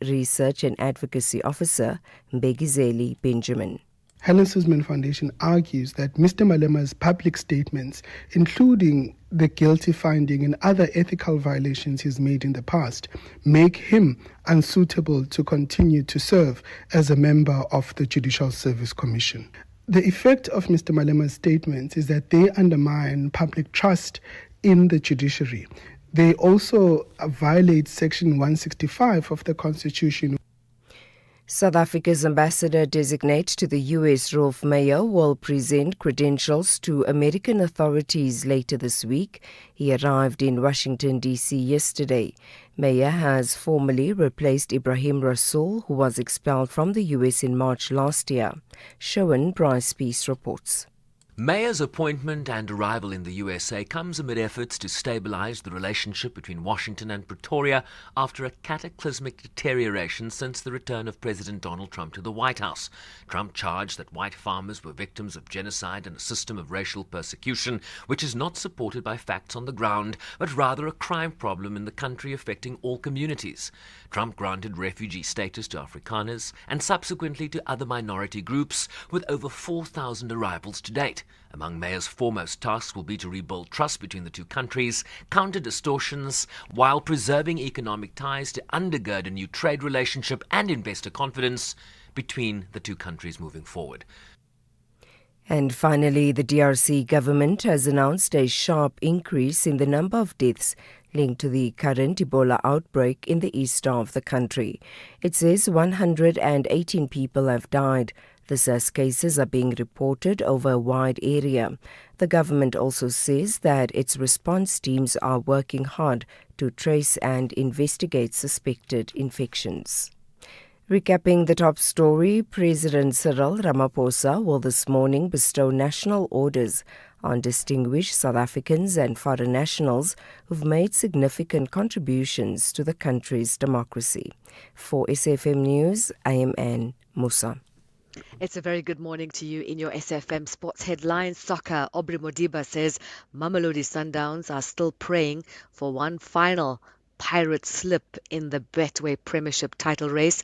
Research and Advocacy Officer, Mbegizeli Benjamin. Helen Suzman Foundation argues that Mr. Malema's public statements, including the guilty finding and other ethical violations he's made in the past, make him unsuitable to continue to serve as a member of the Judicial Service Commission. The effect of Mr. Malema's statements is that they undermine public trust in the judiciary. They also violate Section 165 of the Constitution. South Africa's ambassador-designate to the U.S., Rolf Meyer, will present credentials to American authorities later this week. He arrived in Washington, D.C. yesterday. Meyer has formally replaced Ibrahim Rasool, who was expelled from the U.S. in March last year. Showan Bryce Peace reports. Meyer's appointment and arrival in the USA comes amid efforts to stabilize the relationship between Washington and Pretoria after a cataclysmic deterioration since the return of President Donald Trump to the White House. Trump charged that white farmers were victims of genocide and a system of racial persecution, which is not supported by facts on the ground, but rather a crime problem in the country affecting all communities. Trump granted refugee status to Afrikaners and subsequently to other minority groups, with over 4,000 arrivals to date. Among Meyer's foremost tasks will be to rebuild trust between the two countries, counter distortions, while preserving economic ties to undergird a new trade relationship and investor confidence between the two countries moving forward. And finally, the DRC government has announced a sharp increase in the number of deaths linked to the current Ebola outbreak in the east of the country. It says 118 people have died. This as cases are being reported over a wide area. The government also says that its response teams are working hard to trace and investigate suspected infections. Recapping the top story, President Cyril Ramaphosa will this morning bestow national orders on distinguished South Africans and foreign nationals who've made significant contributions to the country's democracy. For SAfm News, I am Anne Musa. It's a very good morning to you. In your SAfm Sports Headlines, soccer, Aubrey Modiba says Mamelodi Sundowns are still praying for one final pirate slip in the Betway Premiership title race.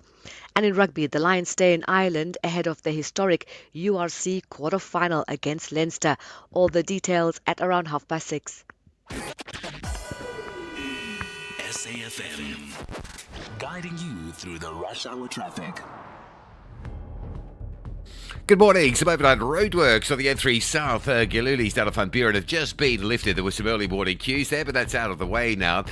And in rugby, the Lions stay in Ireland ahead of the historic URC quarter-final against Leinster. All the details at around 6:30. SAfm, guiding you through the rush hour traffic. Good morning. Some overnight roadworks on the N3 South. Giluli's down to Van Buren have just been lifted. There were some early morning queues there, but that's out of the way now.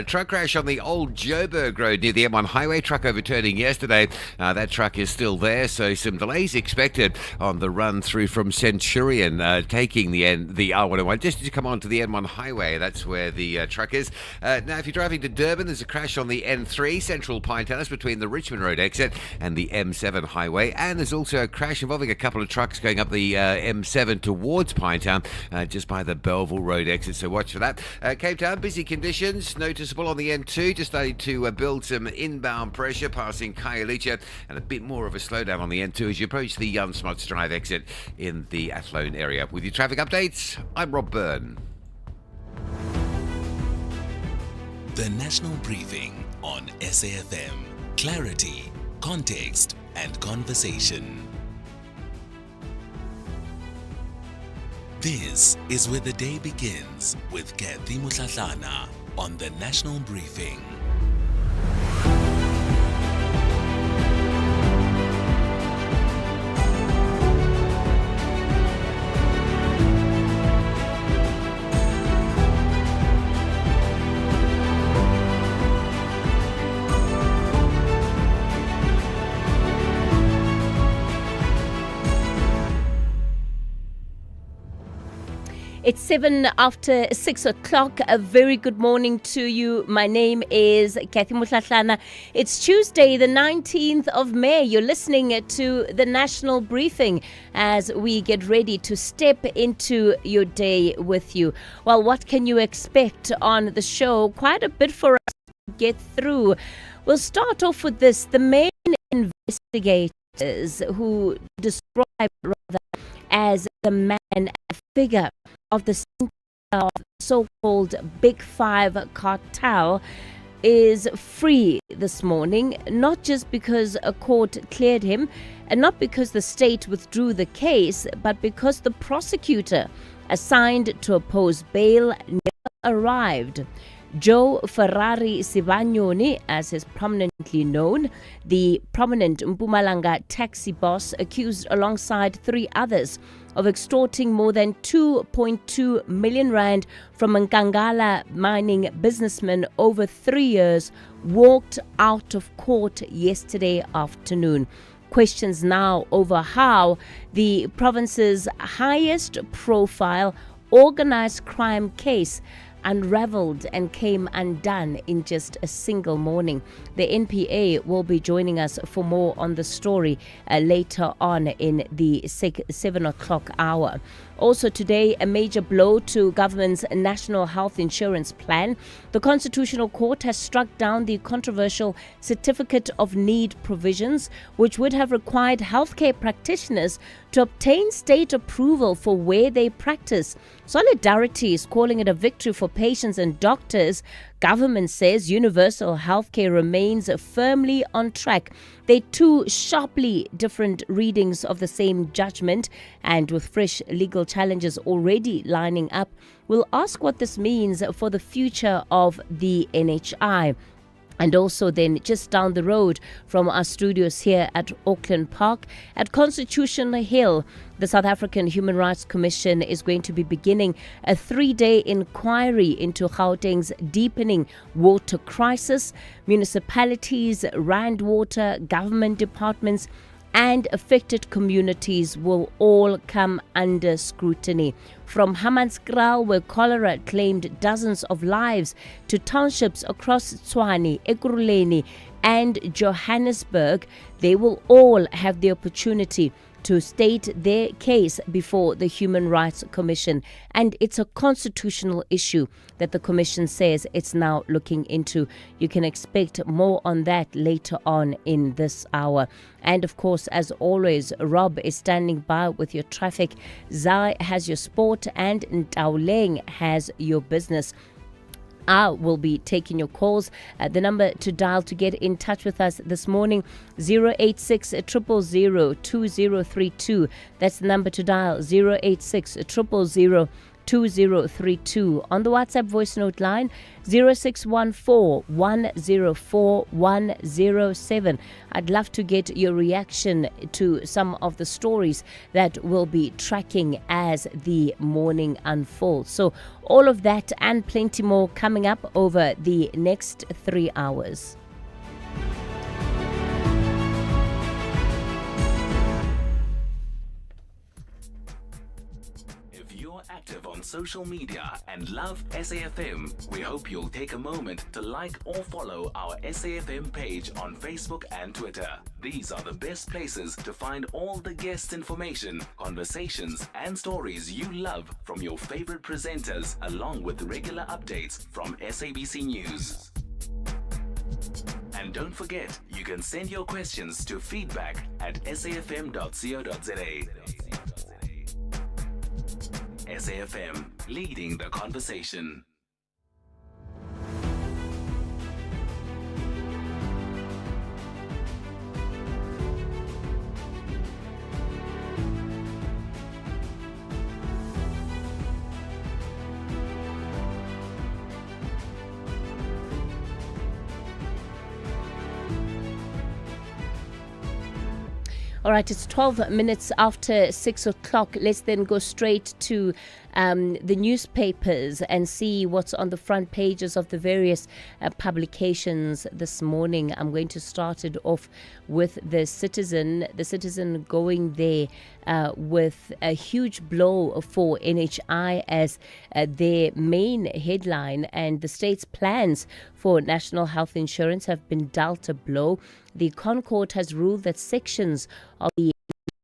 Truck crash on the old Joburg Road near the M1 highway. Truck overturning yesterday. That truck is still there, so some delays expected on the run through from Centurion, taking the R101 just as you come onto the N1 highway. That's where the truck is. Now, if you're driving to Durban, there's a crash on the N3 Central Pine Terrace between the Richmond Road exit and the M7 highway. And there's also a crash involving a couple of trucks going up the M7 towards Pinetown, just by the Belleville Road exit, so watch for that. Cape Town, busy conditions noticeable on the N2, just starting to build some inbound pressure passing Khayelitsha, and a bit more of a slowdown on the N2 as you approach the Jan Smuts Drive exit in the Athlone area. With your traffic updates, I'm Rob Byrne. The National Briefing on SAfm. Clarity, context, and conversation. This is where the day begins with Kathy Mutlatlana on the National Briefing. It's 6:07. A very good morning to you. My name is Kathy Mutlatlana. It's Tuesday, the 19th of May. You're listening to the National Briefing as we get ready to step into your day with you. Well, what can you expect on the show? Quite a bit for us to get through. We'll start off with this. The main investigators who describe rather as the man and figure of the so-called Big Five cartel is free this morning, not just because a court cleared him and not because the state withdrew the case, but because the prosecutor assigned to oppose bail never arrived. Joe Ferrari Sibanyoni, as is prominently known, the prominent Mpumalanga taxi boss, accused alongside 3 others of extorting more than 2.2 million rand from Nkangala mining businessman over 3 years, walked out of court yesterday afternoon. Questions now over how the province's highest profile organized crime case unraveled and came undone in just a single morning. The NPA will be joining us for more on the story later on in the 7 o'clock hour. Also today, a major blow to government's national health insurance plan. The Constitutional Court has struck down the controversial Certificate of Need provisions, which would have required healthcare practitioners to obtain state approval for where they practice. Solidarity is calling it a victory for patients and doctors. Government says universal healthcare remains firmly on track. They're 2 sharply different readings of the same judgment, and with fresh legal challenges already lining up, we'll ask what this means for the future of the NHI. And also then just down the road from our studios here at Auckland Park, at Constitution Hill, the South African Human Rights Commission is going to be beginning a 3-day inquiry into Gauteng's deepening water crisis. Municipalities, Rand Water, government departments and affected communities will all come under scrutiny. From Hammanskraal, where cholera claimed dozens of lives, to townships across Tshwane, Ekurhuleni and Johannesburg, they will all have the opportunity to state their case before the Human Rights Commission. And it's a constitutional issue that the Commission says it's now looking into. You can expect more on that later on in this hour. And of course, as always, Rob is standing by with your traffic. Zai has your sport and Ntauleng has your business. I will be taking your calls. The number to dial to get in touch with us this morning, 086 000 2032. That's the number to dial, 086 000 2032. On the WhatsApp voice note line, 0614 104 107. I'd love to get your reaction to some of the stories that we'll be tracking as the morning unfolds. So all of that and plenty more coming up over the next 3 hours. Active on social media and love SAFM, we hope you'll take a moment to like or follow our SAFM page on Facebook and Twitter. These are the best places to find all the guest information, conversations and stories you love from your favorite presenters, along with regular updates from SABC News. And don't forget, you can send your questions to feedback@safm.co.za. SAFM, leading the conversation. All right, it's 12 minutes after 6 o'clock. Let's then go straight to the newspapers and see what's on the front pages of the various publications this morning. I'm going to start it off with The Citizen. The Citizen going there with a huge blow for NHI as their main headline, and the state's plans for national health insurance have been dealt a blow. The Concord has ruled that sections of the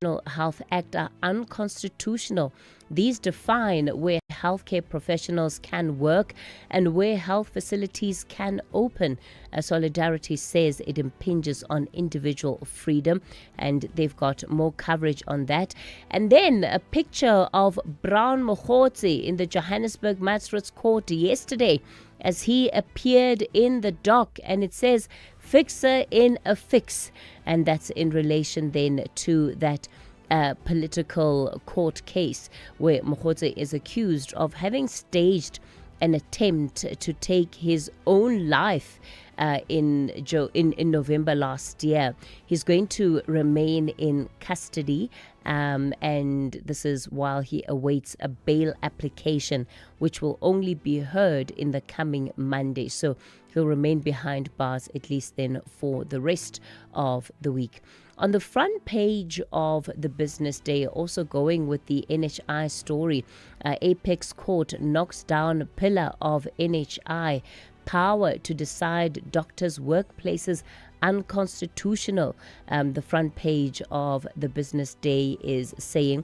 National Health Act are unconstitutional. These define where healthcare professionals can work and where health facilities can open. Solidarity says it impinges on individual freedom, and they've got more coverage on that. And then a picture of Brown Mokhotsi in the Johannesburg Magistrates Court yesterday as he appeared in the dock, and it says fixer in a fix, and that's in relation then to that political court case where Mokhotsi is accused of having staged an attempt to take his own life in November last year. He's going to remain in custody, and this is while he awaits a bail application, which will only be heard in the coming Monday. So he'll remain behind bars at least then for the rest of the week. On the front page of the Business Day, also going with the NHI story, Apex Court knocks down pillar of NHI. Power to decide doctors' workplaces unconstitutional. The front page of the Business Day is saying.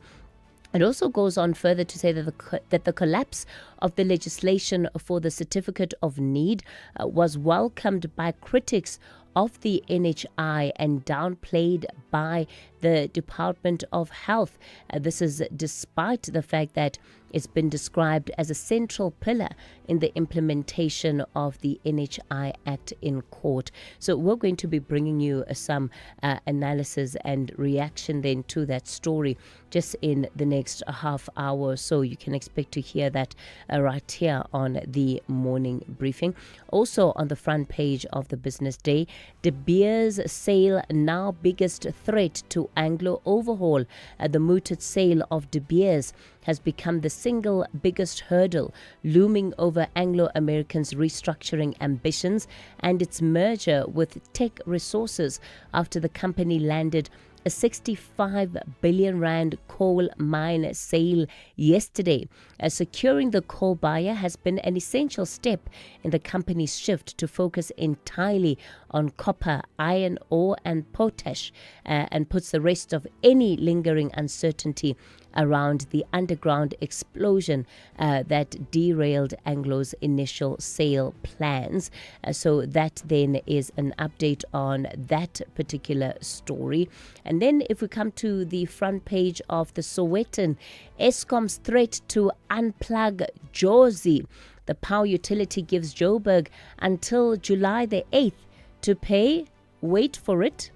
It also goes on further to say that the collapse of the legislation for the Certificate of Need was welcomed by critics of the NHI and downplayed by the Department of Health. This is despite the fact that it's been described as a central pillar in the implementation of the NHI Act in court. So we're going to be bringing you some analysis and reaction then to that story just in the next half hour or so. You can expect to hear that right here on the morning briefing. Also on the front page of the Business Day, De Beers sale now biggest threat to Anglo overhaul. The mooted sale of De Beers has become the single biggest hurdle looming over Anglo-American's restructuring ambitions and its merger with Tech Resources after the company landed a 65 billion rand coal mine sale yesterday. Securing the coal buyer has been an essential step in the company's shift to focus entirely on copper, iron ore and potash, and puts the rest of any lingering uncertainty around the underground explosion that derailed Anglo's initial sale plans. So that then is an update on that particular story. And then if we come to the front page of the Sowetan, Eskom's threat to unplug Jozi. The power utility gives Joburg until July the 8th to pay, wait for it,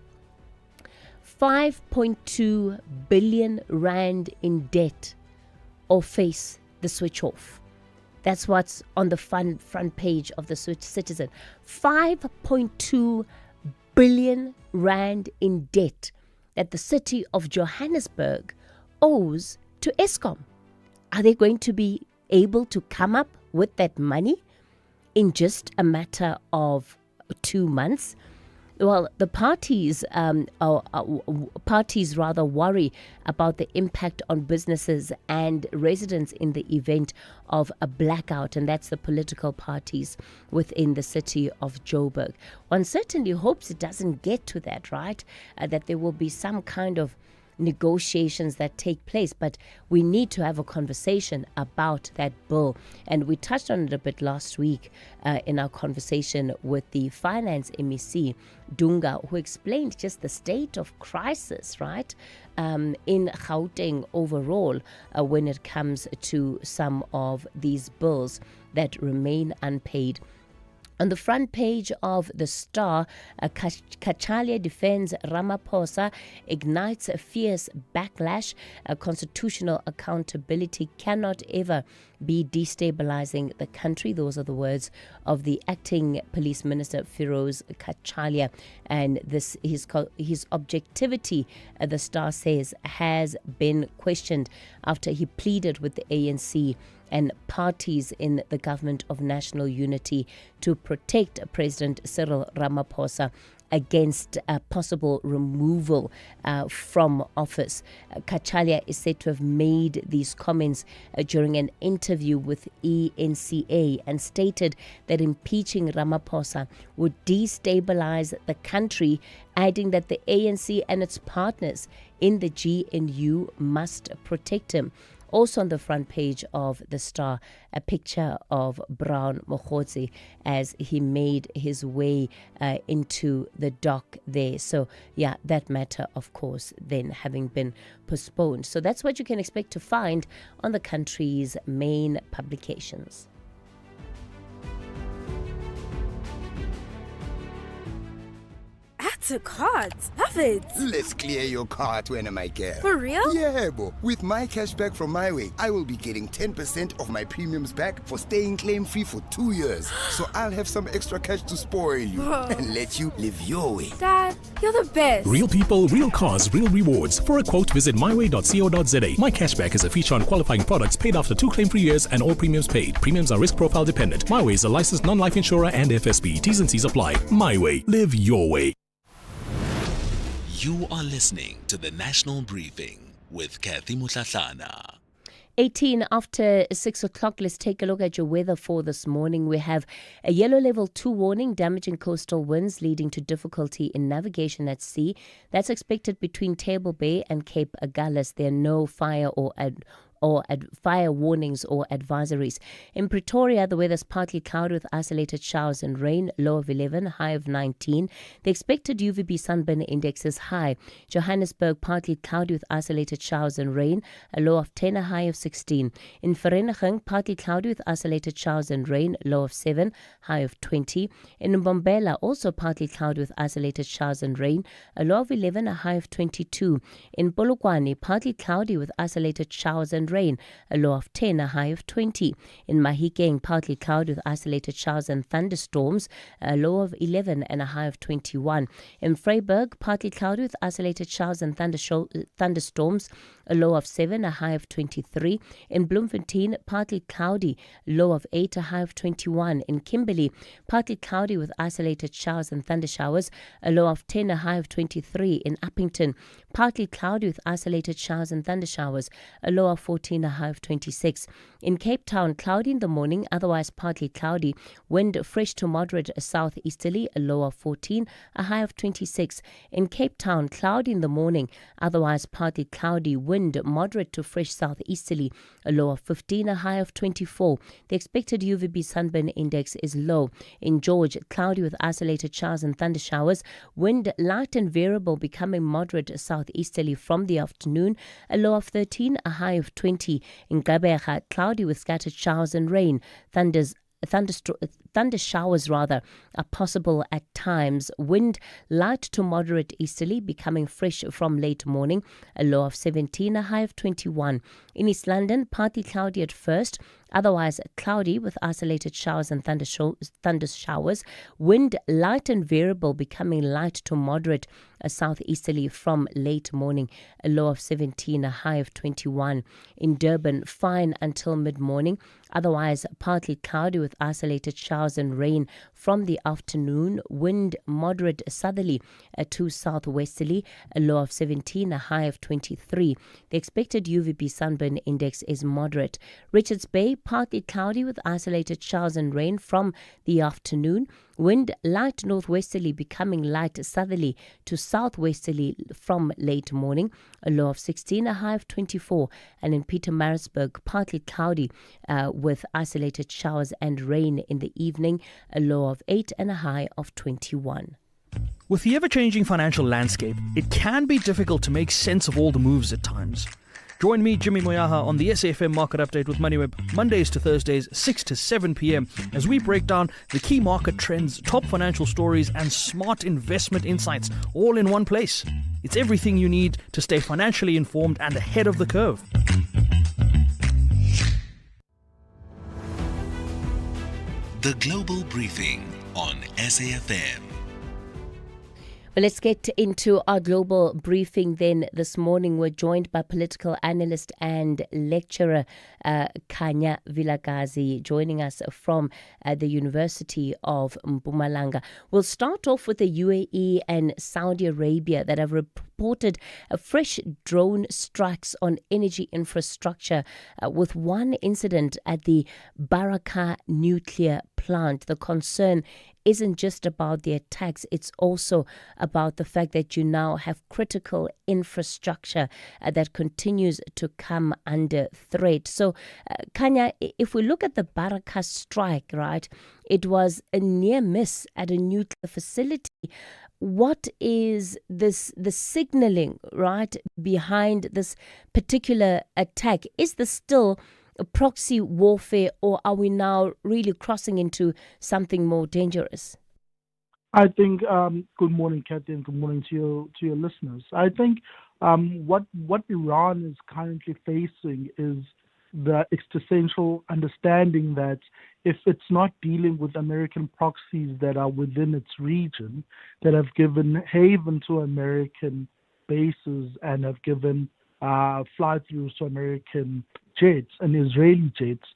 5.2 billion rand in debt or face the switch off. That's what's on the front page of the Citizen. 5.2 billion rand in debt that the city of Johannesburg owes to Eskom. Are they going to be able to come up with that money in just a matter of 2 months? Well, the parties worry about the impact on businesses and residents in the event of a blackout, and that's the political parties within the city of Joburg. One certainly hopes it doesn't get to that, right? That there will be some kind of negotiations that take place, but we need to have a conversation about that bill, and we touched on it a bit last week in our conversation with the finance MEC Dunga, who explained just the state of crisis, right, in Gauteng overall when it comes to some of these bills that remain unpaid. On the front page of the Star, Kachalia defends Ramaphosa, ignites a fierce backlash. Constitutional accountability cannot ever be destabilizing the country. Those are the words of the acting police minister, Feroz Kachalia. And this his objectivity, the Star says, has been questioned after he pleaded with the ANC and parties in the government of national unity to protect President Cyril Ramaphosa against possible removal from office. Kachalia is said to have made these comments during an interview with ENCA and stated that impeaching Ramaphosa would destabilize the country, adding that the ANC and its partners in the GNU must protect him. Also on the front page of the Star, a picture of Brown Mokhotsi as he made his way into the dock there. So, yeah, that matter, of course, then having been postponed. So that's what you can expect to find on the country's main publications. To cards. Love it. Let's clear your cart when I get. For real? Yeah, bo. With my cashback from MyWay, I will be getting 10% of my premiums back for staying claim-free for 2 years. So I'll have some extra cash to spoil you and let you live your way. Dad, you're the best. Real people, real cars, real rewards. For a quote, visit myway.co.za. My cashback is a feature on qualifying products paid after 2 claim-free years and all premiums paid. Premiums are risk profile dependent. MyWay is a licensed non-life insurer and FSB. T's and C's apply. MyWay. Live your way. You are listening to the National Briefing with Kathy Mutlatlana. 18 after 6 o'clock, let's take a look at your weather for this morning. We have a yellow level 2 warning, damaging coastal winds leading to difficulty in navigation at sea. That's expected between Table Bay and Cape Agulhas. There are no fire or fire warnings or advisories. In Pretoria, the weather's partly cloudy with isolated showers and rain, low of 11, high of 19. The expected UVB sunburn index is high. Johannesburg, partly cloudy with isolated showers and rain, a low of 10, a high of 16. In Vereeniging, partly cloudy with isolated showers and rain, low of 7, high of 20. In Mbombela, also partly cloudy with isolated showers and rain, a low of 11, a high of 22. In Polokwane, partly cloudy with isolated showers and rain, a low of 10, a high of 20. In Mahikeng, partly cloudy with isolated showers and thunderstorms, a low of 11 and a high of 21. In Vryburg, partly cloudy with isolated showers and thunderstorms, a low of 7, a high of 23. In Bloemfontein, partly cloudy, low of 8, a high of 21. In Kimberley, partly cloudy with isolated showers and thundershowers, a low of 10, a high of 23. In Uppington, partly cloudy with isolated showers and thundershowers, a low of 14, a high of 26. In Cape Town, cloudy in the morning, otherwise partly cloudy, wind fresh to moderate southeasterly, a low of 14, a high of 26. In Cape Town, cloudy in the morning, otherwise partly cloudy, wind moderate to fresh southeasterly, a low of 15, a high of 24. The expected UVB sunburn index is low. In George, cloudy with isolated showers and thundershowers, wind light and variable, becoming moderate southeasterly from the afternoon, a low of 13, a high of 20. In Gqeberha, cloudy with scattered showers and rain. Thunder showers are possible at times. Wind light to moderate easterly, becoming fresh from late morning, a low of 17, a high of 21. In East London, partly cloudy at first, otherwise cloudy with isolated showers and thunder showers. Wind light and variable, becoming light to moderate southeasterly from late morning, a low of 17, a high of 21. In Durban, fine until mid-morning, otherwise partly cloudy with isolated showers and rain from the afternoon. Wind moderate southerly to southwesterly, a low of 17, a high of 23. The expected UVB sunburn index is moderate. Richards Bay, partly cloudy with isolated showers and rain from the afternoon. Wind light northwesterly, becoming light southerly to southwesterly from late morning, a low of 16, a high of 24. And in Pietermaritzburg, partly cloudy with isolated showers and rain in the evening, a low of 8 and a high of 21. With the ever-changing financial landscape, it can be difficult to make sense of all the moves at times. Join me, Jimmy Moyaha, on the SAFM Market Update with MoneyWeb, Mondays to Thursdays, 6 to 7 p.m, as we break down the key market trends, top financial stories, and smart investment insights, all in one place. It's everything you need to stay financially informed and ahead of the curve. The Global Briefing on SAFM. Well, let's get into our global briefing then this morning. We're joined by political analyst and lecturer Khanya Vilakazi, joining us from the University of Mpumalanga. We'll start off with the UAE and Saudi Arabia that have reported fresh drone strikes on energy infrastructure, with one incident at the Barakah nuclear plant. The concern isn't just about the attacks, it's also about the fact that you now have critical infrastructure that continues to come under threat. So, Khanya, if we look at the Barakah strike, right, it was a near miss at a nuclear facility. What is the signaling, right, behind this particular attack? Is this still a proxy warfare, or are we now really crossing into something more dangerous? I think, good morning, Kathy, and good morning to your listeners. I think what Iran is currently facing is the existential understanding that if it's not dealing with American proxies that are within its region, that have given haven to American bases and have given fly-throughs to American jets and Israeli jets,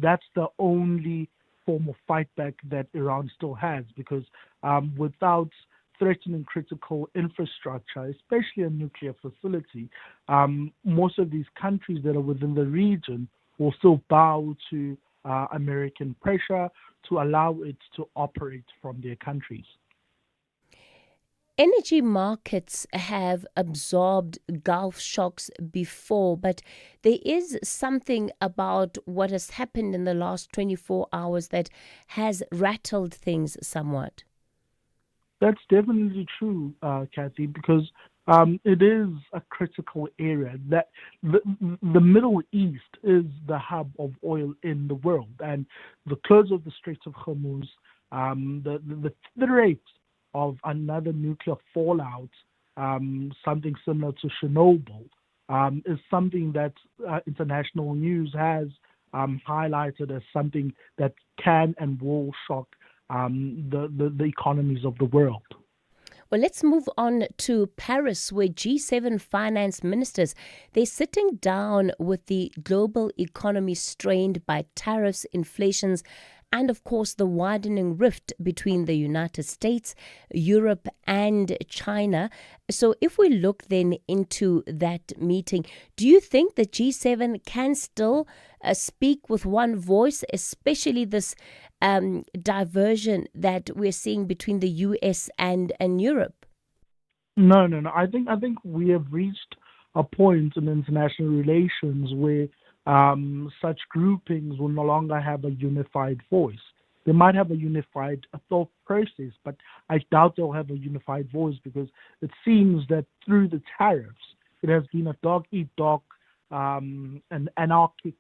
that's the only form of fight back that Iran still has, because without threatening critical infrastructure, especially a nuclear facility, most of these countries that are within the region will still bow to American pressure to allow it to operate from their countries. Energy markets have absorbed Gulf shocks before, but there is something about what has happened in the last 24 hours that has rattled things somewhat. That's definitely true, Kathy, because it is a critical area. That the Middle East is the hub of oil in the world, and the close of the Straits of Hormuz, the threat of another nuclear fallout, something similar to Chernobyl, is something that international news has highlighted as something that can and will shock the economies of the world. Well, let's move on to Paris, where G7 finance ministers, they're sitting down with the global economy strained by tariffs, inflations, and of course the widening rift between the United States, Europe, and China. So if we look then into that meeting, do you think that G7 can still speak with one voice, especially this diversion that we're seeing between the US and Europe? No. I think we have reached a point in international relations where such groupings will no longer have a unified voice. They might have a unified thought process, but I doubt they'll have a unified voice, because it seems that through the tariffs, it has been a dog-eat-dog, an anarchic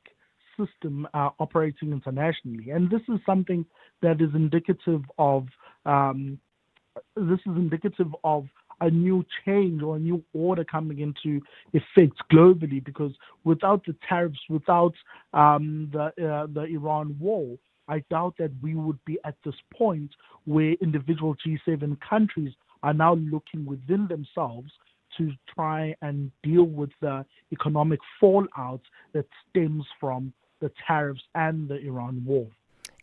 system operating internationally. And this is something that is indicative of a new change or a new order coming into effect globally, because without the tariffs, without the Iran war, I doubt that we would be at this point where individual G7 countries are now looking within themselves to try and deal with the economic fallout that stems from the tariffs and the Iran war.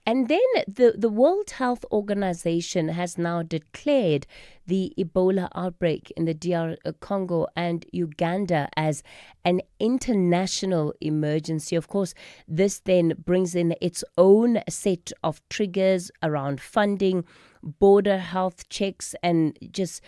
And then the World Health Organization has now declared the Ebola outbreak in the DR Congo and Uganda as an international emergency. Of course, this then brings in its own set of triggers around funding, border health checks, and just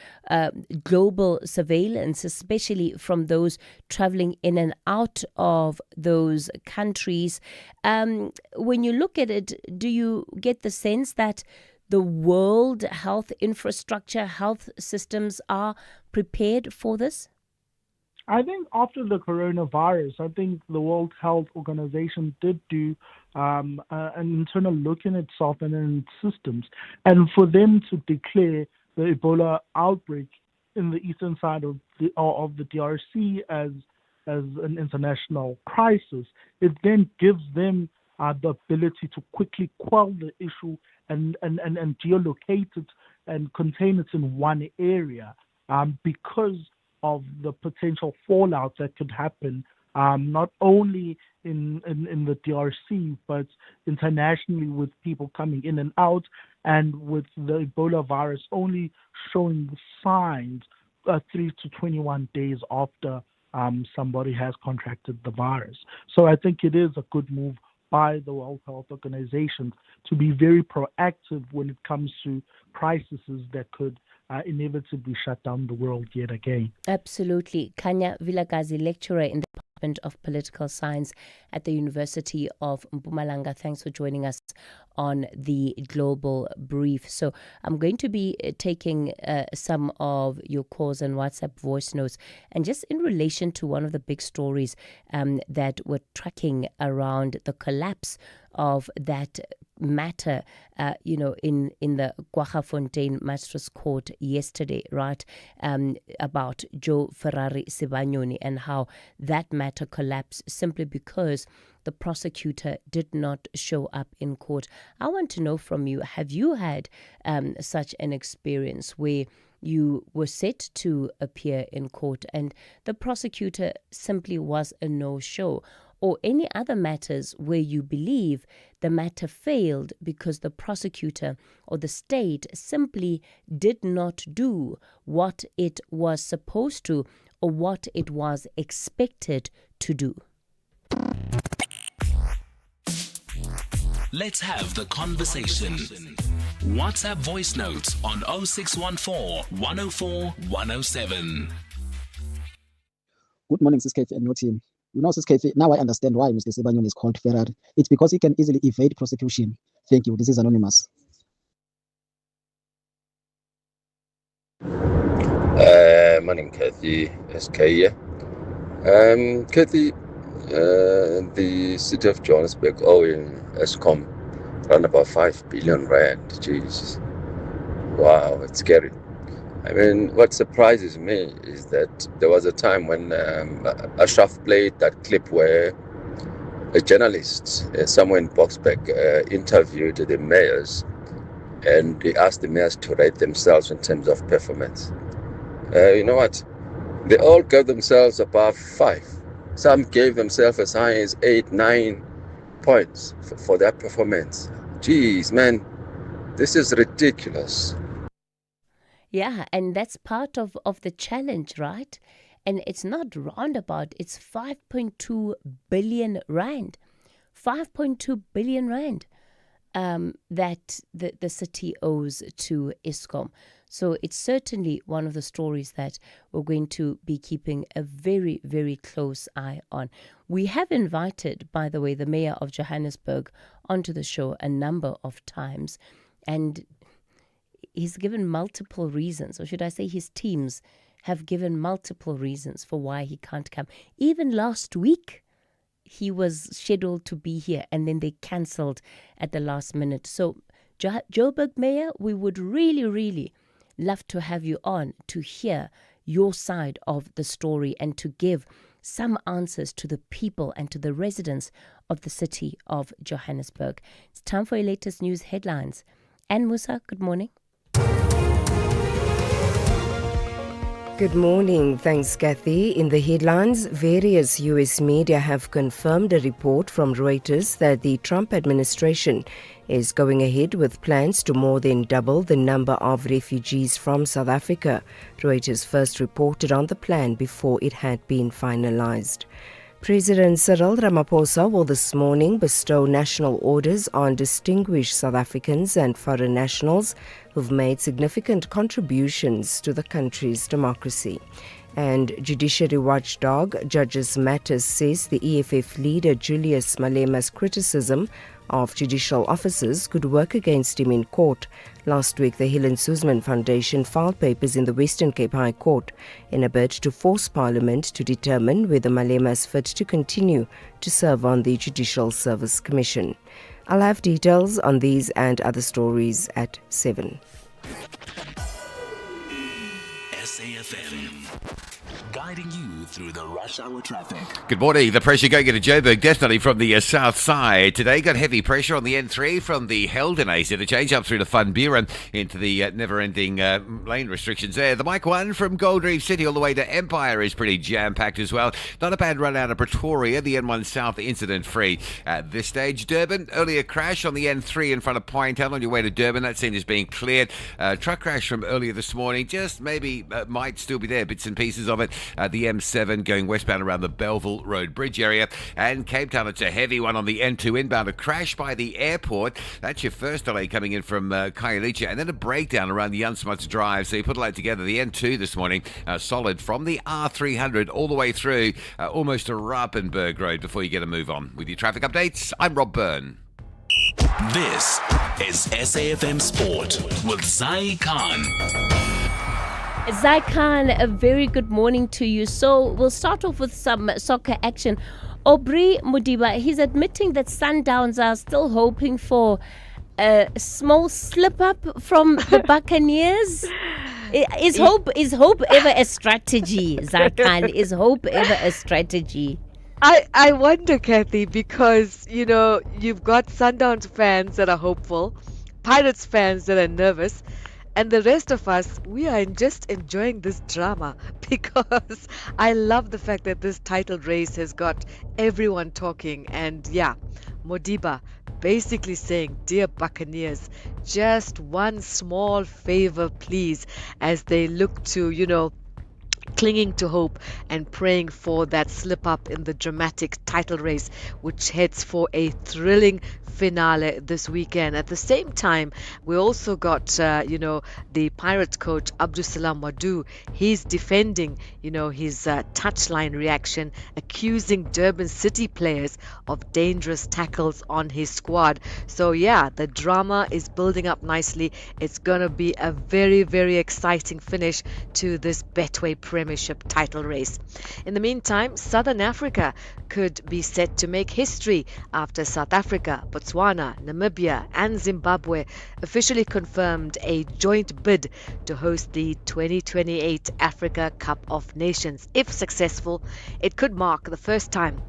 global surveillance, especially from those traveling in and out of those countries. When you look at it, do you get the sense that the world health infrastructure, health systems are prepared for this? I think after the coronavirus, I think the World Health Organization did do an internal look in itself and in its systems. And for them to declare the Ebola outbreak in the eastern side of the DRC as an international crisis, it then gives them the ability to quickly quell the issue and geolocate it and contain it in one area because of the potential fallout that could happen, not only in the DRC, but internationally with people coming in and out, and with the Ebola virus only showing signs 3 to 21 days after somebody has contracted the virus. So I think it is a good move by the World Health Organization to be very proactive when it comes to crises that could inevitably shut down the world yet again. Absolutely. Kanya Vilagazi, lecturer in the Department of Political Science at the University of Mpumalanga. Thanks for joining us on the Global Brief. So I'm going to be taking some of your calls and WhatsApp voice notes, and just in relation to one of the big stories that we're tracking around the collapse of that matter, in the Kwaggafontein Magistrates Court yesterday, right, about Joe Ferrari Sibanyoni, and how that matter collapsed simply because the prosecutor did not show up in court. I want to know from you, have you had such an experience where you were set to appear in court and the prosecutor simply was a no-show? Or any other matters where you believe the matter failed because the prosecutor or the state simply did not do what it was supposed to or what it was expected to do? Let's have the conversation. WhatsApp voice notes on 0614 104 107. Good morning, Sis Kathy and your team. You know, Sis Kathy, now I understand why Mr. Sibanyoni is called Ferrari. It's because he can easily evade prosecution. Thank you. This is Anonymous. Morning, Kathy. SK here. Kathy, the city of Johannesburg owing Eskom around about 5 billion rand. Jesus. Wow, it's scary. I mean, what surprises me is that there was a time when Ashraf played that clip where a journalist somewhere in Boksburg interviewed the mayors, and they asked the mayors to rate themselves in terms of performance. You know what? They all gave themselves above 5. Some gave themselves as high as 8, 9 points for their performance. Jeez, man, this is ridiculous. Yeah, and that's part of the challenge, right? And it's not roundabout, it's 5.2 billion rand. 5.2 billion rand that the city owes to Eskom. So it's certainly one of the stories that we're going to be keeping a very, very close eye on. We have invited, by the way, the mayor of Johannesburg onto the show a number of times, and he's given multiple reasons, or should I say his teams have given multiple reasons for why he can't come. Even last week, he was scheduled to be here, and then they cancelled at the last minute. So, Joburg Mayor, we would really, really love to have you on to hear your side of the story and to give some answers to the people and to the residents of the city of Johannesburg. It's time for your latest news headlines. And Musa, good morning. Good morning. Thanks, Kathy. In the headlines, various U.S. media have confirmed a report from Reuters that the Trump administration is going ahead with plans to more than double the number of refugees from South Africa. Reuters first reported on the plan before it had been finalized. President Cyril Ramaphosa will this morning bestow national orders on distinguished South Africans and foreign nationals who've made significant contributions to the country's democracy. And judiciary watchdog Judges Matters says the EFF leader Julius Malema's criticism of judicial officers could work against him in court. Last week, the Helen Suzman Foundation filed papers in the Western Cape High Court in a bid to force Parliament to determine whether Malema is fit to continue to serve on the Judicial Service Commission. I'll have details on these and other stories at 7. SAfm. guiding you through the rush hour traffic. Good morning. The pressure going into Joburg, definitely from the south side. Today got heavy pressure on the N3 from the Heldenace interchange up through to Van Buren into the never-ending lane restrictions there. The Mike 1 from Gold Reef City all the way to Empire is pretty jam-packed as well. Not a bad run out of Pretoria, the N1 South incident-free. At this stage, Durban, earlier crash on the N3 in front of Pinetown on your way to Durban. That scene is being cleared. Truck crash from earlier this morning, just maybe might still be there, bits and pieces of it. The M7 going westbound around the Belleville Road Bridge area. And Cape Town, it's a heavy one on the N2 inbound. A crash by the airport. That's your first delay coming in from Khayelitsha. And then a breakdown around the Jan Smuts Drive. So you put it all together. The N2 this morning, solid from the R300 all the way through almost to Rappenberg Road before you get a move on. With your traffic updates, I'm Rob Byrne. This is SAFM Sport with Zai Khan. Zai Khan, a very good morning to you. So we'll start off with some soccer action. Aubrey Modiba, he's admitting that Sundowns are still hoping for a small slip-up from the Buccaneers. Is hope ever a strategy, Zai Khan? Is hope ever a strategy? I wonder, Kathy, because, you've got Sundowns fans that are hopeful, Pirates fans that are nervous, and the rest of us, we are just enjoying this drama because I love the fact that this title race has got everyone talking. And yeah, Modiba basically saying, dear Buccaneers, just one small favor, please, as they look to, clinging to hope and praying for that slip up in the dramatic title race, which heads for a thrilling finale this weekend. At the same time, we also got, the Pirates coach, Abdusalam Wadu. He's defending, his touchline reaction, accusing Durban City players of dangerous tackles on his squad. So yeah, the drama is building up nicely. It's going to be a very, very exciting finish to this Betway Premiership title race. In the meantime, Southern Africa could be set to make history after South Africa, Botswana, Namibia and Zimbabwe officially confirmed a joint bid to host the 2028 Africa Cup of Nations. If successful, it could mark the first time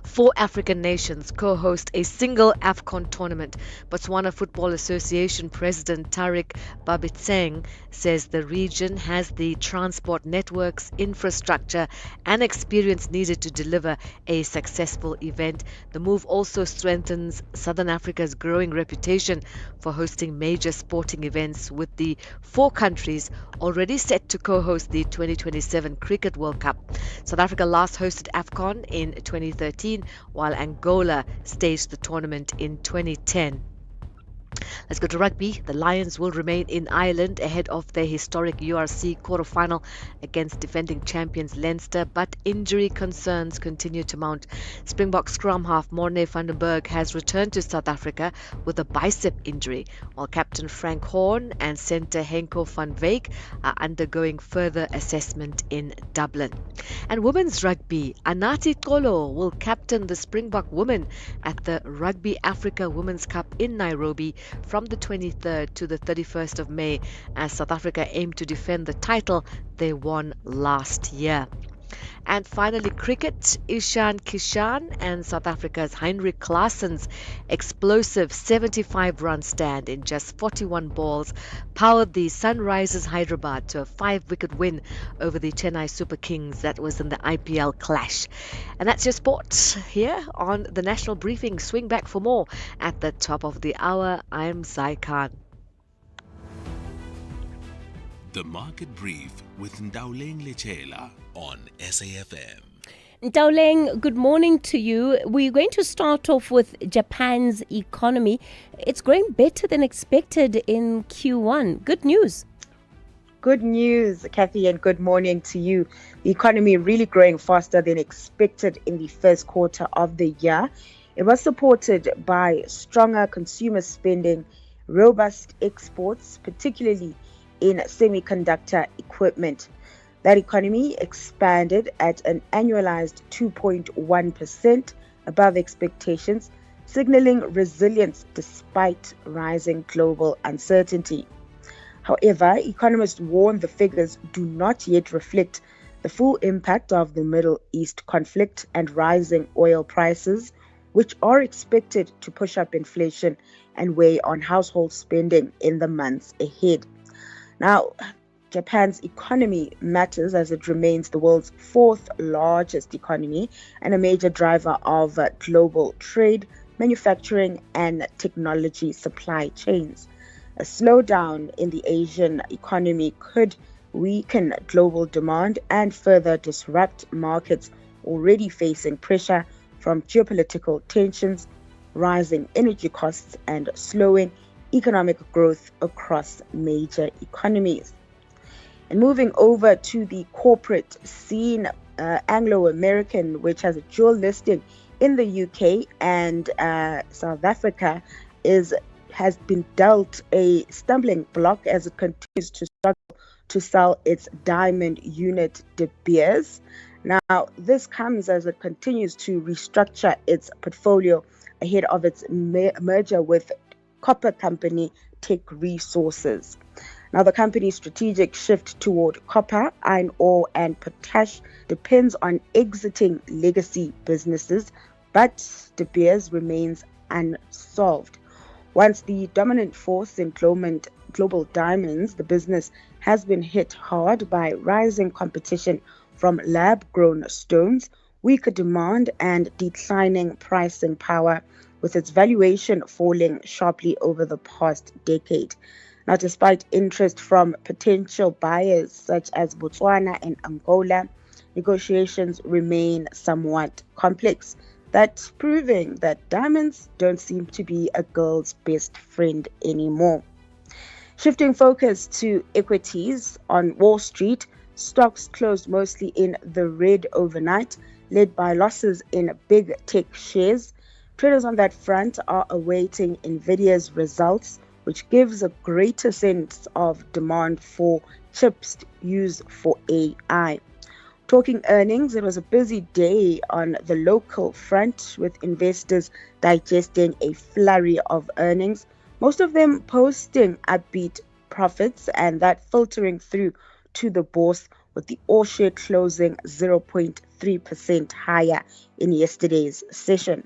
4 African nations co-host a single AFCON tournament. Botswana Football Association President Tariq Babitseng says the region has the transport networks, infrastructure and experience needed to deliver a successful event. The move also strengthens Southern Africa's growing reputation for hosting major sporting events, with the 4 countries already set to co-host the 2027 Cricket World Cup. South Africa last hosted AFCON in 2013, while Angola staged the tournament in 2010. Let's go to rugby. The Lions will remain in Ireland ahead of their historic URC quarterfinal against defending champions Leinster, but injury concerns continue to mount. Springbok scrum half Morne van den Berg has returned to South Africa with a bicep injury, while captain Frank Horn and centre Henko van Wyk are undergoing further assessment in Dublin. And women's rugby, Anati Tolo will captain the Springbok women at the Rugby Africa Women's Cup in Nairobi from the 23rd to the 31st of May, as South Africa aim to defend the title they won last year. And finally, cricket, Ishan Kishan and South Africa's Heinrich Klaassen's explosive 75-run stand in just 41 balls powered the Sunrisers Hyderabad to a 5-wicket win over the Chennai Super Kings. That was in the IPL clash. And that's your sport here on the National Briefing. Swing back for more at the top of the hour. I'm Zai Khan. The Market Brief with Ndauleng Lechela on SAFM. Ndauleng, good morning to you. We're going to start off with Japan's economy. It's growing better than expected in Q1. Good news. Good news, Kathy, and good morning to you. The economy really growing faster than expected in the first quarter of the year. It was supported by stronger consumer spending, robust exports, particularly in semiconductor equipment. That economy expanded at an annualized 2.1% above expectations, signaling resilience despite rising global uncertainty. However, economists warn the figures do not yet reflect The full impact of the Middle East conflict and rising oil prices, which are expected to push up inflation and weigh on household spending in the months ahead. Now, Japan's economy matters as it remains the world's fourth largest economy and a major driver of global trade, manufacturing, and technology supply chains. A slowdown in the Asian economy could weaken global demand and further disrupt markets already facing pressure from geopolitical tensions, rising energy costs, and slowing economic growth across major economies. And moving over to the corporate scene, Anglo American, which has a dual listing in the UK and South Africa, has been dealt a stumbling block as it continues to struggle to sell its diamond unit De Beers. Now, this comes as it continues to restructure its portfolio ahead of its merger with copper company Teck Resources. Now, the company's strategic shift toward copper, iron ore, and potash depends on exiting legacy businesses, but De Beers remains unsolved. Once the dominant force in global diamonds, the business has been hit hard by rising competition from lab-grown stones, weaker demand, and declining pricing power, with its valuation falling sharply over the past decade. Now, despite interest from potential buyers such as Botswana and Angola, negotiations remain somewhat complex. That's proving that diamonds don't seem to be a girl's best friend anymore. Shifting focus to equities on Wall Street, stocks closed mostly in the red overnight, led by losses in big tech shares. Traders on that front are awaiting Nvidia's results, which gives a greater sense of demand for chips used for AI. Talking earnings, it was a busy day on the local front, with investors digesting a flurry of earnings, most of them posting upbeat profits, and that filtering through to the bourse, with the all share closing 0.3% higher in yesterday's session.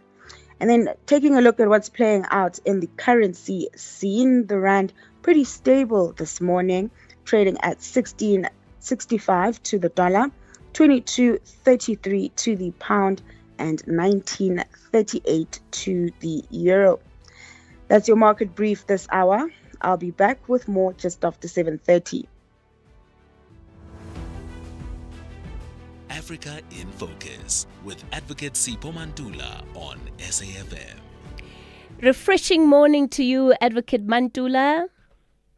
And then taking a look at what's playing out in the currency scene, the rand pretty stable this morning, trading at 16.65 to the dollar, 22.33 to the pound, and 19.38 to the euro. That's your market brief this hour. I'll be back with more just after 7:30. Africa in Focus with Advocate Sipho Mantula on SAfm. Refreshing morning to you, Advocate Mantula.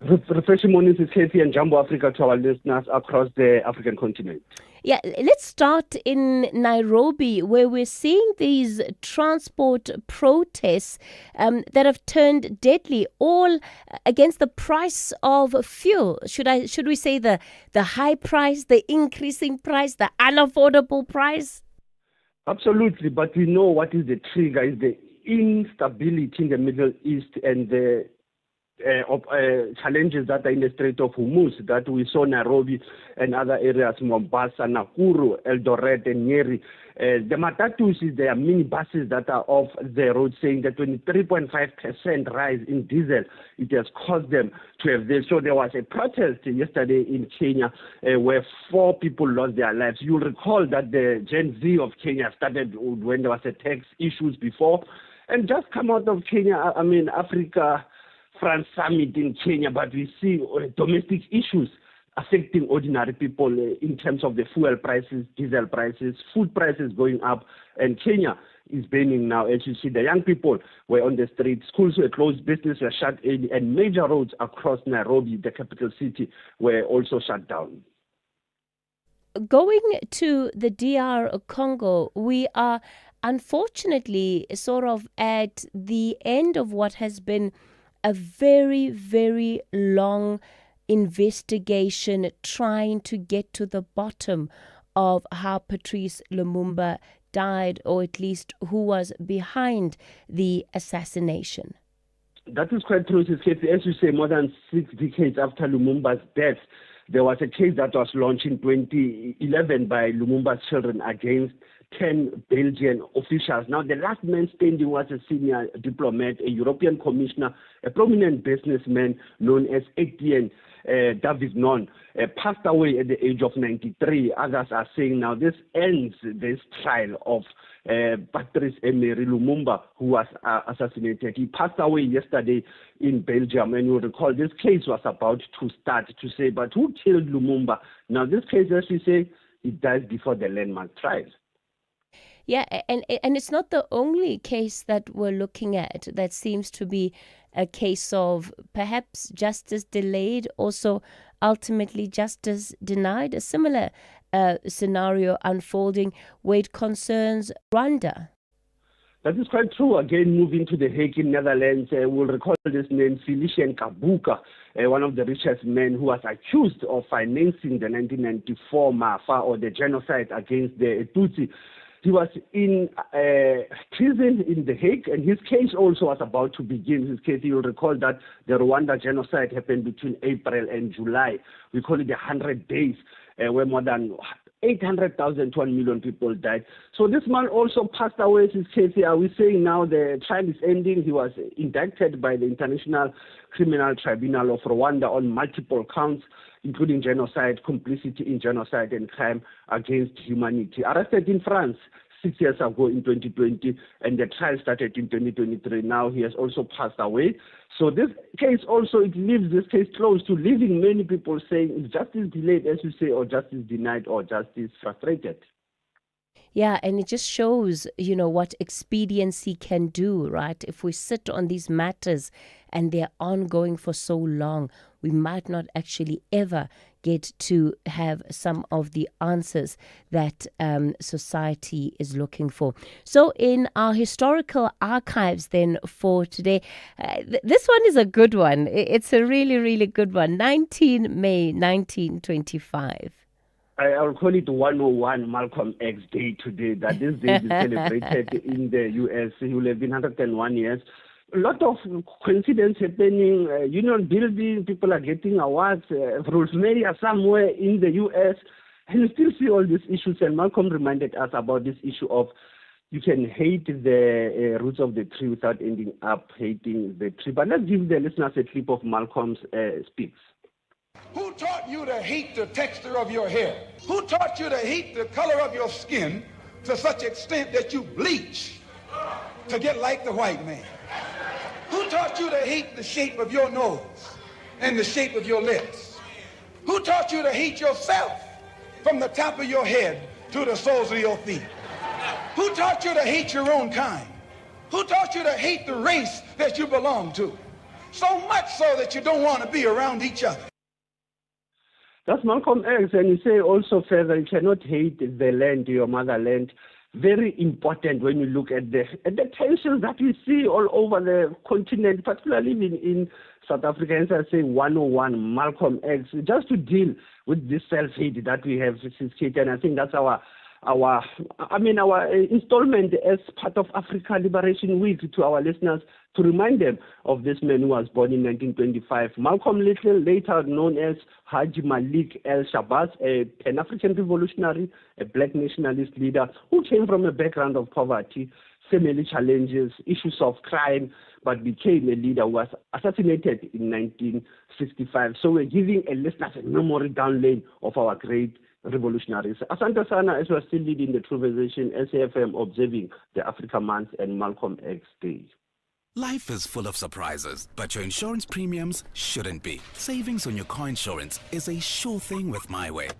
Refreshing mornings is Kathy and Jumbo Africa to our listeners across the African continent. Yeah, let's start in Nairobi, where we're seeing these transport protests that have turned deadly, all against the price of fuel. Should we say the high price, the increasing price, the unaffordable price? Absolutely, but we know what is the trigger is the instability in the Middle East and the challenges that are in the Strait of Hormuz that we saw Nairobi and other areas, Mombasa, Nakuru, Eldoret, and Nyeri. The Matatus is their mini buses that are off the road, saying that 23.5% rise in diesel, it has caused them to have this. So there was a protest yesterday in Kenya where 4 people lost their lives. You'll recall that the Gen Z of Kenya started when there was a tax issues before, and just come out of Kenya, Africa France summit in Kenya, but we see domestic issues affecting ordinary people in terms of the fuel prices, diesel prices, food prices going up, and Kenya is burning now. As you see, the young people were on the streets, schools were closed, businesses were shut in, and major roads across Nairobi, the capital city, were also shut down. Going to the DR Congo, we are unfortunately sort of at the end of what has been a very, very long investigation trying to get to the bottom of how Patrice Lumumba died, or at least who was behind the assassination. That is quite true, Sis Kathy. As you say, more than 6 decades after Lumumba's death, there was a case that was launched in 2011 by Lumumba's children against 10 Belgian officials. Now, the last man standing was a senior diplomat, a European commissioner, a prominent businessman known as Etienne Davignon, passed away at the age of 93. Others are saying now this ends this trial of Patrice Emery Lumumba, who was assassinated. He passed away yesterday in Belgium, and you'll recall this case was about to start to say, but who killed Lumumba? Now, this case, as we say, it dies before the landmark trial. Yeah, and it's not the only case that we're looking at that seems to be a case of perhaps justice delayed, also ultimately justice denied. A similar scenario unfolding where it concerns Rwanda. That is quite true. Again, moving to the Hague in Netherlands, we'll recall this name, Felician Kabuka, one of the richest men who was accused of financing the 1994 Maafa, or the genocide against the Tutsi. He was in prison in The Hague, and his case also was about to begin. His case, you'll recall that the Rwanda genocide happened between April and July. We call it the 100 days, where more than 800,000 to 1 million people died. So this man also passed away. His case, are we saying now the trial is ending? He was indicted by the International Criminal Tribunal of Rwanda on multiple counts, including genocide, complicity in genocide, and crime against humanity. Arrested in France 6 years ago in 2020, and the trial started in 2023. Now he has also passed away. So this case also, it leaves this case close to leaving many people saying, is justice delayed, as you say, or justice denied, or justice frustrated? Yeah, and it just shows, what expediency can do, right? If we sit on these matters and they're ongoing for so long, we might not actually ever get to have some of the answers that society is looking for. So in our historical archives then for today, this one is a good one. It's a really, really good one. 19 May 1925. I'll call it 101 Malcolm X Day today, that this day is celebrated in the U.S. He will have been 101 years. A lot of coincidence happening, union building, people are getting awards, Rosemary are somewhere in the U.S., and you still see all these issues. And Malcolm reminded us about this issue of you can hate the roots of the tree without ending up hating the tree. But let's give the listeners a clip of Malcolm's speaks. Who taught you to hate the texture of your hair? Who taught you to hate the color of your skin to such extent that you bleach to get like the white man? Who taught you to hate the shape of your nose and the shape of your lips? Who taught you to hate yourself from the top of your head to the soles of your feet? Who taught you to hate your own kind? Who taught you to hate the race that you belong to? So much so that you don't want to be around each other. That's Malcolm X, and you say also further, you cannot hate the land, your motherland. Very important when you look at the tensions that we see all over the continent, particularly in South Africa. As I say, 101 Malcolm X, just to deal with this self-hate that we have, and I think that's our installment as part of Africa Liberation Week to our listeners, to remind them of this man who was born in 1925. Malcolm Little, later known as Haji Malik El-Shabazz, a Pan-African revolutionary, a black nationalist leader who came from a background of poverty, family challenges, issues of crime, but became a leader who was assassinated in 1965. So we're giving a listener a memory down lane of our great revolutionaries. Asante Sana, as we're still leading the conversation, SAFM observing the Africa Month and Malcolm X Day. Life is full of surprises, but your insurance premiums shouldn't be. Savings on your car insurance is a sure thing with MyWay.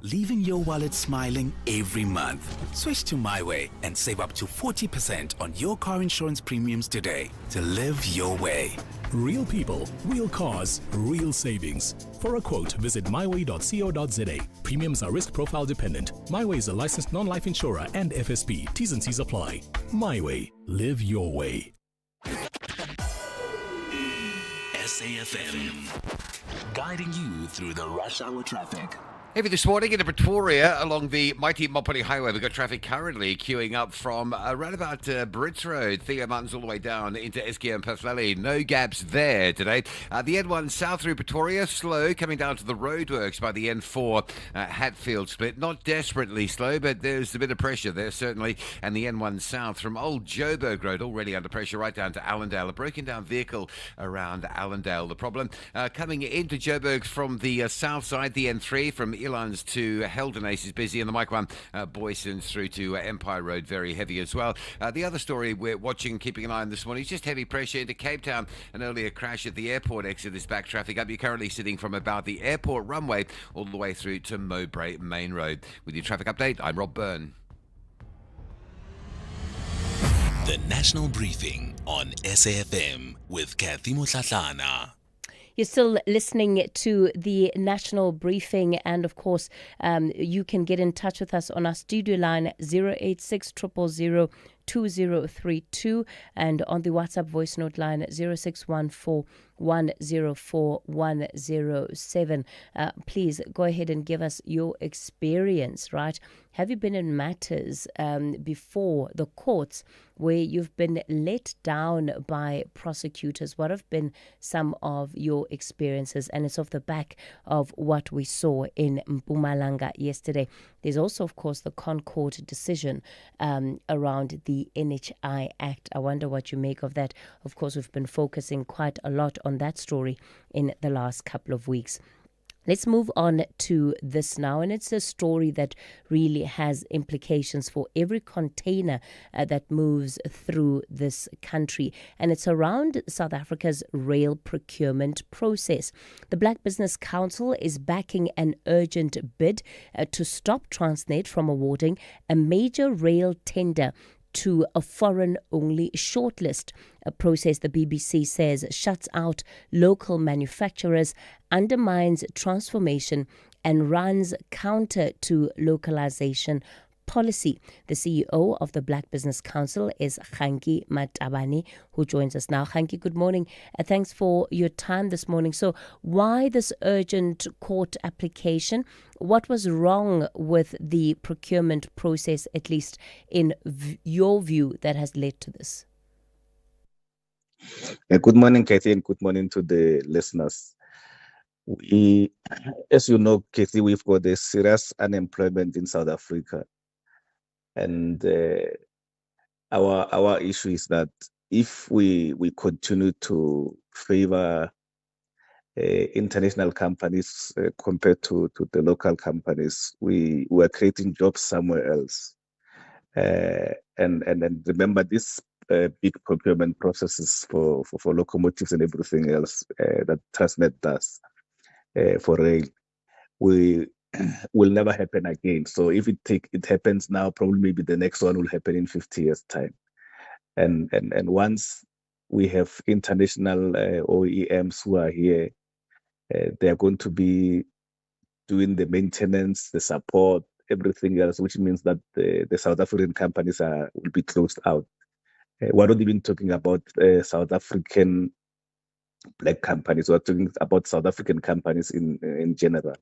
Leaving your wallet smiling every month. Switch to MyWay and save up to 40% on your car insurance premiums today to live your way. Real people, real cars, real savings. For a quote, visit myway.co.za. Premiums are risk profile dependent. MyWay is a licensed non-life insurer and FSP. T's and C's apply. MyWay. Live your way. SAFM, guiding you through the rush hour traffic. Heavy this morning into Pretoria along the mighty Mopani Highway. We've got traffic currently queuing up from around about Brits Road, Theo Mountains, all the way down into Eskia and Paflali. No gaps there today. The N1 south through Pretoria, slow, coming down to the roadworks by the N4 Hatfield split. Not desperately slow, but there's a bit of pressure there, certainly. And the N1 south from Old Joburg Road, already under pressure, right down to Allendale. A broken down vehicle around Allendale. The problem coming into Joburg from the south side, the N3 from Elands to Heldenace is busy, and the Mike 1 Boysons through to Empire Road, very heavy as well. The other story we're watching, keeping an eye on this morning, is just heavy pressure into Cape Town. An earlier crash at the airport exit is back traffic up. You're currently sitting from about the airport runway all the way through to Mowbray Main Road. With your traffic update, I'm Rob Byrne. The National Briefing on SAFM with Kathy Motlatlana. You're still listening to the National Briefing, and of course, you can get in touch with us on our studio line 086 000 2032 and on the WhatsApp voice note line 0614 104 107. Please go ahead and give us your experience, right? Have you been in matters before the courts where you've been let down by prosecutors? What have been some of your experiences? And it's off the back of what we saw in Mpumalanga yesterday. There's also, of course, the Concord decision around the NHI Act. I wonder what you make of that. Of course, we've been focusing quite a lot on that story in the last couple of weeks. Let's move on to this now, and it's a story that really has implications for every container that moves through this country, and it's around South Africa's rail procurement process. The Black Business Council is backing an urgent bid to stop Transnet from awarding a major rail tender to a foreign-only shortlist, a process the BBC says shuts out local manufacturers, undermines transformation, and runs counter to localization policy. The CEO of the Black Business Council is Khanki Matabane, who joins us now. Khanki, good morning. Thanks for your time this morning. So why this urgent court application? What was wrong with the procurement process, at least in your view, that has led to this? Good morning, Kathy, and good morning to the listeners. As you know, Kathy, we've got a serious unemployment in South Africa. And our issue is that if we continue to favor international companies compared to the local companies, we are creating jobs somewhere else. And remember, this big procurement processes for locomotives and everything else that Transnet does for rail, will never happen again. So if it happens now, probably maybe the next one will happen in 50 years' time. And once we have international OEMs who are here, they are going to be doing the maintenance, the support, everything else, which means that the South African companies will be closed out. We're not even talking about South African black companies. We're talking about South African companies in general.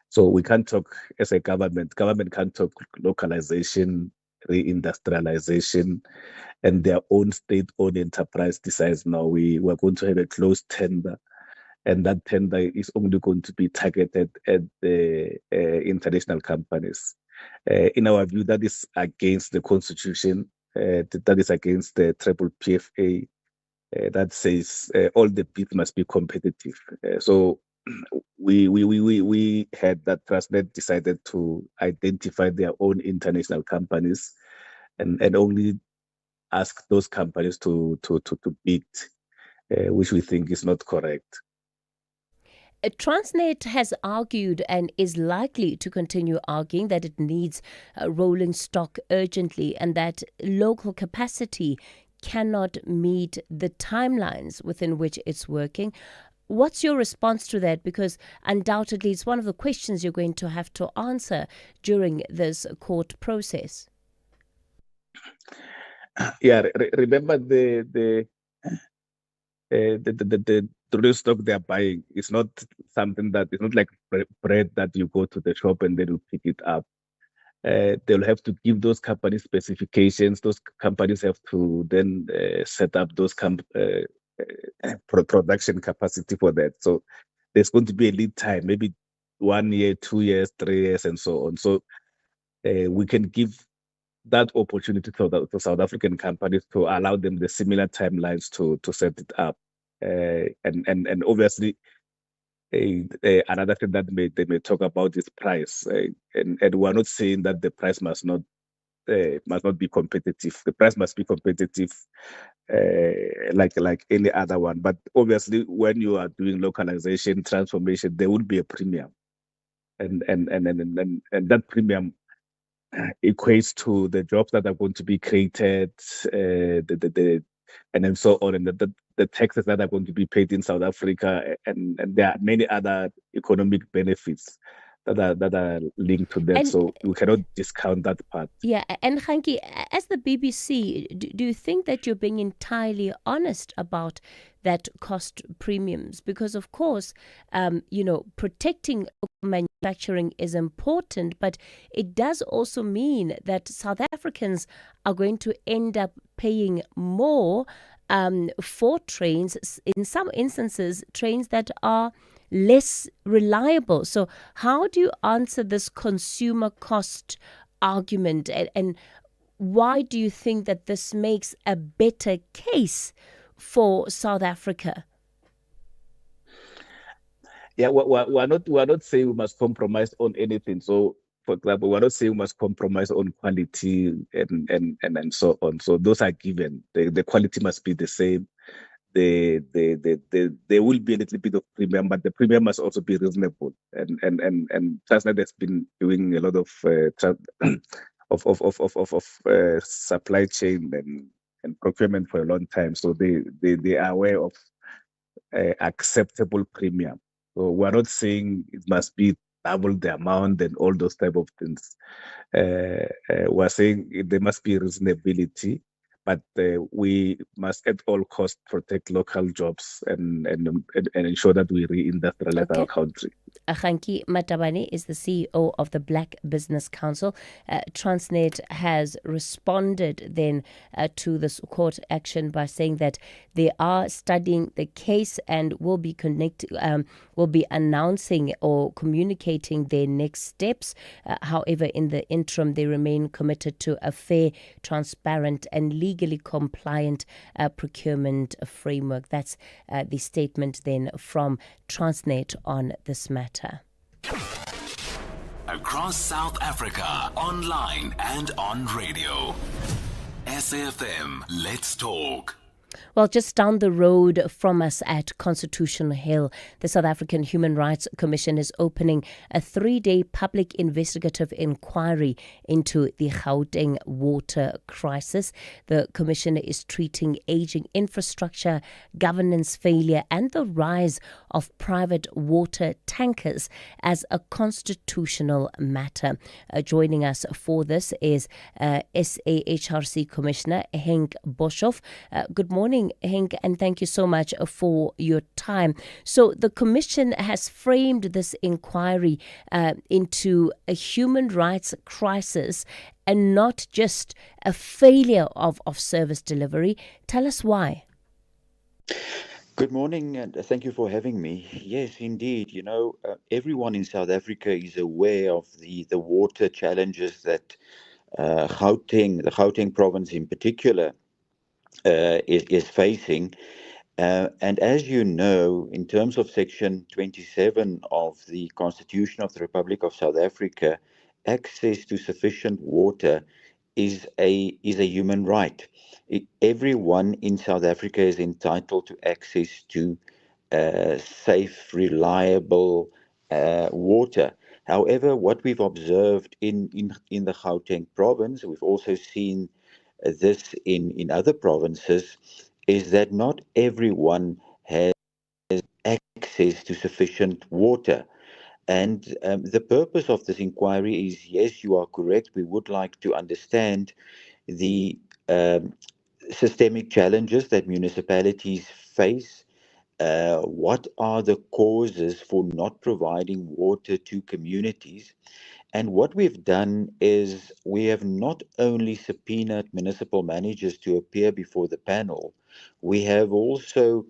So we can't talk as a government. Government can't talk localization, reindustrialization, and their own state-owned enterprise decides now we're going to have a closed tender, and that tender is only going to be targeted at the international companies. In our view, that is against the Constitution. That is against the triple PFA. That says all the bids must be competitive. So we had that Transnet decided to identify their own international companies and only ask those companies to bid, which we think is not correct. Transnet has argued and is likely to continue arguing that it needs rolling stock urgently and that local capacity cannot meet the timelines within which it's working. What's your response to that? Because undoubtedly it's one of the questions you're going to have to answer during this court process. Yeah, remember the the real stock they are buying is not something that it's not like bread that you go to the shop and then you pick it up. They'll have to give those companies specifications. Those companies have to then set up those production capacity for that. So there's going to be a lead time, maybe 1 year, 2 years, 3 years, and so on. So we can give that opportunity to South African companies to allow them the similar timelines to set it up. And obviously, another thing that they may talk about is price. And we're not saying that the price must not be competitive. The price must be competitive, like any other one. But obviously, when you are doing localization transformation, there would be a premium, and that premium equates to the jobs that are going to be created, and then so on, and the taxes that are going to be paid in South Africa, and there are many other economic benefits that are linked to that. And- so we cannot discount that part. Yeah, and Hanki, as the BBC, do you think that you're being entirely honest about that cost premiums? Because of course, protecting local manufacturing is important, but it does also mean that South Africans are going to end up paying more for trains, in some instances, trains that are less reliable. So how do you answer this consumer cost argument, and why do you think that this makes a better case for South Africa? Yeah, we're not saying we must compromise on anything. So, for example, we're not saying we must compromise on quality and so on. So those are given. The quality must be the same. There will be a little bit of premium, but the premium must also be reasonable. And Transnet has been doing a lot of supply chain and procurement for a long time, so they are aware of acceptable premium. So we're not saying it must be double the amount and all those type of things. We're saying there must be reasonability, but we must at all costs protect local jobs and ensure that we reindustrialize our country. Hanki Matabane is the CEO of the Black Business Council. Transnet has responded then to this court action by saying that they are studying the case and will be announcing or communicating their next steps. However, in the interim, they remain committed to a fair, transparent and legally compliant procurement framework. That's the statement then from Transnet on this matter. Across South Africa, online and on radio. SAFM, let's talk. Well, just down the road from us at Constitutional Hill, the South African Human Rights Commission is opening a 3-day public investigative inquiry into the Gauteng water crisis. The commission is treating aging infrastructure, governance failure, and the rise of private water tankers as a constitutional matter. Joining us for this is SAHRC Commissioner Henk Boshoff. Good morning, Henk, and thank you so much for your time. So the Commission has framed this inquiry into a human rights crisis and not just a failure of service delivery. Tell us why. Good morning, and thank you for having me. Yes, indeed. Everyone in South Africa is aware of the water challenges that the Gauteng province in particular, is facing. And as you know, in terms of Section 27 of the Constitution of the Republic of South Africa, access to sufficient water is a human right. Everyone in South Africa is entitled to access to safe, reliable water. However, what we've observed in the Gauteng province, we've also seen this in other provinces, is that not everyone has access to sufficient water. And the purpose of this inquiry is, yes, you are correct, we would like to understand the systemic challenges that municipalities face what are the causes for not providing water to communities. And what we've done is we have not only subpoenaed municipal managers to appear before the panel, we have also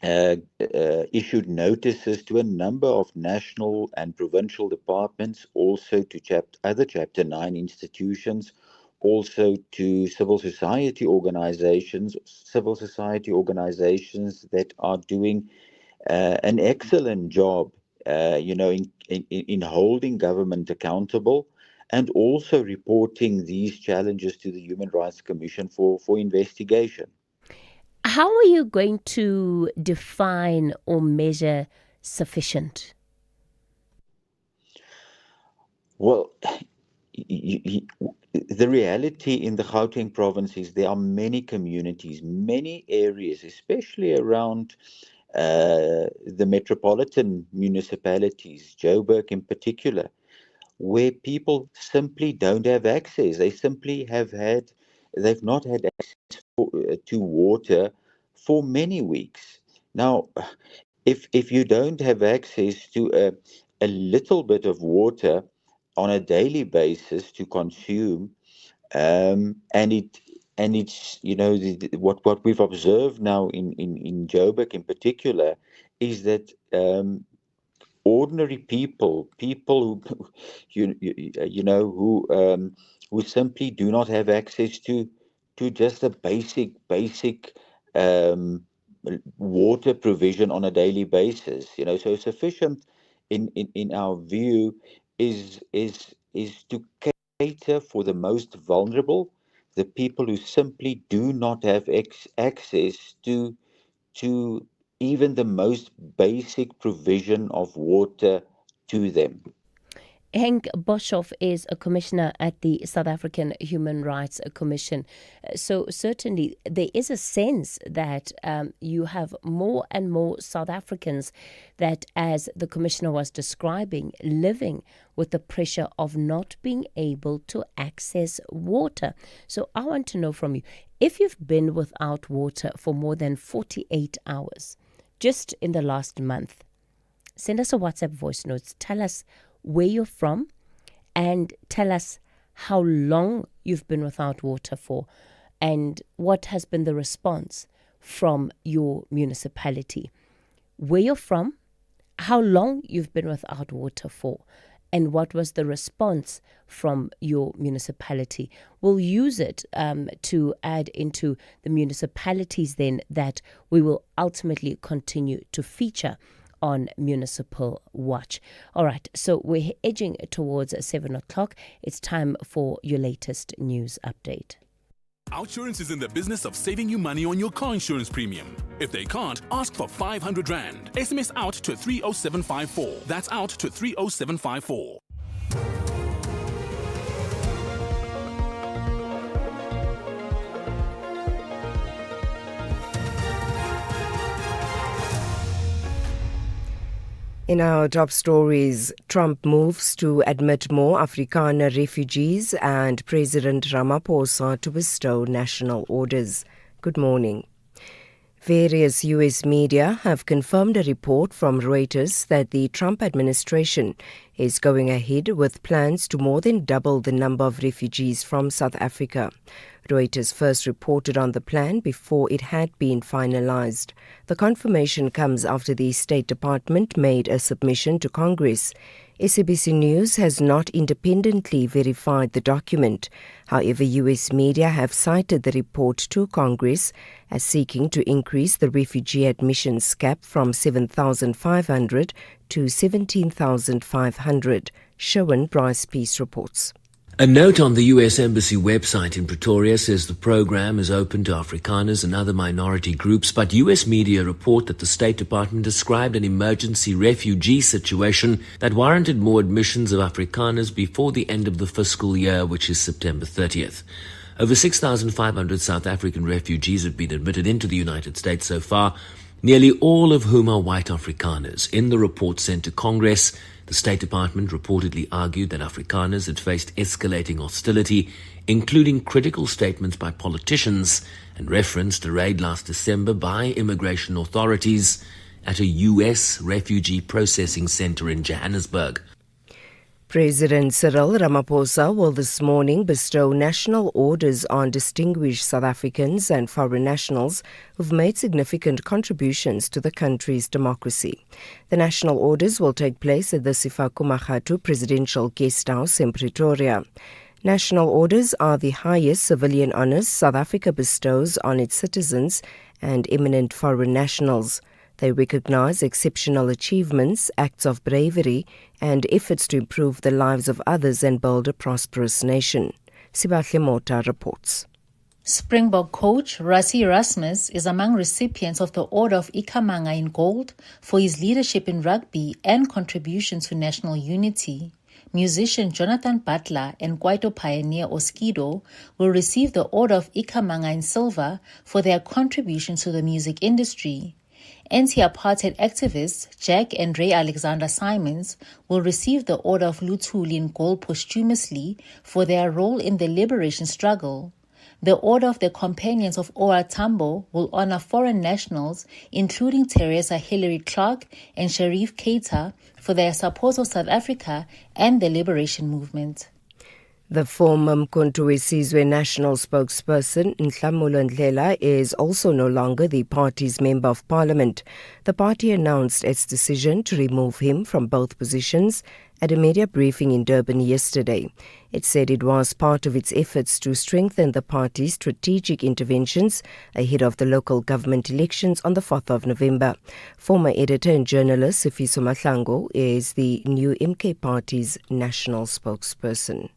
issued notices to a number of national and provincial departments, also to other Chapter 9 institutions, also to civil society organizations that are doing an excellent job, in holding government accountable and also reporting these challenges to the Human Rights Commission for investigation. How are you going to define or measure sufficient? Well, the reality in the Gauteng province is there are many communities, many areas, especially around the metropolitan municipalities, Joburg in particular, where people simply don't have access. They've not had access to water for many weeks. Now, if you don't have access to a little bit of water on a daily basis to consume, and it's what we've observed now in Joburg in particular is that ordinary people who simply do not have access to just a basic water provision on a daily basis. So sufficient in our view is to cater for the most vulnerable, the people who simply do not have access to even the most basic provision of water to them. Henk Boshoff is a commissioner at the South African Human Rights Commission. So certainly there is a sense that you have more and more South Africans that, as the commissioner was describing, living with the pressure of not being able to access water. So I want to know from you, if you've been without water for more than 48 hours, just in the last month, send us a WhatsApp voice note. Tell us where you're from and tell us how long you've been without water for and what has been the response from your municipality. Where you're from, how long you've been without water for, and what was the response from your municipality. We'll use it to add into the municipalities then that we will ultimately continue to feature on Municipal Watch. All right, so we're edging towards 7 o'clock. It's time for your latest news update. OUTsurance is in the business of saving you money on your car insurance premium. If they can't, ask for 500 Rand. SMS out to 30754. That's out to 30754. In our top stories, Trump moves to admit more Afrikaner refugees and President Ramaphosa to bestow national orders. Good morning. Various U.S. media have confirmed a report from Reuters that the Trump administration is going ahead with plans to more than double the number of refugees from South Africa. Reuters first reported on the plan before it had been finalized. The confirmation comes after the State Department made a submission to Congress. SABC News has not independently verified the document. However, U.S. media have cited the report to Congress as seeking to increase the refugee admissions cap from 7,500 to 17,500. Shawan Bryce Peace reports. A note on the U.S. Embassy website in Pretoria says the program is open to Afrikaners and other minority groups, but U.S. media report that the State Department described an emergency refugee situation that warranted more admissions of Afrikaners before the end of the fiscal year, which is September 30th. Over 6,500 South African refugees have been admitted into the United States so far, nearly all of whom are white Afrikaners. In the report sent to Congress, The State Department reportedly argued that Afrikaners had faced escalating hostility, including critical statements by politicians, and referenced a raid last December by immigration authorities at a U.S. refugee processing center in Johannesburg. President Cyril Ramaphosa will this morning bestow national orders on distinguished South Africans and foreign nationals who've made significant contributions to the country's democracy. The national orders will take place at the Sifaku Presidential Guest House in Pretoria. National orders are the highest civilian honours South Africa bestows on its citizens and eminent foreign nationals. They recognise exceptional achievements, acts of bravery, and efforts to improve the lives of others and build a prosperous nation. Sibahle Mota reports. Springbok coach Rassie Erasmus is among recipients of the Order of Ikhamanga in Gold for his leadership in rugby and contribution to national unity. Musician Jonathan Butler and Kwaito pioneer Oskido will receive the Order of Ikhamanga in Silver for their contribution to the music industry. Anti-apartheid activists Jack and Ray Alexander Simons will receive the Order of Luthuli in Gold posthumously for their role in the liberation struggle. The Order of the Companions of O.R. Tambo will honor foreign nationals, including Teresa Hilary Clark and Sharif Keita, for their support of South Africa and the liberation movement. The former Mkhonto weSizwe national spokesperson Nhlamulo Ndlela is also no longer the party's member of parliament. The party announced its decision to remove him from both positions at a media briefing in Durban yesterday. It said it was part of its efforts to strengthen the party's strategic interventions ahead of the local government elections on the 4th of November. Former editor and journalist Sifiso Mahlangu is the new MK party's national spokesperson.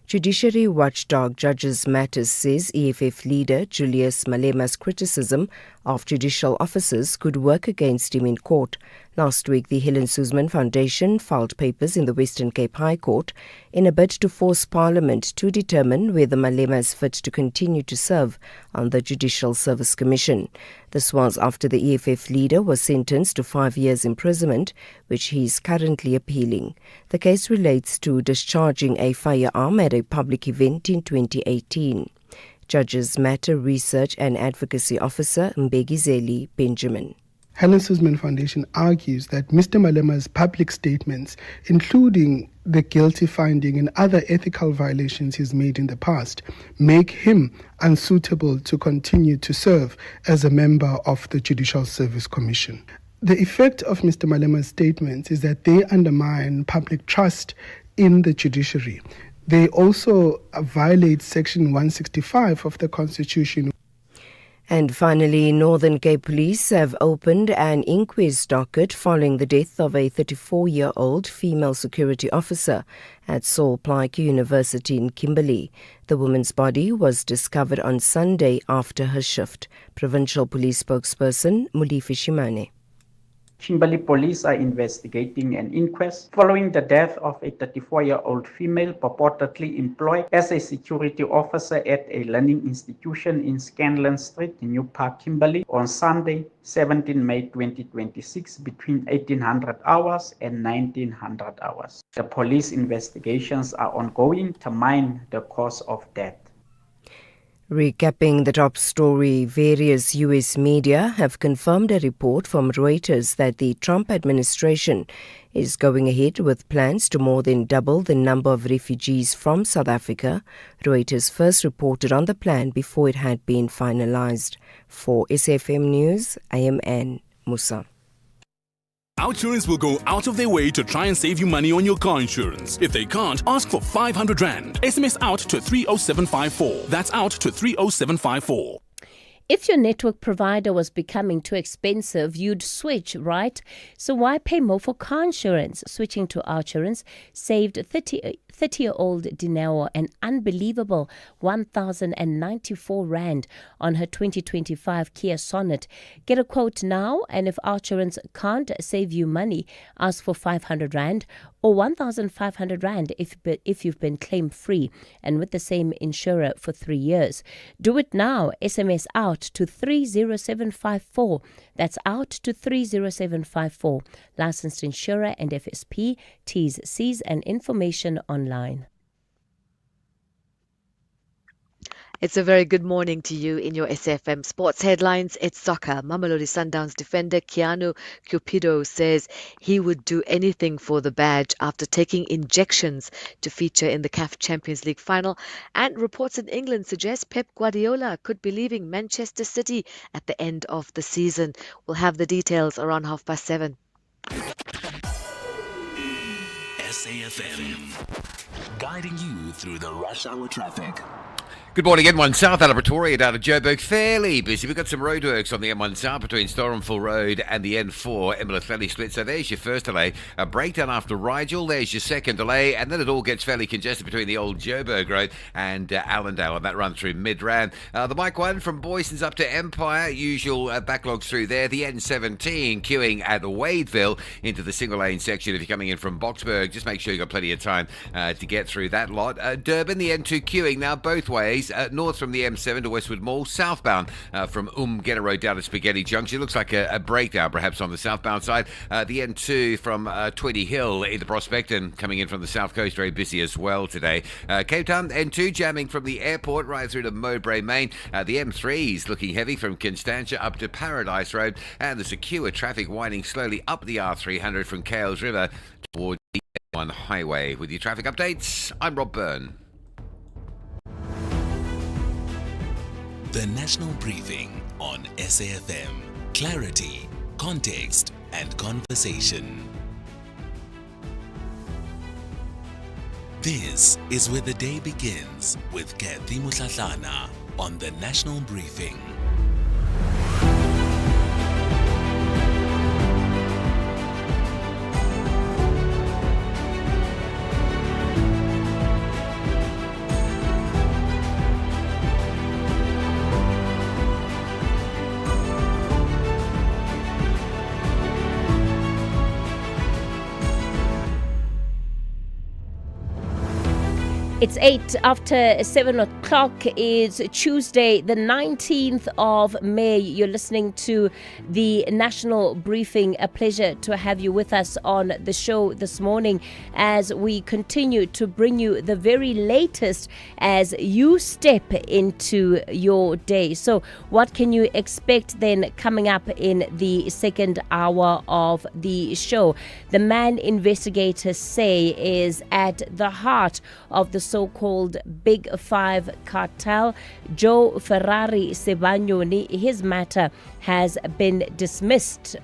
Judiciary watchdog Judges Matters says EFF leader Julius Malema's criticism of judicial officers could work against him in court. Last week, the Helen Suzman Foundation filed papers in the Western Cape High Court in a bid to force Parliament to determine whether Malema is fit to continue to serve on the Judicial Service Commission. This was after the EFF leader was sentenced to 5 years imprisonment, which he is currently appealing. The case relates to discharging a firearm at a public event in 2018. Judges Matter Research and Advocacy Officer Mbegizeli Benjamin. Helen Suzman Foundation argues that Mr. Malema's public statements, including the guilty finding and other ethical violations he's made in the past, make him unsuitable to continue to serve as a member of the Judicial Service Commission. The effect of Mr. Malema's statements is that they undermine public trust in the judiciary. They also violate Section 165 of the Constitution. And finally, Northern Cape Police have opened an inquest docket following the death of a 34-year-old female security officer at Saul Plaatje University in Kimberley. The woman's body was discovered on Sunday after her shift. Provincial Police spokesperson Mulifi Shimane. Kimberley Police are investigating an inquest following the death of a 34-year-old female purportedly employed as a security officer at a learning institution in Scanlon Street, New Park, Kimberley, on Sunday, 17 May 2026, between 1800 hours and 1900 hours. The police investigations are ongoing to mine the cause of death. Recapping the top story, various U.S. media have confirmed a report from Reuters that the Trump administration is going ahead with plans to more than double the number of refugees from South Africa. Reuters first reported on the plan before it had been finalized. For SAfm News, I am Ann Musa. Outsurance will go out of their way to try and save you money on your car insurance. If they can't, ask for 500 Rand. SMS out to 30754. That's out to 30754. If your network provider was becoming too expensive, you'd switch, right? So why pay more for car insurance? Switching to Outsurance saved 30-year-old Dineo an unbelievable 1,094 Rand on her 2025 Kia Sonet. Get a quote now, and if Outsurance can't save you money, ask for 500 Rand or 1,500 Rand if you've been claim-free and with the same insurer for 3 years. Do it now. SMS out to 30754. That's out to 30754. Licensed insurer and FSP. T's, C's and information online. It's a very good morning to you in your SAfm Sports Headlines. It's soccer. Mamelodi Sundowns defender Keanu Cupido says he would do anything for the badge after taking injections to feature in the CAF Champions League final. And reports in England suggest Pep Guardiola could be leaving Manchester City at the end of the season. We'll have the details around 7:30. SAfm, guiding you through the rush hour traffic. Good morning, M1 South out of Pretoria down to Joburg. Fairly busy. We've got some roadworks on the M1 South between Storenville Road and the N4 Emily split. So there's your first delay. A breakdown after Rigel. There's your second delay. And then it all gets fairly congested between the old Joburg Road and Allendale. And that run through Midrand. The Mike 1 from Boyston's up to Empire. Usual backlogs through there. The N17 queuing at Wadeville into the single lane section. If you're coming in from Boksburg, just make sure you've got plenty of time to get through that lot. Durban, the N2 queuing now both ways. North from the M7 to Westwood Mall, southbound from Umgena Road down to Spaghetti Junction. Looks like a breakdown perhaps on the southbound side. The N2 from Tweedy Hill in the Prospect and coming in from the south coast, very busy as well today. Cape Town, N2 jamming from the airport right through to Mowbray Main. The M3's looking heavy from Constantia up to Paradise Road, and the secure traffic winding slowly up the R300 from Cales River towards the M1 highway. With your traffic updates, I'm Rob Byrne. The National Briefing on SAfm. Clarity, context, and conversation. This is where the day begins with Kathy Mutlatlana on the National Briefing. It's 7:08. It's Tuesday, the 19th of May. You're listening to the National Briefing. A pleasure to have you with us on the show this morning as we continue to bring you the very latest as you step into your day. So what can you expect then coming up in the second hour of the show? The man investigators say is at the heart of the so-called Big Five cartel, Joe Ferrari Sebanyoni. His matter has been dismissed,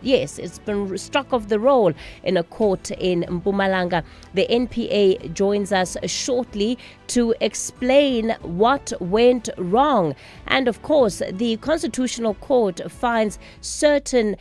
yes, it's been struck off the roll in a court in Mpumalanga. The NPA joins us shortly to explain what went wrong. And of course, the Constitutional Court finds certain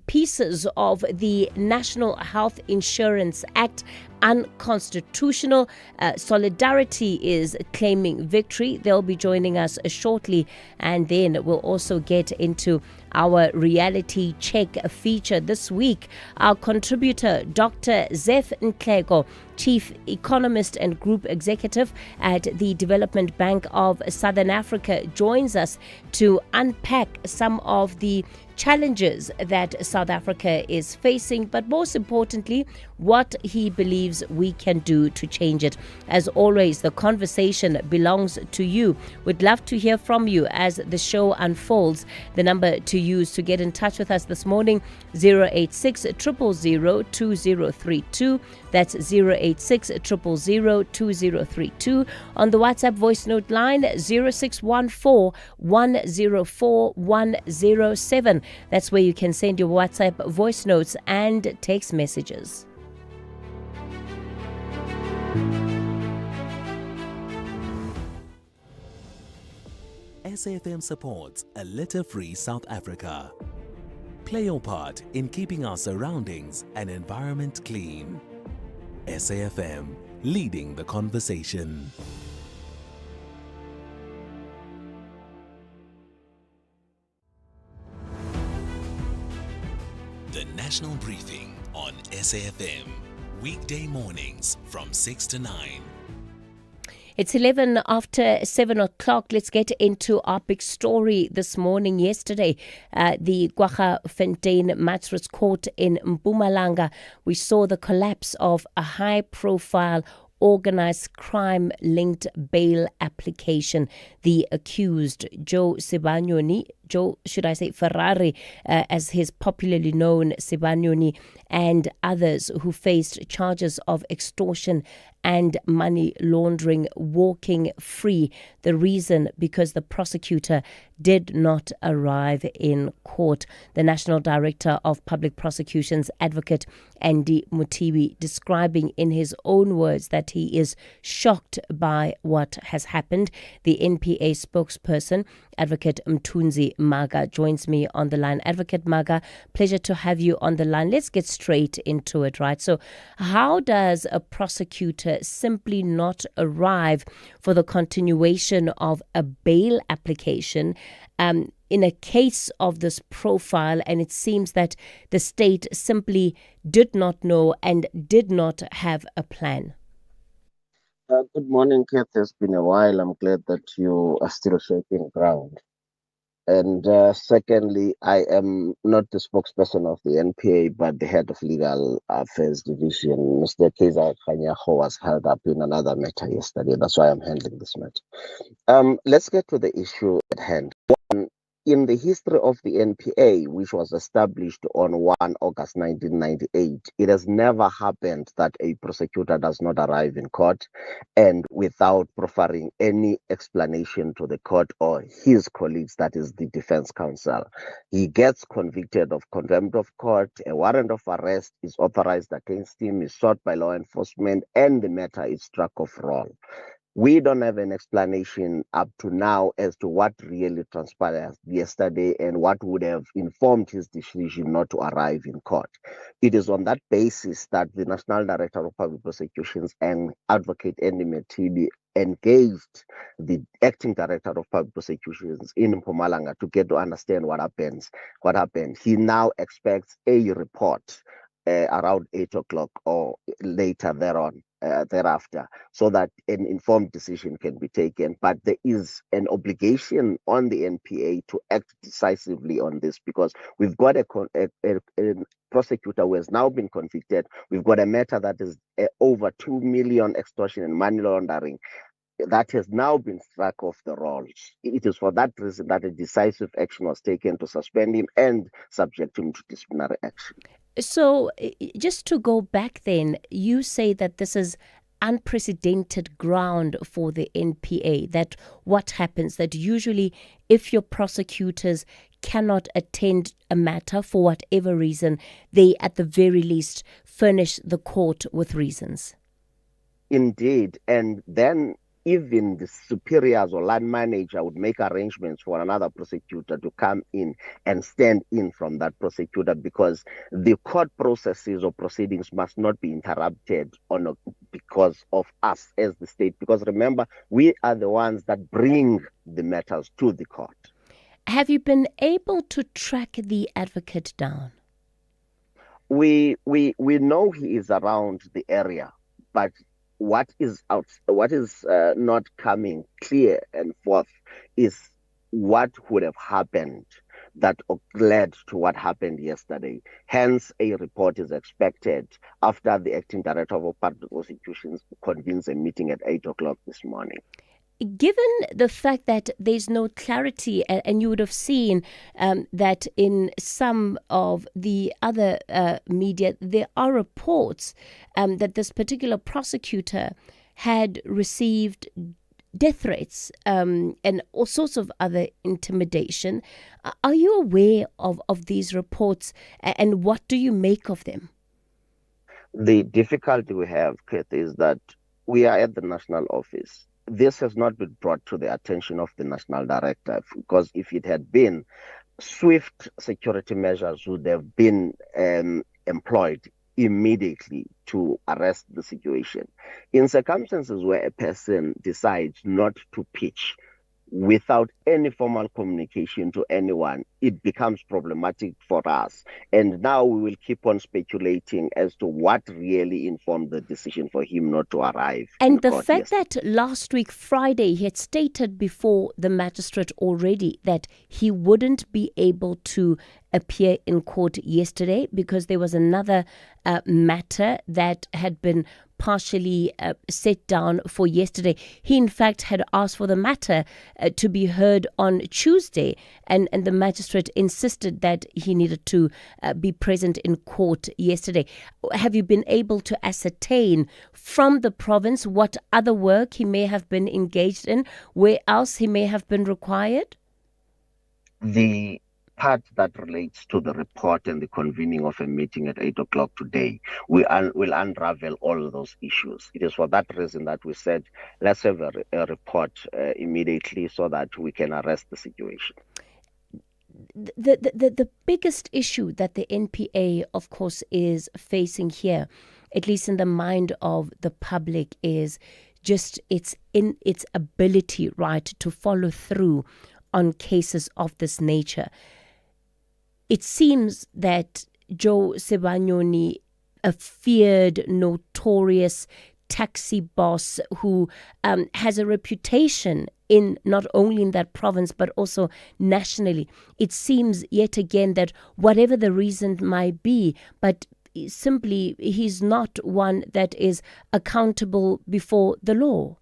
pieces of the National Health Insurance Act unconstitutional. Solidarity is claiming victory. They'll be joining us shortly, and then we'll also get into our reality check feature this week. Our contributor, Dr. Zef Nklego, Chief Economist and Group Executive at the Development Bank of Southern Africa, joins us to unpack some of the challenges that South Africa is facing, but most importantly, what he believes we can do to change it. As always, the conversation belongs to you. We'd love to hear from you as the show unfolds. The number to use to get in touch with us this morning, 086 000 2032. That's 086 000 2032. On the WhatsApp voice note line, 0614 104 107. That's where you can send your WhatsApp voice notes and text messages. SAfm supports a litter-free South Africa. Play your part in keeping our surroundings and environment clean. SAfm, leading the conversation. The National Briefing on SAfm Weekday mornings from 6 to 9. It's 11 after 7 o'clock. Let's get into our big story this morning. Yesterday, the Kwaggafontein Magistrates Court in Mpumalanga, we saw the collapse of a high-profile organized crime-linked bail application. The accused, Joe Ferrari, as he's popularly known, Sibanyoni, and others who faced charges of extortion and money laundering, walking free. The reason, because the prosecutor did not arrive in court. The National Director of Public Prosecutions, Advocate Andy Mutibi, describing in his own words that he is shocked by what has happened. The NPA spokesperson, Advocate Mthunzi Maga, joins me on the line. Advocate Maga, pleasure to have you on the line. Let's get straight into it, right? So how does a prosecutor simply not arrive for the continuation of a bail application in a case of this profile, and it seems that the state simply did not know and did not have a plan? Good morning, Keith. It's been a while. I'm glad that you are still shaking ground. And secondly, I am not the spokesperson of the NPA, but the head of Legal Affairs Division. Mr. Keza Kanyaho was held up in another matter yesterday. That's why I'm handling this matter. Let's get to the issue at hand. In the history of the NPA, which was established on 1 August 1998, it has never happened that a prosecutor does not arrive in court and without proffering any explanation to the court or his colleagues, that is the defense counsel. He gets convicted of contempt of court, a warrant of arrest is authorized against him, is sought by law enforcement, and the matter is struck off roll. We don't have an explanation up to now as to what really transpired yesterday and what would have informed his decision not to arrive in court. It is on that basis that the National Director of Public Prosecutions and Advocate Andy Mutibi engaged the Acting Director of Public Prosecutions in Mpumalanga to get to understand what happened. He now expects a report around 8 o'clock or later thereafter, so that an informed decision can be taken. But there is an obligation on the NPA to act decisively on this, because we've got a prosecutor who has now been convicted. We've got a matter that is over 2 million extortion and money laundering that has now been struck off the rolls. It is for that reason that a decisive action was taken to suspend him and subject him to disciplinary action. So just to go back then, you say that this is unprecedented ground for the NPA, that what happens, that usually if your prosecutors cannot attend a matter for whatever reason, they at the very least furnish the court with reasons. Indeed, and then even the superiors or line manager would make arrangements for another prosecutor to come in and stand in from that prosecutor, because the court processes or proceedings must not be interrupted because of us as the state. Because remember, we are the ones that bring the matters to the court. Have you been able to track the advocate down? We know he is around the area, but what is not coming clear and forth is what would have happened that led to what happened yesterday. Hence, a report is expected after the Acting Director of Public Prosecutions convenes a meeting at 8 o'clock this morning. Given the fact that there's no clarity, and you would have seen that in some of the other media, there are reports that this particular prosecutor had received death threats and all sorts of other intimidation. Are you aware of these reports, and what do you make of them? The difficulty we have, Kate, is that we are at the national office. This has not been brought to the attention of the national director, because if it had been, swift security measures would have been employed immediately to arrest the situation. In circumstances where a person decides not to pitch, without any formal communication to anyone, it becomes problematic for us. And now we will keep on speculating as to what really informed the decision for him not to arrive. And the fact that last week, Friday, he had stated before the magistrate already that he wouldn't be able to appear in court yesterday because there was another matter that had been partially set down for yesterday. He, in fact, had asked for the matter to be heard on Tuesday, and the magistrate insisted that he needed to be present in court yesterday. Have you been able to ascertain from the province what other work he may have been engaged in, where else he may have been required? The part that relates to the report and the convening of a meeting at 8 o'clock today, we will unravel all of those issues. It is for that reason that we said, let's have a report immediately so that we can arrest the situation. The biggest issue that the NPA, of course, is facing here, at least in the mind of the public, is just its ability, right, to follow through on cases of this nature. It seems that Joe Sebanyoni, a feared, notorious taxi boss who has a reputation in not only in that province but also nationally, it seems yet again that whatever the reason might be, but simply he's not one that is accountable before the law.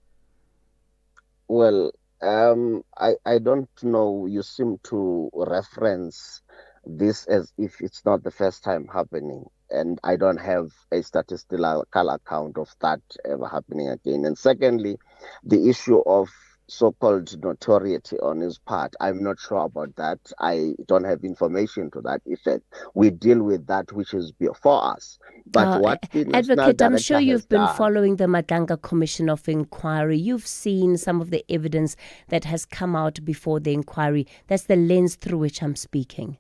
Well, I don't know. You seem to reference this as if it's not the first time happening, and I don't have a statistical account of that ever happening again. And secondly, the issue of so-called notoriety on his part, I'm not sure about that. I don't have information to that effect. We deal with that which is before us. But what the Advocate, I'm sure Director you've has been done, following the Madanga Commission of Inquiry. You've seen some of the evidence that has come out before the inquiry. That's the lens through which I'm speaking.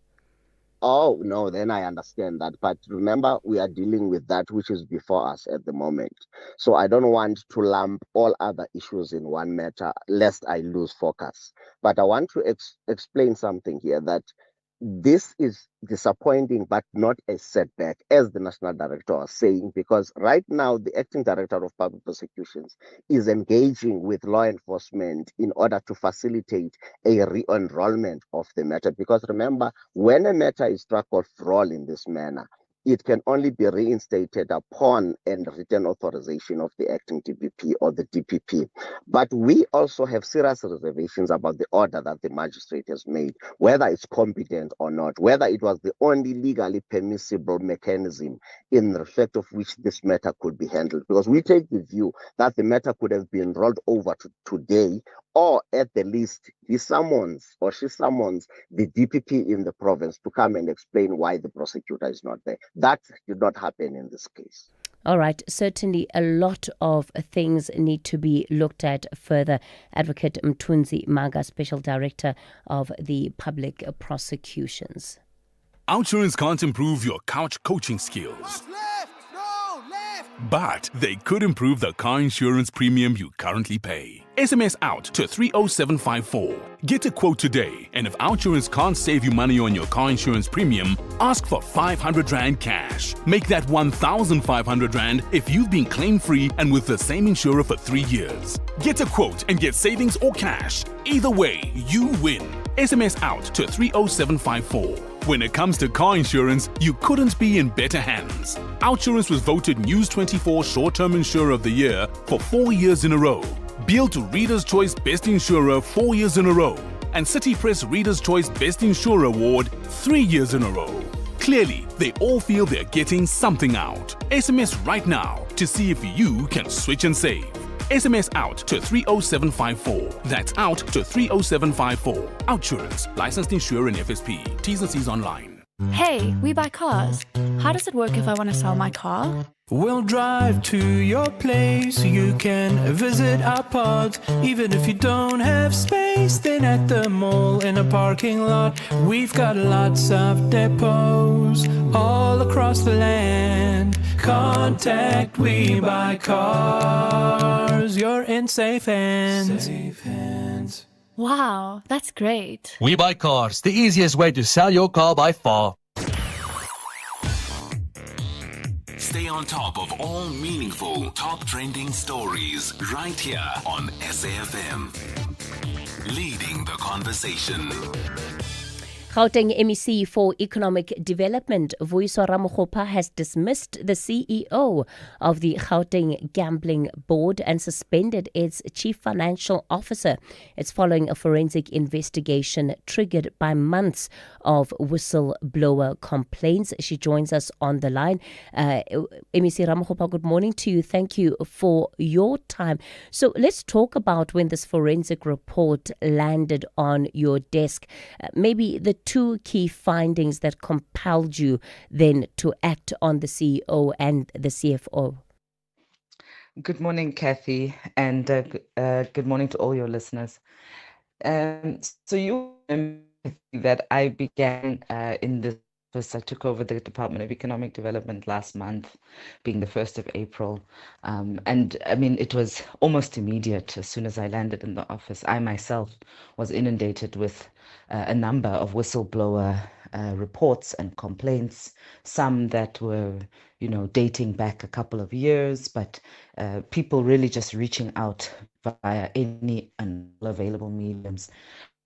Oh, no, then I understand that. But remember, we are dealing with that which is before us at the moment. So I don't want to lump all other issues in one matter, lest I lose focus. But I want to explain something here, that this is disappointing, but not a setback, as the National Director was saying, because right now the Acting Director of Public Prosecutions is engaging with law enforcement in order to facilitate a re-enrollment of the matter. Because remember, when a matter is struck off roll in this manner, it can only be reinstated upon and written authorization of the acting DPP or the DPP. But we also have serious reservations about the order that the magistrate has made, whether it's competent or not, whether it was the only legally permissible mechanism in respect of which this matter could be handled. Because we take the view that the matter could have been rolled over to today, or at the least he summons or she summons the DPP in the province to come and explain why the prosecutor is not there. That did not happen in this case. All right. Certainly a lot of things need to be looked at further. Advocate Mthunzi Maga, Special Director of the Public Prosecutions. OutSurance can't improve your couch coaching skills, but they could improve the car insurance premium you currently pay. SMS out to 30754. Get a quote today, and if OutSurance can't save you money on your car insurance premium, ask for 500 Rand cash. Make that 1,500 Rand if you've been claim-free and with the same insurer for 3 years. Get a quote and get savings or cash. Either way, you win. SMS out to 30754. When it comes to car insurance, you couldn't be in better hands. OutSurance was voted News 24 Short-Term Insurer of the Year for 4 years in a row. Beal to Reader's Choice Best Insurer 4 years in a row. And City Press Reader's Choice Best Insurer Award 3 years in a row. Clearly, they all feel they're getting something out. SMS right now to see if you can switch and save. SMS out to 30754. That's out to 30754. OutSurance. Licensed insurer in FSP. T's and C's online. Hey, we buy cars. How does it work if I want to sell my car? We'll drive to your place. You can visit our pods. Even if you don't have space, then at the mall in a parking lot, we've got lots of depots all across the land. Contact We Buy Cars. You're in safe hands. Safe hands. Wow, that's great. We Buy Cars, the easiest way to sell your car by far. Stay on top of all meaningful, top trending stories right here on SAFM. Leading the conversation. Gauteng MEC for Economic Development, Vuyiswa Ramokgopa, has dismissed the CEO of the Gauteng Gambling Board and suspended its chief financial officer. It's following a forensic investigation triggered by months of whistleblower complaints. She joins us on the line. MEC Ramokgopa, good morning to you. Thank you for your time. So let's talk about when this forensic report landed on your desk. Maybe the two key findings that compelled you then to act on the CEO and the CFO. Good morning, Kathy, and good morning to all your listeners. So you remember that I began in this. I took over the Department of Economic Development last month, being the 1st of April. And I mean, it was almost immediate. As soon as I landed in the office, I myself was inundated with a number of whistleblower reports and complaints, some that were, dating back a couple of years, but people really just reaching out via any available mediums.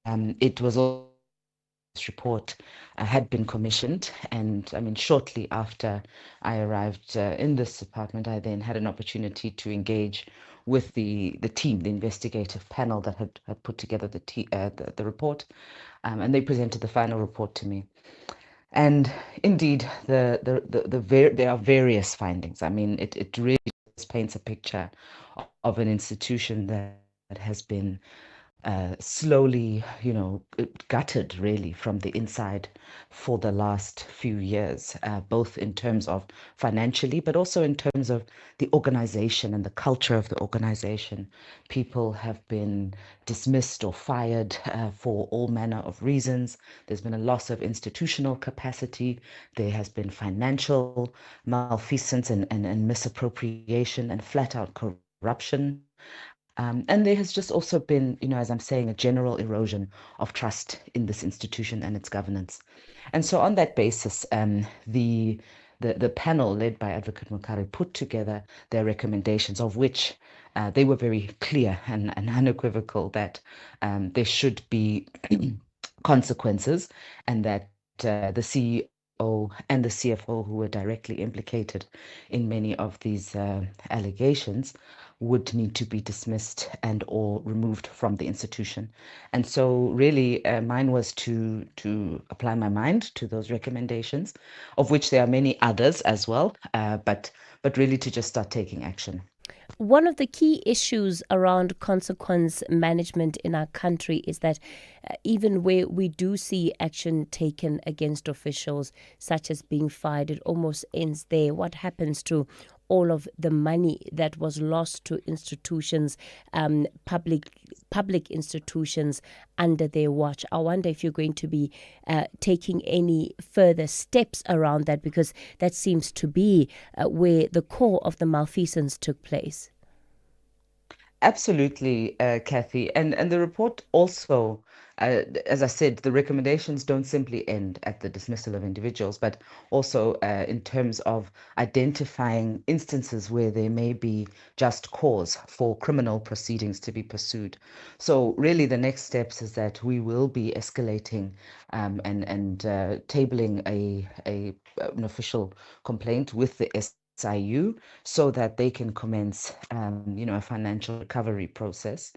It was all this report had been commissioned, and I mean, shortly after I arrived in this department, I then had an opportunity to engage with the team, the investigative panel that had put together the report, and they presented the final report to me. And indeed, there are various findings. I mean, it really paints a picture of an institution that has been slowly, gutted really from the inside for the last few years, both in terms of financially, but also in terms of the organization and the culture of the organization. People have been dismissed or fired for all manner of reasons. There's been a loss of institutional capacity. There has been financial malfeasance and misappropriation and flat out corruption. And there has just also been, as I'm saying, a general erosion of trust in this institution and its governance. And so on that basis, the panel led by Advocate Mukari put together their recommendations, of which they were very clear and unequivocal that there should be consequences, and that the CEO and the CFO, who were directly implicated in many of these allegations, would need to be dismissed and or removed from the institution. And so really mine was to apply my mind to those recommendations, of which there are many others as well, but really to just start taking action. One of the key issues around consequence management in our country is that even where we do see action taken against officials, such as being fired, it almost ends there. What happens to all of the money that was lost to institutions, public institutions under their watch? I wonder if you're going to be taking any further steps around that, because that seems to be where the core of the malfeasance took place. Absolutely, Kathy. And the report also, as I said, the recommendations don't simply end at the dismissal of individuals, but also in terms of identifying instances where there may be just cause for criminal proceedings to be pursued. So really the next steps is that we will be escalating and tabling an official complaint with the SIU so that they can commence, a financial recovery process.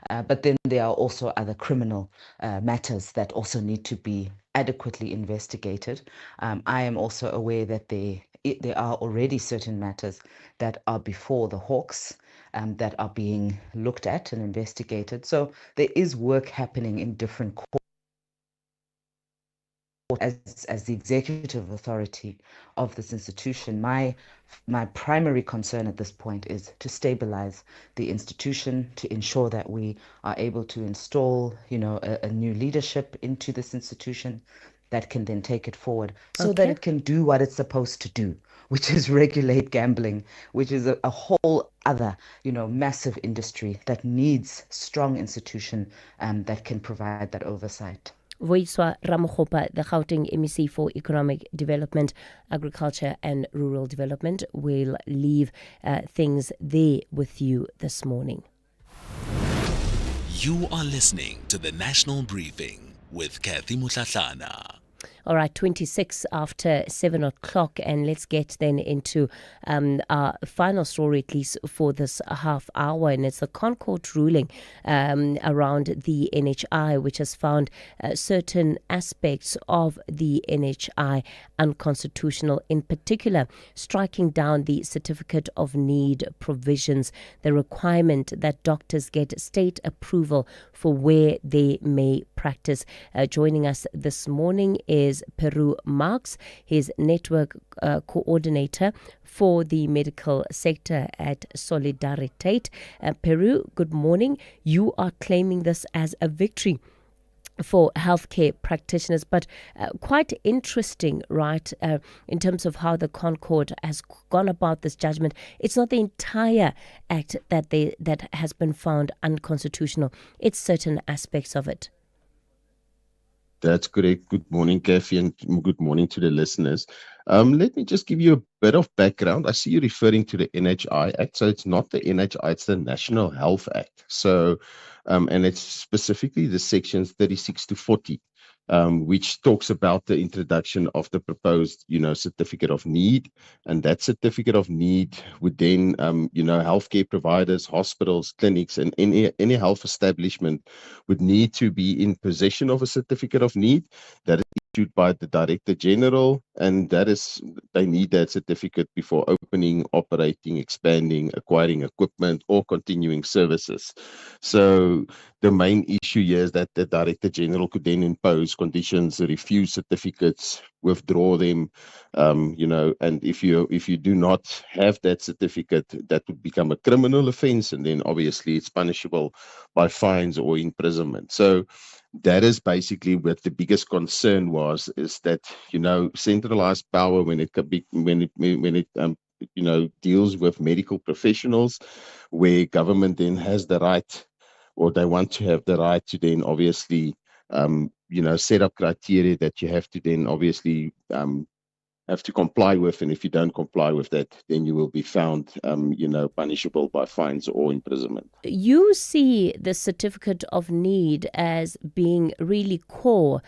But then there are also other criminal matters that also need to be adequately investigated. I am also aware that there are already certain matters that are before the Hawks that are being looked at and investigated. So there is work happening in different courts. As the executive authority of this institution, my primary concern at this point is to stabilize the institution, to ensure that we are able to install, a new leadership into this institution, that can then take it forward so that Okay. it can do what it's supposed to do, which is regulate gambling, which is a whole other, massive industry that needs strong institution that can provide that oversight. Voiswa Ramokgopa, the Gauteng MEC for Economic Development, Agriculture and Rural Development, will leave things there with you this morning. You are listening to the National Briefing with Kathy Mutlatlana. All right, 26 after 7 o'clock, and let's get then into our final story, at least for this half hour, and it's the Concord ruling around the NHI, which has found certain aspects of the NHI unconstitutional, in particular striking down the certificate of need provisions, the requirement that doctors get state approval for where they may practice. Joining us this morning is Peru Marx, his network coordinator for the medical sector at Solidaritate. Peru, good morning. You are claiming this as a victory for healthcare practitioners, but quite interesting, right, in terms of how the Concord has gone about this judgment. It's not the entire act that has been found unconstitutional. It's certain aspects of it. That's correct. Good morning, Kathy, and good morning to the listeners. Let me just give you a bit of background. I see you referring to the NHI Act. So it's not the NHI, it's the National Health Act. So, and it's specifically the sections 36 to 40, which talks about the introduction of the proposed, certificate of need. And that certificate of need would then, healthcare providers, hospitals, clinics, and any health establishment would need to be in possession of a certificate of need that is issued by the Director General, and they need that certificate before opening, operating, expanding, acquiring equipment, or continuing services. So the main issue here is that the Director General could then impose conditions, refuse certificates, withdraw them, and if you do not have that certificate, that would become a criminal offense, and then obviously it's punishable by fines or imprisonment. So that is basically what the biggest concern was, is that, centralized power when it deals with medical professionals, where government then has the right, or they want to have the right to then obviously set up criteria that you have to then obviously have to comply with, and if you don't comply with that, then you will be found, punishable by fines or imprisonment. You see the certificate of need as being really core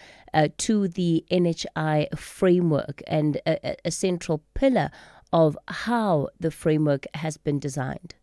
to the NHI framework and a central pillar of how the framework has been designed.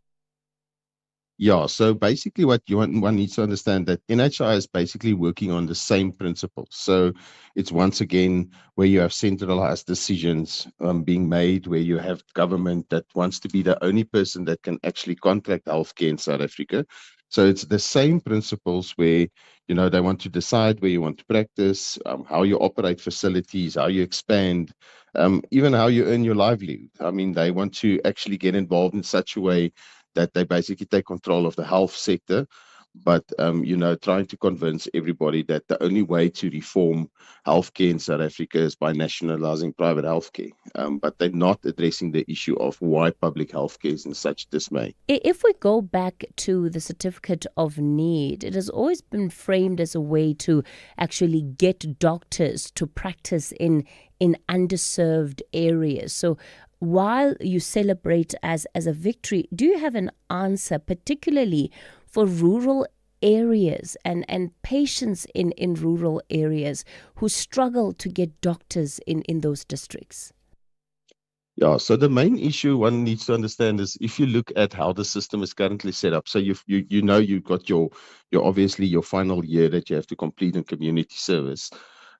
Yeah, so basically what one needs to understand, that NHI is basically working on the same principles. So it's once again where you have centralized decisions being made, where you have government that wants to be the only person that can actually contract healthcare in South Africa. So it's the same principles where, they want to decide where you want to practice, how you operate facilities, how you expand, even how you earn your livelihood. I mean, they want to actually get involved in such a way that they basically take control of the health sector, but, trying to convince everybody that the only way to reform healthcare in South Africa is by nationalizing private healthcare. But they're not addressing the issue of why public healthcare is in such dismay. If we go back to the certificate of need, it has always been framed as a way to actually get doctors to practice in underserved areas. So while you celebrate as a victory, do you have an answer, particularly for rural areas and patients in rural areas who struggle to get doctors in those districts? Yeah, so the main issue one needs to understand is, if you look at how the system is currently set up, so you've got your obviously your final year that you have to complete in community service,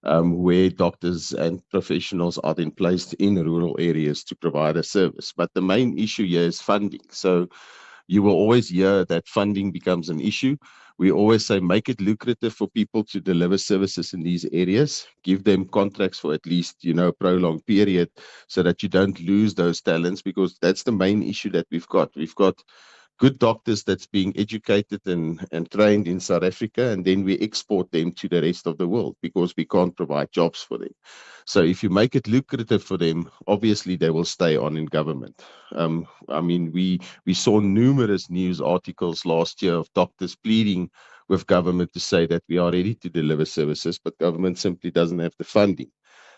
where doctors and professionals are then placed in rural areas to provide a service. But the main issue here is funding. So you will always hear that funding becomes an issue. We always say, make it lucrative for people to deliver services in these areas. Give them contracts for at least, a prolonged period, so that you don't lose those talents, because that's the main issue that we've got. We've got good doctors that's being educated and trained in South Africa, and then we export them to the rest of the world because we can't provide jobs for them. So if you make it lucrative for them, obviously they will stay on in government. I mean, we saw numerous news articles last year of doctors pleading with government to say that we are ready to deliver services, but government simply doesn't have the funding.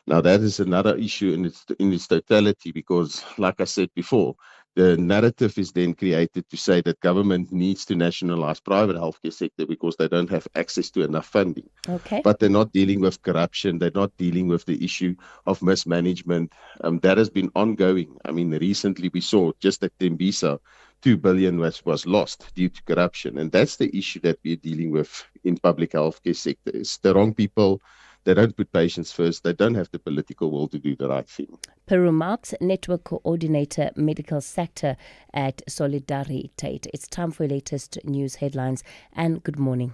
Now, that is another issue in its totality because, like I said before, the narrative is then created to say that government needs to nationalize private healthcare sector because they don't have access to enough funding. Okay. But they're not dealing with corruption. They're not dealing with the issue of mismanagement. That has been ongoing. I mean, recently we saw just at Tembisa, 2 billion was lost due to corruption. And that's the issue that we're dealing with in public healthcare sector. It's the wrong people. They don't put patients first. They don't have the political will to do the right thing. Peru Marks, Network Coordinator, Medical Sector at Solidariteit. It's time for your latest news headlines, and good morning.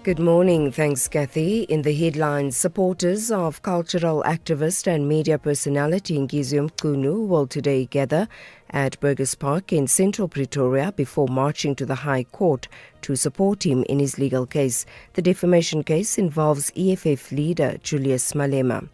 Good morning. Thanks, Kathy. In the headlines, supporters of cultural activist and media personality Ngiziwe Mchunu will today gather at Burgers Park in central Pretoria before marching to the High Court to support him in his legal case. The defamation case involves EFF leader Julius Malema.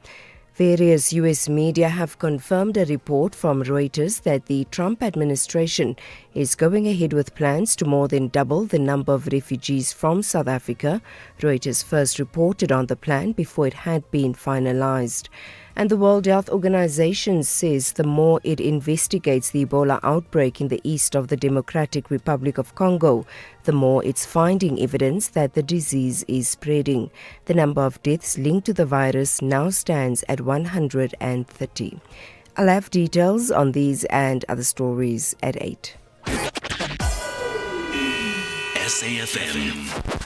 Various U.S. media have confirmed a report from Reuters that the Trump administration is going ahead with plans to more than double the number of refugees from South Africa. Reuters first reported on the plan before it had been finalized. And the World Health Organization says the more it investigates the Ebola outbreak in the east of the Democratic Republic of Congo, the more it's finding evidence that the disease is spreading. The number of deaths linked to the virus now stands at 130. I'll have details on these and other stories at 8. SAFM.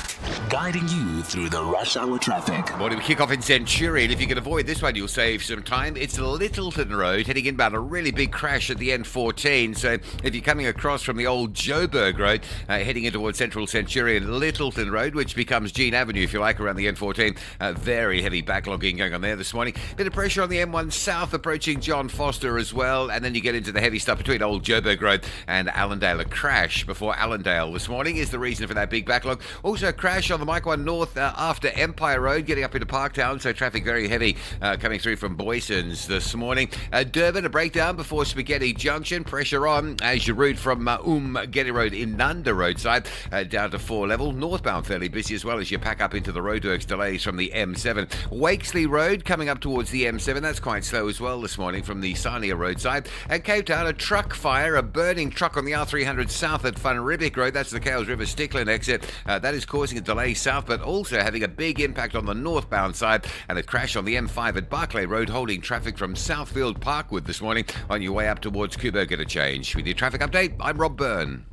Guiding you through the rush hour traffic. Morning, we kick off in Centurion. If you can avoid this one, you'll save some time. It's Littleton Road, heading inbound, a really big crash at the N14. So if you're coming across from the old Joburg Road, heading in towards Central Centurion, Littleton Road, which becomes Jean Avenue, if you like, around the N14. Very heavy backlogging going on there this morning. Bit of pressure on the M1 South, approaching John Foster as well. And then you get into the heavy stuff between old Joburg Road and Allendale. A crash before Allendale this morning is the reason for that big backlog. Also a crash on the Mike 1 North after Empire Road, getting up into Parktown, so traffic very heavy coming through from Boysons this morning. Durban, a breakdown before Spaghetti Junction, pressure on as you route from Getty Road in Nunda roadside down to 4 level. Northbound fairly busy as well as you pack up into the roadworks delays from the M7. Wakesley Road coming up towards the M7, that's quite slow as well this morning from the Sarnia roadside. At Cape Town, a truck fire, a burning truck on the R300 south at Van Riebeek Road, that's the Cales River Stickland exit. That is causing a delay south, but also having a big impact on the northbound side, and a crash on the M5 at Barclay Road, holding traffic from Southfield Parkwood this morning on your way up towards Kuburg at a change. With your traffic update, I'm Rob Byrne.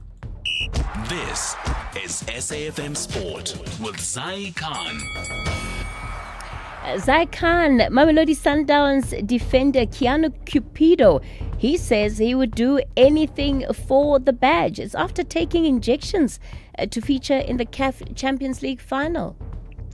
This is SAFM Sport with Zai Khan. Zai Khan, Mamelodi Sundowns defender Keanu Cupido, he says he would do anything for the badge. It's after taking injections to feature in the CAF Champions League final.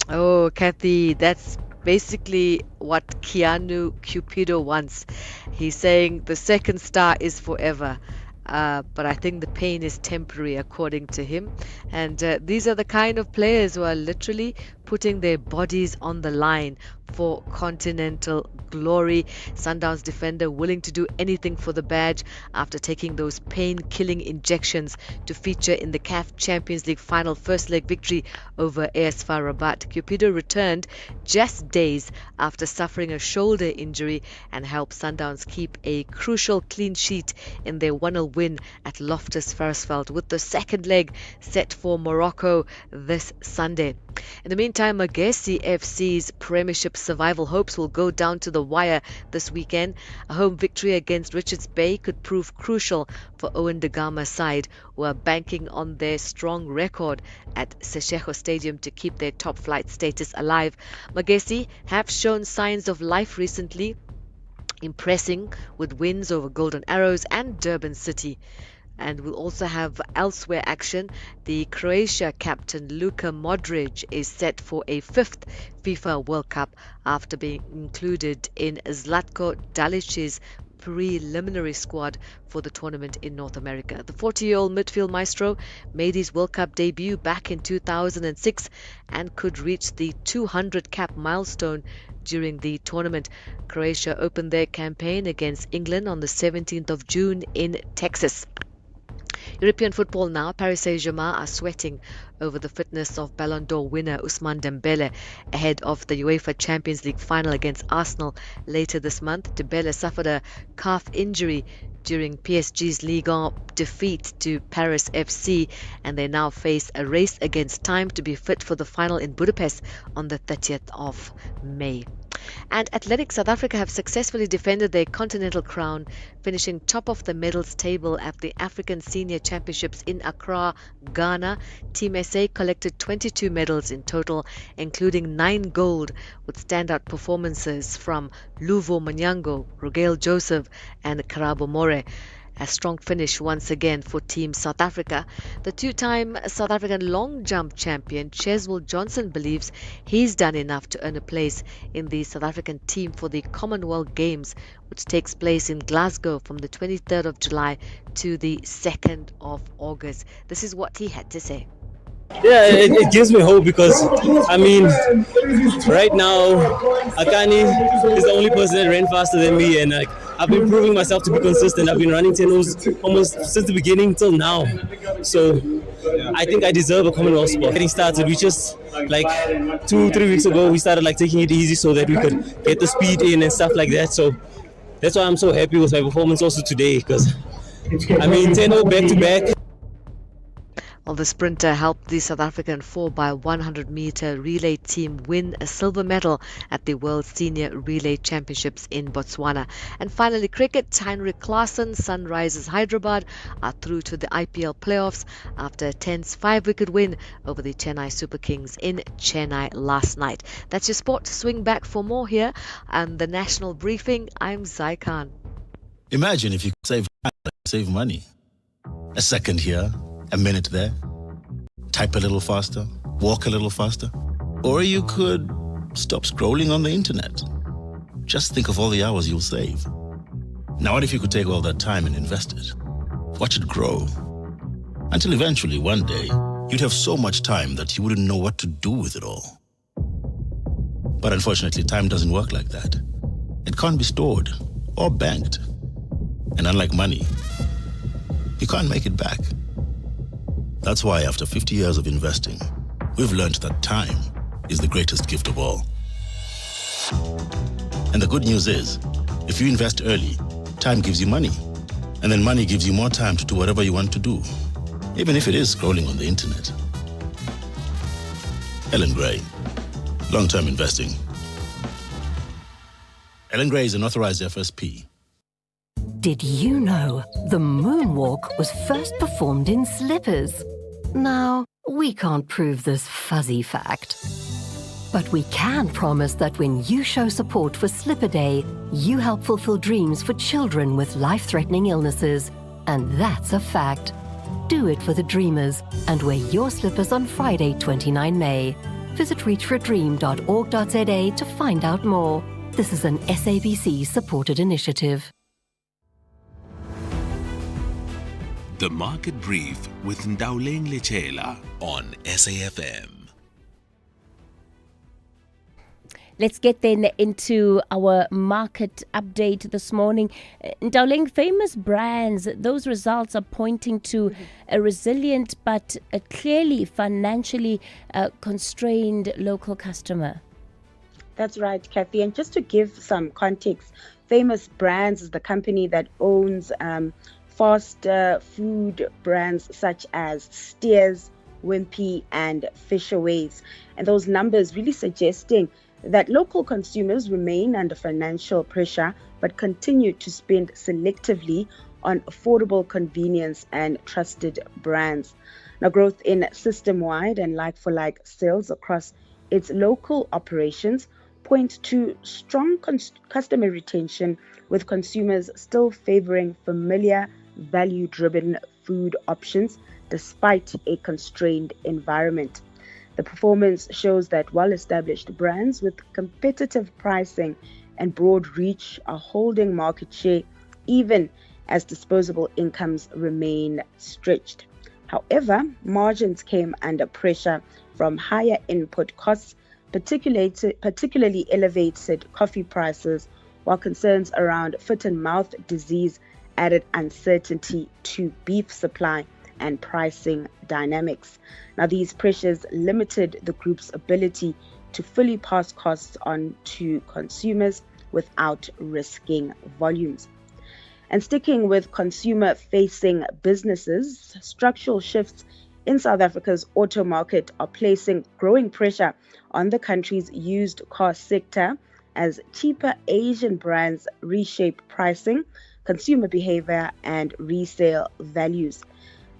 Oh, Kathy, that's basically what Keanu Cupido wants. He's saying the second star is forever. But I think the pain is temporary, according to him. And these are the kind of players who are literally putting their bodies on the line for continental glory. Sundowns defender willing to do anything for the badge after taking those pain-killing injections to feature in the CAF Champions League final first leg victory over AS FAR Rabat. Cupido returned just days after suffering a shoulder injury and helped Sundowns keep a crucial clean sheet in their 1-0 win at Loftus Versfeld, with the second leg set for Morocco this Sunday. In the meantime, Magesi FC's Premiership survival hopes will go down to the wire this weekend. A home victory against Richards Bay could prove crucial for Owen Da Gama's side, who are banking on their strong record at Seshego Stadium to keep their top flight status alive. Magesi have shown signs of life recently, impressing with wins over Golden Arrows and Durban City. And we'll also have elsewhere action. The Croatia captain Luka Modric is set for a 5th FIFA World Cup after being included in Zlatko Dalic's preliminary squad for the tournament in North America. The 40-year-old midfield maestro made his World Cup debut back in 2006 and could reach the 200 cap milestone during the tournament. Croatia opened their campaign against England on the 17th of June in Texas. European football now. Paris Saint-Germain are sweating over the fitness of Ballon d'Or winner Ousmane Dembele ahead of the UEFA Champions League final against Arsenal later this month. Dembele suffered a calf injury during PSG's Ligue 1 defeat to Paris FC, and they now face a race against time to be fit for the final in Budapest on the 30th of May. And athletics, South Africa have successfully defended their continental crown, finishing top of the medals table at the African Senior Championships in Accra, Ghana. Team SA collected 22 medals in total, including 9 gold, with standout performances from Luvo Manyango, Rogale Joseph and Karabo More. A strong finish once again for Team South Africa. The two-time South African long jump champion Cheswell Johnson believes he's done enough to earn a place in the South African team for the Commonwealth Games, which takes place in Glasgow from the 23rd of July to the 2nd of August. This is what he had to say. Yeah, it gives me hope because, I mean, right now, Akani is the only person that ran faster than me, and I've been proving myself to be consistent. I've been running 10Os almost since the beginning till now. So I think I deserve a Commonwealth spot. Getting started, we just, 2-3 weeks ago, we started taking it easy so that we could get the speed in and stuff like that. So that's why I'm so happy with my performance also today, because, 10-0 back-to-back. Well, the sprinter helped the South African 4x100-meter relay team win a silver medal at the World Senior Relay Championships in Botswana. And finally, cricket. Heinrich Klaasen, Sunrisers Hyderabad are through to the IPL playoffs after a tense 5-wicket win over the Chennai Super Kings in Chennai last night. That's your sport. Swing back for more here on the National Briefing. I'm Zai Khan. Imagine if you could save money. A second here, a minute there, type a little faster, walk a little faster, or you could stop scrolling on the internet. Just think of all the hours you'll save. Now what if you could take all that time and invest it? Watch it grow. Until eventually, one day, you'd have so much time that you wouldn't know what to do with it all. But unfortunately, time doesn't work like that. It can't be stored or banked. And unlike money, you can't make it back. That's why after 50 years of investing, we've learned that time is the greatest gift of all. And the good news is, if you invest early, time gives you money. And then money gives you more time to do whatever you want to do, even if it is scrolling on the internet. Ellen Gray, long-term investing. Ellen Gray is an authorized FSP. Did you know the moonwalk was first performed in slippers? Now, we can't prove this fuzzy fact. But we can promise that when you show support for Slipper Day, you help fulfill dreams for children with life-threatening illnesses. And that's a fact. Do it for the dreamers and wear your slippers on Friday, 29 May. Visit reachforadream.org.za to find out more. This is an SABC-supported initiative. The Market Brief with Ndauleng Lechela on SAFM. Let's get then into our market update this morning. Ndauleng, famous brands, those results are pointing to a resilient but a clearly financially constrained local customer. That's right, Kathy. And just to give some context, Famous Brands is the company that owns fast food brands such as Steers, Wimpy and Fisherways. And those numbers really suggesting that local consumers remain under financial pressure but continue to spend selectively on affordable convenience and trusted brands. Now, growth in system-wide and like-for-like sales across its local operations point to strong customer retention, with consumers still favoring familiar, value-driven food options despite a constrained environment. The performance shows that well-established brands with competitive pricing and broad reach are holding market share even as disposable incomes remain stretched. However, margins came under pressure from higher input costs, particularly elevated coffee prices, while concerns around foot-and-mouth disease added uncertainty to beef supply and pricing dynamics. Now, these pressures limited the group's ability to fully pass costs on to consumers without risking volumes. And sticking with consumer-facing businesses, structural shifts in South Africa's auto market are placing growing pressure on the country's used car sector as cheaper Asian brands reshape pricing, consumer behavior, and resale values.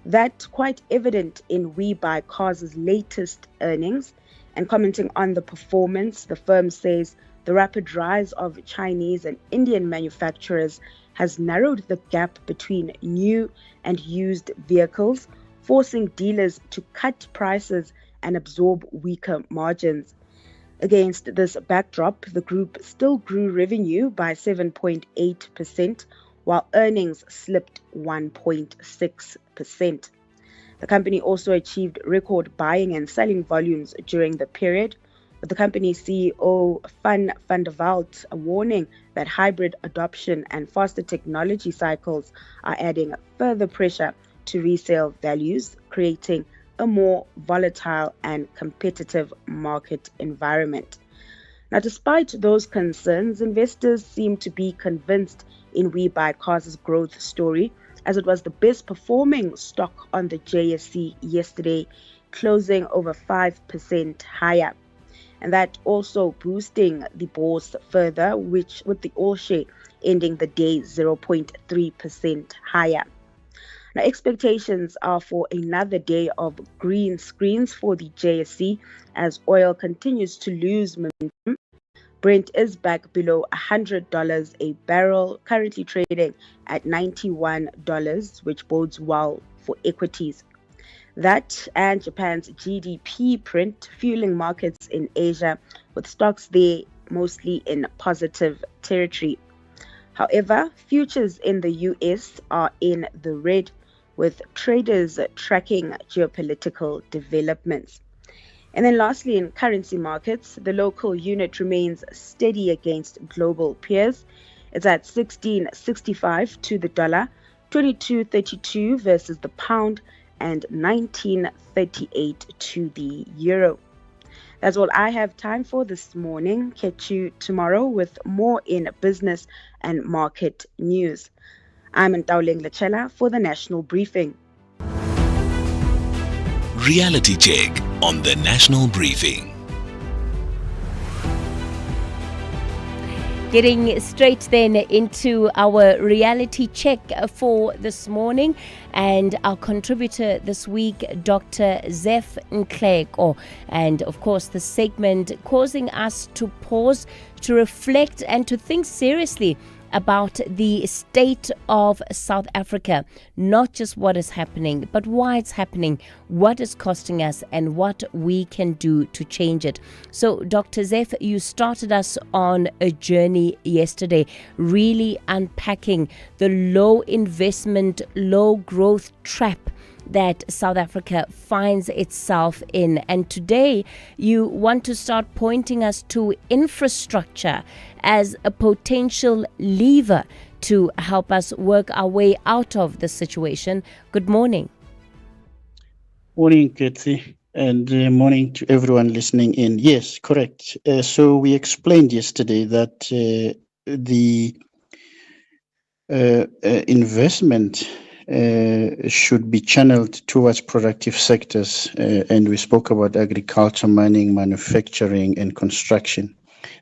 That's quite evident in We Buy Cars' latest earnings. And commenting on the performance, the firm says the rapid rise of Chinese and Indian manufacturers has narrowed the gap between new and used vehicles, forcing dealers to cut prices and absorb weaker margins. Against this backdrop, the group still grew revenue by 7.8%, while earnings slipped 1.6%. The company also achieved record buying and selling volumes during the period, with the company's CEO Van der Walt warning that hybrid adoption and faster technology cycles are adding further pressure to resale values, creating a more volatile and competitive market environment. Now, despite those concerns, investors seem to be convinced in We Buy Cars' growth story, as it was the best performing stock on the JSE yesterday, closing over 5% higher. And that also boosting the bourse further, which with the all share ending the day 0.3% higher. Now, expectations are for another day of green screens for the JSE as oil continues to lose momentum. Brent is back below $100 a barrel, currently trading at $91, which bodes well for equities. That and Japan's GDP print fueling markets in Asia, with stocks there mostly in positive territory. However, futures in the US are in the red, with traders tracking geopolitical developments. And then lastly, in currency markets, the local unit remains steady against global peers. It's at 16.65 to the dollar, 22.32 versus the pound, and 19.38 to the euro. That's all I have time for this morning. Catch you tomorrow with more in business and market news. I'm Ntauleng Lechela for the National Briefing. Reality check on the National Briefing. Getting straight then into our reality check for this morning, and our contributor this week, Dr. SAfmRadio, and of course the segment causing us to pause, to reflect and to think seriously about the state of South Africa, not just what is happening, but why it's happening, what is costing us, and what we can do to change it. So, Dr. Zef, you started us on a journey yesterday, really unpacking the low investment, low growth trap that South Africa finds itself in. And today you want to start pointing us to infrastructure as a potential lever to help us work our way out of the situation. Good morning. Morning, Kathy, and morning to everyone listening in. Yes, correct. So we explained yesterday that the investment should be channeled towards productive sectors, and we spoke about agriculture, mining, manufacturing, and construction.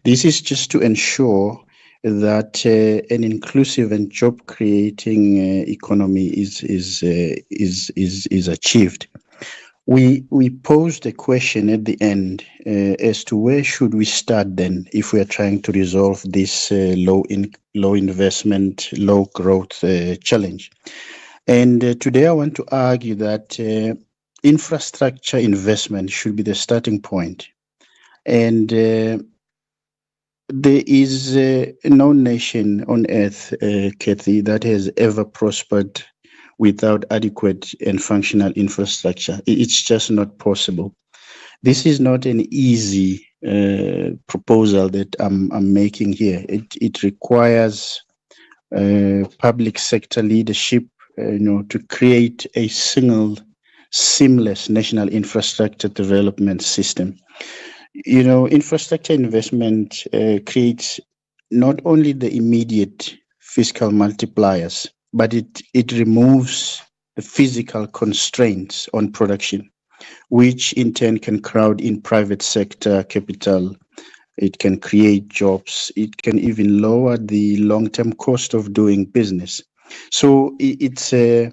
This is just to ensure that an inclusive and job-creating economy is achieved. We posed a question at the end as to where should we start then if we are trying to resolve this low investment, low growth challenge. And today I want to argue that infrastructure investment should be the starting point. And There is no nation on earth, Kathy, that has ever prospered without adequate and functional infrastructure. It's just not possible. This is not an easy proposal that I'm making here. It requires public sector leadership, to create a single, seamless national infrastructure development system. Infrastructure investment creates not only the immediate fiscal multipliers, but it removes the physical constraints on production, which in turn can crowd in private sector capital. It can create jobs. It can even lower the long-term cost of doing business. So it's a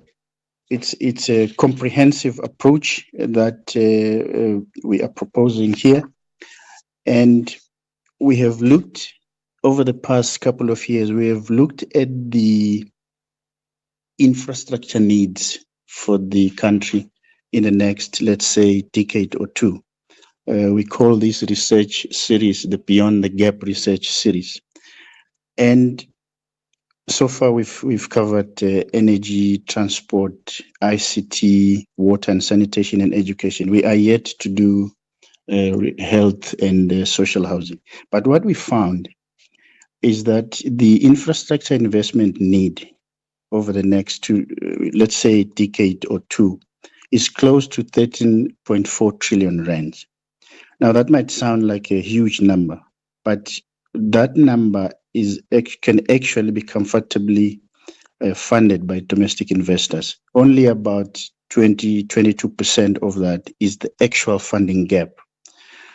comprehensive approach that we are proposing here. And we have looked over the past couple of years, we have looked at the infrastructure needs for the country in the next, let's say, decade or two. We call this research series the Beyond the Gap research series. And so far we've covered energy, transport, ICT, water and sanitation and education. We are yet to do health and social housing. But what we found is that the infrastructure investment need over the next two, let's say, decade or two, is close to 13.4 trillion rands. Now, that might sound like a huge number, but that number can actually be comfortably funded by domestic investors. Only about 22% of that is the actual funding gap.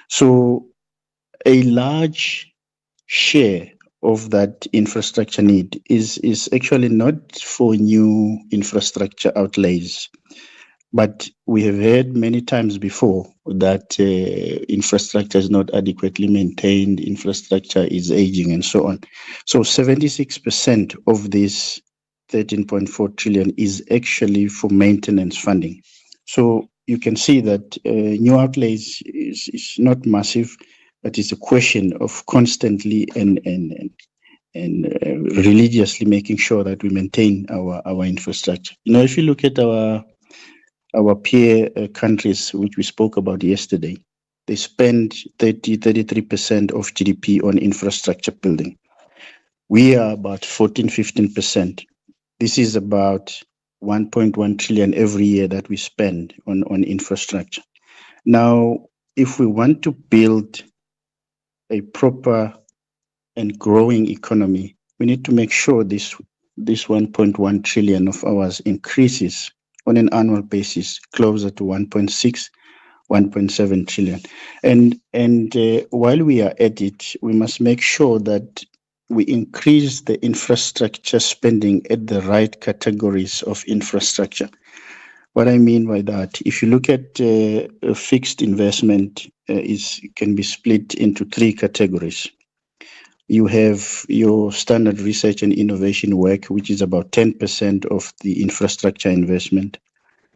So a large share of that infrastructure need is actually not for new infrastructure outlays. But we have heard many times before that infrastructure is not adequately maintained, infrastructure is aging, and so on. So 76% of this 13.4 trillion is actually for maintenance funding. So you can see that new outlays is not massive, but it's a question of constantly and religiously making sure that we maintain our infrastructure. If you look at our peer countries, which we spoke about yesterday, they spend 33% of GDP on infrastructure building. We are about 15%. This is about 1.1 trillion every year that we spend on infrastructure. Now, if we want to build a proper and growing economy, we need to make sure this 1.1 trillion of ours increases on an annual basis closer to 1.6, 1.7 trillion. And while we are at it, we must make sure that we increase the infrastructure spending at the right categories of infrastructure. What I mean by that, if you look at fixed investment, can be split into three categories. You have your standard research and innovation work, which is about 10% of the infrastructure investment.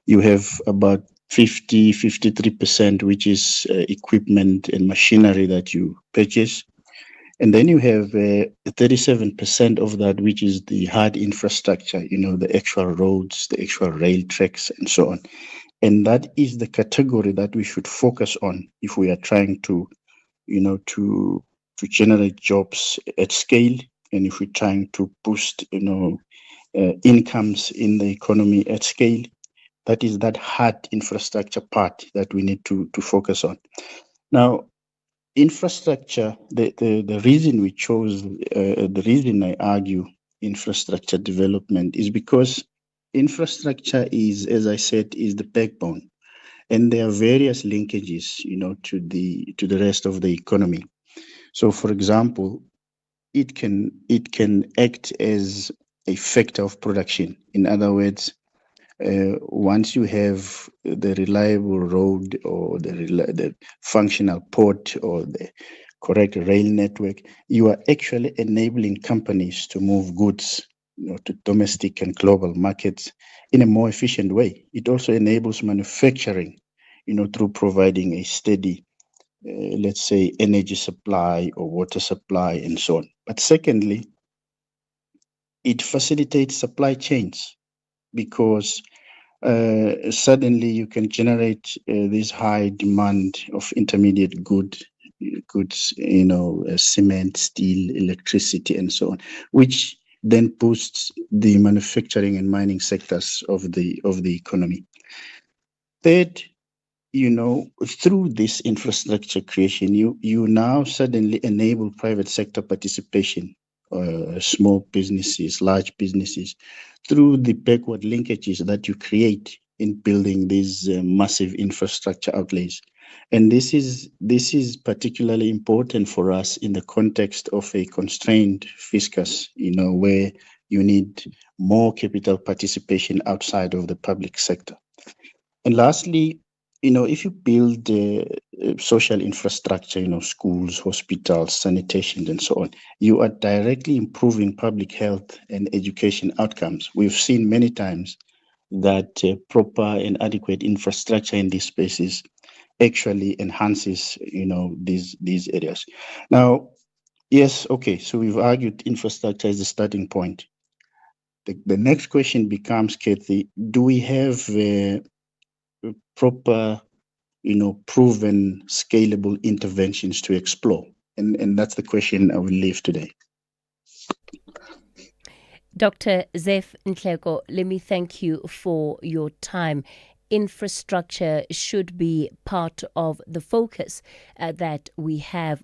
You have about 53%, which is equipment and machinery that you purchase. And then you have 37% of that, which is the hard infrastructure, the actual roads, the actual rail tracks, and so on. And that is the category that we should focus on if we are trying to generate jobs at scale, and if we're trying to boost, incomes in the economy at scale. That is that hard infrastructure part that we need to focus on. Now, infrastructure, the reason we chose, the reason I argue infrastructure development is because infrastructure is, as I said, is the backbone. And there are various linkages, to the rest of the economy. So, for example, it can act as a factor of production. In other words, once you have the reliable road or the functional port or the correct rail network, you are actually enabling companies to move goods to domestic and global markets in a more efficient way. It also enables manufacturing, through providing a steady let's say, energy supply or water supply and so on. But secondly, it facilitates supply chains because suddenly you can generate this high demand of intermediate goods, cement, steel, electricity, and so on, which then boosts the manufacturing and mining sectors of the economy. Third, through this infrastructure creation, you now suddenly enable private sector participation, small businesses, large businesses, through the backward linkages that you create in building these massive infrastructure outlays. And this is particularly important for us in the context of a constrained fiscus, where you need more capital participation outside of the public sector. And lastly, if you build social infrastructure, schools, hospitals, sanitation, and so on, you are directly improving public health and education outcomes. We've seen many times that proper and adequate infrastructure in these spaces actually enhances, these areas. Now, yes, okay, so we've argued infrastructure is the starting point. The next question becomes, Kathy, do we have proper, proven, scalable interventions to explore? And that's the question I will leave today. Dr. Zef Nhleko, let me thank you for your time. Infrastructure should be part of the focus that we have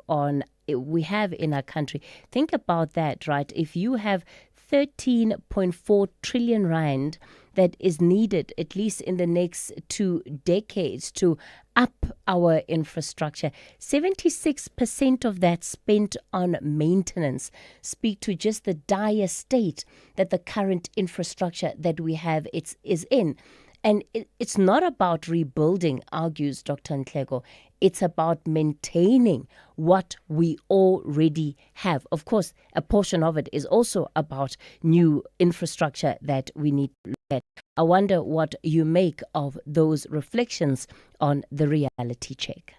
in our country. Think about that, right? If you have 13.4 trillion rand that is needed at least in the next 2 decades to up our infrastructure, 76% of that spent on maintenance speak to just the dire state that the current infrastructure that we have is in. And it's not about rebuilding, argues Dr. Nhleko. It's about maintaining what we already have. Of course, a portion of it is also about new infrastructure that we need to look at. I wonder what you make of those reflections on the reality check.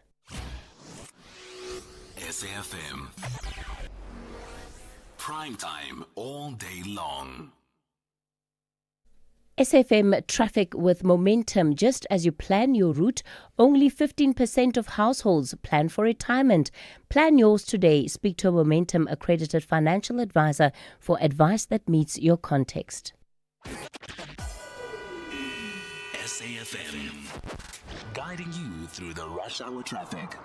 SAFM. Prime time all day long. SAFM traffic with momentum. Just as you plan your route, only 15% of households plan for retirement. Plan yours today. Speak to a Momentum accredited financial advisor for advice that meets your context. SAFM, guiding you through the rush hour traffic.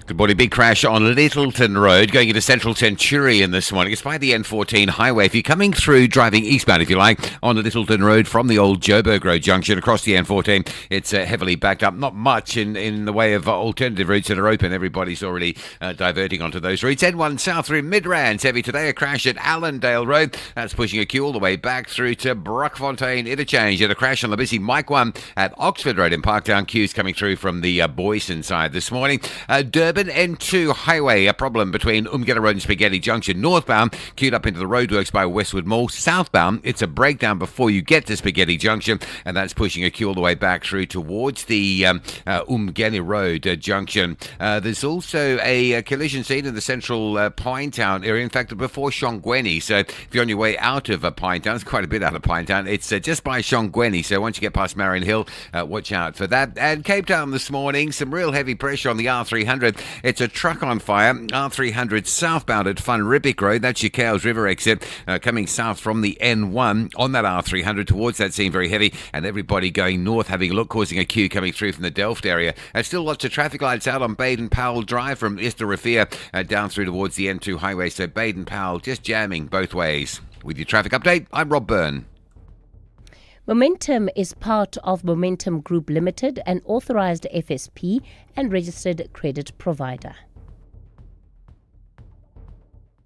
Good morning. Big crash on Littleton Road going into Central Centurion this morning. It's by the N14 highway. If you're coming through, driving eastbound, if you like, on Littleton Road from the old Joburg Road junction across the N14, it's heavily backed up. Not much in the way of alternative routes that are open. Everybody's already diverting onto those routes. N1 South through Midrand's heavy today. A crash at Allendale Road. That's pushing a queue all the way back through to Brockfontein Interchange. And a crash on the busy Mike 1 at Oxford Road in Parktown. Queues coming through from the Boyson side this morning. Durban N2 highway, a problem between Umgera Road and Spaghetti Junction. Northbound, queued up into the roadworks by Westwood Mall. Southbound, it's a breakdown before you get to Spaghetti Junction, and that's pushing a queue all the way back through towards the Umgeni Road junction. There's also a collision scene in the central Pinetown area, in fact, before Shongweni. So if you're on your way out of Pinetown, it's quite a bit out of Pinetown. It's just by Shongweni, so once you get past Marion Hill, watch out for that. And Cape Town this morning, some real heavy pressure on the R300. It's a truck on fire, R300 southbound at Van Riebeek Road. That's your Cowes River exit, coming south from the N1 on that R300 towards that scene, very heavy. And everybody going north having a look, causing a queue coming through from the Delft area. Still lots of traffic lights out on Baden-Powell Drive from Easter Rafia down through towards the N2 highway. So Baden-Powell just jamming both ways. With your traffic update, I'm Rob Byrne. Momentum is part of Momentum Group Limited, an authorized FSP and registered credit provider.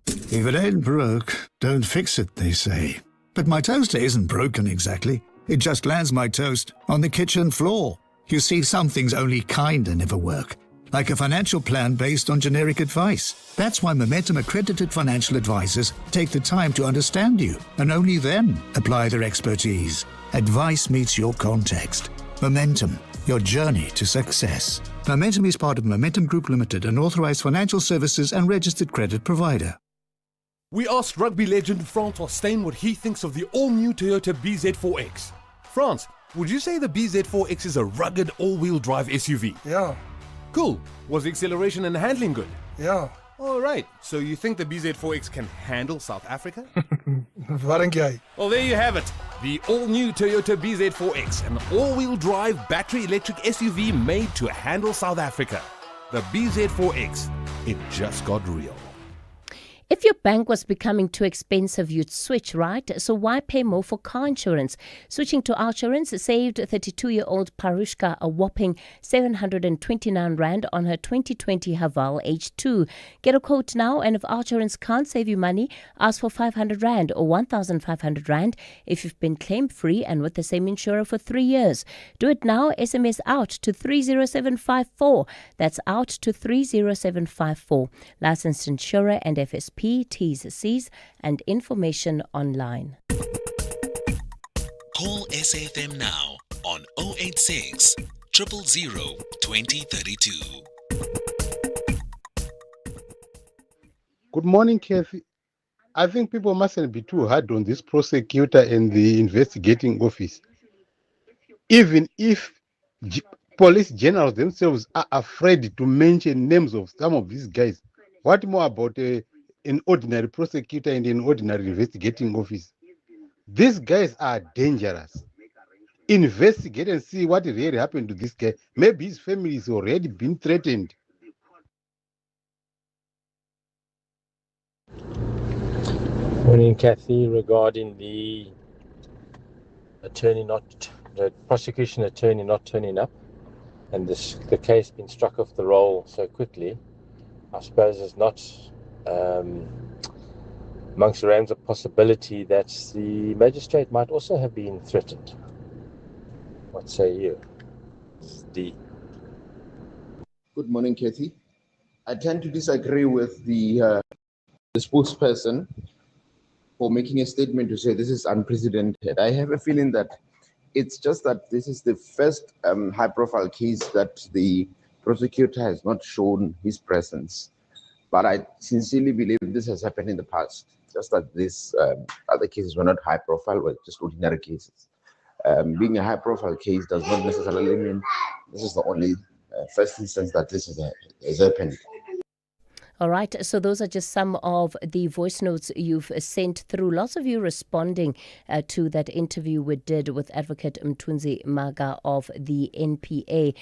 If it ain't broke, don't fix it, they say. But my toaster isn't broken exactly. It just lands my toast on the kitchen floor. You see, some things only kinda never work. Like a financial plan based on generic advice. That's why Momentum accredited financial advisors take the time to understand you and only then apply their expertise. Advice meets your context. Momentum, your journey to success. Momentum is part of Momentum Group Limited, an authorized financial services and registered credit provider. We asked rugby legend Francois Steyn what he thinks of the all-new Toyota BZ4X. France, would you say the BZ4X is a rugged all-wheel drive SUV? Yeah. Cool. Was the acceleration and handling good? Yeah. All right. So you think the BZ4X can handle South Africa? Well, there you have it. The all-new Toyota BZ4X, an all-wheel drive battery electric SUV made to handle South Africa. The BZ4X. It just got real. If your bank was becoming too expensive, you'd switch, right? So why pay more for car insurance? Switching to Outsurance saved 32-year-old Parushka a whopping 729 Rand on her 2020 Haval H2. Get a quote now, and if Outsurance can't save you money, ask for 500 Rand or 1,500 Rand if you've been claim-free and with the same insurer for 3 years. Do it now. SMS out to 30754. That's out to 30754. Licensed insurer and FSP. T's, C's, and information online. Call SAFM now on 086 000 2032. Good morning, Kathy. I think people mustn't be too hard on this prosecutor and the investigating office. Even if police generals themselves are afraid to mention names of some of these guys, what more about an ordinary prosecutor and an ordinary investigating office? These guys are dangerous. Investigate and see what really happened to this guy. Maybe his family is already been threatened. Morning, Kathy. Regarding the prosecution attorney not turning up and the case being struck off the roll so quickly, I suppose it's not amongst the realms of possibility that the magistrate might also have been threatened. What say you? D. Good morning, Kathy. I tend to disagree with the spokesperson for making a statement to say this is unprecedented. I have a feeling that it's just that this is the first high-profile case that the prosecutor has not shown his presence. But I sincerely believe this has happened in the past, just that these other cases were not high-profile, were just ordinary cases. Being a high-profile case does not necessarily mean this is the only first instance that this has happened. All right, so those are just some of the voice notes you've sent through. Lots of you responding to that interview we did with Advocate Mthunzi Maga of the NPA.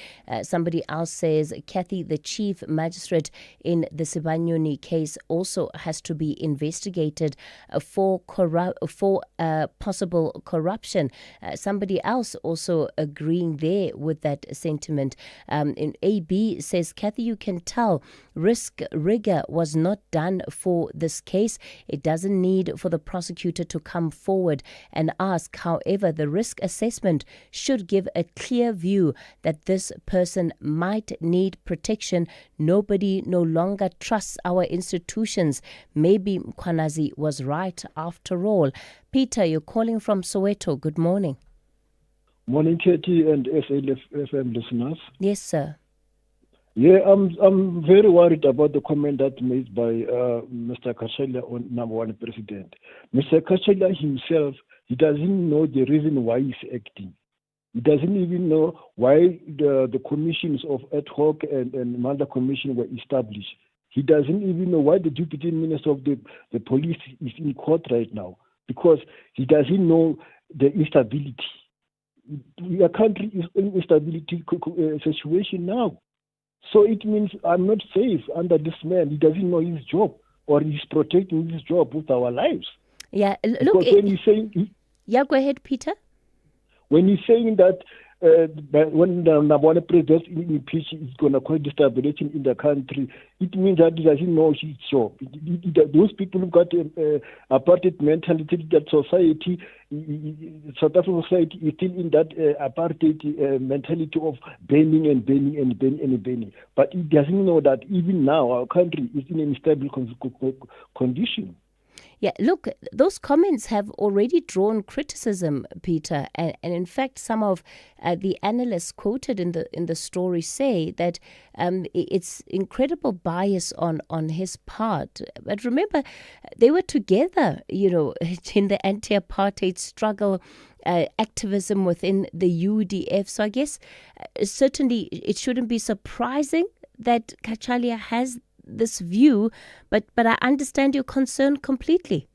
Somebody else says, Kathy, the chief magistrate in the Sibanyoni case also has to be investigated for possible corruption. Somebody else also agreeing there with that sentiment. In AB says, Kathy, you can tell rigor was not done for this case. It doesn't need for the prosecutor to come forward and ask. However, the risk assessment should give a clear view that this person might need protection. Nobody no longer trusts our institutions. Maybe Mkwanazi was right after all. Peter, you're calling from Soweto. Good morning. Morning, Katie and SAFM listeners. Yes, sir. Yeah, I'm very worried about the comment that made by Mr. Kashela on number one president. Mr. Kashela himself, he doesn't know the reason why he's acting. He doesn't even know why the commissions of ad hoc and Manda commission were established. He doesn't even know why the deputy minister of the police is in court right now, because he doesn't know the instability. Our country is in instability situation now. So it means I'm not safe under this man. He doesn't know his job, or he's protecting his job with our lives. Yeah, look. When he's saying, yeah, go ahead, Peter. When he's saying that when the Nabwana president impeached is going to cause destabilization in the country, it means that he doesn't know his job. Those people who've got apartheid mentality, that society, South African society is still in that apartheid mentality of banning and banning and banning and banning. But he doesn't know that even now our country is in an unstable condition. Yeah, look, those comments have already drawn criticism, Peter, and in fact, some of the analysts quoted in the story say that it's incredible bias on his part. But remember, they were together, in the anti-apartheid struggle. Activism within the UDF. So I guess certainly it shouldn't be surprising that Cachalia has this view, but I understand your concern completely.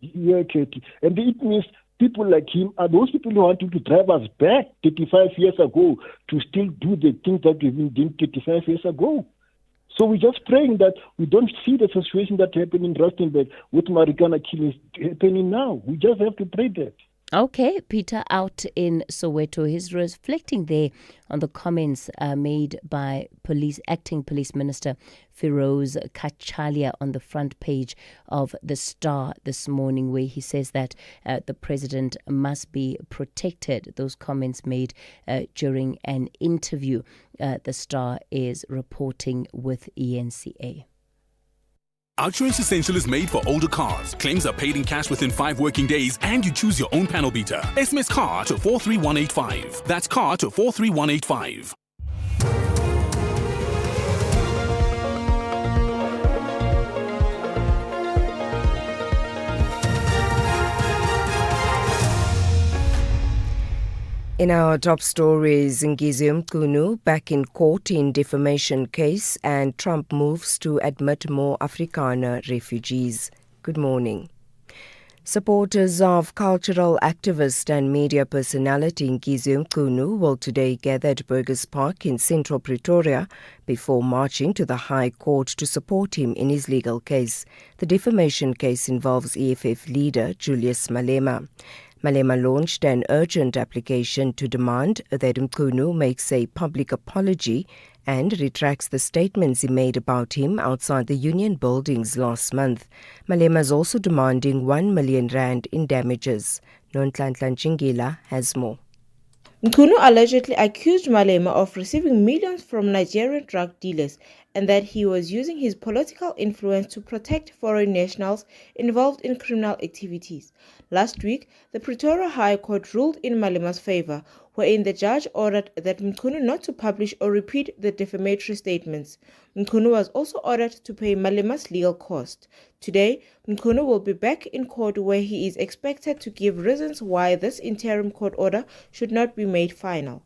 Yeah, Katie. And it means people like him are those people who wanted to drive us back 35 years ago to still do the things that we've been doing 35 years ago. So we're just praying that we don't see the situation that happened in Rustenburg with Marikana killings happening now. We just have to pray that. Okay, Peter, out in Soweto, he's reflecting there on the comments made by acting police minister Feroz Cachalia on the front page of the Star this morning, where he says that the president must be protected. Those comments made during an interview the Star is reporting with ENCA. Outsurance Essential is made for older cars. Claims are paid in cash within 5 working days, and you choose your own panel beater. SMS CAR to 43185. That's CAR to 43185. In our top stories, Ngizwe Mchunu back in court in defamation case, and Trump moves to admit more Afrikaner refugees. Good morning. Supporters of cultural activist and media personality Ngizwe Mchunu will today gather at Burgers Park in central Pretoria before marching to the High Court to support him in his legal case. The defamation case involves EFF leader Julius Malema. Malema launched an urgent application to demand that Mchunu makes a public apology and retracts the statements he made about him outside the union buildings last month. Malema is also demanding 1 million rand in damages. Nonhlanhla Chingila has more. Mchunu allegedly accused Malema of receiving millions from Nigerian drug dealers and that he was using his political influence to protect foreign nationals involved in criminal activities. Last week, the Pretoria High Court ruled in Malema's favor, wherein the judge ordered that Mchunu not to publish or repeat the defamatory statements. Mchunu was also ordered to pay Malema's legal cost. Today, Mchunu will be back in court where he is expected to give reasons why this interim court order should not be made final.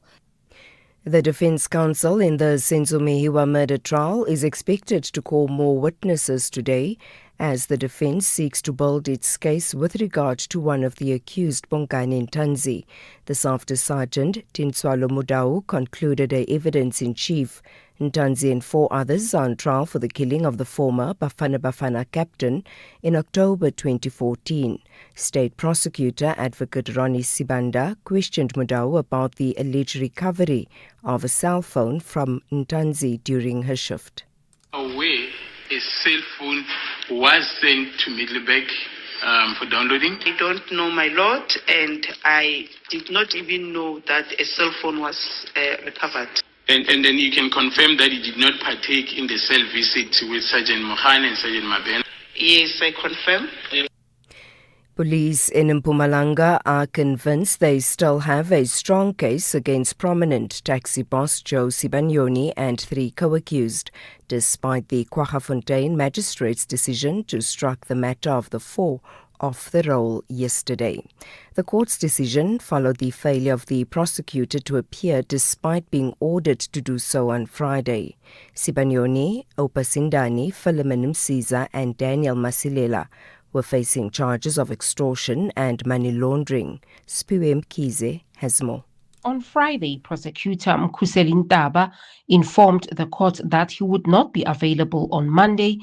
The Defence Counsel in the Senzo Mehiwa murder trial is expected to call more witnesses today as the defence seeks to build its case with regard to one of the accused, Bongani Ntanzi. This after Sergeant Tinswalo Mudau concluded a evidence-in-chief. Ntanzi and 4 others are on trial for the killing of the former Bafana Bafana captain in October 2014. State Prosecutor Advocate Ronnie Sibanda questioned Mudau about the alleged recovery of a cell phone from Ntanzi during her shift. Away, a cell phone was sent to Middleburg for downloading. I don't know, my lord, and I did not even know that a cell phone was recovered. And then you can confirm that you did not partake in the cell visit with Sergeant Mohan and Sergeant Mabena? Yes, I confirm. Police in Mpumalanga are convinced they still have a strong case against prominent taxi boss Joe Sibanyoni and 3 co-accused, despite the Kwaggafontein magistrate's decision to strike the matter of the 4 off the roll yesterday. The court's decision followed the failure of the prosecutor to appear despite being ordered to do so on Friday. Sibanyoni, Opasindani, Philemon Msiza and Daniel Masilela were facing charges of extortion and money laundering. Spiwe Mkize has more. On Friday, prosecutor Mkhuseli Ntaba informed the court that he would not be available on Monday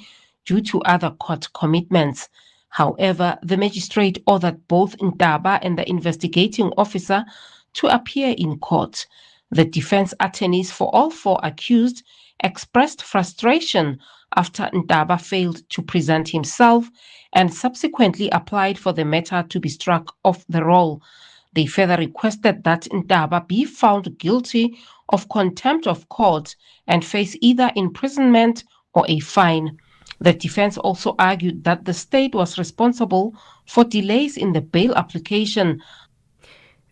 due to other court commitments. However, the magistrate ordered both Ntaba and the investigating officer to appear in court. The defense attorneys for all 4 accused expressed frustration after Ntaba failed to present himself and subsequently applied for the matter to be struck off the roll. They further requested that Ntaba be found guilty of contempt of court and face either imprisonment or a fine. The defense also argued that the state was responsible for delays in the bail application.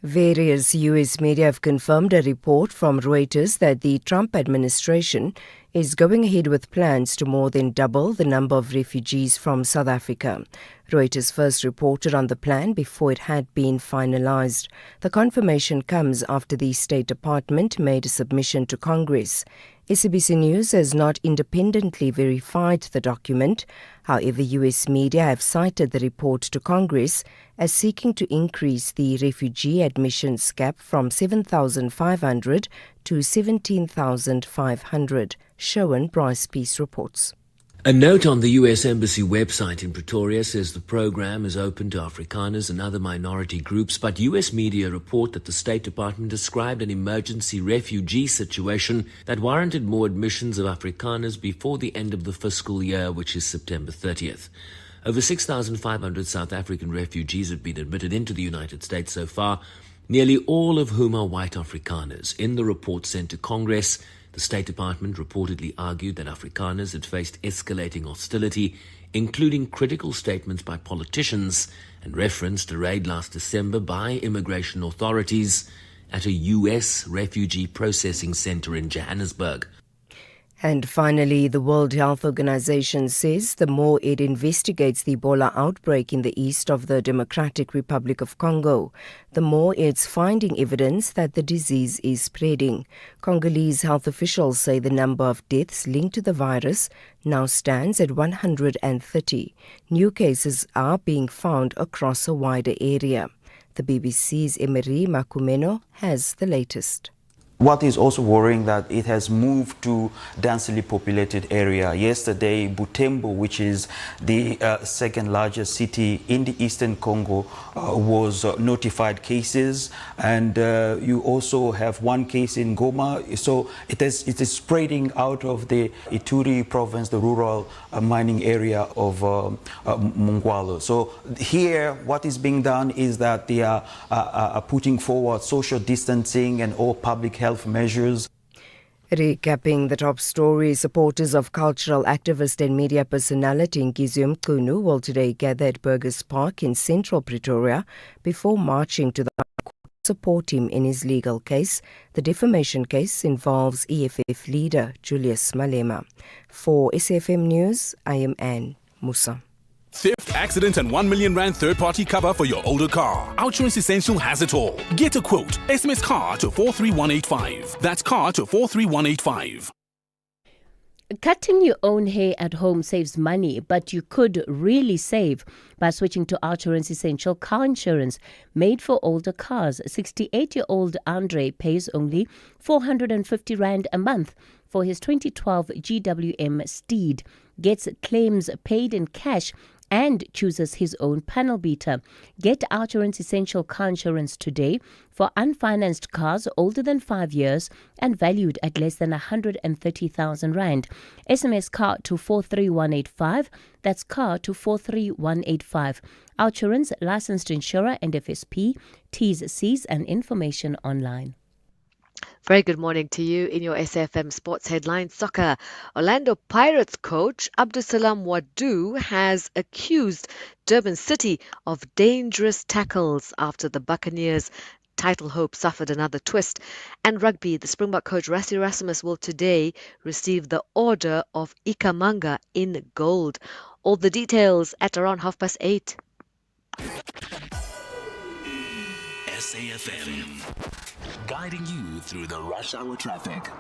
Various U.S. media have confirmed a report from Reuters that the Trump administration is going ahead with plans to more than double the number of refugees from South Africa. Reuters first reported on the plan before it had been finalized. The confirmation comes after the State Department made a submission to Congress. SABC News has not independently verified the document. However, U.S. media have cited the report to Congress as seeking to increase the refugee admissions cap from 7,500 to 17,500. Showan Bryce Peace reports. A note on the U.S. Embassy website in Pretoria says the program is open to Afrikaners and other minority groups, but U.S. media report that the State Department described an emergency refugee situation that warranted more admissions of Afrikaners before the end of the fiscal year, which is September 30th. Over 6,500 South African refugees have been admitted into the United States so far, nearly all of whom are white Afrikaners. In the report sent to Congress, the State Department reportedly argued that Afrikaners had faced escalating hostility, including critical statements by politicians and referenced a raid last December by immigration authorities at a U.S. refugee processing center in Johannesburg. And finally, the World Health Organization says the more it investigates the Ebola outbreak in the east of the Democratic Republic of Congo, the more it's finding evidence that the disease is spreading. Congolese health officials say the number of deaths linked to the virus now stands at 130. New cases are being found across a wider area. The BBC's Emery Makumeno has the latest. What is also worrying that it has moved to densely populated area. Yesterday, Butembo, which is the second largest city in the eastern Congo, was notified cases, and you also have one case in Goma. So it is spreading out of the Ituri province, the rural mining area of Mongwalo. So here, what is being done is that they are putting forward social distancing and all public health measures. Recapping the top stories, supporters of cultural activist and media personality Ngiziwe Mchunu will today gather at Burgers Park in central Pretoria before marching to the High Court to support him in his legal case. The defamation case involves EFF leader Julius Malema. For SAFM News, I am Anne Musa. Theft, accident, and 1 million rand third-party cover for your older car. Outsurance Essential has it all. Get a quote. SMS CAR to 43185. That's CAR to 43185. Cutting your own hair at home saves money, but you could really save by switching to Outsurance Essential car insurance made for older cars. 68-year-old Andre pays only 450 rand a month for his 2012 GWM Steed, gets claims paid in cash and chooses his own panel beater. Get Outsurance Essential car insurance today for unfinanced cars older than 5 years and valued at less than 130,000 rand. SMS CAR to 43185. That's CAR to 43185. Outsurance, licensed insurer and FSP. T's, C's and information online. Very good morning to you. In your SAFM Sports Headlines, soccer. Orlando Pirates coach Abdusalam Wadu has accused Durban City of dangerous tackles after the Buccaneers' title hope suffered another twist. And rugby, the Springbok coach Rassie Erasmus will today receive the Order of Ikamanga in gold. All the details at around 8:30. SAFM, guiding you through the rush hour traffic.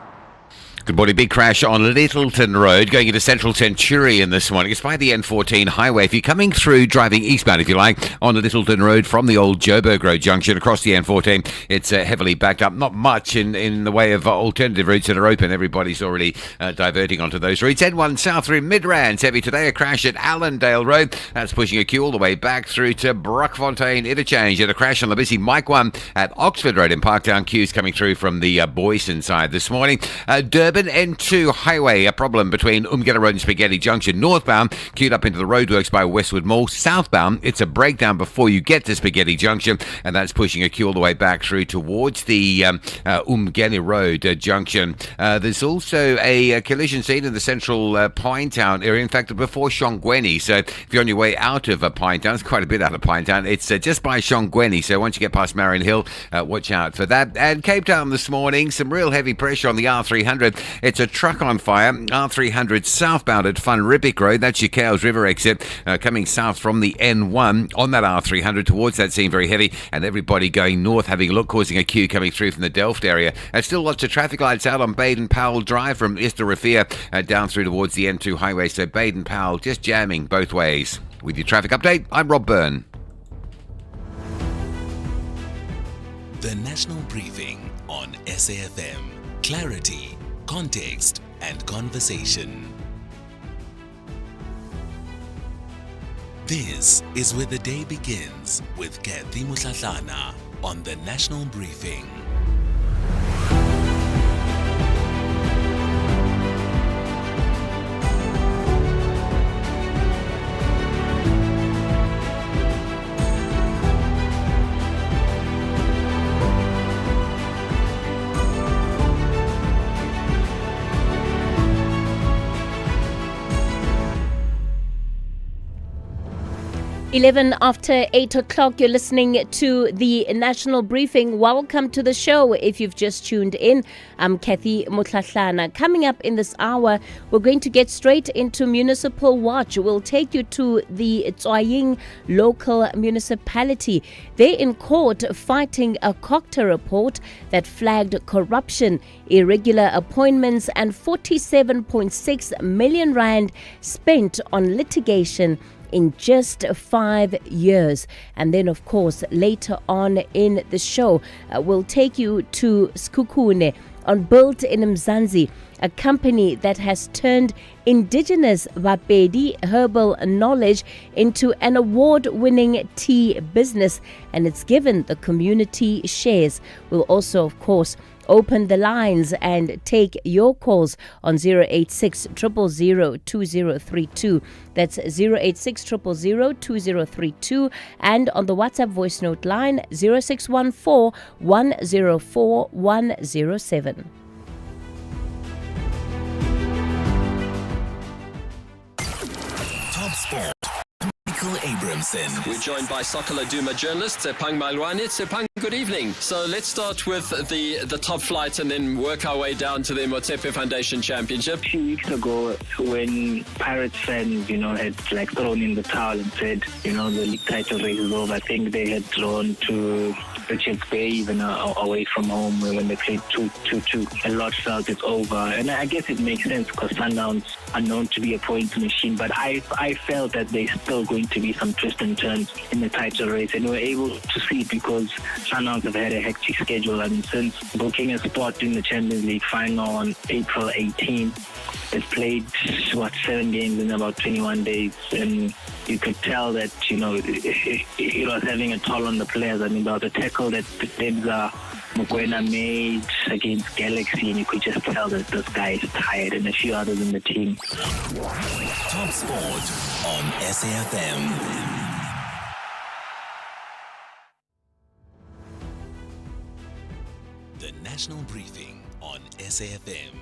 Good morning. Big crash on Littleton Road going into Central Centurion this morning. It's by the N14 highway. If you're coming through, driving eastbound, if you like, on the Littleton Road from the old Joburg Road junction across the N14, it's heavily backed up. Not much in the way of alternative routes that are open. Everybody's already diverting onto those routes. N1 south through Midrand. Heavy today. A crash at Allendale Road. That's pushing a queue all the way back through to Brockfontein Interchange. And a crash on the busy Mike 1 at Oxford Road in Parktown. Queues coming through from the Boyson side this morning. Durban N2 highway, a problem between Umgeni Road and Spaghetti Junction. Northbound, queued up into the roadworks by Westwood Mall. Southbound, it's a breakdown before you get to Spaghetti Junction, and that's pushing a queue all the way back through towards the Umgeni Road junction. There's also a collision scene in the central Pinetown area, in fact, before Shongweni. So if you're on your way out of Pinetown, it's quite a bit out of Pinetown. It's just by Shongweni, so once you get past Marion Hill, watch out for that. And Cape Town this morning, some real heavy pressure on the R300. It's a truck on fire. R300 southbound at Van Riebeek Road. That's your Cowes River exit, coming south from the N1 on that R300 towards that scene, very heavy. And everybody going north having a look, causing a queue coming through from the Delft area. Still lots of traffic lights out on Baden-Powell Drive from East Rafia down through towards the N2 highway. So Baden-Powell just jamming both ways. With your traffic update, I'm Rob Byrne. The National Briefing on SAFM. Clarity, context, and conversation. This is where the day begins with Kathy Mutlatlana on the National Briefing. 11 after 8 o'clock, you're listening to the National Briefing. Welcome to the show. If you've just tuned in, I'm Kathy Mutlatlana. Coming up in this hour, we're going to get straight into Municipal Watch. We'll take you to the Tswaying local municipality. They're in court fighting a COCTA report that flagged corruption, irregular appointments, and 47.6 million rand spent on litigation in just 5 years. And then, of course, later on in the show, we'll take you to Skukune on Built in Mzansi, a company that has turned indigenous Bapedi herbal knowledge into an award-winning tea business, and it's given the community shares. We'll also, of course, open the lines and take your calls on 086 000 2032. That's 086 000 2032. And on the WhatsApp voice note line 0614 104 107. Top Sport. Abramson. We're joined by Soccer Laduma journalist Tsepang Malwane. Tsepang, good evening. So let's start with the top flight and then work our way down to the Motsepe Foundation Championship. A few weeks ago, when Pirates fans, had thrown in the towel and said, the league title race is over, I think they had drawn to Richards Bay, even away from home when they played 2-2. A lot felt it's over. And I guess it makes sense because Sundowns are known to be a points machine, but I felt that there's still going to be some twists and turns in the title race, and we were able to see it because Sundowns have had a hectic schedule. And since booking a spot in the Champions League final on April 18, they've played 7 games in about 21 days, and you could tell that it was having a toll on the players. I mean, about the tackle that Debza Mokoena made against Galaxy, and you could just tell that this guy is tired, and a few others in the team. Top Sport on SAFM. The National Briefing on SAFM.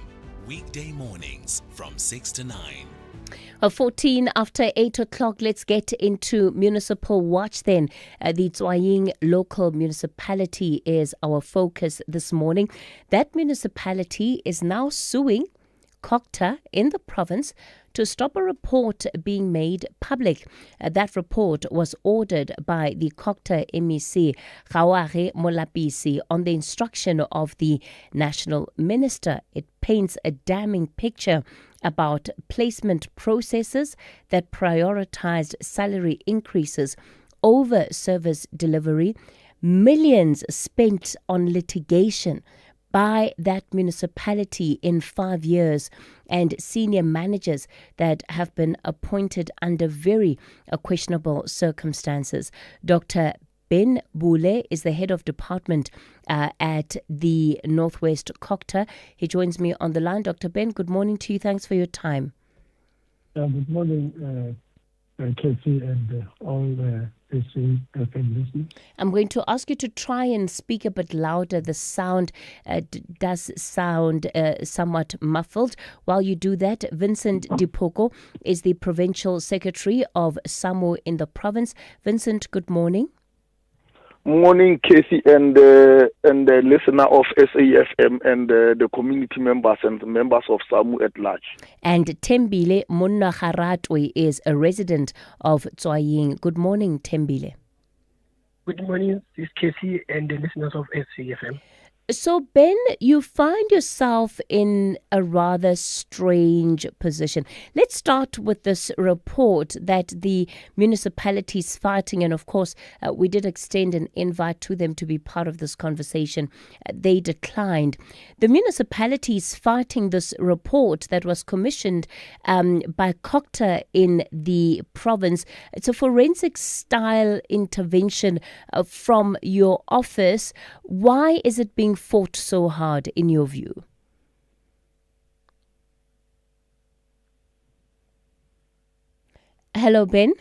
Weekday mornings from 6 to 9. 14 after 8 o'clock, let's get into Municipal Watch then. The Tswaying local municipality is our focus this morning. That municipality is now suing COCTA in the province to stop a report being made public. That report was ordered by the COCTA MEC, Gaware Molapisi, on the instruction of the National Minister. It paints a damning picture about placement processes that prioritized salary increases over service delivery, millions spent on litigation by that municipality in 5 years, and senior managers that have been appointed under very questionable circumstances. Dr. Ben Bule is the head of department at the Northwest COGTA. He joins me on the line. Dr. Ben, good morning to you. Thanks for your time. Good morning, Kathy, and all SAfm listeners. I'm going to ask you to try and speak a bit louder. The sound does sound somewhat muffled. While you do that, Vincent Dipoko is the Provincial Secretary of SAMU in the province. Vincent, good morning. Morning, Casey, and the listener of SAfm and the community members and the members of SAMU at large. And Tembile Munnaharatwe is a resident of Tswaying. Good morning, Tembile. Good morning, this is Casey and the listeners of SAfm. So, Ben, you find yourself in a rather strange position. Let's start with this report that the municipality is fighting, and of course, we did extend an invite to them to be part of this conversation. They declined. The municipality is fighting this report that was commissioned by COGTA in the province. It's a forensic-style intervention from your office. Why is it being fought so hard in your view? Hello, Ben.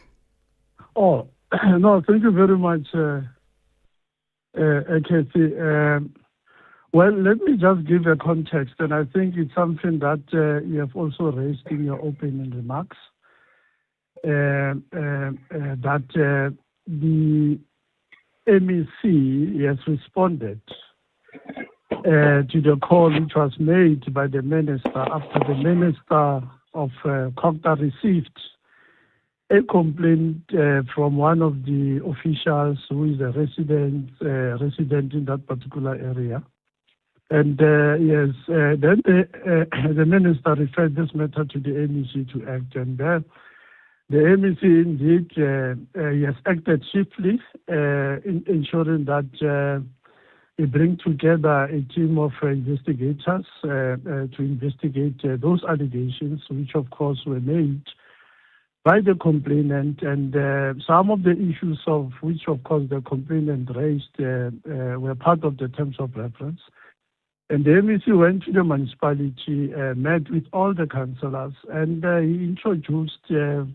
Oh, no, thank you very much, Kathy. Well, let me just give a context, and I think it's something that you have also raised in your opening remarks, that the MEC has responded to the call which was made by the minister after the minister of COGTA received a complaint from one of the officials who is a resident in that particular area. And then the minister referred this matter to the MEC to act, and the MEC indeed has acted swiftly in ensuring that we bring together a team of investigators to investigate those allegations, which of course were made by the complainant, and some of the issues of which of course the complainant raised were part of the terms of reference. And the MEC went to the municipality, met with all the councillors, and he introduced the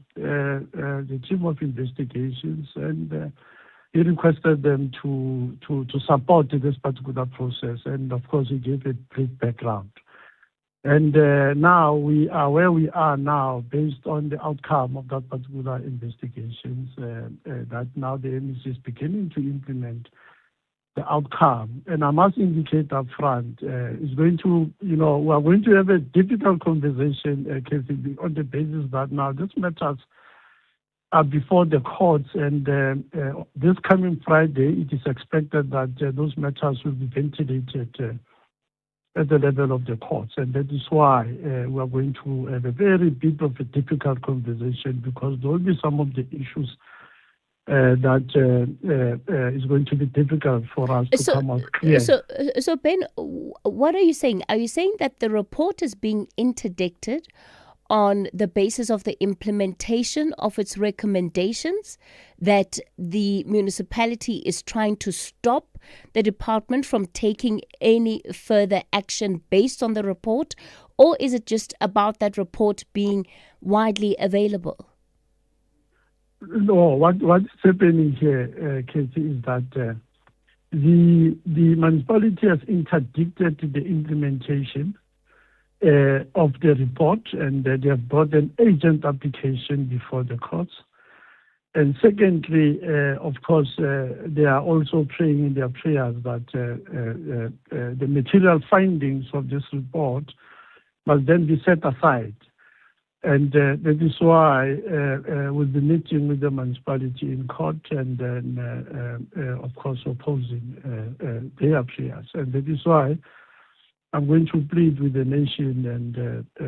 team of investigations, and he requested them to support this particular process, and of course he gave a brief background. And now we are where we are now based on the outcome of that particular investigations, that now the MEC is beginning to implement the outcome. And I must indicate up front, it's going to, we are going to have a difficult conversation, on the basis that now these matters are before the courts, and this coming Friday, it is expected that those matters will be ventilated at the level of the courts. And that is why we are going to have a very bit of a difficult conversation, because there will be some of the issues that is going to be difficult for us to come out clear. So Ben, what are you saying? Are you saying that the report is being interdicted on the basis of the implementation of its recommendations, that the municipality is trying to stop the department from taking any further action based on the report? Or is it just about that report being widely available? No, what's happening here, Katie, is that the municipality has interdicted the implementation of the report, and they have brought an agent application before the courts. And secondly, of course, they are also praying in their prayers that the material findings of this report must then be set aside. And that is why we'll be meeting with the municipality in court, and then, of course, opposing their prayers. And that is why I'm going to plead with the nation and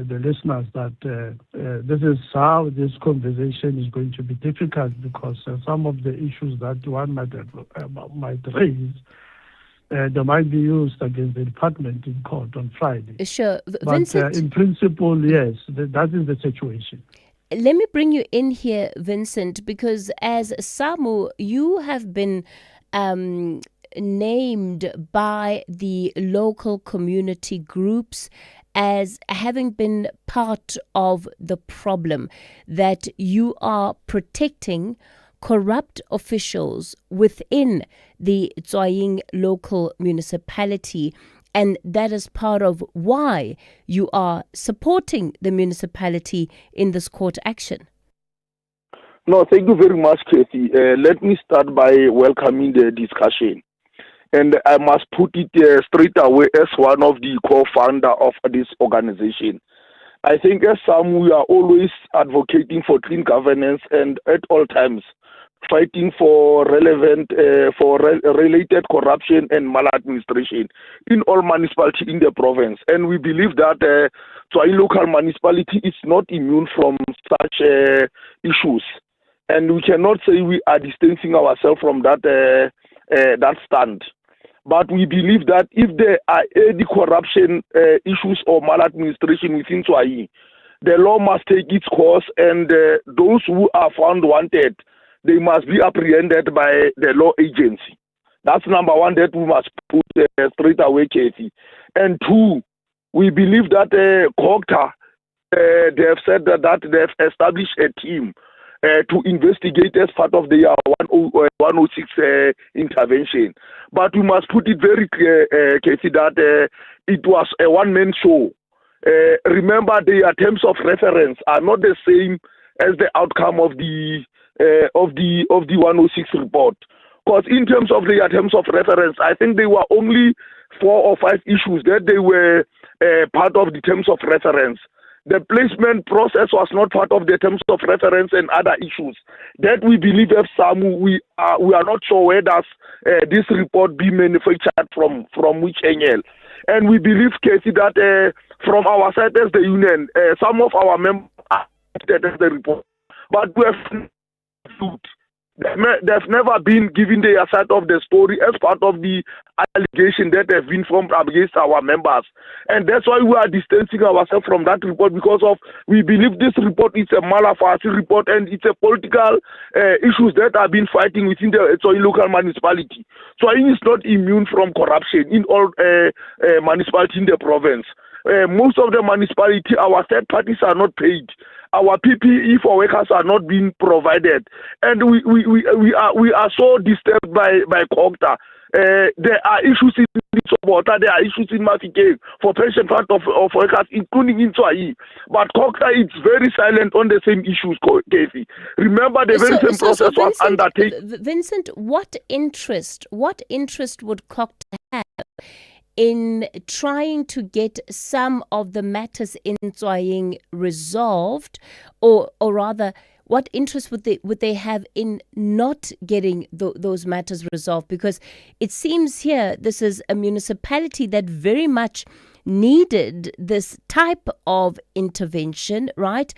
the listeners that this is how this conversation is going to be difficult, because some of the issues that one might raise, they might be used against the department in court on Friday. Sure. But Vincent, in principle, yes, that is the situation. let me bring you in here, Vincent, because as SAMU, you have been named by the local community groups as having been part of the problem, that you are protecting corrupt officials within the Tswaying local municipality, and that is part of why you are supporting the municipality in this court action. No, thank you very much, Kathy. Let me start by welcoming the discussion. And I must put it straight away as one of the co-founder of this organization. I think as some, we are always advocating for clean governance and at all times fighting for related corruption and maladministration in all municipalities in the province. And we believe that Tswai local municipality is not immune from such issues. And we cannot say we are distancing ourselves from that stand. But we believe that if there are any corruption issues or maladministration within Tswai, the law must take its course, and those who are found wanted, they must be apprehended by the law agency. That's number one that we must put straight away, Kathy. And two, we believe that COGTA, they have said that they have established a team to investigate as part of the 106 intervention. But we must put it very clear, Casey, that it was a one-man show. Remember, the terms of reference are not the same as the outcome of the 106 report. Because in terms of the terms of reference, I think there were only 4 or 5 issues that they were part of the terms of reference. The placement process was not part of the terms of reference and other issues that we believe have some. We are not sure where does this report be manufactured from which angle. And we believe, Casey, that from our side as the union, some of our members are as the report, but we have they've never been given the side of the story as part of the allegation that have been formed against our members. And that's why we are distancing ourselves from that report, because of we believe this report is a malafide report and it's a political issues that have been fighting within the Tswai local municipality. Tswai is not immune from corruption in all municipalities in the province. Most of the municipality, our third parties are not paid. Our PPE for workers are not being provided, and we are so disturbed by COGTA. There are issues in Sobota, there are issues in Mafikeng for pension fund of workers, including in Tswai. But COGTA is very silent on the same issues, Casey. Remember, the very same process was undertaken. Vincent, what interest would COGTA have in trying to get some of the matters in Tswaying resolved, or rather, what interest would they have in not getting those matters resolved? Because it seems here this is a municipality that very much needed this type of intervention, right?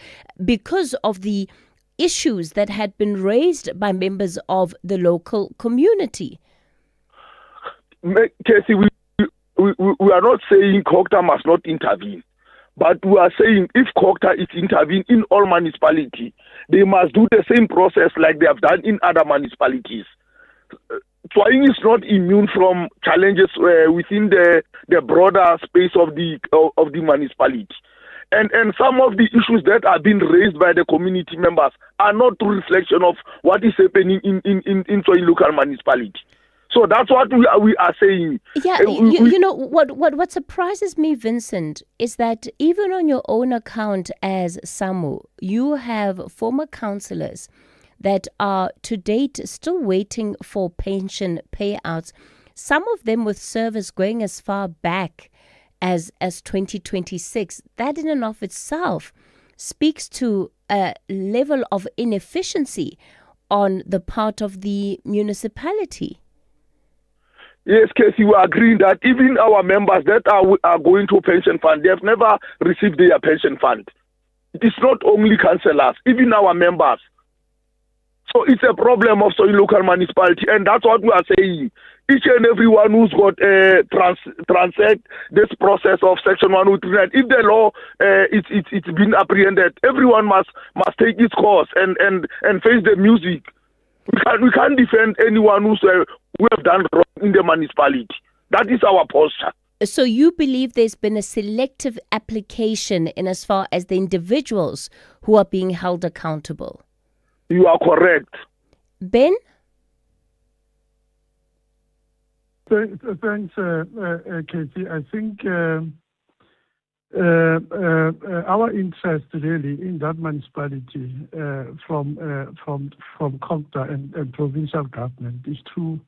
Because of the issues that had been raised by members of the local community. Casey, we are not saying COGTA must not intervene, but we are saying if COGTA is intervening in all municipalities, they must do the same process like they have done in other municipalities. Tswai is not immune from challenges within the broader space of the municipality. And some of the issues that are being raised by the community members are not true reflection of what is happening in Tswai local municipality. So that's what we are saying. Yeah, you know, what surprises me, Vincent, is that even on your own account as SAMU, you have former councillors that are to date still waiting for pension payouts, some of them with service going as far back as 2026. That in and of itself speaks to a level of inefficiency on the part of the municipality. Yes, Casey, we agree that even our members that are going to pension fund, they have never received their pension fund. It is not only councillors, even our members. So it's a problem of Tswai local municipality, and that's what we are saying. Each and everyone who's got transact this process of Section 103, if the law it's been apprehended, everyone must take its course and face the music. We can't defend anyone who have done wrong in the municipality. That is our posture. So you believe there's been a selective application in as far as the individuals who are being held accountable? You are correct. Ben? Thanks, Katie. I think our interest really in that municipality from COGTA and provincial government is to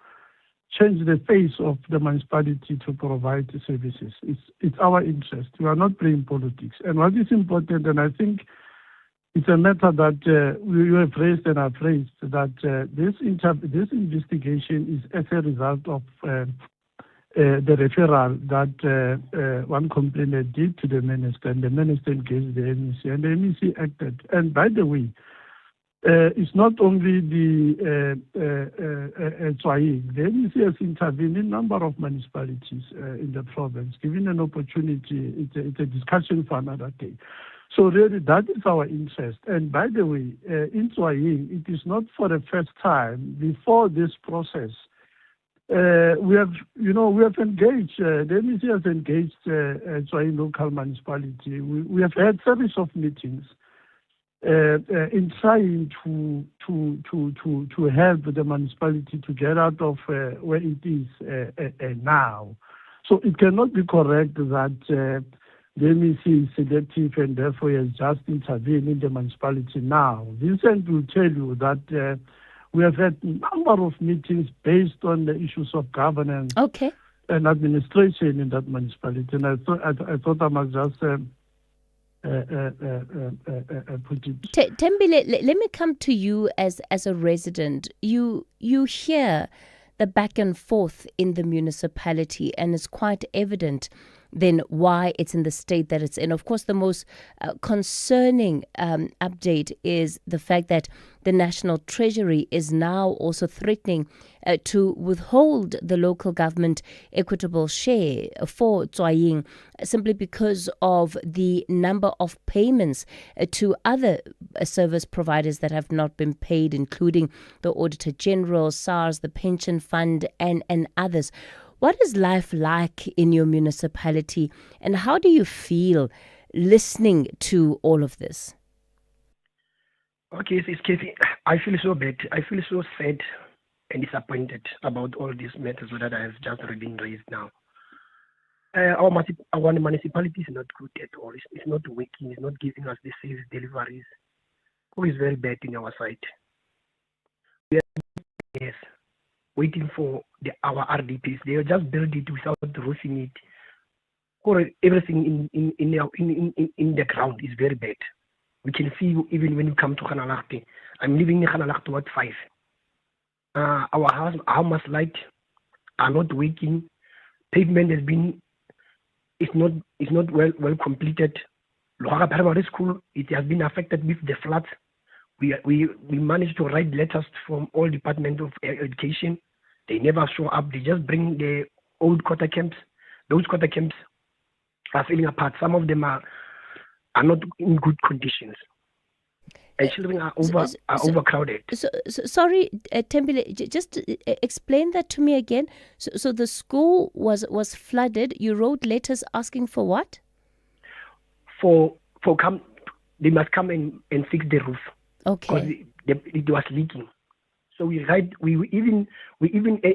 change the face of the municipality to provide services. It's our interest. We are not playing politics. And what is important, and I think it's a matter that you have raised and I've raised, that this investigation is as a result of the referral that one complainant did to the minister, and the minister engaged the MEC, and the MEC acted. And by the way, it's not only the Tswaing. The MEC has intervened in a number of municipalities in the province, giving an opportunity. It's a discussion for another day. So really, that is our interest. And by the way, in Tswaing, it is not for the first time. Before this process, we have engaged. The MEC has engaged Tswaing local municipality. We have had series of meetings in trying to help the municipality to get out of where it is now. So it cannot be correct that the MEC is selective and therefore has just intervened in the municipality now. Vincent will tell you that we have had a number of meetings based on the issues of governance and administration in that municipality. And I thought I must just put it. Tembile, let me come to you as a resident. You hear the back and forth in the municipality, and it's quite evident then why it's in the state that it's in. Of course, the most concerning update is the fact that the National Treasury is now also threatening to withhold the local government equitable share for Tswaing simply because of the number of payments to other service providers that have not been paid, including the Auditor General, SARS, the Pension Fund, and others. What is life like in your municipality, and how do you feel listening to all of this? Okay, it's Kathy. I feel so bad. I feel so sad and disappointed about all these matters that I have just been raised now. Our municipality is not good at all. It's not working. It's not giving us the safe deliveries. It is very bad in our side. We are waiting for our RDPs. They just build it without roofing it. Or everything in the ground is very bad. We can see even when you come to Khanalakte. I'm living in Khanalakte Ward 5. Our house light are not working. Pavement has been it's not well completed. Lohara Primary School, it has been affected with the floods. We managed to write letters from all Department of Education. They never show up. They just bring the old quarter camps. Those quarter camps are falling apart. Some of them are not in good conditions. And children are overcrowded. Sorry, Tembile, just explain that to me again. So the school was flooded. You wrote letters asking for what? They must come and fix the roof. Okay. Because it was leaking. So we even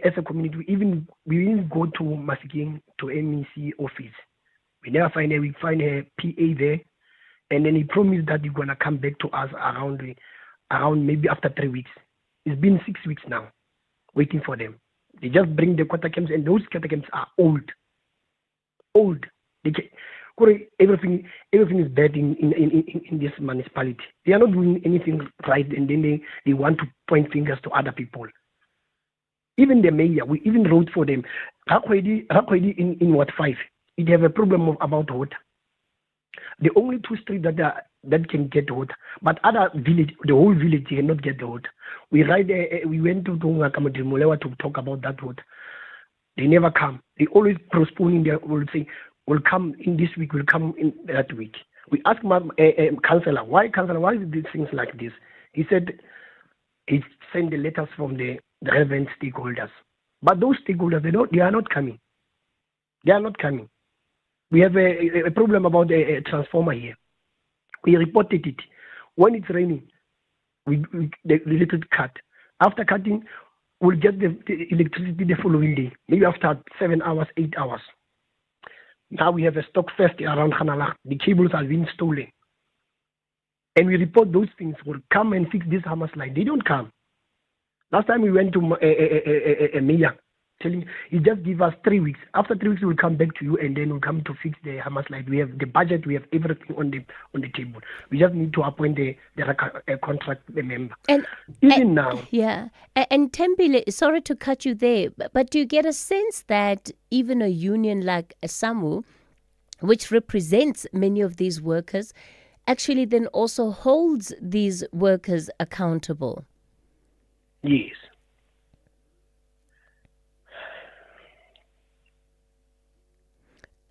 as a community we even go to Masikeng to MEC office. We never find her. We find her PA there, and then he promised that he's gonna come back to us around maybe after 3 weeks. It's been 6 weeks now, waiting for them. They just bring the quarter camps, and those quarter camps are old. Everything is bad in this municipality. They are not doing anything right, and then they want to point fingers to other people. Even the mayor, we even wrote for them. Rakwedi in Ward 5, it have a problem about water. The only 2 streets that can get water, but other village, the whole village cannot get the water. We went to Mulewa to talk about that water. They never come. They always postponing. They will say, "Will come in this week. Will come in that week." We asked councillor, why is these things like this? He said, "It's sent the letters from the relevant stakeholders. But those stakeholders, they are not coming. They are not coming. We have a problem about a transformer here. We reported it. When it's raining, the electricity cut. After cutting, we'll get the electricity the following day, maybe after 7 hours, 8 hours. Now we have a stock fest around Hanala. The cables are being stolen. And we report those things will come and fix this Hamas line. They don't come. Last time we went to a mayor telling he just give us 3 weeks. After 3 weeks, we'll come back to you and then we'll come to fix the Hamas line. We have the budget, we have everything on the table. We just need to appoint a contract member. And even now. Yeah. And Tembile, sorry to cut you there, but do you get a sense that even a union like SAMU, which represents many of these workers, actually then also holds these workers accountable? Yes.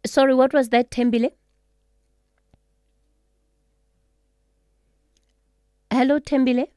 Sorry, what was that, Tembile? Hello, Tembile?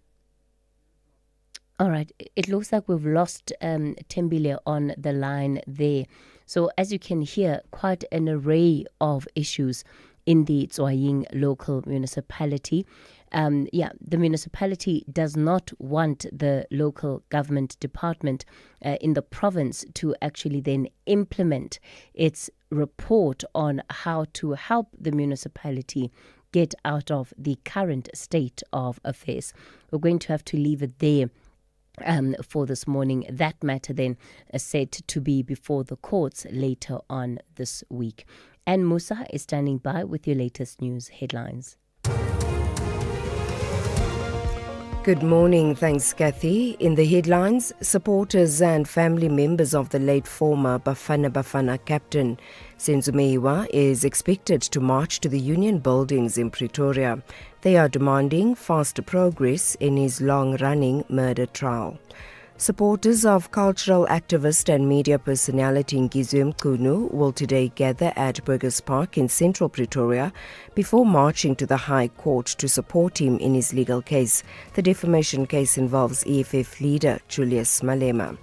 All right, it looks like we've lost Tembile on the line there. So as you can hear, quite an array of issues in the Tswaying local municipality. The municipality does not want the local government department in the province to actually then implement its report on how to help the municipality get out of the current state of affairs. We're going to have to leave it there for this morning. That matter then is said to be before the courts later on this week. And Musa is standing by with your latest news headlines. Good morning. Thanks, Kathy. In the headlines, supporters and family members of the late former Bafana captain Senzumeiwa is expected to march to the union buildings in Pretoria. They are demanding faster progress in his long-running murder trial. Supporters of cultural activist and media personality Ngizwe Mchunu will today gather at Burgers Park in central Pretoria before marching to the High Court to support him in his legal case. The defamation case involves EFF leader Julius Malema.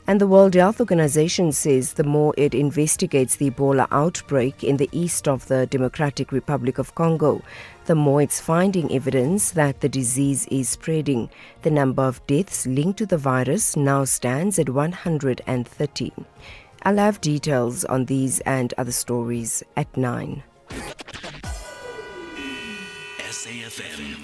And the World Health Organization says the more it investigates the Ebola outbreak in the east of the Democratic Republic of Congo, the more it's finding evidence that the disease is spreading. The number of deaths linked to the virus now stands at 130. I'll have details on these and other stories at 9. SAFM,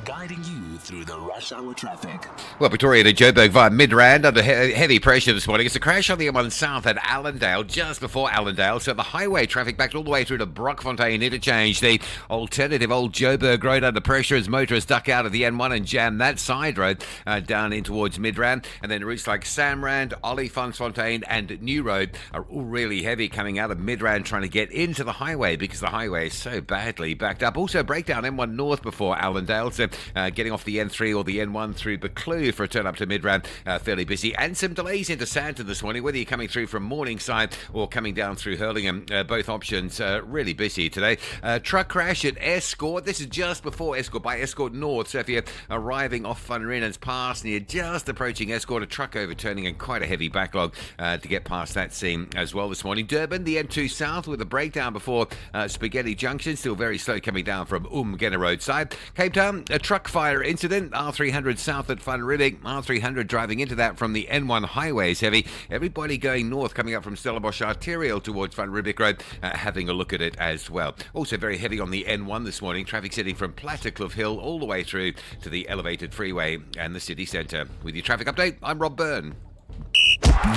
guiding you through the rush hour traffic. Well, Pretoria to Joburg via Midrand under heavy pressure this morning. It's a crash on the M1 South at Allendale, just before Allendale. So the highway traffic backed all the way through to Brockfontein interchange. The alternative Old Joburg Road under pressure as motorists duck out of the N1 and jam that side road down in towards Midrand. And then routes like Samrand, Olifantsfontein and New Road are all really heavy coming out of Midrand trying to get into the highway because the highway is so badly backed up. Also breakdown M1 North before Allendale. So getting off the N3 or the N1 through Buccleuch for a turn up to Midrand, fairly busy. And some delays into Sandton this morning, whether you're coming through from Morningside or coming down through Hurlingham. Both options really busy today. Truck crash at Escort. This is just before Escort, by Escort North. So if you're arriving off Van Rynens Pass and you're just approaching Escort, a truck overturning and quite a heavy backlog to get past that scene as well this morning. Durban, the M2 South with a breakdown before Spaghetti Junction. Still very slow coming down from Umgena Roadside. Cape Town, a truck fire incident. R300 south at Van Riebeek. R300 driving into that from the N1 highway is heavy. Everybody going north coming up from Stellenbosch Arterial towards Van Riebeek Road having a look at it as well. Also very heavy on the N1 this morning. Traffic sitting from Platterkloof Hill all the way through to the elevated freeway and the city centre. With your traffic update, I'm Rob Byrne.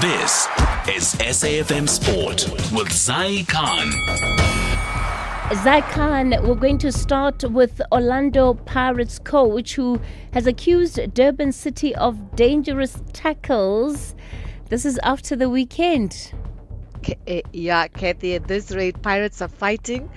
This is SAFM Sport with Zai Khan. Zai Khan, we're going to start with Orlando Pirates coach who has accused Durban City of dangerous tackles. This is after the weekend. Yeah, Kathy, at this rate, Pirates are fighting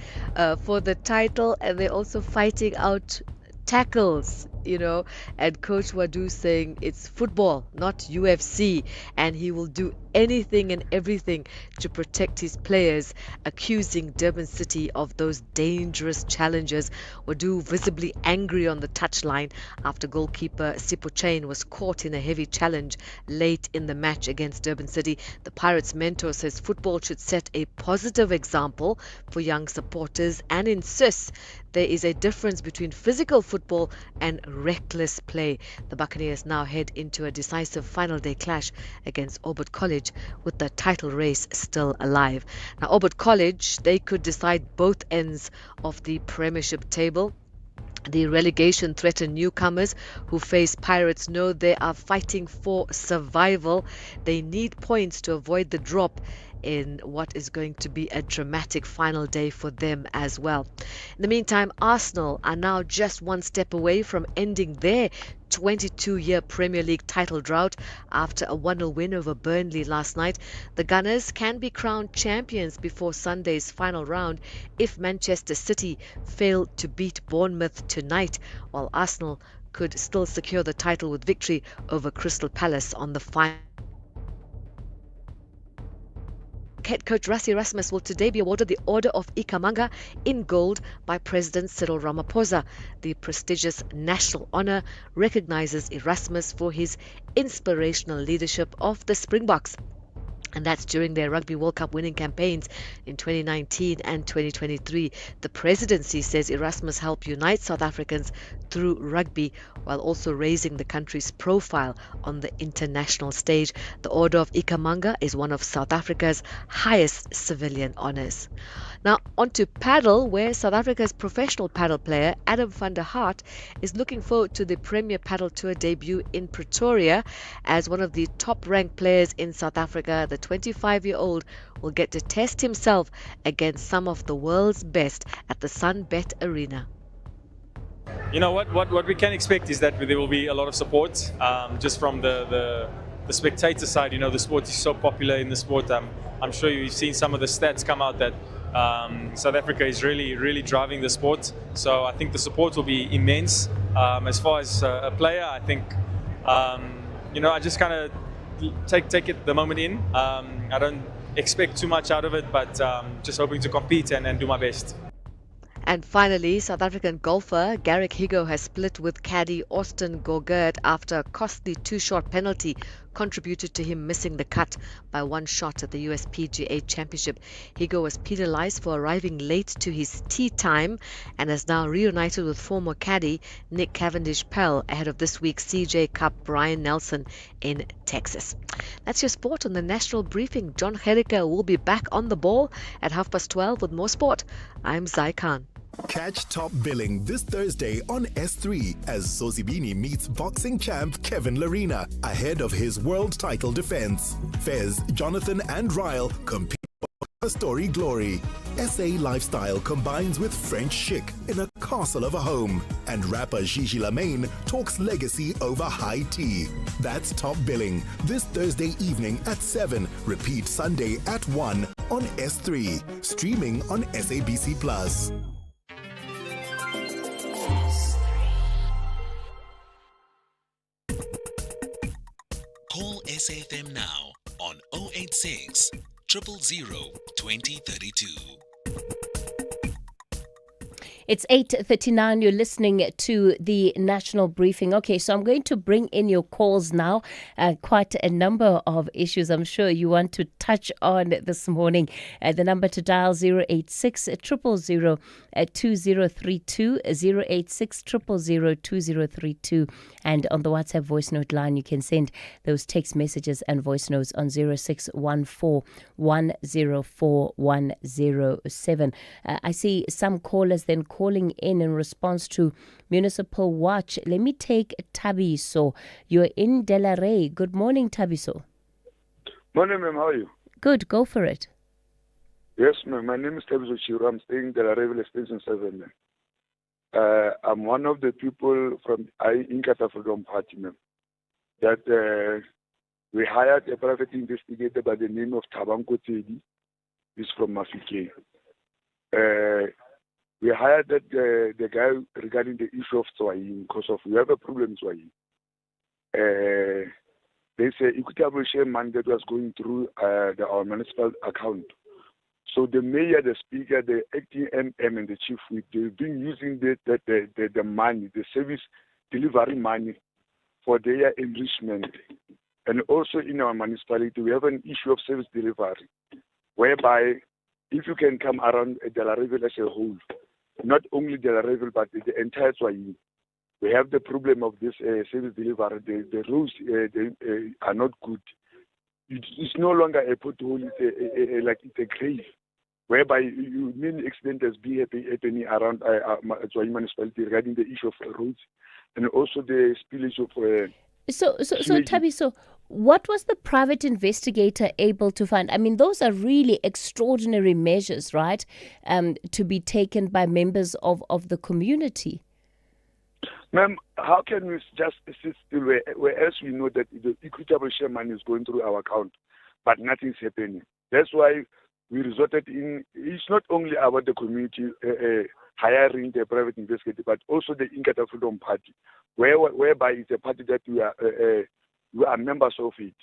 for the title and they're also fighting out tackles and Coach Wadu saying it's football, not UFC, and he will do anything and everything to protect his players, accusing Durban City of those dangerous challenges. Wadu visibly angry on the touchline after goalkeeper Sipho Chain was caught in a heavy challenge late in the match against Durban City. The Pirates mentor says football should set a positive example for young supporters and insists there is a difference between physical football and reckless play. The Buccaneers now head into a decisive final day clash against Orbit College, with the title race still alive. Now, Orbit College, they could decide both ends of the Premiership table. The relegation threatened newcomers who face Pirates know they are fighting for survival. They need points to avoid the drop in what is going to be a dramatic final day for them as well. In the meantime, Arsenal are now just one step away from ending their 22-year Premier League title drought after a 1-0 win over Burnley last night. The Gunners can be crowned champions before Sunday's final round if Manchester City fail to beat Bournemouth tonight, while Arsenal could still secure the title with victory over Crystal Palace on the final. Head coach Rassie Erasmus will today be awarded the Order of Ikhamanga in gold by President Cyril Ramaphosa. The prestigious national honor recognizes Erasmus for his inspirational leadership of the Springboks. And that's during their Rugby World Cup winning campaigns in 2019 and 2023. The presidency says Erasmus helped unite South Africans through rugby while also raising the country's profile on the international stage. The Order of Ikhamanga is one of South Africa's highest civilian honors. Now, on to paddle, where South Africa's professional paddle player Adam van der Hart is looking forward to the Premier Paddle Tour debut in Pretoria. As one of the top-ranked players in South Africa, the 25-year-old will get to test himself against some of the world's best at the Sunbet Arena. You know what we can expect is that there will be a lot of support just from the spectator side. You know, the sport is so popular in the sport. I'm sure you've seen some of the stats come out that South Africa is really driving the sport. So I think the support will be immense. As far as a player, I think I just kind of take it the moment in. I don't expect too much out of it, but just hoping to compete and do my best. And finally, South African golfer Garrick Higo has split with caddy Austin Gorgert after a costly two-shot penalty contributed to him missing the cut by one shot at the US PGA Championship. Higo was penalized for arriving late to his tee time and has now reunited with former caddy Nick Cavendish-Pell ahead of this week's CJ Cup Brian Nelson in Texas. That's your sport on the National Briefing. John Gericke will be back on the ball at 12:30 with more sport. I'm Zai Khan. Catch Top Billing this Thursday on S3 as Sozibini meets boxing champ Kevin Larina ahead of his world title defense. Fez, Jonathan and Ryle compete for story glory. SA lifestyle combines with French chic in a castle of a home. And rapper Gigi Lamaine talks legacy over high tea. That's Top Billing this Thursday evening at 7. Repeat Sunday at 1 on S3. Streaming on SABC+. Call SAFM now on 086 000 2032. It's 8:39. You're listening to the National Briefing. Okay, so I'm going to bring in your calls now. Quite a number of issues I'm sure you want to touch on this morning. The number to dial 086 000 2032, 086 000 2032. And on the WhatsApp voice note line, you can send those text messages and voice notes on 0614 104 107. I see some callers then calling in response to Municipal Watch. Let me take Tabiso. You're in Delaray. Good morning, Tabiso. Morning, ma'am. How are you? Good. Go for it. Yes, ma'am. My name is Tabiso Chiro. I'm staying in Delaray Extension 7, ma'am. I'm one of the people from Inkatha Freedom Party, ma'am, that we hired a private investigator by the name of Tabanko Tedi. He's from Mafike. we hired the guy regarding the issue of Swahili because of we have a problem in Swahili. There's an equitable share money that was going through our municipal account. So the mayor, the speaker, the acting MM, and the chief whip, they've been using the money, the service delivery money, for their enrichment. And also in our municipality, we have an issue of service delivery, whereby if you can come around Delarevel as a whole, not only Delarevel, but the entire Swahili, we have the problem of this service delivery. The roads are not good. It's no longer a pothole, it's a grave, whereby you mean accident has been happening around Swahili municipality regarding the issue of roads and also the spillage of. So Thabiso, what was the private investigator able to find? I mean, those are really extraordinary measures, right? To be taken by members of the community. Ma'am, how can we just sit still whereas we know that the equitable share money is going through our account, but nothing's happening? That's why we resorted in. It's not only about the community hiring the private investigator, but also the Inkatha Freedom Party, whereby it's a party that we are members of it.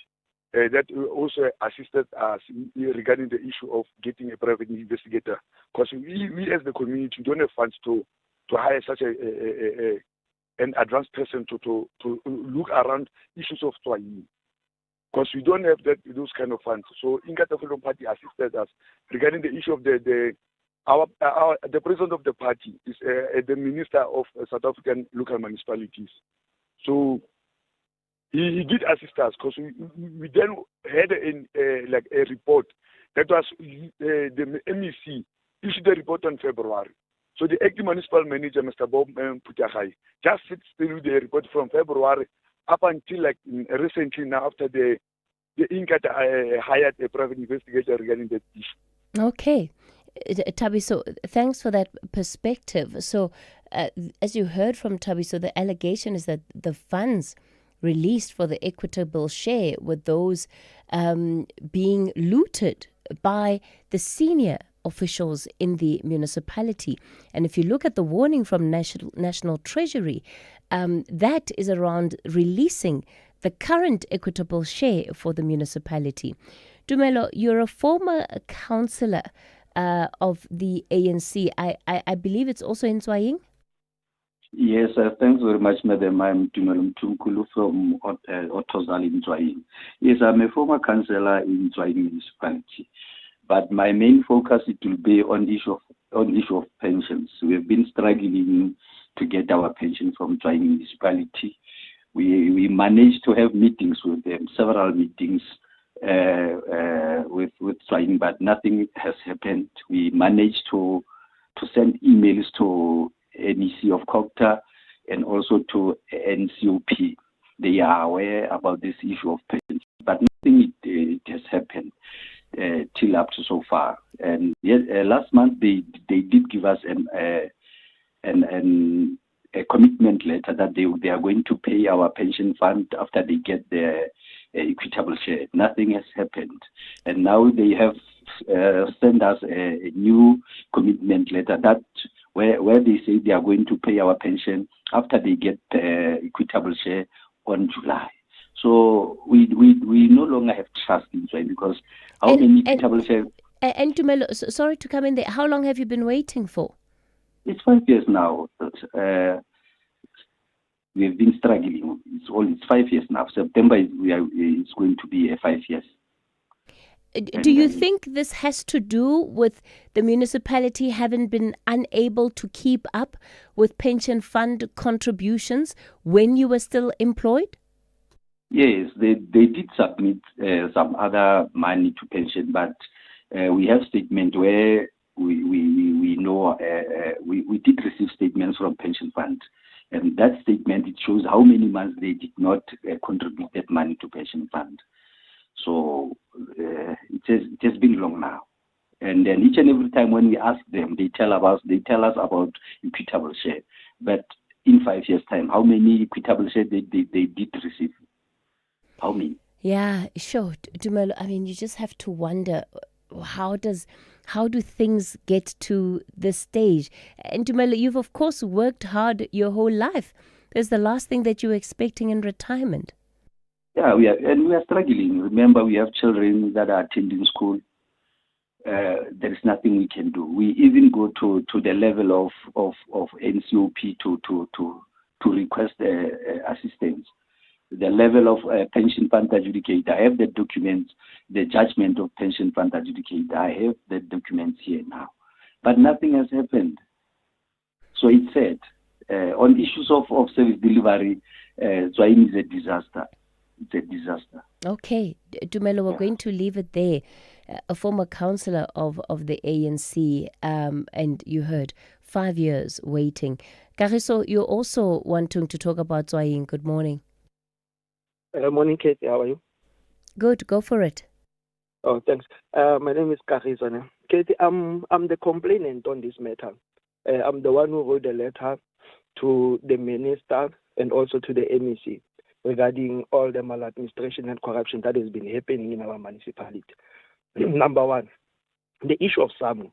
That also assisted us regarding the issue of getting a private investigator, because we as the community don't have funds to hire such an advanced person to look around issues of Swahili, because we don't have those kind of funds. So Inkatha Freedom Party assisted us regarding the issue of the president of the party is the minister of South African local municipalities. So he did assist us, because we then had a report that was the MEC issued the report on February. So the acting municipal manager, Mr. Bob Putagai, just sits still with the report from February up until recently now, after the Inkatha hired a private investigator regarding that issue. Okay. Thabiso, thanks for that perspective. So, as you heard from Thabiso, the allegation is that the funds released for the equitable share were those being looted by the senior officials in the municipality. And if you look at the warning from National Treasury, that is around releasing the current equitable share for the municipality. Dumelo, you're a former councillor of the ANC. I believe it's also in Swahili? Yes, thanks very much, Madam. I'm Tumelo Mtunkulu from Otozali in Swahili. Yes, I'm a former councillor in Swahili municipality. But my main focus it will be on the issue of pensions. We have been struggling to get our pension from Swahili municipality. We managed to have meetings with them, several meetings with Swahili, but nothing has happened. We managed to send emails to NEC of Cocta and also to NCOP. They are aware about this issue of pensions, but nothing it has happened till up to so far. And yet, last month they did give us a commitment letter that they are going to pay our pension fund after they get their equitable share. Nothing has happened, and now they have sent us a new commitment letter that where they say they are going to pay our pension after they get the equitable share on July. So we no longer have trust in Swahili, because many equitable shares. And Tumelo, sorry to come in there. How long have you been waiting for? It's 5 years now. We've been struggling. It's 5 years now. September it's going to be 5 years. Do you think this has to do with the municipality having been unable to keep up with pension fund contributions when you were still employed? Yes, they did submit some other money to pension, but we have statement where we know we did receive statements from pension fund, and that statement it shows how many months they did not contribute that money to pension fund. So it has been long now, and then each and every time when we ask them, they tell us about equitable share. But in 5 years' time, how many equitable share they did receive? How many? Yeah, sure, Dumelo. I mean, you just have to wonder, how does How do things get to this stage? And Tumelo, you've of course worked hard your whole life. There's the last thing that you were expecting in retirement. Yeah, we are struggling. Remember, we have children that are attending school. There is nothing we can do. We even go to the level of NCOP to request assistance. The level of pension fund adjudicator. I have the documents, the judgment of pension fund adjudicator. I have the documents here now, but nothing has happened. So it's sad. On issues of service delivery, Zwaim is a disaster. It's a disaster. Okay, Tumelo, we're going to leave it there. A former councillor of the ANC, and you heard 5 years waiting. Kagiso, you're also wanting to talk about Zwaim. Good morning. Morning, Katie. How are you? Good, go for it. Oh, thanks. My name is Kagiso. Katie, I'm the complainant on this matter. I'm the one who wrote the letter to the minister and also to the MEC regarding all the maladministration and corruption that has been happening in our municipality. Number one, the issue of SAMU.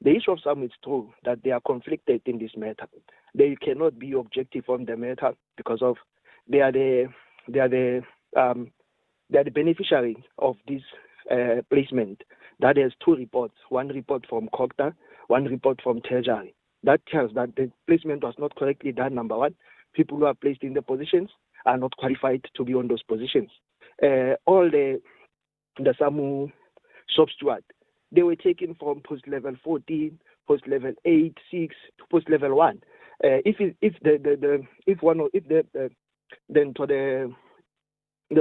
The issue of SAMU is true that they are conflicted in this matter. They cannot be objective on the matter because of they are the beneficiaries of this placement. That has two reports. One report from COGTA, one report from Treasury. That tells that the placement was not correctly done. Number one, people who are placed in the positions are not qualified to be on those positions. All the SAMU sub-steward, they were taken from post level 14, post level 8, 6 to post level 1. The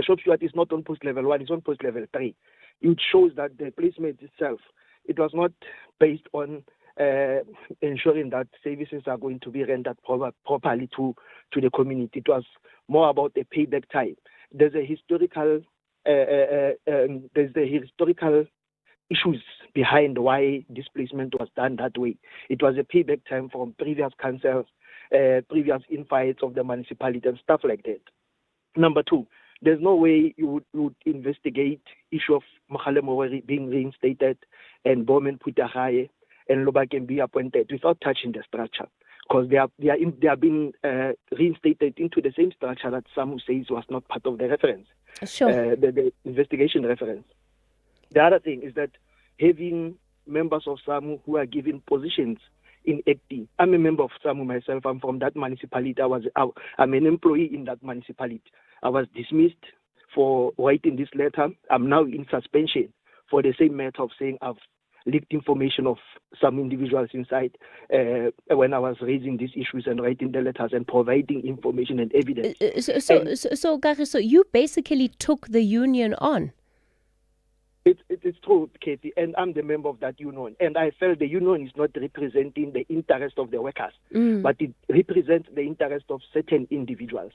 sub-steward is not on post level 1, it's on post level 3. It shows that the placement itself, it was not based on ensuring that services are going to be rendered properly to the community. It was more about the payback time. There's the historical issues behind why displacement was done that way. It was a payback time from previous councils, previous infights of the municipality and stuff like that. Number two, there's no way you would investigate issue of Mogale Moweri being reinstated and Bowman Putagaye and Loba can be appointed without touching the structure, because they are being reinstated into the same structure that SAMU says was not part of the reference, the investigation reference. The other thing is that having members of SAMU who are given positions in acting. I'm a member of SAMU myself. I'm from that municipality. I'm an employee in that municipality. I was dismissed for writing this letter. I'm now in suspension for the same matter of saying I've leaked information of some individuals inside when I was raising these issues and writing the letters and providing information and evidence. So Kagiso, you basically took the union on. It's true, Katie, and I'm the member of that union. And I felt the union is not representing the interest of the workers, but it represents the interest of certain individuals.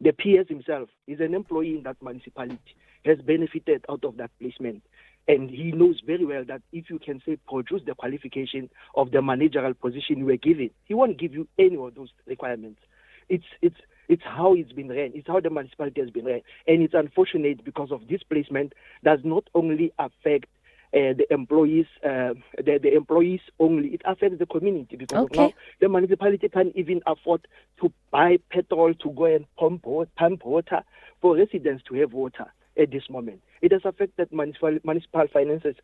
The PS himself is an employee in that municipality, has benefited out of that placement. And he knows very well that if you can say produce the qualification of the managerial position you were given, he won't give you any of those requirements. It's how it's been ran. It's how the municipality has been ran. And it's unfortunate because of this placement does not only affect the employees, the employees only. It affects the community because now the municipality can't even afford to buy petrol to go and pump water for residents to have water at this moment. It has affected municipal finances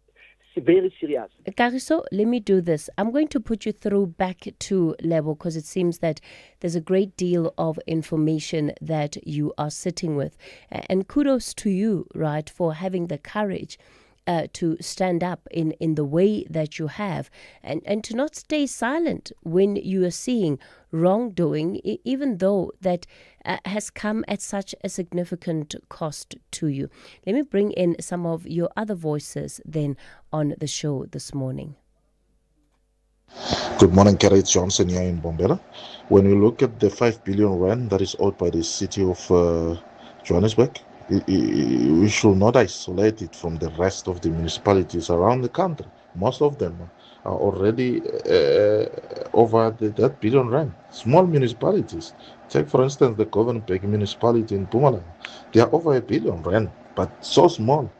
very serious. Kagiso, let me do this. I'm going to put you through back to Lebo because it seems that there's a great deal of information that you are sitting with. And kudos to you, right, for having the courage to stand up in the way that you have and to not stay silent when you are seeing wrongdoing, even though that has come at such a significant cost to you. Let me bring in some of your other voices then on the show this morning. Good morning, Kerry Johnson here in Bombela. When you look at the 5 billion rand that is owed by the city of Johannesburg, we should not isolate it from the rest of the municipalities around the country. Most of them are already over that billion rand. Small municipalities. Take, for instance, the Govenberg municipality in Mpumalanga. They are over 1 billion rand, but so small.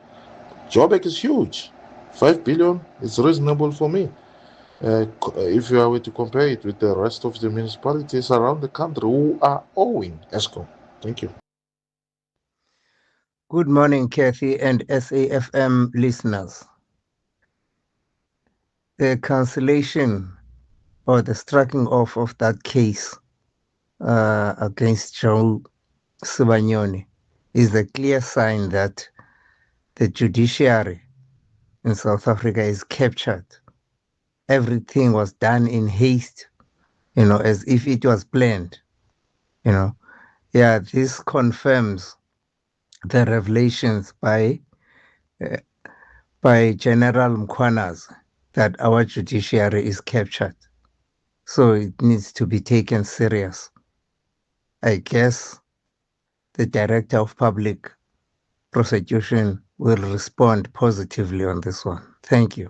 Joburg is huge. 5 billion is reasonable for me. If you are to compare it with the rest of the municipalities around the country who are owing ESCOM. Thank you. Good morning, Kathy and SAFM listeners. The cancellation or the striking off of that case against Joe Sibanyoni is a clear sign that the judiciary in South Africa is captured. Everything was done in haste, as if it was planned. This confirms the revelations by General Mkhwanazi that our judiciary is captured. So it needs to be taken serious. I guess the Director of Public Prosecution will respond positively on this one. Thank you.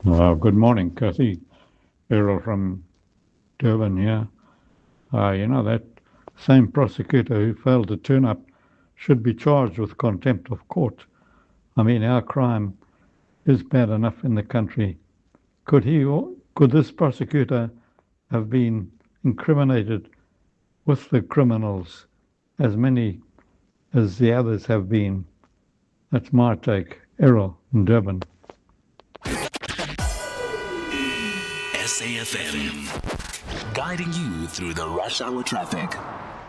Good morning, Kathy. Errol from Durban here. That same prosecutor who failed to turn up should be charged with contempt of court. I mean, our crime is bad enough in the country. Could this prosecutor have been incriminated with the criminals as many as the others have been? That's my take. Errol in Durban. SAFM, guiding you through the rush hour traffic.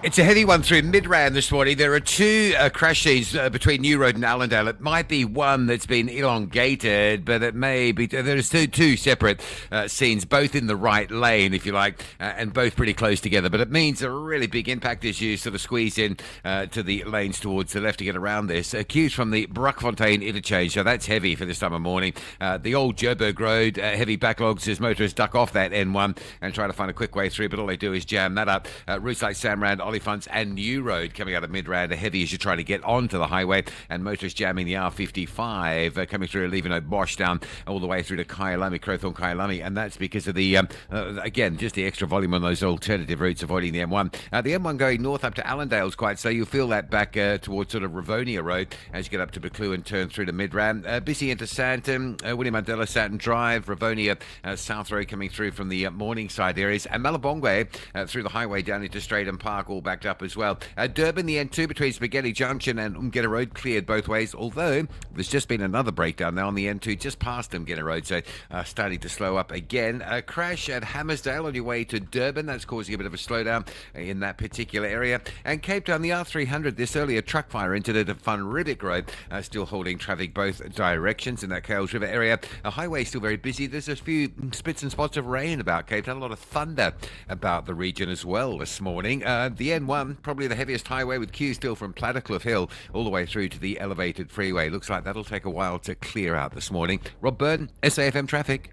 It's a heavy one through Midrand this morning. There are two crash scenes between New Road and Allendale. It might be one that's been elongated, but it may be. There's two separate scenes, both in the right lane, if you like, and both pretty close together. But it means a really big impact as you sort of squeeze in to the lanes towards the left to get around this. Queues from the Brockfontein interchange, so that's heavy for this time of morning. The old Joburg Road, heavy backlogs as motorists duck off that N1 and try to find a quick way through, but all they do is jam that up. Routes like SAMRAD, Olifants and New Road coming out of Midrand are heavy as you try to get onto the highway, and motorists jamming the R55 coming through, leaving a Bosch down all the way through to Kyalami, Crowthorne Kyalami, and that's because of the again, just the extra volume on those alternative routes avoiding the M1. The M1 going north up to Allendale's quite so. You'll feel that back towards sort of Rivonia Road as you get up to Buccleuch and turn through to Midrand. Busy into Sandton, William Mandela Sandton Drive, Rivonia South Road coming through from the Morningside areas, and Malabongwe through the highway down into Stratham Park, all backed up as well. Durban, the N2 between Spaghetti Junction and Umgeta Road cleared both ways, although there's just been another breakdown now on the N2 just past Umgeta Road, so starting to slow up again. A crash at Hammersdale on your way to Durban, that's causing a bit of a slowdown in that particular area. And Cape Town, the R300, this earlier truck fire incident at Van Riebeek Road, still holding traffic both directions in that Kales River area. A highway still very busy. There's a few spits and spots of rain about Cape Town, a lot of thunder about the region as well this morning. The N1, probably the heaviest highway, with queues still from Plattercliff Hill all the way through to the elevated freeway. Looks like that'll take a while to clear out this morning. Rob Burton, SAFM Traffic.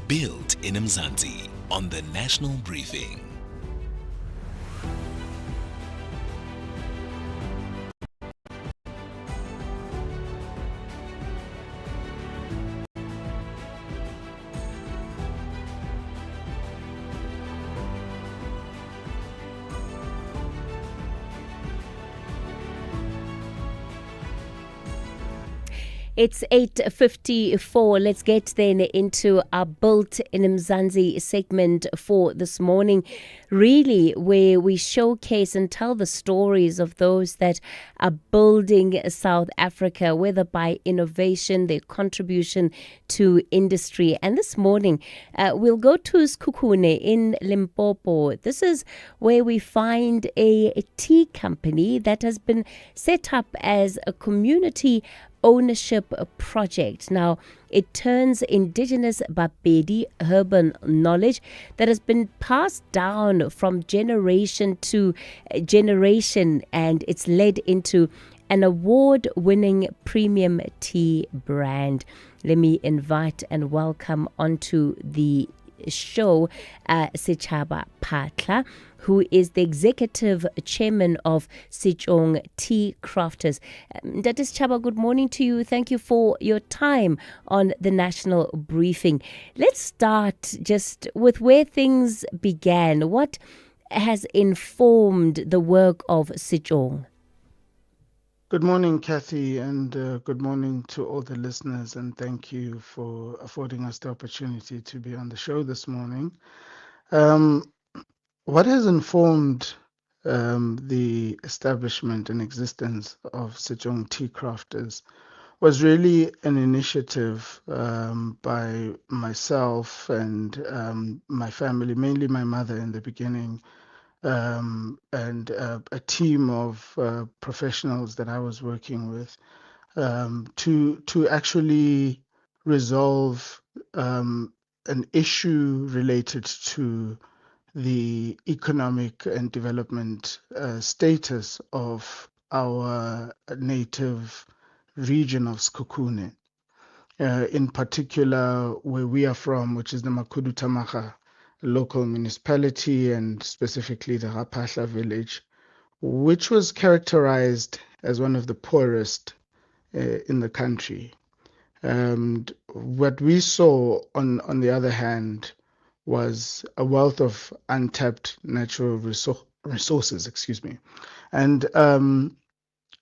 Built in Mzansi on the National Briefing. It's 8:54. Let's get then into our Built in Mzansi segment for this morning, really where we showcase and tell the stories of those that are building South Africa, whether by innovation, their contribution to industry. And this morning, we'll go to Sekhukhune in Limpopo. This is where we find a tea company that has been set up as a community ownership project. Now, it turns indigenous Bapedi urban knowledge that has been passed down from generation to generation, and it's led into an award-winning premium tea brand. Let me invite and welcome onto the show Sechaba Patla, who is the executive chairman of Sechong Tea Crafters. Dr. Sechaba, good morning to you. Thank you for your time on the National Briefing. Let's start just with where things began. What has informed the work of Sejong? Good morning, Kathy, and good morning to all the listeners, and thank you for affording us the opportunity to be on the show this morning. What has informed the establishment and existence of Sejong Tea Crafters was really an initiative by myself and my family, mainly my mother in the beginning, and a team of professionals that I was working with to actually resolve an issue related to the economic and development status of our native region of Sekhukhune. In particular, where we are from, which is the Makudu Tamaga local municipality, and specifically the Rapahla village, which was characterized as one of the poorest in the country. And what we saw, on the other hand, was a wealth of untapped natural resources, excuse me. And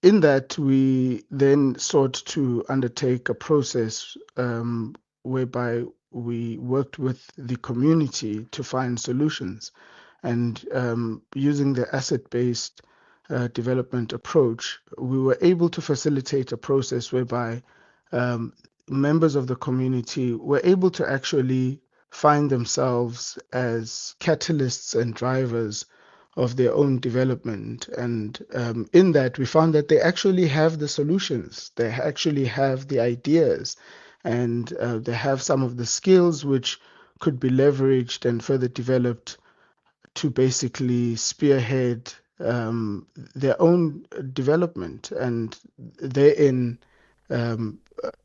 in that, we then sought to undertake a process whereby we worked with the community to find solutions. And using the asset-based development approach, we were able to facilitate a process whereby members of the community were able to actually find themselves as catalysts and drivers of their own development. And in that, we found that they actually have the solutions, they actually have the ideas, and they have some of the skills which could be leveraged and further developed to basically spearhead their own development. And therein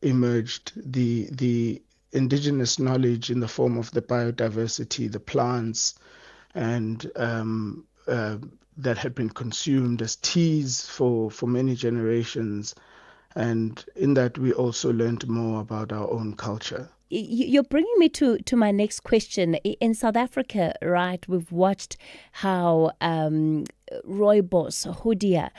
emerged the indigenous knowledge in the form of the biodiversity, the plants, and that had been consumed as teas for many generations. And in that, we also learned more about our own culture. You're bringing me to my next question. In South Africa, right, we've watched how Rooibos, Hodia,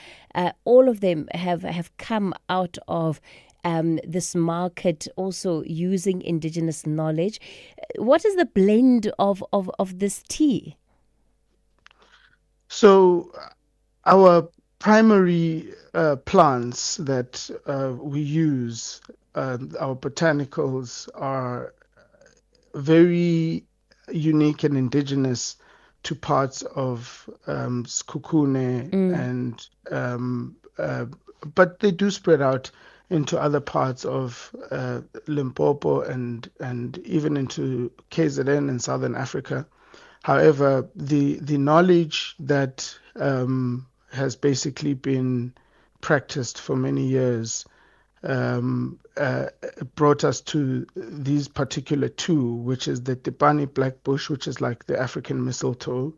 all of them have come out of this market also using indigenous knowledge. What is the blend of this tea? So our primary plants that we use, our botanicals, are very unique and indigenous to parts of Sekhukhune, and but they do spread out into other parts of Limpopo and even into KZN and Southern Africa. However, the knowledge that has basically been practiced for many years brought us to these particular two, which is the Tepani black bush, which is like the African mistletoe.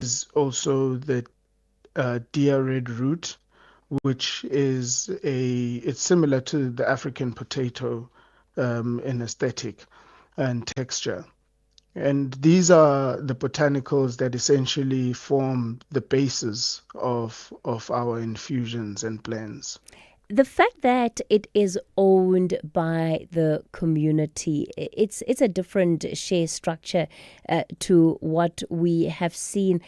Is also the deer red root, which is it's similar to the African potato in aesthetic and texture. And these are the botanicals that essentially form the basis of our infusions and blends. The fact that it is owned by the community, it's a different share structure to what we have seen.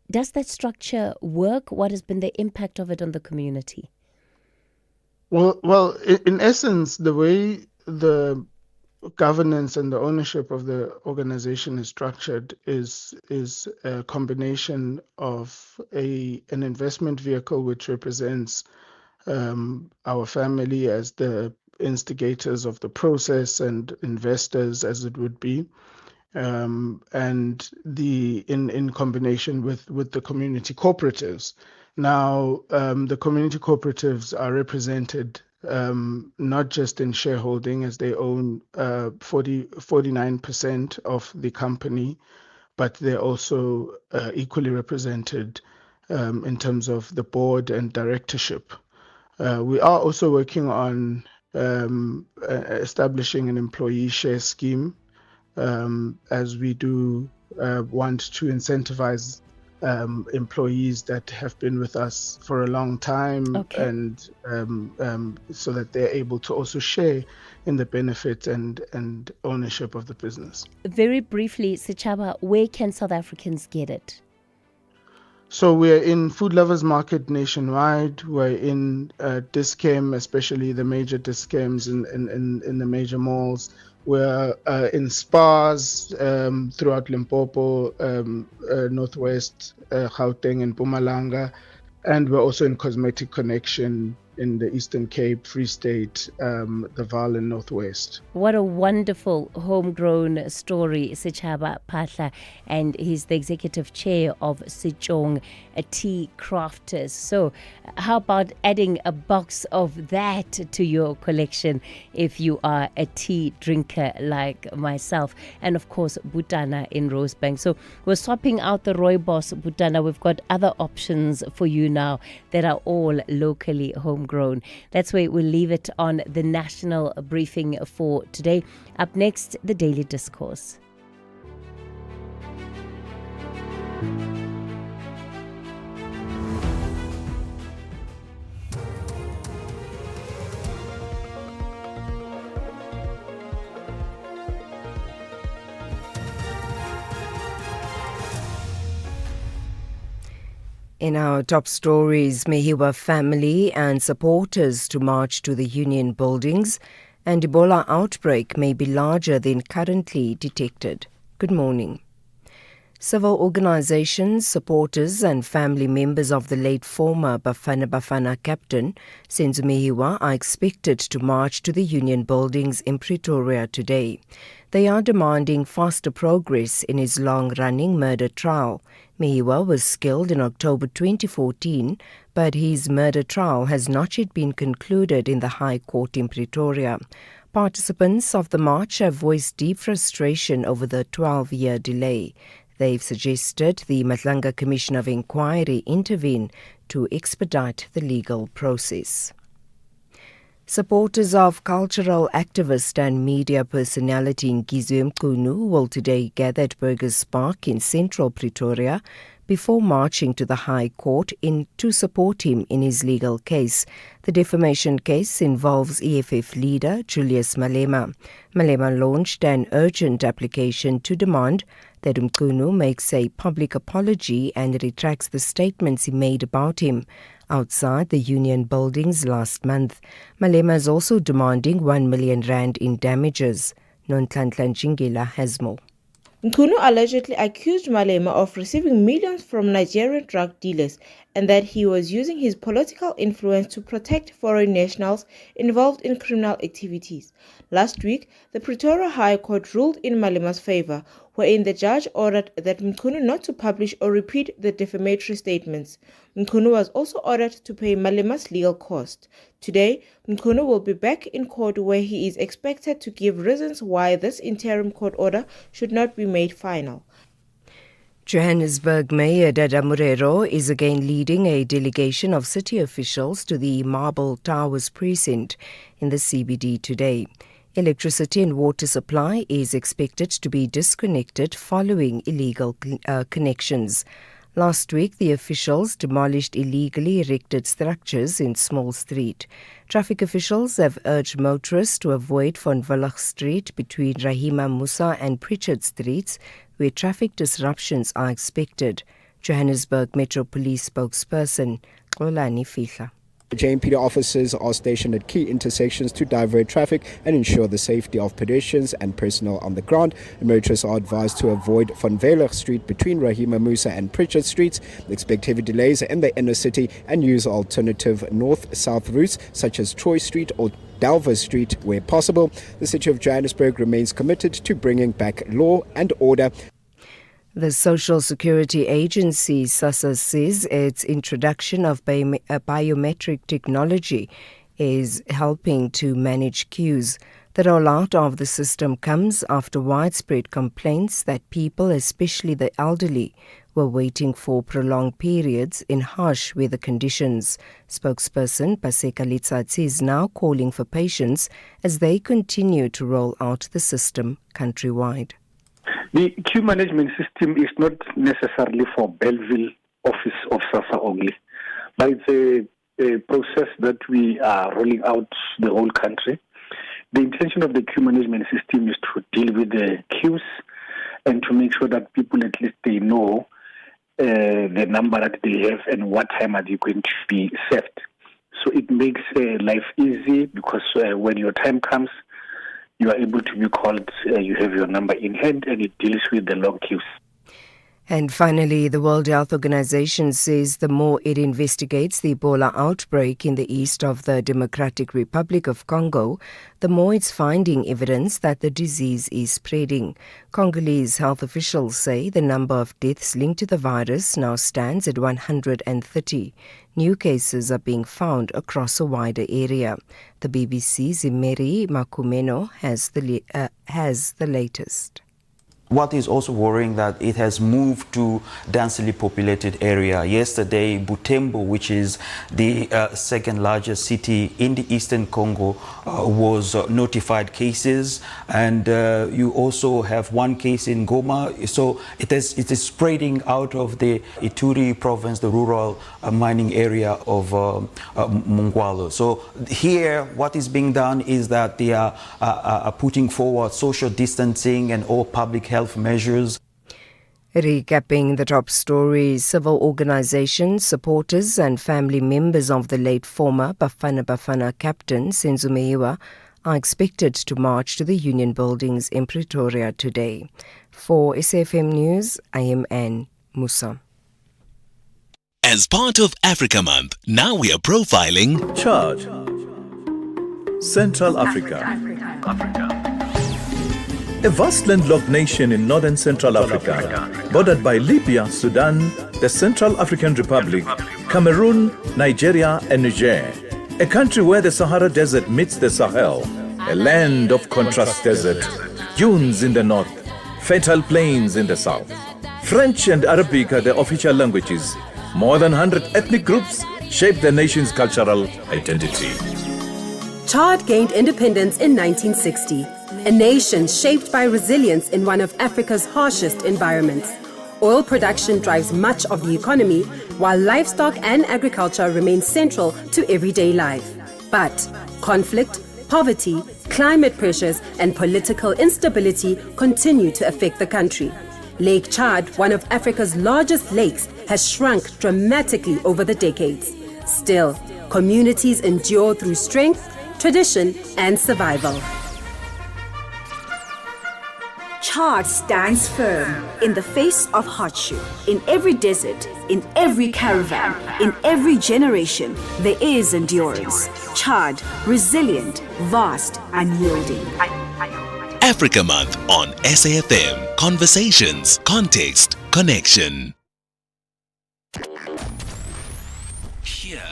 Does that structure work? What has been the impact of it on the community? Well, in essence, the way the governance and the ownership of the organization is structured is a combination of an investment vehicle which represents our family as the instigators of the process and investors as it would be, and in combination with the community cooperatives. Now, the community cooperatives are represented not just in shareholding, as they own 49% of the company, but they're also equally represented in terms of the board and directorship. We are also working on establishing an employee share scheme, as we do want to incentivize employees that have been with us for a long time, and so that they're able to also share in the benefits and ownership of the business. Very briefly, Sechaba, where can South Africans get it? So we're in Food Lovers Market nationwide. We're in Dis-Chem, especially the major Dis-Chems in the major malls. We're in spas throughout Limpopo, Northwest, Gauteng and Mpumalanga. And we're also in Cosmetic Connection in the Eastern Cape, Free State, the Vaal and Northwest. What a wonderful homegrown story, Sechaba Patla, and he's the executive chair of Sechong Tea Crafters. So how about adding a box of that to your collection if you are a tea drinker like myself? And of course, Butana in Rosebank. So we're swapping out the rooibos, Butana. We've got other options for you now that are all locally homegrown. That's where we'll leave it on the national briefing for today. Up next, the Daily Discourse. In our top stories, Mehiwa family and supporters to march to the union buildings, and Ebola outbreak may be larger than currently detected. Good morning. Civil organizations, supporters and family members of the late former Bafana Bafana captain, Senzo Mehiwa, are expected to march to the union buildings in Pretoria today. They are demanding faster progress in his long-running murder trial. Mehiwa was killed in October 2014, but his murder trial has not yet been concluded in the High Court in Pretoria. Participants of the march have voiced deep frustration over the 12-year delay. They've suggested the Matlanga Commission of Inquiry intervene to expedite the legal process. Supporters of cultural activist and media personality Ngizwe Mqunu will today gather at Burgers Park in central Pretoria before marching to the High Court to support him in his legal case. The defamation case involves EFF leader Julius Malema. Malema launched an urgent application to demand that Mqunu makes a public apology and retracts the statements he made about him outside the union buildings last month. Malema is also demanding 1 million rand in damages. Nonhlanhla Njingila has more. Mqunu allegedly accused Malema of receiving millions from Nigerian drug dealers and that he was using his political influence to protect foreign nationals involved in criminal activities. Last week, the Pretoria High Court ruled in Malema's favor, wherein the judge ordered that Mqunu not to publish or repeat the defamatory statements. Mqunu was also ordered to pay Malema's legal cost. Today, Mqunu will be back in court where he is expected to give reasons why this interim court order should not be made final. Johannesburg Mayor Dada Murero is again leading a delegation of city officials to the Marble Towers precinct in the CBD today. Electricity and water supply is expected to be disconnected following illegal connections. Last week, the officials demolished illegally erected structures in Small Street. Traffic officials have urged motorists to avoid Von Willach Street between Rahima Musa and Pritchard Streets, where traffic disruptions are expected. Johannesburg Metro Police spokesperson Xolani Fihla. JMPD officers are stationed at key intersections to divert traffic and ensure the safety of pedestrians and personnel on the ground. Motorists are advised to avoid Van Vellig Street between Rahima Musa and Pritchard Streets. Expect heavy delays in the inner city and use alternative north-south routes such as Troy Street or Dalva Street where possible. The city of Johannesburg remains committed to bringing back law and order. The Social Security Agency, SASSA, says its introduction of biometric technology is helping to manage queues. The rollout of the system comes after widespread complaints that people, especially the elderly, were waiting for prolonged periods in harsh weather conditions. Spokesperson Paseka Litsatsi is now calling for patience as they continue to roll out the system countrywide. The queue management system is not necessarily for Belleville office of SASSA only, but it's a process that we are rolling out the whole country. The intention of the queue management system is to deal with the queues and to make sure that people at least they know the number that they have and what time are they going to be served. So it makes life easy because when your time comes, you are able to be called, you have your number in hand, and it deals with the long queues. And finally, the World Health Organization says the more it investigates the Ebola outbreak in the east of the Democratic Republic of Congo, the more it's finding evidence that the disease is spreading. Congolese health officials say the number of deaths linked to the virus now stands at 130. New cases are being found across a wider area. The BBC's Imeri Makumeno has the latest. What is also worrying that it has moved to densely populated area. Yesterday, Butembo, which is the second largest city in the eastern Congo, was notified cases, and you also have one case in Goma. So it is spreading out of the Ituri province, the rural mining area of Mungwalo. So here, what is being done is that they are putting forward social distancing and all public health measures. Recapping the top stories, civil organizations, supporters and family members of the late former Bafana Bafana captain Senzo Meyiwa are expected to march to the Union Buildings in Pretoria today. For SAFM News, I am Anne Musa. As part of Africa Month, now we are profiling Chad, Central Africa. A vast landlocked nation in northern Central Africa, bordered by Libya, Sudan, the Central African Republic, Cameroon, Nigeria, and Niger. A country where the Sahara Desert meets the Sahel, a land of contrast desert, dunes in the north, fertile plains in the south. French and Arabic are the official languages. More than 100 ethnic groups shape the nation's cultural identity. Chad gained independence in 1960. A nation shaped by resilience in one of Africa's harshest environments. Oil production drives much of the economy, while livestock and agriculture remain central to everyday life. But conflict, poverty, climate pressures, and political instability continue to affect the country. Lake Chad, one of Africa's largest lakes, has shrunk dramatically over the decades. Still, communities endure through strength, tradition, and survival. Chad stands firm in the face of hardship. In every desert, in every caravan, in every generation, there is endurance. Chad, resilient, vast, and yielding. Africa Month on SAFM. Conversations, context, connection. Here,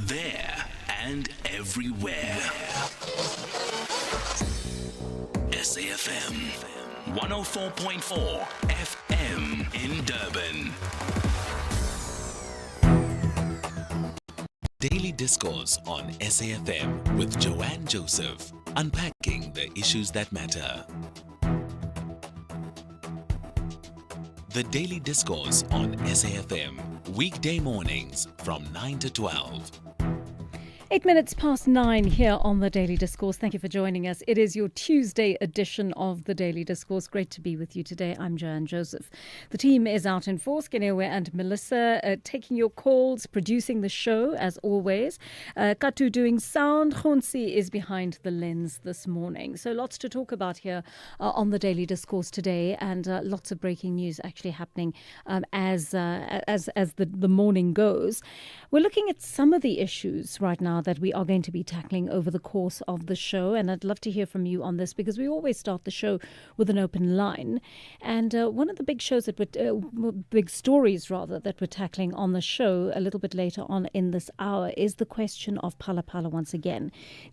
there, and everywhere. SAFM 104.4 FM in Durban. Daily Discourse on SAFM with Joanne Joseph, unpacking the issues that matter. The Daily Discourse on SAFM, weekday mornings from 9 to 12. 8 minutes past 9 here on the Daily Discourse. Thank you for joining us. It is your Tuesday edition of the Daily Discourse. Great to be with you today. I'm Joanne Joseph. The team is out in force. Genewe and Melissa taking your calls, producing the show as always. Katu doing sound. Khonsi is behind the lens this morning. So lots to talk about here on the Daily Discourse today, and lots of breaking news actually happening as the morning goes. We're looking at some of the issues right now that we are going to be tackling over the course of the show, and I'd love to hear from you on this because we always start the show with an open line. And one of the big shows big stories that we're tackling on the show a little bit later on in this hour is the question of Phala Phala once again.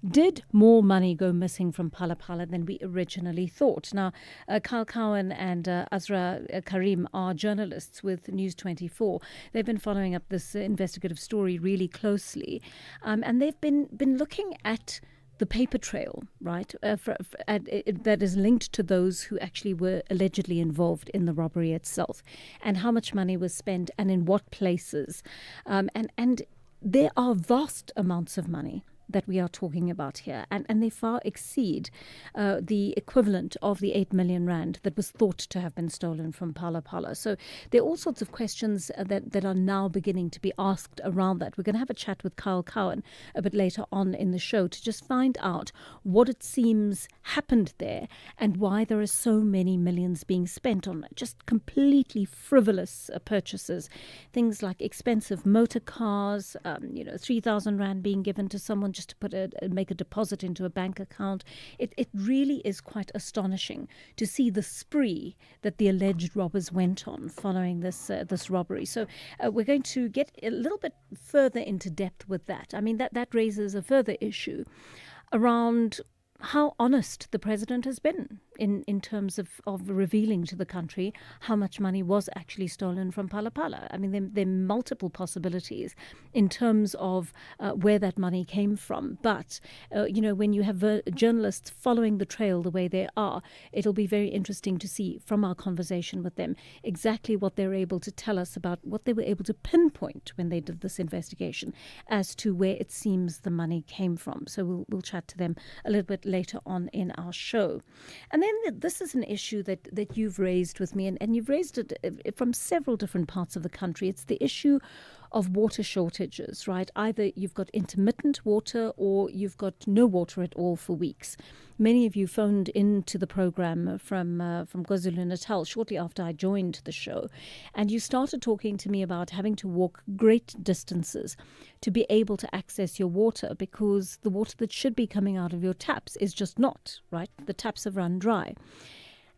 Did more money go missing from Phala Phala than we originally thought? Now, Kyle Cowan and Azra Karim are journalists with News 24. They've been following up this investigative story really closely, and they've been looking at the paper trail, right, that is linked to those who actually were allegedly involved in the robbery itself, and how much money was spent and in what places. And there are vast amounts of money that we are talking about here, and they far exceed the equivalent of the 8 million rand that was thought to have been stolen from Phala Phala. So there are all sorts of questions that are now beginning to be asked around that. We're going to have a chat with Kyle Cowan a bit later on in the show to just find out what it seems happened there and why there are so many millions being spent on just completely frivolous purchases. Things like expensive motor cars, 3,000 rand being given to someone just to make a deposit into a bank account. It really is quite astonishing to see the spree that the alleged robbers went on following this robbery. So we're going to get a little bit further into depth with that. I mean, that raises a further issue around how honest the president has been in terms of revealing to the country how much money was actually stolen from Phala Phala. I mean, there are multiple possibilities in terms of where that money came from. But, when you have journalists following the trail the way they are, it'll be very interesting to see from our conversation with them exactly what they're able to tell us about what they were able to pinpoint when they did this investigation as to where it seems the money came from. So we'll chat to them a little bit later on in our show. And then this is an issue that you've raised with me, and you've raised it from several different parts of the country. It's the issue of water shortages, right? Either you've got intermittent water or you've got no water at all for weeks. Many of you phoned into the program from KwaZulu-Natal shortly after I joined the show, and you started talking to me about having to walk great distances to be able to access your water because the water that should be coming out of your taps is just not, right? The taps have run dry.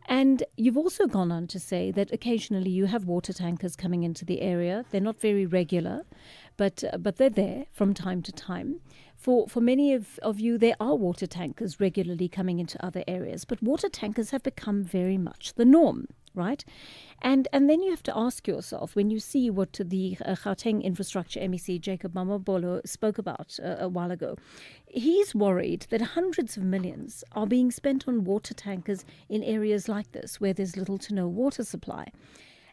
And you've also gone on to say that occasionally you have water tankers coming into the area. They're not very regular, but they're there from time to time. For many of you, there are water tankers regularly coming into other areas, but water tankers have become very much the norm, right? And then you have to ask yourself, when you see what the Gauteng Infrastructure MEC Jacob Mamabolo spoke about a while ago, he's worried that hundreds of millions are being spent on water tankers in areas like this where there's little to no water supply.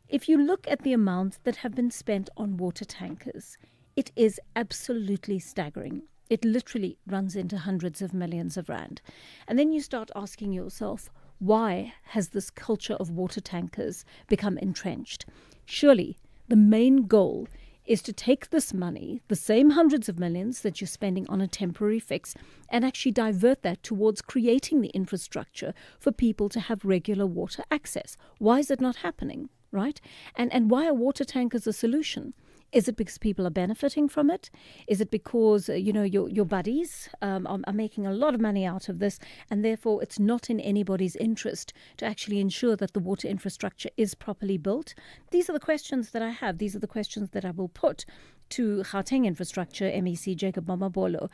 If you look at the amounts that have been spent on water tankers, it is absolutely staggering. It literally runs into hundreds of millions of rand. And then you start asking yourself, why has this culture of water tankers become entrenched? Surely the main goal is to take this money, the same hundreds of millions that you're spending on a temporary fix, and actually divert that towards creating the infrastructure for people to have regular water access. Why is it not happening, right? And why are water tankers a solution? Is it because people are benefiting from it? Is it because, your buddies are making a lot of money out of this, and therefore it's not in anybody's interest to actually ensure that the water infrastructure is properly built? These are the questions that I have. These are the questions that I will put to Gauteng Infrastructure MEC Jacob Mamabolo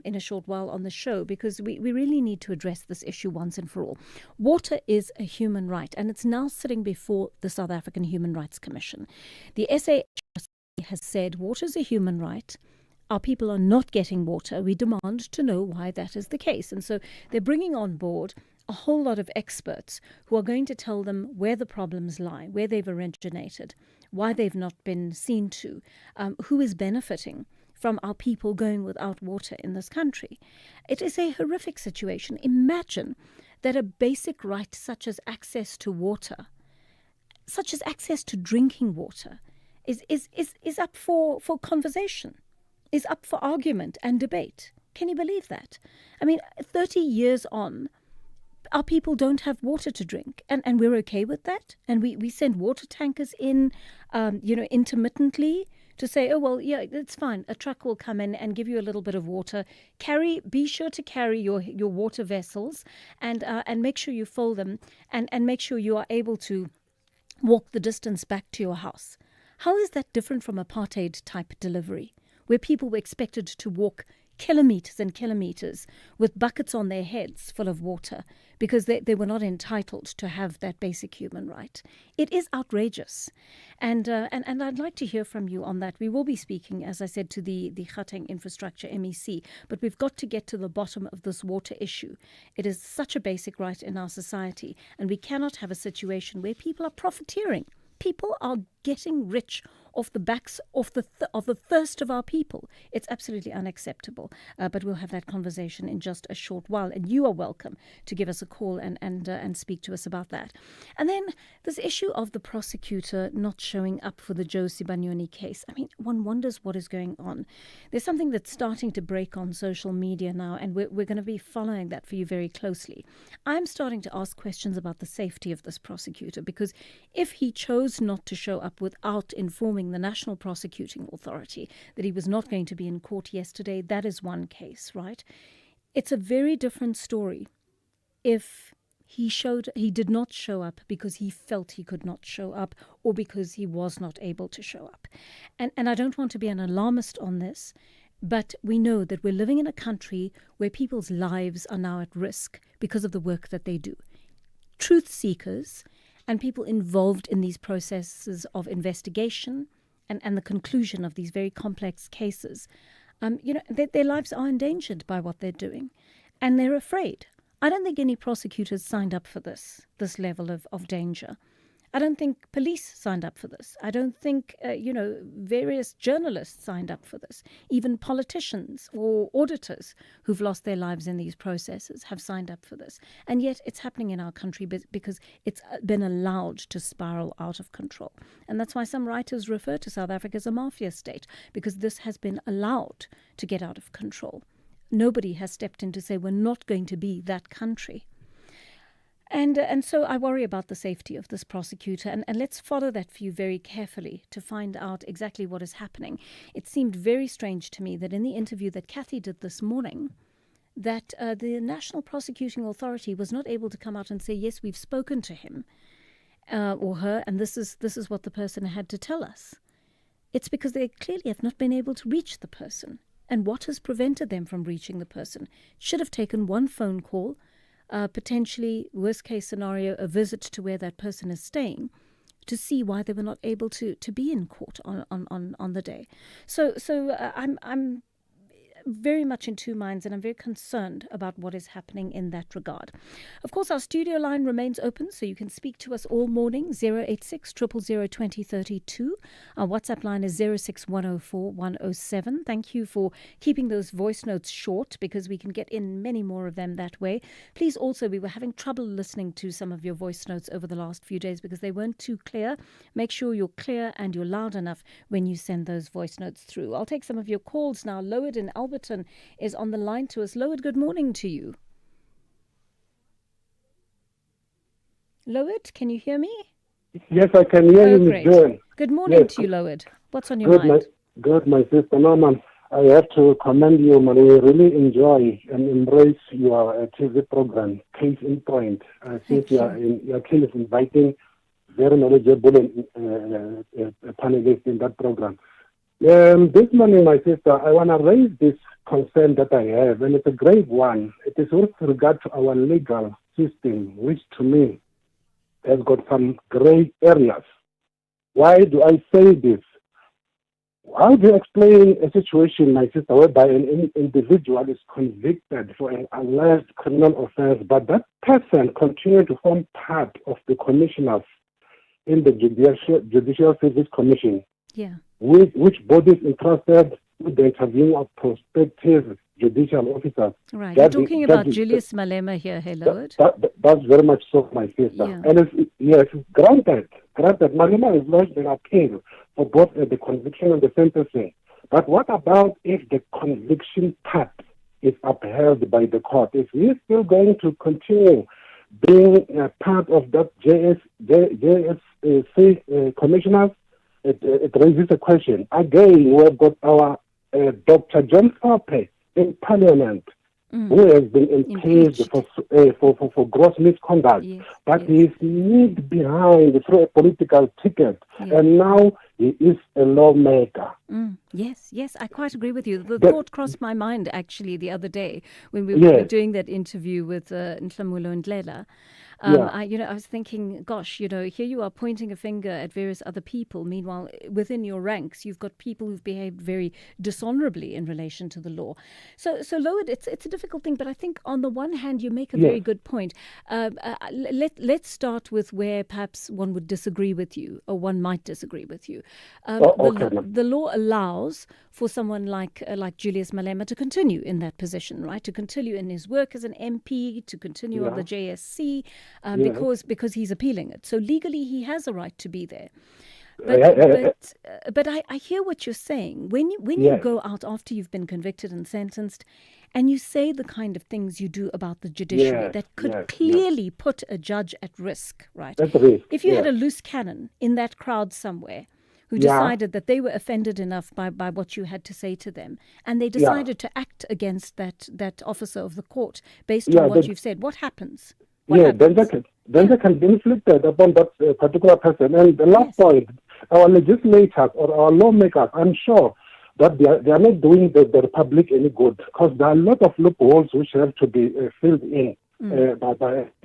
in a short while on the show, because we really need to address this issue once and for all. Water is a human right, and it's now sitting before the South African Human Rights Commission. The SAfmRadio has said water is a human right. Our people are not getting water. We demand to know why that is the case. And so they're bringing on board a whole lot of experts who are going to tell them where the problems lie, where they've originated, why they've not been seen to, who is benefiting from our people going without water in this country. It is a horrific situation. Imagine that a basic right such as access to water, such as access to drinking water, is up for conversation, is up for argument and debate. Can you believe that? I mean, 30 years on, our people don't have water to drink, and we're okay with that? And we send water tankers in, intermittently to say, oh, well, yeah, it's fine. A truck will come in and give you a little bit of water. Be sure to carry your water vessels and make sure you fill them and make sure you are able to walk the distance back to your house. How is that different from apartheid type delivery, where people were expected to walk kilometers and kilometers with buckets on their heads full of water because they were not entitled to have that basic human right. It is outrageous. And I'd like to hear from you on that. We will be speaking, as I said, to the Gauteng Infrastructure MEC, but we've got to get to the bottom of this water issue. It is such a basic right in our society, and we cannot have a situation where people are profiteering. People are getting rich off the backs of the thirst of our people. It's absolutely unacceptable. But we'll have that conversation in just a short while, and you are welcome to give us a call and speak to us about that. And then this issue of the prosecutor not showing up for the Joe Sibanyoni case. I mean, one wonders what is going on. There's something that's starting to break on social media now, and we're going to be following that for you very closely. I'm starting to ask questions about the safety of this prosecutor, because if he chose not to show up without informing the National Prosecuting Authority that he was not going to be in court yesterday, that is one case, right? It's a very different story if he did not show up because he felt he could not show up or because he was not able to show up. And I don't want to be an alarmist on this, but we know that we're living in a country where people's lives are now at risk because of the work that they do. Truth seekers and people involved in these processes of investigation and the conclusion of these very complex cases, their lives are endangered by what they're doing, and they're afraid. I don't think any prosecutors signed up for this level of danger. I don't think police signed up for this. I don't think, various journalists signed up for this. Even politicians or auditors who've lost their lives in these processes have signed up for this. And yet it's happening in our country because it's been allowed to spiral out of control. And that's why some writers refer to South Africa as a mafia state, because this has been allowed to get out of control. Nobody has stepped in to say we're not going to be that country. And so I worry about the safety of this prosecutor, and let's follow that for you very carefully to find out exactly what is happening. It seemed very strange to me that in the interview that Kathy did this morning, that the National Prosecuting Authority was not able to come out and say, yes, we've spoken to him or her, and this is what the person had to tell us. It's because they clearly have not been able to reach the person. And what has prevented them from reaching the person? Should have taken one phone call, potentially, worst case scenario, a visit to where that person is staying, to see why they were not able to be in court on the day. So I'm very much in two minds, and I'm very concerned about what is happening in that regard. Of course, our studio line remains open, so you can speak to us all morning, 086 000 2032. Our WhatsApp line is 06104 107. Thank you for keeping those voice notes short, because we can get in many more of them that way. Please also, we were having trouble listening to some of your voice notes over the last few days because they weren't too clear. Make sure you're clear and you're loud enough when you send those voice notes through. I'll take some of your calls now. Lowered in Alberton is on the line to us. Lowered, good morning to you. Lowered, can you hear me? Yes, I can hear you, great. Jen. Good morning to you, Lowered. What's on your mind? My sister Norman. I have to commend you, man. We really enjoy and embrace your TV program, Case in Point. Since your team is inviting very knowledgeable panelists in that program. This morning, my sister, I want to raise this concern that I have, and it's a grave one. It is with regard to our legal system, which to me has got some gray areas. Why do I say this? How do you explain a situation, my sister, whereby an individual is convicted for an alleged criminal offense, but that person continues to form part of the commissioners in the Judicial Service Commission? Yeah. Which bodies entrusted with the interviewing of prospective judicial officers? Right. You're talking about Julius Malema here, Lowered. That's very much so, my sister. Yeah. And it's granted. Malema is lodged an appeal for both the conviction and the sentencing. But what about if the conviction part is upheld by the court? Is he still going to continue being part of that JSC commissioners? It raises a question. Again, we've got our Dr. John Thorpe in Parliament, who has been impeached for gross misconduct, but he is lead behind through a political ticket, and now he is a lawmaker. Yes, I quite agree with you. The But- thought crossed my mind actually the other day when we Yes. were doing that interview with Nhlamulo Ndlela. Yeah. I was thinking, gosh, here you are pointing a finger at various other people. Meanwhile, within your ranks, you've got people who've behaved very dishonorably in relation to the law. So Loid, it's a difficult thing, but I think on the one hand, you make a very good point. Let's start with where perhaps one would disagree with you, or one might disagree with you. The law allows for someone like Julius Malema to continue in that position, right? To continue in his work as an MP, to continue on the JSC. Because he's appealing it. So legally he has a right to be there. But I hear what you're saying. When you go out after you've been convicted and sentenced and you say the kind of things you do about the judiciary that could clearly put a judge at risk, right? That's a risk. If you had a loose cannon in that crowd somewhere who decided that they were offended enough by what you had to say to them, and they decided to act against that officer of the court based on what you've said, what happens? Then they can be inflicted upon that particular person. And the last point, our legislators or our lawmakers, I'm sure that they are not doing the Republic any good, because there are a lot of loopholes which have to be filled in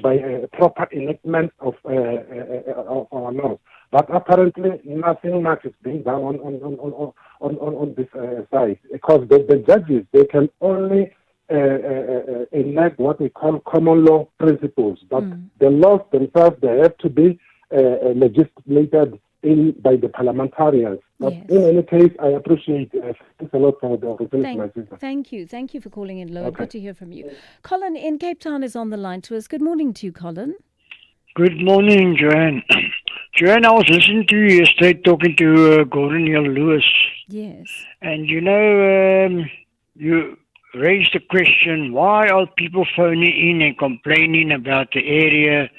by a proper enactment of our laws. But apparently nothing much is being done on this side, because the judges, they can only enact what we call common law principles, but the laws themselves, they have to be legislated in by the parliamentarians. But in any case, I appreciate thanks a lot for the opportunity, my sister. Thank you for calling in, Loid. Good to hear from you. Colin in Cape Town is on the line to us. Good morning to you, Colin. Good morning, Joanne. Joanne, I was listening to you yesterday talking to Gordon Hill Lewis. Yes. And you raised the question, why are people phoning in and complaining about the area,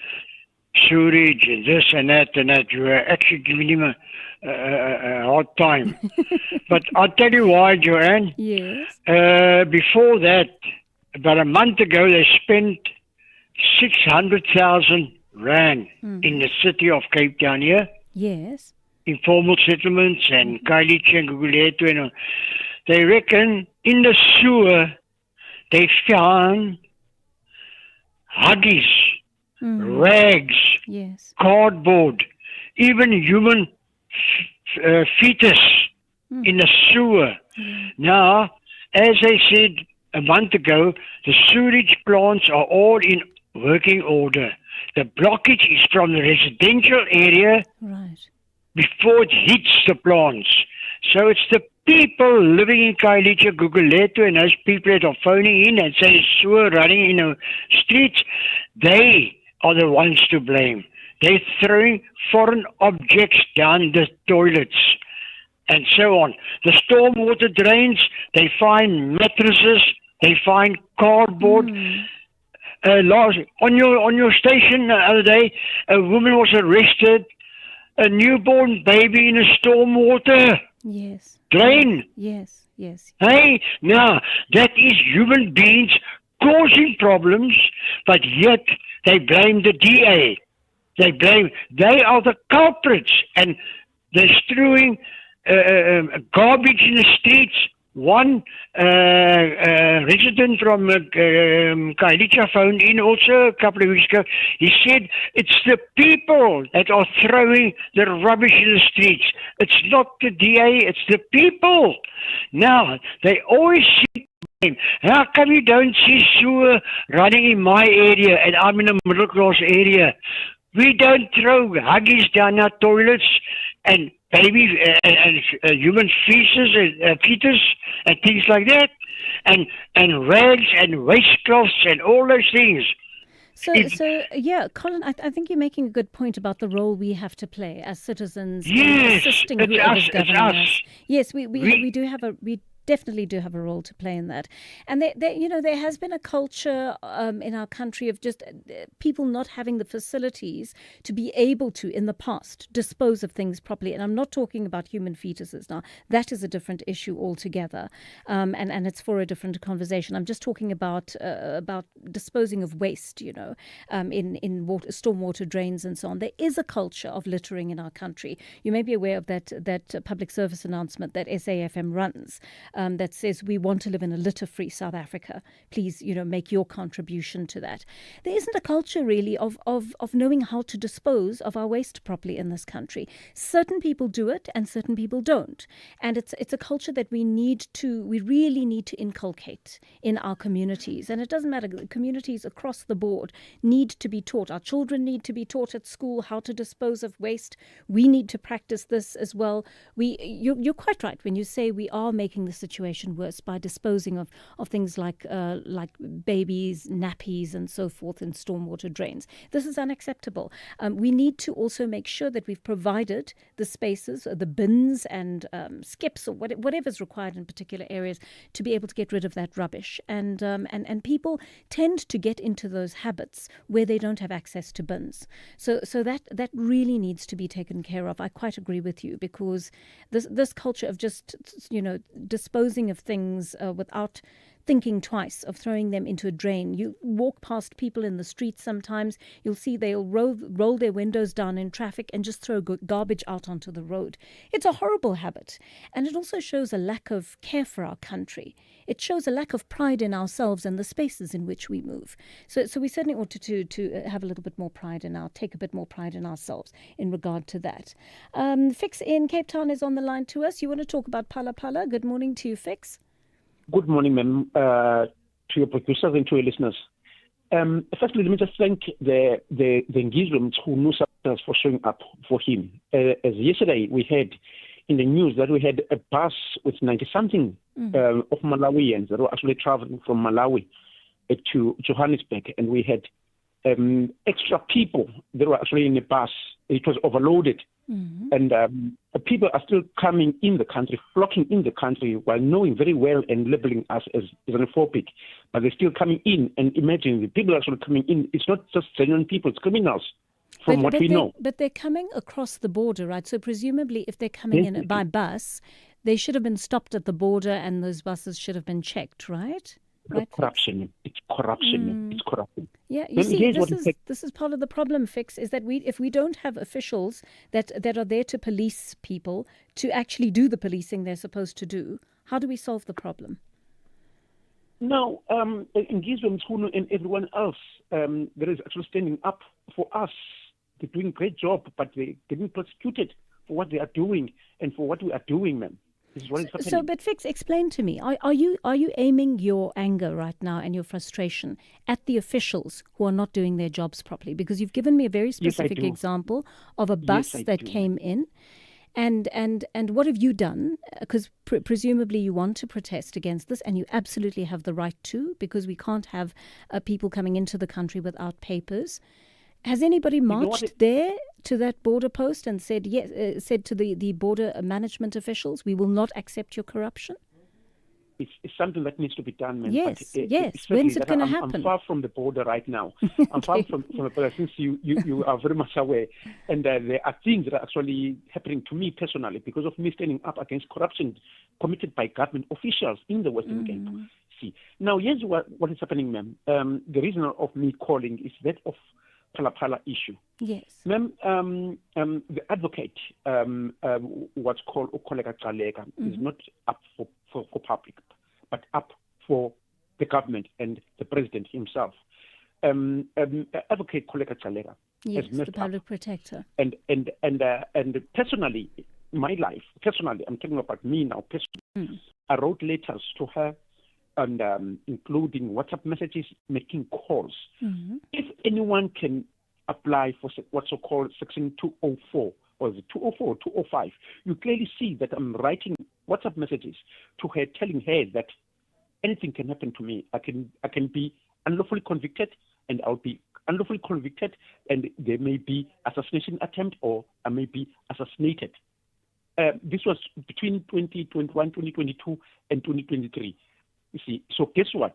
sewage and this and that and that? You were actually giving him a hard time. But I'll tell you why, Joanne. Yes. Before that, about a month ago, they spent 600,000 rand in the city of Cape Town here. Yes. Informal settlements and Khayelitsha and Gugulethu and all. They reckon in the sewer they found huggies, rags, cardboard, even human fetus in the sewer. Now, as I said a month ago, the sewage plants are all in working order. The blockage is from the residential area before it hits the plants. So it's the people living in Khayelitsha, Gugulethu, and those people that are phoning in and say sewer running in the streets, they are the ones to blame. They're throwing foreign objects down the toilets and so on. The stormwater drains, they find mattresses, they find cardboard. On your station the other day, a woman was arrested, a newborn baby in a stormwater drain. Yes. Hey, now that is human beings causing problems, but yet they blame the DA. They are the culprits, and they're strewing garbage in the streets. One resident from Khayelitsha phoned in also a couple of weeks ago. He said it's the people that are throwing the rubbish in the streets. It's not the DA, it's the people. Now, they always see blame. How come you don't see sewer running in my area and I'm in a middle class area? We don't throw huggies down our toilets and baby and human feces and fetus and things like that, and rags and waistcloths and all those things. So Colin, I think you're making a good point about the role we have to play as citizens in assisting whoever's governing us. Yes, we definitely do have a role to play in that. And there has been a culture in our country of just people not having the facilities to be able to, in the past, dispose of things properly. And I'm not talking about human fetuses now. That is a different issue altogether, and it's for a different conversation. I'm just talking about disposing of waste, in stormwater drains and so on. There is a culture of littering in our country. You may be aware of that public service announcement that SAFM runs. That says we want to live in a litter-free South Africa. Please, make your contribution to that. There isn't a culture really of knowing how to dispose of our waste properly in this country. Certain people do it and certain people don't. And it's a culture that we really need to inculcate in our communities. And it doesn't matter, the communities across the board need to be taught. Our children need to be taught at school how to dispose of waste. We need to practice this as well. You're quite right when you say we are making the situation worse by disposing of things like babies, nappies and so forth in stormwater drains. This is unacceptable. We need to also make sure that we've provided the spaces, the bins and skips or whatever's required in particular areas to be able to get rid of that rubbish. And people tend to get into those habits where they don't have access to bins. So that really needs to be taken care of. I quite agree with you, because this culture of just disposing of things without thinking twice, of throwing them into a drain. You walk past people in the streets sometimes, you'll see they'll roll their windows down in traffic and just throw garbage out onto the road. It's a horrible habit. And it also shows a lack of care for our country. It shows a lack of pride in ourselves and the spaces in which we move. So we certainly ought to have a little bit more pride take a bit more pride in ourselves in regard to that. Fix in Cape Town is on the line to us. You want to talk about Phala Phala? Good morning to you, Fix. Good morning, ma'am, to your producers and to your listeners. Firstly, let me just thank the engagement who for showing up for him. As yesterday, we had in the news that we had a bus with 90-something of Malawians that were actually traveling from Malawi to Johannesburg, and we had extra people that were actually in the bus. It was overloaded. And people are still coming in the country, flocking in the country, while knowing very well and labeling us as xenophobic. But they're still coming in. And imagine the people actually coming in. It's not just genuine people, it's criminals, from what we know. But they're coming across the border, right? So presumably if they're coming in by bus, they should have been stopped at the border and those buses should have been checked, right? Right, corruption. It's corruption. It's corruption. Yeah, you see, this is part of the problem, Fix, is that if we don't have officials that are there to police people, to actually do the policing they're supposed to do, how do we solve the problem? No, engagement and everyone else, there is actually standing up for us. They're doing a great job, but they're getting prosecuted for what they are doing and for what we are doing, man. This is what is happening. So, but Fix, explain to me, are you aiming your anger right now and your frustration at the officials who are not doing their jobs properly? Because you've given me a very specific example of a bus that came in. And what have you done? Because presumably you want to protest against this, and you absolutely have the right to, because we can't have people coming into the country without papers. Has anybody marched there to that border post and said said to the border management officials, we will not accept your corruption? It's something that needs to be done, man. Yes, yes. When's it going to happen? I'm far from the border right now. I'm far from the border, since you are very much aware. And there are things that are actually happening to me personally because of me standing up against corruption committed by government officials in the Western Cape. See, now here's what is happening, ma'am. The reason of me calling is that of Phala Phala issue. Yes. Ma'am, the advocate, what's called Ukoleka Gcaleka, is not up for public, but up for the government and the president himself. Advocate Koleka Gcaleka yes, has messed the public up. protector. And personally, my life, I'm talking about me now, personally, I wrote letters to her, and including WhatsApp messages, making calls. If anyone can apply for what's so-called Section 204, or is it 204 or 205, you clearly see that I'm writing WhatsApp messages to her, telling her that anything can happen to me. I can be unlawfully convicted, and I'll be unlawfully convicted, and there may be assassination attempt, or I may be assassinated. this was between 2021, 2022, and 2023. You see, so guess what?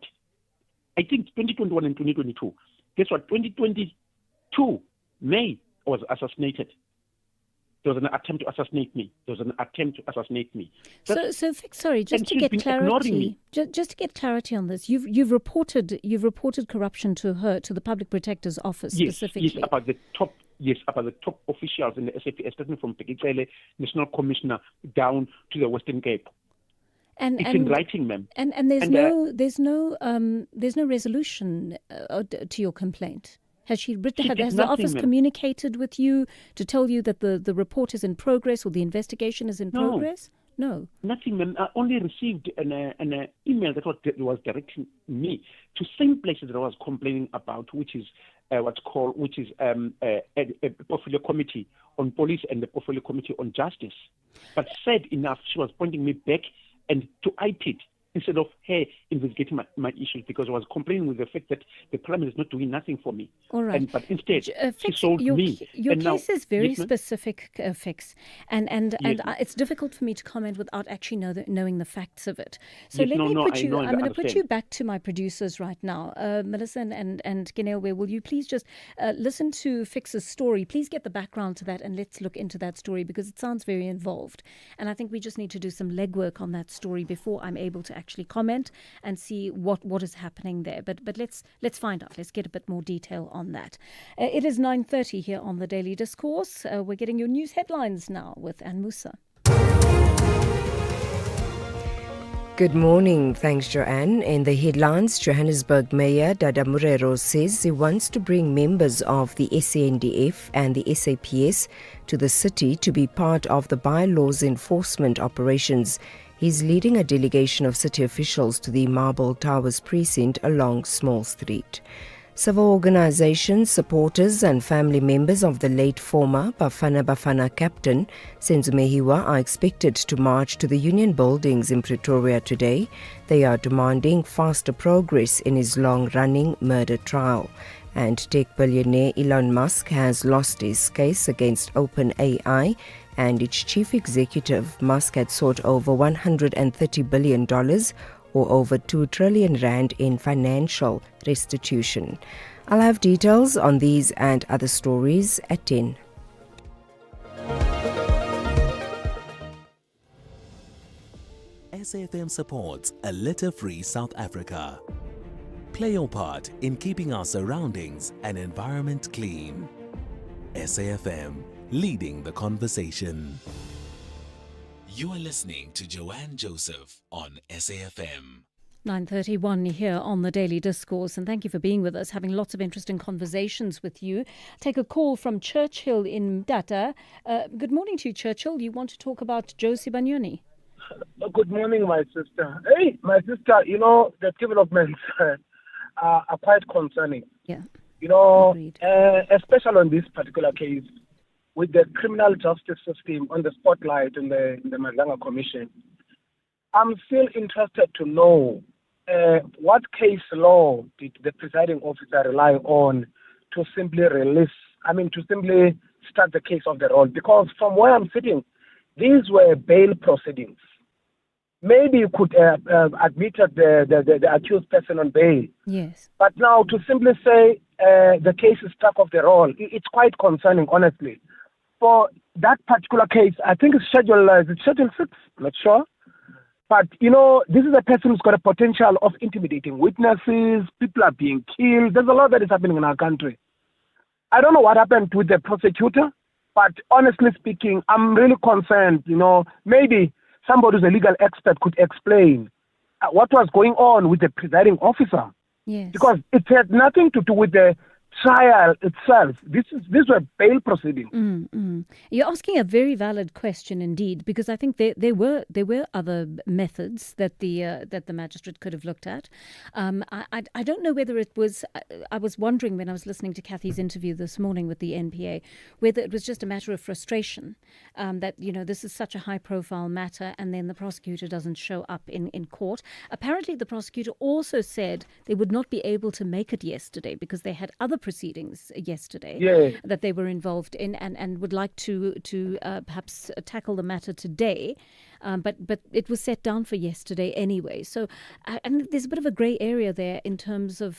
I think 2021 and 2022. Guess what? 2022, May, I was assassinated. There was an attempt to assassinate me. Sorry, just to get clarity. Just to get clarity on this, you've reported corruption to her, to the Public Protector's Office specifically. Yes, about the top officials in the SAPS, starting from Pekicele, National Commissioner, down to the Western Cape. It's in writing, ma'am. And there's no resolution to your complaint. Has she written? Has the office communicated with you to tell you that the report is in progress or the investigation is in progress? No. Nothing, ma'am. I only received an email that was directing me to same places that I was complaining about, which is a portfolio committee on police and the portfolio committee on justice. But sad enough, she was pointing me back and to IPID instead of her investigating my issues, because I was complaining with the fact that the parliament is not doing nothing for me. All right. But instead, she sold me. Your case is very yes, specific, Fix, and it's difficult for me to comment without actually knowing the facts of it. So I'm going to put you back to my producers right now, Melissa and Ginewe. Will you please just listen to Fix's story? Please get the background to that, and let's look into that story, because it sounds very involved. And I think we just need to do some legwork on that story before I'm able to actually comment and see what is happening there. But let's find out. Let's get a bit more detail on that. It is 9:30 here on the Daily Discourse. We're getting your news headlines now with Ann Musa. Good morning. Thanks, Joanne. In the headlines, Johannesburg Mayor Dada Murero says he wants to bring members of the SANDF and the SAPS to the city to be part of the bylaws enforcement operations. He's leading a delegation of city officials to the Marble Towers precinct along Small Street. Several organizations, supporters and family members of the late former Bafana Bafana captain Senzo Mehiwa are expected to march to the Union Buildings in Pretoria today. They are demanding faster progress in his long-running murder trial. And tech billionaire Elon Musk has lost his case against OpenAI, and its chief executive, Musk, had sought over $130 billion or over 2 trillion rand in financial restitution. I'll have details on these and other stories at 10. SAFM supports a litter-free South Africa. Play your part in keeping our surroundings and environment clean. SAFM, leading the conversation. You are listening to Joanne Joseph on SAFM. 9:31 here on the Daily Discourse, and thank you for being with us, having lots of interesting conversations with you. Take a call from Churchill in Mdata. Good morning to you, Churchill. You want to talk about Joe Sibanyoni? Good morning, my sister. Hey, my sister, the developments are quite concerning. Yeah. Especially on this particular case, with the criminal justice system on the spotlight in the Madlanga Commission. I'm still interested to know what case law did the presiding officer rely on to simply start the case of the roll? Because from where I'm sitting, these were bail proceedings. Maybe you could admit the accused person on bail. Yes. But now to simply say the case is stuck off the roll, it's quite concerning, honestly. For that particular case, I think it's Schedule 6, not sure. But, this is a person who's got a potential of intimidating witnesses, people are being killed. There's a lot that is happening in our country. I don't know what happened with the prosecutor, but honestly speaking, I'm really concerned, maybe somebody who's a legal expert could explain what was going on with the presiding officer. Yes. Because it had nothing to do with the trial itself. These were bail proceedings. You're asking a very valid question indeed, because I think there were other methods that the magistrate could have looked at. I don't know whether it was. I was wondering when I was listening to Kathy's interview this morning with the NPA, whether it was just a matter of frustration that this is such a high-profile matter, and then the prosecutor doesn't show up in court. Apparently, the prosecutor also said they would not be able to make it yesterday because they had other proceedings yesterday Yeah. that they were involved in, and would like to perhaps tackle the matter today. But it was set down for yesterday anyway. So and there's a bit of a grey area there in terms of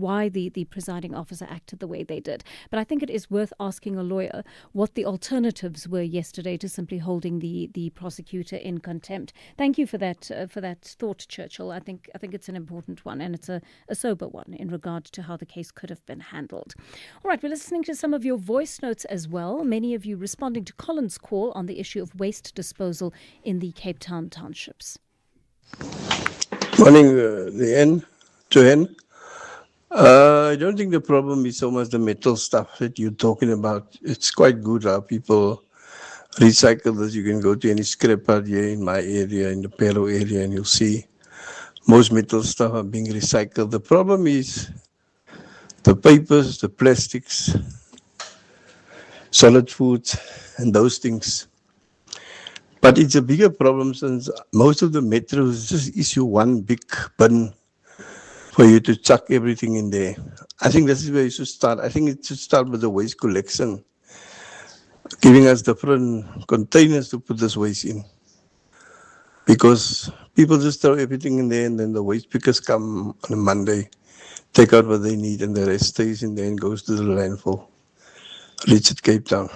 why the presiding officer acted the way they did. But I think it is worth asking a lawyer what the alternatives were yesterday to simply holding the prosecutor in contempt. Thank you for that thought, Churchill. I think it's an important one, and it's a sober one in regard to how the case could have been handled. All right, we're listening to some of your voice notes as well. Many of you responding to Colin's call on the issue of waste disposal in the Cape Town townships. Morning, Joanne. I don't think the problem is so much the metal stuff that you're talking about. It's quite good how people recycle this. You can go to any scrap out here in my area, in the Pero area, and you'll see most metal stuff are being recycled. The problem is the papers, the plastics, solid foods, and those things. But it's a bigger problem since most of the metros just issue one big bin for you to chuck everything in there. I think this is where you should start. I think it should start with the waste collection, giving us different containers to put this waste in. Because people just throw everything in there, and then the waste pickers come on a Monday, take out what they need, and the rest stays in there and goes to the landfill. Richard, Cape Town.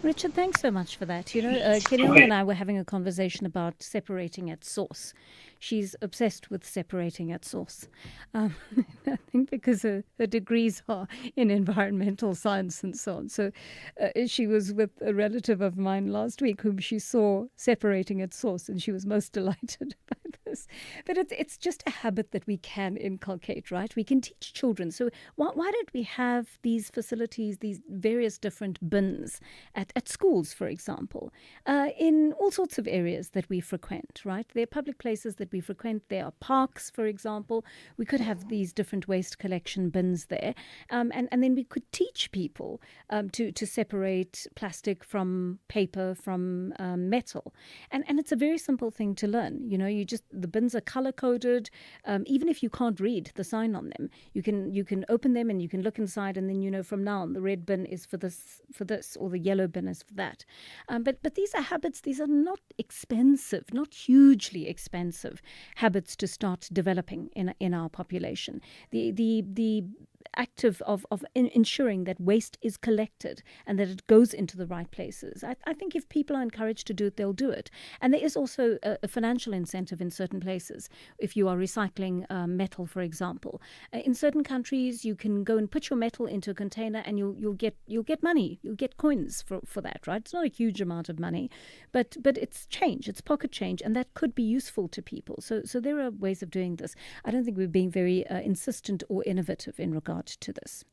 Richard, thanks so much for that. You know, Kenil and I were having a conversation about separating at source. She's obsessed with separating at source. I think because her degrees are in environmental science and so on. So she was with a relative of mine last week whom she saw separating at source, and she was most delighted by this. But it's just a habit that we can inculcate, right? We can teach children. So why don't we have these facilities, these various different bins at schools, for example, in all sorts of areas that we frequent, right? There are public places that we frequent. There are parks, for example. We could have these different waste collection bins there. And then we could teach people to separate plastic from paper, from metal. And it's a very simple thing to learn. You know, the bins are color-coded. Even if you can't read the sign on them, you can open them and you can look inside, and then you know from now on the red bin is for this, or the yellow bin is for that. But these are habits. These are not expensive, not hugely expensive habits to start developing in our population. The act of ensuring that waste is collected and that it goes into the right places. I think if people are encouraged to do it, they'll do it. And there is also a financial incentive in certain places. If you are recycling metal, for example, in certain countries you can go and put your metal into a container and you'll get money, you'll get coins for that, right? It's not a huge amount of money, but it's change, it's pocket change, and that could be useful to people. So there are ways of doing this. I don't think we're being very insistent or innovative in regard to this.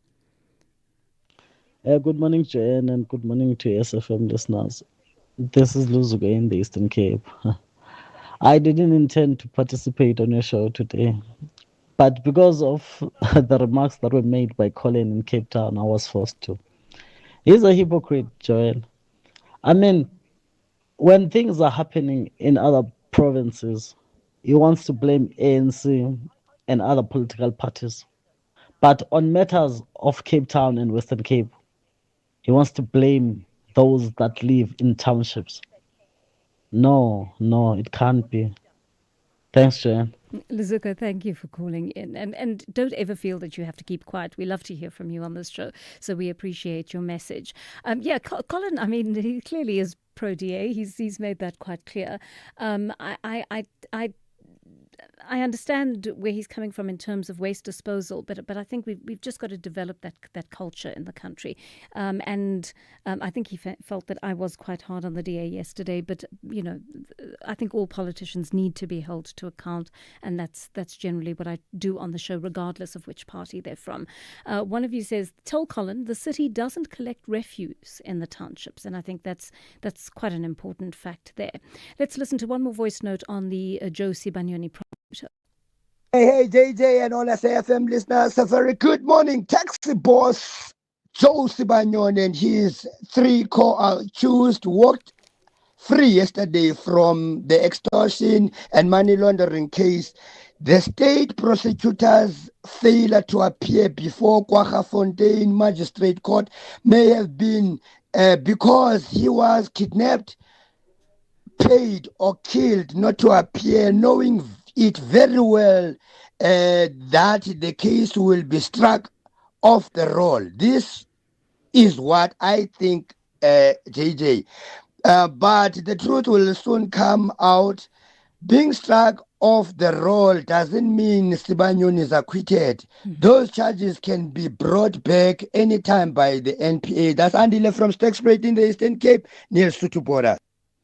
Good morning, Joanne, and good morning to SFM listeners. This is Luzuga in the Eastern Cape. I didn't intend to participate on your show today, but because of the remarks that were made by Colin in Cape Town, I was forced to. He's a hypocrite, Joel. I mean, when things are happening in other provinces, he wants to blame ANC and other political parties. But on matters of Cape Town and Western Cape, he wants to blame those that live in townships. No, it can't be. Thanks, Joanne. Lizuka, thank you for calling in. And don't ever feel that you have to keep quiet. We love to hear from you on this show, so we appreciate your message. Colin, I mean, he clearly is pro-DA. He's made that quite clear. I understand where he's coming from in terms of waste disposal, but I think we've just got to develop that culture in the country. I think he felt that I was quite hard on the DA yesterday, but you know, I think all politicians need to be held to account, and that's generally what I do on the show, regardless of which party they're from. One of you says, "Tell Colin the city doesn't collect refuse in the townships," and I think that's quite an important fact there. Let's listen to one more voice note on the Joe Sibanyoni program. Hey, JJ and all SAFM listeners, a very good morning. Taxi boss Joe Sibanyoni and his 3 co-accused walked free yesterday from the extortion and money laundering case The state prosecutor's failure to appear before Kwaggafontein Magistrate Court may have been because he was kidnapped, paid, or killed not to appear, knowing it very well that the case will be struck off the roll. This is what I think, JJ. But the truth will soon come out. Being struck off the roll doesn't mean Sibanyoni is acquitted. Those charges can be brought back anytime by the NPA. That's Andile from Stekspruit in the Eastern Cape, near Sutu border.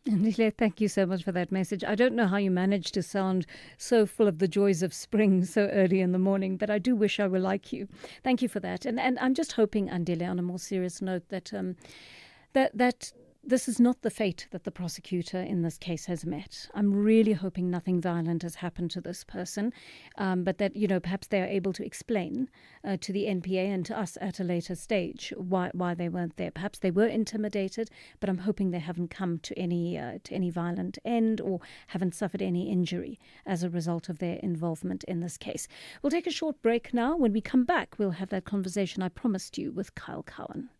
Andile, thank you so much for that message. I don't know how you managed to sound so full of the joys of spring so early in the morning, but I do wish I were like you. Thank you for that. And I'm just hoping, Andile, on a more serious note, that that this is not the fate that the prosecutor in this case has met. I'm really hoping nothing violent has happened to this person, but that, perhaps they are able to explain to the NPA and to us at a later stage why they weren't there. Perhaps they were intimidated, but I'm hoping they haven't come to any violent end or haven't suffered any injury as a result of their involvement in this case. We'll take a short break now. When we come back, we'll have that conversation I promised you with Kyle Cowan.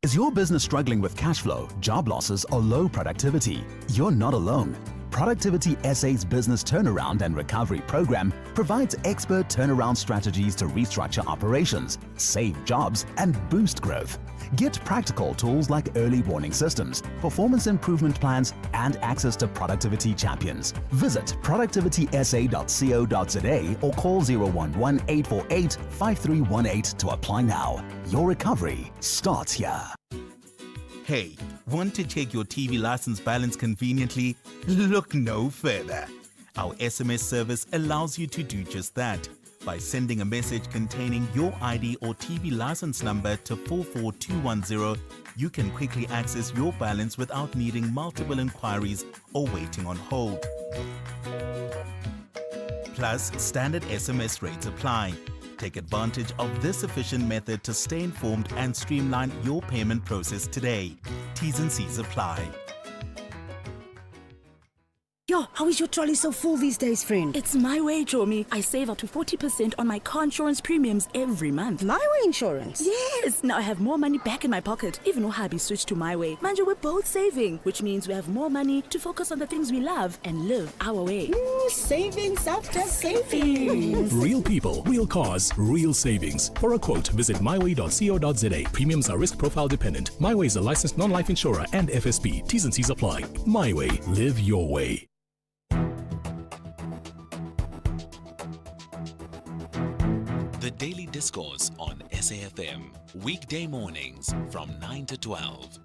Is your business struggling with cash flow, job losses, or low productivity? You're not alone. Productivity SA's Business Turnaround and Recovery Program provides expert turnaround strategies to restructure operations, save jobs, and boost growth. Get practical tools like early warning systems, performance improvement plans, and access to productivity champions. Visit productivitysa.co.za or call 011-848-5318 to apply now. Your recovery starts here. Hey, want to check your TV license balance conveniently? Look no further. Our SMS service allows you to do just that. By sending a message containing your ID or TV license number to 44210, you can quickly access your balance without needing multiple inquiries or waiting on hold. Plus, standard SMS rates apply. Take advantage of this efficient method to stay informed and streamline your payment process today. T's and C's apply. Yo, how is your trolley so full these days, friend? It's my way, Chomi. I save up to 40% on my car insurance premiums every month. My way insurance? Yes! Now I have more money back in my pocket. Even though hubby switched to my way. Manja, we're both saving, which means we have more money to focus on the things we love and live our way. Ooh, savings after savings. Real people, real cars, real savings. For a quote, visit myway.co.za. Premiums are risk profile dependent. MyWay is a licensed non-life insurer and FSP. T's and C's apply. MyWay. Live your way. The Daily Discourse on SAFM, weekday mornings from 9 to 12.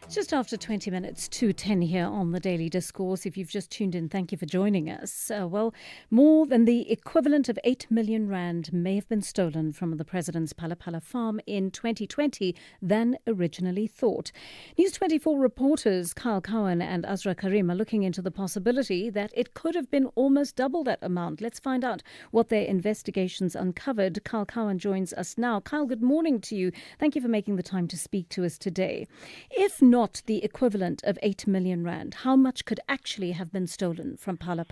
Just after 20 minutes to 10 here on the Daily Discourse. If you've just tuned in, thank you for joining us. Well, more than the equivalent of 8 million rand may have been stolen from the president's Phala farm in 2020 than originally thought. News 24 reporters Kyle Cowan and Azra Karim are looking into the possibility that it could have been almost double that amount. Let's find out what their investigations uncovered. Kyle Cowan joins us now. Kyle, good morning to you. Thank you for making the time to speak to us today. If not the equivalent of 8 million rand, how much could actually have been stolen from Phala?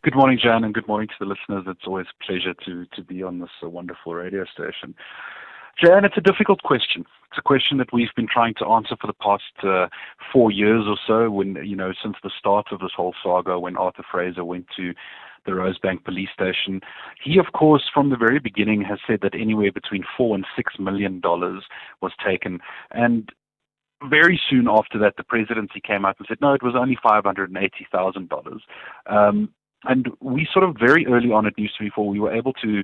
Good morning, Jan, and good morning to the listeners. It's always a pleasure to be on this wonderful radio station. Jan, it's a difficult question. It's a question that we've been trying to answer for the past 4 years or so, when, since the start of this whole saga, when Arthur Fraser went to the Rosebank police station. He, of course, from the very beginning has said that anywhere between $4 and $6 million was taken. And very soon after that, the presidency came out and said, no, it was only $580,000. And we sort of very early on at News 24, we were able to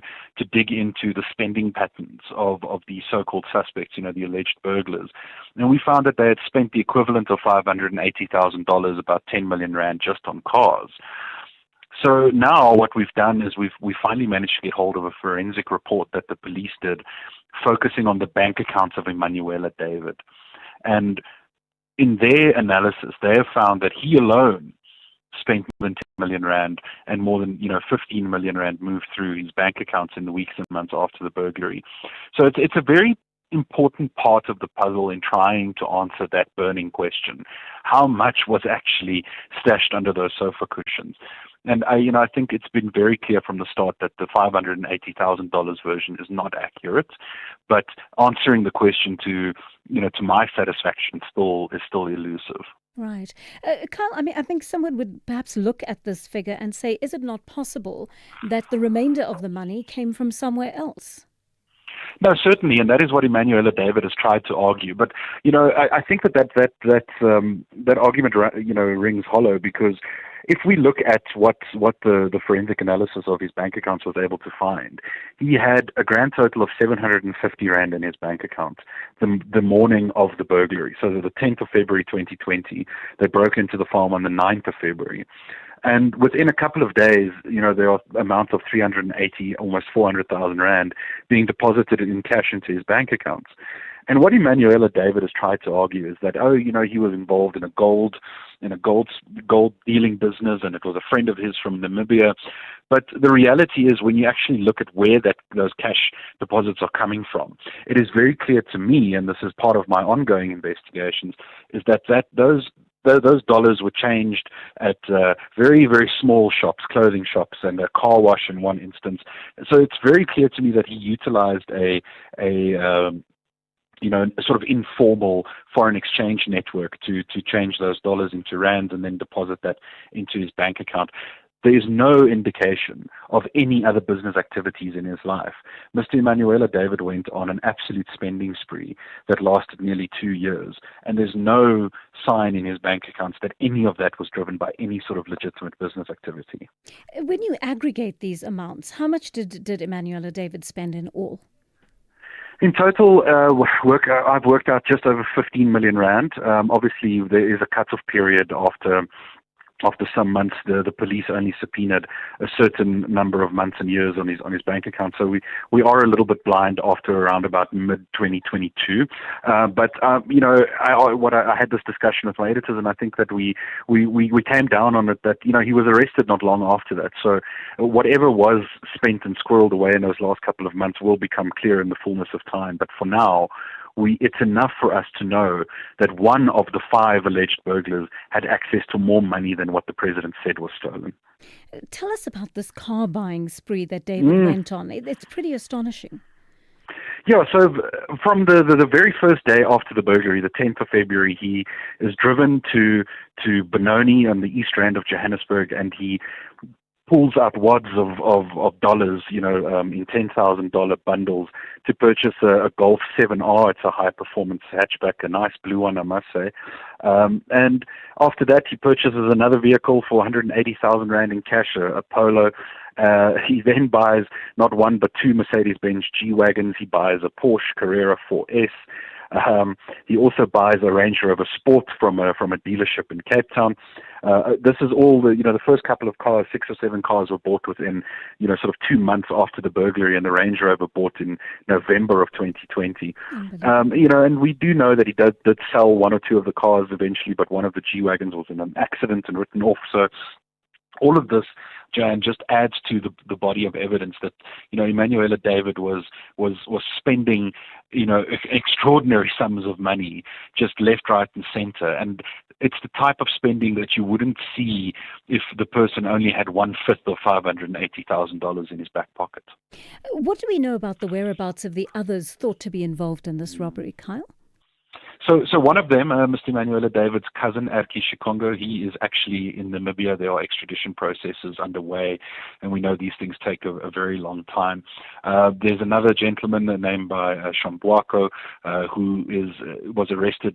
dig into the spending patterns of the so-called suspects, the alleged burglars. And we found that they had spent the equivalent of $580,000, about 10 million rand, just on cars. So now what we've done is we finally managed to get hold of a forensic report that the police did, focusing on the bank accounts of Emanuela David. And in their analysis, they have found that he alone spent more than 10 million rand and more than 15 million rand moved through his bank accounts in the weeks and months after the burglary. So it's a very important part of the puzzle in trying to answer that burning question. How much was actually stashed under those sofa cushions? And I think it's been very clear from the start that the $580,000 version is not accurate, but answering the question to my satisfaction is still elusive. Right. Kyle, I think someone would perhaps look at this figure and say, is it not possible that the remainder of the money came from somewhere else? No, certainly, and that is what Emanuela David has tried to argue. But I think that argument rings hollow, because if we look at what the forensic analysis of his bank accounts was able to find, he had a grand total of 750 rand in his bank account the morning of the burglary. So the 10th of February 2020, they broke into the farm on the 9th of February. And within a couple of days, there are amounts of 380, almost 400,000 rand being deposited in cash into his bank accounts. And what Emanuela David has tried to argue is that, he was involved in a gold dealing business, and it was a friend of his from Namibia. But the reality is, when you actually look at where those cash deposits are coming from, it is very clear to me, and this is part of my ongoing investigations, is that those dollars were changed at very, very small shops, clothing shops, and a car wash in one instance. So it's very clear to me that he utilized a sort of informal foreign exchange network to change those dollars into rand and then deposit that into his bank account. There is no indication of any other business activities in his life. Mr. Emanuela David went on an absolute spending spree that lasted nearly 2 years, and there's no sign in his bank accounts that any of that was driven by any sort of legitimate business activity. When you aggregate these amounts, how much did Emanuela David spend in all? In total, I've worked out just over 15 million rand. Obviously, there is a cut-off period after some months. The police only subpoenaed a certain number of months and years on his bank account. So we are a little bit blind after around about mid-2022. But I had this discussion with my editors, and I think that we came down on it that he was arrested not long after that. So whatever was spent and squirreled away in those last couple of months will become clear in the fullness of time. But for now, it's enough for us to know that one of the 5 alleged burglars had access to more money than what the president said was stolen. Tell us about this car buying spree that David went on. It's pretty astonishing. Yeah, so from the very first day after the burglary, the 10th of February, he is driven to Benoni on the east rand of Johannesburg, and he pulls up wads of dollars, in $10,000 bundles to purchase a Golf 7R. It's a high-performance hatchback, a nice blue one, I must say. And after that, he purchases another vehicle for 180,000 rand in cash, a Polo. He then buys not one but 2 Mercedes-Benz G-Wagons. He buys a Porsche Carrera 4S. He also buys a Range Rover Sport from a dealership in Cape Town. This is all the first couple of cars, 6 or 7 cars were bought within, sort of 2 months after the burglary, and the Range Rover bought in November of 2020. And we do know that he did sell 1 or 2 of the cars eventually, but one of the G-Wagons was in an accident and written off. So all of this, Jan, just adds to the body of evidence that Emanuela David was spending extraordinary sums of money just left, right, and center, and it's the type of spending that you wouldn't see if the person only had 1/5 of $580,000 in his back pocket. What do we know about the whereabouts of the others thought to be involved in this robbery, Kyle? So one of them, Mr. Emanuela David's cousin, Erki Shikongo, he is actually in Namibia. There are extradition processes underway, and we know these things take a very long time. There's another gentleman named by Shambwako, who was arrested,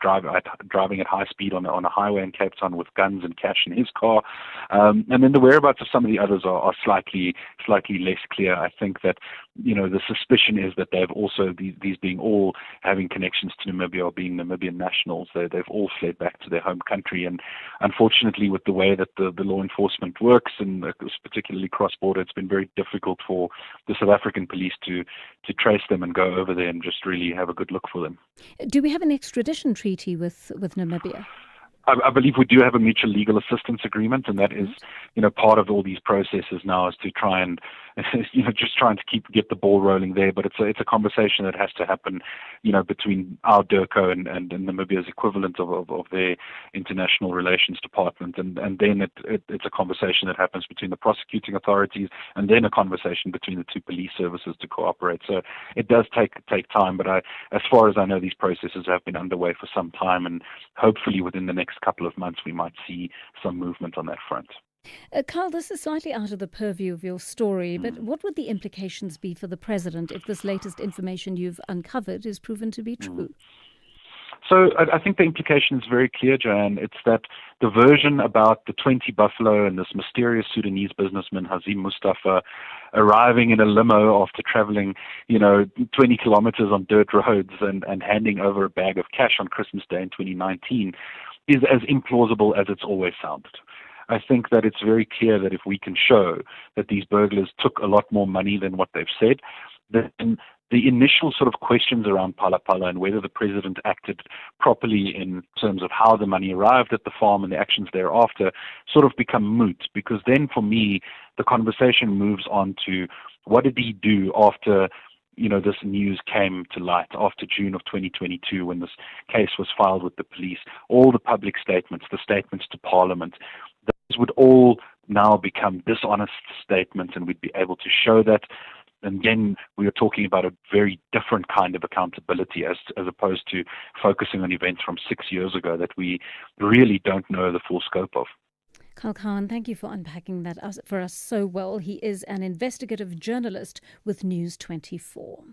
driving at high speed on a highway in Cape Town with guns and cash in his car. And then the whereabouts of some of the others are slightly less clear. I think that the suspicion is that they've also, these being all having connections to Namibia or being Namibian nationals, they've all fled back to their home country. And unfortunately, with the way that the law enforcement works, and particularly cross-border, it's been very difficult for the South African police to trace them and go over there and just really have a good look for them. Do we have an extradition treaty with Namibia? I believe we do have a mutual legal assistance agreement, and that is, part of all these processes now is to try and just trying to get the ball rolling there. But it's a conversation that has to happen, between our DIRCO and Namibia's equivalent of their international relations department, and then it's a conversation that happens between the prosecuting authorities, and then a conversation between the two police services to cooperate. So it does take time, but as far as I know, these processes have been underway for some time, and hopefully within the next couple of months we might see some movement on that front. Carl, this is slightly out of the purview of your story, but what would the implications be for the president if this latest information you've uncovered is proven to be true? So I think the implication is very clear, Joanne. It's that the version about the 20 buffalo and this mysterious Sudanese businessman, Hazim Mustafa, arriving in a limo after traveling, 20 kilometers on dirt roads and handing over a bag of cash on Christmas Day in 2019 is as implausible as it's always sounded. I think that it's very clear that if we can show that these burglars took a lot more money than what they've said, then the initial sort of questions around Phala Phala and whether the president acted properly in terms of how the money arrived at the farm and the actions thereafter sort of become moot, because then for me the conversation moves on to what did he do after this news came to light, after June of 2022 when this case was filed with the police. All the public statements, the statements to Parliament, those would all now become dishonest statements, and we'd be able to show that. And again, we are talking about a very different kind of accountability as opposed to focusing on events from 6 years ago that we really don't know the full scope of. Carl Khan, thank you for unpacking that for us so well. He is an investigative journalist with News 24.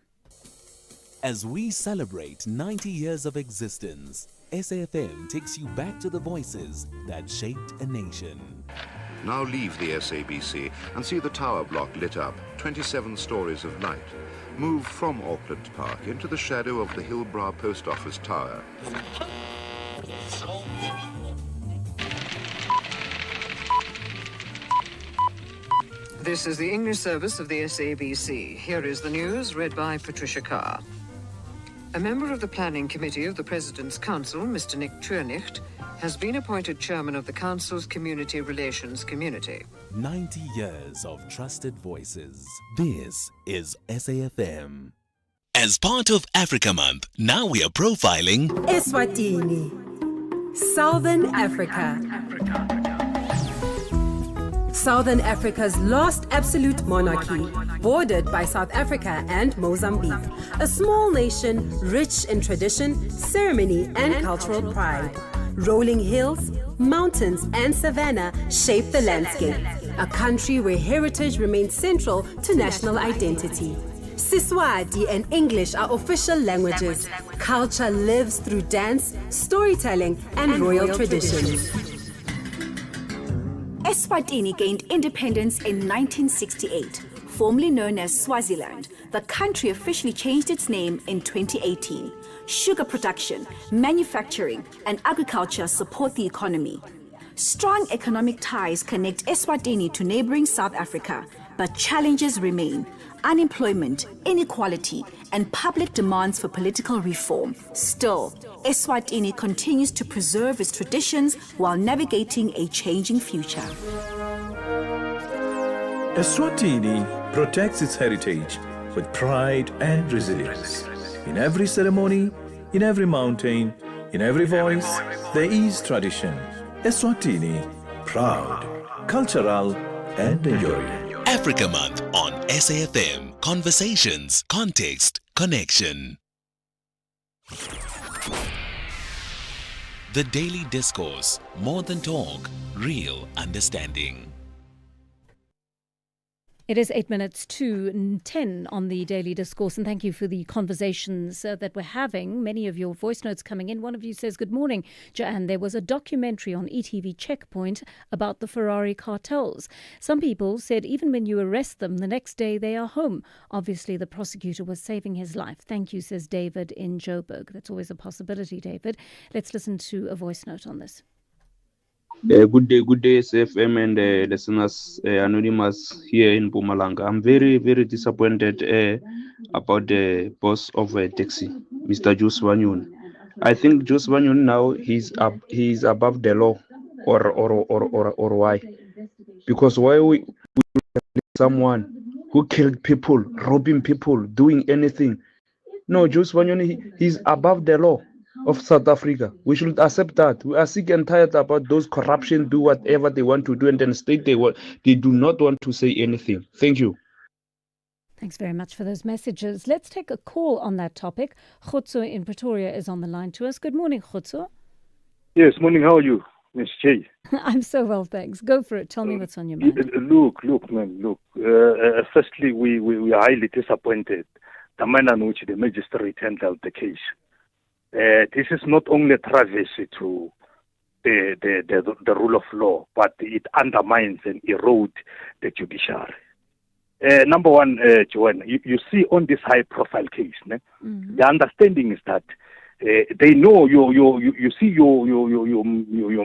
As we celebrate 90 years of existence, SAFM takes you back to the voices that shaped a nation. Now leave the SABC and see the tower block lit up, 27 stories of light. Move from Auckland Park into the shadow of the Hillbrow Post Office Tower. This is the English service of the SABC. Here is the news, read by Patricia Carr. A member of the Planning Committee of the President's Council, Mr. Nick Turnich, has been appointed chairman of the Council's Community Relations Community. 90 years of trusted voices. This is SAFM. As part of Africa Month, now we are profiling Eswatini, Southern Africa. Southern Africa's last absolute monarchy, bordered by South Africa and Mozambique. A small nation rich in tradition, ceremony, and cultural pride. Rolling hills, mountains, and savanna shape the landscape. A country where heritage remains central to national identity. Siswati and English are official languages. Culture lives through dance, storytelling, and royal traditions. Eswatini gained independence in 1968. Formerly known as Swaziland, the country officially changed its name in 2018. Sugar production, manufacturing, and agriculture support the economy. Strong economic ties connect Eswatini to neighboring South Africa, but challenges remain. Unemployment, inequality, and public demands for political reform. Still, Eswatini continues to preserve its traditions while navigating a changing future. Eswatini protects its heritage with pride and resilience. In every ceremony, in every mountain, in every voice, there is tradition. Eswatini, proud, cultural, and enduring. Africa Month on SAFM. Conversations, context, connection. The Daily Discourse. More than talk, real understanding. It is 8 minutes to 10 on the Daily Discourse, and thank you for the conversations that we're having. Many of your voice notes coming in. One of you says, good morning, Joanne. There was a documentary on ETV Checkpoint about the Ferrari cartels. Some people said even when you arrest them, the next day they are home. Obviously, the prosecutor was saving his life. Thank you, says David in Joburg. That's always a possibility, David. Let's listen to a voice note on this. Good day, SAFM and listeners, Anonymous here in Mpumalanga. I'm very, very disappointed about the boss of a taxi, Mr. Juice Wanyun. I think Juice Wanyun now he's above the law, or why? Because why we someone who killed people, robbing people, doing anything. No, Jules Wanyoni, he's above the law of South Africa. We should accept that. We are sick and tired about those corruption, do whatever they want to do, and then state they do not want to say anything. Thank you. Thanks very much for those messages. Let's take a call on that topic. Khotso in Pretoria is on the line to us. Good morning, Khotso. Yes, morning. How are you, Ms. J? I'm so well, thanks. Go for it. Tell me what's on your mind. Look, man, look. Firstly, we are highly disappointed the manner in which the magistrate handled the case. This is not only a travesty to the rule of law, but it undermines and erodes the judiciary. Number one, Joanne, you see on this high-profile case, the understanding is that they know you see your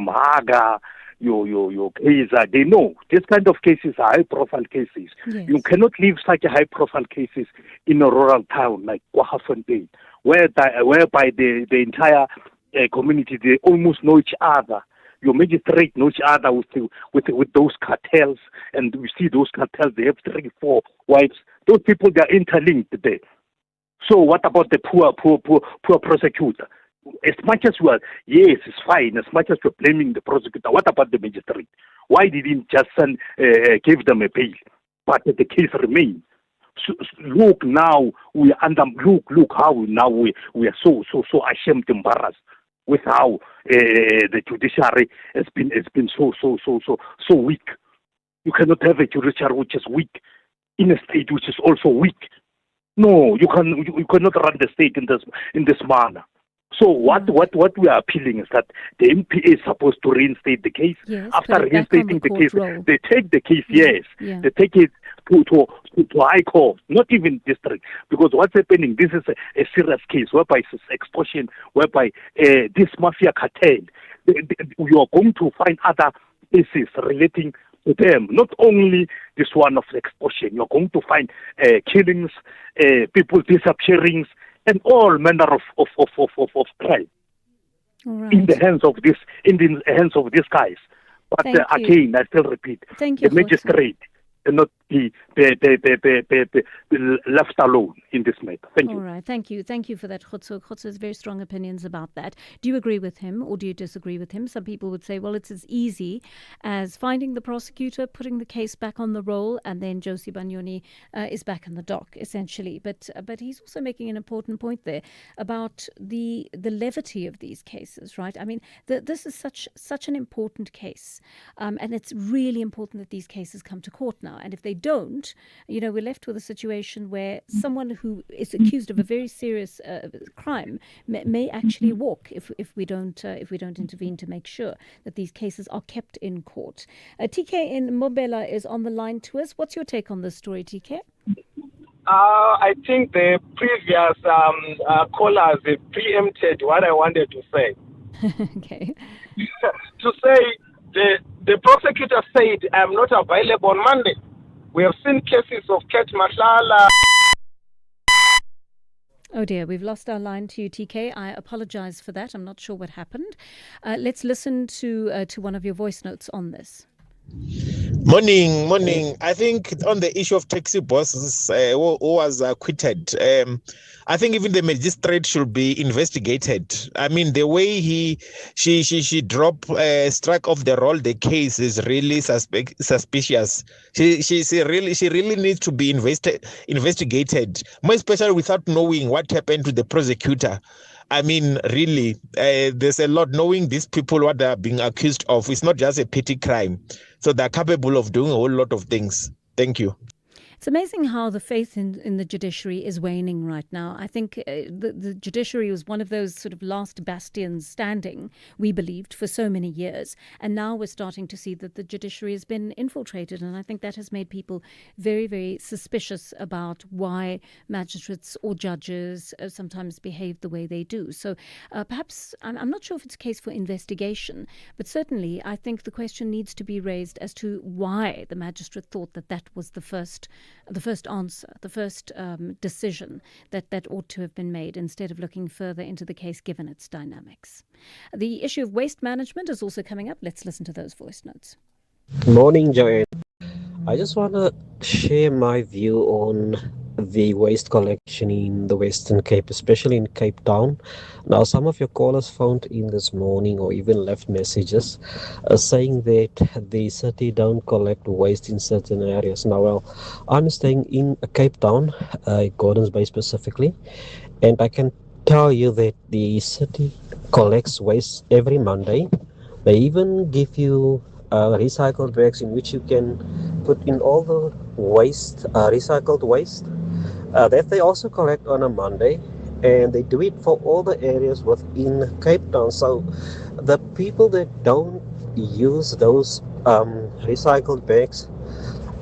Mahaga, your Kaiser. They know this kind of cases are high-profile cases. Yes. You cannot leave such a high-profile cases in a rural town like Kwaggafontein, whereby the entire community, they almost know each other. Your magistrate know each other with those cartels, and we see those cartels. They have 3, 4 wives. Those people, they are interlinked there. So what about the poor prosecutor? As much as yes, it's fine. As much as we're blaming the prosecutor, what about the magistrate? Why didn't just give them a bail? But the case remains. So, look now, we under look how now we are so ashamed, embarrassed with how the judiciary has been so weak. You cannot have a judiciary which is weak in a state which is also weak. No, you cannot run the state in this manner. So what we are appealing is that the MPA is supposed to reinstate the case. Yes, after reinstating the case, they take the case. Yes, they take it to high court, not even district, because what's happening? This is a serious case whereby it's extortion, whereby this mafia cartel. You are going to find other cases relating to them, not only this one of extortion. You're going to find killings, people disappearings, and all manner of crime in the hands of these guys. But again, I still repeat, the magistrate cannot be left alone in this matter. Thank you. All right, thank you. Thank you for that, Khotso. Khotso has very strong opinions about that. Do you agree with him or do you disagree with him? Some people would say, well, it's as easy as finding the prosecutor, putting the case back on the roll, and then Josie Banyoni is back in the dock, essentially. But he's also making an important point there about the levity of these cases, right? I mean, this is such an important case, and it's really important that these cases come to court now. And if they don't, we're left with a situation where someone who is accused of a very serious crime may actually walk if we don't intervene to make sure that these cases are kept in court. TK in Mobela is on the line to us. What's your take on this story, TK? I think the previous callers preempted what I wanted to say. Okay. To say the prosecutor said, I'm not available on Monday. We have seen cases of Ket Mashala. Oh dear, we've lost our line to you, TK. I apologize for that. I'm not sure what happened. Let's listen to one of your voice notes on this. Morning. I think on the issue of taxi bosses who was acquitted, I think even the magistrate should be investigated. I mean, the way she struck off the roll the case is really suspicious. She really needs to be investigated, more especially without knowing what happened to the prosecutor. I mean, really, there's a lot. Knowing these people, what they're being accused of, it's not just a petty crime. So they're capable of doing a whole lot of things. Thank you. It's amazing how the faith in the judiciary is waning right now. I think the judiciary was one of those sort of last bastions standing, we believed, for so many years. And now we're starting to see that the judiciary has been infiltrated. And I think that has made people very, very suspicious about why magistrates or judges sometimes behave the way they do. So perhaps, I'm not sure if it's a case for investigation, but certainly I think the question needs to be raised as to why the magistrate thought that was the first answer, the first decision that ought to have been made, instead of looking further into the case given its dynamics. The issue of waste management is also coming up. Let's listen to those voice notes. Morning, Joanne. I just want to share my view on the waste collection in the Western Cape, especially in Cape Town. Now, some of your callers phoned in this morning or even left messages saying that the city don't collect waste in certain areas. Now, well, I'm staying in Cape Town, Gordons Bay specifically, and I can tell you that the city collects waste every Monday. They even give you recycled bags in which you can put in all the waste, recycled waste. That they also collect on a Monday, and they do it for all the areas within Cape Town. So the people that don't use those recycled bags,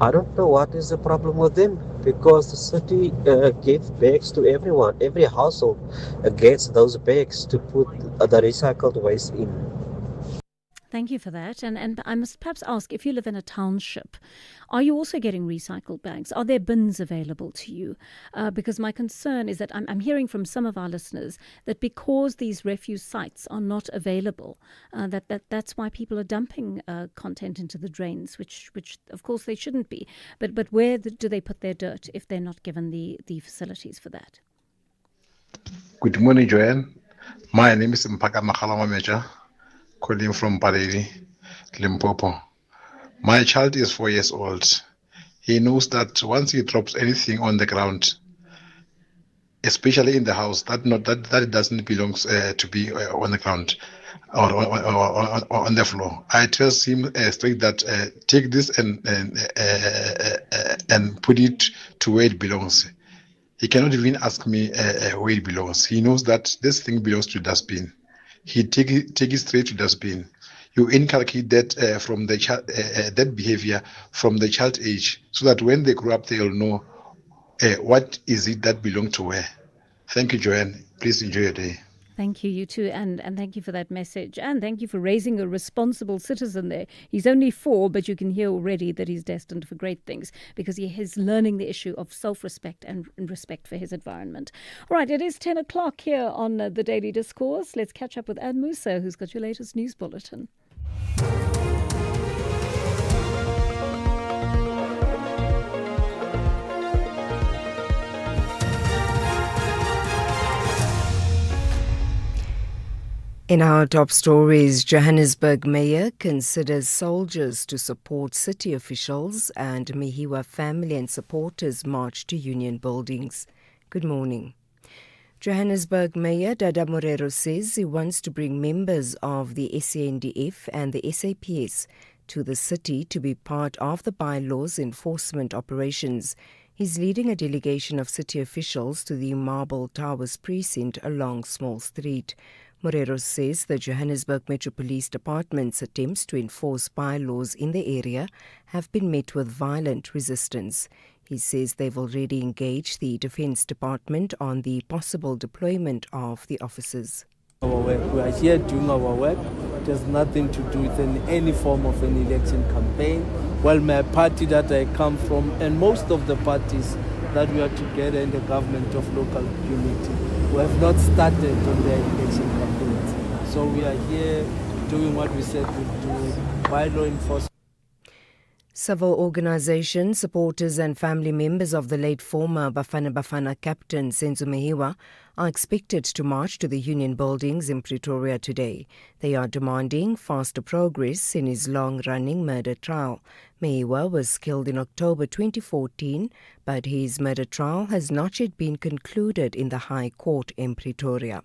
I don't know what is the problem with them, because the city gives bags to everyone. Every household gets those bags to put the recycled waste in. Thank you for that. And I must perhaps ask, if you live in a township, are you also getting recycled bags? Are there bins available to you? Because my concern is that I'm hearing from some of our listeners that because these refuse sites are not available, that's why people are dumping content into the drains, which of course they shouldn't be. But where do they put their dirt if they're not given the facilities for that? Good morning, Joanne. My name is Mpaka Makhalama Major, calling from Pareli, Limpopo. My child is 4 years old. He knows that once he drops anything on the ground, especially in the house, that doesn't belong to be on the ground or on the floor. I tell him straight that take this and put it to where it belongs. He cannot even ask me where it belongs. He knows that this thing belongs to dustbin. He take it straight to dustbin. You inculcate that from the child, that behavior from the child age, so that when they grow up, they'll know what is it that belongs to where. Thank you, Joanne. Please enjoy your day. Thank you, you too, and thank you for that message, and thank you for raising a responsible citizen there. He's only 4, but you can hear already that he's destined for great things because he is learning the issue of self-respect and respect for his environment. All right, it is 10 o'clock here on the Daily Discourse. Let's catch up with Anne Musa, who's got your latest news bulletin. In our top stories, Johannesburg Mayor considers soldiers to support city officials, and Mehiwa family and supporters march to union buildings. Good morning. Johannesburg Mayor Dada Morero says he wants to bring members of the SANDF and the SAPS to the city to be part of the bylaws enforcement operations. He's leading a delegation of city officials to the Marble Towers precinct along Small Street. Morero says the Johannesburg Metro Police Department's attempts to enforce bylaws in the area have been met with violent resistance. He says they've already engaged the Defence Department on the possible deployment of the officers. We are here doing our work. It has nothing to do with any form of an election campaign. Well, my party that I come from and most of the parties that we are together in the government of local unity, we have not started on their election campaigns. So we are here doing what we said we do, bylaw enforcement. Several organizations, supporters and family members of the late former Bafana Bafana captain Senzo Mehiwa are expected to march to the union buildings in Pretoria today. They are demanding faster progress in his long-running murder trial. Mehiwa was killed in October 2014, but his murder trial has not yet been concluded in the High Court in Pretoria.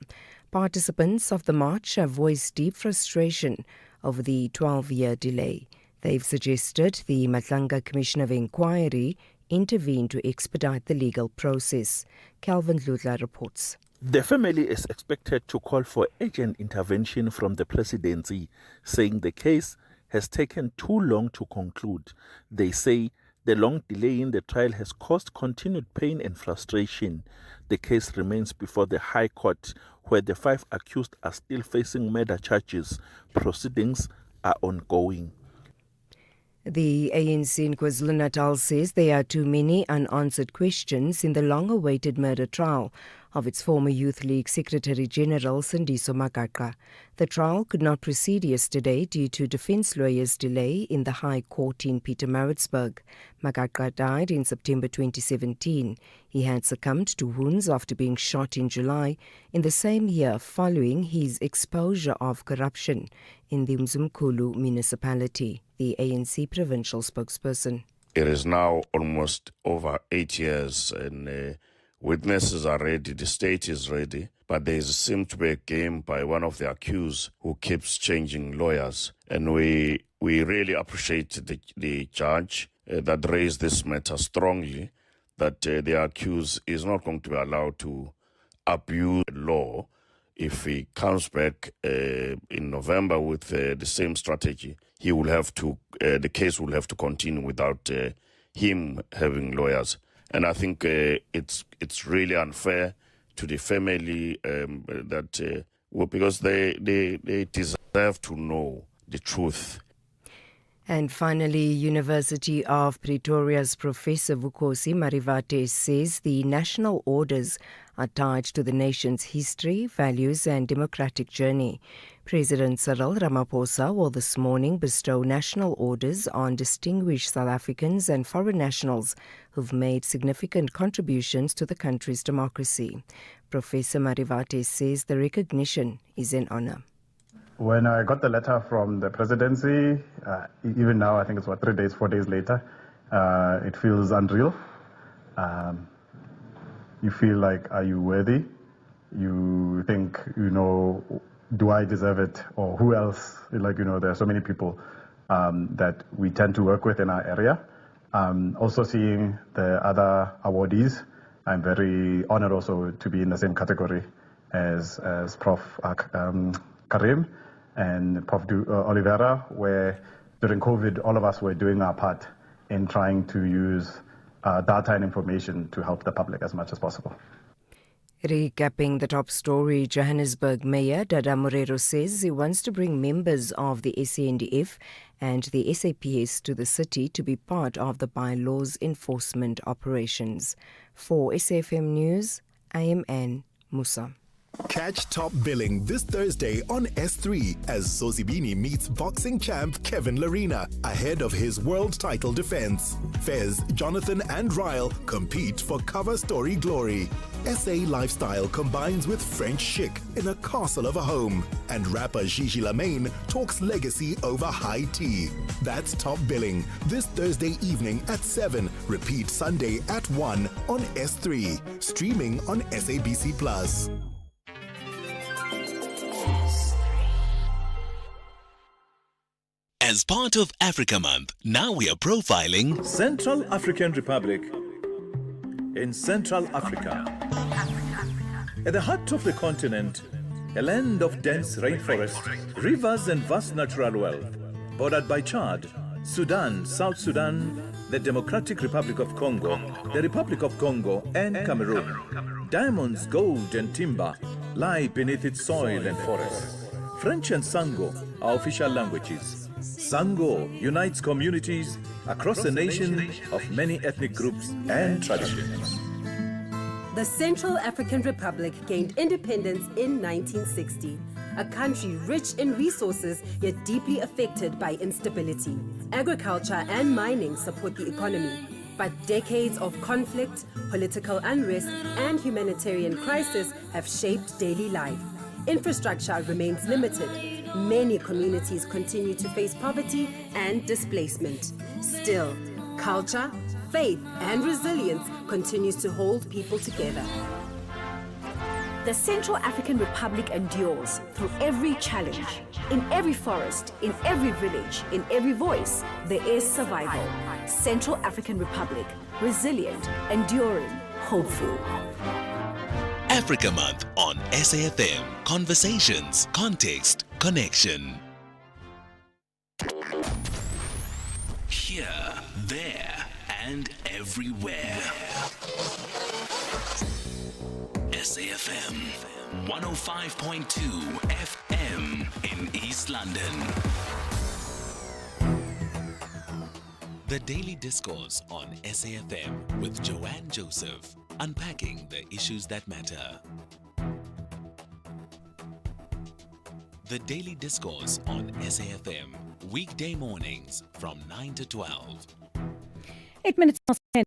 Participants of the march have voiced deep frustration over the 12-year delay. They've suggested the Matlanga Commission of Inquiry intervene to expedite the legal process. Calvin Ludla reports. The family is expected to call for urgent intervention from the presidency, saying the case has taken too long to conclude. They say the long delay in the trial has caused continued pain and frustration. The case remains before the High Court, where the 5 accused are still facing murder charges. Proceedings are ongoing. The ANC in KwaZulu-Natal says there are too many unanswered questions in the long-awaited murder trial of its former Youth League Secretary General Sindiso Magaqa. The trial could not proceed yesterday due to defence lawyers' delay in the High Court in Pietermaritzburg. Magaqa died in September 2017. He had succumbed to wounds after being shot in July in the same year following his exposure of corruption in the Mzimkhulu municipality, the ANC provincial spokesperson. It is now almost over 8 years and witnesses are ready, the state is ready, but there seems to be a game by one of the accused who keeps changing lawyers. And we really appreciate the judge that raised this matter strongly, that the accused is not going to be allowed to abuse law. If he comes back in November with the same strategy, he will have to. The case will have to continue without him having lawyers. And I think it's really unfair to the family because they deserve to know the truth. And finally, University of Pretoria's Professor Vukosi Marivate says the national orders are tied to the nation's history, values and democratic journey. President Cyril Ramaphosa will this morning bestow national orders on distinguished South Africans and foreign nationals who've made significant contributions to the country's democracy. Professor Marivate says the recognition is an honor. When I got the letter from the presidency, even now, I think it's 3 days, 4 days later, it feels unreal. You feel like, are you worthy? You think, do I deserve it? Or who else? There are so many people that we tend to work with in our area. Also seeing the other awardees, I'm very honored also to be in the same category as Prof. Karim and Prof. Oliveira, where during COVID, all of us were doing our part in trying to use data and information to help the public as much as possible. Recapping the top story, Johannesburg Mayor Dada Morero says he wants to bring members of the SANDF and the SAPS to the city to be part of the bylaws enforcement operations. For SAFM News, I am Anne Musa. Catch Top Billing this Thursday on S3 as Sozibini meets boxing champ Kevin Larina ahead of his world title defense. Fez, Jonathan and Ryle compete for cover story glory. SA lifestyle combines with French chic in a castle of a home. And rapper Gigi Lamaine talks legacy over high tea. That's Top Billing this Thursday evening at 7. Repeat Sunday at 1 on S3. Streaming on SABC Plus. As part of Africa Month, now we are profiling Central African Republic. In Central Africa, at the heart of the continent, a land of dense rainforests, rivers and vast natural wealth, bordered by Chad, Sudan, South Sudan, the Democratic Republic of Congo, the Republic of Congo and Cameroon. Diamonds, gold and timber lie beneath its soil and forests. French and Sango are official languages. Sango unites communities across a nation of many ethnic groups and traditions. The Central African Republic gained independence in 1960, a country rich in resources yet deeply affected by instability. Agriculture and mining support the economy, but decades of conflict, political unrest, and humanitarian crisis have shaped daily life. Infrastructure remains limited. Many communities continue to face poverty and displacement. Still, culture, faith, and resilience continues to hold people together. The Central African Republic endures through every challenge. In every forest, in every village, in every voice, there is survival. Central African Republic, resilient, enduring, hopeful. Africa Month on SAFM. Conversations, context, connection. Here, there, and everywhere. SAFM 105.2 FM in East London. The Daily Discourse on SAFM with Joanne Joseph. unpacking the issues that matter. The Daily Discourse on SAFM, weekday mornings from 9 to 12. 8 minutes past 10.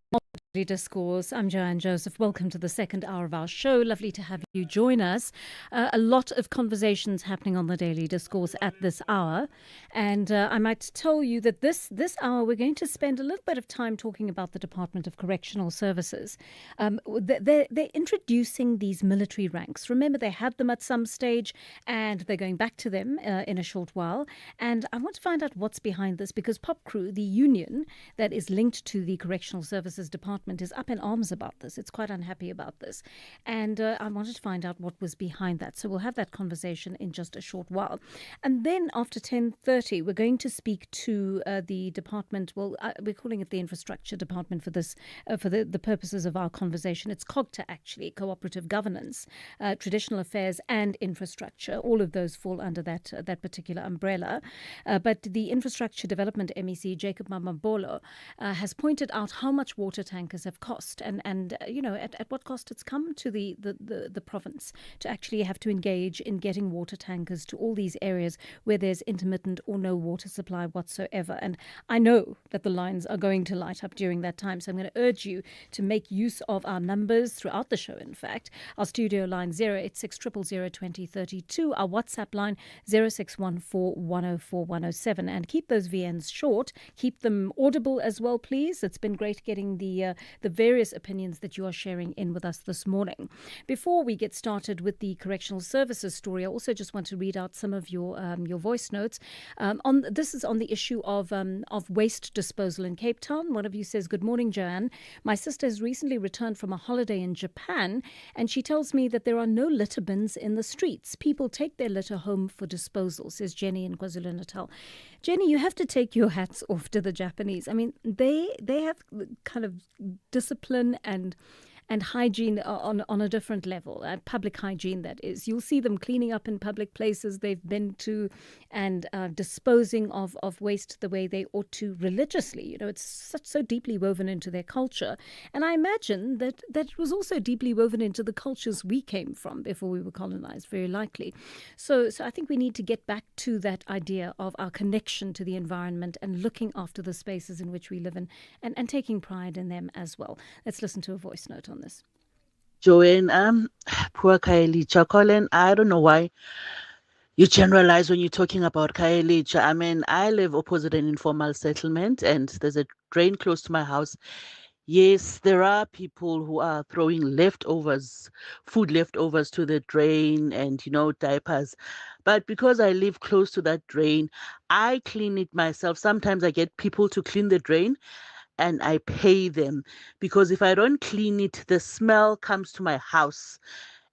Daily Discourse. I'm Joanne Joseph. Welcome to the second hour of our show. Lovely to have you join us. A lot of conversations happening on the Daily Discourse at this hour. And I might tell you that this hour we're going to spend a little bit of time talking about the Department of Correctional Services. They're introducing these military ranks. Remember, they had them at some stage and they're going back to them in a short while. And I want to find out what's behind this because PopCrew, the union that is linked to the Correctional Services Department, is up in arms about this. It's quite unhappy about this. And I wanted to find out what was behind that. So we'll have that conversation in just a short while. And then after 10:30, we're going to speak to the department. Well, we're calling it the Infrastructure Department for this, for the purposes of our conversation. It's COGTA, actually, Cooperative Governance, Traditional Affairs and Infrastructure. All of those fall under that particular umbrella. But the Infrastructure Development MEC, Jacob Mamabolo, has pointed out how much water tankers have cost and you know, at what cost it's come to the province to actually have to engage in getting water tankers to all these areas where there's intermittent or no water supply whatsoever. And I know that the lines are going to light up during that time, so I'm going to urge you to make use of our numbers throughout the show. In fact, our studio line 086 000 2032, our WhatsApp line 0614 104 107, and keep those VNs short, keep them audible as well, please. It's been great getting the various opinions that you are sharing in with us this morning. Before we get started with the Correctional Services story, I also just want to read out some of your voice notes. This is on the issue of waste disposal in Cape Town. One of you says, "Good morning, Joanne. My sister has recently returned from a holiday in Japan, and she tells me that there are no litter bins in the streets. People take their litter home for disposal," says Jenny in KwaZulu-Natal. Jenny, you have to take your hats off to the Japanese. I mean, they have kind of discipline and hygiene on a different level, public hygiene, that is. You'll see them cleaning up in public places they've been to and disposing of waste the way they ought to religiously. You know, it's so deeply woven into their culture. And I imagine that it was also deeply woven into the cultures we came from before we were colonized, very likely. So I think we need to get back to that idea of our connection to the environment and looking after the spaces in which we live in and taking pride in them as well. Let's listen to a voice note on this. Joanne, poor Khayelitsha. Colin, I don't know why you generalize when you're talking about Khayelitsha. I mean, I live opposite an informal settlement and there's a drain close to my house. Yes, there are people who are throwing leftovers, food leftovers to the drain and, you know, diapers. But because I live close to that drain, I clean it myself. Sometimes I get people to clean the drain and I pay them, because if I don't clean it, the smell comes to my house.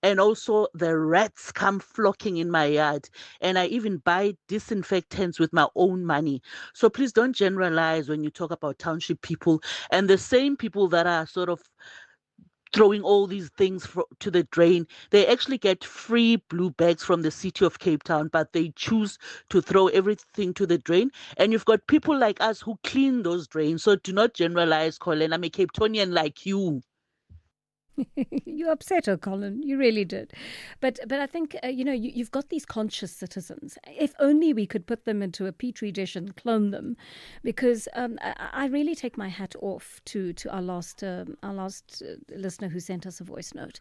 And also the rats come flocking in my yard. And I even buy disinfectants with my own money. So please don't generalize when you talk about township people. And the same people that are sort of throwing all these things to the drain, they actually get free blue bags from the city of Cape Town, but they choose to throw everything to the drain. And you've got people like us who clean those drains. So do not generalize, Colin. I'm a Cape Townian like you. You upset her, Colin. You really did. But I think, you've got these conscious citizens. If only we could put them into a petri dish and clone them, because I really take my hat off to our last listener who sent us a voice note.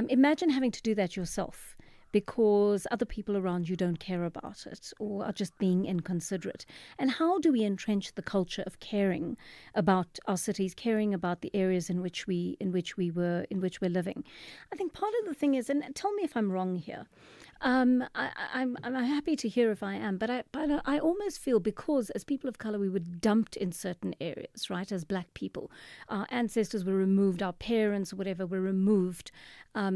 Imagine having to do that yourself, because other people around you don't care about it or are just being inconsiderate. And how do we entrench the culture of caring about our cities, caring about the areas in which we're living? I think part of the thing is, and tell me if I'm wrong here, I'm happy to hear if I am, but I almost feel, because as people of color we were dumped in certain areas, right? As black people, our ancestors were removed, our parents, whatever, were removed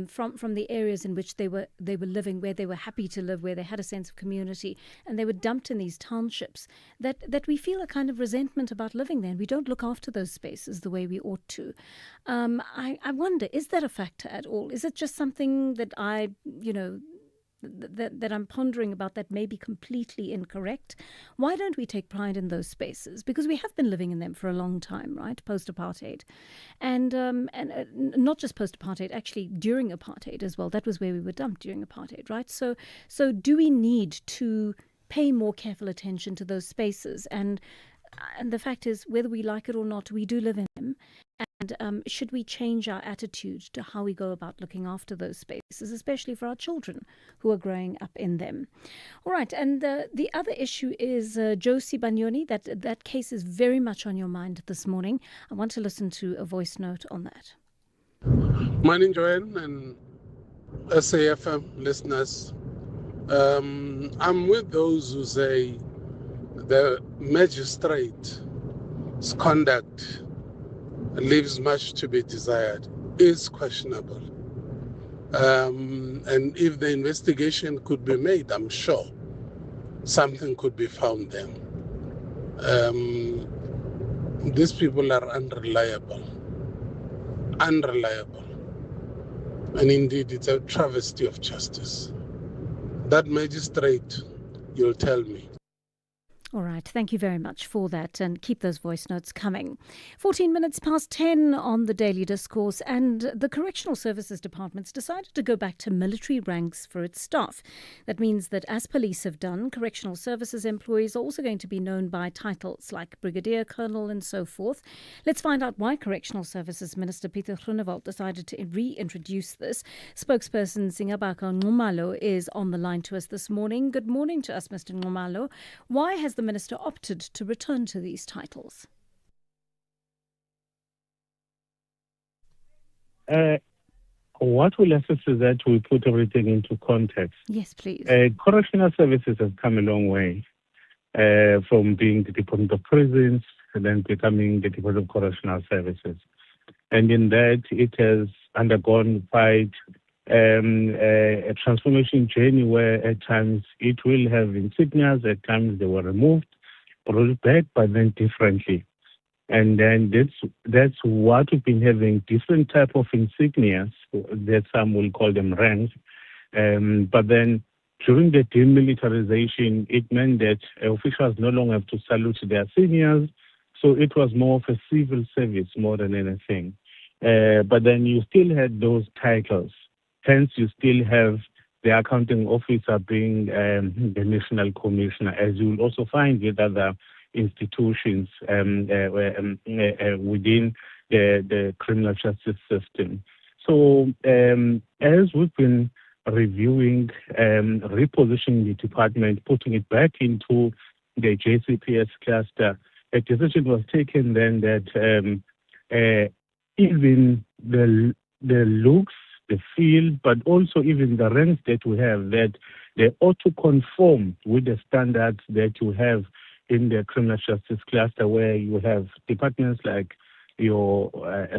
from the areas in which they were living, where they were happy to live, where they had a sense of community, and they were dumped in these townships. That we feel a kind of resentment about living there, and we don't look after those spaces the way we ought to. I wonder, is that a factor at all? Is it just something that I that I'm pondering about that may be completely incorrect. Why don't we take pride in those spaces? Because we have been living in them for a long time, right? Post-apartheid. And not just post-apartheid, actually during apartheid as well. That was where we were dumped during apartheid, right? So do we need to pay more careful attention to those spaces? And the fact is, whether we like it or not, we do live in them. And should we change our attitude to how we go about looking after those spaces, especially for our children who are growing up in them? All right. And the other issue is Josie Banyoni. That case is very much on your mind this morning. I want to listen to a voice note on that. Morning, Joanne and SAFM listeners. I'm with those who say the magistrate's conduct leaves much to be desired, is questionable. And if the investigation could be made, I'm sure something could be found then. These people are unreliable. And indeed, it's a travesty of justice. That magistrate, you'll tell me. All right. Thank you very much for that, and keep those voice notes coming. 14 minutes past 10 on the Daily Discourse, and the Correctional Services Department's decided to go back to military ranks for its staff. That means that, as police have done, correctional services employees are also going to be known by titles like Brigadier, Colonel and so forth. Let's find out why Correctional Services Minister Peter Groenewald decided to reintroduce this. Spokesperson Singabaka Nxumalo is on the line to us this morning. Good morning to us, Mr. Nxumalo. Why has the Minister opted to return to these titles? What will assist is that we put everything into context. Yes, please. Correctional services has come a long way from being the Department of Prisons and then becoming the Department of Correctional Services. And in that, it has undergone quite a transformation journey where at times it will have insignias, at times they were removed, brought back, but then differently. And then that's what we've been having, different type of insignias, that some will call them ranks. But then during the demilitarization, it meant that officials no longer have to salute their seniors. So it was more of a civil service more than anything. But then you still had those titles. Hence, you still have the accounting officer being the national commissioner, as you will also find with other institutions within the criminal justice system. So as we've been reviewing, repositioning the department, putting it back into the JCPS cluster, a decision was taken then that even the looks, the field, but also even the ranks that we have, that they ought to conform with the standards that you have in the criminal justice cluster, where you have departments like your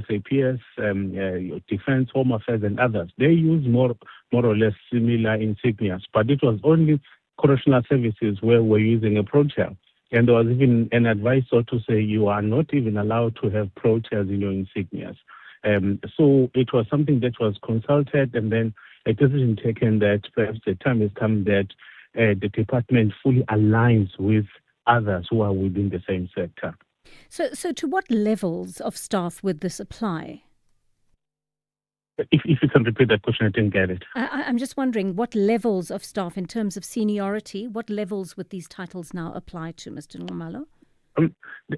SAPS, your Defense, Home Affairs, and others. They use more or less similar insignias, but it was only correctional services where we're using a protea. And there was even an advisor to say you are not even allowed to have proteas in your insignias. So it was something that was consulted, and then a decision taken that perhaps the time has come that the department fully aligns with others who are within the same sector. So to what levels of staff would this apply? If you can repeat that question, I didn't get it. I'm just wondering what levels of staff in terms of seniority, what levels would these titles now apply to, Mr. Nxumalo?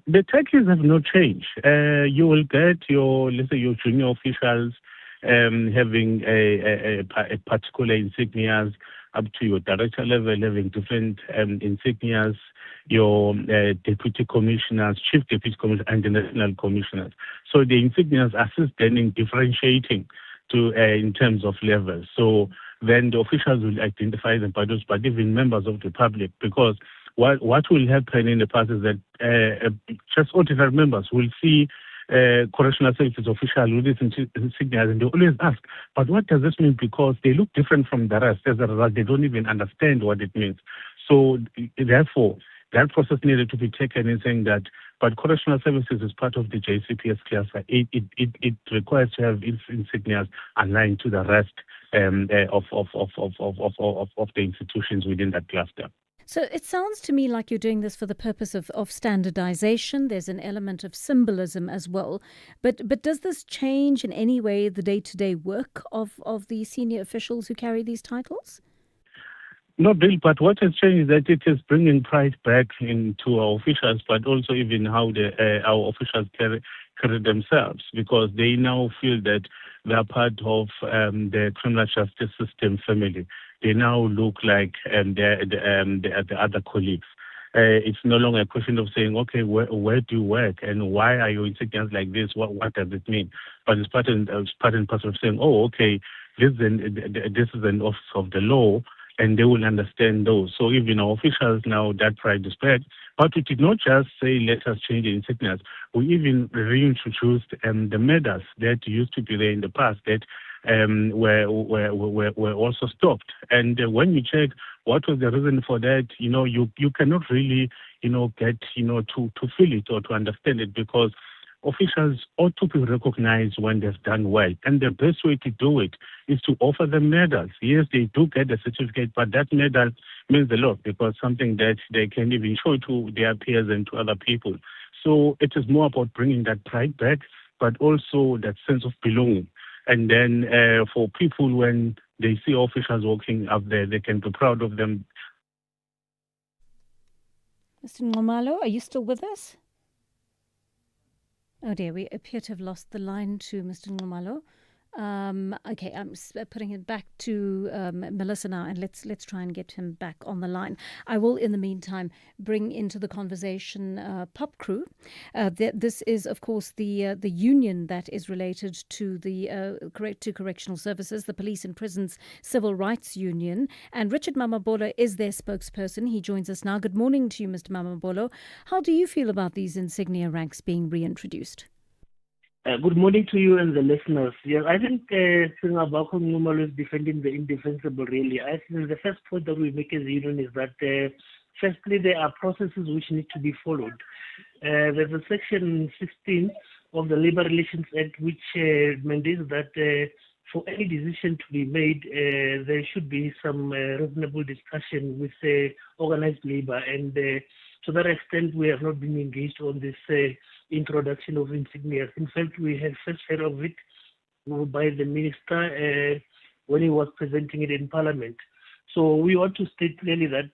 The titles have no change. You will get your junior officials having a particular insignias, up to your director level having different insignias, your deputy commissioners, chief deputy commissioners, and the national commissioners. So the insignias assist then in differentiating to in terms of levels. So then the officials will identify them by those, but even members of the public, because what will happen in the past is that just ordinary members will see correctional services official with these insignias, and they always ask, but what does this mean? Because they look different from the rest. As a result, they don't even understand what it means. So therefore, that process needed to be taken in saying that But correctional services is part of the JCPS cluster. It requires to have its insignias aligned to the rest of the institutions within that cluster. So it sounds to me like you're doing this for the purpose of standardization. There's an element of symbolism as well. But does this change in any way the day-to-day work of the senior officials who carry these titles? No, Bill, but what has changed is that it is bringing pride back into our officials, but also even how our officials carry themselves, because they now feel that they are part of the criminal justice system family. They now look like the other colleagues. It's no longer a question of saying, okay, where do you work and why are your insignias like this? What does it mean? But it's part and parcel of saying, oh, okay, this is an office of the law, and they will understand those. So even our officials now, that pride is back. But we did not just say, let us change the insignias. We even reintroduced the medals that used to be there in the past that were also stopped. And when you check what was the reason for that, you cannot really, get, to feel it or to understand it, because officials ought to be recognized when they've done well. And the best way to do it is to offer them medals. Yes, they do get a certificate, but that medal means a lot, because something that they can even show to their peers and to other people. So it is more about bringing that pride back, but also that sense of belonging. And then for people, when they see officials walking up there, they can be proud of them. Mr. Nxumalo, are you still with us? Oh dear, we appear to have lost the line to Mr. Nxumalo. Okay, I'm putting it back to Melissa now, and let's try and get him back on the line. I will, in the meantime, bring into the conversation Pop Crew. This is, of course, the union that is related to the correctional services, the Police and Prisons Civil Rights Union, and Richard Mamabolo is their spokesperson. He joins us now. Good morning to you, Mr. Mamabolo. How do you feel about these insignia ranks being reintroduced? Good morning to you and the listeners. Yes, I think Singabako Nxumalo is defending the indefensible, really. I think the first point that we make as a union is that, firstly, there are processes which need to be followed. There's a section 16 of the Labour Relations Act which mandates that for any decision to be made, there should be some reasonable discussion with organized labor. And to that extent, we have not been engaged on this introduction of insignias. In fact, we had first heard of it by the minister when he was presenting it in Parliament. So we want to state clearly that,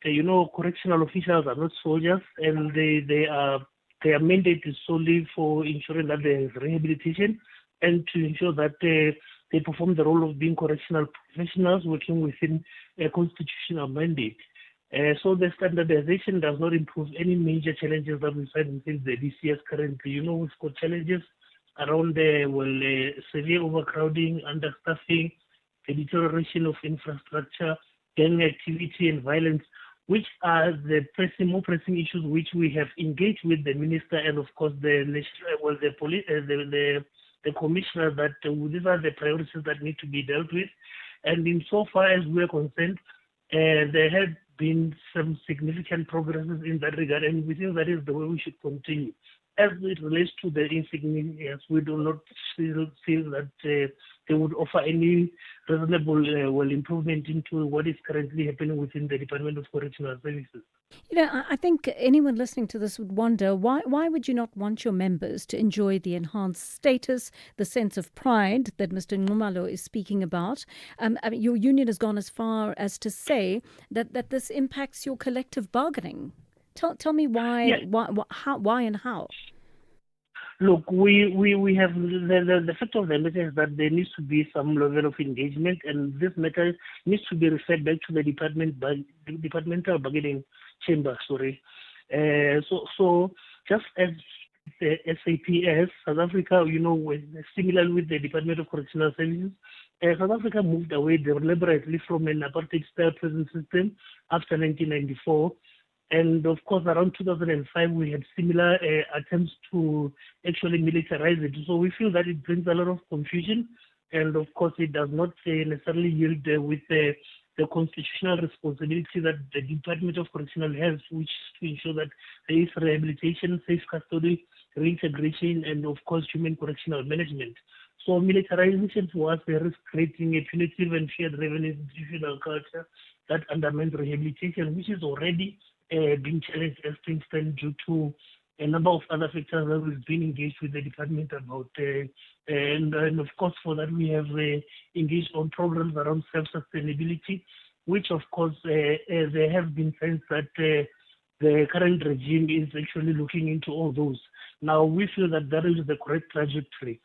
correctional officials are not soldiers, and their mandate is solely for ensuring that there is rehabilitation and to ensure that they perform the role of being correctional professionals working within a constitutional mandate. So the standardization does not improve any major challenges that we find within the DCS currently. We've got challenges around severe overcrowding, understaffing, the deterioration of infrastructure, gang activity and violence, which are the more pressing issues which we have engaged with the minister and of course the commissioner that these are the priorities that need to be dealt with. And insofar as we are concerned, there have been some significant progresses in that regard, and we think that is the way we should continue. As it relates to the insignias, we do not feel that they would offer any reasonable improvement into what is currently happening within the Department of Correctional Services. I think anyone listening to this would wonder, why would you not want your members to enjoy the enhanced status, the sense of pride that Mr. Nxumalo is speaking about? Your union has gone as far as to say that this impacts your collective bargaining. Tell me why, why and how. Look, we have the fact of the matter is that there needs to be some level of engagement, and this matter needs to be referred back to the departmental bargaining chamber. So just as the SAPS, South Africa, similar with the Department of Correctional Services, South Africa moved away deliberately from an apartheid-style prison system after 1994. And of course, around 2005, we had similar attempts to actually militarize it. So we feel that it brings a lot of confusion. And of course, it does not necessarily yield with the constitutional responsibility that the Department of Correctional has, which is to ensure that there is rehabilitation, safe custody, reintegration, and of course human correctional management. So militarization for us, there is creating a punitive and fear-driven institutional culture that undermines rehabilitation, which is already being challenged as things stand due to a number of other factors that we've been engaged with the department about. And of course, for that, we have engaged on programs around self-sustainability, which of course, there have been signs that the current regime is actually looking into all those. Now, we feel that that is the correct trajectory.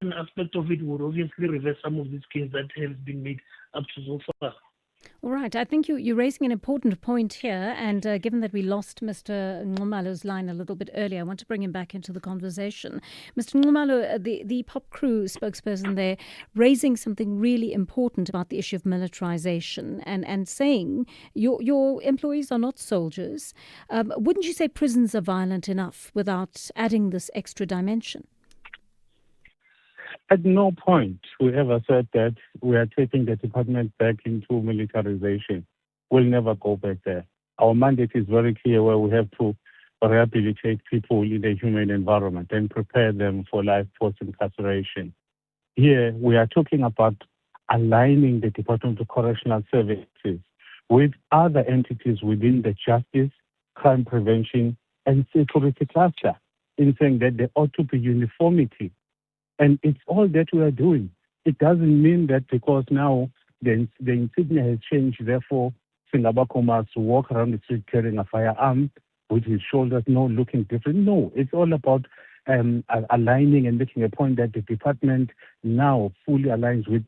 An aspect of it would obviously reverse some of these cases that have been made up to so far. All right. I think you're raising an important point here. And given that we lost Mr. Nxumalo's line a little bit earlier, I want to bring him back into the conversation. Mr. Nxumalo, the POP crew spokesperson there, raising something really important about the issue of militarization and saying your employees are not soldiers. Wouldn't you say prisons are violent enough without adding this extra dimension? At no point we ever said that we are taking the department back into militarization. We'll never go back there. Our mandate is very clear where we have to rehabilitate people in a humane environment and prepare them for life post-incarceration. Here we are talking about aligning the Department of Correctional Services with other entities within the justice, crime prevention, and security cluster in saying that there ought to be uniformity. And it's all that we are doing. It doesn't mean that because now the insignia has changed, therefore Singabako must walk around the street carrying a firearm with his shoulders, looking different. No, it's all about aligning and making a point that the department now fully aligns with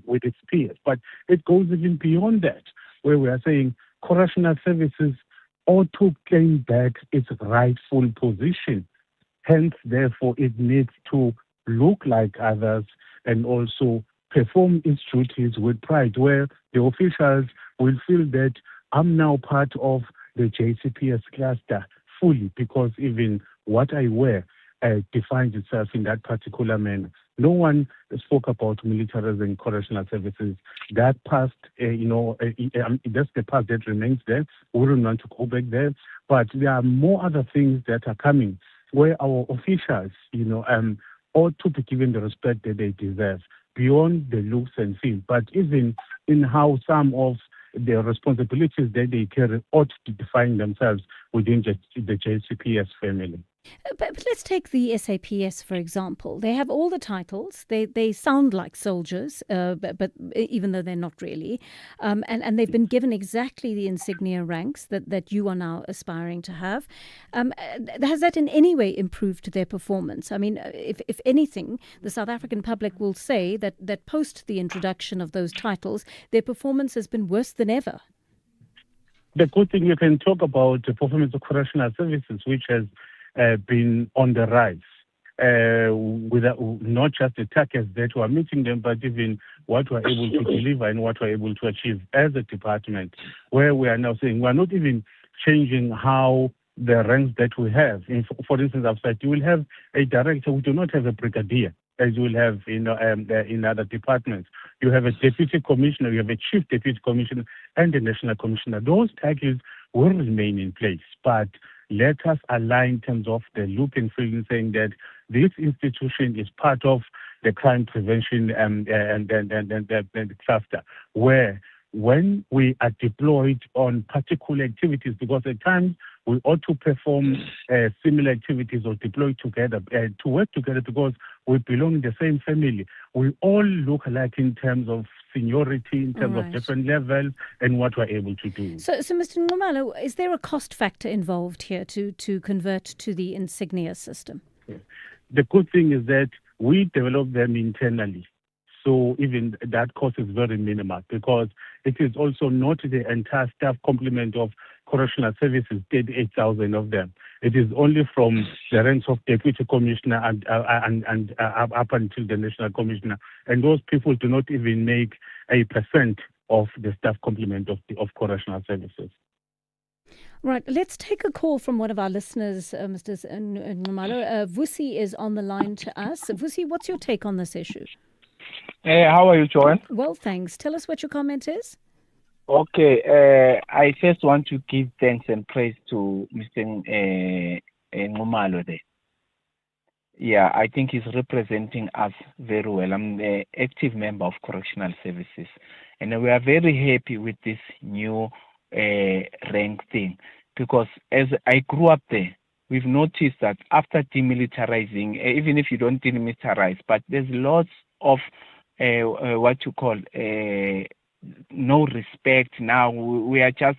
with its peers. But it goes even beyond that, where we are saying correctional services ought to claim back its rightful position. Hence, therefore, it needs to look like others and also perform its duties with pride, where the officials will feel that I'm now part of the JCPS cluster fully, because even what I wear defines itself in that particular manner. No one spoke about militarizing correctional services. That past, that's the past that remains there. We don't want to go back there. But there are more other things that are coming, where our officials, ought to be given the respect that they deserve, beyond the looks and feel, but even in how some of the responsibilities that they carry ought to define themselves within the JCPS family. But let's take the SAPS, for example. They have all the titles. They sound like soldiers, but even though they're not really. And they've been given exactly the insignia ranks that you are now aspiring to have. Has that in any way improved their performance? I mean, if anything, the South African public will say that post the introduction of those titles, their performance has been worse than ever. The good thing, you can talk about the performance of correctional services, which has been on the rise, with not just the targets that we are meeting them, but even what we are able to deliver and what we are able to achieve as a department, where we are now saying we are not even changing how the ranks that we have. For instance, I've said you will have a director. We do not have a brigadier, as you will have in other departments. You have a deputy commissioner, you have a chief deputy commissioner, and a national commissioner. Those titles will remain in place, but let us align in terms of the look and feel, saying that this institution is part of the crime prevention and cluster, where when we are deployed on particular activities, because at times we ought to perform similar activities or deploy together, to work together, because we belong in the same family. We all look alike in terms of seniority, in terms of different levels, and what we're able to do. So Mr. Nxumalo, is there a cost factor involved here to convert to the insignia system? Yeah. The good thing is that we develop them internally. So even that cost is very minimal, because it is also not the entire staff complement of correctional services, 38,000 of them. It is only from the ranks of deputy commissioner and up until the national commissioner. And those people do not even make 1% of the staff complement of correctional services. Right, let's take a call from one of our listeners, Mr. Nxumalo. Vusi is on the line to us. Vusi, what's your take on this issue? How are you, Joanne? Well, thanks. Tell us what your comment is. Okay, I first want to give thanks and praise to Mr. Ngumalo there. Yeah, I think he's representing us very well. I'm an active member of Correctional Services, and we are very happy with this new rank thing, because as I grew up there, we've noticed that after demilitarizing, even if you don't demilitarize, but there's lots of what you call no respect now. We are just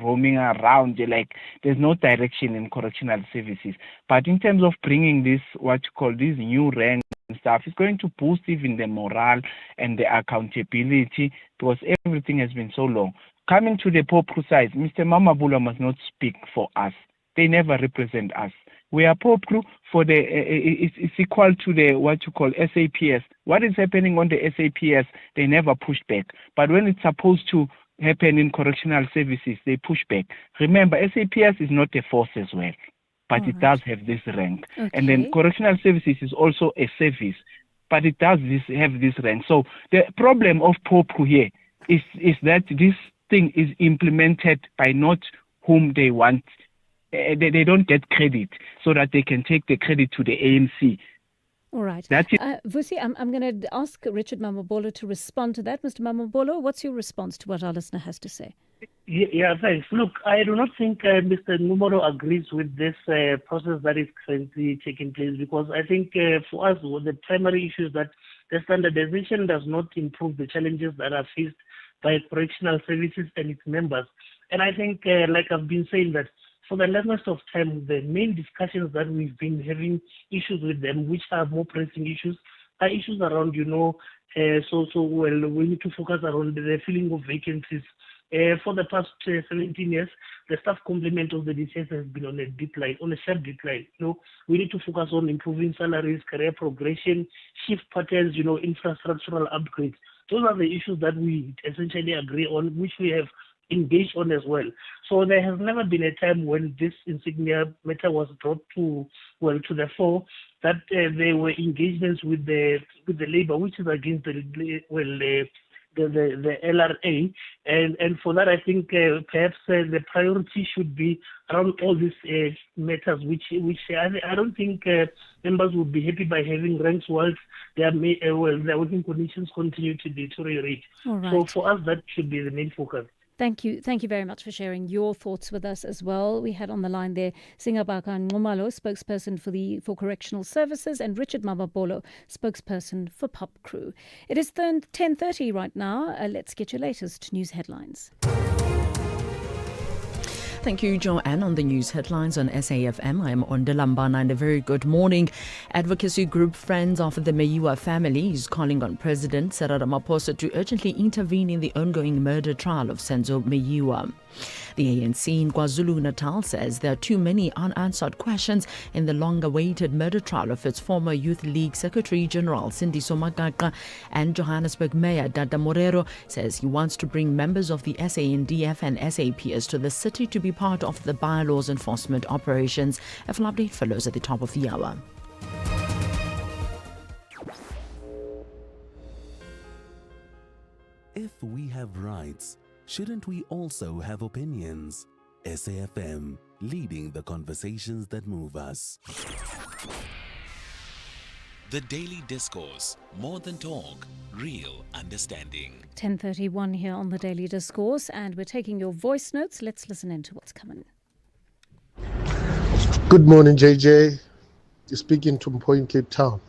roaming around, like there's no direction in correctional services. But in terms of bringing this, what you call these new ranks and stuff, it's going to boost even the morale and the accountability, because everything has been so long. Coming to the POPRU side, Mr. Mamabula must not speak for us. They never represent us. We are POPRU for the, it's equal to the, what you call SAPS. What is happening on the SAPS, they never push back. But when it's supposed to happen in correctional services, they push back. Remember, SAPS is not a force as well, but it does have this rank. Okay. And then correctional services is also a service, but it does have this rank. So the problem of POPRU here is that this thing is implemented by not whom they want. They don't get credit, so that they can take the credit to the ANC. All right. That's it. Vusi, I'm going to ask Richard Mamabolo to respond to that. Mr. Mamabolo, what's your response to what our listener has to say? Yeah, thanks. Look, I do not think Mr. Ngumalo agrees with this process that is currently taking place, because I think for us, the primary issue is that the standardization does not improve the challenges that are faced by correctional services and its members. And I think, like I've been saying, that for the longest of time, the main discussions that we've been having issues with them, which are more pressing issues, are issues around, we need to focus around the filling of vacancies. For the past 17 years, the staff complement of the DCS has been on a decline, on a sharp decline. We need to focus on improving salaries, career progression, shift patterns, infrastructural upgrades. Those are the issues that we essentially agree on, which we have engaged on as well. So there has never been a time when this insignia matter was brought to the fore, that there were engagements with the labor, which is against the LRA, and for that I think perhaps the priority should be around all these matters, which I don't think members would be happy by having ranks whilst their working conditions continue to deteriorate. All right. So for us, that should be the main focus. Thank you very much for sharing your thoughts with us as well. We had on the line there Singabaka Ngumalo, spokesperson for Correctional Services, and Richard Mamabolo, spokesperson for POPRU. It is 10:30 right now. Let's get your latest news headlines. Thank you, Joanne. On the news headlines on SAFM, I'm Ondalambana, and a very good morning. Advocacy group Friends of the Meyiwa family is calling on President Cyril Ramaphosa to urgently intervene in the ongoing murder trial of Senzo Meyiwa. The ANC in KwaZulu-Natal says there are too many unanswered questions in the long-awaited murder trial of its former Youth League Secretary General Sindiso Magaka, and Johannesburg Mayor Dada Morero says he wants to bring members of the SANDF and SAPS to the city to be part of the bylaws enforcement operations. A full update follows at the top of the hour. If we have rights, shouldn't we also have opinions? SAFM, leading the conversations that move us. The Daily Discourse, more than talk, real understanding. 10:31 here on the Daily Discourse, and we're taking your voice notes. Let's listen into what's coming. Good morning, JJ. You're speaking to Mpo in Cape Town.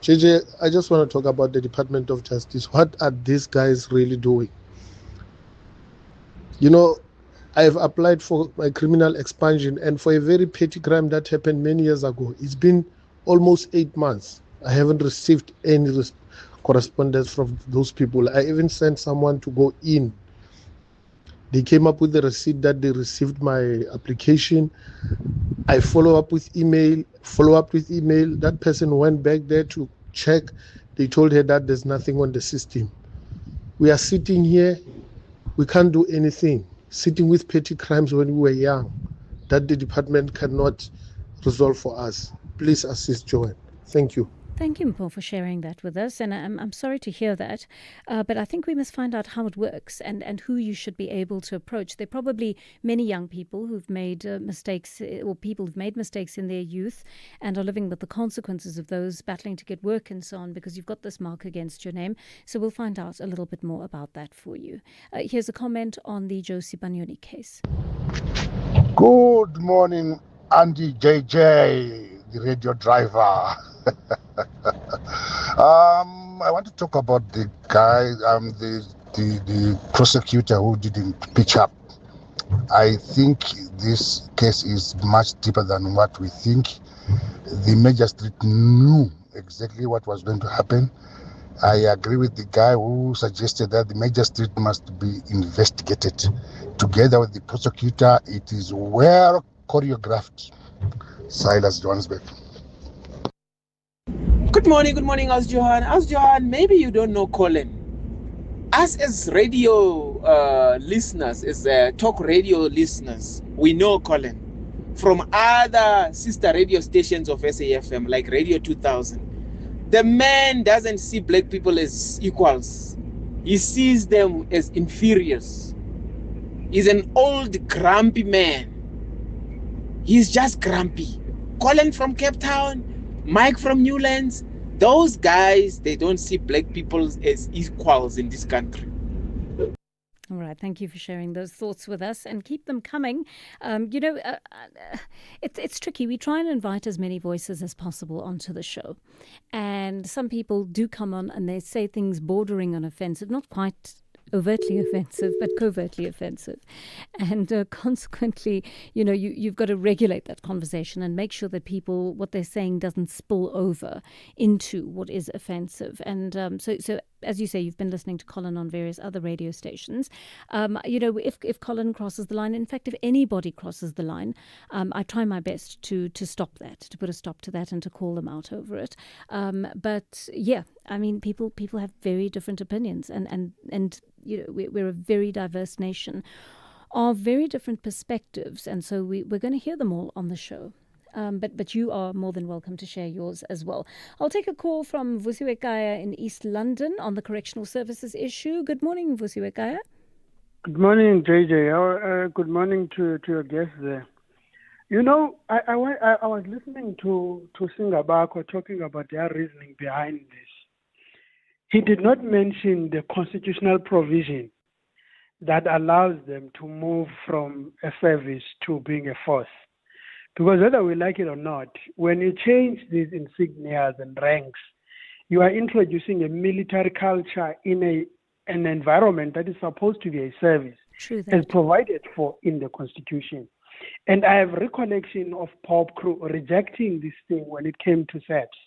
JJ, I just want to talk about the Department of Justice. What are these guys really doing? I've applied for my criminal expunsion, and for a very petty crime that happened many years ago. It's been almost 8 months. I haven't received any correspondence from those people. I even sent someone to go in. They came up with the receipt that they received my application. I follow up with email. That person went back there to check. They told her that there's nothing on the system. We are sitting here. We can't do anything. Sitting with petty crimes when we were young that the department cannot resolve for us. Please assist Joanne. Thank you. Thank you, Mpho, for sharing that with us. And I'm sorry to hear that. But I think we must find out how it works and who you should be able to approach. There are probably many young people who've made mistakes, or people who've made mistakes in their youth and are living with the consequences of those, battling to get work and so on, because you've got this mark against your name. So we'll find out a little bit more about that for you. Here's a comment on the Josie Banyoni case. Good morning, Andy JJ, the radio driver. I want to talk about the guy, the prosecutor who didn't pitch up. I think this case is much deeper than what we think. The magistrate knew exactly what was going to happen. I agree with the guy who suggested that the magistrate must be investigated. Together with the prosecutor, it is well choreographed. Silas Johannesburg. Good morning, As Johan, maybe you don't know Colin. Us as radio listeners, as talk radio listeners, we know Colin from other sister radio stations of SAFM, like Radio 2000. The man doesn't see black people as equals. He sees them as inferiors. He's an old, grumpy man. He's just grumpy. Colin from Cape Town, Mike from Newlands, those guys, they don't see black people as equals in this country. All right, thank you for sharing those thoughts with us, and keep them coming. It's tricky. We try and invite as many voices as possible onto the show. And some people do come on and they say things bordering on offensive, not quite overtly offensive, but covertly offensive. And consequently, you've got to regulate that conversation and make sure that people, what they're saying doesn't spill over into what is offensive. And so as you say, you've been listening to Colin on various other radio stations. If Colin crosses the line, in fact, if anybody crosses the line, I try my best to stop that, to put a stop to that and to call them out over it. But yeah, I mean, people have very different opinions, and we're a very diverse nation of very different perspectives, and so we're going to hear them all on the show. But you are more than welcome to share yours as well. I'll take a call from Vusiwe Kaya in East London on the correctional services issue. Good morning, Vusiwe Kaya. Good morning, JJ. Good morning to your guests there. I was listening to Singabako talking about their reasoning behind this. He did not mention the constitutional provision that allows them to move from a service to being a force. Because whether we like it or not, when you change these insignias and ranks, you are introducing a military culture in an environment that is supposed to be a service, as provided for in the Constitution. And I have recollection of Pope Crew rejecting this thing when it came to SAPS.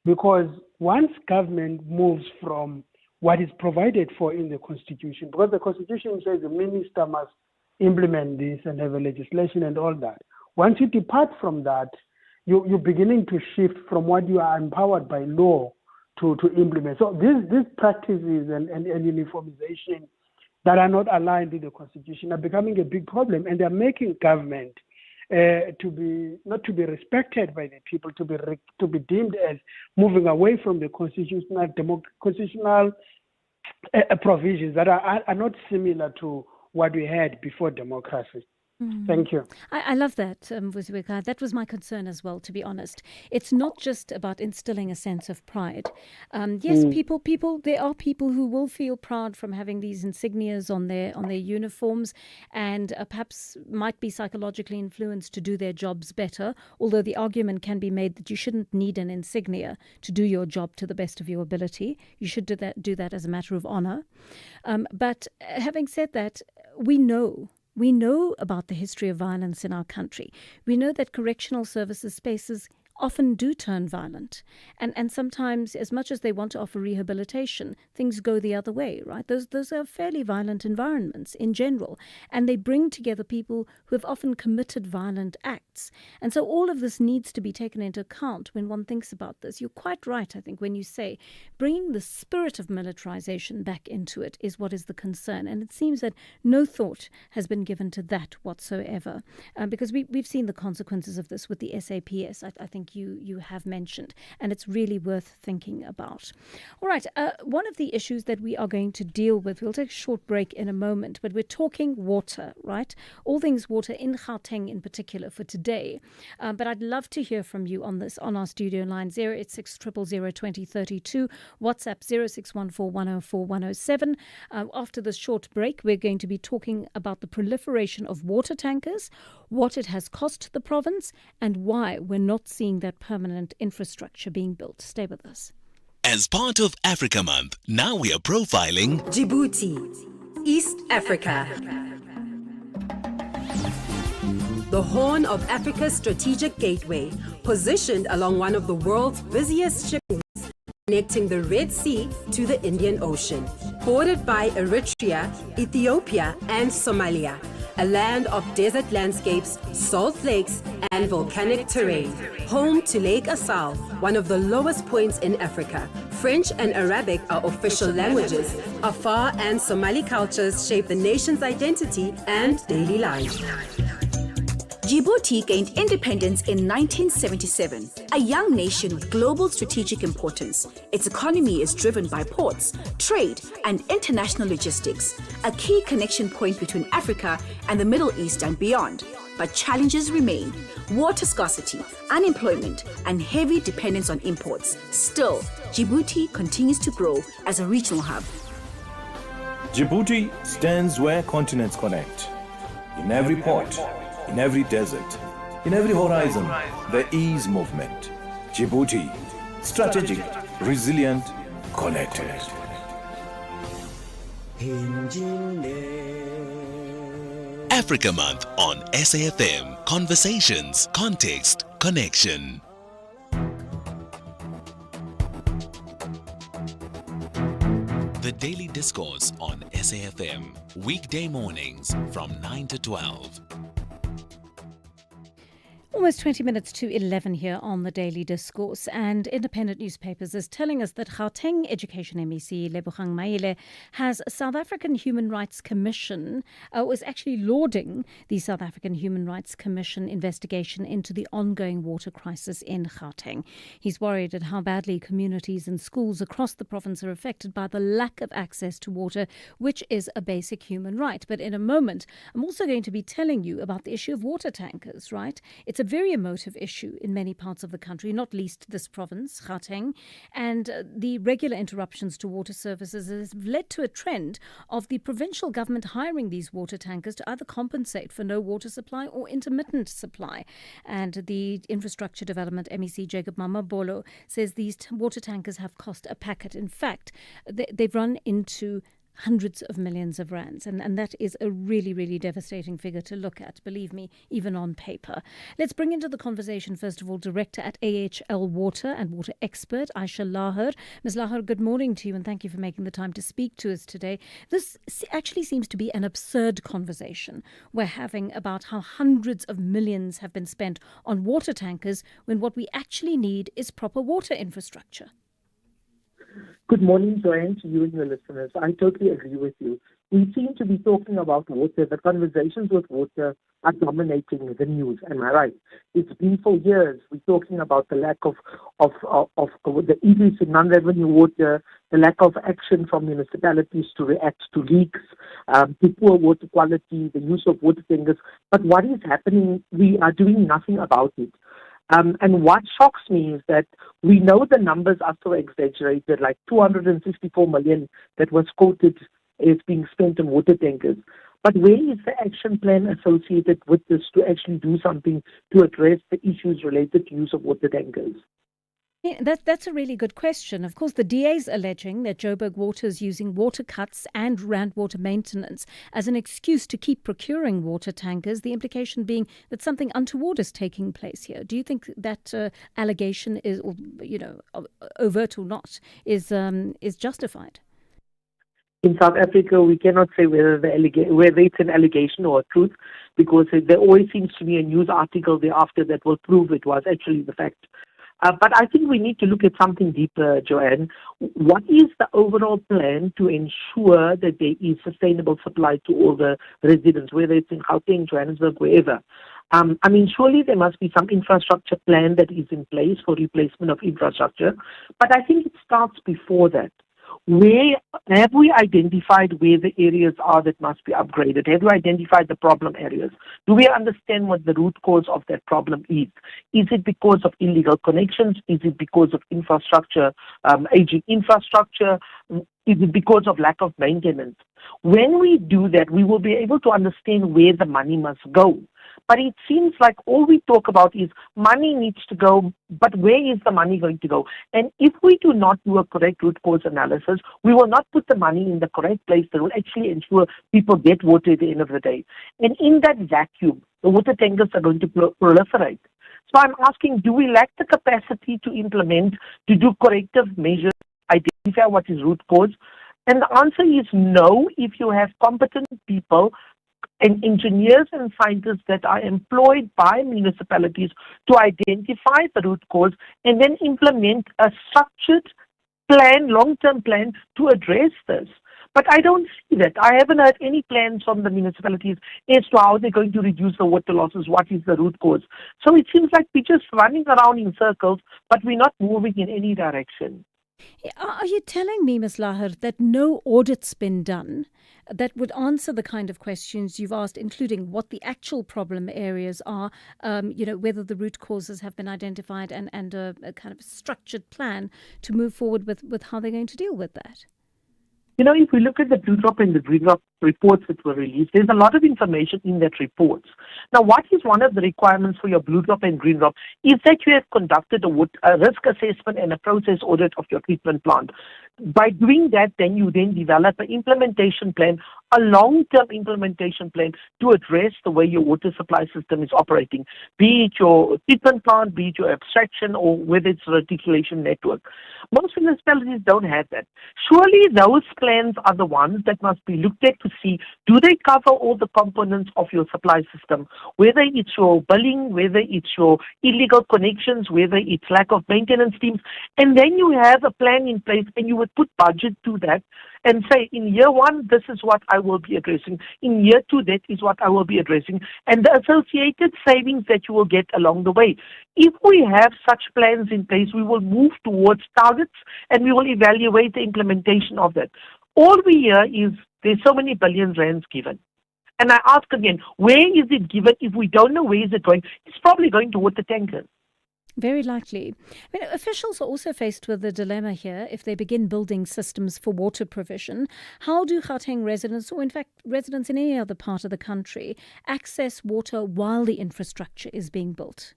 Because once government moves from what is provided for in the Constitution, because the Constitution says the minister must implement this and have a legislation and all that. Once you depart from that, you're beginning to shift from what you are empowered by law to implement. So these practices and uniformization that are not aligned with the Constitution are becoming a big problem, and they're making government not to be respected by the people, to be deemed as moving away from the constitutional provisions that are not similar to what we had before democracy. Thank you. I love that, Vusiwe. That was my concern as well, to be honest. It's not just about instilling a sense of pride. Yes, there are people who will feel proud from having these insignias on their uniforms, and perhaps might be psychologically influenced to do their jobs better, although the argument can be made that you shouldn't need an insignia to do your job to the best of your ability. You should do that as a matter of honor. But having said that, we know about the history of violence in our country. We know that correctional services spaces often do turn violent. And sometimes, as much as they want to offer rehabilitation, things go the other way, right? Those are fairly violent environments in general. And they bring together people who have often committed violent acts. And so all of this needs to be taken into account when one thinks about this. You're quite right, I think, when you say bringing the spirit of militarization back into it is what is the concern. And it seems that no thought has been given to that whatsoever. Because we've seen the consequences of this with the SAPS. I think think you have mentioned, and it's really worth thinking about. All right, one of the issues that we are going to deal with, we'll take a short break in a moment, but we're talking water, right? All things water in Gauteng in particular for today. But I'd love to hear from you on this on our studio line 086 000 2032, WhatsApp 0614 104 107. After this short break, we're going to be talking about the proliferation of water tankers, what it has cost the province, and why we're not seeing that permanent infrastructure being built. Stay with us. As part of Africa Month, now we are profiling Djibouti, East Africa. The Horn of Africa's strategic gateway, positioned along one of the world's busiest shipping routes, connecting the Red Sea to the Indian Ocean, bordered by Eritrea, Ethiopia, and Somalia. A land of desert landscapes, salt lakes, and volcanic terrain. Home to Lake Assal, one of the lowest points in Africa. French and Arabic are official languages. Afar and Somali cultures shape the nation's identity and daily life. Djibouti gained independence in 1977, a young nation with global strategic importance. Its economy is driven by ports, trade, and international logistics, a key connection point between Africa and the Middle East and beyond. But challenges remain: water scarcity, unemployment, and heavy dependence on imports. Still, Djibouti continues to grow as a regional hub. Djibouti stands where continents connect. In every port, in every desert, in every horizon, there is movement. Djibouti, strategic, resilient, connected. Africa Month on SAFM. Conversations, context, connection. The Daily Discourse on SAFM. Weekday mornings from 9 to 12. Almost 20 minutes to 11 here on the Daily Discourse, and independent newspapers is telling us that Gauteng Education MEC Lebogang Maile has a South African Human Rights Commission, was actually lauding the South African Human Rights Commission investigation into the ongoing water crisis in Gauteng. He's worried at how badly communities and schools across the province are affected by the lack of access to water, which is a basic human right. But in a moment, I'm also going to be telling you about the issue of water tankers, right? It's a very emotive issue in many parts of the country, not least this province, Gauteng, and the regular interruptions to water services has led to a trend of the provincial government hiring these water tankers to either compensate for no water supply or intermittent supply. And the Infrastructure Development MEC Jacob Mamabolo says these water tankers have cost a packet. In fact, they've run into hundreds of millions of rands. And that is a really, really devastating figure to look at, believe me, even on paper. Let's bring into the conversation, first of all, Director at AHL Water and water expert, Aisha Lahar. Ms. Lahar, good morning to you, and thank you for making the time to speak to us today. This actually seems to be an absurd conversation we're having about how hundreds of millions have been spent on water tankers when what we actually need is proper water infrastructure. Good morning, Joanne, to you and your listeners. I totally agree with you. We seem to be talking about water. The conversations with water are dominating the news. Am I right? It's been for years. We're talking about the lack of the increase in non-revenue water, the lack of action from municipalities to react to leaks, to poor water quality, the use of water tankers. But what is happening? We are doing nothing about it. And what shocks me is that we know the numbers are so exaggerated, like 264 million that was quoted as being spent on water tankers. But where is the action plan associated with this to actually do something to address the issues related to use of water tankers? Yeah, that's a really good question. Of course, the DA is alleging that Joburg Water is using water cuts and Rand water maintenance as an excuse to keep procuring water tankers, the implication being that something untoward is taking place here. Do you think that allegation is, or, overt or not, is justified? In South Africa, we cannot say whether it's an allegation or a truth, because there always seems to be a news article thereafter that will prove it was actually the fact. But I think we need to look at something deeper, Joanne. What is the overall plan to ensure that there is sustainable supply to all the residents, whether it's in Gauteng, Johannesburg, wherever? Surely there must be some infrastructure plan that is in place for replacement of infrastructure, but I think it starts before that. Where have we identified where the areas are that must be upgraded? Have we identified the problem areas? Do we understand what the root cause of that problem is? Is it because of illegal connections? Is it because of infrastructure, aging infrastructure? Is it because of lack of maintenance? When we do that, we will be able to understand where the money must go. But it seems like all we talk about is money needs to go, but where is the money going to go? And if we do not do a correct root cause analysis, we will not put the money in the correct place that will actually ensure people get water at the end of the day. And in that vacuum, the water tankers are going to proliferate. So I'm asking, do we lack the capacity to implement, to do corrective measures, identify what is root cause? And the answer is no, if you have competent people and engineers and scientists that are employed by municipalities to identify the root cause and then implement a structured plan, long-term plan to address this. But I don't see that. I haven't heard any plans from the municipalities as to how they're going to reduce the water losses, what is the root cause. So it seems like we're just running around in circles, but we're not moving in any direction. Are you telling me, Ms. Lahar, that no audit's been done that would answer the kind of questions you've asked, including what the actual problem areas are, whether the root causes have been identified and a kind of structured plan to move forward with how they're going to deal with that? If we look at the Blue Drop and the Green Drop reports that were released, there's a lot of information in that report. Now, what is one of the requirements for your Blue Drop and Green Drop is that you have conducted a risk assessment and a process audit of your treatment plant. By doing that, then you develop an implementation plan, a long-term implementation plan to address the way your water supply system is operating, be it your treatment plant, be it your abstraction, or whether it's a reticulation network. Most municipalities don't have that. Surely those plans are the ones that must be looked at to see, do they cover all the components of your supply system, whether it's your billing, whether it's your illegal connections, whether it's lack of maintenance teams, and then you have a plan in place and you would put budget to that and say, in year one, this is what I will be addressing. In year two, that is what I will be addressing. And the associated savings that you will get along the way. If we have such plans in place, we will move towards targets and we will evaluate the implementation of that. All we hear is there's so many billion rands given. And I ask again, where is it given? If we don't know where is it going, it's probably going to water tankers. Very likely. Officials are also faced with a dilemma here. If they begin building systems for water provision, how do Gauteng residents, or in fact residents in any other part of the country, access water while the infrastructure is being built?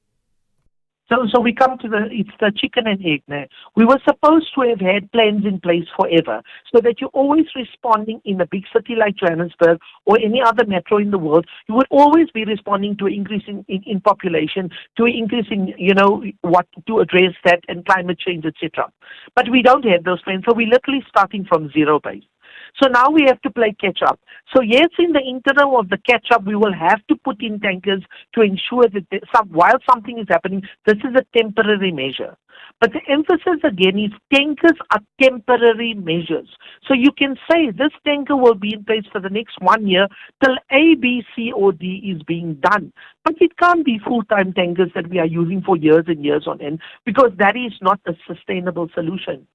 So we come to it's the chicken and egg now. We were supposed to have had plans in place forever so that you're always responding in a big city like Johannesburg or any other metro in the world. You would always be responding to an increase in population, to an increase in, what to address that and climate change, etc. But we don't have those plans. So we're literally starting from zero base. So now we have to play catch up. So yes, in the interim of the catch up, we will have to put in tankers to ensure that while something is happening, this is a temporary measure. But the emphasis again is tankers are temporary measures. So you can say this tanker will be in place for the next 1 year till A, B, C, or D is being done. But it can't be full-time tankers that we are using for years and years on end, because that is not a sustainable solution.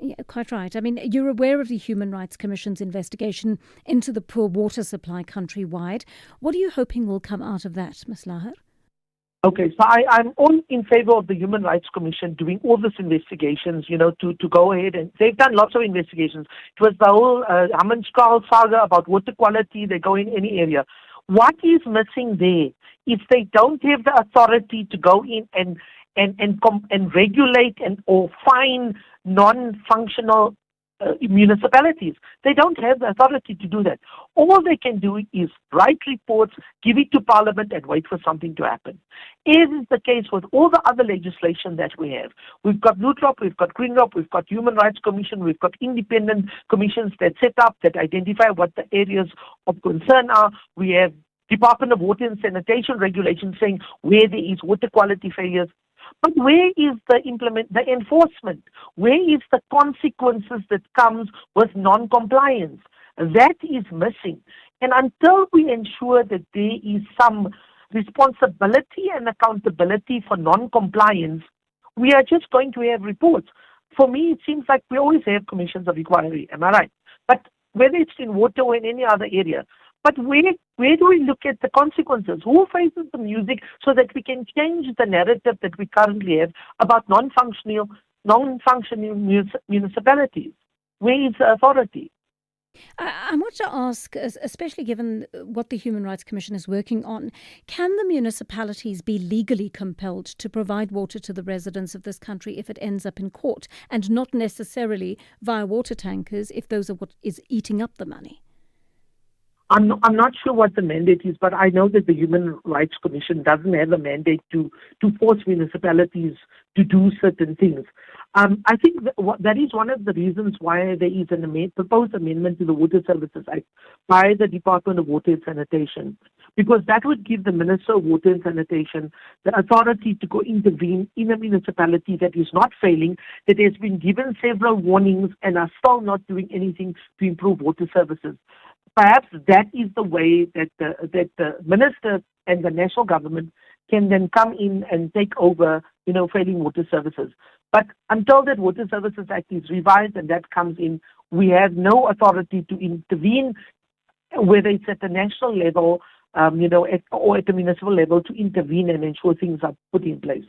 Yeah, quite right. You're aware of the Human Rights Commission's investigation into the poor water supply countrywide. What are you hoping will come out of that, Ms. Lahar? Okay, so I'm all in favor of the Human Rights Commission doing all these investigations, to go ahead, and they've done lots of investigations. It was the whole Hammanskraal saga about water quality. They go in any area. What is missing there is they don't have the authority to go in and regulate or fine non-functional municipalities. They don't have the authority to do that. All they can do is write reports, give it to Parliament, and wait for something to happen. As is the case with all the other legislation that we have. We've got Blue Drop, we've got Green Drop, we've got Human Rights Commission, we've got independent commissions that set up, that identify what the areas of concern are. We have Department of Water and Sanitation regulations saying where there is water quality failures. But where is the enforcement? Where is the consequences that comes with non-compliance? That is missing. And until we ensure that there is some responsibility and accountability for non-compliance, we are just going to have reports. For me, it seems like we always have commissions of inquiry. Am I right? But whether it's in water or in any other area. But where do we look at the consequences? Who faces the music so that we can change the narrative that we currently have about non-functioning municipalities? Where is the authority? I want to ask, especially given what the Human Rights Commission is working on, can the municipalities be legally compelled to provide water to the residents of this country if it ends up in court, and not necessarily via water tankers if those are what is eating up the money? I'm not sure what the mandate is, but I know that the Human Rights Commission doesn't have a mandate to force municipalities to do certain things. I think that is one of the reasons why there is an proposed amendment to the Water Services Act by the Department of Water and Sanitation, because that would give the Minister of Water and Sanitation the authority to go intervene in a municipality that is not failing, that has been given several warnings and are still not doing anything to improve water services. Perhaps that is the way that the minister and the national government can then come in and take over, failing water services. But until that Water Services Act is revised and that comes in, we have no authority to intervene, whether it's at the national level, or at the municipal level, to intervene and ensure things are put in place.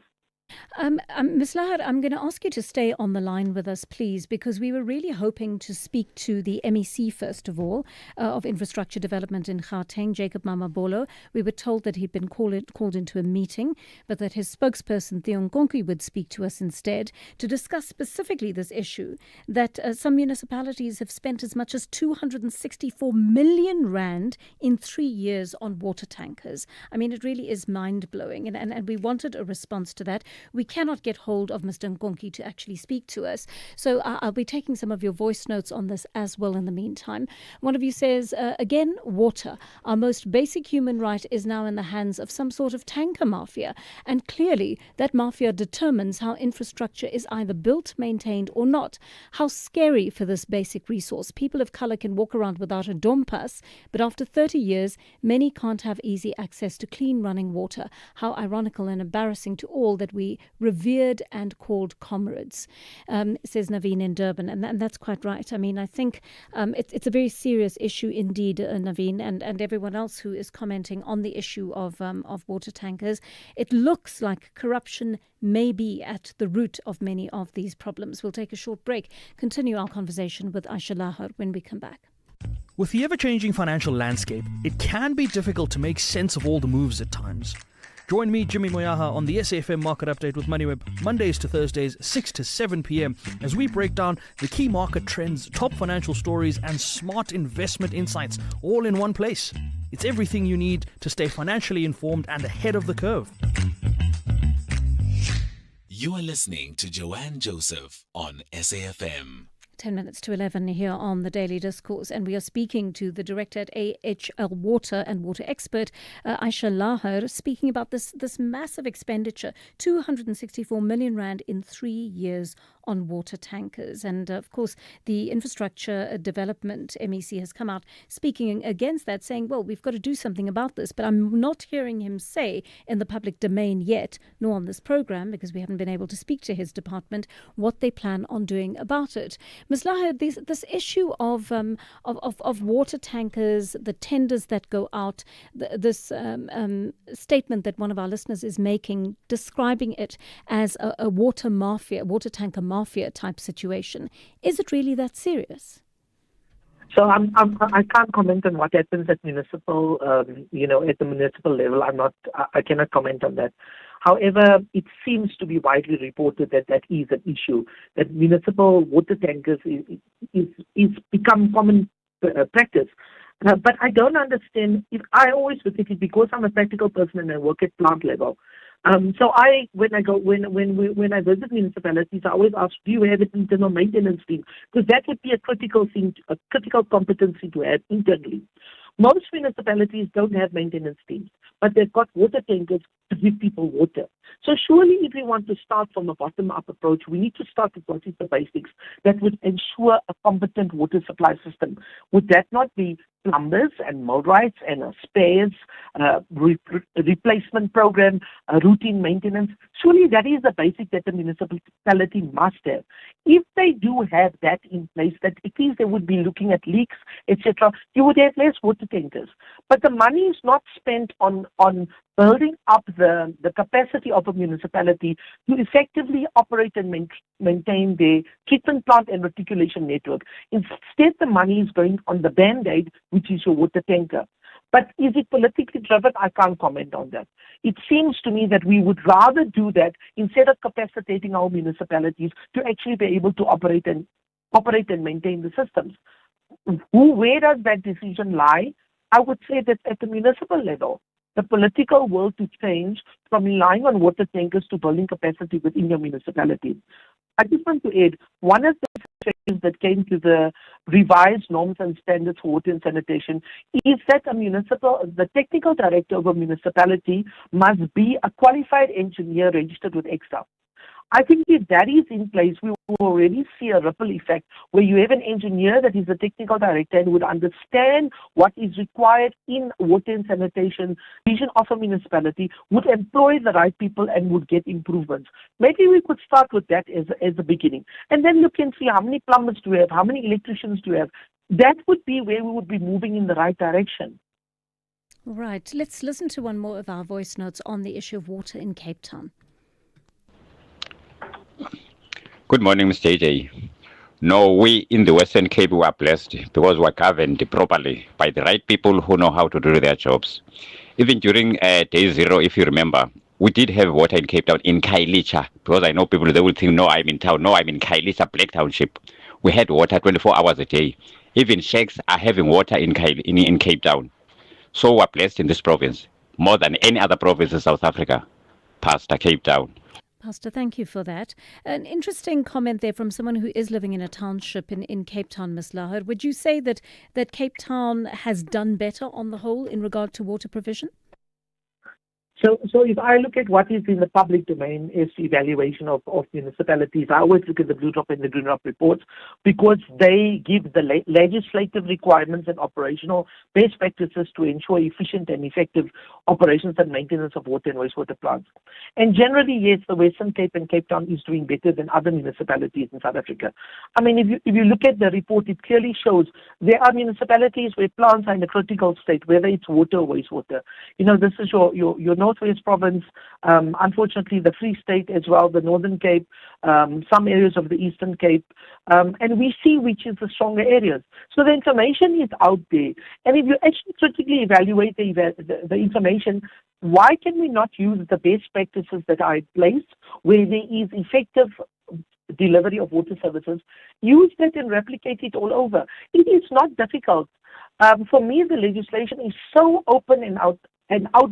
Ms. Lahar, I'm going to ask you to stay on the line with us, please, because we were really hoping to speak to the MEC, first of all, of Infrastructure Development in Gauteng, Jacob Mamabolo. We were told that he'd been called into a meeting, but that his spokesperson, Theo Nkonki, would speak to us instead to discuss specifically this issue, that some municipalities have spent as much as 264 million rand in 3 years on water tankers. I mean, it really is mind-blowing, and we wanted a response to that. We cannot get hold of Mr. Nkonki to actually speak to us. So I'll be taking some of your voice notes on this as well in the meantime. One of you says, again, water. Our most basic human right is now in the hands of some sort of tanker mafia. And clearly that mafia determines how infrastructure is either built, maintained or not. How scary for this basic resource. People of colour can walk around without a dom pass, but after 30 years, many can't have easy access to clean running water. How ironical and embarrassing to all that we revered and called comrades, says Naveen in Durban. And that's quite right. I mean, I think it's a very serious issue indeed, Naveen, and everyone else who is commenting on the issue of water tankers. It looks like corruption may be at the root of many of these problems. We'll take a short break, continue our conversation with Aisha Lahar when we come back. With the ever-changing financial landscape, it can be difficult to make sense of all the moves at times. Join me, Jimmy Moyaha, on the SAfm Market Update with MoneyWeb, Mondays to Thursdays, 6 to 7 p.m, as we break down the key market trends, top financial stories, and smart investment insights, all in one place. It's everything you need to stay financially informed and ahead of the curve. You are listening to Joanne Joseph on SAfm. 10 minutes to 11 here on the Daily Discourse, and we are speaking to the director at AHL Water and water expert Aisha Lahar, speaking about this massive expenditure, 264 million rand in 3 years on water tankers. And of course, the Infrastructure Development MEC has come out speaking against that, saying, well, we've got to do something about this. But I'm not hearing him say in the public domain yet, nor on this program, because we haven't been able to speak to his department, what they plan on doing about it. Ms. Lahar, this issue of water tankers, the tenders that go out, this statement that one of our listeners is making, describing it as a water tanker mafia type situation. Is it really that serious? So I can't comment on what happens at municipal, at the municipal level. I cannot comment on that. However, it seems to be widely reported that is an issue, that municipal water tankers is become common practice. But I don't understand. I always look at it, because I'm a practical person and I work at plant level. So when I visit municipalities, I always ask, do you have an internal maintenance team? Because that would be a critical thing, a critical competency to have internally. Most municipalities don't have maintenance teams, but they've got water tankers to give people water. So surely if we want to start from a bottom-up approach, we need to start with what is the basics that would ensure a competent water supply system. Would that not be plumbers and millwrights and a spares replacement program, routine maintenance. Surely that is the basic that the municipality must have. If they do have that in place, that at least they would be looking at leaks, etc., you would have less water tankers. But the money is not spent on building up the capacity of a municipality to effectively operate and maintain their treatment plant and reticulation network. Instead, the money is going on the Band-Aid, which is your water tanker. But is it politically driven? I can't comment on that. It seems to me that we would rather do that instead of capacitating our municipalities to actually be able to operate and maintain the systems. Where does that decision lie? I would say that at the municipal level, the political will to change from relying on water tankers to building capacity within your municipality. I just want to add, one of the changes that came to the revised norms and standards for water and sanitation is that the technical director of a municipality must be a qualified engineer registered with EXA. I think if that is in place, we will already see a ripple effect where you have an engineer that is a technical director and would understand what is required in water and sanitation vision of a municipality, would employ the right people and would get improvements. Maybe we could start with that as a beginning. And then look and see how many plumbers do we have, how many electricians do we have. That would be where we would be moving in the right direction. Right. Let's listen to one more of our voice notes on the issue of water in Cape Town. Good morning, Mr. AJ. No, we in the Western Cape were blessed because we are governed properly by the right people who know how to do their jobs. Even during day zero, if you remember, we did have water in Cape Town, in Khayelitsha, because I know people, they will think, no, I'm in town. No, I'm in Khayelitsha, Black Township. We had water 24 hours a day. Even shacks are having water in Cape Town. So we're blessed in this province, more than any other province in South Africa, past Cape Town. Pastor, thank you for that. An interesting comment there from someone who is living in a township in Cape Town, Ms. Lahar. Would you say that Cape Town has done better on the whole in regard to water provision? So if I look at what is in the public domain is evaluation of municipalities, I always look at the Blue Drop and the Green Drop reports because they give the legislative requirements and operational best practices to ensure efficient and effective operations and maintenance of water and wastewater plants. And generally, yes, the Western Cape and Cape Town is doing better than other municipalities in South Africa. I mean, if you look at the report, it clearly shows there are municipalities where plants are in a critical state, whether it's water or wastewater. You know, this is your Northwest Province, unfortunately the Free State as well, the Northern Cape, some areas of the Eastern Cape, and we see which is the stronger areas. So the information is out there, and if you actually critically evaluate the information, why can we not use the best practices that are in place where there is effective delivery of water services, use that and replicate it all over? It is not difficult. For me, the legislation is so open and out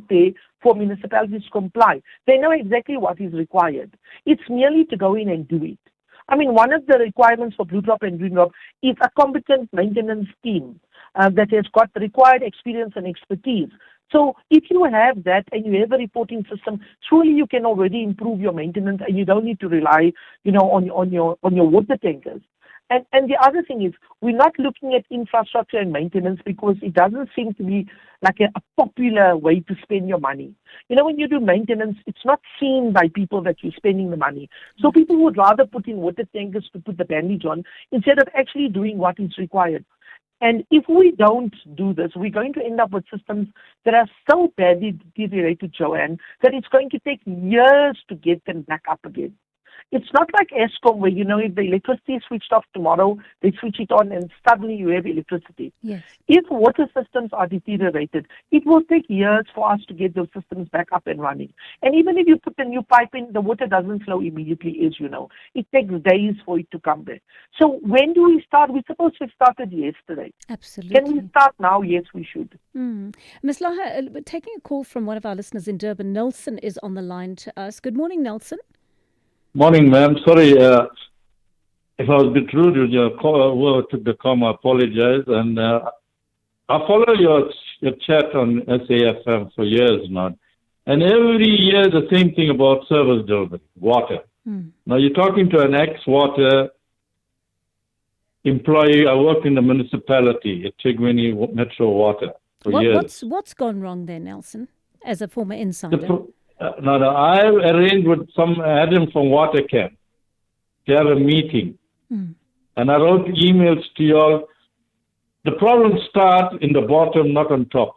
there for municipalities to comply. They know exactly what is required. It's merely to go in and do it. I mean, one of the requirements for Blue Drop and Green Drop is a competent maintenance team that has got the required experience and expertise. So if you have that and you have a reporting system, surely you can already improve your maintenance and you don't need to rely, on your water tankers. And the other thing is, we're not looking at infrastructure and maintenance because it doesn't seem to be like a popular way to spend your money. You know, when you do maintenance, it's not seen by people that you're spending the money. So people would rather put in water tankers to put the bandage on instead of actually doing what is required. And if we don't do this, we're going to end up with systems that are so badly deteriorated, Joanne, that it's going to take years to get them back up again. It's not like Eskom where, if the electricity is switched off tomorrow, they switch it on and suddenly you have electricity. Yes. If water systems are deteriorated, it will take years for us to get those systems back up and running. And even if you put a new pipe in, the water doesn't flow immediately, as you know. It takes days for it to come back. So when do we start? We're supposed to have started yesterday. Absolutely. Can we start now? Yes, we should. Ms. Lahar, taking a call from one of our listeners in Durban, Nelson is on the line to us. Good morning, Nelson. Morning, ma'am. Sorry if I was a bit rude with your call. Whoever took the call, I apologize. And I follow your chat on SAFM for years now. And every year the same thing about service delivery, water. Now you're talking to an ex-water employee. I worked in the municipality at Tigwini Metro Water for years. What's gone wrong there, Nelson, as a former insider? I arranged with Adam from Watercamp to have a meeting. And I wrote emails to you all. The problems start in the bottom, not on top.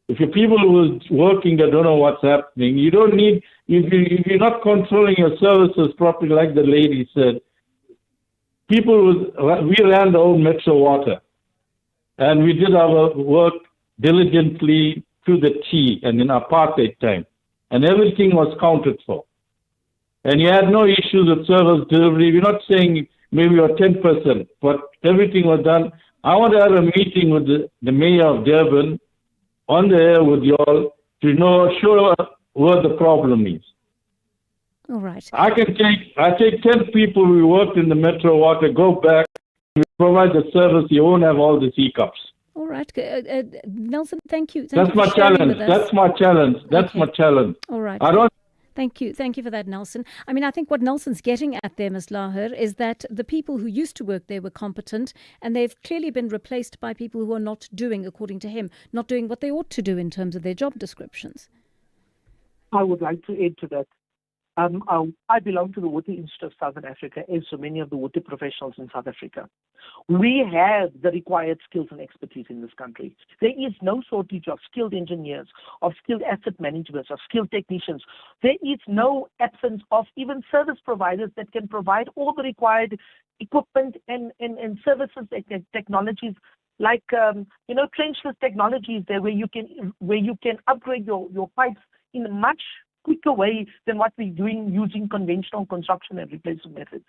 If your people who are working, they don't know what's happening. You don't need, if you're not controlling your services properly, like the lady said, we ran the old Metro Water. And we did our work diligently to the T and in apartheid time. And everything was counted for. And you had no issues with service delivery. We're not saying maybe you're 10%, but everything was done. I want to have a meeting with the mayor of Durban on the air with you all to show where the problem is. All right. I take 10 people who worked in the Metro Water, go back, provide the service, you won't have all the hiccups. All right. Nelson, thank you. That's my challenge. That's my challenge. That's my challenge. All right. Thank you. Thank you for that, Nelson. I mean, I think what Nelson's getting at there, Ms. Lahar, is that the people who used to work there were competent, and they've clearly been replaced by people who are not doing, according to him, not doing what they ought to do in terms of their job descriptions. I would like to add to that. I belong to the Water Institute of Southern Africa, as so many of the water professionals in South Africa. We have the required skills and expertise in this country. There is no shortage of skilled engineers, of skilled asset managers, of skilled technicians. There is no absence of even service providers that can provide all the required equipment and services and technologies like trenchless technologies there where you can upgrade your pipes in a much quicker way than what we're doing using conventional construction and replacement methods.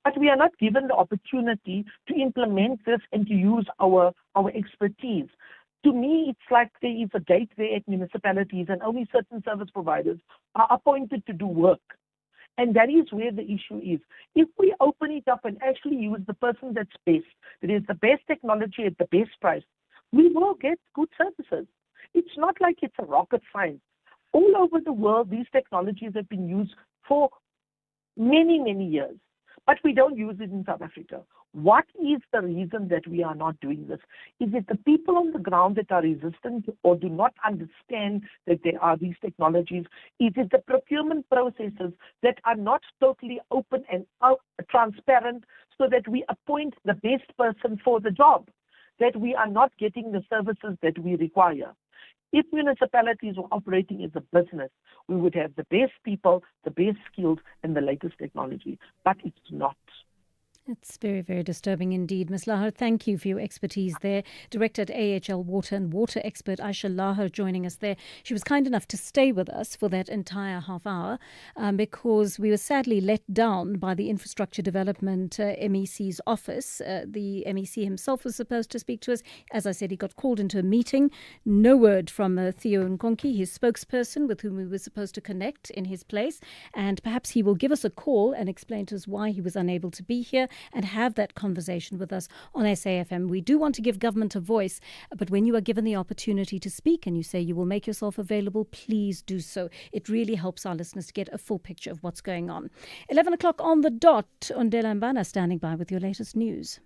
But we are not given the opportunity to implement this and to use our expertise. To me, it's like there is a gate there at municipalities and only certain service providers are appointed to do work. And that is where the issue is. If we open it up and actually use the person that's best, that is the best technology at the best price, we will get good services. It's not like it's a rocket science. All over the world, these technologies have been used for many, many years, but we don't use it in South Africa. What is the reason that we are not doing this? Is it the people on the ground that are resistant or do not understand that there are these technologies? Is it the procurement processes that are not totally open and transparent so that we appoint the best person for the job, that we are not getting the services that we require? If municipalities were operating as a business, we would have the best people, the best skills, and the latest technology. But it's not. It's very, very disturbing indeed. Ms. Lahar, thank you for your expertise there. Director at AHL Water and water expert Aisha Lahar joining us there. She was kind enough to stay with us for that entire half hour because we were sadly let down by the Infrastructure Development MEC's office. The MEC himself was supposed to speak to us. As I said, he got called into a meeting. No word from Theo Nkonki, his spokesperson with whom we were supposed to connect in his place. And perhaps he will give us a call and explain to us why he was unable to be here and have that conversation with us on SAFM. We do want to give government a voice, but when you are given the opportunity to speak and you say you will make yourself available, please do so. It really helps our listeners to get a full picture of what's going on. 11 o'clock on the dot. Ondela Mbana standing by with your latest news.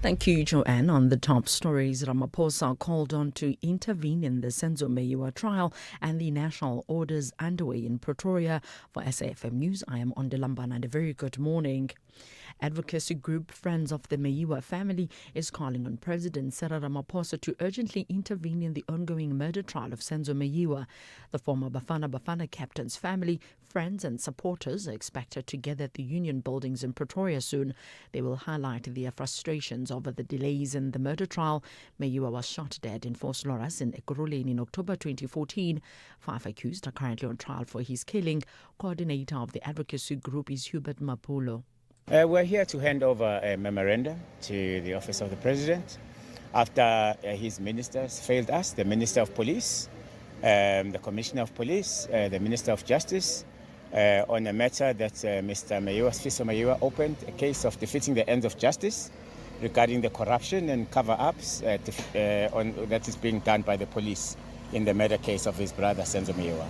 Thank you, Joanne. On the top stories, Ramaphosa called on to intervene in the Senzo Meyiwa trial and the national orders underway in Pretoria. For SAFM News, I am Ondela Mbana and a very good morning. Advocacy group Friends of the Meyiwa family is calling on President Cyril Ramaphosa to urgently intervene in the ongoing murder trial of Senzo Meyiwa. The former Bafana captain's family, friends and supporters are expected to gather at the Union buildings in Pretoria soon. They will highlight their frustrations over the delays in the murder trial. Meyiwa was shot dead in Fort Loras in Ekurhuleni in October 2014. 5 accused are currently on trial for his killing. Coordinator of the advocacy group is Hubert Mapulo. We're here to hand over a memorandum to the Office of the President after his ministers failed us, the Minister of Police, the Commissioner of Police, the Minister of Justice, on a matter that Mr. Meyiwa, Fiso Meyiwa, opened a case of defeating the ends of justice regarding the corruption and cover-ups that is being done by the police in the murder case of his brother, Senzo Meyiwa.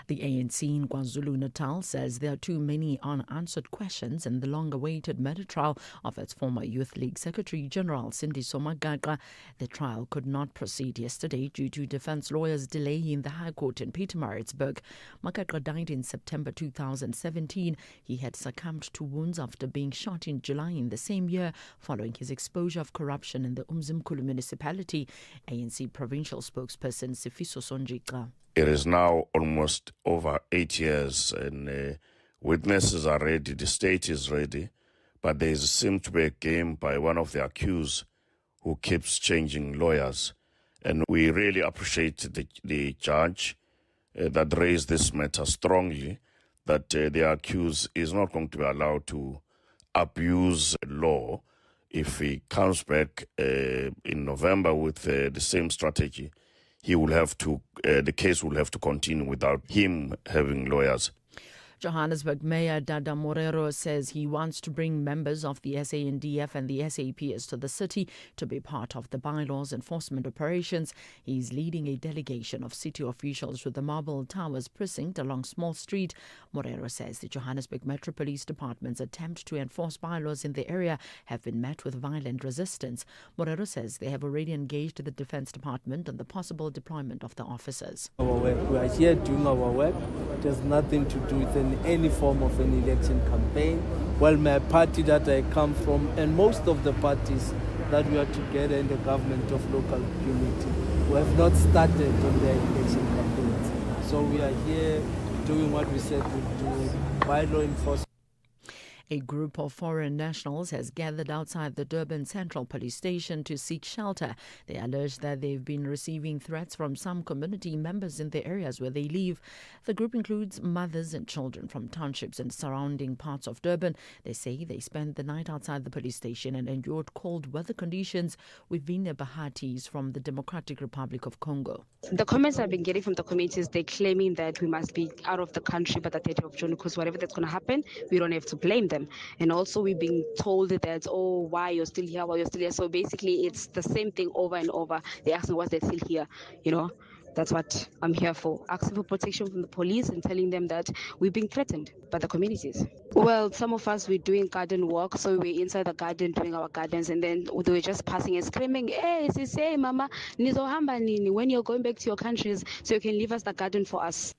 The ANC in KwaZulu-Natal says there are too many unanswered questions in the long-awaited murder trial of its former Youth League Secretary General Sindiso Magaqa. The trial could not proceed yesterday due to defense lawyers' delay in the High Court in Pietermaritzburg. Magaqa died in September 2017. He had succumbed to wounds after being shot in July in the same year following his exposure of corruption in the Umzimkhulu municipality. ANC provincial spokesperson Sifiso Sonjika. It is now almost over 8 years and witnesses are ready, the state is ready, but there seems to be a game by one of the accused who keeps changing lawyers. And we really appreciate the judge that raised this matter strongly, that the accused is not going to be allowed to abuse law. If he comes back in November with the same strategy, he will have to, the case will have to continue without him having lawyers. Johannesburg Mayor Dada Morero says he wants to bring members of the SANDF and the SAPS to the city to be part of the bylaws enforcement operations. He's leading a delegation of city officials to the Marble Towers precinct along Small Street. Morero says the Johannesburg Metro Police Department's attempt to enforce bylaws in the area have been met with violent resistance. Morero says they have already engaged the Defence Department on the possible deployment of the officers. We are here doing our work. It has nothing to do with any form of an election campaign. Well, my party that I come from and most of the parties that we are together in the government of local unity, we have not started on their election campaigns. So we are here doing what we said we'd do, bylaw enforcement. A group of foreign nationals has gathered outside the Durban Central Police Station to seek shelter. They allege that they've been receiving threats from some community members in the areas where they live. The group includes mothers and children from townships and surrounding parts of Durban. They say they spent the night outside the police station and endured cold weather conditions. Wivine Bahati is from the Democratic Republic of Congo. The comments I've been getting from the communities, they're claiming that we must be out of the country by the 30th of June because whatever that's going to happen, we don't have to blame them. And also we're being told that, oh, why you're still here, why you're still here. So basically it's the same thing over and over. They ask me why they're still here, you know. That's what I'm here for, asking for protection from the police and telling them that we're being threatened by the communities. Well, some of us, we're doing garden work, so we're inside the garden doing our gardens, and then they were just passing and screaming, hey, say, mama, nizohamba nini, when you're going back to your countries, so you can leave us the garden for us.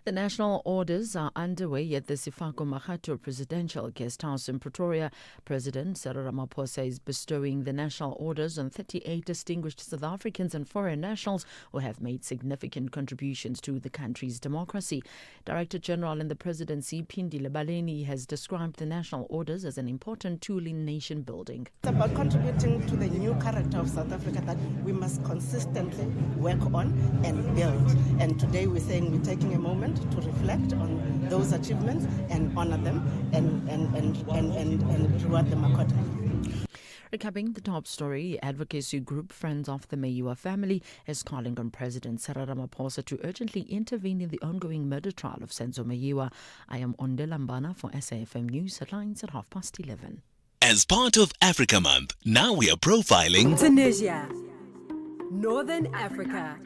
The national orders are underway at the Sifako Makgatho Presidential Guest House in Pretoria. President Cyril Ramaphosa is bestowing the national orders on 38 distinguished South Africans and foreign nationals who have made significant contributions to the country's democracy. Director General in the Presidency, Phindile Baleni, has described the national orders as an important tool in nation building. It's about contributing to the new character of South Africa that we must consistently work on and build. And today we're saying we're taking a moment to reflect on those achievements and honor them and reward them accordingly. Recapping the top story, advocacy group Friends of the Meyiwa family is calling on President Cyril Ramaphosa to urgently intervene in the ongoing murder trial of Senzo Meyiwa. I am Onde Lambana for SAFM News headlines at 11:30. As part of Africa Month, now we are profiling Tunisia, Northern Africa.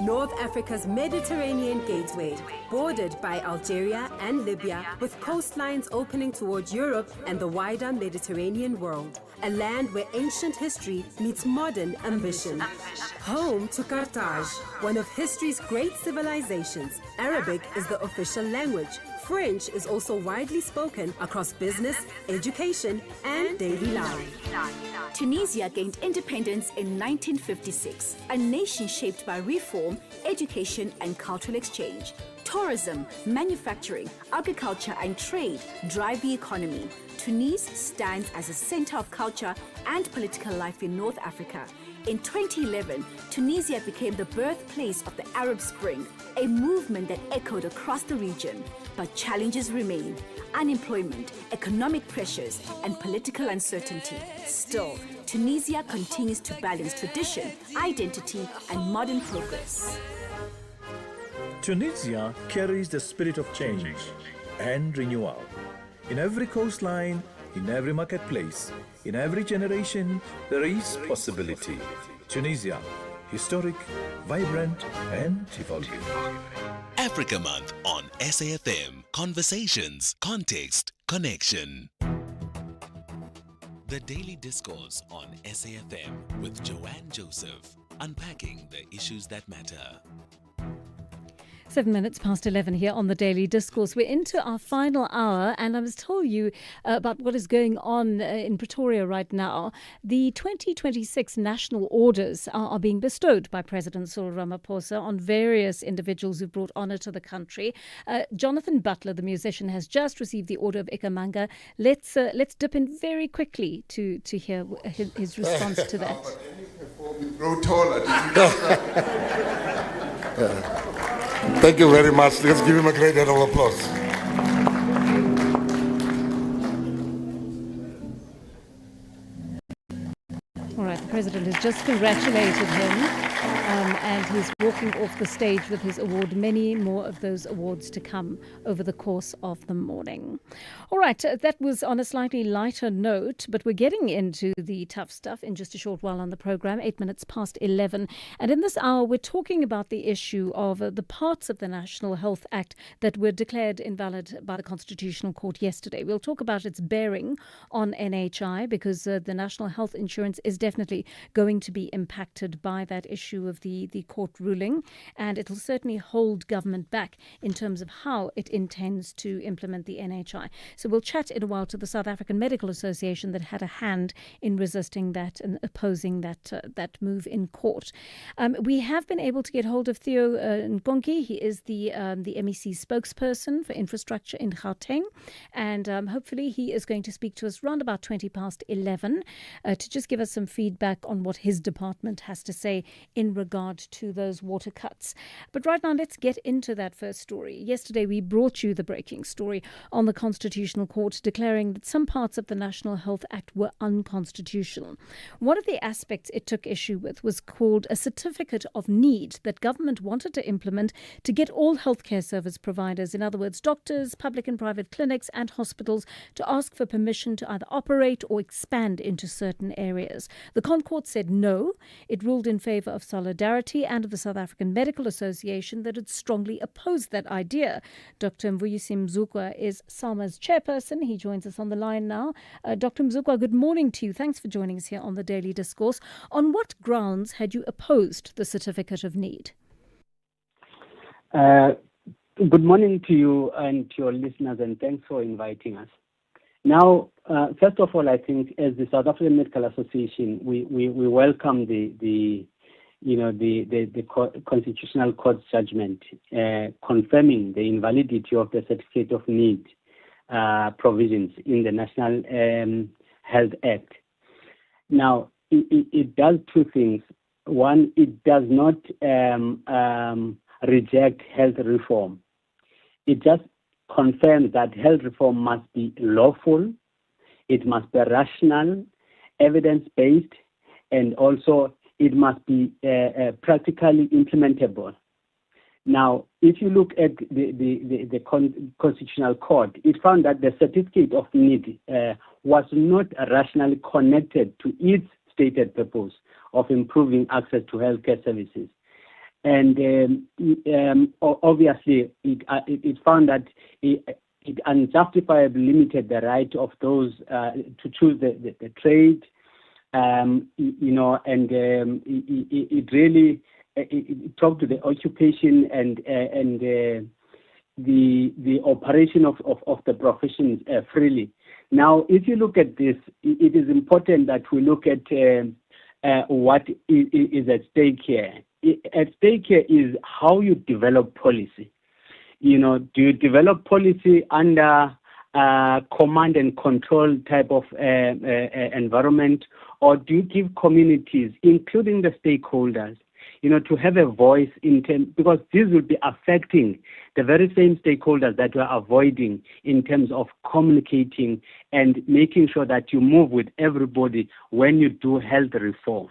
North Africa's Mediterranean gateway, bordered by Algeria and Libya, with coastlines opening towards Europe and the wider Mediterranean world. A land where ancient history meets modern ambition. Home to Carthage, one of history's great civilizations. Arabic is the official language. French is also widely spoken across business, education, and daily life. Tunisia gained independence in 1956, a nation shaped by reform, education, and cultural exchange. Tourism, manufacturing, agriculture, and trade drive the economy. Tunis stands as a center of culture and political life in North Africa. In 2011, Tunisia became the birthplace of the Arab Spring, a movement that echoed across the region. But challenges remain: unemployment, economic pressures, and political uncertainty. Still, Tunisia continues to balance tradition, identity, and modern progress. Tunisia carries the spirit of change and renewal. In every coastline, In every marketplace, in every generation, there is possibility. Tunisia, historic, vibrant, and evolving. Africa Month on SAfm. Conversations, context, connection. The Daily Discourse on SAfm with Joanne Joseph, unpacking the issues that matter. 7 minutes past 11 here on the Daily Discourse. We're into our final hour, and I must tell you about what is going on in Pretoria right now. The 2026 national orders are being bestowed by President Cyril Ramaphosa on various individuals who brought honour to the country. Jonathan Butler, the musician, has just received the Order of Ikamanga. Let's dip in very quickly to hear his response to that. Grow taller. Thank you very much. Let's give him a great round of applause. All right, the President has just congratulated him. And he's walking off the stage with his award. Many more of those awards to come over the course of the morning. All right, that was on a slightly lighter note, but we're getting into the tough stuff in just a short while on the program, 8 minutes past 11. And in this hour, we're talking about the issue of the parts of the National Health Act that were declared invalid by the Constitutional Court yesterday. We'll talk about its bearing on NHI because the National Health Insurance is definitely going to be impacted by that issue of the court ruling, and it will certainly hold government back in terms of how it intends to implement the NHI. So we'll chat in a while to the South African Medical Association that had a hand in resisting that and opposing that move in court. We have been able to get hold of Theo Nkonki. He is the MEC spokesperson for infrastructure in Gauteng, and hopefully he is going to speak to us round about 20 past 11 to just give us some feedback on what his department has to say in regard to those water cuts. But right now, let's get into that first story. Yesterday, we brought you the breaking story on the Constitutional Court declaring that some parts of the National Health Act were unconstitutional. One of the aspects it took issue with was called a certificate of need that government wanted to implement to get all healthcare service providers, in other words, doctors, public and private clinics and hospitals, to ask for permission to either operate or expand into certain areas. The ConCourt said no. It ruled in favour of Solidarity and of the South African Medical Association that had strongly opposed that idea. Dr. Mvuyisi Mzukwa is SAMA's chairperson. He joins us on the line now. Dr. Mzukwa, good morning to you. Thanks for joining us here on the Daily Discourse. On what grounds had you opposed the certificate of need? Good morning to you and to your listeners, and thanks for inviting us. Now, first of all, I think as the South African Medical Association, we welcome the Constitutional Court's judgment confirming the invalidity of the Certificate of Need provisions in the National Health Act. Now, it does two things. One, it does not reject health reform. It just confirms that health reform must be lawful, it must be rational, evidence-based, and also it must be practically implementable. Now, if you look at the Constitutional Court, it found that the Certificate of Need was not rationally connected to its stated purpose of improving access to healthcare services. And obviously, it found that it unjustifiably limited the right of those to choose the trade, and it really talked to the occupation and the operation of the professions freely. Now, if you look at this, it is important that we look at what is at stake here. At stake here is how you develop policy. Do you develop policy under command and control type of environment, or do you give communities, including the stakeholders, to have a voice in terms, because this will be affecting the very same stakeholders that we're avoiding in terms of communicating and making sure that you move with everybody when you do health reform.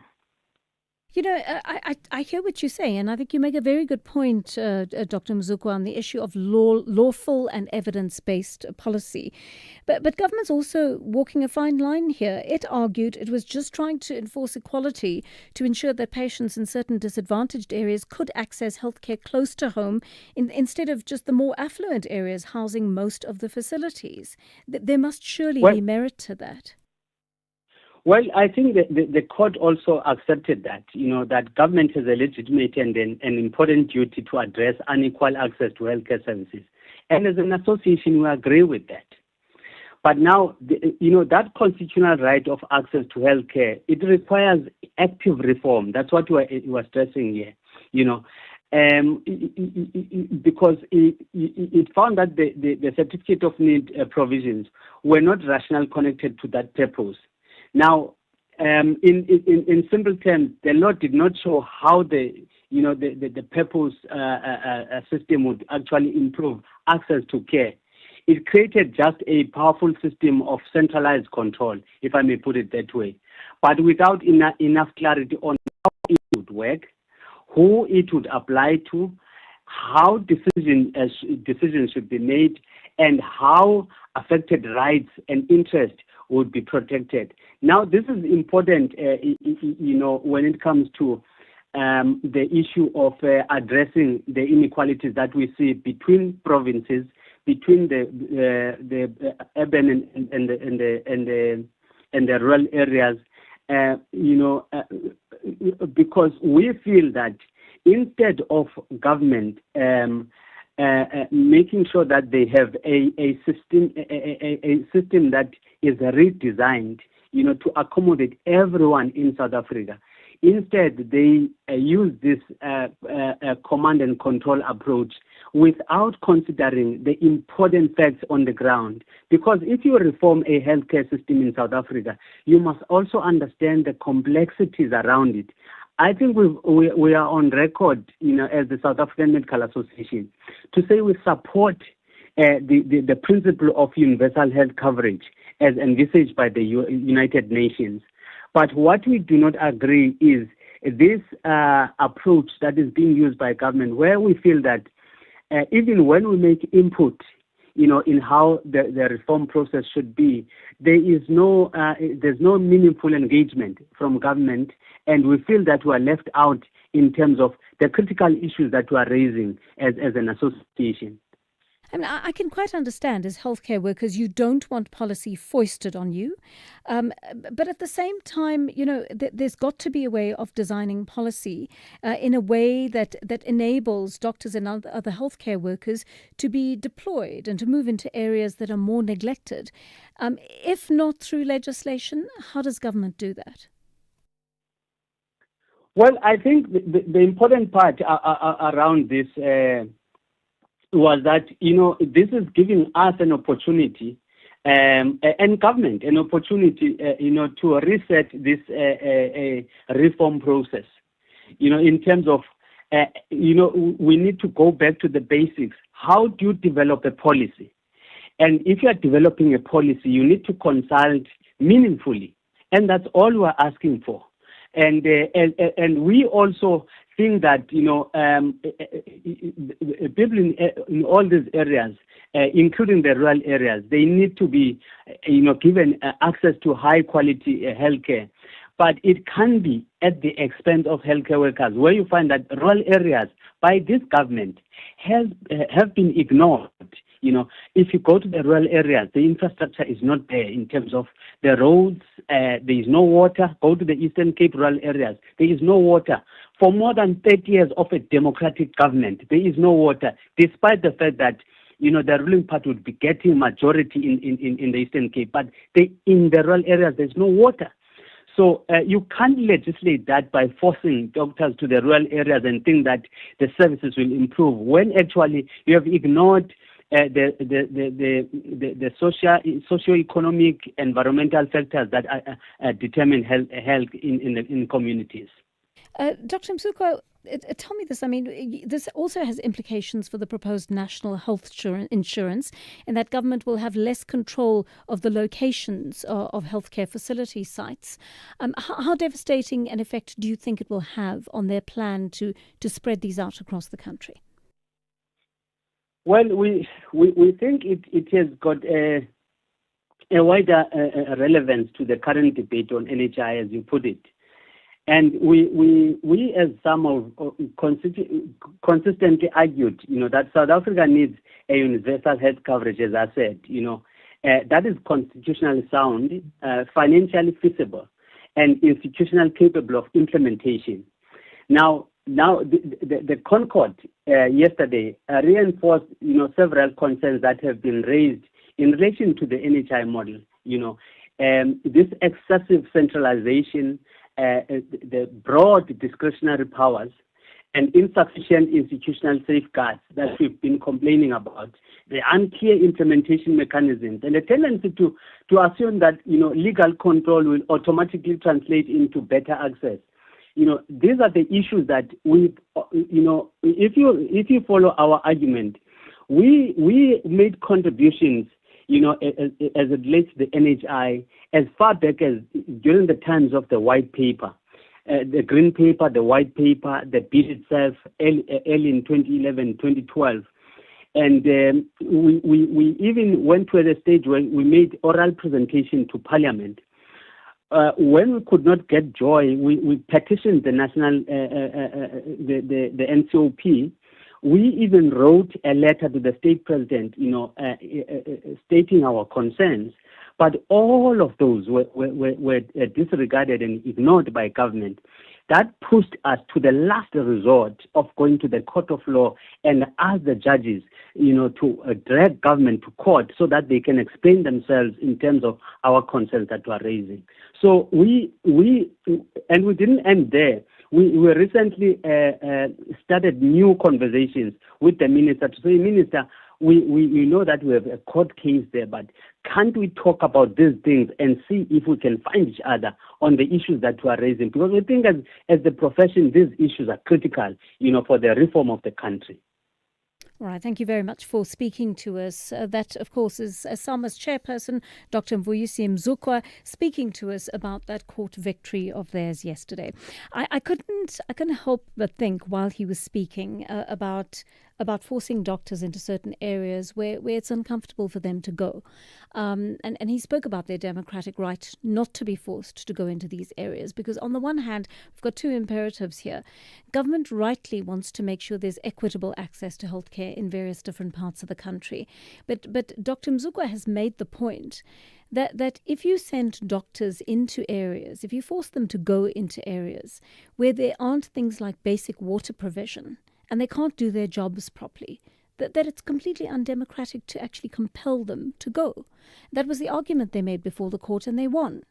You know, I hear what you say, and I think you make a very good point, Dr. Mzukwa, on the issue of lawful and evidence-based policy. But government's also walking a fine line here. It argued it was just trying to enforce equality to ensure that patients in certain disadvantaged areas could access healthcare close to home instead of just the more affluent areas housing most of the facilities. There must surely be merit to that. Well, I think that the court also accepted that, that government has a legitimate and an important duty to address unequal access to healthcare services. And as an association, we agree with that. But now, that constitutional right of access to healthcare, it requires active reform. That's what we were stressing here, because it found that the certificate of need provisions were not rational connected to that purpose. Now, in simple terms, the law did not show how the purpose system would actually improve access to care. It created just a powerful system of centralized control, if I may put it that way, but without enough clarity on how it would work, who it would apply to, how decisions should be made, and how affected rights and interests would be protected. Now, this is important, when it comes to the issue of addressing the inequalities that we see between provinces, between the urban and the rural areas, because we feel that instead of government making sure that they have a system that is redesigned, to accommodate everyone in South Africa. Instead, they use this command and control approach without considering the important facts on the ground. Because if you reform a healthcare system in South Africa, you must also understand the complexities around it. I think we are on record, as the South African Medical Association, to say we support the principle of universal health coverage as envisaged by the United Nations. But what we do not agree is this approach that is being used by government, where we feel that even when we make input, in how the reform process should be, there's no meaningful engagement from government, and we feel that we are left out in terms of the critical issues that we are raising as an association. I mean, I can quite understand as healthcare workers, you don't want policy foisted on you. But at the same time, there's got to be a way of designing policy in a way that enables doctors and other healthcare workers to be deployed and to move into areas that are more neglected. If not through legislation, how does government do that? Well, I think the important part around this was that, this is giving us an opportunity and government an opportunity, to reset this reform process, in terms of, we need to go back to the basics. How do you develop a policy? And if you are developing a policy, you need to consult meaningfully. And that's all we're asking for. And we also think that, people in all these areas, including the rural areas, they need to be, given access to high quality healthcare. But it can be at the expense of healthcare workers, where you find that rural areas by this government have been ignored. If you go to the rural areas, the infrastructure is not there in terms of the roads. There is no water. Go to the Eastern Cape rural areas. There is no water. For more than 30 years of a democratic government, there is no water, despite the fact that, the ruling party would be getting majority in the Eastern Cape. But in the rural areas, there's no water. So you can't legislate that by forcing doctors to the rural areas and think that the services will improve, when actually you have ignored the socio-economic, environmental factors that determine health in communities. Dr. Msuko, tell me this. I mean, this also has implications for the proposed national health insurance, in that government will have less control of the locations of healthcare facility sites. How devastating an effect do you think it will have on their plan to spread these out across the country? Well, we think it has got a wider relevance to the current debate on NHI, as you put it. And we as some of consistently argued, that South Africa needs a universal health coverage, as I said, that is constitutionally sound, financially feasible, and institutionally capable of implementation. Now the Concord yesterday reinforced, several concerns that have been raised in relation to the NHI model. This excessive centralization, the broad discretionary powers, and insufficient institutional safeguards that we've been complaining about, the unclear implementation mechanisms, and the tendency to assume that legal control will automatically translate into better access. These are the issues that if you follow our argument, we made contributions, as it relates to the NHI as far back as during the times of the white paper, the green paper, the white paper, the bill itself, early in 2011, 2012. And we even went to the stage where we made oral presentation to Parliament. When we could not get joy, we petitioned the national, the NCOP. We even wrote a letter to the state president, stating our concerns. But all of those were disregarded and ignored by government. That pushed us to the last resort of going to the court of law and ask the judges, to drag government to court so that they can explain themselves in terms of our concerns that we are raising. So we didn't end there. We recently started new conversations with the minister to say, Minister, we know that we have a court case there, but can't we talk about these things and see if we can find each other on the issues that we are raising? Because we think as the profession, these issues are critical, for the reform of the country. All right, thank you very much for speaking to us. That, of course, is SAMA's chairperson, Dr. Mvuyisi Mzukwa, speaking to us about that court victory of theirs yesterday. I couldn't help but think while he was speaking about forcing doctors into certain areas where it's uncomfortable for them to go. And he spoke about their democratic right not to be forced to go into these areas, because on the one hand, we've got two imperatives here. Government rightly wants to make sure there's equitable access to healthcare in various different parts of the country. But Dr. Mzukwa has made the point that if you send doctors into areas, if you force them to go into areas where there aren't things like basic water provision, and they can't do their jobs properly, that it's completely undemocratic to actually compel them to go. That was the argument they made before the court, and they won.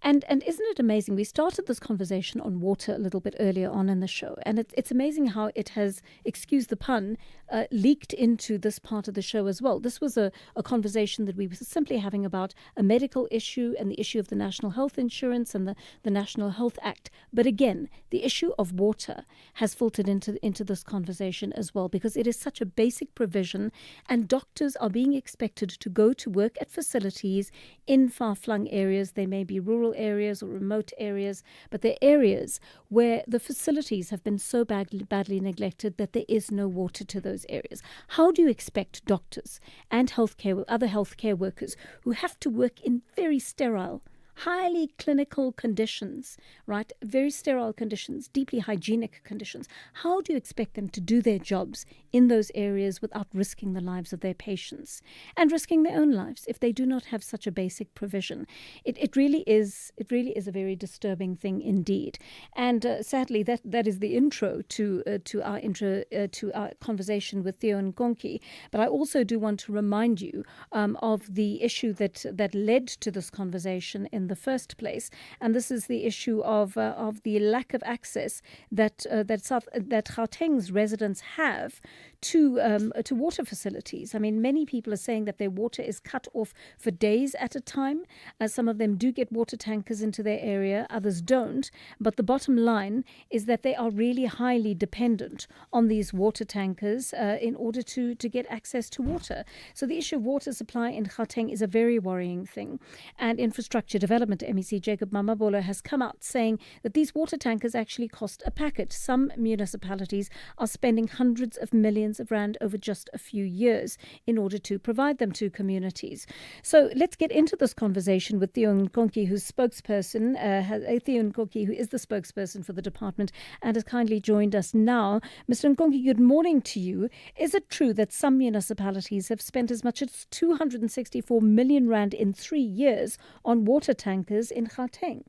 And isn't it amazing? We started this conversation on water a little bit earlier on in the show, and it's amazing how it has, excuse the pun, leaked into this part of the show as well. This was a conversation that we were simply having about a medical issue and the issue of the National Health Insurance and the National Health Act. But again, the issue of water has filtered into this conversation as well, because it is such a basic provision, and doctors are being expected to go to work at facilities in far-flung areas. They may be rural areas or remote areas, but they're areas where the facilities have been so badly neglected that there is no water to those areas. How do you expect doctors and other healthcare workers who have to work in very sterile, highly clinical conditions, right? Very sterile conditions, deeply hygienic conditions. How do you expect them to do their jobs in those areas without risking the lives of their patients and risking their own lives if they do not have such a basic provision? It really is a very disturbing thing indeed. And sadly, that is the intro to our conversation with Theo Nkonki. But I also do want to remind you of the issue that led to this conversation in the first place. And this is the issue of the lack of access that Gauteng's residents have to water facilities. I mean, many people are saying that their water is cut off for days at a time. Some of them do get water tankers into their area, others don't. But the bottom line is that they are really highly dependent on these water tankers in order to get access to water. So the issue of water supply in Gauteng is a very worrying thing. And Infrastructure Development MEC Jacob Mamabolo has come out saying that these water tankers actually cost a packet. Some municipalities are spending hundreds of millions of rand over just a few years in order to provide them to communities. So let's get into this conversation with Theo Nkonki, who's spokesperson, Theo Nkonki, who is the spokesperson for the department and has kindly joined us now. Mr. Nkonki, good morning to you. Is it true that some municipalities have spent as much as 264 million rand in 3 years on water tankers in Gauteng?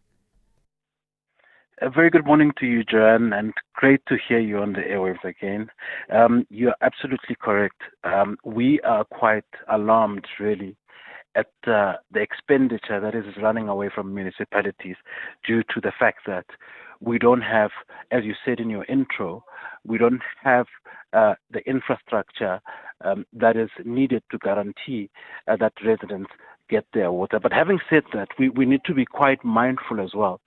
A very good morning to you, Joanne, and great to hear you on the airwaves again. You're absolutely correct. We are quite alarmed, really, at the expenditure that is running away from municipalities due to the fact that we don't have, as you said in your intro, we don't have the infrastructure that is needed to guarantee that residents get their water. But having said that, we need to be quite mindful as well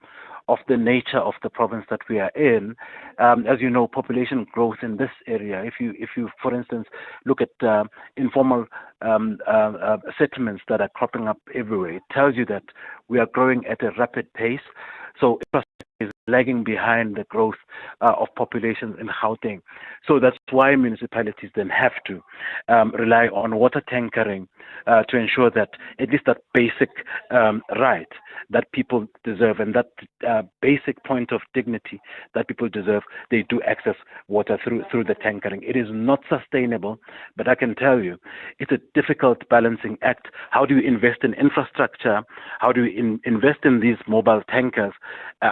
of the nature of the province that we are in. As you know, population growth in this area, if you for instance, look at informal settlements that are cropping up everywhere, it tells you that we are growing at a rapid pace. So infrastructure is lagging behind the growth of population in Gauteng. So that's why municipalities then have to rely on water tankering to ensure that at least that basic right that people deserve and that basic point of dignity that people deserve, they do access water through the tankering. It is not sustainable, but I can tell you, it's a difficult balancing act. How do you invest in infrastructure? How do you invest in these mobile tankers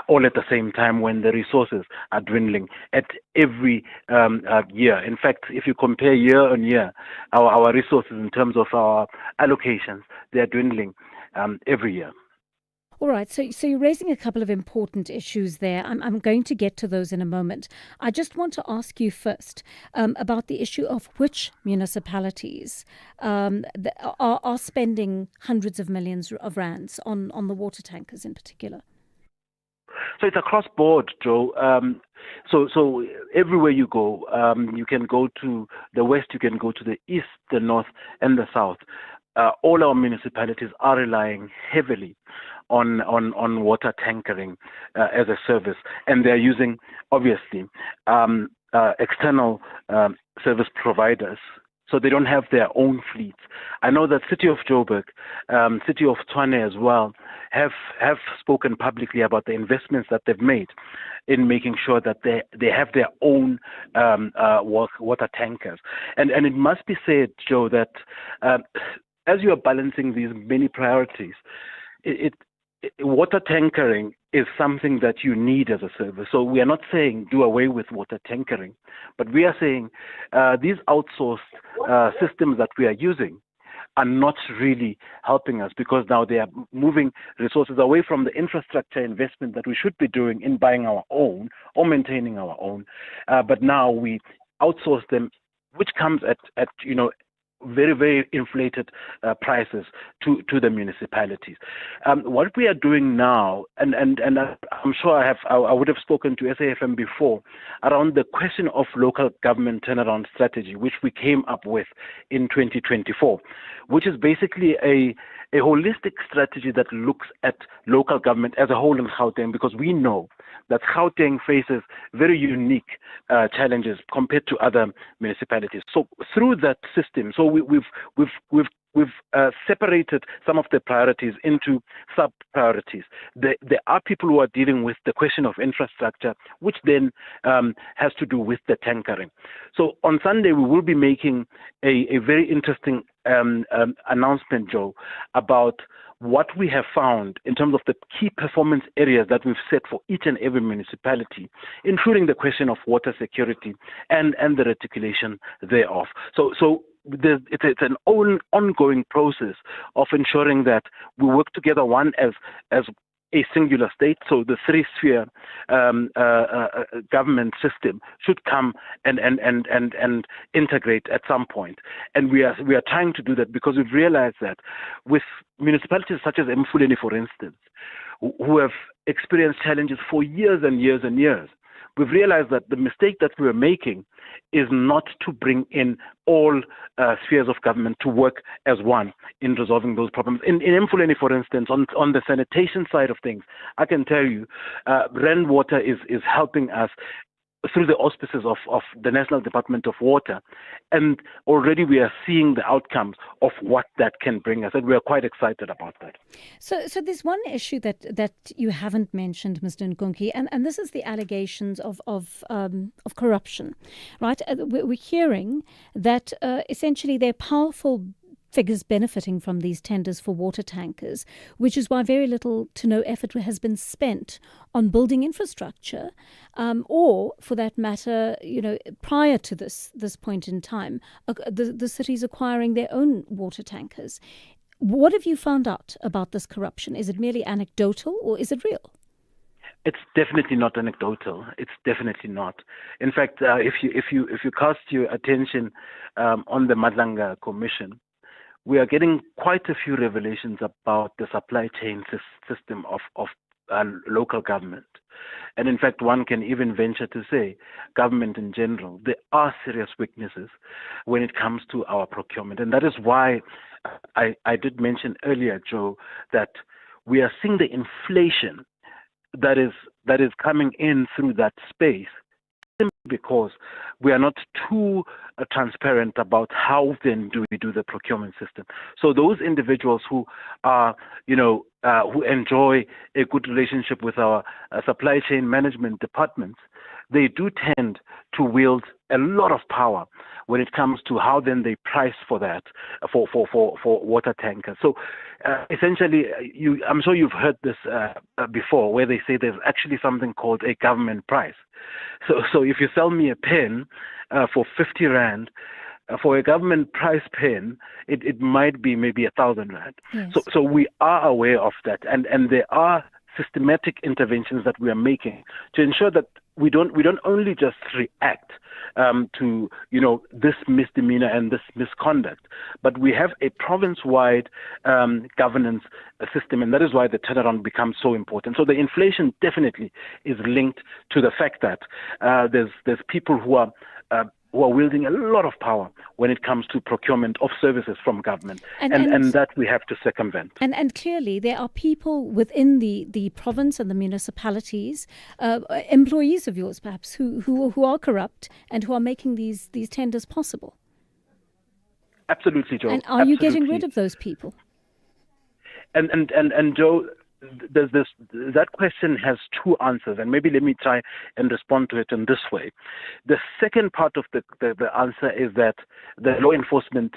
all at the same time when the resources are dwindling at every year? In fact, if you compare year on year, our resources in terms of our allocations, they are dwindling every year. All right, so you're raising a couple of important issues there. I'm going to get to those in a moment. I just want to ask you first about the issue of which municipalities are spending hundreds of millions of rands on the water tankers in particular. So it's across board, Joe. So everywhere you go, you can go to the west, you can go to the east, the north, and the south. All our municipalities are relying heavily on water tankering as a service, and they're using, obviously, external service providers. So they don't have their own fleets. I know that City of Joburg, City of Tshwane as well, have spoken publicly about the investments that they've made in making sure that they have their own water tankers. And it must be said, Joe, that as you are balancing these many priorities, water tankering is something that you need as a service. So we are not saying do away with water tankering, but we are saying these outsourced systems that we are using are not really helping us, because now they are moving resources away from the infrastructure investment that we should be doing in buying our own or maintaining our own. But now we outsource them, which comes at very, very inflated prices to the municipalities. What we are doing now, and I'm sure I would have spoken to SAFM before, around the question of local government turnaround strategy, which we came up with in 2024, which is basically a holistic strategy that looks at local government as a whole in Gauteng, because we know that Gauteng faces very unique challenges compared to other municipalities. So through that system, so we've separated some of the priorities into sub-priorities. There are people who are dealing with the question of infrastructure, which then has to do with the tankering. So on Sunday, we will be making a very interesting announcement, Joe, about what we have found in terms of the key performance areas that we've set for each and every municipality, including the question of water security and the reticulation thereof. So it's an ongoing process of ensuring that we work together, one as a singular state, so the three-sphere government system should come and integrate at some point. And we are trying to do that because we've realized that with municipalities such as Mfuleni, for instance, who have experienced challenges for years and years and years, we've realized that the mistake that we're making is not to bring in all spheres of government to work as one in resolving those problems. In Mfuleni, for instance, on the sanitation side of things, I can tell you, Rand Water is helping us through the auspices of the National Department of Water. And already we are seeing the outcomes of what that can bring us, and we are quite excited about that. So there's one issue that you haven't mentioned, Mr. Nkunki, and this is the allegations of corruption, right? We're hearing that essentially they're powerful figures benefiting from these tenders for water tankers, which is why very little to no effort has been spent on building infrastructure, or for that matter, prior to this point in time, the cities acquiring their own water tankers. What have you found out about this corruption? Is it merely anecdotal or is it real? It's definitely not anecdotal. It's definitely not. In fact, if you cast your attention on the Madlanga Commission, we are getting quite a few revelations about the supply chain system of local government. And in fact, one can even venture to say government in general. There are serious weaknesses when it comes to our procurement. And that is why I did mention earlier, Joe, that we are seeing the inflation that is coming in through that space, because we are not too transparent about how then do we do the procurement system. So those individuals who are, who enjoy a good relationship with our supply chain management departments, they do tend to wield a lot of power when it comes to how then they price for that, for water tankers. So essentially, I'm sure you've heard this before, where they say there's actually something called a government price. So if you sell me a pen for 50 Rand, for a government price pen, it might be maybe 1,000 Rand. Yes. So we are aware of that, and there are systematic interventions that we are making to ensure that we don't only just react to this misdemeanor and this misconduct, but we have a province-wide governance system, and that is why the turnaround becomes so important. So the inflation definitely is linked to the fact that there's people who are wielding a lot of power when it comes to procurement of services from government, and that we have to circumvent. And clearly there are people within the province and the municipalities, employees of yours perhaps, who are corrupt and who are making these tenders possible. Absolutely, Joe. And are you getting rid of those people? And Joe, that question has two answers, and maybe let me try and respond to it in this way. The second part of the answer is that the law enforcement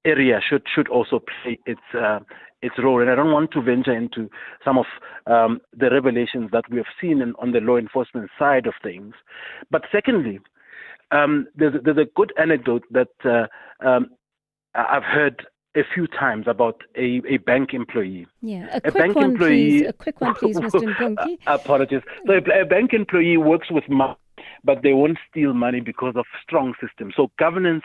area should also play its role, and I don't want to venture into some of the revelations that we have seen on the law enforcement side of things. But secondly, there's a good anecdote that I've heard a few times about a bank employee. Yeah, a quick one, please, Mr. Nkunki. Apologies. So a bank employee works with money, but they won't steal money because of strong systems. So governance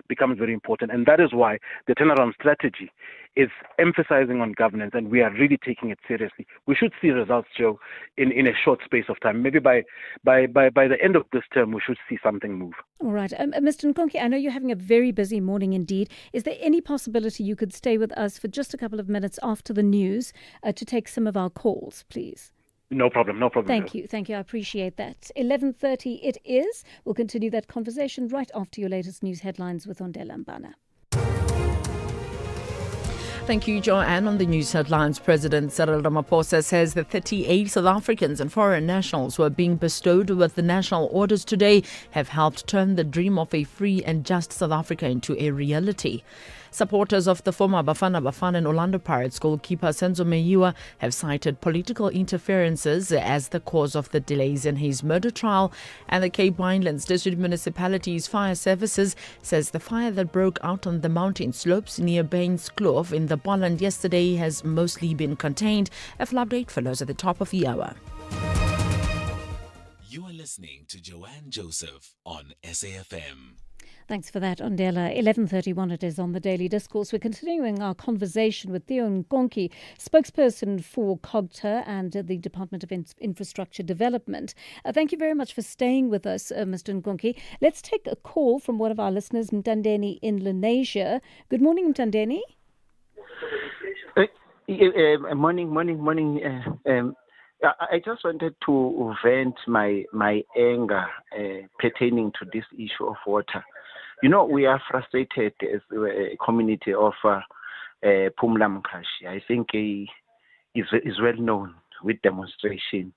becomes very important. And that is why the turnaround strategy is emphasizing on governance, and we are really taking it seriously. We should see results, Joe, in a short space of time. Maybe by the end of this term, we should see something move. All right. Mr. Nkunki, I know you're having a very busy morning indeed. Is there any possibility you could stay with us for just a couple of minutes after the news to take some of our calls, please? No problem. Thank you. I appreciate that. 11:30 it is. We'll continue that conversation right after your latest news headlines with Ondela Mbana. Thank you, Joanne. On the news headlines, President Cyril Ramaphosa says that 38 South Africans and foreign nationals who are being bestowed with the national orders today have helped turn the dream of a free and just South Africa into a reality. Supporters of the former Bafana Bafana and Orlando Pirates goalkeeper Senzo Meyiwa have cited political interferences as the cause of the delays in his murder trial, and the Cape Winelands District Municipality's fire services says the fire that broke out on the mountain slopes near Baines Kloof in the Boland yesterday has mostly been contained. A full update follows at the top of the hour. You are listening to Joanne Joseph on SAFM. Thanks for that, Ondela. 11:31 it is on the Daily Discourse. We're continuing our conversation with Theo Nkonki, spokesperson for COGTA and the Department of Infrastructure Development. Thank you very much for staying with us, Mr. Nkonki. Let's take a call from one of our listeners, Mtandeni in Lenasia. Good morning, Mtandeni. Morning. I just wanted to vent my anger pertaining to this issue of water. You know, we are frustrated as a community of Phumla Mkhashi. I think is well known with demonstration.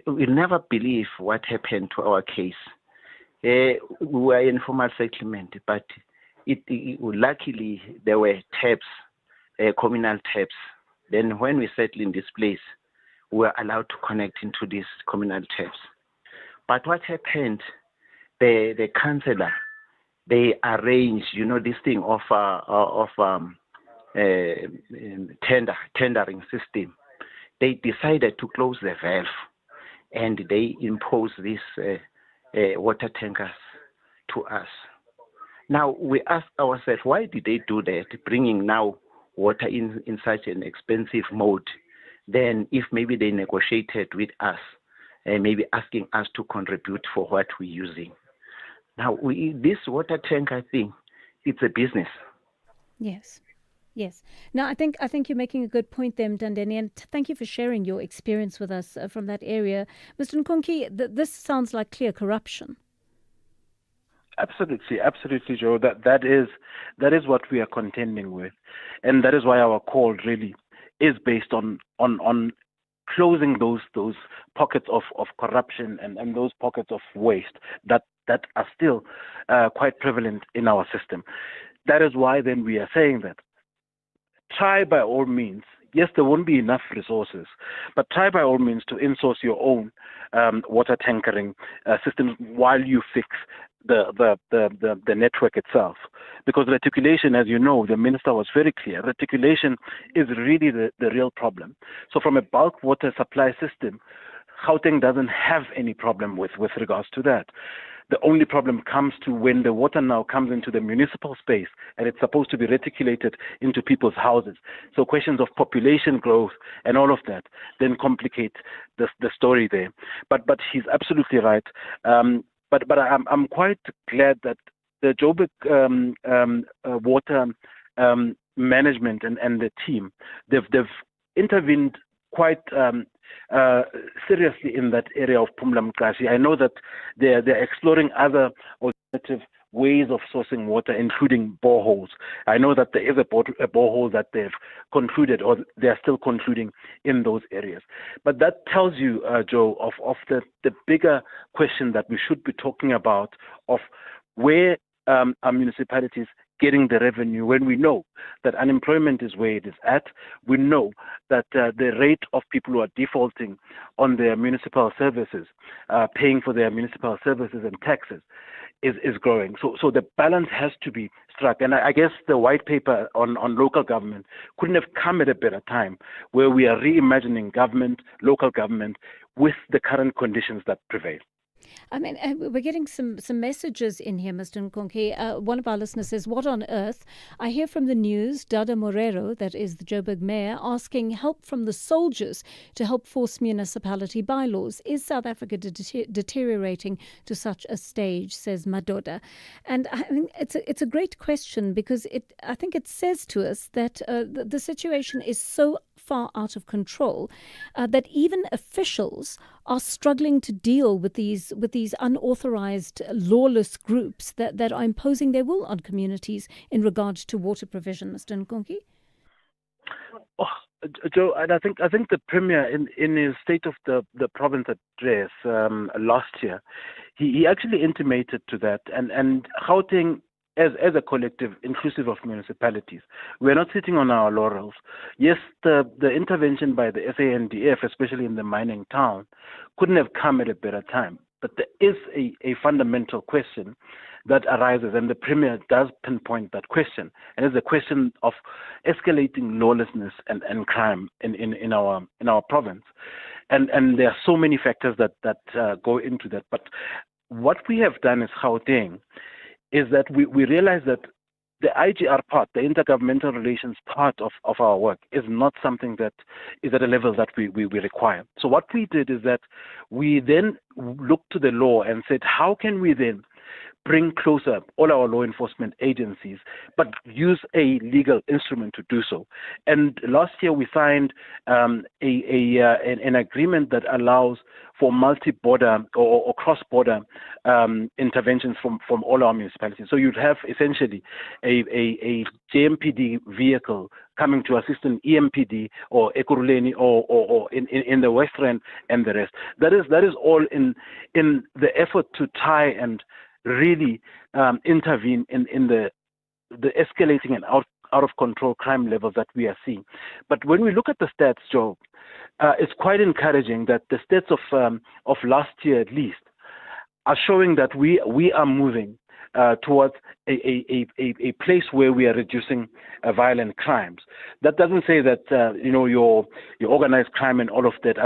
We'll never believe what happened to our case. We were in formal settlement, but luckily there were taps, communal taps. Then when we settled in this place, we were allowed to connect into these communal taps. But what happened, the councillor, they arranged, this thing of tendering system. They decided to close the valve, and they imposed these water tankers to us. Now, we ask ourselves, why did they do that, bringing now water in such an expensive mode? Then if maybe they negotiated with us, maybe asking us to contribute for what we're using. Now, this water tanker thing, it's a business. Yes. Now, I think you're making a good point there, Mtandeni, and thank you for sharing your experience with us from that area. Mr. Nkonki, this sounds like clear corruption. Absolutely, Joe. That is what we are contending with, and that is why our call really is based on closing those pockets of corruption and those pockets of waste that are still quite prevalent in our system. That is why then we are saying that try by all means. Yes, there won't be enough resources, but try by all means to insource your own water tankering systems while you fix the network itself. Because reticulation, as you know, the minister was very clear, reticulation is really the real problem. So from a bulk water supply system, Gauteng doesn't have any problem with regards to that. The only problem comes to when the water now comes into the municipal space and it's supposed to be reticulated into people's houses. So questions of population growth and all of that then complicate the story there. But he's absolutely right. But I'm quite glad that the Joburg water management and the team, they've intervened quite seriously in that area of Phumla Mkhashi. I know that they're exploring other alternative ways of sourcing water, including boreholes. I know that there is a borehole that they've concluded, or they're still concluding in those areas. But that tells you, Joe, of the bigger question that we should be talking about, of where our municipalities getting the revenue, when we know that unemployment is where it is at. We know that the rate of people who are defaulting on their municipal services, paying for their municipal services and taxes, is growing. So the balance has to be struck. And I guess the white paper on local government couldn't have come at a better time, where we are reimagining government, local government, with the current conditions that prevail. I mean, we're getting some messages in here, Mr. Nkonki. One of our listeners says, what on earth? I hear from the news, Dada Morero, that is the Joburg mayor, asking help from the soldiers to help force municipality bylaws. Is South Africa deteriorating to such a stage, says Madoda? And I mean, it's a great question, because I think it says to us that the situation is so far out of control that even officials are struggling to deal with these unauthorized, lawless groups that are imposing their will on communities in regard to water provision, Mr. Nkonki? Joe, and I think the Premier in his State of the Province address last year, he actually intimated to that, and Gauteng as a collective, inclusive of municipalities, we're not sitting on our laurels. Yes, the intervention by the SANDF, especially in the mining town, couldn't have come at a better time. But there is a fundamental question that arises, and the Premier does pinpoint that question, and it's the question of escalating lawlessness and crime in our province. And there are so many factors that go into that. But what we have done as Gauteng is that we realize that the IGR part, the intergovernmental relations part of our work, is not something that is at a level that we require. So what we did is that we then looked to the law and said, how can we then bring closer all our law enforcement agencies, but use a legal instrument to do so. And last year we signed an agreement that allows for multi-border or cross-border interventions from all our municipalities. So you'd have essentially a JMPD vehicle coming to assist an EMPD or Ekurhuleni or in the West Rand and the rest. That is all in the effort to try and really intervene in the escalating and out of control crime levels that we are seeing. But when we look at the stats, Joe, it's quite encouraging that the stats of last year at least are showing that we are moving towards a place where we are reducing violent crimes. That doesn't say that your organized crime and all of that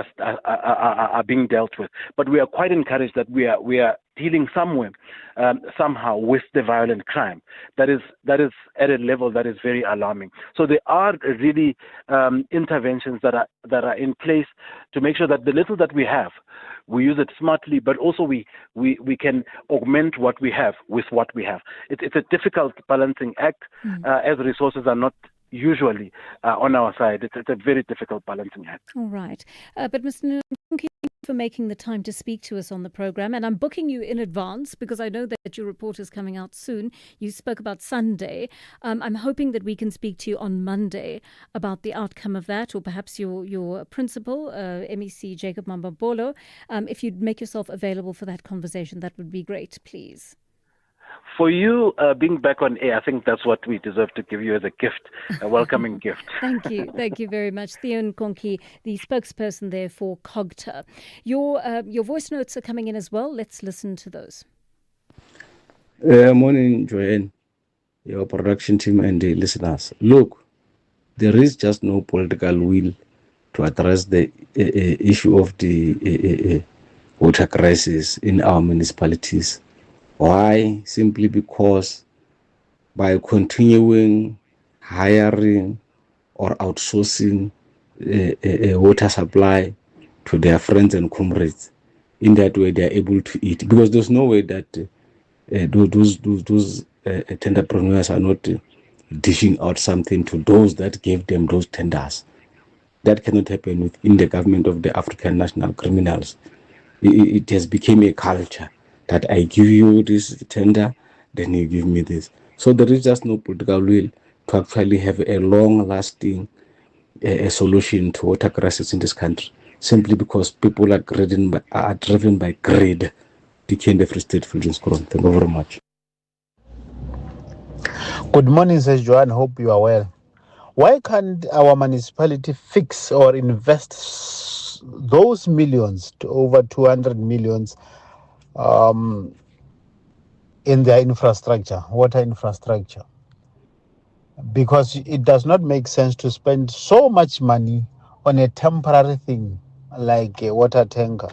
are being dealt with, but we are quite encouraged that we are dealing somehow with the violent crime that is at a level that is very alarming. So there are really interventions that are in place to make sure that the little that we have, we use it smartly, but also we can augment what we have with what we have. It's a difficult balancing act, as resources are not usually on our side. It's a very difficult balancing act. All right. But Mr. Nunki, thank you for making the time to speak to us on the program. And I'm booking you in advance because I know that your report is coming out soon. You spoke about Sunday. I'm hoping that we can speak to you on Monday about the outcome of that, or perhaps your principal, MEC Jacob Mambabolo. If you'd make yourself available for that conversation, that would be great, please. For you, being back on air, I think that's what we deserve to give you as a gift, a welcoming gift. Thank you. Thank you very much. Theo Nkonki, the spokesperson there for COGTA. Your voice notes are coming in as well. Let's listen to those. Morning, Joanne, your production team and the listeners. Look, there is just no political will to address the issue of the water crisis in our municipalities. Why? Simply because by continuing hiring or outsourcing a water supply to their friends and comrades, in that way they are able to eat. Because there's no way that those tenderpreneurs are not dishing out something to those that gave them those tenders. That cannot happen within the government of the African national criminals. It has become a culture that I give you this tender, then you give me this. So there is just no political will to actually have a long-lasting solution to water crisis in this country, simply because people are driven by greed. DK in the Free State, Fulgence Koron. Thank you very much. Good morning, says Joanne. Hope you are well. Why can't our municipality fix or invest those millions to over 200 millions in their infrastructure, water infrastructure? Because it does not make sense to spend so much money on a temporary thing like a water tanker.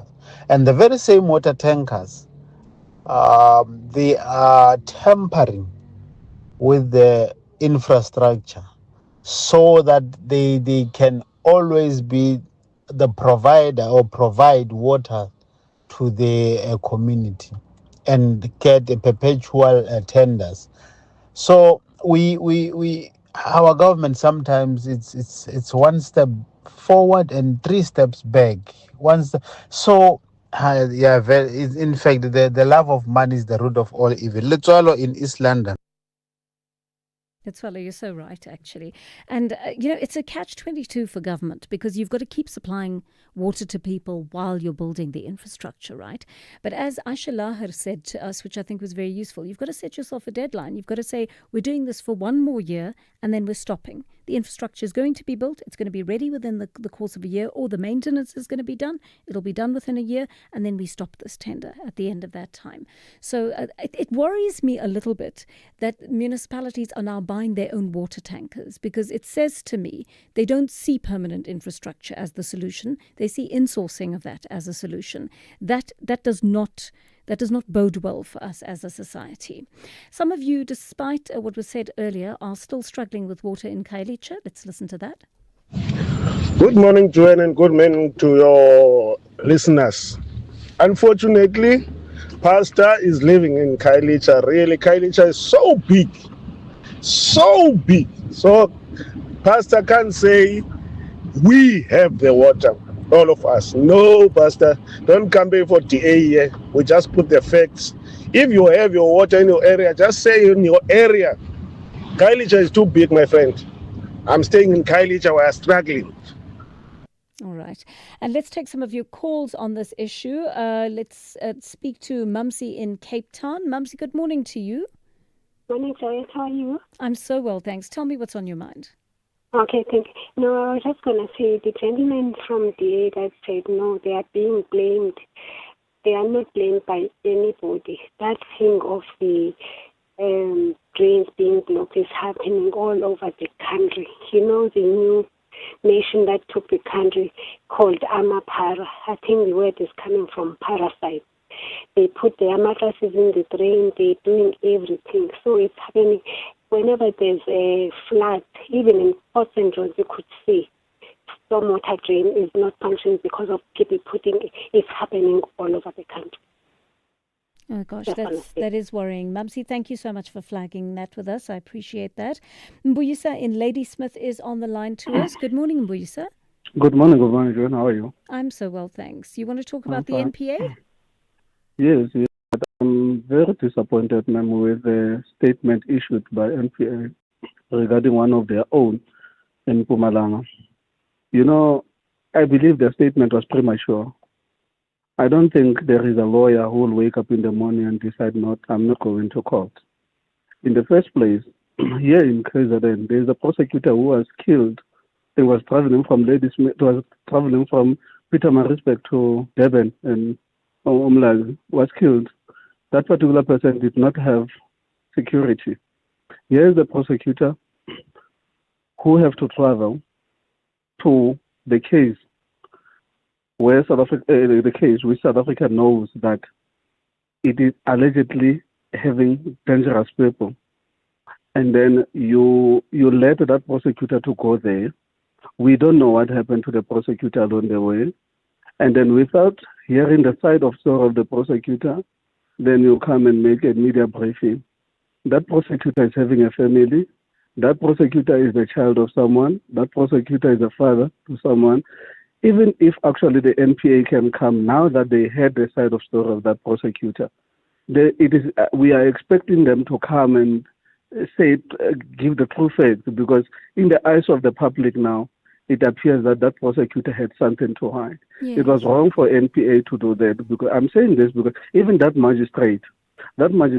And the very same water tankers, they are tampering with the infrastructure so that they can always be the provider or provide water to the community and get a perpetual tenders. So we our government sometimes it's one step forward and three steps back. So in fact the love of money is the root of all evil. Let's all in East London. Pitzwala, you're so right, actually. And, it's a catch-22 for government because you've got to keep supplying water to people while you're building the infrastructure, right? But as Aisha Lahar said to us, which I think was very useful, you've got to set yourself a deadline. You've got to say, we're doing this for one more year and then we're stopping. The infrastructure is going to be built. It's going to be ready within the course of a year, or the maintenance is going to be done. It'll be done within a year, and then we stop this tender at the end of that time. So it worries me a little bit that municipalities are now buying their own water tankers, because it says to me they don't see permanent infrastructure as the solution. They see insourcing of that as a solution. That does not bode well for us as a society. Some of you, despite what was said earlier, are still struggling with water in Khayelitsha. Let's listen to that. Good morning, Joanne, and good morning to your listeners. Unfortunately, Pastor is living in Khayelitsha. Really, Khayelitsha is so big. So Pastor can't say we have the water. All of us. No, Pastor, don't come here for DA here. We just put the facts. If you have your water in your area, just say in your area. Khayelitsha is too big, my friend. I'm staying in Khayelitsha where I'm struggling. All right. And let's take some of your calls on this issue. Let's speak to Mumsy in Cape Town. Mumsy, good morning to you. Morning, Joyce. How are you? I'm so well, thanks. Tell me what's on your mind. Okay, thank you. No, I was just going to say the gentleman from DA that said no, they are being blamed. They are not blamed by anybody. That thing of the drains being blocked is happening all over the country. The new nation that took the country called Amapara. I think the word is coming from parasite. They put their mattresses in the drain. They're doing everything. So it's happening. Whenever there's a flood, even in Port St. John's, you could see stormwater drain is not functioning because of people putting it's happening all over the country. Oh gosh, that is worrying. Mumsy, thank you so much for flagging that with us. I appreciate that. Mbuyisa in Ladysmith is on the line to us. Good morning, Mbuyisa. Good morning, Joanne. How are you? I'm so well, thanks. You want to talk about the NPA? Yes. I'm very disappointed, ma'am, with the statement issued by NPA regarding one of their own in Mpumalanga. I believe their statement was premature. I don't think there is a lawyer who will wake up in the morning and decide, I'm not going to court. In the first place, here in KZN, there is a prosecutor who was killed. He was traveling from Pietermaritzburg to Durban, and Umlazi was killed. That particular person did not have security. Here is the prosecutor who have to travel to the case where South Africa knows that it is allegedly having dangerous people, and then you let that prosecutor to go there. We don't know what happened to the prosecutor along the way, and then without hearing the side of story of the prosecutor, then you come and make a media briefing. That prosecutor is having a family. That prosecutor is the child of someone. That prosecutor is a father to someone. Even if actually the NPA can come now that they heard the side of story of that prosecutor, we are expecting them to come and give the true facts, because in the eyes of the public now, it appears that that prosecutor had something to hide. Yes. It was wrong for NPA to do that. Because I'm saying this because even that magistrate must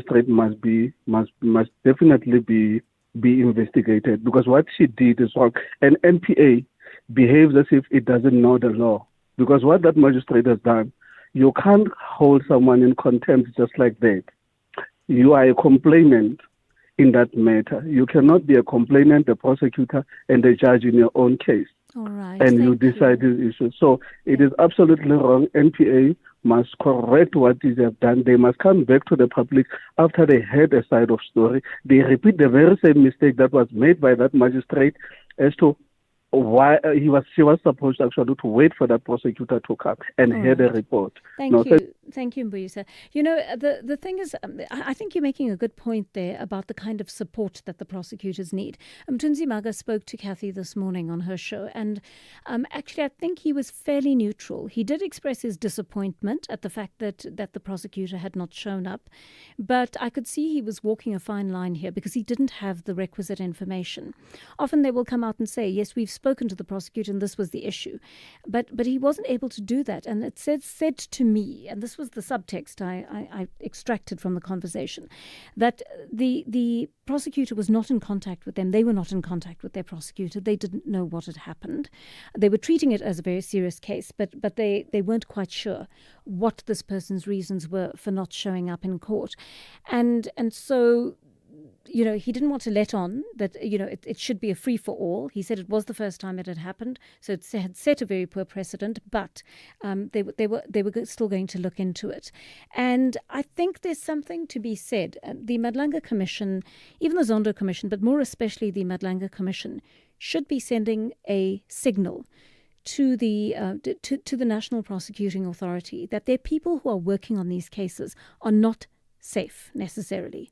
definitely be investigated, because what she did is wrong. And NPA behaves as if it doesn't know the law, because what that magistrate has done, you can't hold someone in contempt just like that. You are a complainant in that matter. You cannot be a complainant, the prosecutor, and the judge in your own case. All right. And you decide these issues. So it is absolutely wrong. NPA must correct what they have done. They must come back to the public after they heard a side of story. They repeat the very same mistake that was made by that magistrate as to why she was supposed actually to wait for that prosecutor to come and hear the report. Thank you. Thank you, Mbuyisa. You know, the thing is, I think you're making a good point there about the kind of support that the prosecutors need. Mtunzi Maga spoke to Kathy this morning on her show, and actually, I think he was fairly neutral. He did express his disappointment at the fact that the prosecutor had not shown up, but I could see he was walking a fine line here because he didn't have the requisite information. Often they will come out and say, yes, we've spoken to the prosecutor and this was the issue, but he wasn't able to do that. And it said to me, and this was the subtext I extracted from the conversation, that the prosecutor was not in contact with them. They were not in contact with their prosecutor. They didn't know what had happened. They were treating it as a very serious case, but they weren't quite sure what this person's reasons were for not showing up in court. And so, you know, he didn't want to let on that, you know, it should be a free-for-all. He said it was the first time it had happened, so it had set a very poor precedent, but they were still going to look into it. And I think there's something to be said. The Madlanga Commission, even the Zondo Commission, but more especially the Madlanga Commission, should be sending a signal to the National Prosecuting Authority that their people who are working on these cases are not safe necessarily,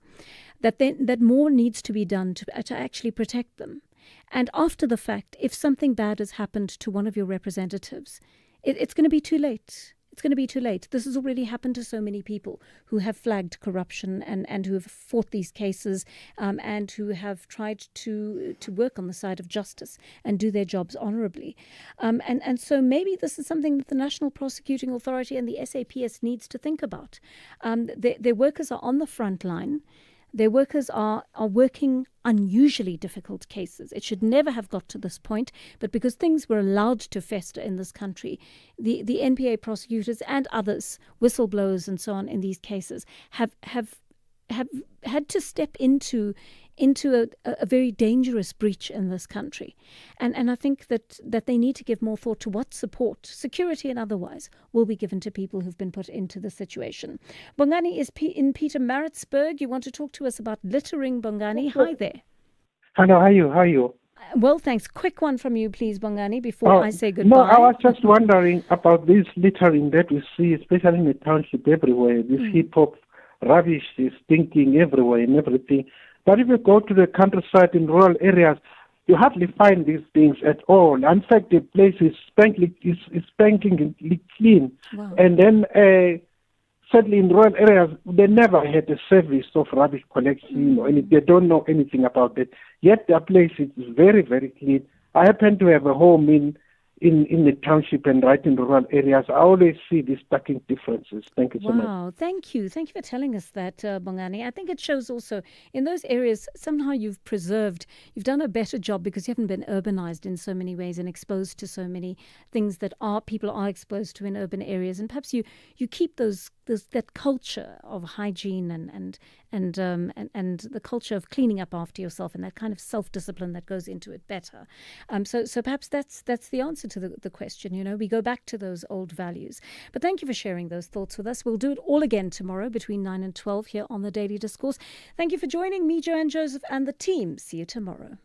that more needs to be done to actually protect them. And after the fact, if something bad has happened to one of your representatives, it's going to be too late. It's going to be too late. This has already happened to so many people who have flagged corruption and who have fought these cases and who have tried to work on the side of justice and do their jobs honorably. And so maybe this is something that the National Prosecuting Authority and the SAPS needs to think about. Their workers are on the front line. Their workers are working unusually difficult cases. It should never have got to this point, but because things were allowed to fester in this country, the NPA prosecutors and others, whistleblowers and so on in these cases, have had to step into a very dangerous breach in this country. And I think that they need to give more thought to what support, security and otherwise, will be given to people who've been put into the situation. Bongani is in Pietermaritzburg. You want to talk to us about littering, Bongani? Hi there. Hello, how are you? Well, thanks. Quick one from you, please, Bongani, before I say goodbye. No, I was just wondering about this littering that we see, especially in the township everywhere. This hip-hop rubbish is stinking everywhere and everything. But if you go to the countryside in rural areas, you hardly find these things at all. In fact, the place is spankingly clean. Wow. And then, certainly in rural areas, they never had a service of rubbish collection or anything. They don't know anything about it. Yet their place is very, very clean. I happen to have a home in the township and right in rural areas. I always see these starking differences. Thank you so much. Wow, thank you. Thank you for telling us that, Bongani. I think it shows also in those areas somehow you've done a better job because you haven't been urbanized in so many ways and exposed to so many things that people are exposed to in urban areas. And perhaps you keep that culture of hygiene and the culture of cleaning up after yourself and that kind of self-discipline that goes into it better. So perhaps that's the answer to the question. You know, we go back to those old values. But thank you for sharing those thoughts with us. We'll do it all again tomorrow between 9 and 12 here on The Daily Discourse. Thank you for joining me, Joanne Joseph, and the team. See you tomorrow.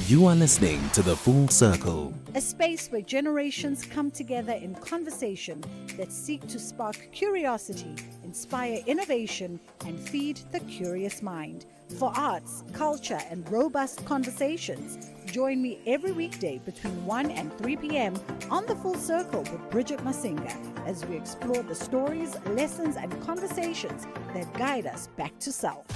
You are listening to The Full Circle, a space where generations come together in conversation that seek to spark curiosity, inspire innovation, and feed the curious mind. For arts, culture, and robust conversations, join me every weekday between 1 and 3 p.m. on The Full Circle with Bridget Masinga as we explore the stories, lessons, and conversations that guide us back to self.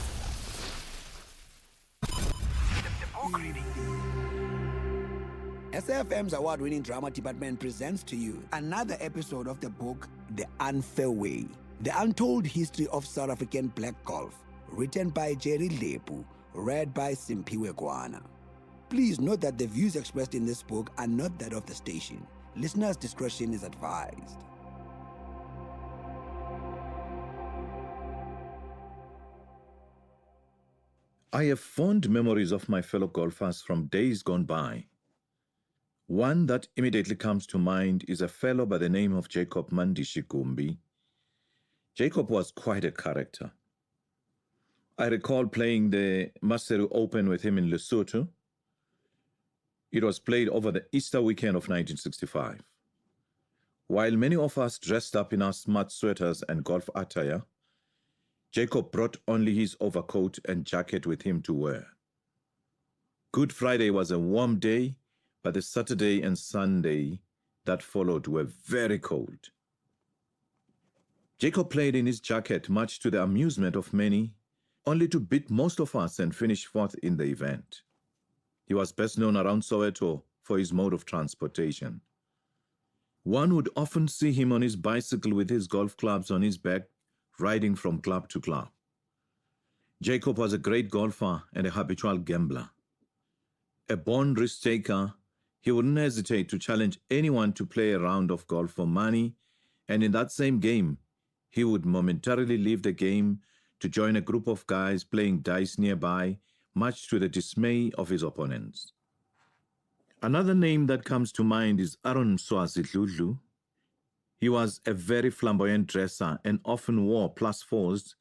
SAfm's award-winning drama department presents to you another episode of the book The Unfair Way, The Untold History of South African Black Golf, written by Jerry Lepu, read by Simpiwe Kwana. Please note that the views expressed in this book are not that of the station. Listeners' discretion is advised. I have fond memories of my fellow golfers from days gone by. One that immediately comes to mind is a fellow by the name of Jacob Mandishi Gumbi. Jacob was quite a character. I recall playing the Maseru Open with him in Lesotho. It was played over the Easter weekend of 1965. While many of us dressed up in our smart sweaters and golf attire, Jacob brought only his overcoat and jacket with him to wear. Good Friday was a warm day, but the Saturday and Sunday that followed were very cold. Jacob played in his jacket, much to the amusement of many, only to beat most of us and finish fourth in the event. He was best known around Soweto for his mode of transportation. One would often see him on his bicycle with his golf clubs on his back, riding from club to club. Jacob was a great golfer and a habitual gambler. A born risk-taker, he wouldn't hesitate to challenge anyone to play a round of golf for money, and in that same game, he would momentarily leave the game to join a group of guys playing dice nearby, much to the dismay of his opponents. Another name that comes to mind is Aaron Swazidludlu. He was a very flamboyant dresser and often wore +4s,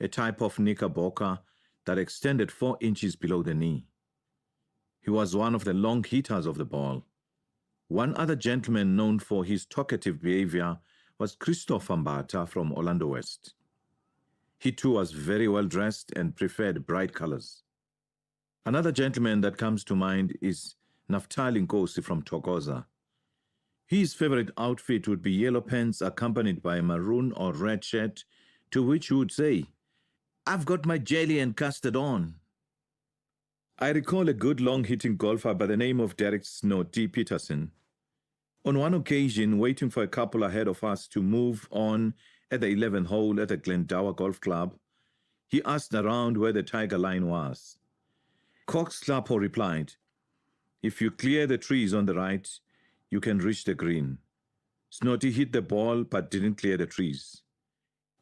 a type of knickerbocker that extended 4 inches below the knee. He was one of the long hitters of the ball. One other gentleman known for his talkative behavior was Christopher Mbata from Orlando West. He too was very well dressed and preferred bright colors. Another gentleman that comes to mind is Naftali Nkosi from Tokoza. His favorite outfit would be yellow pants accompanied by a maroon or red shirt, to which he would say, "I've got my jelly and custard on." I recall a good long-hitting golfer by the name of Derek Snow T. Peterson. On one occasion, waiting for a couple ahead of us to move on at the 11th hole at the Glendower Golf Club, he asked around where the Tiger line was. Cox Clapo replied, "If you clear the trees on the right, you can reach the green." Snotty hit the ball but didn't clear the trees.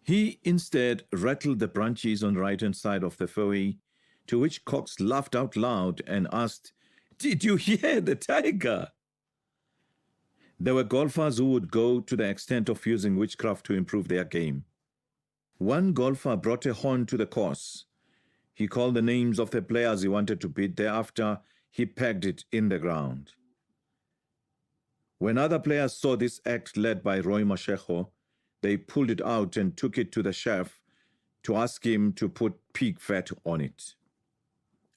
He instead rattled the branches on the right-hand side of the fairway, to which Cox laughed out loud and asked, "Did you hear the tiger?" There were golfers who would go to the extent of using witchcraft to improve their game. One golfer brought a horn to the course. He called the names of the players he wanted to beat. Thereafter, he pegged it in the ground. When other players saw this act led by Roy Mashego, they pulled it out and took it to the chef to ask him to put pig fat on it.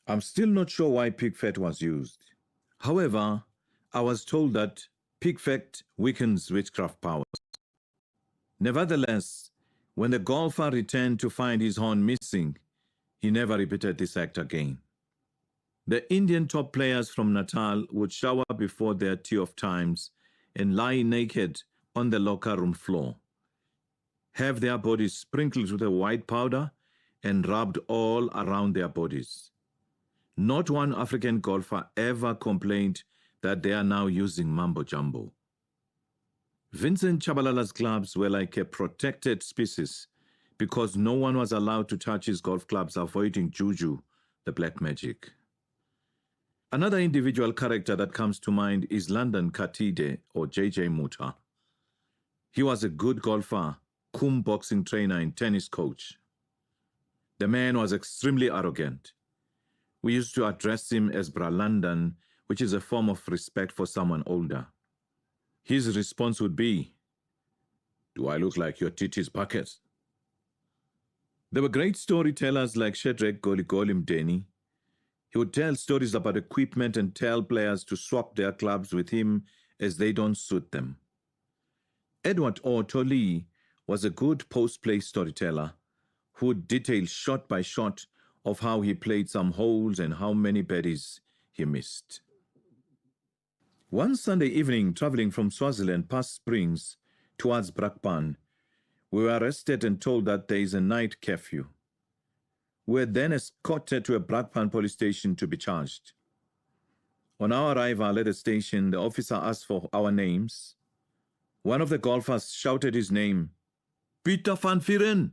I'm still not sure why pig fat was used. However, I was told that pig fat weakens witchcraft powers. Nevertheless, when the golfer returned to find his horn missing, he never repeated this act again. The Indian top players from Natal would shower before their tea of times and lie naked on the locker room floor, have their bodies sprinkled with a white powder and rubbed all around their bodies. Not one African golfer ever complained that they are now using mumbo jumbo. Vincent Chabalala's clubs were like a protected species because no one was allowed to touch his golf clubs, avoiding juju, the black magic. Another individual character that comes to mind is London Katide, or JJ Muta. He was a good golfer, kum boxing trainer and tennis coach. The man was extremely arrogant. We used to address him as Bra London, which is a form of respect for someone older. His response would be, "Do I look like your titty's bucket?" There were great storytellers like Shedrack Goligoli Mdeni. He would tell stories about equipment and tell players to swap their clubs with him as they don't suit them. Edward O'Toli was a good post-play storyteller who would detail shot by shot of how he played some holes and how many birdies he missed. One Sunday evening, traveling from Swaziland past Springs towards Brakpan, we were arrested and told that there is a night curfew. We were then escorted to a Brakpan police station to be charged. On our arrival at the station, the officer asked for our names. One of the golfers shouted his name, "Peter van Vieren."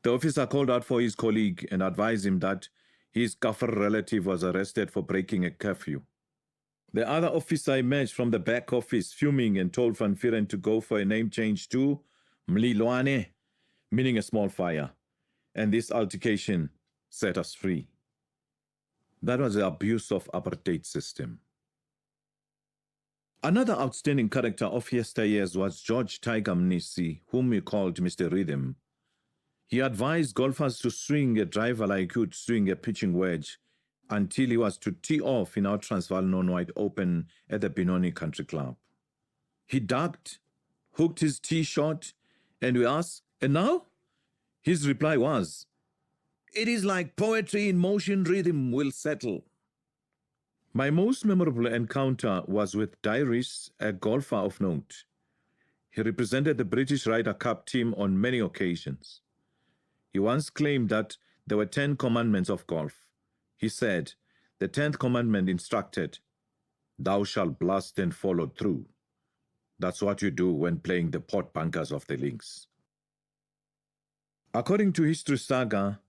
The officer called out for his colleague and advised him that his Kafir relative was arrested for breaking a curfew. The other officer emerged from the back office fuming and told Van Vieren to go for a name change to Mlilwane, meaning a small fire, and this altercation set us free. That was the abuse of apartheid system. Another outstanding character of yesteryears was George Tiger Mnisi, whom we called Mr. Rhythm. He advised golfers to swing a driver like he would swing a pitching wedge until he was to tee off in our Transvaal Non-White Open at the Benoni Country Club. He ducked, hooked his tee shot, and we asked, "And now?" His reply was, "It is like poetry in motion, rhythm will settle." My most memorable encounter was with Dairis, a golfer of note. He represented the British Ryder Cup team on many occasions. He once claimed that there were 10 commandments of golf. He said, the 10th commandment instructed, "Thou shalt blast and follow through." That's what you do when playing the pot bunkers of the links. According to History Saga,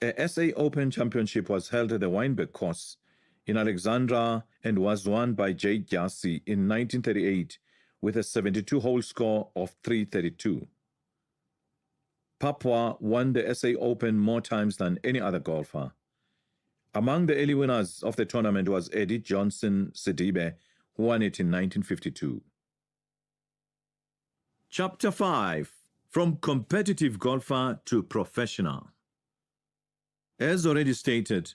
a SA Open Championship was held at the Wynberg course in Alexandra and was won by Jay Gyasi in 1938 with a 72-hole score of 332. Papua won the SA Open more times than any other golfer. Among the early winners of the tournament was Eddie Johnson Sidibe, who won it in 1952. Chapter 5. From competitive golfer to professional. As already stated,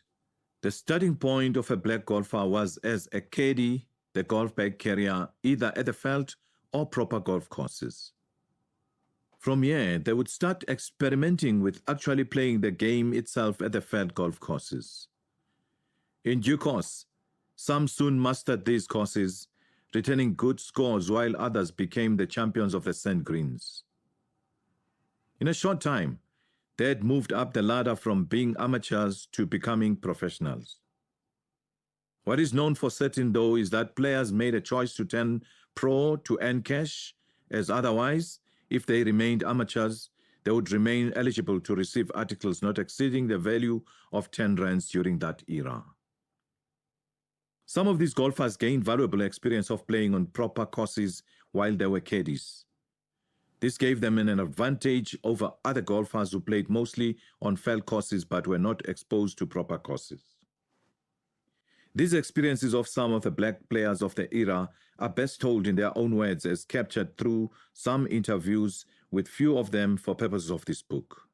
the starting point of a black golfer was as a caddy, the golf bag carrier, either at the veld or proper golf courses. From here, they would start experimenting with actually playing the game itself at the veld golf courses. In due course, some soon mastered these courses, returning good scores while others became the champions of the sand greens. In a short time, they had moved up the ladder from being amateurs to becoming professionals. What is known for certain, though, is that players made a choice to turn pro to earn cash, as otherwise, if they remained amateurs, they would remain eligible to receive articles not exceeding the value of 10 rands during that era. Some of these golfers gained valuable experience of playing on proper courses while they were caddies. This gave them an advantage over other golfers who played mostly on veld courses but were not exposed to proper courses. These experiences of some of the black players of the era are best told in their own words as captured through some interviews with few of them for purposes of this book.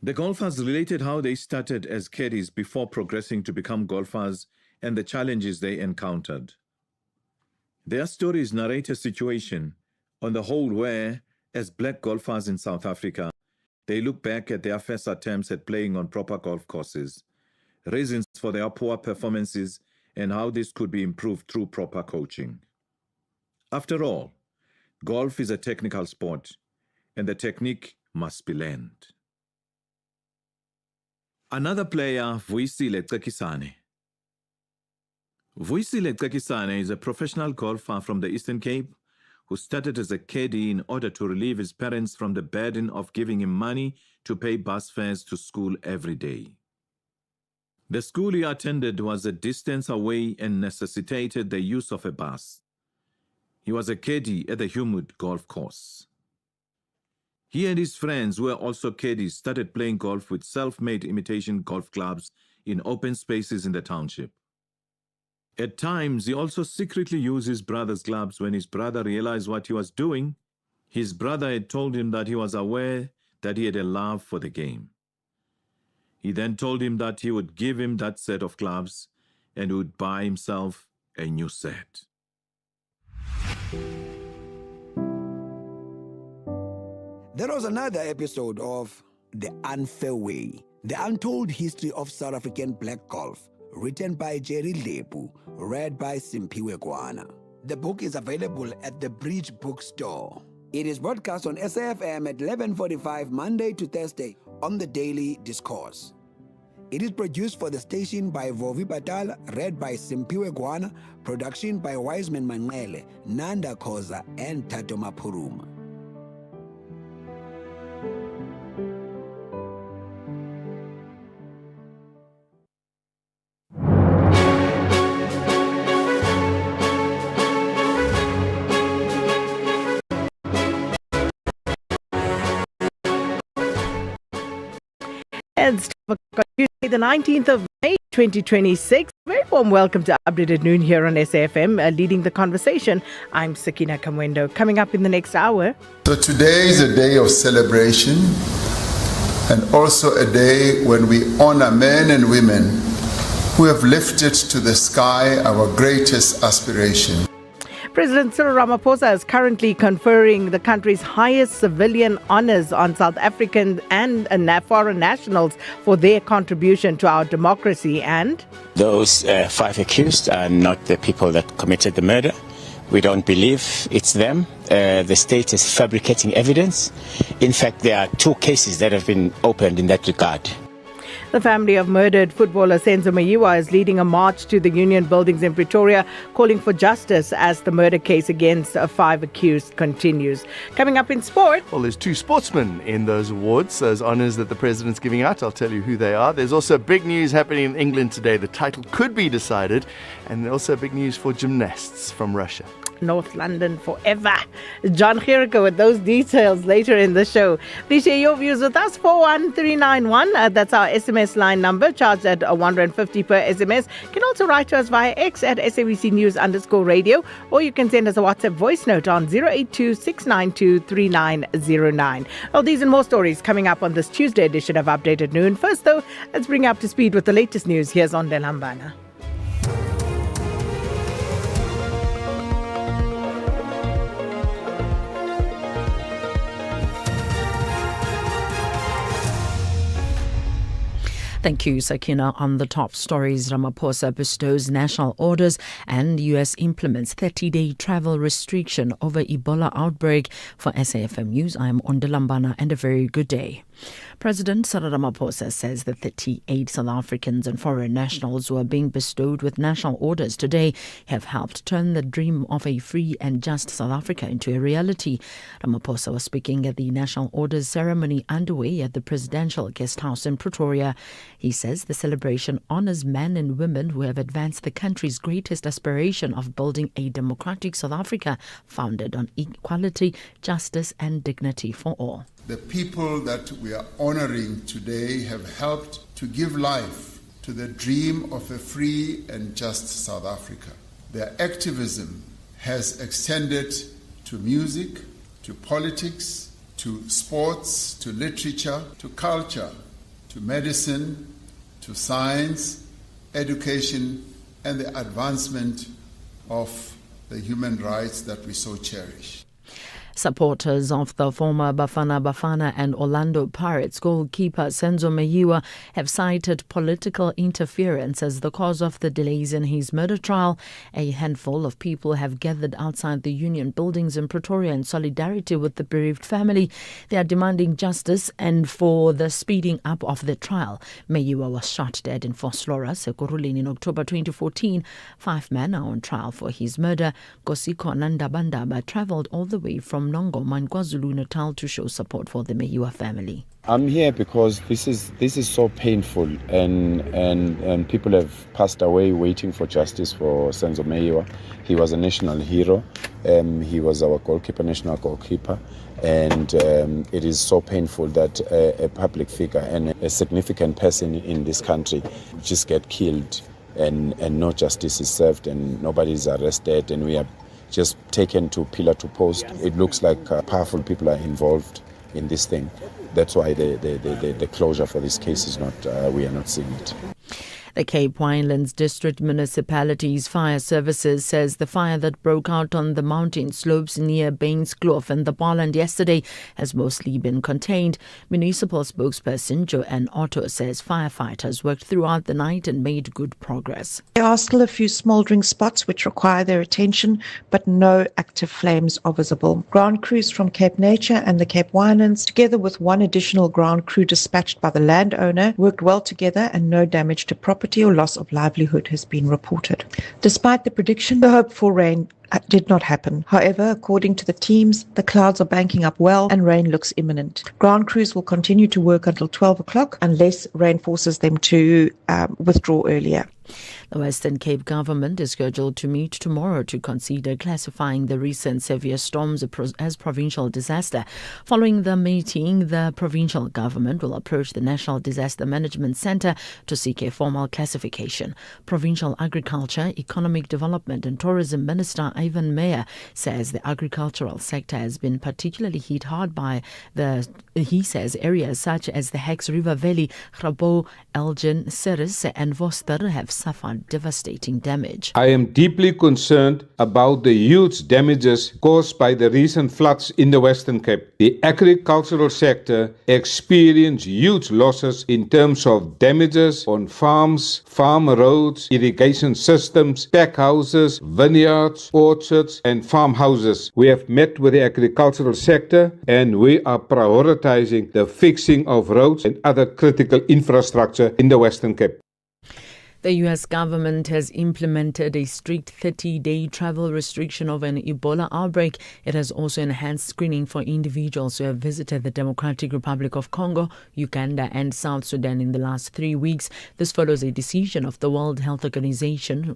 The golfers related how they started as caddies before progressing to become golfers and the challenges they encountered. Their stories narrate a situation, on the whole, where, as black golfers in South Africa, they look back at their first attempts at playing on proper golf courses, reasons for their poor performances, and how this could be improved through proper coaching. After all, golf is a technical sport, and the technique must be learned. Another player, Vuyisile Cekisane. Vuyisile Cekisane is a professional golfer from the Eastern Cape who started as a caddy in order to relieve his parents from the burden of giving him money to pay bus fares to school every day. The school he attended was a distance away and necessitated the use of a bus. He was a caddy at the Humud golf course. He and his friends, who were also caddies, started playing golf with self-made imitation golf clubs in open spaces in the township. At times, he also secretly used his brother's clubs. When his brother realized what he was doing, his brother had told him that he was aware that he had a love for the game. He then told him that he would give him that set of clubs and would buy himself a new set. There was another episode of The Unfair Way, the untold history of South African black golf, written by Jerry Lepu, read by Simpiwe Kwana. The book is available at the Bridge Bookstore. It is broadcast on SAFM at 11:45 Monday to Thursday on the Daily Discourse. It is produced for the station by Vovi Batal, read by Simpiwe Kwana, production by Wiseman Manele, Nanda Koza, and Tato Mapuruma. Tuesday, the 19th of May 2026. Very Warm welcome to Update at Noon here on SAfm. Leading the conversation, I'm Sakina Kamwendo. Coming up in the next hour. So today is a day of celebration and also a day when we honor men and women who have lifted to the sky our greatest aspiration. President Cyril Ramaphosa is currently conferring the country's highest civilian honors on South African and foreign nationals for their contribution to our democracy. And those 5 accused are not the people that committed the murder. We don't believe it's them. The state is fabricating evidence. In fact, there are 2 cases that have been opened in that regard. The family of murdered footballer Senzo Mayiwa is leading a march to the Union buildings in Pretoria, calling for justice as the murder case against 5 accused continues. Coming up in sport. Well, there's 2 sportsmen in those awards, those honours that the president's giving out. I'll tell you who they are. There's also big news happening in England today. The title could be decided. And also big news for gymnasts from Russia. North London forever. John Jericho with those details later in the show. Please share your views with us. 41391. That's our SMS line number, charged at R150 per SMS. You can also write to us via X at SABC News_radio, or you can send us a WhatsApp voice note on 082-692-3909. Well, these and more stories coming up on this Tuesday edition of Update at Noon. First, though, let's bring you up to speed with the latest news. Here's on Delambana. Thank you, Sakina. On the top stories, Ramaphosa bestows national orders and US implements 30-day travel restriction over Ebola outbreak. For SAfm News, I'm Ondalambana, and a very good day. President Cyril Ramaphosa says that 38 South Africans and foreign nationals who are being bestowed with national orders today have helped turn the dream of a free and just South Africa into a reality. Ramaphosa was speaking at the national orders ceremony underway at the Presidential Guest House in Pretoria. He says the celebration honors men and women who have advanced the country's greatest aspiration of building a democratic South Africa founded on equality, justice and dignity for all. The people that we are honoring today have helped to give life to the dream of a free and just South Africa. Their activism has extended to music, to politics, to sports, to literature, to culture, to medicine, to science, education, and the advancement of the human rights that we so cherish. Supporters of the former Bafana Bafana and Orlando Pirates goalkeeper Senzo Mayiwa have cited political interference as the cause of the delays in his murder trial. A handful of people have gathered outside the Union buildings in Pretoria in solidarity with the bereaved family. They are demanding justice and for the speeding up of the trial. Mayiwa was shot dead in Foslora, Sekuruleni in October 2014. 5 men are on trial for his murder. Kosiko Nandabandaba travelled all the way from Nongoma in KwaZulu-Natal to show support for the Mayiwa family. I'm here because this is so painful and people have passed away waiting for justice for Senzo Mayiwa. He was a national hero. He was our goalkeeper, national goalkeeper. And it is so painful that a public figure and a significant person in this country just get killed and no justice is served and nobody is arrested and we are just taken to pillar to post. It looks like powerful people are involved in this thing. That's why the closure for this case is not, we are not seeing it. The Cape Winelands District Municipality's fire services says the fire that broke out on the mountain slopes near Bainskloof and the Barland yesterday has mostly been contained. Municipal spokesperson Joanne Otto says firefighters worked throughout the night and made good progress. There are still a few smouldering spots which require their attention, but no active flames are visible. Ground crews from Cape Nature and the Cape Winelands, together with one additional ground crew dispatched by the landowner, worked well together and no damage to property or loss of livelihood has been reported. Despite the prediction, the hope for rain did not happen. However, according to the teams, the clouds are banking up well and rain looks imminent. Ground crews will continue to work until 12 o'clock unless rain forces them to withdraw earlier. The Western Cape government is scheduled to meet tomorrow to consider classifying the recent severe storms as provincial disaster. Following the meeting, the provincial government will approach the National Disaster Management Centre to seek a formal classification. Provincial Agriculture, Economic Development and Tourism Minister Ivan Meyer says the agricultural sector has been particularly hit hard by he says areas such as the Hex River Valley, Grabo, Elgin, Ceres and Worcester have suffered devastating damage. I am deeply concerned about the huge damages caused by the recent floods in the Western Cape. The agricultural sector experienced huge losses in terms of damages on farms, farm roads, irrigation systems, pack houses, vineyards, orchards and farmhouses. We have met with the agricultural sector and we are prioritizing the fixing of roads and other critical infrastructure in the Western Cape. The U.S. government has implemented a strict 30-day travel restriction of an Ebola outbreak. It has also enhanced screening for individuals who have visited the Democratic Republic of Congo, Uganda and South Sudan in the last 3 weeks. This follows a decision of the World Health Organization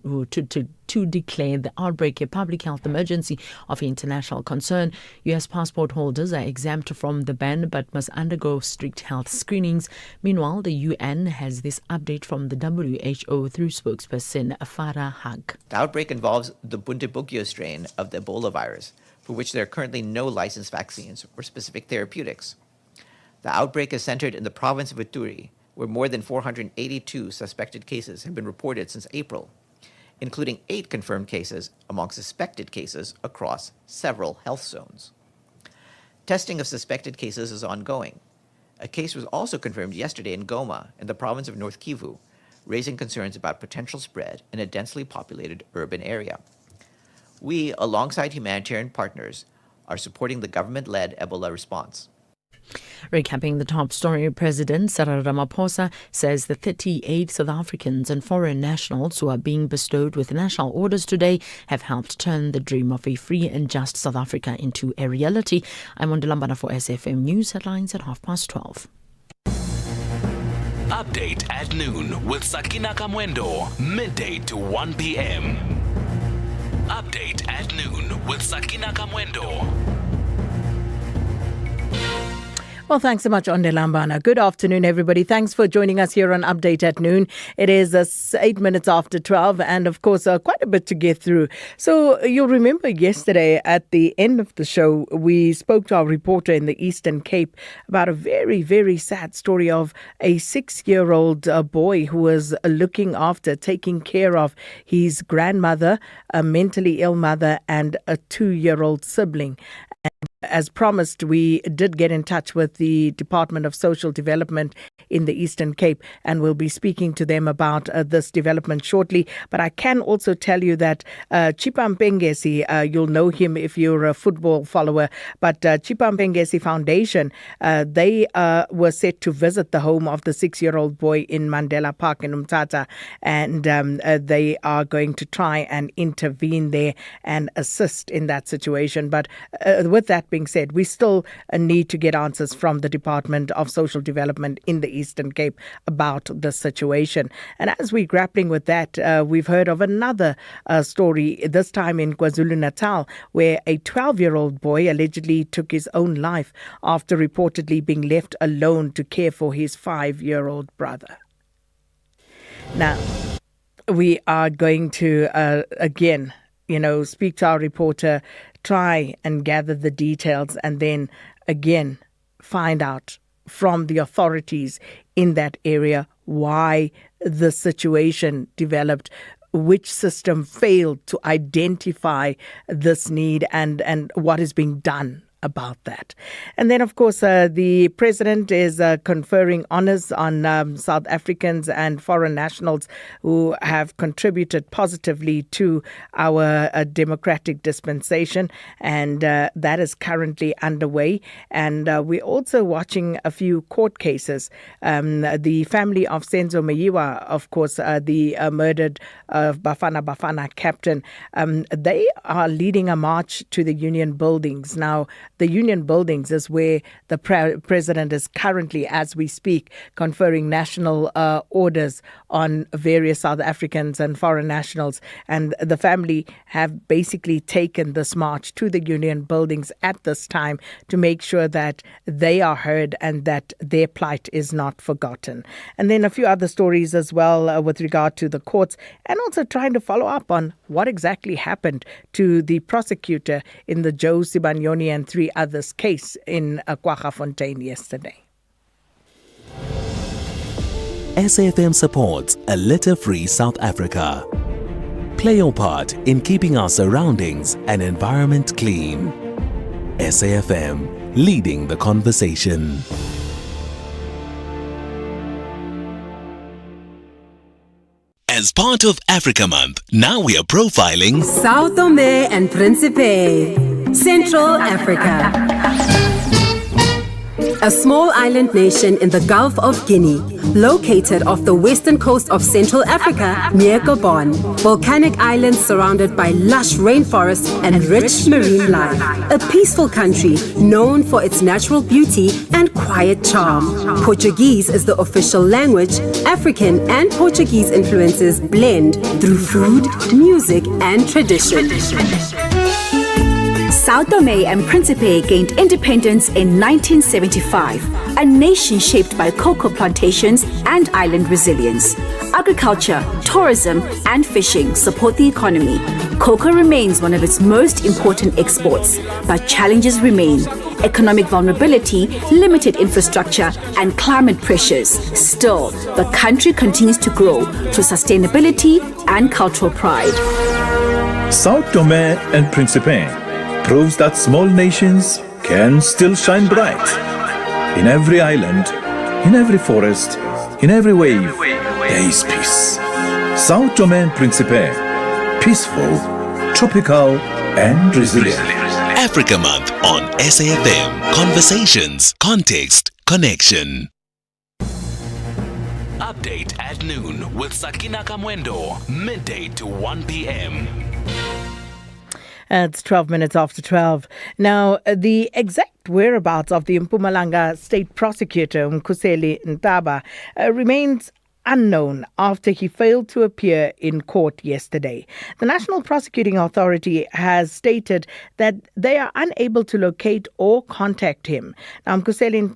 to declare the outbreak a public health emergency of international concern. U.S. passport holders are exempt from the ban but must undergo strict health screenings. Meanwhile, the UN has this update from the WHO through spokesperson Farah Haq. The outbreak involves the Bundibugyo strain of the Ebola virus, for which there are currently no licensed vaccines or specific therapeutics. The outbreak is centered in the province of Ituri, where more than 482 suspected cases have been reported since April, including 8 confirmed cases among suspected cases across several health zones. Testing of suspected cases is ongoing. A case was also confirmed yesterday in Goma, in the province of North Kivu, raising concerns about potential spread in a densely populated urban area. We, alongside humanitarian partners, are supporting the government-led Ebola response. Recapping the top story, President Cyril Ramaphosa says the 38 South Africans and foreign nationals who are being bestowed with national orders today have helped turn the dream of a free and just South Africa into a reality. I'm on Delambana for SAfm News headlines at 12:30. Update at noon with Sakina Kamwendo, midday to 1 p.m. Update at noon with Sakina Kamwendo. Well, thanks so much, Onde Lambana. Good afternoon, everybody. Thanks for joining us here on Update at Noon. It is 8 minutes after 12 and, of course, quite a bit to get through. So you'll remember yesterday at the end of the show, we spoke to our reporter in the Eastern Cape about a very, very sad story of a 6-year-old boy who was looking after, taking care of his grandmother, a mentally ill mother, and a 2-year-old sibling. As promised, we did get in touch with the Department of Social Development in the Eastern Cape, and we'll be speaking to them about this development shortly. But I can also tell you that Chipam Pengesi, you'll know him if you're a football follower, but Chipam Pengesi Foundation, they were set to visit the home of the 6-year-old boy in Mandela Park in Umtata, and they are going to try and intervene there and assist in that situation. But with that being said, we still need to get answers from the Department of Social Development in the Eastern Cape about the situation. And as we're grappling with that, we've heard of another story, this time in KwaZulu-Natal, where a 12-year-old boy allegedly took his own life after reportedly being left alone to care for his 5-year-old brother. Now, we are going to, again, speak to our reporter, try and gather the details, and then again find out from the authorities in that area why the situation developed, which system failed to identify this need, and what is being done about that. And then, of course, the president is conferring honors on South Africans and foreign nationals who have contributed positively to our democratic dispensation, and that is currently underway. And we're also watching a few court cases. The family of Senzo Meyiwa, of course, the murdered Bafana captain, they are leading a march to the union buildings. Now, the Union Buildings is where the president is currently, as we speak, conferring national orders on various South Africans and foreign nationals. And the family have basically taken this march to the Union Buildings at this time to make sure that they are heard and that their plight is not forgotten. And then a few other stories as well with regard to the courts, and also trying to follow up on what exactly happened to the prosecutor in the Joe Sibanyoni and 3 others case in Kwaggafontein yesterday. SAFM supports a litter-free South Africa. Play your part in keeping our surroundings and environment clean. SAFM, leading the conversation. As part of Africa Month, now we are profiling Sao Tome and Principe, Central Africa. A small island nation in the Gulf of Guinea, located off the western coast of Central Africa near Gabon. Volcanic islands surrounded by lush rainforests and rich marine life. A peaceful country known for its natural beauty and quiet charm. Portuguese is the official language. African and Portuguese influences blend through food, music, and tradition. Sao Tome and Principe gained independence in 1975, a nation shaped by cocoa plantations and island resilience. Agriculture, tourism, and fishing support the economy. Cocoa remains one of its most important exports, but challenges remain. Economic vulnerability, limited infrastructure, and climate pressures. Still, the country continues to grow through sustainability and cultural pride. Sao Tome and Principe proves that small nations can still shine bright. In every island, in every forest, in every wave, there is peace. Sao Tome and Principe, peaceful, tropical, and resilient. Africa Month on SAFM. Conversations, context, connection. Update at noon with Sakina Kamwendo, midday to 1 p.m. It's 12 minutes after 12. Now, the exact whereabouts of the Mpumalanga State Prosecutor, Mkhuseli Ntaba, remains unknown after he failed to appear in court yesterday. The National Prosecuting Authority has stated that they are unable to locate or contact him. Now, Mkhuseli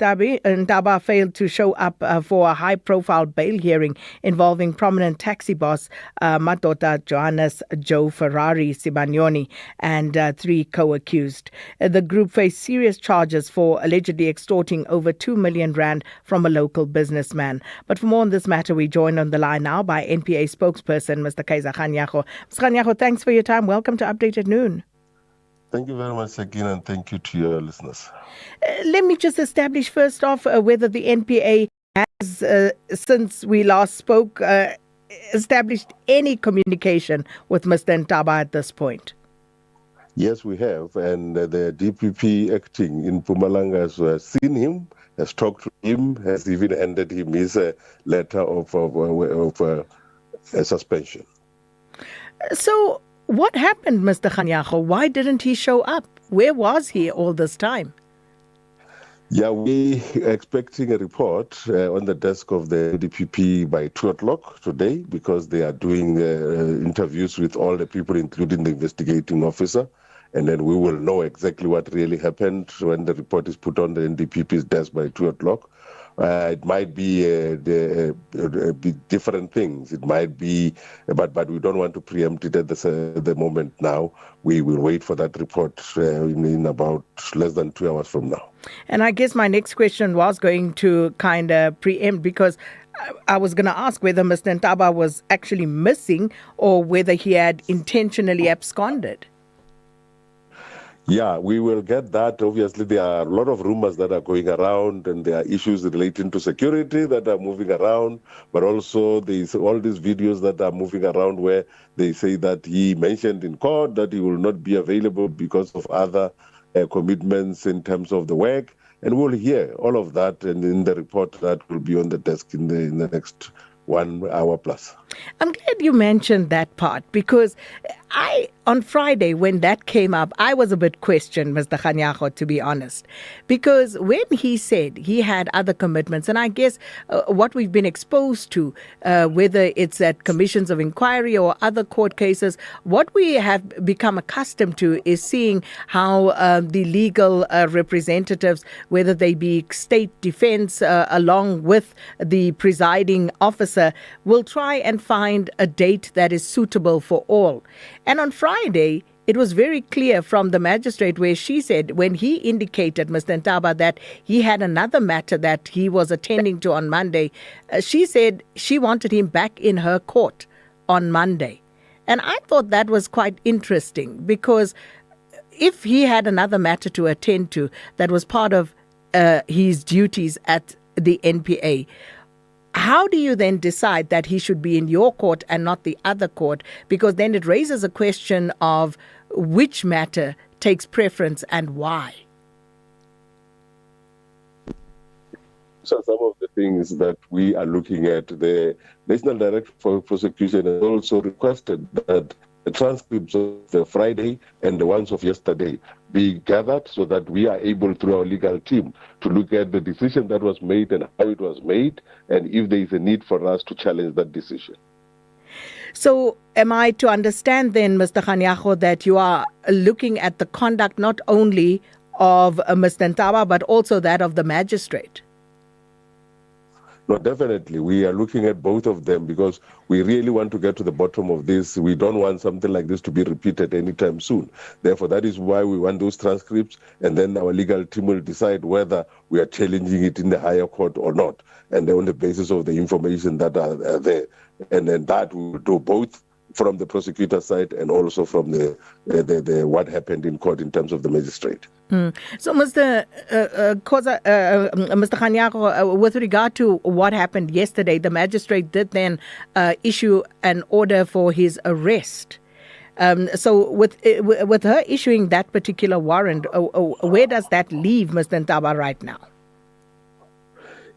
Ntaba failed to show up for a high-profile bail hearing involving prominent taxi boss Matota Johannes Joe Ferrari Sibanyoni and 3 co-accused. The group faced serious charges for allegedly extorting over 2 million rand from a local businessman. But for more on this matter, we joined on the line now by NPA spokesperson, Mr. Kaiser Kganyago. Mr. Kganyago, thanks for your time. Welcome to Update at Noon. Thank you very much, Sakina, and thank you to your listeners. Let me just establish first off whether the NPA has, since we last spoke, established any communication with Mr. Ntaba at this point. Yes, we have, and the DPP acting in Mpumalanga has seen him, has talked to him, has even handed him his letter of suspension. So, what happened, Mr. Kganyago? Why didn't he show up? Where was he all this time? Yeah, we are expecting a report on the desk of the DPP by 2 o'clock today, because they are doing interviews with all the people, including the investigating officer. And then we will know exactly what really happened when the report is put on the NDPP's desk by 2 o'clock. It might be different things. It might be, but we don't want to preempt it at the moment now. We will wait for that report in about less than 2 hours from now. And I guess my next question was going to kind of preempt, because I was going to ask whether Mr. Ntaba was actually missing or whether he had intentionally absconded. Yeah, we will get that. Obviously, there are a lot of rumors that are going around, and there are issues relating to security that are moving around, but also there's all these videos that are moving around where they say that he mentioned in court that he will not be available because of other commitments in terms of the work. And we'll hear all of that and in the report that will be on the desk in the next 1 hour plus. I'm glad you mentioned that part, because I on Friday, when that came up, I was a bit questioned, Mr. Kganyago, to be honest, because when he said he had other commitments, and I guess what we've been exposed to, whether it's at commissions of inquiry or other court cases, what we have become accustomed to is seeing how the legal representatives, whether they be state defense along with the presiding officer, will try and find a date that is suitable for all. And on Friday, it was very clear from the magistrate where she said, when he indicated, Mr. Ntaba, that he had another matter that he was attending to on Monday, she said she wanted him back in her court on Monday. And I thought that was quite interesting, because if he had another matter to attend to that was part of his duties at the NPA, how do you then decide that he should be in your court and not the other court? Because then it raises a question of which matter takes preference and why. So some of the things that we are looking at, the National Director for Prosecution has also requested that the transcripts of the Friday and the ones of yesterday be gathered so that we are able, through our legal team, to look at the decision that was made and how it was made, and if there is a need for us to challenge that decision. So am I to understand then, Mr. Kganyago, that you are looking at the conduct not only of Mr. Ntaba, but also that of the magistrate? No, definitely. We are looking at both of them because we really want to get to the bottom of this. We don't want something like this to be repeated anytime soon. Therefore, that is why we want those transcripts, and then our legal team will decide whether we are challenging it in the higher court or not, and on the basis of the information that are there. And then that we will do both from the prosecutor side and also from the what happened in court in terms of the magistrate. So, Mr. Kganyago, with regard to what happened yesterday, the magistrate did then issue an order for his arrest. So, with her issuing that particular warrant, where does that leave Mr. Ntaba right now?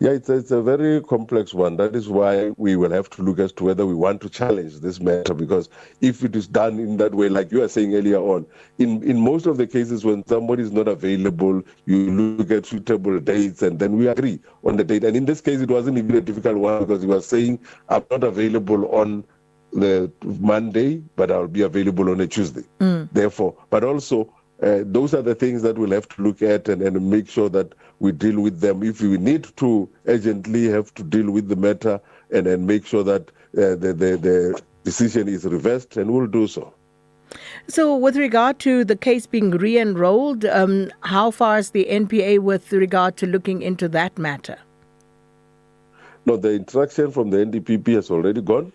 Yeah, it's a very complex one. That is why we will have to look as to whether we want to challenge this matter, because if it is done in that way, like you were saying earlier on, in most of the cases when somebody is not available, you look at suitable dates and then we agree on the date. And in this case, it wasn't even a difficult one because he was saying, I'm not available on the Monday, but I'll be available on a Tuesday. Therefore, but also, those are the things that we'll have to look at and make sure that we deal with them. If we need to urgently have to deal with the matter and then make sure that the decision is reversed, and we'll do so. So with regard to the case being re-enrolled, how far is the NPA with regard to looking into that matter? No, the instruction from the NDPP has already gone.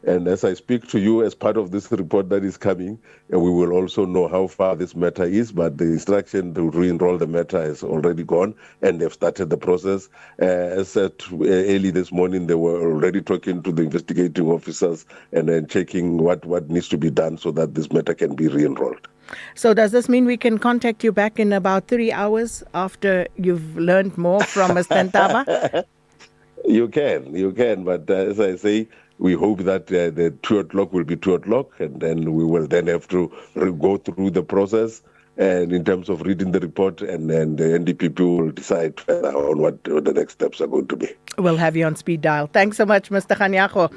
And as I speak to you, as part of this report that is coming, we will also know how far this matter is, but the instruction to re-enroll the matter has already gone, and they've started the process. As said early this morning, they were already talking to the investigating officers and then checking what needs to be done so that this matter can be re-enrolled. So does this mean we can contact you back in about 3 hours after you've learned more from Mr. Ntaba? You can, but as I say, we hope that the 2 o'clock will be 2 o'clock, and then we will then have to go through the process and in terms of reading the report, and then the NDPP will decide on what the next steps are going to be. We'll have you on speed dial. Thanks so much, Mr. Kganyago.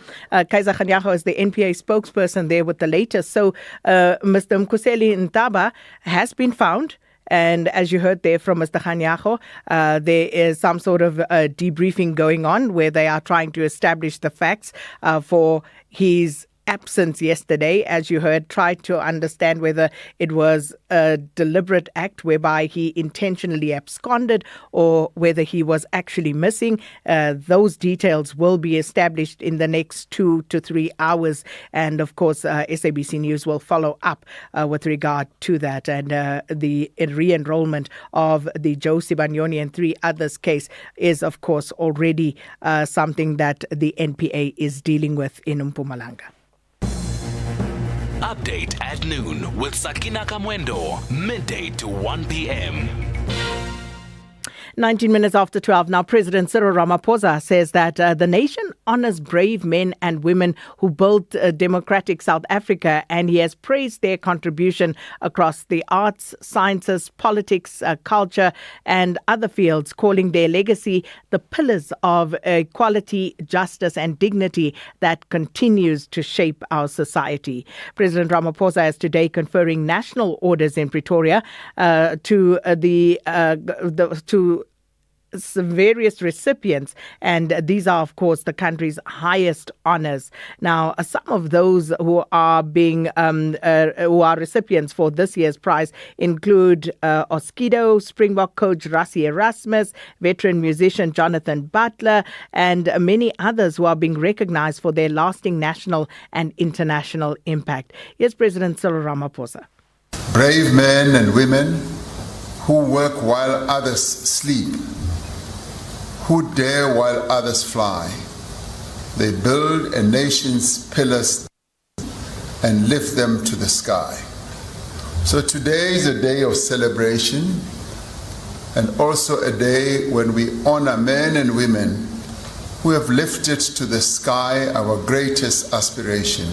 Kaiser Kganyago is the NPA spokesperson there with the latest. So Mr. Mkhuseli Ntaba has been found. And as you heard there from Mr. Kganyago, there is some sort of debriefing going on where they are trying to establish the facts for his absence yesterday. As you heard, tried to understand whether it was a deliberate act whereby he intentionally absconded or whether he was actually missing. Those details will be established in the next 2 to 3 hours. And of course, SABC News will follow up with regard to that. And the re-enrollment of the Joe Sibanyoni and 3 others case is, of course, already something that the NPA is dealing with in Mpumalanga. Update at noon with Sakina Kamwendo, midday to 1 p.m. 19 minutes after 12 now, President Cyril Ramaphosa says that the nation honors brave men and women who built democratic South Africa, and he has praised their contribution across the arts, sciences, politics, culture, and other fields, calling their legacy the pillars of equality, justice, and dignity that continues to shape our society. President Ramaphosa is today conferring national orders in Pretoria to various recipients, and these are, of course, the country's highest honors. Now, some of those who are being who are recipients for this year's prize include Oskido, Springbok coach Rassie Erasmus, veteran musician Jonathan Butler, and many others who are being recognized for their lasting national and international impact. Here's President Cyril Ramaphosa. Brave men and women who work while others sleep, who dare while others fly. They build a nation's pillars and lift them to the sky. So today is a day of celebration and also a day when we honor men and women who have lifted to the sky our greatest aspiration,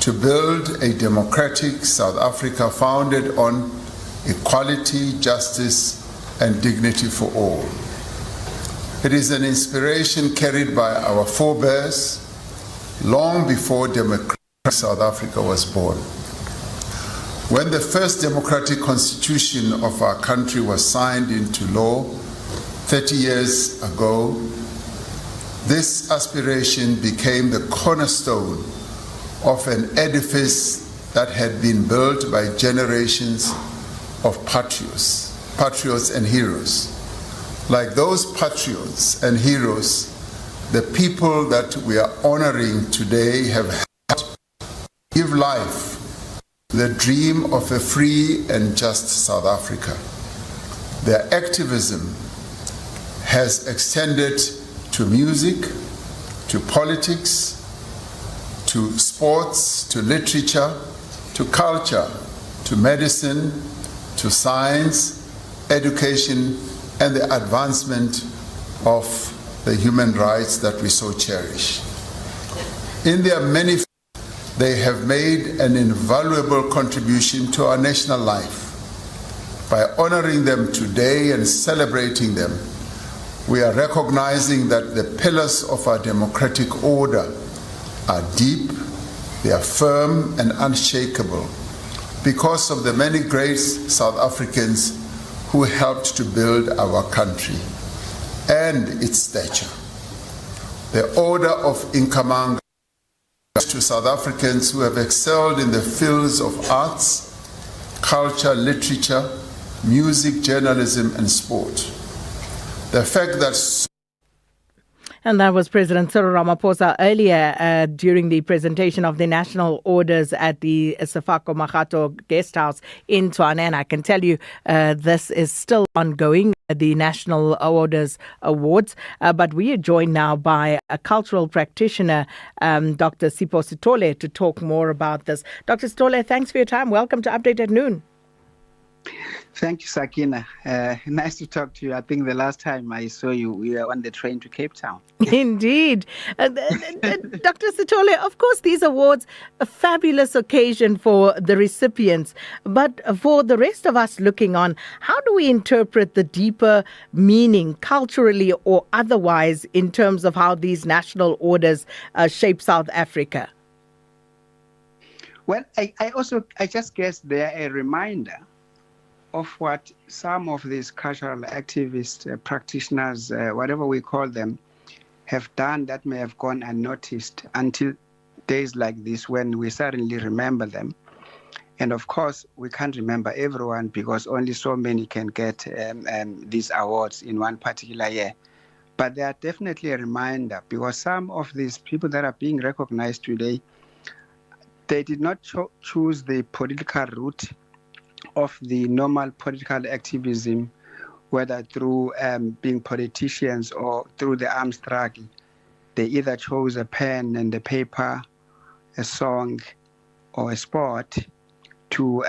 to build a democratic South Africa founded on equality, justice, and dignity for all. It is an inspiration carried by our forebears long before democratic South Africa was born. When the first democratic constitution of our country was signed into law 30 years ago, this aspiration became the cornerstone of an edifice that had been built by generations of patriots and heroes. Like those patriots and heroes, the people that we are honoring today have helped give life to the dream of a free and just South Africa. Their activism has extended to music, to politics, to sports, to literature, to culture, to medicine, to science, education, and the advancement of the human rights that we so cherish. In their many fields, they have made an invaluable contribution to our national life. By honoring them today and celebrating them, we are recognizing that the pillars of our democratic order are deep, they are firm and unshakable because of the many great South Africans who helped to build our country and its stature. The Order of Nkamanga to South Africans who have excelled in the fields of arts, culture, literature, music, journalism, and sport. The fact that And that was President Cyril Ramaphosa earlier during the presentation of the national orders at the Sefako Makgato Guest House in Tshwane. And I can tell you this is still ongoing, the National Orders Awards. But we are joined now by a cultural practitioner, Dr. Sipho Sithole, to talk more about this. Dr. Sithole, thanks for your time. Welcome to Update at Noon. Thank you, Sakina. Nice to talk to you. I think the last time I saw you, we were on the train to Cape Town. Indeed. Dr. Sithole, of course, these awards, a fabulous occasion for the recipients. But for the rest of us looking on, how do we interpret the deeper meaning, culturally or otherwise, in terms of how these national orders shape South Africa? Well, I just guess they're a reminder of what some of these cultural activists, practitioners, whatever we call them, have done that may have gone unnoticed until days like this when we suddenly remember them. And of course, we can't remember everyone because only so many can get these awards in one particular year. But they are definitely a reminder because some of these people that are being recognized today, they did not choose the political route of the normal political activism, whether through being politicians or through the armed struggle. They either chose a pen and a paper, a song, or a sport to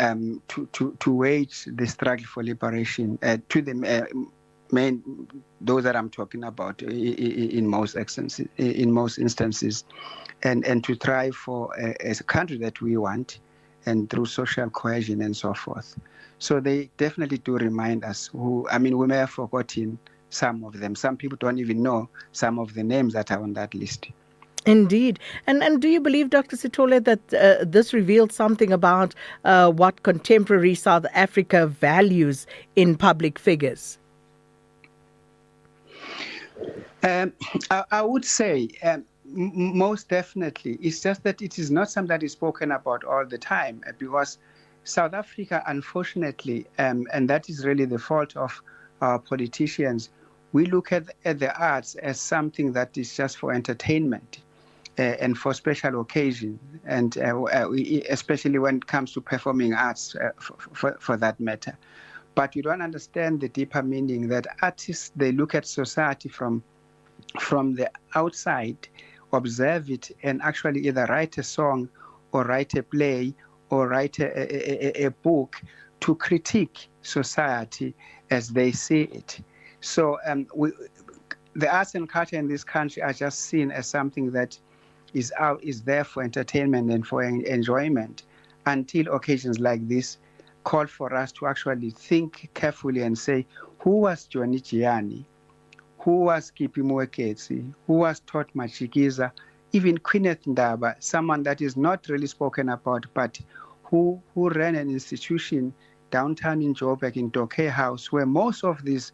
wage the struggle for liberation, to the those that I'm talking about in most instances, and to try for a country that we want, and through social cohesion and so forth. So they definitely do remind us we may have forgotten some of them. Some people don't even know some of the names that are on that list. Indeed. And do you believe, Dr. Sithole, that this reveals something about what contemporary South Africa values in public figures? I would say most definitely. It's just that it is not something that is spoken about all the time, because South Africa, unfortunately, and that is really the fault of our politicians, we look at the arts as something that is just for entertainment and for special occasion, and especially when it comes to performing arts, for that matter. But you don't understand the deeper meaning that artists, they look at society from the outside, observe it, and actually either write a song or write a play or write a book to critique society as they see it. So the arts and culture in this country are just seen as something that is there for entertainment and for enjoyment, until occasions like this call for us to actually think carefully and say, who was Johnny Gianni? Who was Kipi Mweketsi? Who was Tot Machikiza? Even Quineth Ndaba, someone that is not really spoken about, but who ran an institution downtown in Joburg, in Dokey House, where most of these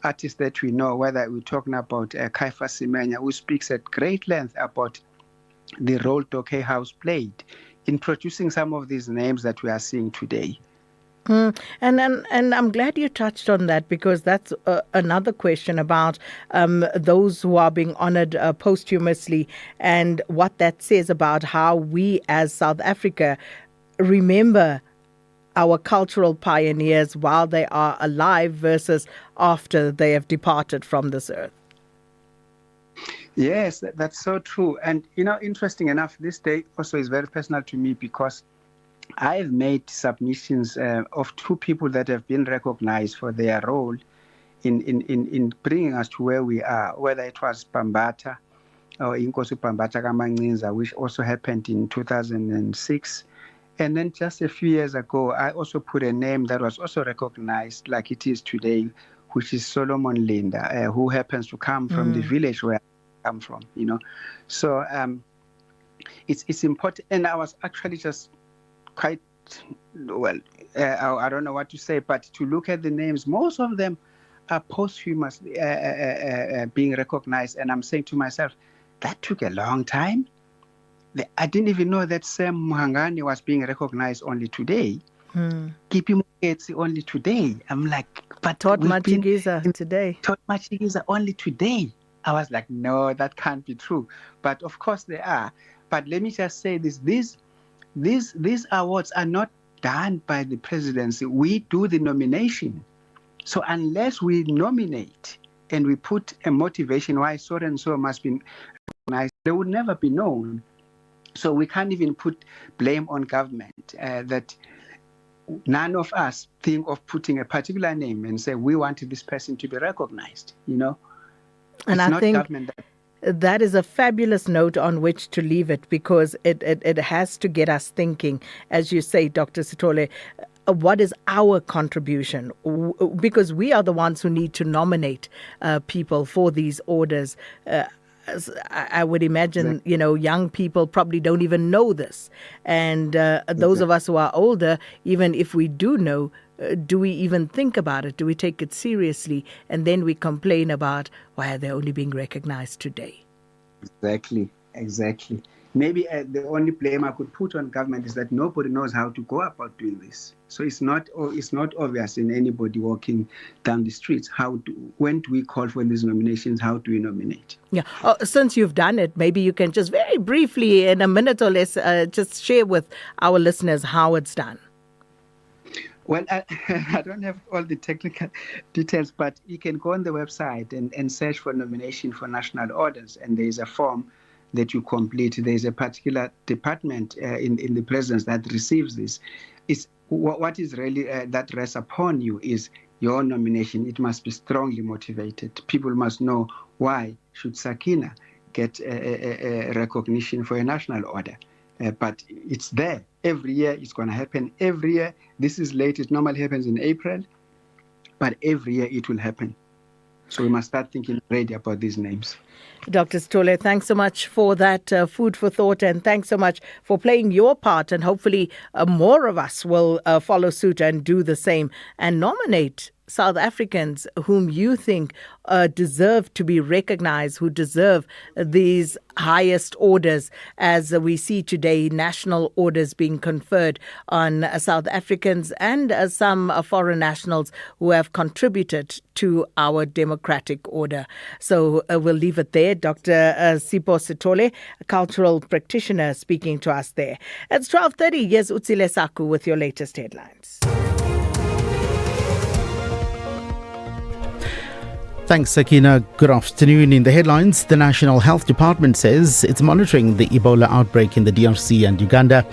artists that we know, whether we're talking about Kaifa Semenya, who speaks at great length about the role Dokey House played in producing some of these names that we are seeing today. And I'm glad you touched on that, because that's another question about those who are being honored posthumously, and what that says about how we as South Africa remember our cultural pioneers while they are alive versus after they have departed from this earth. Yes, that's so true. And, interesting enough, this day also is very personal to me, because I've made submissions of two people that have been recognized for their role in bringing us to where we are, whether it was Pambata or Inkosi Pambata Kamancinza, which also happened in 2006. And then just a few years ago, I also put a name that was also recognized like it is today, which is Solomon Linda, who happens to come from the village where I come from, So it's important. And I was actually just quite, I don't know what to say, but to look at the names, most of them are posthumously being recognized. And I'm saying to myself, that took a long time. I didn't even know that Sam Muhangani was being recognized only today. Kipi Mweketsi only today. I'm like, but Tot Machikiza today. Tot Machikiza only today. I was like, no, that can't be true. But of course they are. But let me just say this, these awards are not done by the presidency. We do the nomination. So unless we nominate and we put a motivation why so and so must be recognized, they would never be known. So we can't even put blame on government that none of us think of putting a particular name and say we want this person to be recognized, And it's I think that is a fabulous note on which to leave it, because it has to get us thinking, as you say, Dr. Sithole, what is our contribution? Because we are the ones who need to nominate people for these orders. I would imagine, young people probably don't even know this. And those of us who are older, even if we do know, do we even think about it? Do we take it seriously? And then we complain about why are they only being recognized today? Exactly. Maybe the only blame I could put on government is that nobody knows how to go about doing this. So it's not obvious in anybody walking down the streets. When do we call for these nominations? How do we nominate? Yeah. Since you've done it, maybe you can just very briefly, in a minute or less, just share with our listeners how it's done. Well, I don't have all the technical details, but you can go on the website and search for nomination for national orders, and there is a form that you complete. There is a particular department in the presidency that receives this. What is really that rests upon you is your nomination, it must be strongly motivated. People must know why should Sakina get a recognition for a national order. But it's there. Every year it's going to happen. Every year. This is late. It normally happens in April. But every year it will happen. So we must start thinking already about these names. Dr. Sithole, thanks so much for that food for thought, and thanks so much for playing your part, and hopefully more of us will follow suit and do the same and nominate South Africans whom you think deserve to be recognized, who deserve these highest orders, as we see today, national orders being conferred on South Africans and some foreign nationals who have contributed to our democratic order. So we'll leave it there. Dr. Sipho Sithole, a cultural practitioner, speaking to us there. It's 12:30. Here's Utsile Saku with your latest headlines. Thanks, Sakina. Good afternoon. In the headlines, the National Health Department says it's monitoring the Ebola outbreak in the DRC and Uganda.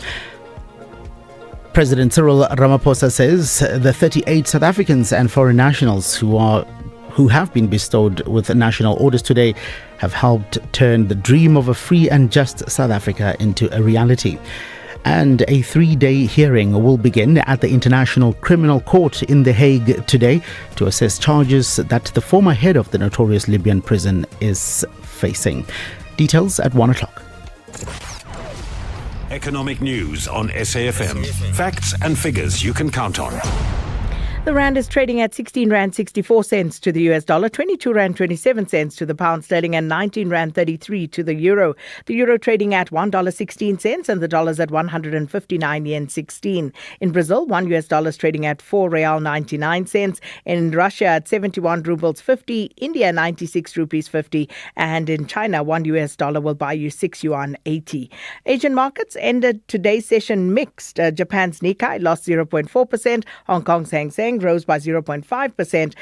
President Cyril Ramaphosa says the 38 South Africans and foreign nationals who have been bestowed with national orders today have helped turn the dream of a free and just South Africa into a reality. And a 3-day hearing will begin at the International Criminal Court in The Hague today to assess charges that the former head of the notorious Libyan prison is facing. Details at 1 o'clock. Economic news on SAFM. Facts and figures you can count on. The rand is trading at 16 rand 64 cents to the US dollar, 22 rand 27 cents to the pound sterling, and 19 rand 33 to the euro. The euro trading at $1.16 and the dollar's at 159 yen 16. In Brazil, $1 US dollar is trading at 4 real 99 cents. In Russia at 71 rubles 50, India 96 rupees 50, and in China $1 US dollar will buy you 6 yuan 80. Asian markets ended today's session mixed. Japan's Nikkei lost 0.4%, Hong Kong's Hang Seng rose by 0.5%.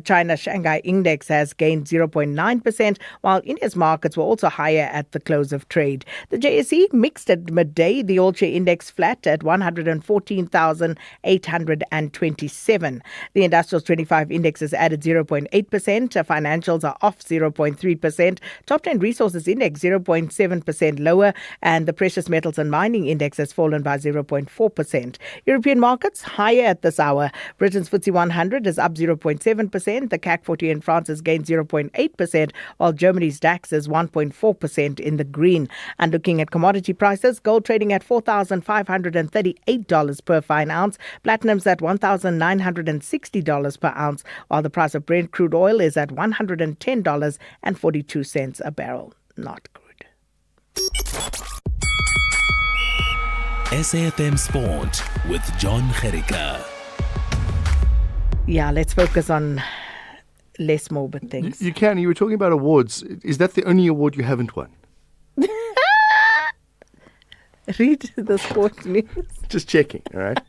China's Shanghai Index has gained 0.9%, while India's markets were also higher at the close of trade. The JSE mixed at midday. The all-share index flat at 114,827. The Industrials 25 index has added 0.8%. Financials are off 0.3%. Top 10 Resources Index 0.7% lower, and the Precious Metals and Mining Index has fallen by 0.4%. European markets higher at this hour. Britain's FTSE 100 is up 0.7%. The CAC 40 in France has gained 0.8%, while Germany's DAX is 1.4% in the green. And looking at commodity prices, gold trading at $4,538 per fine ounce. Platinum's at $1,960 per ounce, while the price of Brent crude oil is at $110.42 a barrel. Not good. SAFM Sport with John Gericka. Yeah, let's focus on less morbid things. You can. You were talking about awards. Is that the only award you haven't won? Read the sports news. Just checking, all right?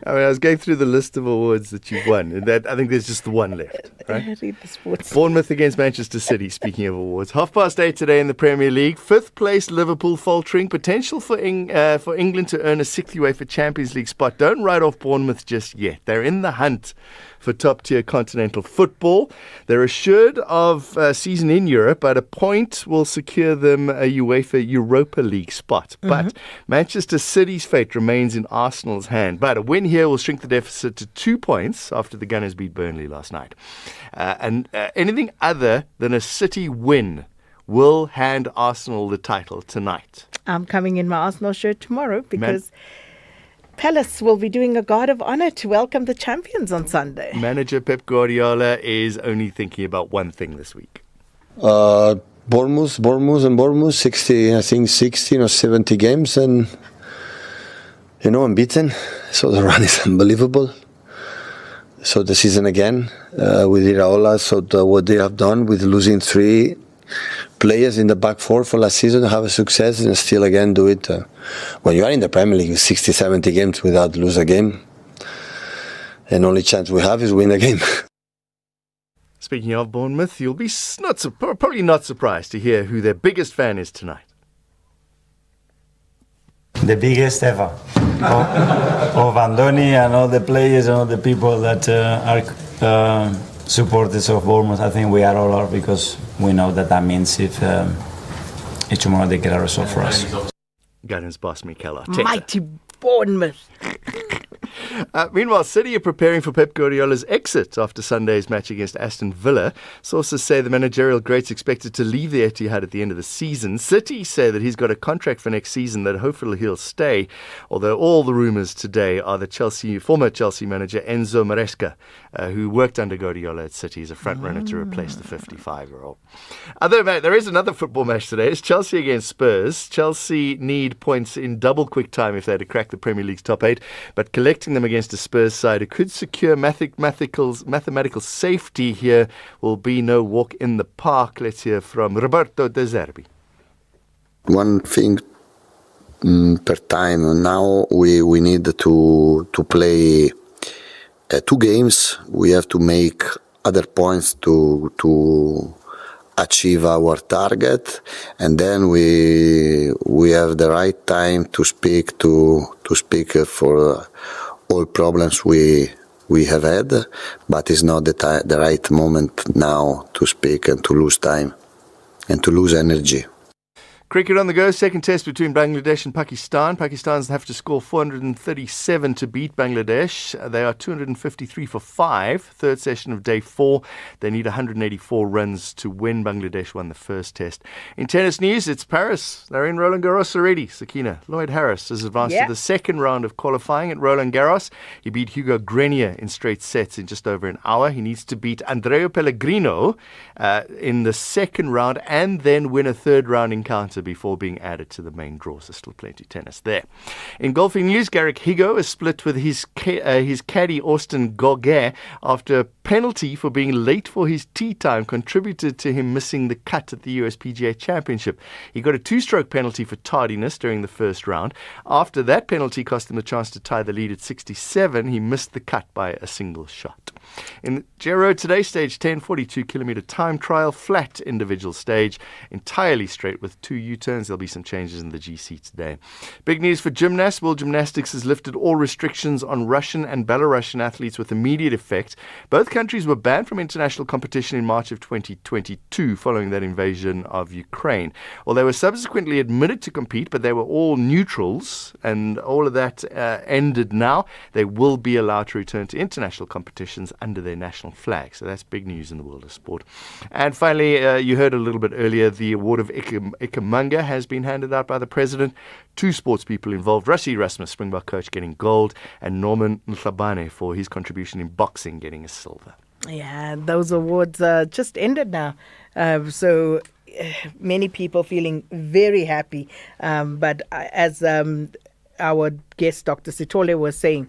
I was going through the list of awards that you've won, and I think there's just the one left, right? Read the sports. Bournemouth against Manchester City, speaking of awards. 8:30 today in the Premier League. 5th place, Liverpool faltering. Potential for England to earn a 6th UEFA Champions League spot. Don't write off Bournemouth just yet. They're in the hunt for top-tier continental football. They're assured of a season in Europe, but a point will secure them a UEFA Europa League spot. But Manchester City's fate remains in Arsenal's hand. But a win here will shrink the deficit to 2 points after the Gunners beat Burnley last night. Anything other than a City win will hand Arsenal the title tonight. I'm coming in my Arsenal shirt tomorrow because Palace will be doing a guard of honour to welcome the champions on Sunday. Manager Pep Guardiola is only thinking about one thing this week. Bournemouth, 16 or 70 games and, unbeaten. So the run is unbelievable. So the season again with Iraola, what they have done with losing 3 players in the back 4 for last season, have a success and still again do it. When you are in the Premier League, 60, 70 games without lose a game, and only chance we have is win a game. Speaking of Bournemouth, you'll be probably not surprised to hear who their biggest fan is tonight. The biggest ever of Andoni and all the players and all the people that are supporters of Bournemouth, I think we are all out because we know that means if tomorrow they get a result for us. Guidance boss Mikel Arteta. Mighty Bournemouth. Meanwhile, City are preparing for Pep Guardiola's exit after Sunday's match against Aston Villa. Sources say the managerial great's expected to leave the Etihad at the end of the season. City say that he's got a contract for next season that hopefully he'll stay, although all the rumours today are that former Chelsea manager Enzo Maresca, who worked under Guardiola at City, is a front runner to replace the 55-year-old. There is another football match today. It's Chelsea against Spurs. Chelsea need points in double quick time if they're to crack the Premier League's top 8, but collecting them against a Spurs side who could secure mathematical safety here will be no walk in the park. Let's hear from Roberto De Zerbi. One thing per time. Now we need to play 2 games. We have to make other points to achieve our target, and then we have the right time to speak for all problems we have had, but it's not the right moment now to speak and to lose time and to lose energy. Cricket on the go, second test between Bangladesh and Pakistan. Pakistan's have to score 437 to beat Bangladesh. They are 253 for 5, third session of day 4. They need 184 runs to win. Bangladesh won the first test. In tennis news, it's Paris. They're in Roland Garros already. Sakina, Lloyd Harris has advanced to the second round of qualifying at Roland Garros. He beat Hugo Grenier in straight sets in just over an hour. He needs to beat Andrea Pellegrino in the second round and then win a third round encounter before being added to the main draw. So still plenty of tennis there. In golfing news, Garrick Higo is split with his caddy Austin Gauguin after a penalty for being late for his tee time contributed to him missing the cut at the US PGA Championship. He got a 2-stroke penalty for tardiness during the first round. After that penalty cost him the chance to tie the lead at 67, he missed the cut by a single shot. In the Giro today, stage 10, 42-kilometre time trial, flat individual stage, entirely straight with 2 U-turns. There'll be some changes in the GC today. Big news for gymnasts. World Gymnastics has lifted all restrictions on Russian and Belarusian athletes with immediate effect. Both countries were banned from international competition in March of 2022 following that invasion of Ukraine. Well, they were subsequently admitted to compete, but they were all neutrals, and all of that ended now. They will be allowed to return to international competitions under their national flag. So that's big news in the world of sport. And finally, you heard a little bit earlier, the award of Ikemanga has been handed out by the president. 2 sports people involved, Rassie Erasmus, Springbok coach, getting gold, and Norman Mhlabane for his contribution in boxing, getting a silver. Yeah, those awards just ended now. So many people feeling very happy. But as our guest, Dr. Sitole, was saying,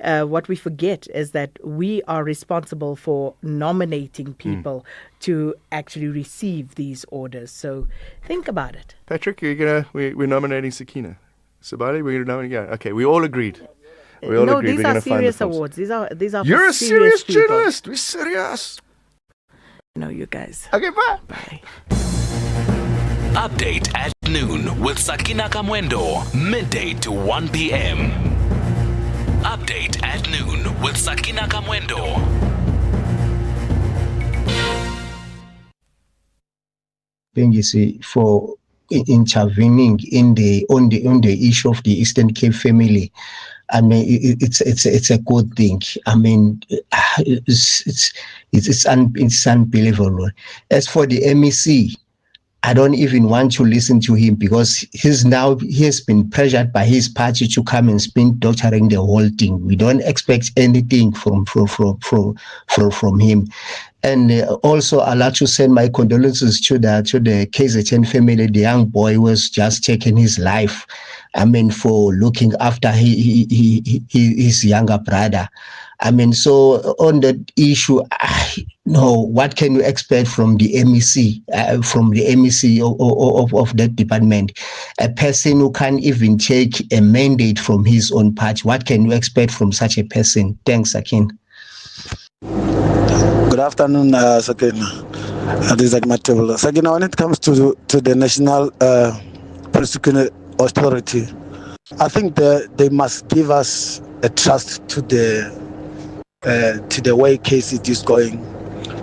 what we forget is that we are responsible for nominating people to actually receive these orders. So think about it. Patrick, we're nominating Sakina. Sabali, we're nominating. Yeah, okay, we all agreed. We all agreed. These are serious awards. These are. You're a serious people. journalist. We're serious. No, you guys. Okay, bye. Bye. Update at noon with Sakina Kamwendo, midday to 1 p.m. Update at noon with Sakina Kamwendo. Benjisi for intervening on the issue of the Eastern Cape family. I mean, it's a good thing. I mean, it's unbelievable. As for the MEC, I don't even want to listen to him because he has been pressured by his party to come and spin doctoring the whole thing. We don't expect anything from him. And also, I'd like to send my condolences to the KZN family. The young boy was just taking his life. I mean, for looking after his younger brother. I mean, so on that issue, what can you expect from the MEC, of that department? A person who can't even take a mandate from his own party. What can you expect from such a person? Thanks, Akin. Good afternoon, Sakina. This is Mateo. Sakina, when it comes to the National Prosecuting Authority, I think they must give us a trust to the to the way KCD is going,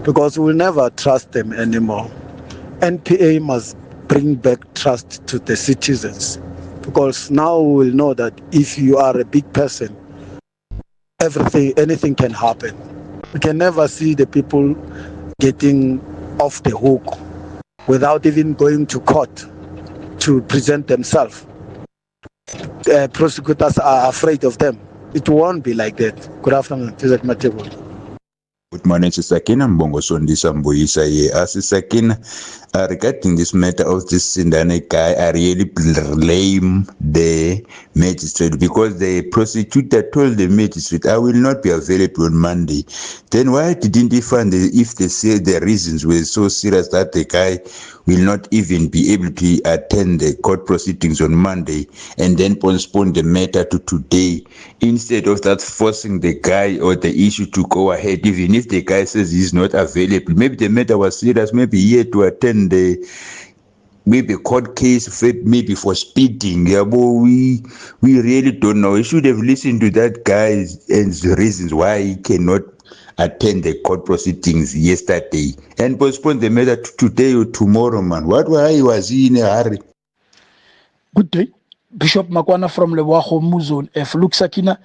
because we'll never trust them anymore. NPA must bring back trust to the citizens, because now we will know that if you are a big person, anything can happen. We can never see the people getting off the hook without even going to court to present themselves. Prosecutors are afraid of them. It won't be like that. Good afternoon, SAfmRadio. Good morning, Sakina Mbongo Sondisa Mboisa here. As Sakina, regarding this matter of this Sindane guy, I really blame the magistrate, because the prosecutor told the magistrate, I will not be available on Monday. Then why didn't he find if they say the reasons were so serious that the guy will not even be able to attend the court proceedings on Monday, and then postpone the matter to today, instead of that forcing the guy or the issue to go ahead, even if the guy says he's not available? Maybe the matter was serious, maybe he had to attend the maybe court case, maybe for speeding. Yeah, but we really don't know. We should have listened to that guy's reasons why he cannot attend the court proceedings yesterday, and postpone the matter to today or tomorrow, man. Why was he in a hurry? Good day. Bishop Makwana from Lewahomu Zone F. Look, Sakina,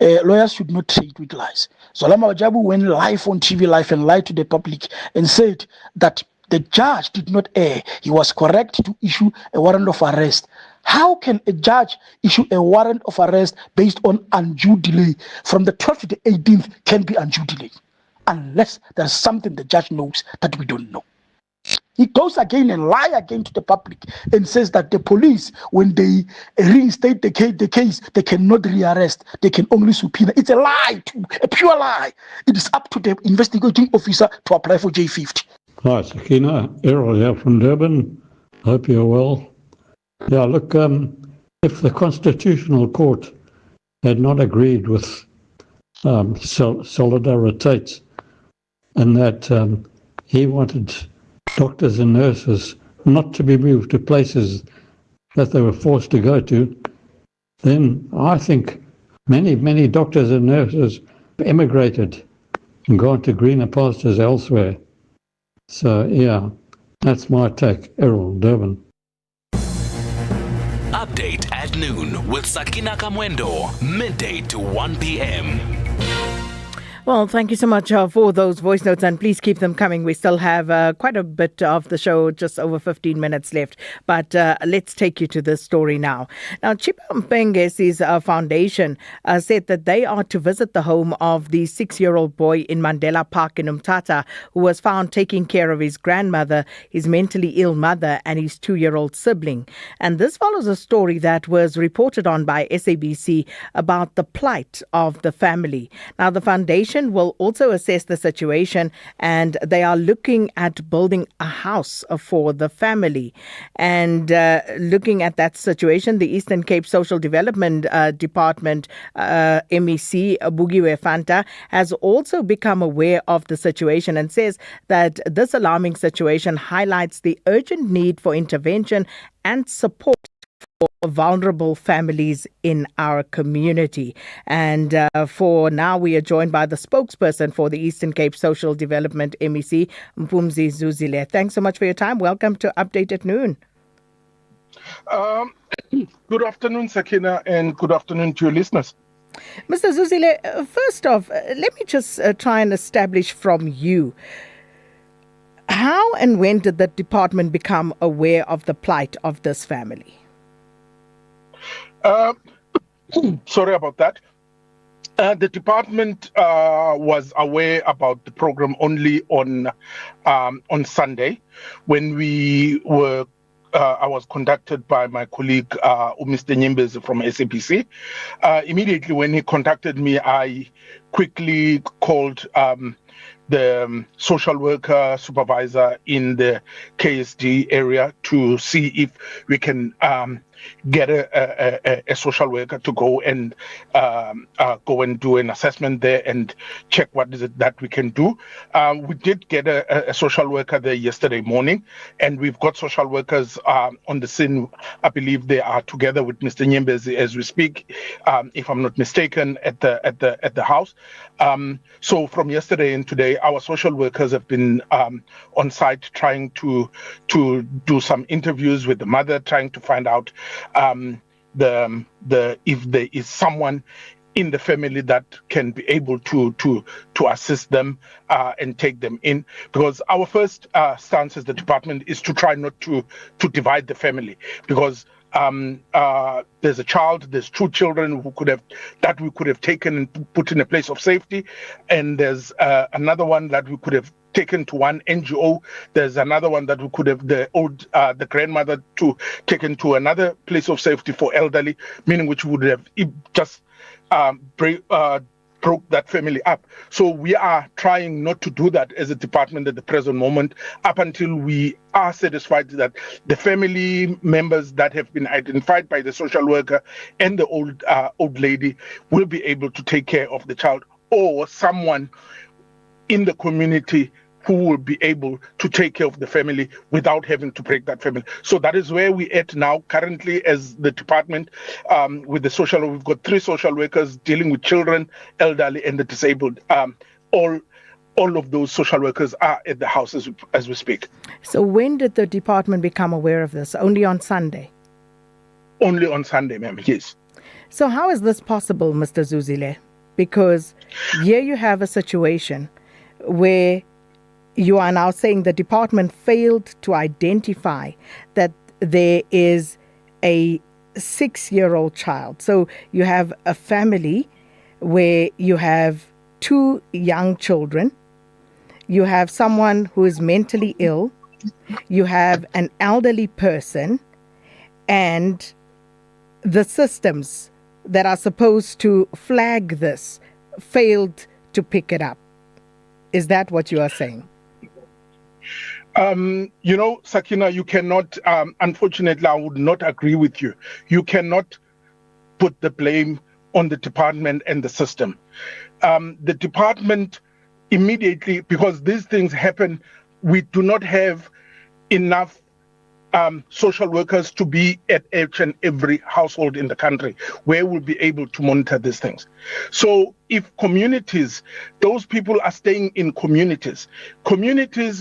lawyers should not trade with lies. Zolama Wajabu went live on TV Live and lied to the public and said that the judge did not err. He was correct to issue a warrant of arrest. How can a judge issue a warrant of arrest based on undue delay? From the 12th to the 18th can be undue delay, unless there's something the judge knows that we don't know. He goes again and lie again to the public and says that the police, when they reinstate the case, they cannot rearrest. They can only subpoena. It's a lie, too, a pure lie. It is up to the investigating officer to apply for J50. Hi, Sakina. Errol here from Durban. Hope you're well. Yeah, look, if the Constitutional Court had not agreed with Solidarity, and that he wanted doctors and nurses not to be moved to places that they were forced to go to, then I think many doctors and nurses emigrated and gone to greener pastures elsewhere. So, yeah, that's my take. Errol, Durban. Update at noon with Sakina Kamwendo, midday to 1 p.m. Well, thank you so much for those voice notes, and please keep them coming. We still have quite a bit of the show, just over 15 minutes left. But let's take you to this story now. Now, Chipa Mpengesi's foundation said that they are to visit the home of the 6-year-old boy in Mandela Park in Umtata, who was found taking care of his grandmother, his mentally ill mother, and his 2-year-old sibling. And this follows a story that was reported on by SABC about the plight of the family. Now, the foundation will also assess the situation, and they are looking at building a house for the family. And looking at that situation, the Eastern Cape Social Development Department, MEC Bugiwe Fanta, has also become aware of the situation and says that this alarming situation highlights the urgent need for intervention and support for vulnerable families in our community. And for now, we are joined by the spokesperson for the Eastern Cape Social Development MEC, Mpumzi Zuzile. Thanks so much for your time. Welcome to Update at Noon. Good afternoon, Sakina, and good afternoon to your listeners. Mr. Zuzile, first off, let me just try and establish from you, how and when did the department become aware of the plight of this family? Sorry about that. The department was aware about the program only on Sunday, when we were. I was contacted by my colleague, Mr. Nyimbezi from SABC. Immediately when he contacted me, I quickly called the social worker supervisor in the KSD area to see if we can get a social worker to go and do an assessment there and check what is it that we can do. We did get a social worker there yesterday morning, and we've got social workers on the scene. I believe they are together with Mr. Nyembezi as we speak, if I'm not mistaken, at the house. So from yesterday and today, our social workers have been on site trying to do some interviews with the mother, trying to find out if there is someone in the family that can be able to assist them and take them in, because our first stance as the department is to try not to divide the family, because there's a child, there's two children we could have taken and put in a place of safety, and there's another one that we could have taken to one NGO. There's another one that we could have the grandmother taken to another place of safety for elderly, meaning which would have just broke that family up. So we are trying not to do that as a department at the present moment, up until we are satisfied that the family members that have been identified by the social worker and the old lady will be able to take care of the child, or someone in the community who will be able to take care of the family without having to break that family. So that is where we're at now, currently, as the department with the social. We've got 3 social workers dealing with children, elderly, and the disabled. All of those social workers are at the house as we speak. So when did the department become aware of this? Only on Sunday? Only on Sunday, ma'am, yes. So how is this possible, Mr. Zuzile? Because here you have a situation where you are now saying the department failed to identify that there is a 6-year-old child. So you have a family where you have 2 young children, you have someone who is mentally ill, you have an elderly person, and the systems that are supposed to flag this failed to pick it up. Is that what you are saying? Sakina, you cannot, unfortunately, I would not agree with you. You cannot put the blame on the department and the system. The department immediately, because these things happen, we do not have enough social workers to be at each and every household in the country where we'll be able to monitor these things. So if communities, those people are staying in communities,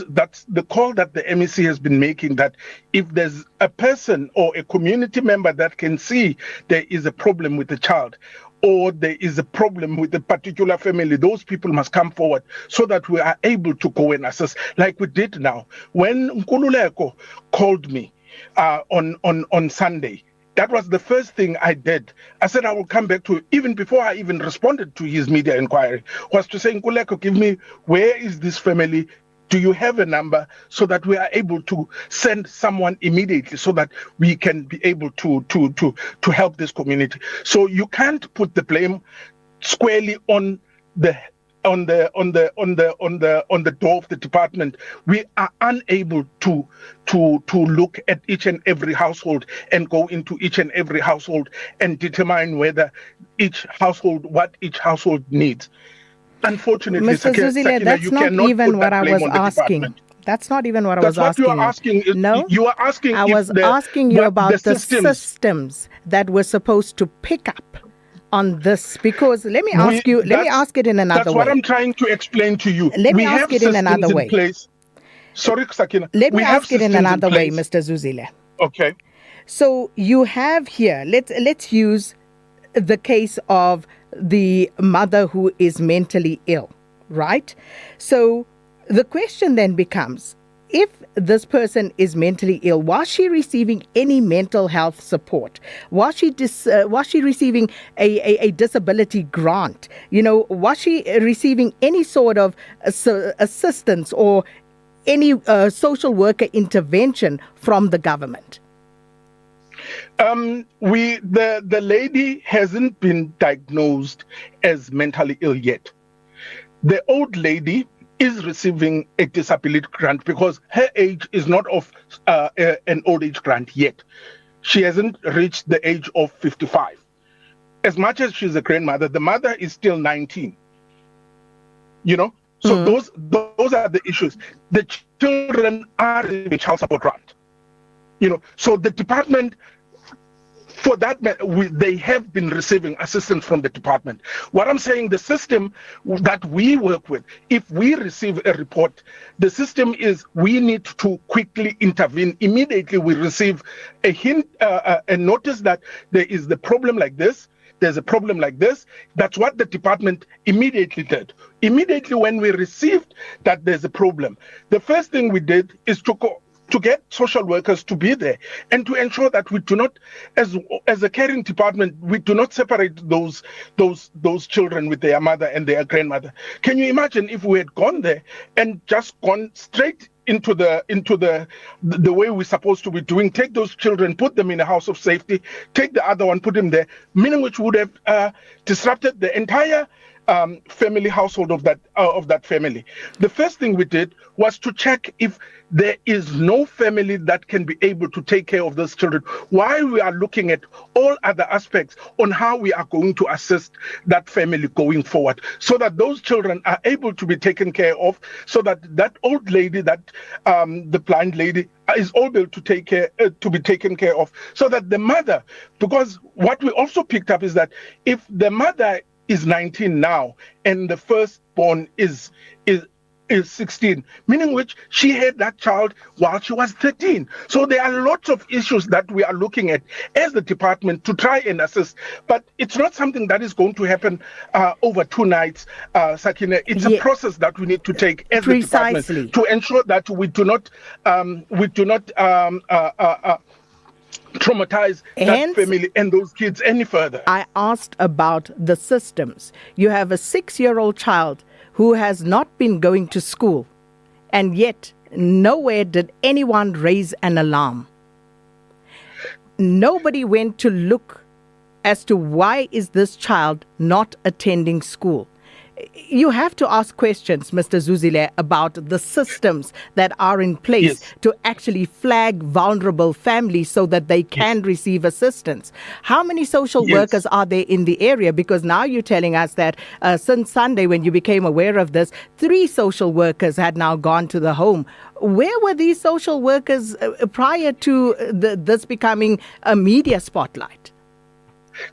that's the call that the MEC has been making, that if there's a person or a community member that can see there is a problem with the child, or there is a problem with a particular family, those people must come forward so that we are able to go and assess, like we did now. When Nkululeko called me on Sunday, that was the first thing I did. I said I will come back to, even before I even responded to his media inquiry, was to say, Nkululeko, give me, where is this family? Do you have a number, so that we are able to send someone immediately, so that we can be able to help this community? So you can't put the blame squarely on the door of the department. We are unable to look at each and every household and go into each and every household and determine what each household needs. Unfortunately, Mr. Zuzile, that's not even what I was asking. That's not even what I was asking. That's what you are asking. No, you are asking. I was asking you about the systems that were supposed to pick up on this, because let me ask it in another way. That's what I'm trying to explain to you. Let me ask it in another way. Sorry, Sakina. Let me ask it in another way, Mr. Zuzile. Okay. So you have here, let's use the case of the mother who is mentally ill, right? So the question then becomes, if this person is mentally ill, was she receiving any mental health support? Was she receiving a disability grant? Was she receiving any sort of assistance or any social worker intervention from the government? The lady hasn't been diagnosed as mentally ill yet. The old lady is receiving a disability grant because her age is not of an old age grant yet. she hasn't reached the age of 55. As much as she's a grandmother, the mother is still 19. So those are the issues. The children are receiving child support grant. So the department, for that, they have been receiving assistance from the department. What I'm saying, the system that we work with, if we receive a report, the system is we need to quickly intervene. Immediately we receive a hint, a notice that there is the problem like this, there's a problem like this. That's what the department immediately did. Immediately when we received that there's a problem, the first thing we did is to get social workers to be there and to ensure that we do not, as a caring department, we do not separate those children with their mother and their grandmother. Can you imagine if we had gone there and just gone straight into the way we're supposed to be doing, take those children, put them in a house of safety, take the other one, put them there, meaning which would have disrupted the entire family household of that family. The first thing we did was to check if there is no family that can be able to take care of those children, while we are looking at all other aspects on how we are going to assist that family going forward, so that those children are able to be taken care of, so that that old lady, that the blind lady, is able to be taken care of, so that the mother, because what we also picked up is that if the mother is 19 now and the firstborn is 16, meaning which she had that child while she was 13. So there are lots of issues that we are looking at as the department to try and assist, but it's not something that is going to happen over 2 nights, Sakina. It's a process that we need to take as the department to ensure that we do not traumatize that family and those kids any further. I asked about the systems. You have a 6-year-old child who has not been going to school, and yet nowhere did anyone raise an alarm. Nobody went to look as to why is this child not attending school. You have to ask questions, Mr. Zuzile, about the systems that are in place to actually flag vulnerable families so that they can receive assistance. How many social workers are there in the area? Because now you're telling us that since Sunday, when you became aware of this, 3 social workers had now gone to the home. Where were these social workers prior to this becoming a media spotlight?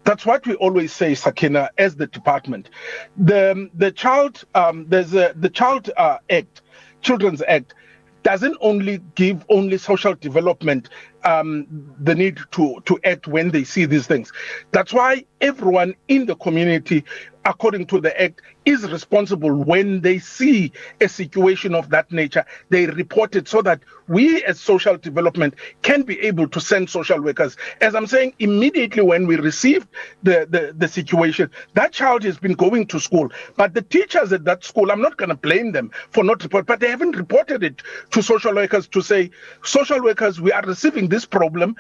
That's what we always say, Sakina, as the department. The child, there's the Child Act, Children's Act, doesn't only give only social development the need to act when they see these things. That's why everyone in the community, according to the Act, is responsible when they see a situation of that nature. They report it so that we as social development can be able to send social workers. As I'm saying, immediately when we received the situation, that child has been going to school. But the teachers at that school, I'm not going to blame them for not reporting, but they haven't reported it to social workers to say, social workers, we are receiving this problem.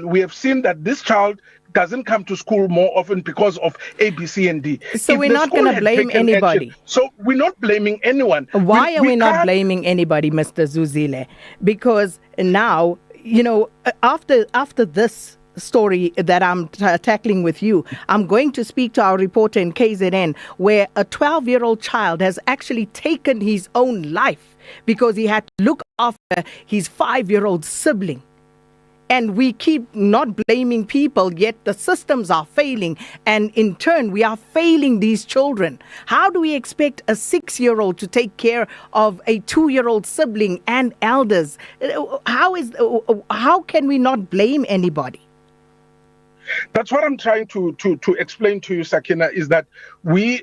We have seen that this child doesn't come to school more often because of A, B, C, and D. So we're not going to blame anybody. So we're not blaming anyone. Why are we not blaming anybody, Mr. Zuzile? Because now, after this story that I'm tackling with you, I'm going to speak to our reporter in KZN, where a 12-year-old child has actually taken his own life because he had to look after his 5-year-old sibling. And we keep not blaming people, yet the systems are failing. And in turn, we are failing these children. How do we expect a 6-year-old to take care of a 2-year-old sibling and elders? How can we not blame anybody? That's what I'm trying to explain to you, Sakina, is that we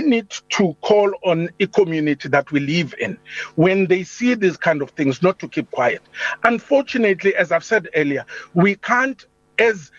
need to call on a community that we live in when they see these kind of things, not to keep quiet. Unfortunately, as I've said earlier, we can't, as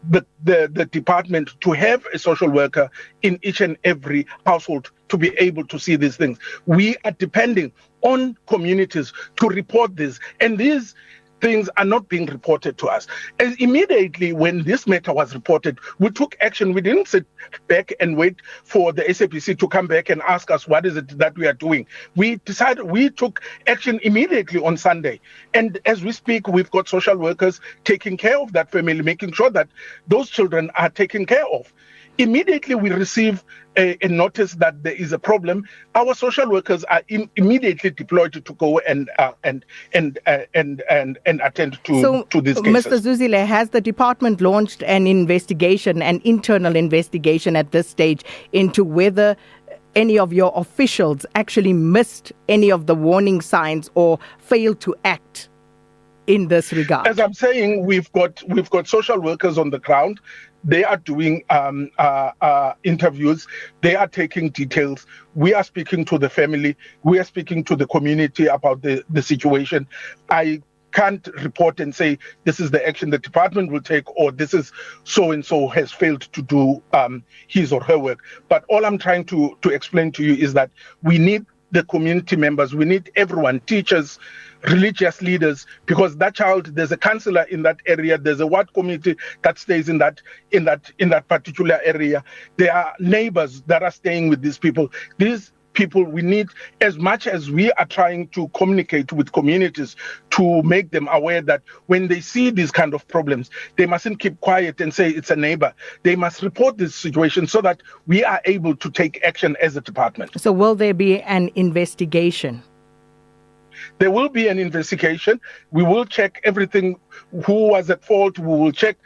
the department, to have a social worker in each and every household to be able to see these things. We are depending on communities to report this. And these things are not being reported to us. And immediately when this matter was reported, we took action. We didn't sit back and wait for the SAPC to come back and ask us what is it that we are doing. We took action immediately on Sunday. And as we speak, we've got social workers taking care of that family, making sure that those children are taken care of. Immediately we receive a notice that there is a problem, our social workers are immediately deployed to go and attend to these cases. Mr. Zuzile, has the department launched an internal investigation at this stage into whether any of your officials actually missed any of the warning signs or failed to act in this regard? As I'm saying, we've got social workers on the ground. They are doing interviews. They are taking details. We are speaking to the family. We are speaking to the community about the situation. I can't report and say this is the action the department will take or this is so-and-so has failed to do his or her work. But all I'm trying to explain to you is that we need the community members. We need everyone, teachers, religious leaders, because that child, there's a counselor in that area, there's a ward committee that stays in that particular area. There are neighbors that are staying with these people. These people, we need, as much as we are trying to communicate with communities to make them aware that when they see these kind of problems, they mustn't keep quiet and say it's a neighbor. They must report this situation so that we are able to take action as a department. So will there be an investigation? There will be an investigation. We will check everything, who was at fault. We will check,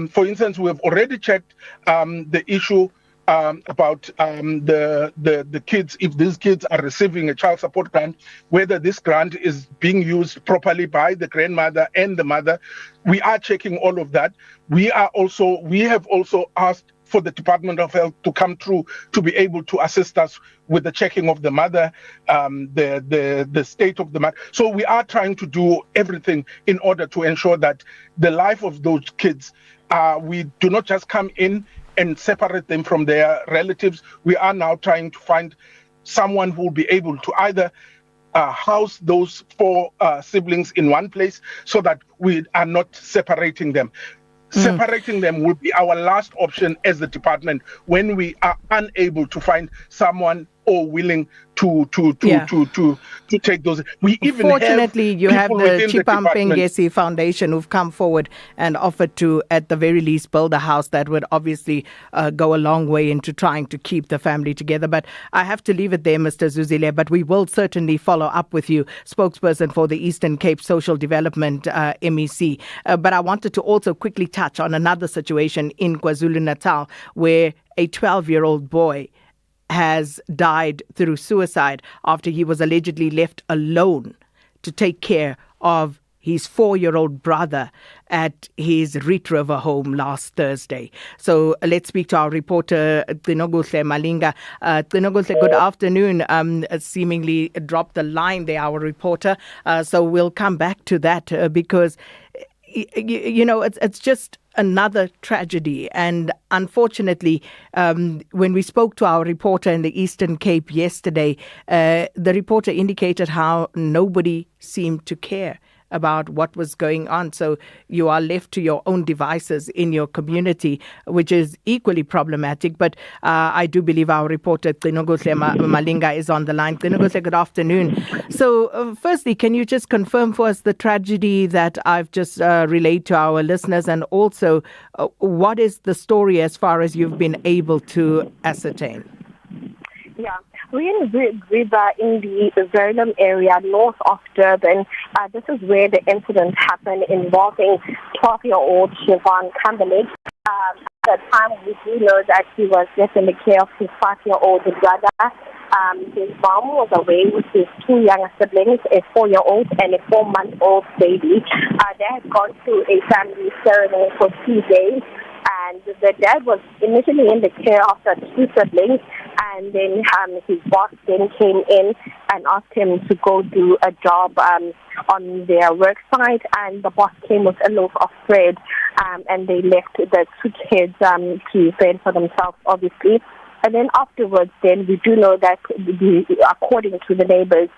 for instance, we have already checked the issue about the kids, if these kids are receiving a child support grant, whether this grant is being used properly by the grandmother and the mother. We are checking all of that. We have also asked for the Department of Health to come through to be able to assist us with the checking of the mother, the state of the mother. So we are trying to do everything in order to ensure that the life of those kids, we do not just come in and separate them from their relatives. We are now trying to find someone who will be able to either house those four siblings in one place so that we are not separating them. Separating them would be our last option as the department when we are unable to find someone or willing to take those. We even Fortunately, you have the Chipam department. Pengesi Foundation who've come forward and offered to, at the very least, build a house that would obviously go a long way into trying to keep the family together. But I have to leave it there, Mr. Zuzile, but we will certainly follow up with you, spokesperson for the Eastern Cape Social Development MEC. But I wanted to also quickly touch on another situation in KwaZulu-Natal where a 12-year-old boy has died through suicide after he was allegedly left alone to take care of his 4-year-old brother at his Reet River home last Thursday. So let's speak to our reporter, Tinoguhle Malinga. Tinoguhle, good afternoon. Seemingly dropped the line there, our reporter. So we'll come back to that because it's just another tragedy. And unfortunately, when we spoke to our reporter in the Eastern Cape yesterday, the reporter indicated how nobody seemed to care about what was going on. So you are left to your own devices in your community, which is equally problematic. But I do believe our reporter, Tinoguhle Malinga, is on the line. Tinoguhle, good afternoon. So firstly, can you just confirm for us the tragedy that I've just relayed to our listeners, and also what is the story as far as you've been able to ascertain? Yeah, we're in River in the Verulam area, north of Durban. This is where the incident happened involving 12-year-old Siobhan Cumberland. At the time, we do know that he was left in the care of his 5-year-old brother. His mom was away with his 2 younger siblings, a 4-year-old and a 4-month-old baby. They had gone to a family ceremony for 2 days. And the dad was initially in the care of the 2 siblings, and then his boss then came in and asked him to go do a job on their work site, and the boss came with a loaf of bread, and they left the 2 kids to fend for themselves, obviously. And then afterwards, then we do know that, according to the neighbors,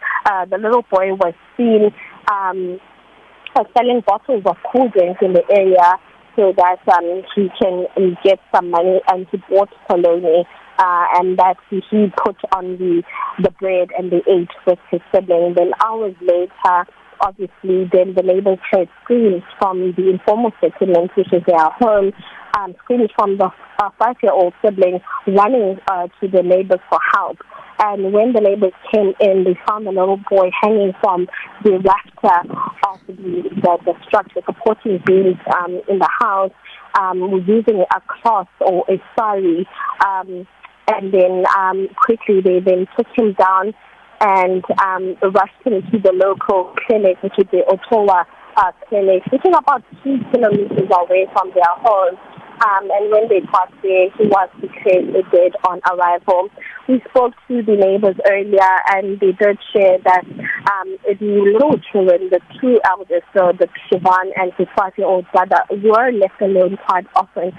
the little boy was seen selling bottles of cool drinks in the area so that he can get some money, and he bought polony and that he put on the bread and they ate with his sibling. Then hours later, obviously, then the neighbors heard screams from the informal settlement, which is their home, screams from the 5-year-old sibling running to the neighbors for help. And when the neighbors came in, they found the little boy hanging from the rafter of the structure, supporting beams in the house, using a cloth or a sari. And then quickly they then took him down and rushed him to the local clinic, which is the Ottawa clinic, which is about 2 kilometers away from their home. And when they got there, he was declared dead on arrival. We spoke to the neighbors earlier, and they did share that the little children, the two eldest, so the Siobhan and his 5-year-old brother, were left alone quite often.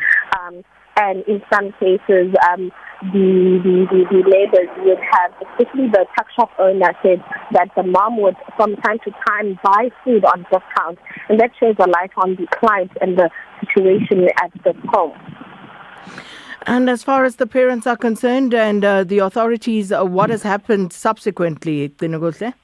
And in some cases, the neighbors would have, especially the tuck shop owner, said that the mom would from time to time buy food on discount, and that sheds a light on the client and the situation at the home. And as far as the parents are concerned and the authorities, what has happened subsequently, Tinogose?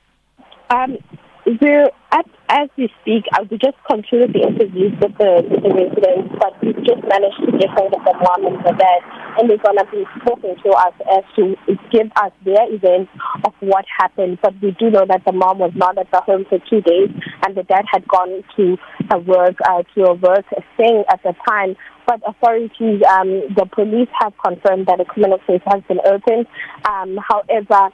As we speak, we just concluded the interviews with the residents, but we've just managed to get hold of the mom and the dad, and they're going to be talking to us as to give us their events of what happened. But we do know that the mom was not at the home for 2 days, and the dad had gone to a work thing at the time. But authorities, the police have confirmed that a criminal case has been opened. However,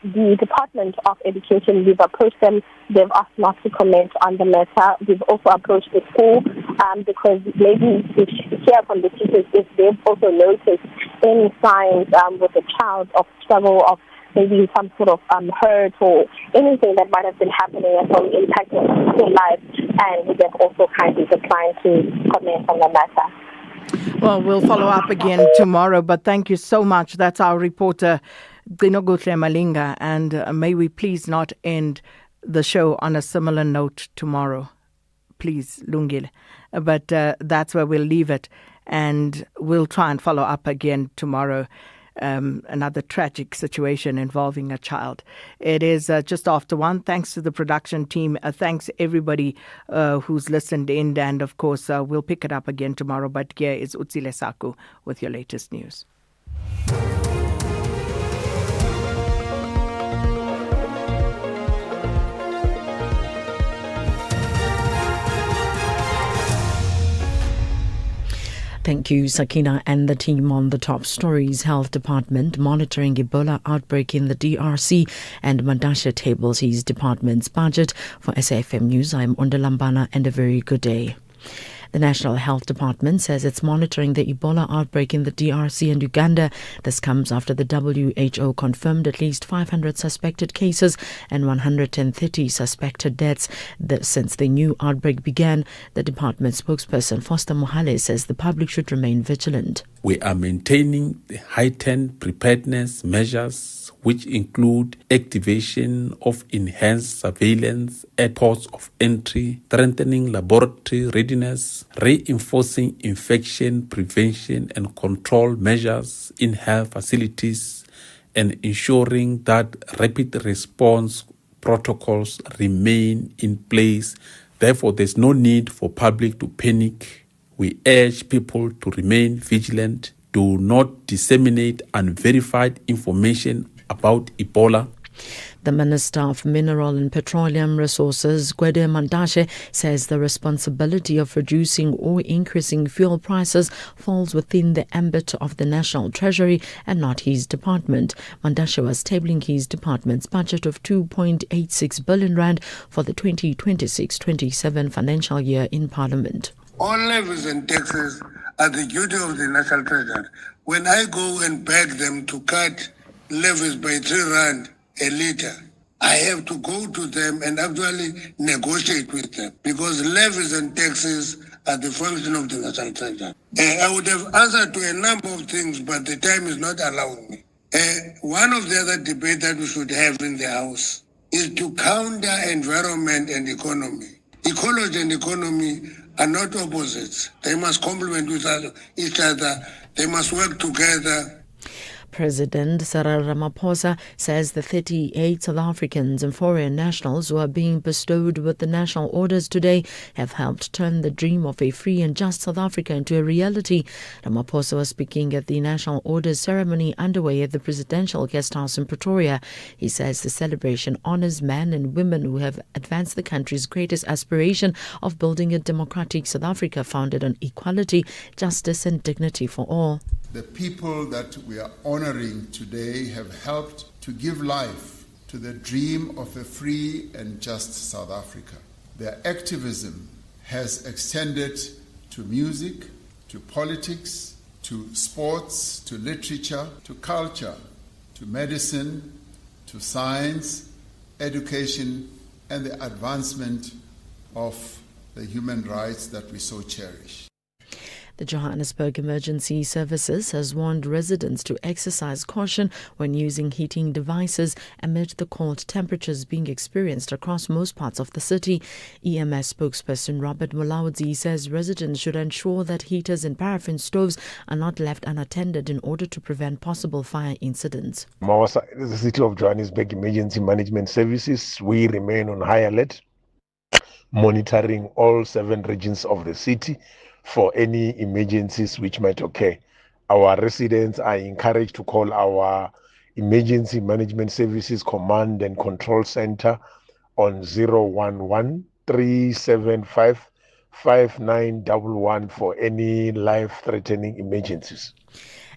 the Department of Education, we've approached them. They've asked not to comment on the matter. We've also approached the school because maybe we should hear from the teachers if they've also noticed any signs with the child of struggle, of maybe some sort of hurt or anything that might have been happening at home impacting their life. And they've also kindly declined to comment on the matter. Well, we'll follow up again tomorrow, but thank you so much. That's our reporter, Dinogutle Malinga, and may we please not end the show on a similar note tomorrow. Please, Lungile. But that's where we'll leave it, and we'll try and follow up again tomorrow. Another tragic situation involving a child. It is just after 1. Thanks to the production team. Thanks everybody who's listened in, and of course we'll pick it up again tomorrow. But here is Utsile Saku with your latest news. Thank you, Sakina, and the team on the top stories. Health Department monitoring Ebola outbreak in the DRC, and Mandasha tables his department's budget. For SAFM News, I'm Ondalambana, and a very good day. The National Health Department says it's monitoring the Ebola outbreak in the DRC and Uganda. This comes after the WHO confirmed at least 500 suspected cases and 130 suspected deaths since the new outbreak began. The department spokesperson Foster Mohale says the public should remain vigilant. We are maintaining the heightened preparedness measures, which include activation of enhanced surveillance at ports of entry, strengthening laboratory readiness, reinforcing infection prevention and control measures in health facilities, and ensuring that rapid response protocols remain in place. Therefore, there's no need for public to panic. We urge people to remain vigilant, do not disseminate unverified information about Ebola. The Minister of Mineral and Petroleum Resources, Gwede Mandashe, says the responsibility of reducing or increasing fuel prices falls within the ambit of the National Treasury and not his department. Mandashe was tabling his department's budget of 2.86 billion rand for the 2026-27 financial year in Parliament. All levies and taxes are the duty of the National Treasury. When I go and beg them to cut levies by 3 rand a litre, I have to go to them and actually negotiate with them, because levies and taxes are the function of the National Treasury. I would have answered to a number of things, but the time is not allowing me. One of the other debates that we should have in the House is to counter environment and economy. Ecology and economy are not opposites. They must complement each other. They must work together. President Cyril Ramaphosa says the 38 South Africans and foreign nationals who are being bestowed with the national orders today have helped turn the dream of a free and just South Africa into a reality. Ramaphosa was speaking at the national orders ceremony underway at the Presidential Guest House in Pretoria. He says the celebration honors men and women who have advanced the country's greatest aspiration of building a democratic South Africa founded on equality, justice and dignity for all. The people that we are honoring today have helped to give life to the dream of a free and just South Africa. Their activism has extended to music, to politics, to sports, to literature, to culture, to medicine, to science, education, and the advancement of the human rights that we so cherish. The Johannesburg Emergency Services has warned residents to exercise caution when using heating devices amid the cold temperatures being experienced across most parts of the city. EMS spokesperson Robert Mulaudzi says residents should ensure that heaters and paraffin stoves are not left unattended in order to prevent possible fire incidents. The City of Johannesburg Emergency Management Services, we remain on high alert, monitoring all 7 regions of the city for any emergencies which might occur. Our residents are encouraged to call our Emergency Management Services Command and Control Center on 011-375-5911 for any life-threatening emergencies.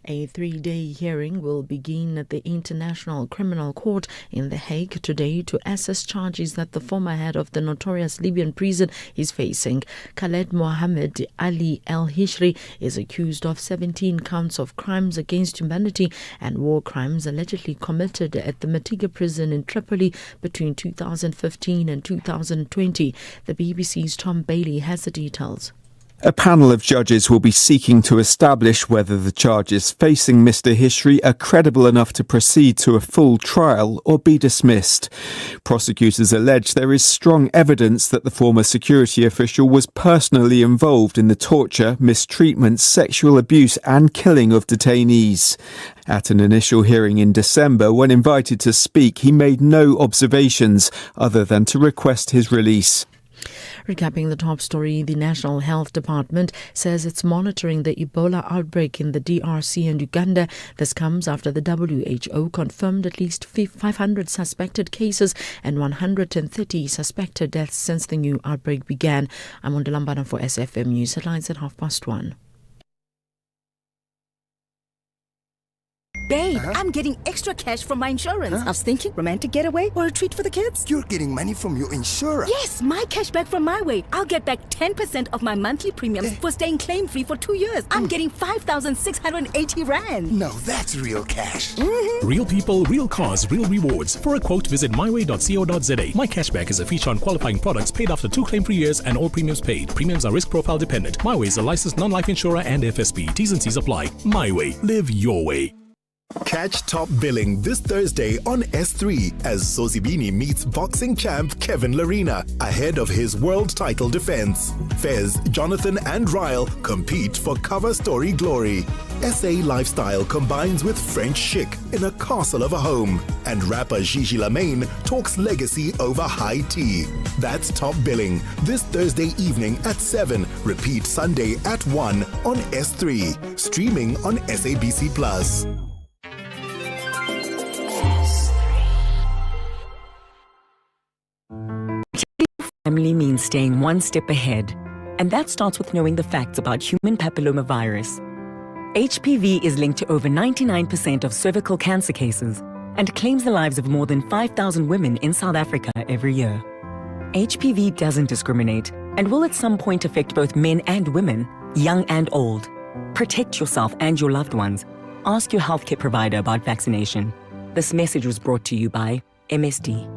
A 3-day hearing will begin at the International Criminal Court in The Hague today to assess charges that the former head of the notorious Libyan prison is facing. Khaled Mohammed Ali El-Hishri is accused of 17 counts of crimes against humanity and war crimes allegedly committed at the Matiga prison in Tripoli between 2015 and 2020. The BBC's Tom Bailey has the details. A panel of judges will be seeking to establish whether the charges facing Mr. Hishri are credible enough to proceed to a full trial or be dismissed. Prosecutors allege there is strong evidence that the former security official was personally involved in the torture, mistreatment, sexual abuse and killing of detainees. At an initial hearing in December, when invited to speak, he made no observations other than to request his release. Recapping the top story, the National Health Department says it's monitoring the Ebola outbreak in the DRC and Uganda. This comes after the WHO confirmed at least 500 suspected cases and 130 suspected deaths since the new outbreak began. I'm Ondalambana for SAfm News Headlines at 1:30. Babe, I'm getting extra cash from my insurance. I was thinking romantic getaway or a treat for the kids. You're getting money from your insurer? Yes, my cash back from my way. I'll get back 10% of my monthly premiums for staying claim-free for 2 years. I'm getting 5,680 Rand. Now that's real cash. Mm-hmm. Real people, real cars, real rewards. For a quote, visit myway.co.za. My cashback is a feature on qualifying products paid after 2 claim-free years and all premiums paid. Premiums are risk profile dependent. My Way is a licensed non-life insurer and FSP. T's and C's apply. My Way. Live your way. Catch Top Billing this Thursday on S3 as Sosibini meets boxing champ Kevin Larina ahead of his world title defense. Fez, Jonathan and Ryle compete for cover story glory. SA lifestyle combines with French chic in a castle of a home. And rapper Gigi Lamaine talks legacy over high tea. That's Top Billing this Thursday evening at 7. Repeat Sunday at 1 on S3. Streaming on SABC Plus. Family means staying one step ahead, and that starts with knowing the facts about human papillomavirus. HPV is linked to over 99% of cervical cancer cases and claims the lives of more than 5,000 women in South Africa every year. HPV doesn't discriminate and will at some point affect both men and women, young and old. Protect yourself and your loved ones. Ask your healthcare provider about vaccination. This message was brought to you by MSD.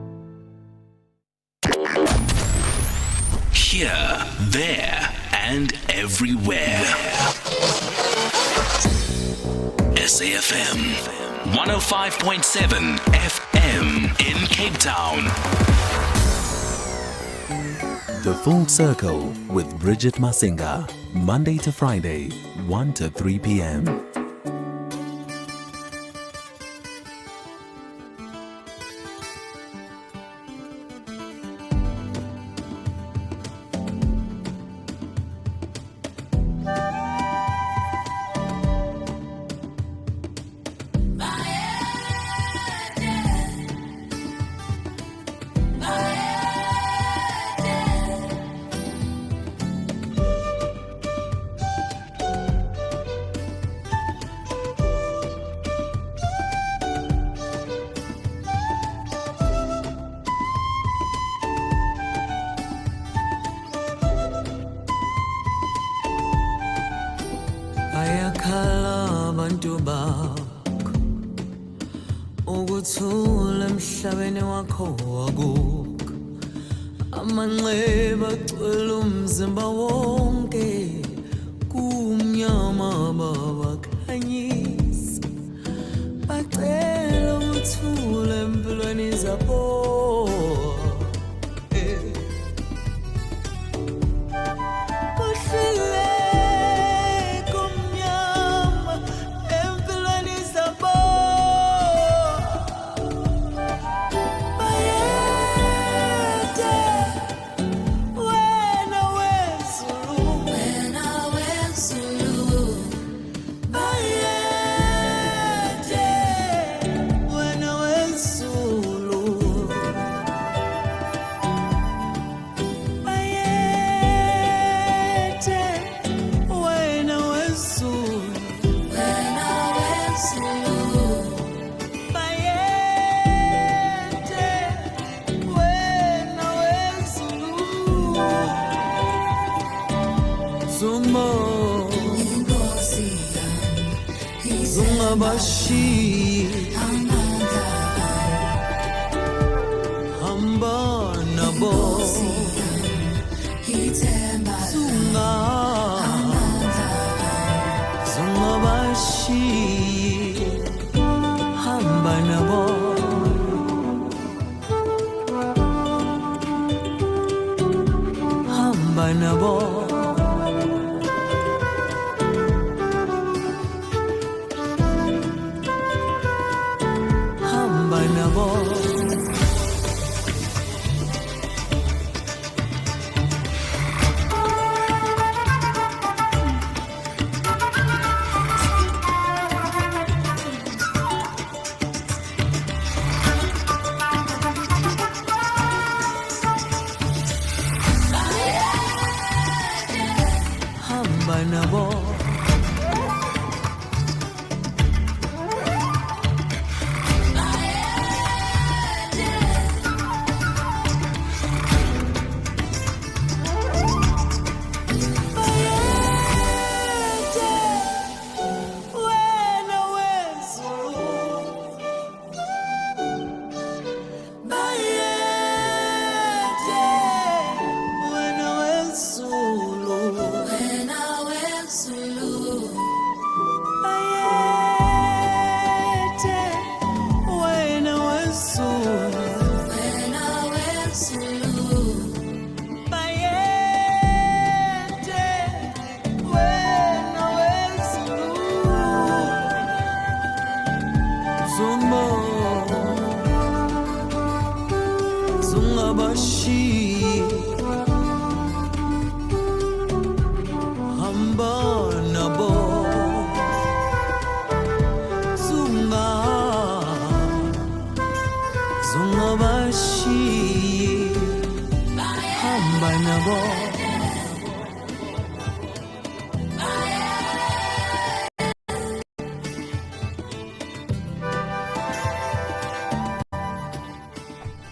Here, there, and everywhere. SAfm 105.7 FM in Cape Town. The Full Circle with Bridget Masinga. Monday to Friday, 1 to 3 p.m. ayakhala abantu bakho ukuthula emhlabeni wakho wakukho amanxeba agcwele umzimba wonke kumnyama babakhanyisa bacela ukuthula empilweni zabo Bashi Hamba Nabo Zunga Zunga Bashi Hamba Nabo Hamba Nabo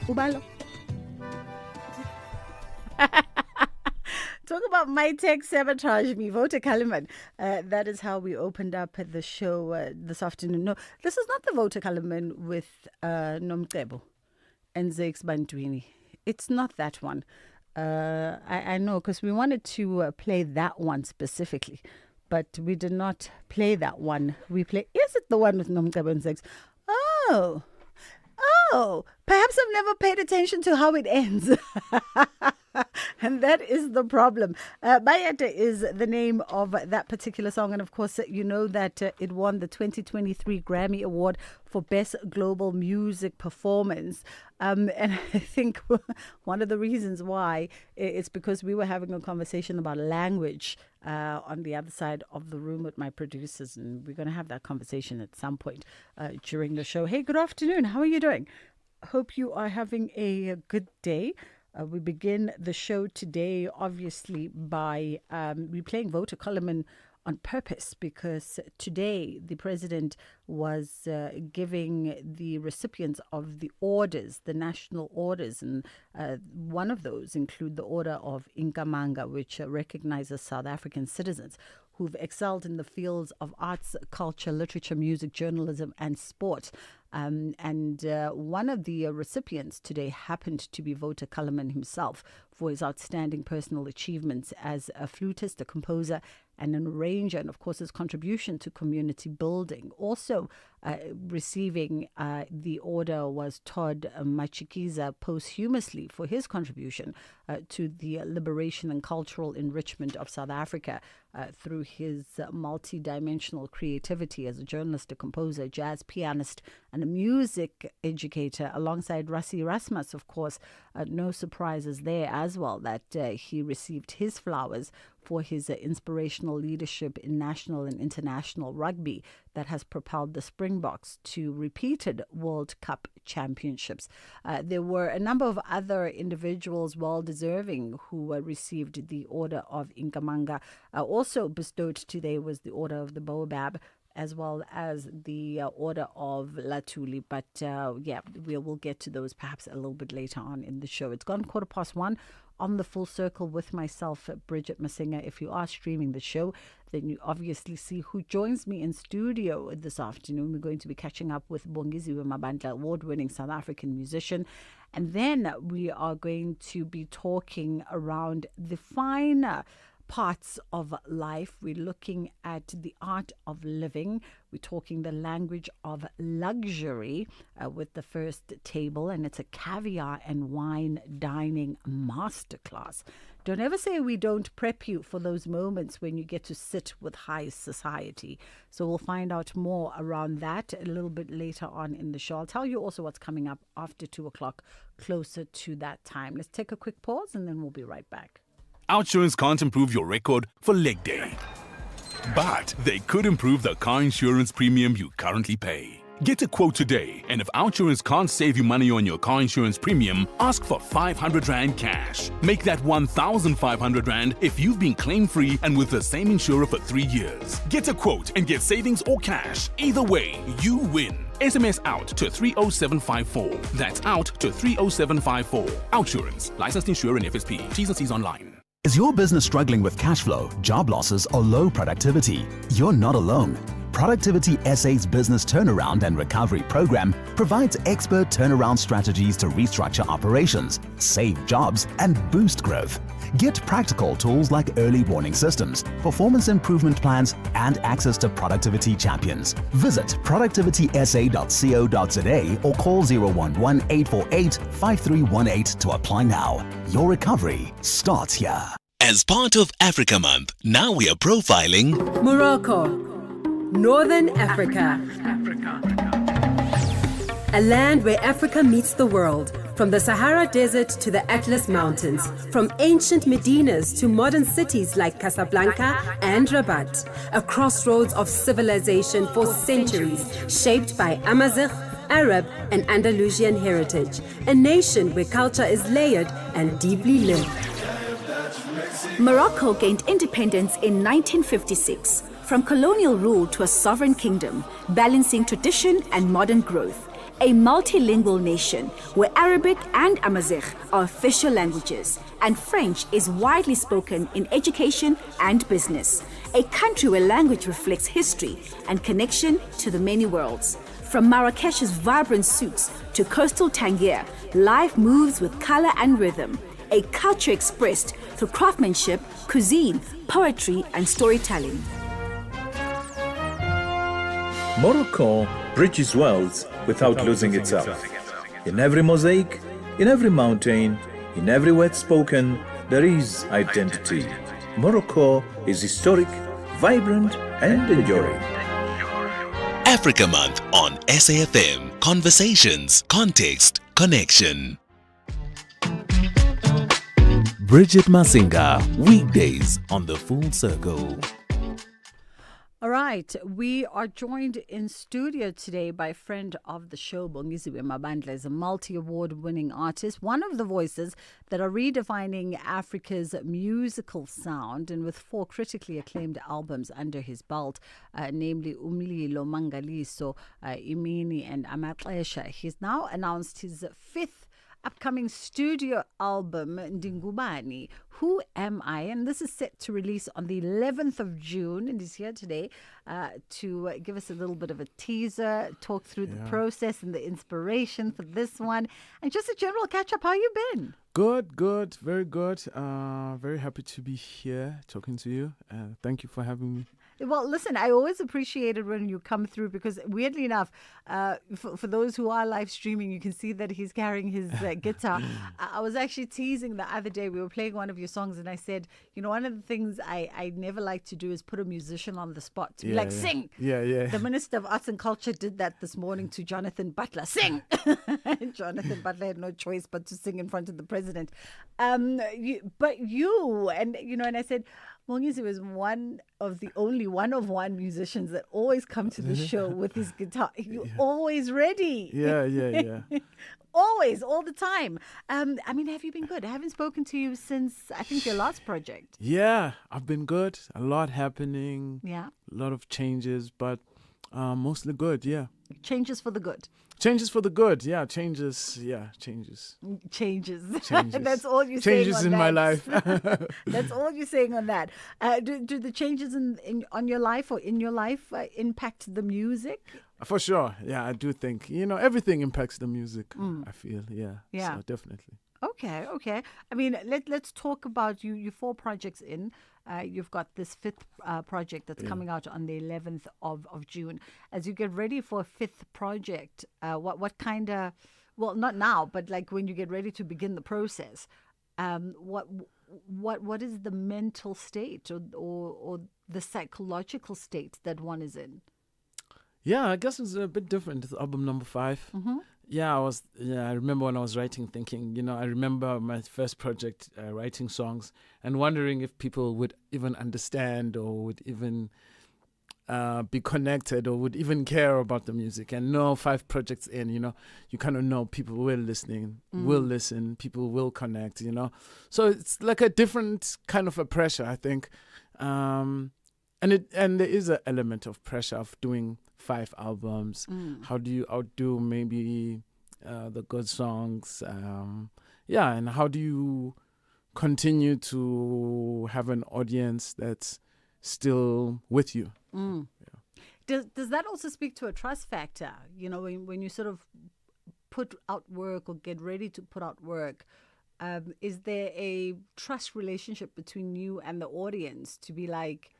Ubalo. Talk about my tech sabotage me, Voter Kaliman. That is how we opened up the show this afternoon. No, this is not the Voter Kaliman with Nomcebo and Zex Bantwini. It's not that one. I know, because we wanted to play that one specifically, but we did not play that one. Is it the one with Nomcebo and Zex? Oh, perhaps I've never paid attention to how it ends. And that is the problem. Bayete is the name of that particular song. And of course, you know that it won the 2023 Grammy Award for Best Global Music Performance. And I think one of the reasons why it's because we were having a conversation about language on the other side of the room with my producers. And we're going to have that conversation at some point during the show. Hey, good afternoon. How are you doing? Hope you are having a good day. We begin the show today, obviously, by replaying Voter Coleman on purpose, because today the president was giving the recipients of the orders, the national orders, and one of those include the Order of Nkamanga, which recognizes South African citizens who've excelled in the fields of arts, culture, literature, music, journalism, and sport. And one of the recipients today happened to be Voter Coleman himself for his outstanding personal achievements as a flutist, a composer, and an arranger, and of course his contribution to community building. Also receiving the order was Todd Machikiza posthumously for his contribution to the liberation and cultural enrichment of South Africa through his multi-dimensional creativity as a journalist, a composer, a jazz pianist, and a music educator, alongside Rassi Rasmus, of course. No surprises there as well that he received his flowers for his inspirational leadership in national and international rugby that has propelled the Springboks to repeated World Cup championships. There were a number of other individuals well-deserving who received the Order of Nkamanga. Also bestowed today was the Order of the Baobab, as well as the Order of Latuli. But we'll get to those perhaps a little bit later on in the show. It's gone 1:15 on the Full Circle with myself, Bridget Masinga. If you are streaming the show, then you obviously see who joins me in studio this afternoon. We're going to be catching up with Bongiziwe Mabandla, award-winning South African musician. And then we are going to be talking around the finer parts of life. We're looking at the art of living. We're talking the language of luxury with the first table, and it's a caviar and wine dining masterclass. Don't ever say we don't prep you for those moments when you get to sit with high society. So we'll find out more around that a little bit later on in the show. I'll tell you also what's coming up after 2 o'clock, closer to that time. Let's take a quick pause and then we'll be right back. Outsurance can't improve your record for leg day, but they could improve the car insurance premium you currently pay. Get a quote today, and if Outsurance can't save you money on your car insurance premium, ask for 500 Rand cash. Make that 1,500 Rand if you've been claim-free and with the same insurer for 3 years. Get a quote and get savings or cash. Either way, you win. SMS out to 30754. That's out to 30754. Outsurance. Licensed insurer and FSP. T's and C's online. Is your business struggling with cash flow, job losses, or low productivity? You're not alone. Productivity SA's Business Turnaround and Recovery Program provides expert turnaround strategies to restructure operations, save jobs, and boost growth. Get practical tools like early warning systems, performance improvement plans, and access to productivity champions. Visit productivitysa.co.za or call 011-848-5318 to apply now. Your recovery starts here. As part of Africa Month, now we are profiling Morocco, Northern Africa. A land where Africa meets the world. From the Sahara Desert to the Atlas Mountains, from ancient Medinas to modern cities like Casablanca and Rabat, a crossroads of civilization for centuries, shaped by Amazigh, Arab, and Andalusian heritage, a nation where culture is layered and deeply lived. Morocco gained independence in 1956, from colonial rule to a sovereign kingdom, balancing tradition and modern growth. A multilingual nation where Arabic and Amazigh are official languages, and French is widely spoken in education and business. A country where language reflects history and connection to the many worlds. From Marrakesh's vibrant souks to coastal Tangier, life moves with color and rhythm. A culture expressed through craftsmanship, cuisine, poetry, and storytelling. Morocco bridges worlds without losing itself. In every mosaic, in every mountain, in every word spoken, there is identity. Morocco is historic, vibrant, and enduring. Africa Month on SAfm. Conversations, context, connection. Bridget Masinga, weekdays on The Full Circle. All right, we are joined in studio today by a friend of the show, Bongiziwe Mabandla, is a multi-award winning artist, one of the voices that are redefining Africa's musical sound, and with 4 critically acclaimed albums under his belt, namely Umlilo, Mangaliso, Imini and Amatlesha. He's now announced his 5th upcoming studio album, Ndingubani, Who Am I? And this is set to release on the 11th of June, and he's here today to give us a little bit of a teaser, talk through the process and the inspiration for this one, and just a general catch-up. How you been? Good, very good. Very happy to be here talking to you. Thank you for having me. Well, listen, I always appreciate it when you come through because, weirdly enough, for those who are live streaming, you can see that he's carrying his guitar. I was actually teasing the other day. We were playing one of your songs, and I said, you know, one of the things I never like to do is put a musician on the spot to be like, sing. Yeah. The Minister of Arts and Culture did that this morning to Jonathan Butler. Sing! Jonathan Butler had no choice but to sing in front of the president. And I said, Mongizi was one of one musicians that always come to the show with his guitar. You're always ready. Yeah. Always, all the time. I mean, have you been good? I haven't spoken to you since, I think, your last project. Yeah, I've been good. A lot happening. Yeah. A lot of changes, but mostly good, yeah. Changes for the good. Changes for the good, yeah. Changes. Changes. That's all you're saying on that. Changes in my life. That's all you're saying on that. Do the changes on your life or in your life impact the music? For sure, yeah. I do think, everything impacts the music, I feel, yeah. So definitely. Okay. I mean, let's talk about you. You're 4 projects in. You've got this 5th project that's coming out on the 11th of June. As you get ready for a 5th project, what kind of, well, not now, but like when you get ready to begin the process, what is the mental state or the psychological state that one is in? Yeah, I guess it's a bit different. It's album number 5. Mm-hmm. I remember when I was writing, thinking, I remember my first project, writing songs and wondering if people would even understand or would even be connected or would even care about the music. And now 5 projects in, you kind of know people will listen, people will connect, So it's like a different kind of a pressure, I think. And there is an element of pressure of doing 5 albums. How do you outdo maybe the good songs? And how do you continue to have an audience that's still with you? Does that also speak to a trust factor? When you sort of put out work or get ready to put out work, is there a trust relationship between you and the audience to be like,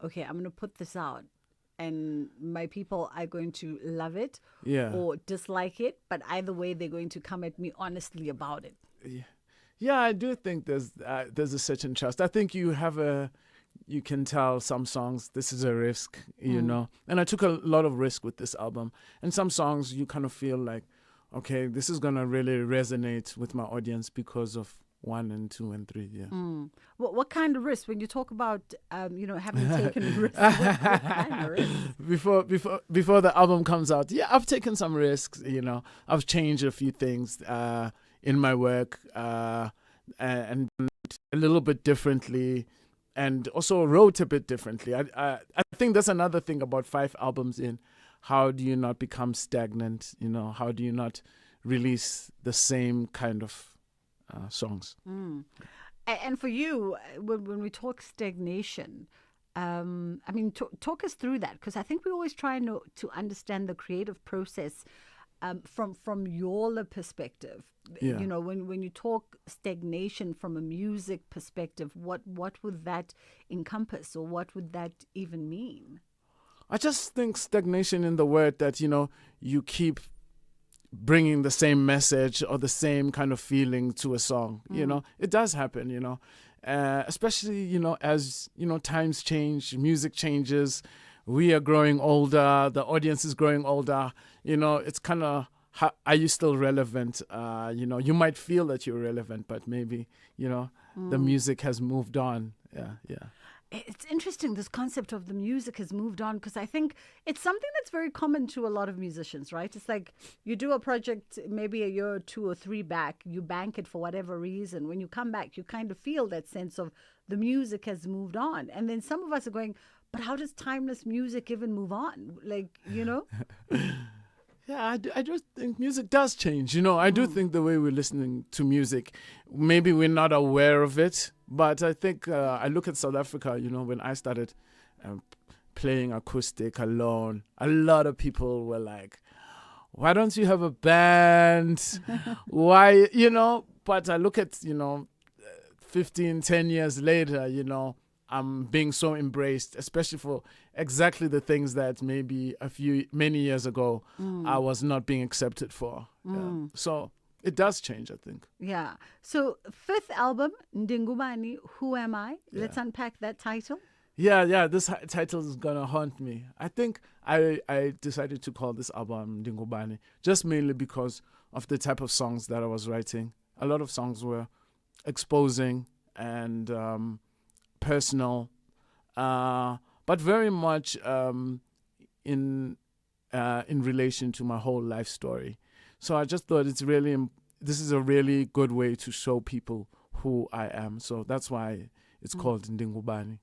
okay, I'm going to put this out and my people are going to love it or dislike it, but either way they're going to come at me honestly about it? Yeah, I do think there's a certain trust. I think you can tell some songs this is a risk, and I took a lot of risk with this album. And some songs you kind of feel like, okay, this is gonna really resonate with my audience because of 1 and 2 and 3. Yeah. What kind of risk when you talk about having taken risks? What kind of risk? Before the album comes out, I've taken some risks. I've changed a few things in my work and a little bit differently, and also wrote a bit differently. I think that's another thing about 5 albums in. How do you not become stagnant? How do you not release the same kind of songs? And for you, when we talk stagnation, talk us through that, because I think we always try to understand the creative process from your perspective. When you talk stagnation from a music perspective, what would that encompass, or what would that even mean? I just think stagnation in the word that, you keep bringing the same message or the same kind of feeling to a song. You know, it does happen, you know, especially, you know, as, you know, times change, music changes, we are growing older, the audience is growing older, you know, it's kind of, are you still relevant? You know, you might feel that you're relevant, but maybe, you know, the music has moved on. Yeah. It's interesting, this concept of the music has moved on, because I think it's something that's very common to a lot of musicians, right? It's like you do a project maybe a year or 2 or 3 back, you bank it for whatever reason. When you come back, you kind of feel that sense of the music has moved on. And then some of us are going, but how does timeless music even move on? Like, you know? Yeah, I just think music does change. You know, I do think the way we're listening to music, maybe we're not aware of it. But I think I look at South Africa, you know, when I started playing acoustic alone, a lot of people were like, why don't you have a band? Why, you know? But I look at, you know, 10 years later, you know, I'm being so embraced, especially for exactly the things that maybe many years ago I was not being accepted for. Yeah. So it does change, I think. Yeah. So 5th album, Ndingubani, Who Am I? Let's unpack that title. Yeah, this title is going to haunt me. I think I decided to call this album Ndingubani just mainly because of the type of songs that I was writing. A lot of songs were exposing and personal, but very much in relation to my whole life story. So I just thought this is a really good way to show people who I am. So that's why it's called Ndingubani.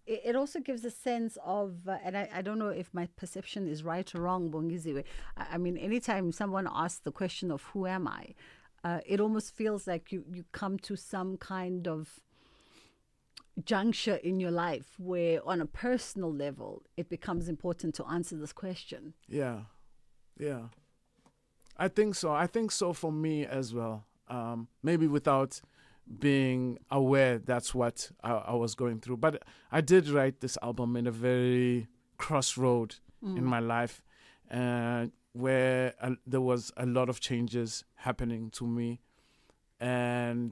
It also gives a sense of, and I don't know if my perception is right or wrong, Bongiziwe. I mean, anytime someone asks the question of who am I, it almost feels like you come to some kind of juncture in your life where on a personal level it becomes important to answer this question. Yeah. I think so for me as well. Maybe without being aware that's what I was going through. But I did write this album in a very crossroad in my life, where there was a lot of changes happening to me. And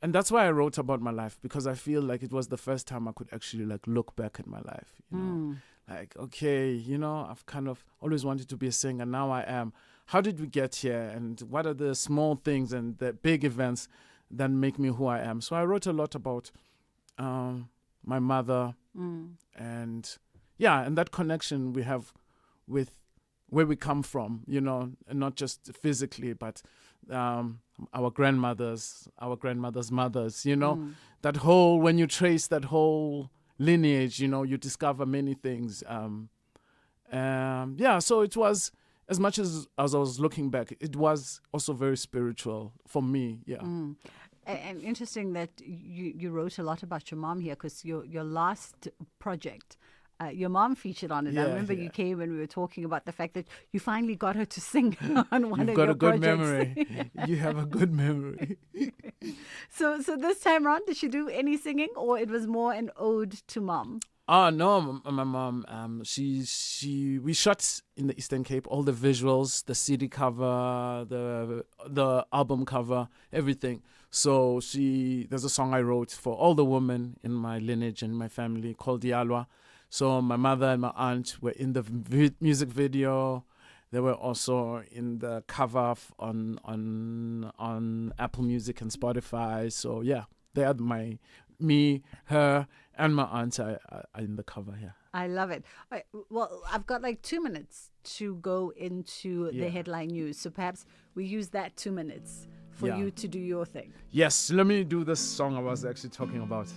that's why I wrote about my life, because I feel like it was the first time I could actually like look back at my life, you know, like, okay, you know, I've kind of always wanted to be a singer. Now I am. How did we get here? And what are the small things and the big events that make me who I am? So I wrote a lot about my mother and that connection we have with where we come from, you know, and not just physically, but our grandmothers' mothers, you know, that whole, when you trace that whole lineage, you know, you discover many things. So it was, as much as I was looking back, it was also very spiritual for me, And interesting that you wrote a lot about your mom here, because your last project, your mom featured on it. I remember you came and we were talking about the fact that you finally got her to sing on one of your projects. You've got a good memory. You have a good memory. So this time around, did she do any singing, or it was more an ode to mom? No, my mom. We shot in the Eastern Cape. All the visuals, the CD cover, the album cover, everything. So there's a song I wrote for all the women in my lineage and my family called Dialwa. So my mother and my aunt were in the music video. They were also in the cover on Apple Music and Spotify. So yeah, they are me, her, and my aunt are in the cover here. I love it. Well, I've got like 2 minutes to go into the headline news. So perhaps we use that 2 minutes for you to do your thing. Yes, let me do this song I was actually talking about.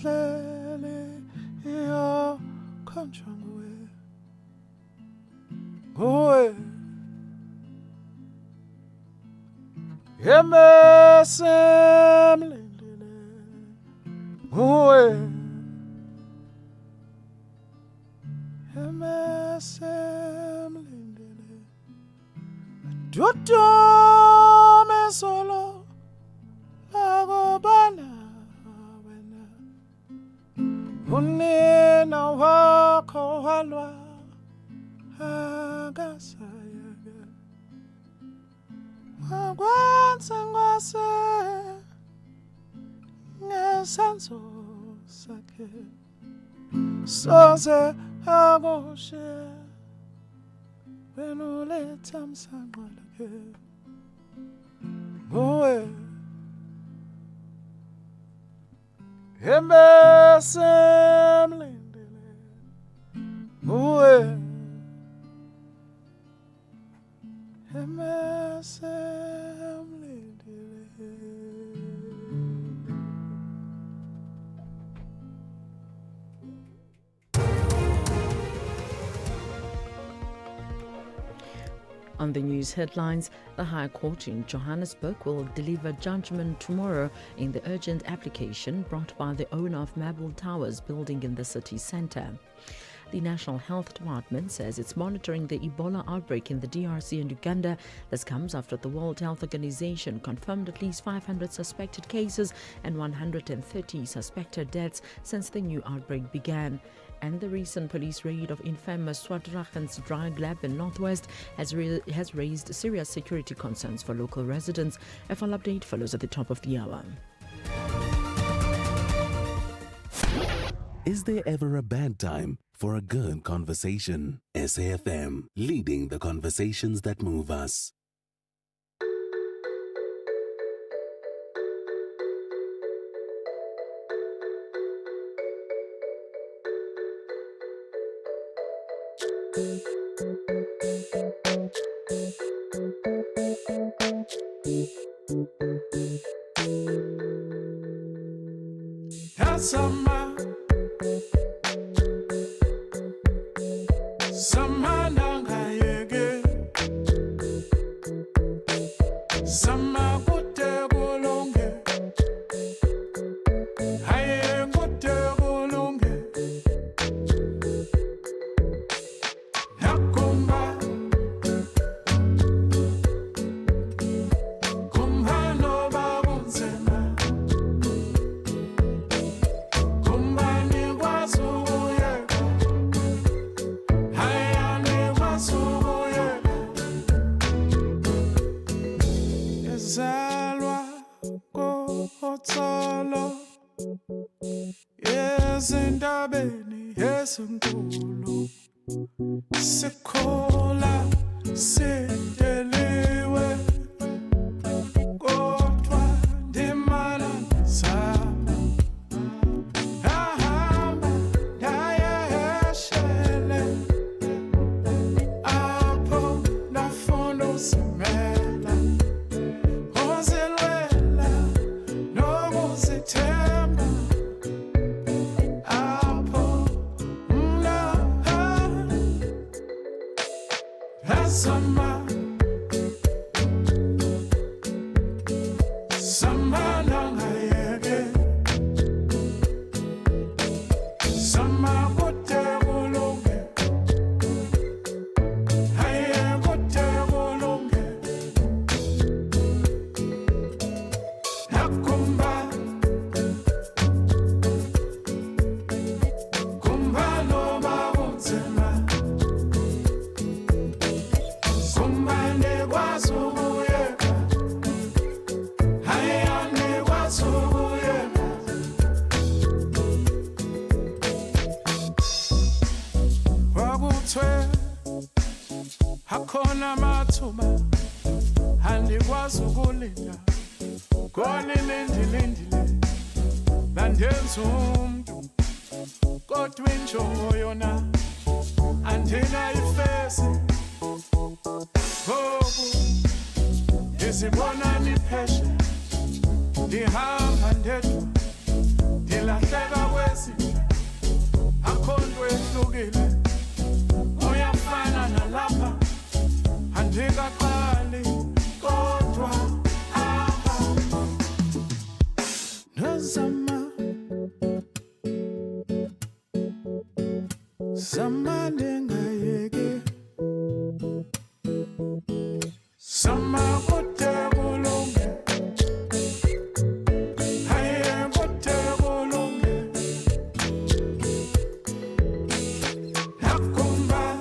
indlele yakhonjwa nguwe emesemlindele nguwe emesemlindele dudome solo akobana wena unina wakho walwa akasayeke wakwenza ngwase ngesenzo sakhe soze akushe wena uletha msanqa lakhe nguwe emesemlindele nguwe On the news headlines, the High Court in Johannesburg will deliver judgment tomorrow in the urgent application brought by the owner of Marble Towers building in the city centre. The National Health Department says it's monitoring the Ebola outbreak in the DRC and Uganda. This comes after the World Health Organization confirmed at least 500 suspected cases and 130 suspected deaths since the new outbreak began. And the recent police raid of infamous Swartrachen's drug lab in Northwest has raised serious security concerns for local residents. A full update follows at the top of the hour. Is there ever a bad time for a good conversation? SAfm, leading the conversations that move us. Ndihamba ndedwa ndilahleka uhlukile uyafana nalapha andikaqali kodwa aha nazama sama ndengayeke sama kote kulunge haye kote kulunge nakumba.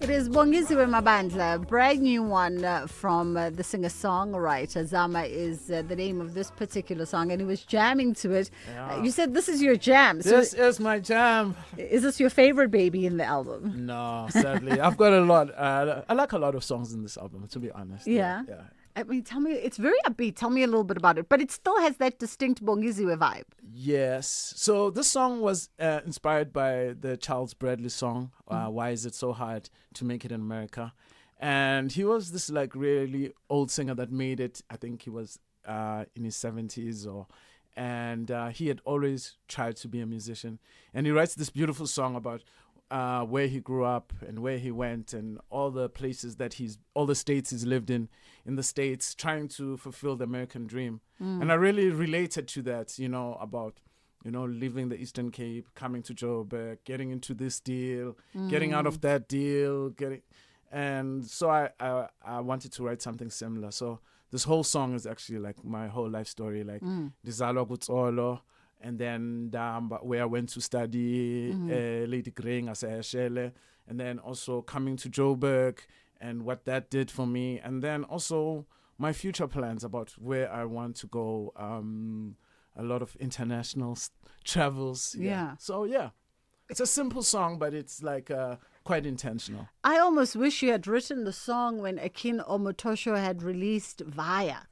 It is Bongiziwe Mabandla, brand new one from the singer-songwriter. Zama is the name of this particular song, and he was jamming to it. Yeah. You said this is your jam. This is my jam. Is this your favorite baby in the album? No, sadly. I've got a lot. I like a lot of songs in this album, to be honest. Yeah. I mean, tell me, it's very upbeat. Tell me a little bit about it. But it still has that distinct Bongiziwe vibe. Yes. So this song was inspired by the Charles Bradley song, Why Is It So Hard to Make It in America? And he was this like really old singer that made it. I think he was in his 70s and he had always tried to be a musician. And he writes this beautiful song about where he grew up and where he went and all the places that all the states he's lived in the States, trying to fulfill the American dream. And I really related to that, about, leaving the Eastern Cape, coming to Joburg, getting into this deal, getting out of that deal, and so I wanted to write something similar. So this whole song is actually like my whole life story, like Dizalwa Kutsolo, and then where I went to study Lady Greng as a Shele, and then also coming to Joburg and what that did for me, and then also my future plans about where I want to go, a lot of international travels. Yeah. So yeah, it's a simple song, but it's like quite intentional. I almost wish you had written the song when Akin Omotosho had released Vaya.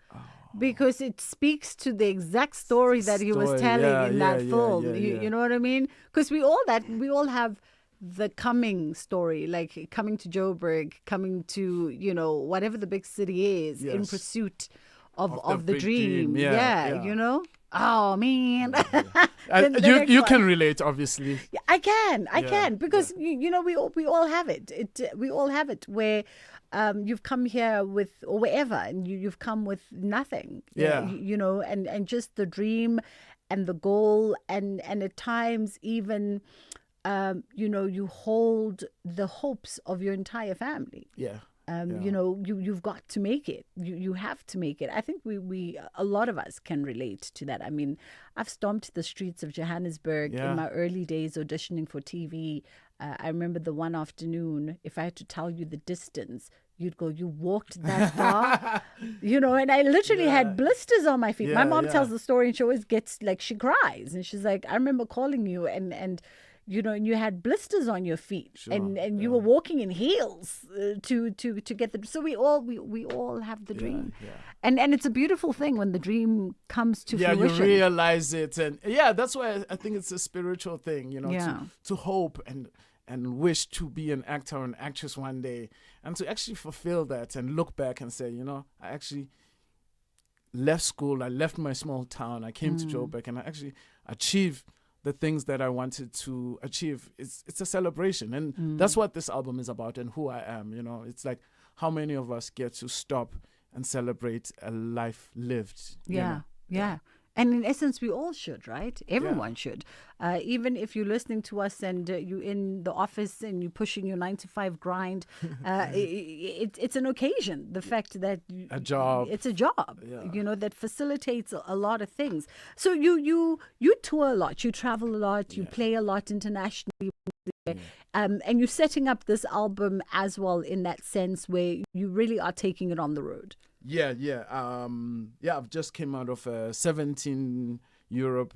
Because it speaks to the exact story that he was telling in that film. You know what I mean? Because we all have the coming story, like coming to Joburg, coming to, whatever the big city is, in pursuit of the dream. You know? Oh, man. You can relate, obviously. Yeah, I can. Because, we all have it. We all have it where you've come here with, or wherever, and you've come with nothing. And just the dream and the goal, and at times even, you hold the hopes of your entire family. You've got to make it. You have to make it. I think we a lot of us can relate to that. I mean, I've stomped the streets of Johannesburg in my early days auditioning for TV. I remember the one afternoon, if I had to tell you the distance, you'd go, you walked that far, and I literally had blisters on my feet. My mom tells the story and she always gets like, she cries. And she's like, I remember calling you and you had blisters on your feet, and you were walking in heels to get the. So we all have the dream, and it's a beautiful thing when the dream comes to fruition. You realize it, and that's why I think it's a spiritual thing, to hope and wish to be an actor or an actress one day, and to actually fulfill that and look back and say, I actually left school, I left my small town, I came to Joburg, and I actually achieved the things that I wanted to achieve. It's a celebration, and that's what this album is about, and who I am. It's like how many of us get to stop and celebrate a life lived. Yeah. And in essence, we all should, right? Everyone should. Even if you're listening to us and you're in the office and you're pushing your 9-to-5 grind, it's an occasion. The fact that it's a job, that facilitates a lot of things. So you tour a lot, you travel a lot, you play a lot internationally. And you're setting up this album as well in that sense where you really are taking it on the road. I've just came out of a 17 Europe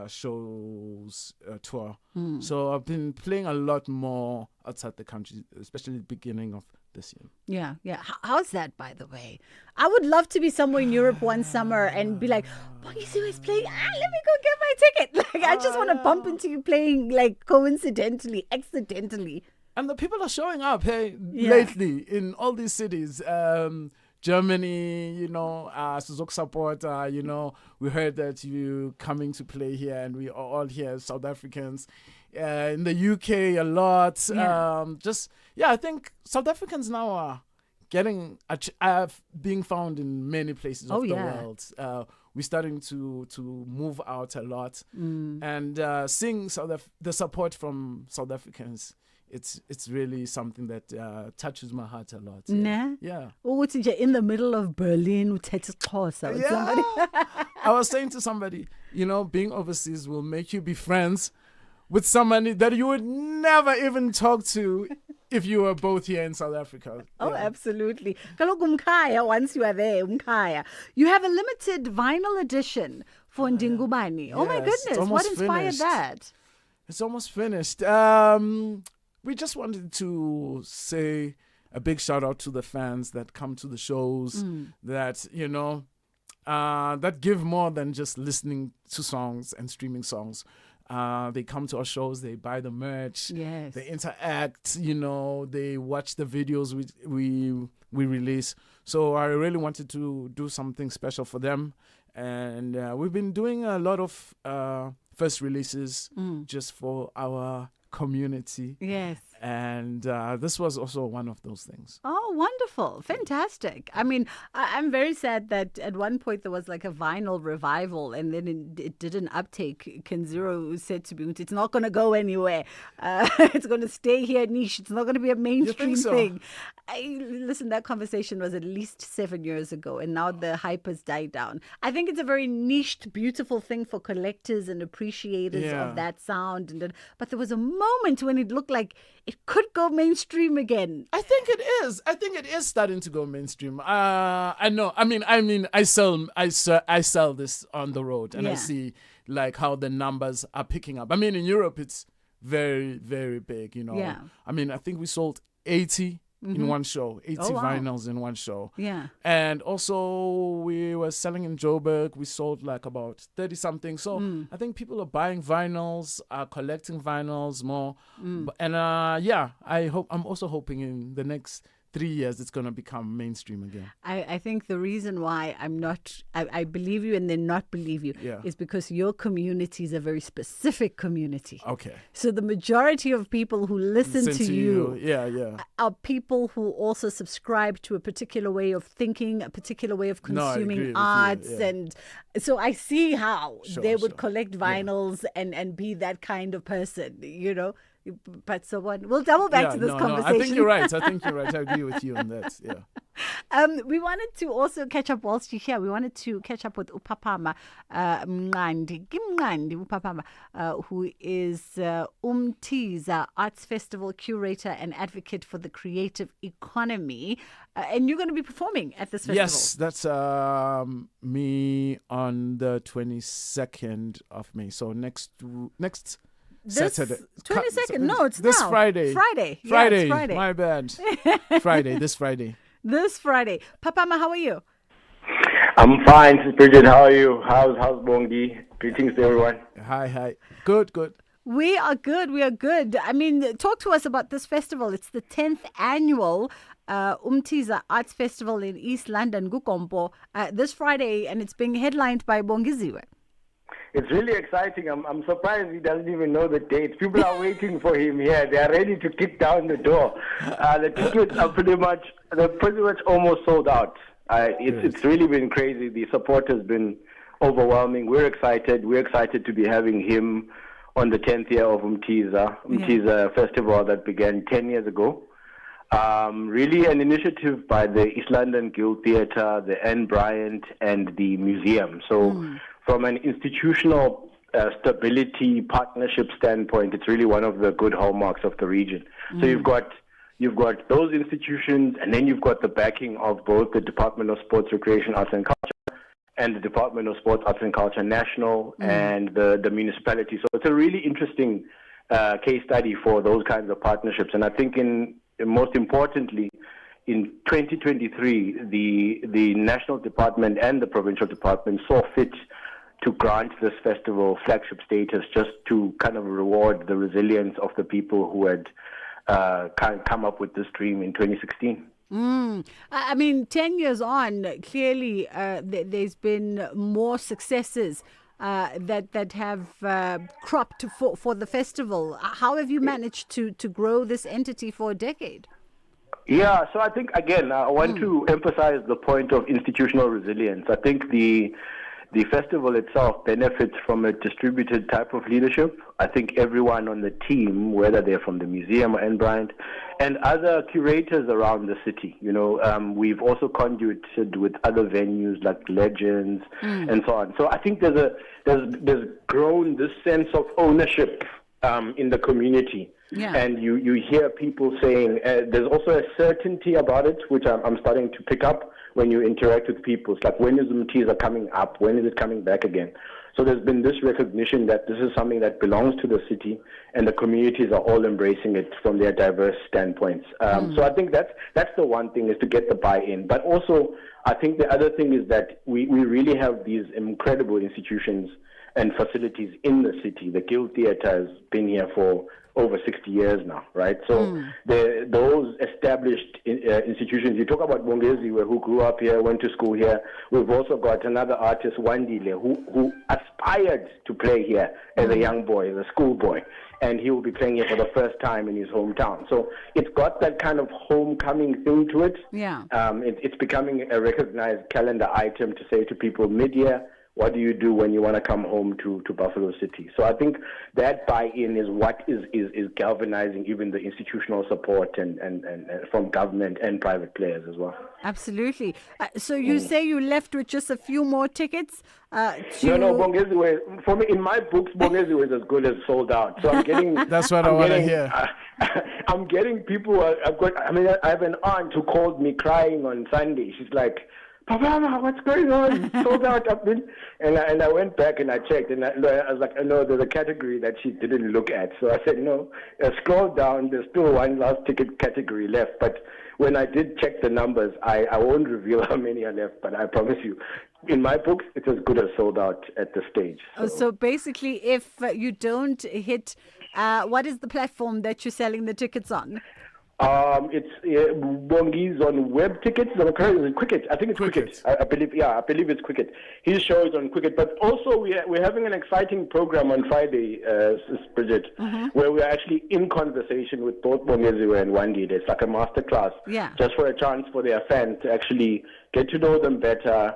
shows tour. So I've been playing a lot more outside the country, especially at the beginning of this year. Yeah. How's that, by the way? I would love to be somewhere in Europe one summer and be like, Bongiziwe is playing. Let me go get my ticket. Like, I just want to bump into you playing, like, coincidentally, accidentally. And the people are showing up lately in all these cities. Germany, Suzok support, we heard that you coming to play here, and we are all here, South Africans. In the UK, a lot. Yeah. I think South Africans now are being found in many places of the world. We're starting to move out a lot, and seeing the support from South Africans. It's really something that touches my heart a lot. Yeah. In the middle of Berlin, somebody. I was saying to somebody, being overseas will make you be friends with somebody that you would never even talk to if you were both here in South Africa. Oh, absolutely. Once you are there, you have a limited vinyl edition for Ndingubani. Oh my goodness, what inspired that? It's almost finished. We just wanted to say a big shout out to the fans that come to the shows, that, that give more than just listening to songs and streaming songs. They come to our shows, they buy the merch, they interact, they watch the videos we release. So I really wanted to do something special for them. And we've been doing a lot of first releases just for our community. Yes. And this was also one of those things. Oh, wonderful. Fantastic. I mean, I'm very sad that at one point there was like a vinyl revival and then it didn't uptake. Kenziro said to me, it's not going to go anywhere. It's going to stay here niche. It's not going to be a mainstream thing. Listen, that conversation was at least 7 years ago and now the hype has died down. I think it's a very niched, beautiful thing for collectors and appreciators of that sound. But there was a moment when it looked like it could go mainstream again. I think it is. I think it is starting to go mainstream. I know. I mean, I sell this on the road, and I see like how the numbers are picking up. I mean, in Europe, it's very, very big. Yeah. I mean, I think we sold 80 in one show, 80 vinyls in one show. Yeah. And also we were selling in Joburg. We sold like about 30 something. So I think people are buying vinyls, are collecting vinyls more. And I'm also hoping in the next 3 years it's going to become mainstream again. I think the reason why I believe you and then not believe you is because your community is a very specific community. Okay. So the majority of people who listen to you are people who also subscribe to a particular way of thinking, a particular way of consuming arts. And so I see how they would collect vinyls and be that kind of person, But so on. We'll double back to this conversation. I think you're right. I agree with you on that. Yeah. We wanted to also catch up whilst you're here. We wanted to catch up with uPhapama Mncandi uPhapama, who is Umtiza Arts Festival curator and advocate for the creative economy. And you're going to be performing at this festival. Yes, that's me on the 22nd of May. So next Saturday. 22nd? No, it's this now. Friday. Friday. Friday. Yeah, it's Friday. My bad. This Friday. This Friday. Papama, how are you? I'm fine, Bridget. How are you? How's Bongi? Greetings to everyone. Hi. Good. We are good. I mean, talk to us about this festival. It's the 10th annual Umtiza Arts Festival in East London, Gukompo, this Friday, and it's being headlined by Bongiziwe. It's really exciting. I'm surprised he doesn't even know the dates. People are waiting for him here. They are ready to kick down the door. The tickets are pretty much almost sold out. It's really been crazy. The support has been overwhelming. We're excited. We're excited to be having him on the 10th year of Umtiza Festival that began 10 years ago. Really an initiative by the East London Guild Theatre, the Anne Bryant, and the museum. So from an institutional stability partnership standpoint, it's really one of the good hallmarks of the region. So you've got those institutions, and then you've got the backing of both the Department of Sports, Recreation, Arts and Culture and the Department of Sports, Arts and Culture National and the municipality. So it's a really interesting case study for those kinds of partnerships. And I think most importantly, in 2023, the national department and the provincial department saw fit to grant this festival flagship status, just to kind of reward the resilience of the people who had come up with this dream in 2016. I mean, 10 years on, clearly there's been more successes that have cropped for the festival. How have you managed to grow this entity for a decade? Yeah, so I think, again, I want to emphasize the point of institutional resilience. I think the festival itself benefits from a distributed type of leadership. I think everyone on the team, whether they're from the museum or Enbriant, and other curators around the city, we've also conduited with other venues like Legends and so on. So I think there's grown this sense of ownership in the community. Yeah. And you hear people saying there's also a certainty about it, which I'm starting to pick up when you interact with people. It's like, when is the Mtiza coming up? When is it coming back again? So there's been this recognition that this is something that belongs to the city, and the communities are all embracing it from their diverse standpoints. So I think that's the one thing, is to get the buy-in. But also, I think the other thing is that we really have these incredible institutions and facilities in the city. The Guild Theatre has been here for over 60 years now, right? So those established institutions, you talk about Bongeziwe, who grew up here, went to school here. We've also got another artist, Wandile, who aspired to play here as a young boy, as a schoolboy. And he will be playing here for the first time in his hometown. So it's got that kind of homecoming thing to it. Yeah. It's becoming a recognized calendar item to say to people mid-year, what do you do when you want to come home to Buffalo City? So I think that buy-in is what is galvanizing even the institutional support and from government and private players as well. Absolutely. So you say you left with just a few more tickets? No, Bongeziwe, for me, in my books, Bongeziwe is as good as sold out. So I'm getting... That's what I want to hear. I'm getting people... I have an aunt who called me crying on Sunday. She's like, Papa, what's going on? Sold out. And I went back and I checked, and I was like, no, there's a category that she didn't look at. So I said, no, scroll down. There's still one last ticket category left. But when I did check the numbers, I won't reveal how many are left, but I promise you, in my books, it's as good as sold out at the stage. So basically, if you don't hit, what is the platform that you're selling the tickets on? It's Bongi's on web tickets. Is it Quicket? I think it's Quicket. I believe it's Quicket. His show is on Quicket. But also we're having an exciting program on Friday, Bridget, where we're actually in conversation with both Bongeziwe and Wandile. It's like a masterclass, just for a chance for their fans to actually get to know them better.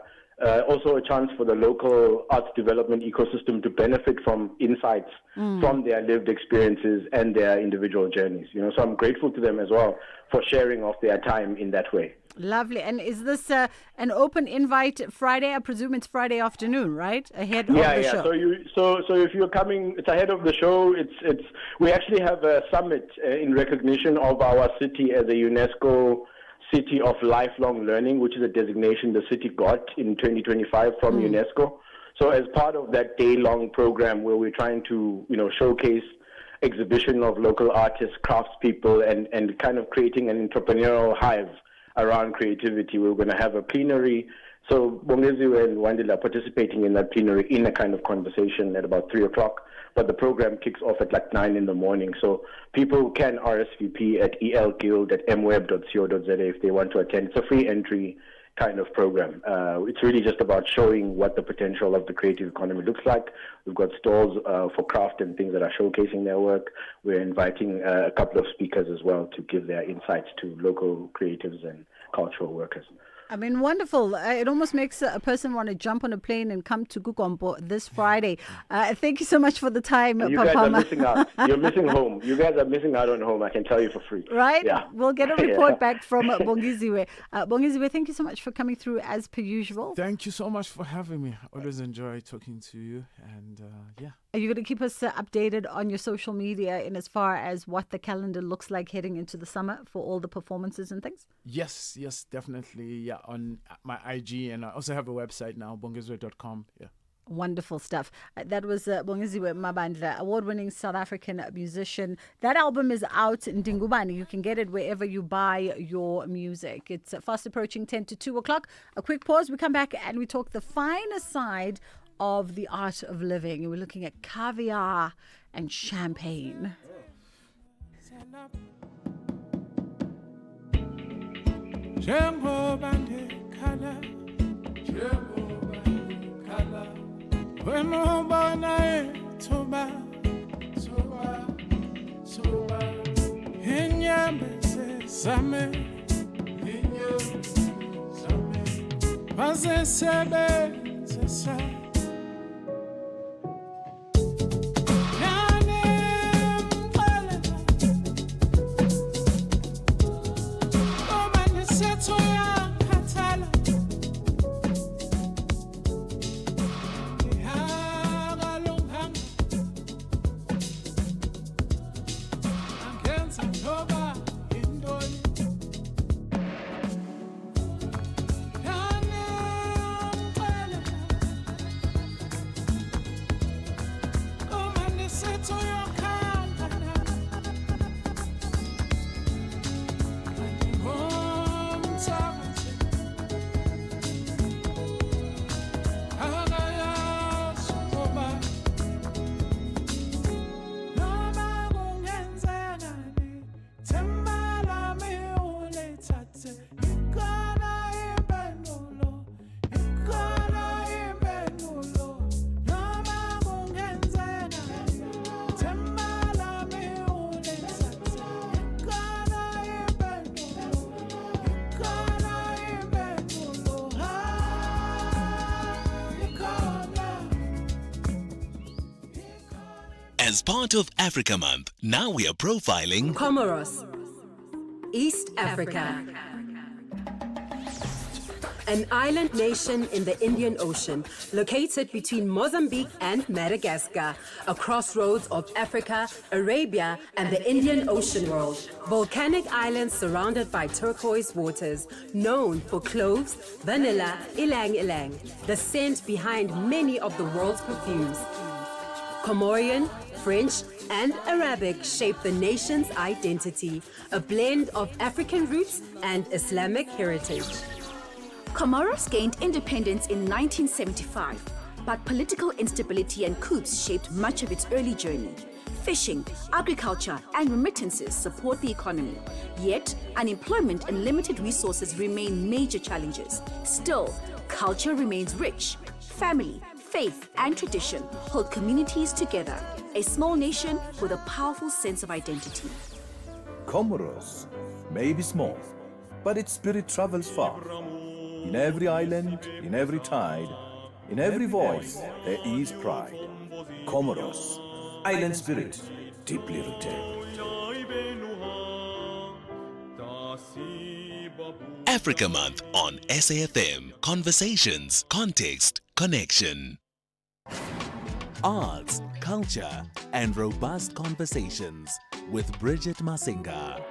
Also a chance for the local arts development ecosystem to benefit from insights from their lived experiences and their individual journeys. So I'm grateful to them as well for sharing of their time in that way. Lovely. And is this an open invite Friday? I presume it's Friday afternoon, right? Ahead of the show. So if you're coming, it's ahead of the show. We actually have a summit in recognition of our city as a UNESCO City of Lifelong Learning, which is a designation the city got in 2025 from UNESCO. So as part of that day-long program where we're trying to, showcase exhibition of local artists, craftspeople, and kind of creating an entrepreneurial hive around creativity, we're going to have a plenary. So Bongeziwe and Wandile are participating in that plenary in a kind of conversation at about 3 o'clock. But the program kicks off at like 9 in the morning. So people can RSVP at elguild@mweb.co.za if they want to attend. It's a free entry kind of program. It's really just about showing what the potential of the creative economy looks like. We've got stalls for craft and things that are showcasing their work. We're inviting a couple of speakers as well to give their insights to local creatives and cultural workers. I mean, wonderful. It almost makes a person want to jump on a plane and come to Gukombo this Friday. Thank you so much for the time, You Papa. guys are missing out. You're missing home. You guys are missing out on home, I can tell you for free. Right? Yeah. We'll get a report back from Bongeziwe. Bongeziwe, thank you so much for coming through as per usual. Thank you so much for having me. Always enjoy talking to you. And Are you going to keep us updated on your social media in as far as what the calendar looks like heading into the summer for all the performances and things? Yes, definitely. Yeah, on my IG, and I also have a website now, bongeziwe.com. Yeah. Wonderful stuff. That was Bongeziwe Mabandla, award-winning South African musician. That album is out in Dingubani. You can get it wherever you buy your music. It's fast approaching 10 to 2 o'clock. A quick pause. We come back and we talk the finer side of the art of living. We're looking at caviar and champagne. Njengoba ndikhala wena ubona ithuba inyembezi zami bazisebenzisa As part of Africa Month, now we are profiling Comoros, East Africa. An island nation in the Indian Ocean, located between Mozambique and Madagascar, a crossroads of Africa, Arabia, and the Indian Ocean world. Volcanic islands surrounded by turquoise waters, known for cloves, vanilla, ilang ilang, the scent behind many of the world's perfumes. Comorian, French, and Arabic shape the nation's identity, a blend of African roots and Islamic heritage. Comoros gained independence in 1975, but political instability and coups shaped much of its early journey. Fishing, agriculture, and remittances support the economy. Yet, unemployment and limited resources remain major challenges. Still, culture remains rich. Family, faith, and tradition hold communities together. A small nation with a powerful sense of identity. Comoros may be small, but its spirit travels far. In every island, in every tide, in every voice, there is pride. Comoros, island spirit, deeply rooted. Africa Month on SAfm. Conversations, context, connection. Arts, culture, and robust conversations with Bridget Masinga.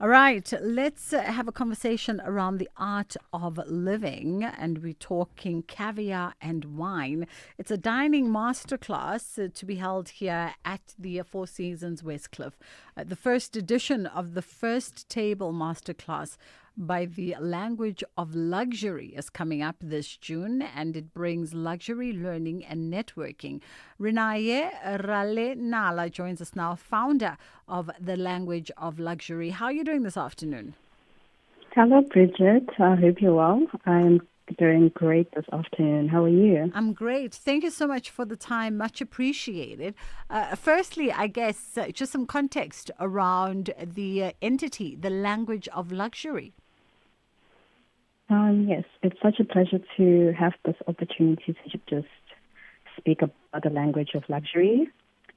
All right, let's have a conversation around the art of living, and we're talking caviar and wine. It's a dining masterclass to be held here at the Four Seasons Westcliff. The first edition of the First Table Masterclass by the Language of Luxury is coming up this June, and it brings luxury learning and networking. Renaye Rale Nala joins us now, founder of the Language of Luxury. How are you doing this afternoon? Hello, Bridget. I hope you're well. I'm doing great this afternoon. How are you? I'm great. Thank you so much for the time. Much appreciated. Firstly, I guess just some context around the entity, the Language of Luxury. Yes, it's such a pleasure to have this opportunity to just speak about the Language of Luxury.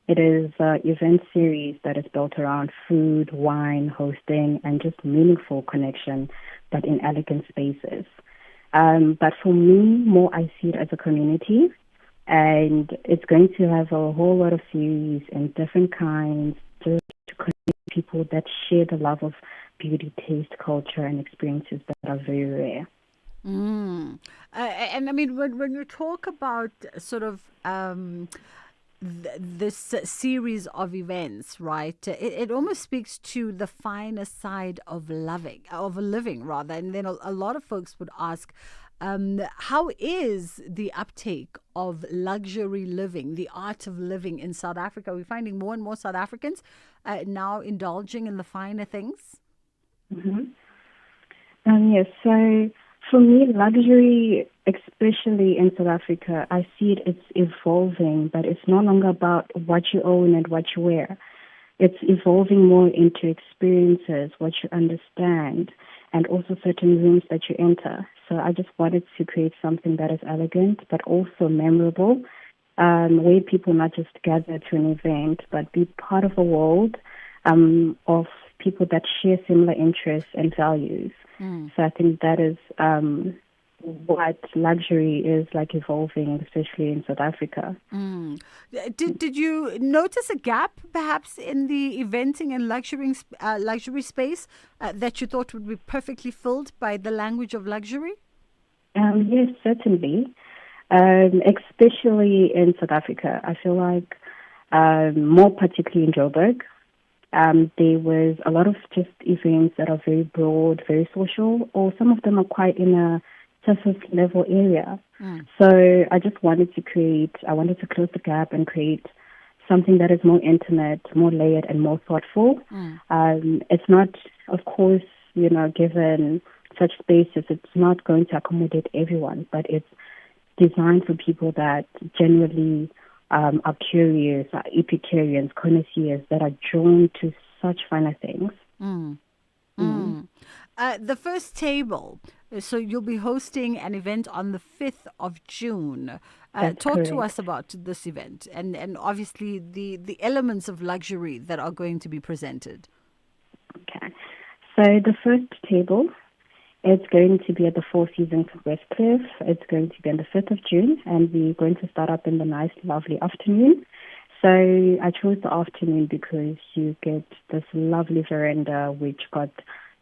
It is an event series that is built around food, wine, hosting, and just meaningful connection, but in elegant spaces. But for me, more I see it as a community, and it's going to have a whole lot of series and different kinds to connect people that share the love of beauty, taste, culture, and experiences that are very rare. And I mean, when you talk about sort of this series of events, right, it almost speaks to the finer side of living rather. And then a lot of folks would ask, how is the uptake of luxury living, the art of living in South Africa? We're finding more and more South Africans now indulging in the finer things. Mm-hmm. Yes, so for me, luxury, especially in South Africa, I see it's evolving, but it's no longer about what you own and what you wear. It's evolving more into experiences, what you understand, and also certain rooms that you enter. So I just wanted to create something that is elegant, but also memorable, where people not just gather to an event, but be part of a world of people that share similar interests and values. So I think that is what luxury is like evolving, especially in South Africa. Did you notice a gap, perhaps, in the eventing and luxury space that you thought would be perfectly filled by the language of luxury? Yes, certainly. Especially in South Africa, I feel like more particularly in Joburg, there was a lot of just events that are very broad, very social, or some of them are quite in a surface level area. So I just wanted to close the gap and create something that is more intimate, more layered, and more thoughtful. It's not, of course, given such spaces, it's not going to accommodate everyone, but it's designed for people that genuinely are curious, are Epicureans, connoisseurs that are drawn to such finer things. The first table, so you'll be hosting an event on the 5th of June. Talk to us about this event and obviously the elements of luxury that are going to be presented. Okay. So the first table, it's going to be at the Four Seasons Westcliff. It's going to be on the 5th of June, and we're going to start up in the nice, lovely afternoon. So I chose the afternoon because you get this lovely veranda which got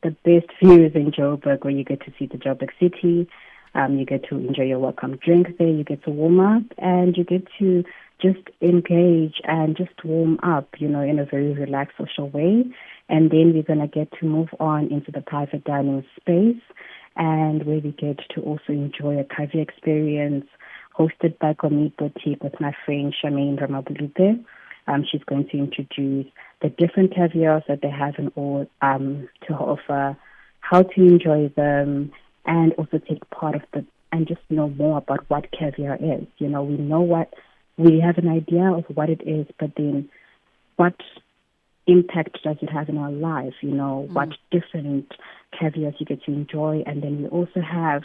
the best views in Joburg, where you get to see the Joburg city. You get to enjoy your welcome drink there. You get to warm up, and you get to just engage and just warm up, in a very relaxed, social way. And then we're going to get to move on into the private dining space, and where we get to also enjoy a caviar experience hosted by Gourmet Boutique with my friend Charmaine Ramabulute. She's going to introduce the different caviars that they have in all to offer, how to enjoy them, and also take part of and just know more about what caviar is. We have an idea of what it is, but then what impact does it have in our life? What different caviars you get to enjoy. And then we also have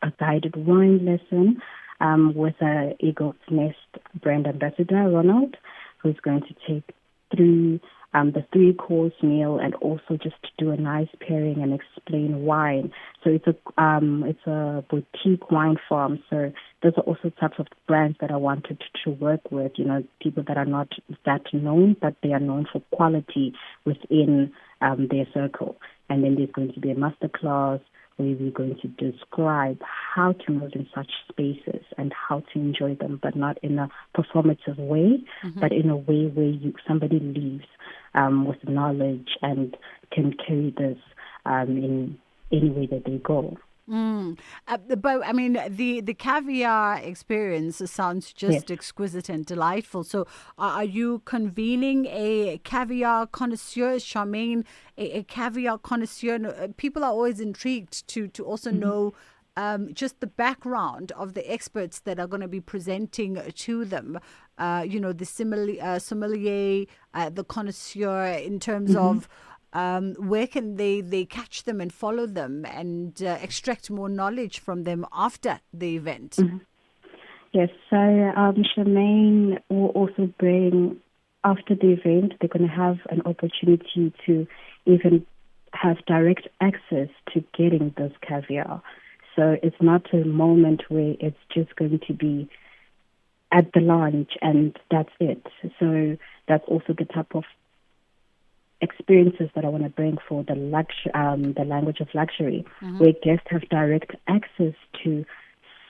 a guided wine lesson with a Eagle's Nest brand ambassador, Ronald, who's going to take through the 3-course meal and also just do a nice pairing and explain wine. So it's a boutique wine farm. So those are also types of brands that I wanted to work with, people that are not that known, but they are known for quality within their circle. And then there's going to be a masterclass where we're going to describe how to move in such spaces and how to enjoy them, but not in a performative way, but in a way where somebody leaves with knowledge and can carry this in any way that they go. But I mean, the caviar experience sounds just exquisite and delightful. So, are you convening a caviar connoisseur, Charmaine, a caviar connoisseur? People are always intrigued to also know just the background of the experts that are going to be presenting to them. The sommelier, the connoisseur, in terms of where can they catch them and follow them and extract more knowledge from them after the event? Yes, so Charmaine will also bring, after the event, they're going to have an opportunity to even have direct access to getting this caviar. So it's not a moment where it's just going to be at the lunch and that's it. So that's also the type of experiences that I want to bring for the language of luxury, where guests have direct access to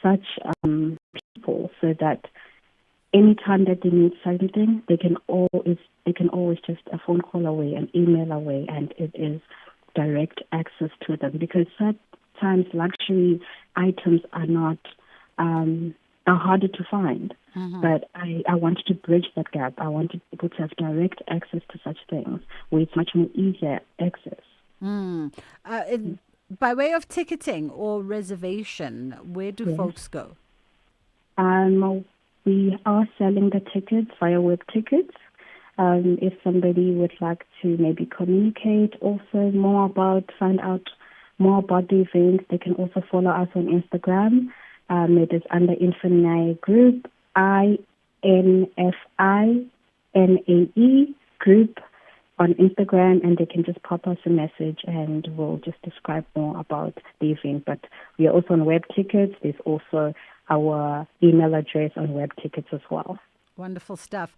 such people, so that anytime that they need something, they can always just a phone call away, an email away, and it is direct access to them. Because sometimes luxury items are not are harder to find. But I wanted to bridge that gap. I wanted people to have direct access to such things where it's much more easier access. By way of ticketing or reservation, where do Yes. folks go? We are selling the tickets via web tickets. If somebody would like to maybe communicate also find out more about the event, they can also follow us on Instagram. It is under Infinae Group, INFINAE Group on Instagram, and they can just pop us a message and we'll just describe more about the event. But we are also on web tickets. There's also our email address on web tickets as well. Wonderful stuff.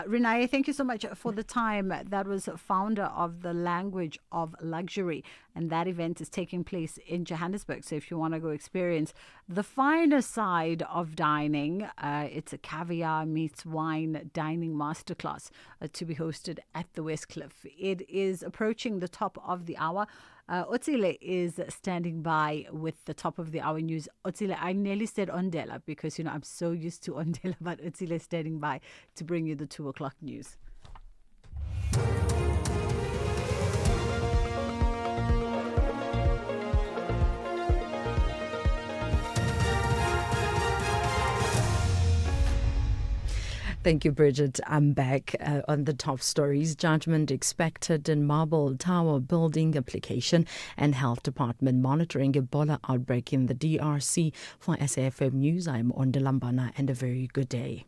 Renee, thank you so much for the time. That was founder of the Language of Luxury, and that event is taking place in Johannesburg. So if you want to go experience the finer side of dining, it's a caviar meets wine dining masterclass to be hosted at the West Cliff. It is approaching the top of the hour. Otsile is standing by with the top of the hour news. Otsile, I nearly said Ondela because, I'm so used to Ondela, but Otsile is standing by to bring you the 2 o'clock news. Thank you, Bridget. I'm back on the top stories. Judgment expected in Marble Tower building application and Health Department monitoring Ebola outbreak in the DRC. For SAfm News, I'm Ondelambana, and a very good day.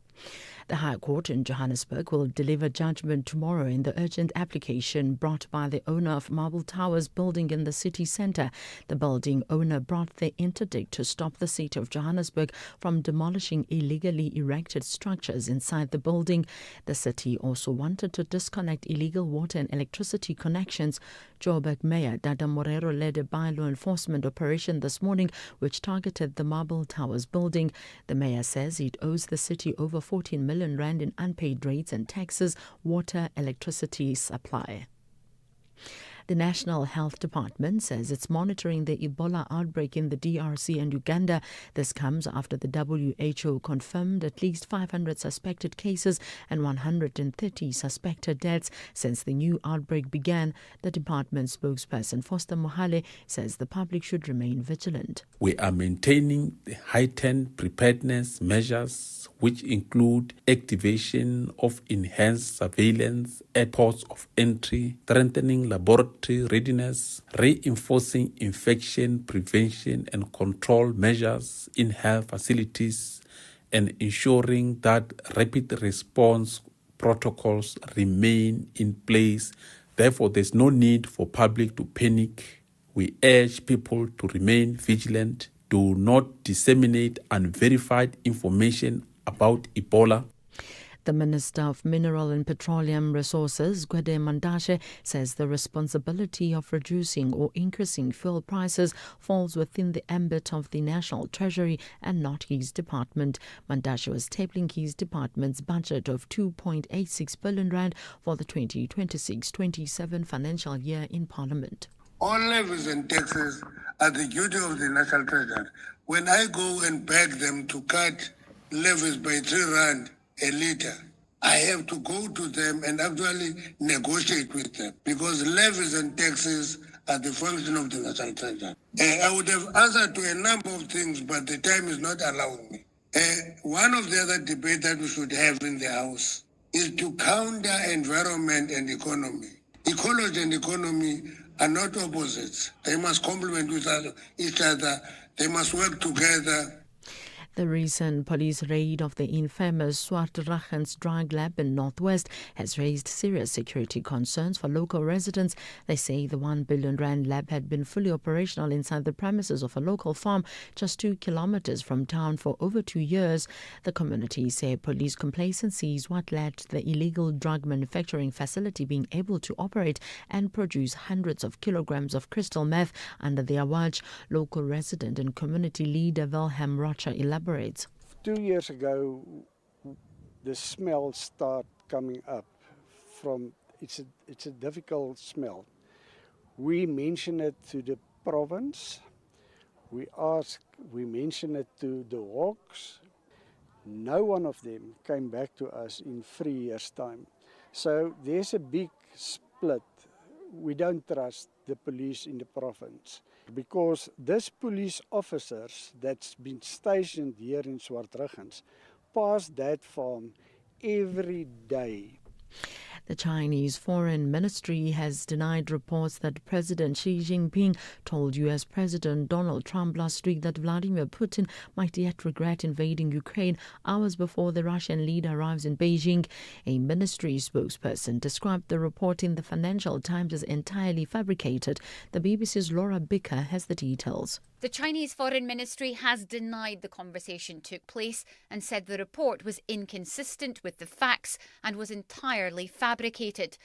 The High Court in Johannesburg will deliver judgment tomorrow in the urgent application brought by the owner of Marble Towers building in the city centre. The building owner brought the interdict to stop the city of Johannesburg from demolishing illegally erected structures inside the building. The city also wanted to disconnect illegal water and electricity connections. Joburg Mayor Dada Morero led a by-law enforcement operation this morning which targeted the Marble Towers building. The mayor says it owes the city over 14 million rand in unpaid rates and taxes, water, electricity supply. The National Health Department says it's monitoring the Ebola outbreak in the DRC and Uganda. This comes after the WHO confirmed at least 500 suspected cases and 130 suspected deaths since the new outbreak began. The department spokesperson Foster Mohale says the public should remain vigilant. We are maintaining the heightened preparedness measures, which include activation of enhanced surveillance at ports of entry, strengthening laboratory readiness, reinforcing infection prevention and control measures in health facilities, and ensuring that rapid response protocols remain in place. Therefore, there's no need for public to panic. We urge people to remain vigilant, do not disseminate unverified information about Ebola. The Minister of Mineral and Petroleum Resources, Gwede Mandashe, says the responsibility of reducing or increasing fuel prices falls within the ambit of the National Treasury and not his department. Mandashe was tabling his department's budget of 2.86 billion rand for the 2026-27 financial year in Parliament. All levies and taxes are the duty of the National Treasury. When I go and beg them to cut levies by 3 rand a litre, I have to go to them and actually negotiate with them because levies and taxes are the function of the National Treasury. I would have answered to a number of things, but the time is not allowing me. One of the other debates that we should have in the House is to counter environment and economy. Ecology and economy are not opposites. They must complement each other. They must work together. The recent police raid of the infamous Swartrachens drug lab in Northwest has raised serious security concerns for local residents. They say the 1 billion rand lab had been fully operational inside the premises of a local farm just 2 kilometers from town for over 2 years. The community say police complacency is what led to the illegal drug manufacturing facility being able to operate and produce hundreds of kilograms of crystal meth under their watch. Local resident and community leader Wilhelm Rocha elaborates. 2 years ago, the smell started coming up from, it's a difficult smell. We mentioned it to the province, we mentioned it to the Hawks. No one of them came back to us in 3 years' time. So there's a big split. We don't trust the police in the province. Because this police officers that's been stationed here in Swartruggens pass that farm every day. The Chinese Foreign Ministry has denied reports that President Xi Jinping told U.S. President Donald Trump last week that Vladimir Putin might yet regret invading Ukraine hours before the Russian leader arrives in Beijing. A ministry spokesperson described the report in the Financial Times as entirely fabricated. The BBC's Laura Bicker has the details. The Chinese Foreign Ministry has denied the conversation took place and said the report was inconsistent with the facts and was entirely fabricated.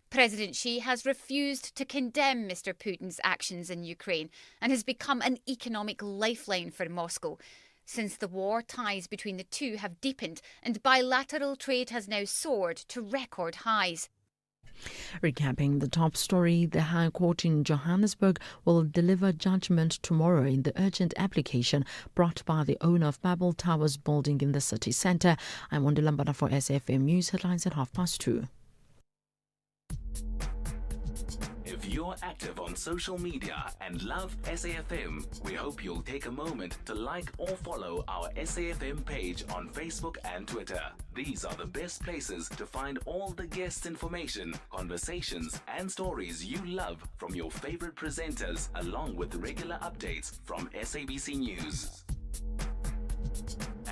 President Xi has refused to condemn Mr. Putin's actions in Ukraine and has become an economic lifeline for Moscow. Since the war, ties between the two have deepened and bilateral trade has now soared to record highs. Recapping the top story, the High Court in Johannesburg will deliver judgment tomorrow in the urgent application brought by the owner of Babel Towers building in the city centre. I'm Wanda Lambada for SAfm News headlines at 2:30. If you're active on social media and love SAFM, we hope you'll take a moment to like or follow our SAFM page on Facebook and Twitter. These are the best places to find all the guest information, conversations, and stories you love from your favorite presenters, along with regular updates from SABC News.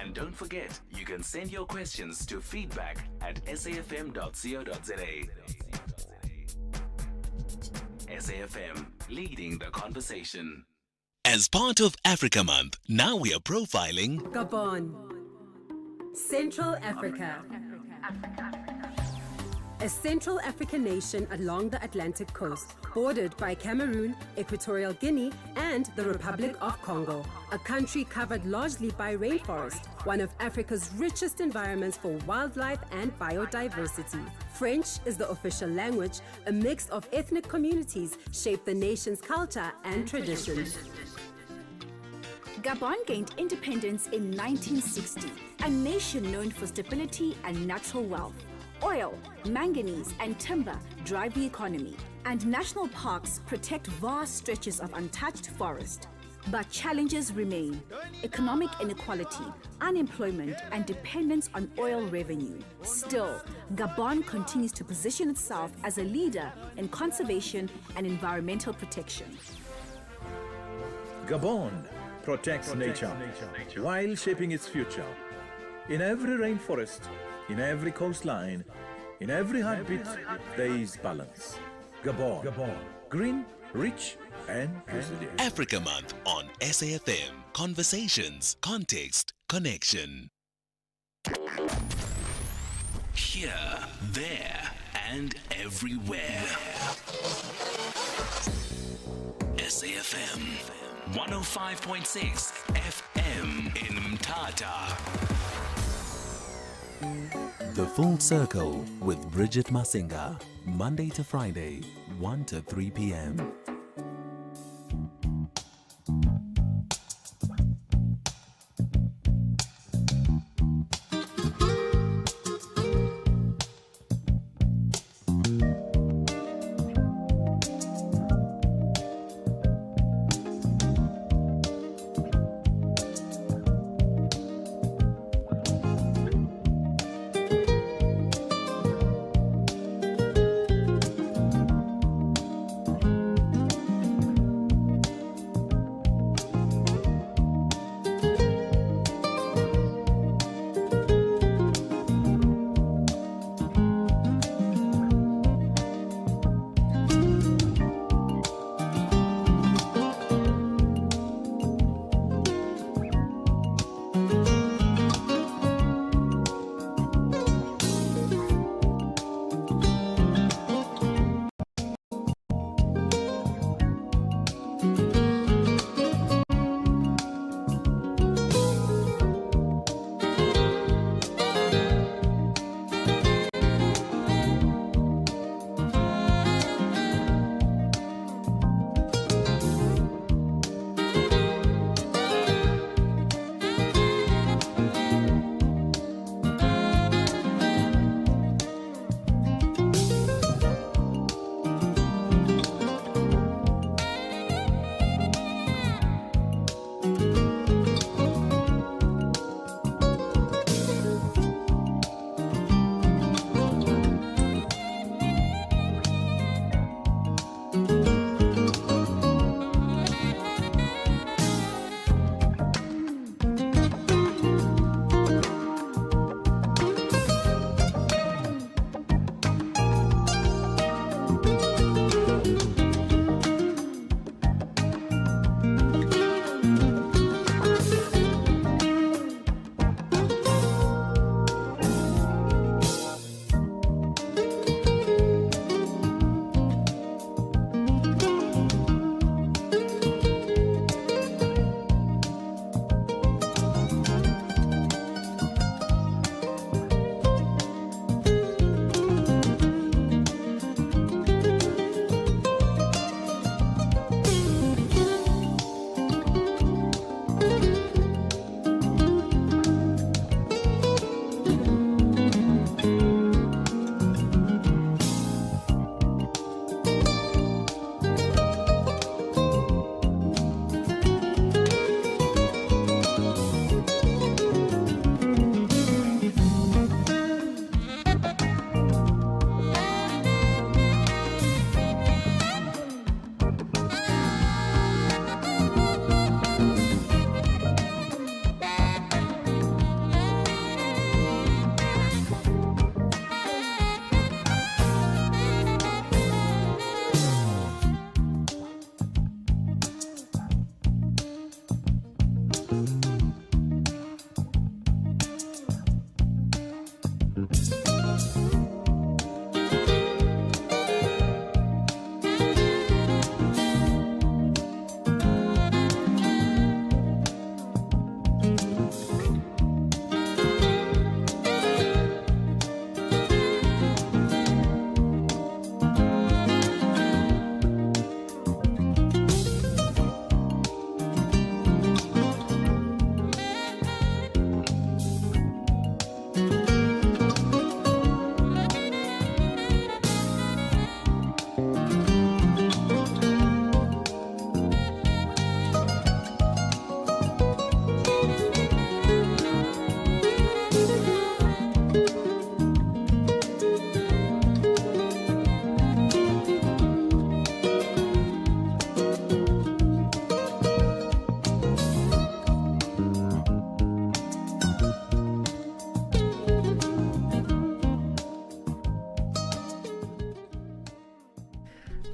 And don't forget, you can send your questions to feedback@safm.co.za. SAFM, leading the conversation. As part of Africa Month, now we are profiling Gabon, Central Africa. A Central African nation along the Atlantic coast, bordered by Cameroon, Equatorial Guinea, and the Republic of Congo. A country covered largely by rainforest, one of Africa's richest environments for wildlife and biodiversity. French is the official language. A mix of ethnic communities shape the nation's culture and traditions. Gabon gained independence in 1960, a nation known for stability and natural wealth. Oil, manganese, and timber drive the economy, and national parks protect vast stretches of untouched forest. But challenges remain: economic inequality, unemployment, and dependence on oil revenue. Still, Gabon continues to position itself as a leader in conservation and environmental protection. Gabon protects nature while shaping its future. In every rainforest, in every coastline, in every heartbeat, there is balance. Gabon, green, rich, and resilient. Africa Month on SAFM. Conversations, context, connection. Here, there, and everywhere. SAFM 105.6 FM in Mthatha. The Full Circle with Bridget Masinga, Monday to Friday, 1 to 3 p.m.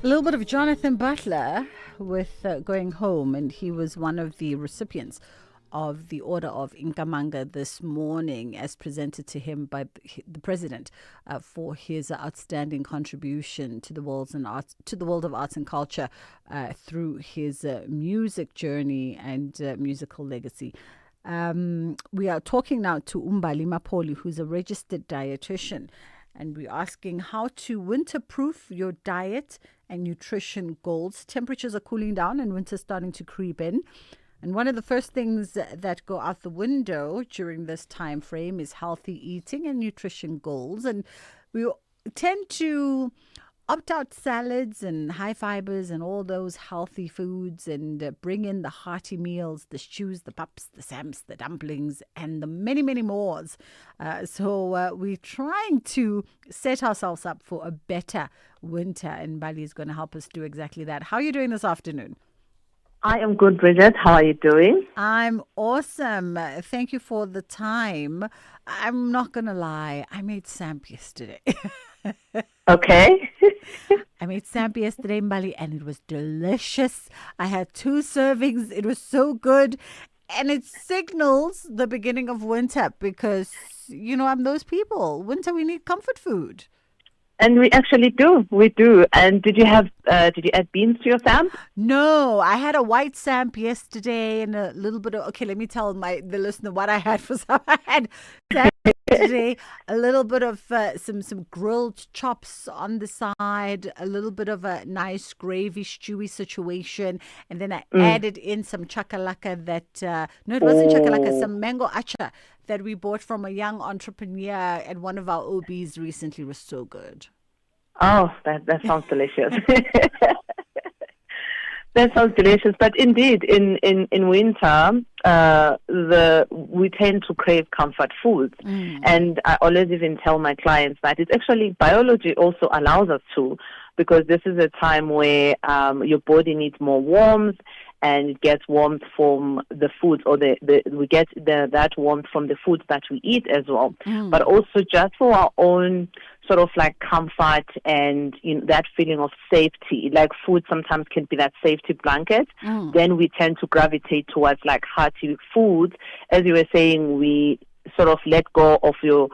A little bit of Jonathan Butler with Going Home, and he was one of the recipients of the Order of Nkamanga this morning, as presented to him by the president, for his outstanding contribution to the world of arts and culture through his music journey and musical legacy. We are talking now to Umbali Mapoli, who's a registered dietitian, and we're asking how to winter-proof your diet and nutrition goals. Temperatures are cooling down and winter's starting to creep in. And one of the first things that go out the window during this time frame is healthy eating and nutrition goals. And we tend to opt out salads and high fibers and all those healthy foods and bring in the hearty meals, the stews, the pups, the sams, the dumplings, and the many, many mores. So we're trying to set ourselves up for a better winter, and Bali is going to help us do exactly that. How are you doing this afternoon? I am good, Bridget. How are you doing? I'm awesome. Thank you for the time. I'm not going to lie. I made samp yesterday. Okay. I made samp yesterday, Mbali, and it was delicious. I had 2 servings. It was so good. And it signals the beginning of winter because, I'm those people. Winter, we need comfort food. And we actually do. We do. And did you add beans to your samp? No, I had a white samp yesterday and a little bit of, okay, let me tell the listener what I had for samp. I had samp yesterday, a little bit of some grilled chops on the side, a little bit of a nice gravy stewy situation. And then I added in some chakalaka no, it wasn't chakalaka, some mango acha that we bought from a young entrepreneur at one of our OBs recently. Was so good. Oh, that sounds delicious. That sounds delicious. But indeed, in winter, we tend to crave comfort foods. And I always even tell my clients that it's actually biology also allows us to, because this is a time where your body needs more warmth, and it gets warmth from the foods, or we get that warmth from the foods that we eat as well. But also just for our own sort of like comfort and that feeling of safety. Like food sometimes can be that safety blanket. Then we tend to gravitate towards like hearty foods. As you were saying, we sort of let go of your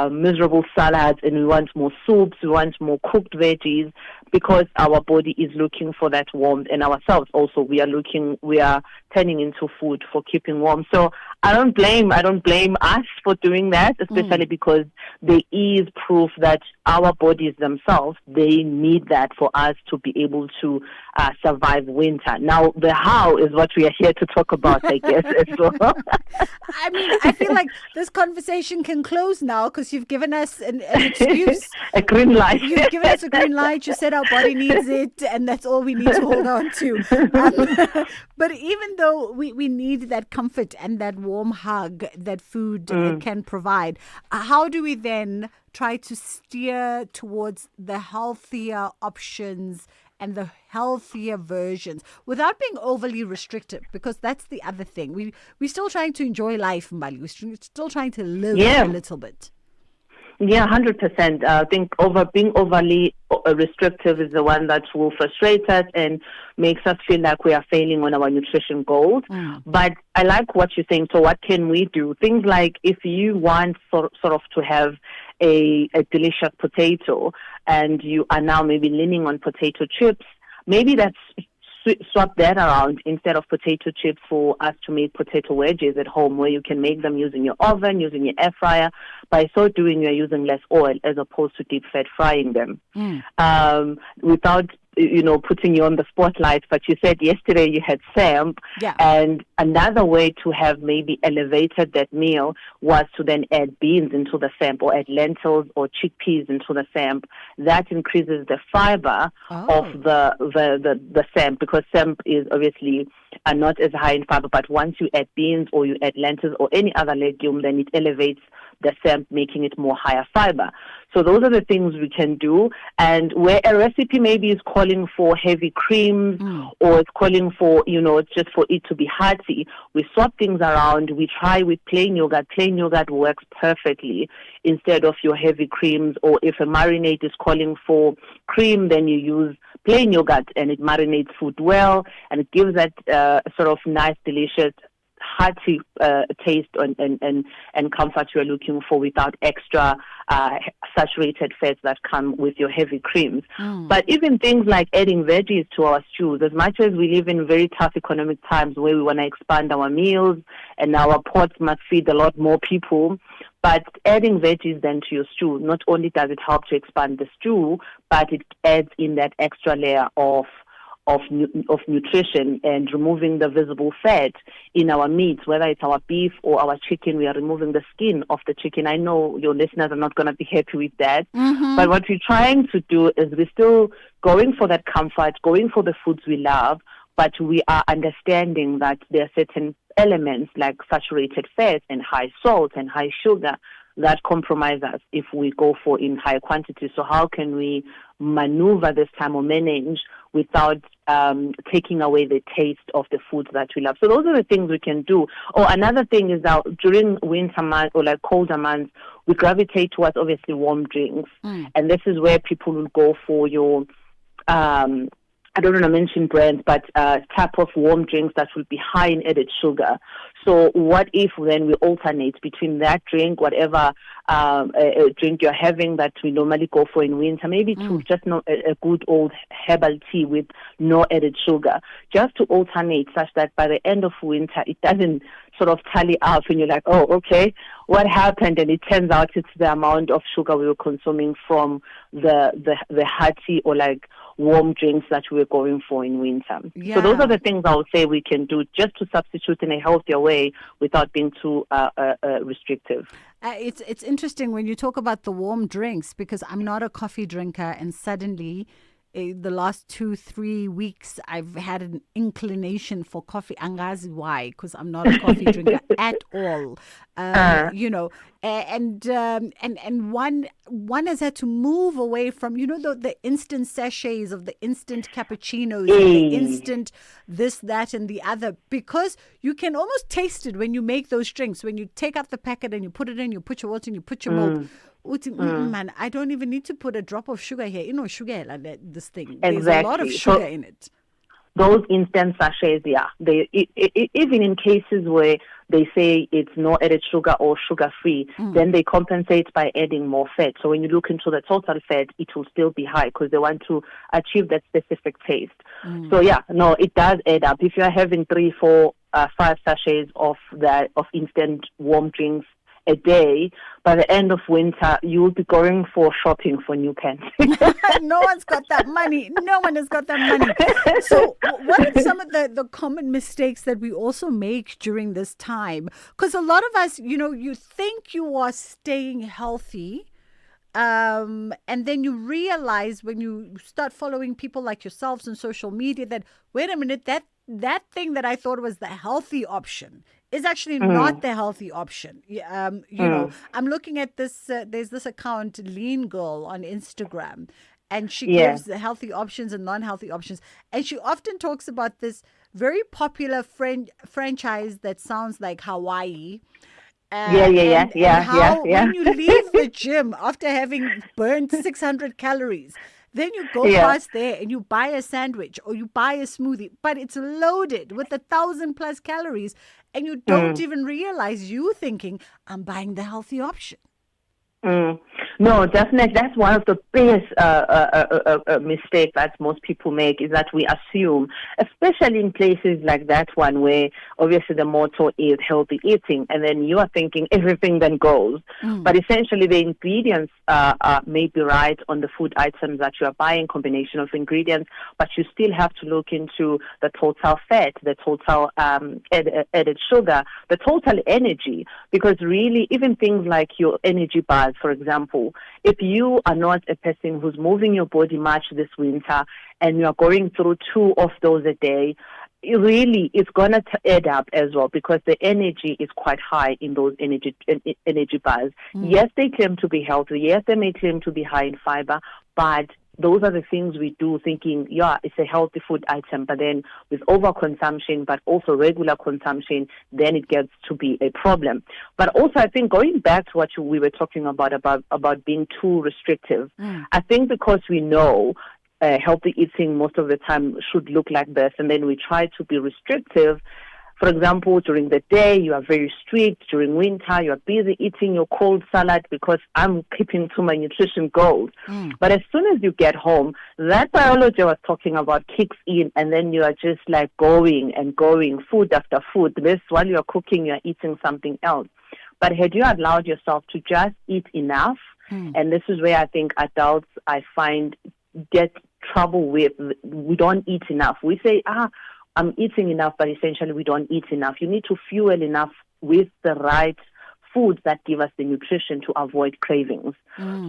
miserable salads, and we want more soups, we want more cooked veggies, because our body is looking for that warmth, and ourselves also we are turning into food for keeping warm. So I don't blame us for doing that, especially because there is proof that our bodies themselves, they need that for us to be able to survive winter. Now the how is what we are here to talk about, I guess, as well. I mean, I feel like this conversation can close now because you've given us an excuse. A green light. You've given us a green light. You said our body needs it, and that's all we need to hold on to. But even though we need that comfort and that warm hug that food can provide, how do we then try to steer towards the healthier options and the healthier versions without being overly restrictive? Because that's the other thing. We're still trying to enjoy life, Mbali. We're still trying to live a little bit. Yeah, 100%. I think being overly restrictive is the one that will frustrate us and makes us feel like we are failing on our nutrition goals. But I like what you're saying. So what can we do? Things like if you want sort of to have a delicious potato and you are now maybe leaning on potato chips, maybe that's swap that around. Instead of potato chips, for us to make potato wedges at home, where you can make them using your oven, using your air fryer. By so doing, you're using less oil as opposed to deep fat frying them. Without putting you on the spotlight, but you said yesterday you had samp, and another way to have maybe elevated that meal was to then add beans into the samp, or add lentils or chickpeas into the samp. That increases the fiber of the samp, because samp is obviously not as high in fiber, but once you add beans or you add lentils or any other legume, then it elevates making it more higher fiber. So those are the things we can do. And where a recipe maybe is calling for heavy creams or it's calling for, it's just for it to be hearty, we swap things around. We try with plain yogurt. Plain yogurt works perfectly instead of your heavy creams. Or if a marinade is calling for cream, then you use plain yogurt and it marinates food well and it gives that sort of nice, delicious, hearty taste and comfort you're looking for without extra saturated fats that come with your heavy creams. But even things like adding veggies to our stews, as much as we live in very tough economic times where we want to expand our meals and our pots must feed a lot more people, but adding veggies then to your stew, not only does it help to expand the stew, but it adds in that extra layer of nutrition and removing the visible fat in our meats, whether it's our beef or our chicken. We are removing the skin of the chicken. I know your listeners are not going to be happy with that, but what we're trying to do is we're still going for that comfort, going for the foods we love, but we are understanding that there are certain elements like saturated fats and high salt and high sugar that compromise us if we go for in high quantities. So how can we maneuver this time or manage without taking away the taste of the foods that we love? So those are the things we can do. Or another thing is that during winter months or like colder months, we gravitate towards obviously warm drinks. And this is where people will go for your I don't want to mention brands, but type of warm drinks that will be high in added sugar. So what if then we alternate between that drink, whatever drink you're having that we normally go for in winter, maybe to just a good old herbal tea with no added sugar, just to alternate such that by the end of winter it doesn't sort of tally up and you're like, oh, okay, what happened? And it turns out it's the amount of sugar we were consuming from the hearty or like warm drinks that we were going for in winter. So those are the things I would say we can do just to substitute in a healthier way without being too restrictive. It's interesting when you talk about the warm drinks, because I'm not a coffee drinker, and suddenly the last 2-3 weeks I've had an inclination for coffee. Angazi why? Because I'm not a coffee drinker at all. And one has had to move away from the instant sachets of the instant cappuccinos and the instant this, that, and the other, because you can almost taste it when you make those drinks. When you take out the packet and you put it in, you put your water and you put your milk. Man, I don't even need to put a drop of sugar here. Sugar like this thing. Exactly. There's a lot of sugar in it. Those instant sachets, even in cases where they say it's no added sugar or sugar-free, then they compensate by adding more fat. So when you look into the total fat, it will still be high because they want to achieve that specific taste. So it does add up. If you're having 3, 4, 5 sachets of instant warm drinks a day, by the end of winter, you will be going for shopping for new pants. No one's got that money. No one has got that money. So what are some of the common mistakes that we also make during this time? Because a lot of us, you think you are staying healthy, and then you realize when you start following people like yourselves on social media that, wait a minute, that thing that I thought was the healthy option is actually not the healthy option. I'm looking at this, there's this account, Lean Girl, on Instagram, and she gives the healthy options and non-healthy options. And she often talks about this very popular franchise that sounds like Hawaii. When you leave the gym after having burned 600 calories, then you go past there and you buy a sandwich or you buy a smoothie, but it's loaded with 1,000+ calories, and you don't even realize you thinking, I'm buying the healthy option. No, definitely. That's one of the biggest mistakes that most people make, is that we assume, especially in places like that one where obviously the motto is healthy eating, and then you are thinking everything then goes. But essentially the ingredients may be right on the food items that you are buying, combination of ingredients, but you still have to look into the total fat, the total added sugar, the total energy, because really even things like your energy bars, for example, if you are not a person who's moving your body much this winter and you are going through 2 of those a day, really it's going to add up as well, because the energy is quite high in those energy bars. Yes, they claim to be healthy. Yes, they may claim to be high in fiber, but those are the things we do thinking, yeah, it's a healthy food item. But then with overconsumption, but also regular consumption, then it gets to be a problem. But also, I think going back to what we were talking about being too restrictive, I think because we know healthy eating most of the time should look like this, and then we try to be restrictive. For example, during the day, you are very strict. During winter, you are busy eating your cold salad because I'm keeping to my nutrition goals. But as soon as you get home, that biology I was talking about kicks in, and then you are just like going and going, food after food. This, while you are cooking, you are eating something else. But had you allowed yourself to just eat enough, and this is where I think adults, I find, get trouble with, we don't eat enough. We say, I'm eating enough, but essentially we don't eat enough. You need to fuel enough with the right foods that give us the nutrition to avoid cravings.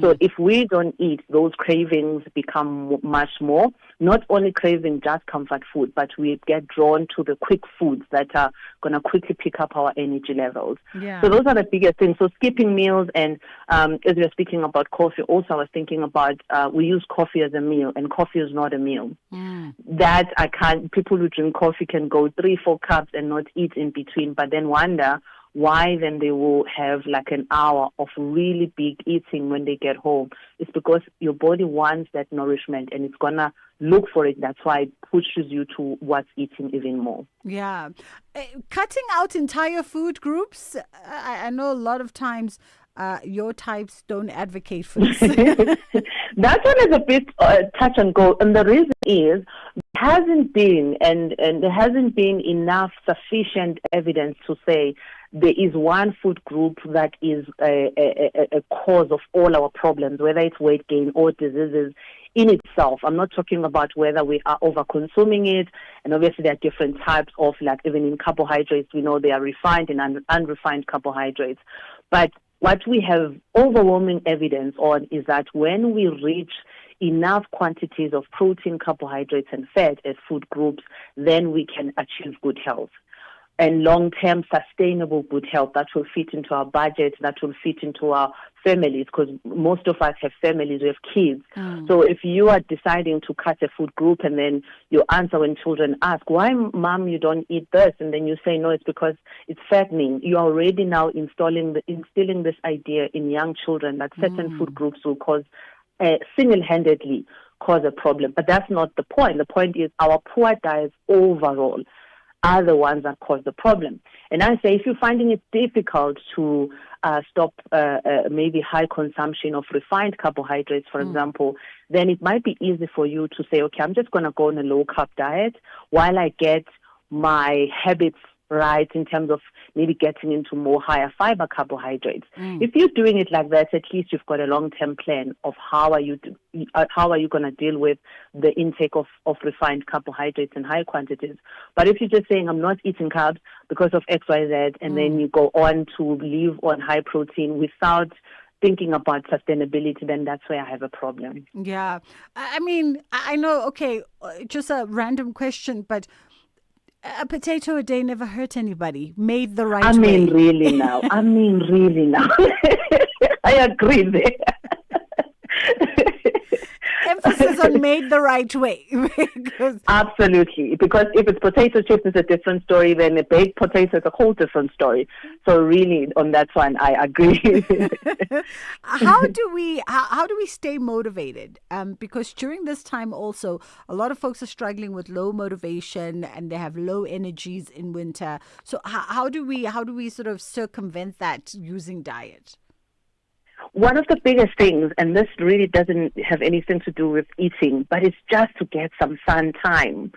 So if we don't eat, those cravings become much more. Not only craving just comfort food, but we get drawn to the quick foods that are going to quickly pick up our energy levels. Yeah. So those are the biggest things. So skipping meals, and as we were speaking about coffee, also I was thinking about we use coffee as a meal, and coffee is not a meal. That I can't, people who drink coffee can go 3-4 cups and not eat in between, but then wonder why then they will have like an hour of really big eating when they get home. It's because your body wants that nourishment and it's going to look for it. That's why it pushes you towards eating even more. Yeah. Cutting out entire food groups, I know a lot of times your types don't advocate for this. That one is a bit touch and go. And the reason is there hasn't been enough sufficient evidence to say there is one food group that is a cause of all our problems, whether it's weight gain or diseases in itself. I'm not talking about whether we are over-consuming it, and obviously there are different types of, like even in carbohydrates, we know they are refined and unrefined carbohydrates. But what we have overwhelming evidence on is that when we reach enough quantities of protein, carbohydrates, and fat as food groups, then we can achieve good health. And long-term sustainable good health that will fit into our budget, that will fit into our families, because most of us have families, we have kids. So if you are deciding to cut a food group and then you answer when children ask, why, Mom, you don't eat this? And then you say, no, it's because it's fattening. You are already now instilling this idea in young children that certain food groups will cause, single-handedly cause a problem. But that's not the point. The point is our poor diets overall are the ones that cause the problem. And I say, if you're finding it difficult to stop maybe high consumption of refined carbohydrates, for example, then it might be easy for you to say, okay, I'm just going to go on a low-carb diet while I get my habits right in terms of maybe getting into more higher fiber carbohydrates. If you're doing it like that, at least you've got a long-term plan of how are you going to deal with the intake of refined carbohydrates in high quantities. But if you're just saying, I'm not eating carbs because of XYZ, and then you go on to live on high protein without thinking about sustainability, then that's where I have a problem. Yeah. I mean, I know, okay, just a random question, but a potato a day never hurt anybody, made the right way. Really now. I agree there. Emphasis on made the right way. Absolutely. Because if it's potato chips, it's a different story. Then a baked potato is a whole different story. So really, on that one, I agree. How do we stay motivated? Because during this time also, a lot of folks are struggling with low motivation and they have low energies in winter. So how do we sort of circumvent that using diet? One of the biggest things, and this really doesn't have anything to do with eating, but it's just to get some sun time.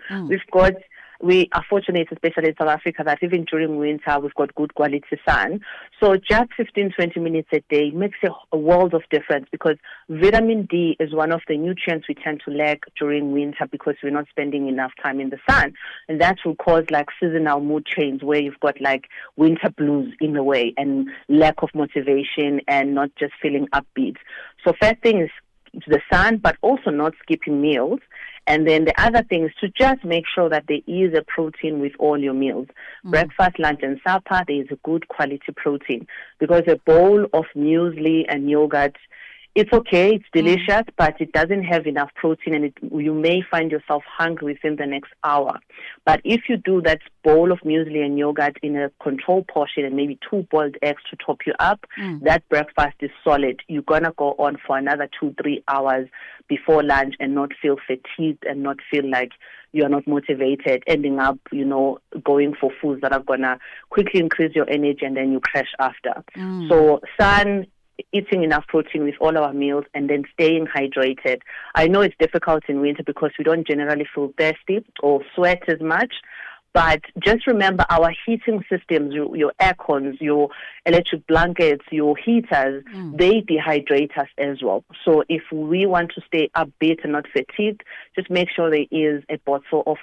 We are fortunate, especially in South Africa, that even during winter, we've got good quality sun. So just 15-20 minutes a day makes a world of difference, because vitamin D is one of the nutrients we tend to lack during winter because we're not spending enough time in the sun. And that will cause like seasonal mood change, where you've got like winter blues in a way, and lack of motivation and not just feeling upbeat. So first thing is the sun, but also not skipping meals. And then the other thing is to just make sure that there is a protein with all your meals. Breakfast, lunch, and supper, there is a good quality protein. Because a bowl of muesli and yogurt, it's okay, it's delicious, but it doesn't have enough protein, and you may find yourself hungry within the next hour. But if you do that bowl of muesli and yogurt in a controlled portion and maybe 2 boiled eggs to top you up, that breakfast is solid. You're going to go on for another 2-3 hours before lunch and not feel fatigued and not feel like you are not motivated, ending up, going for foods that are going to quickly increase your energy and then you crash after. So, eating enough protein with all our meals and then staying hydrated. I know it's difficult in winter because we don't generally feel thirsty or sweat as much, but just remember our heating systems, your air cons, your electric blankets, your heaters, they dehydrate us as well. So if we want to stay upbeat and not fatigued, just make sure there is a bottle of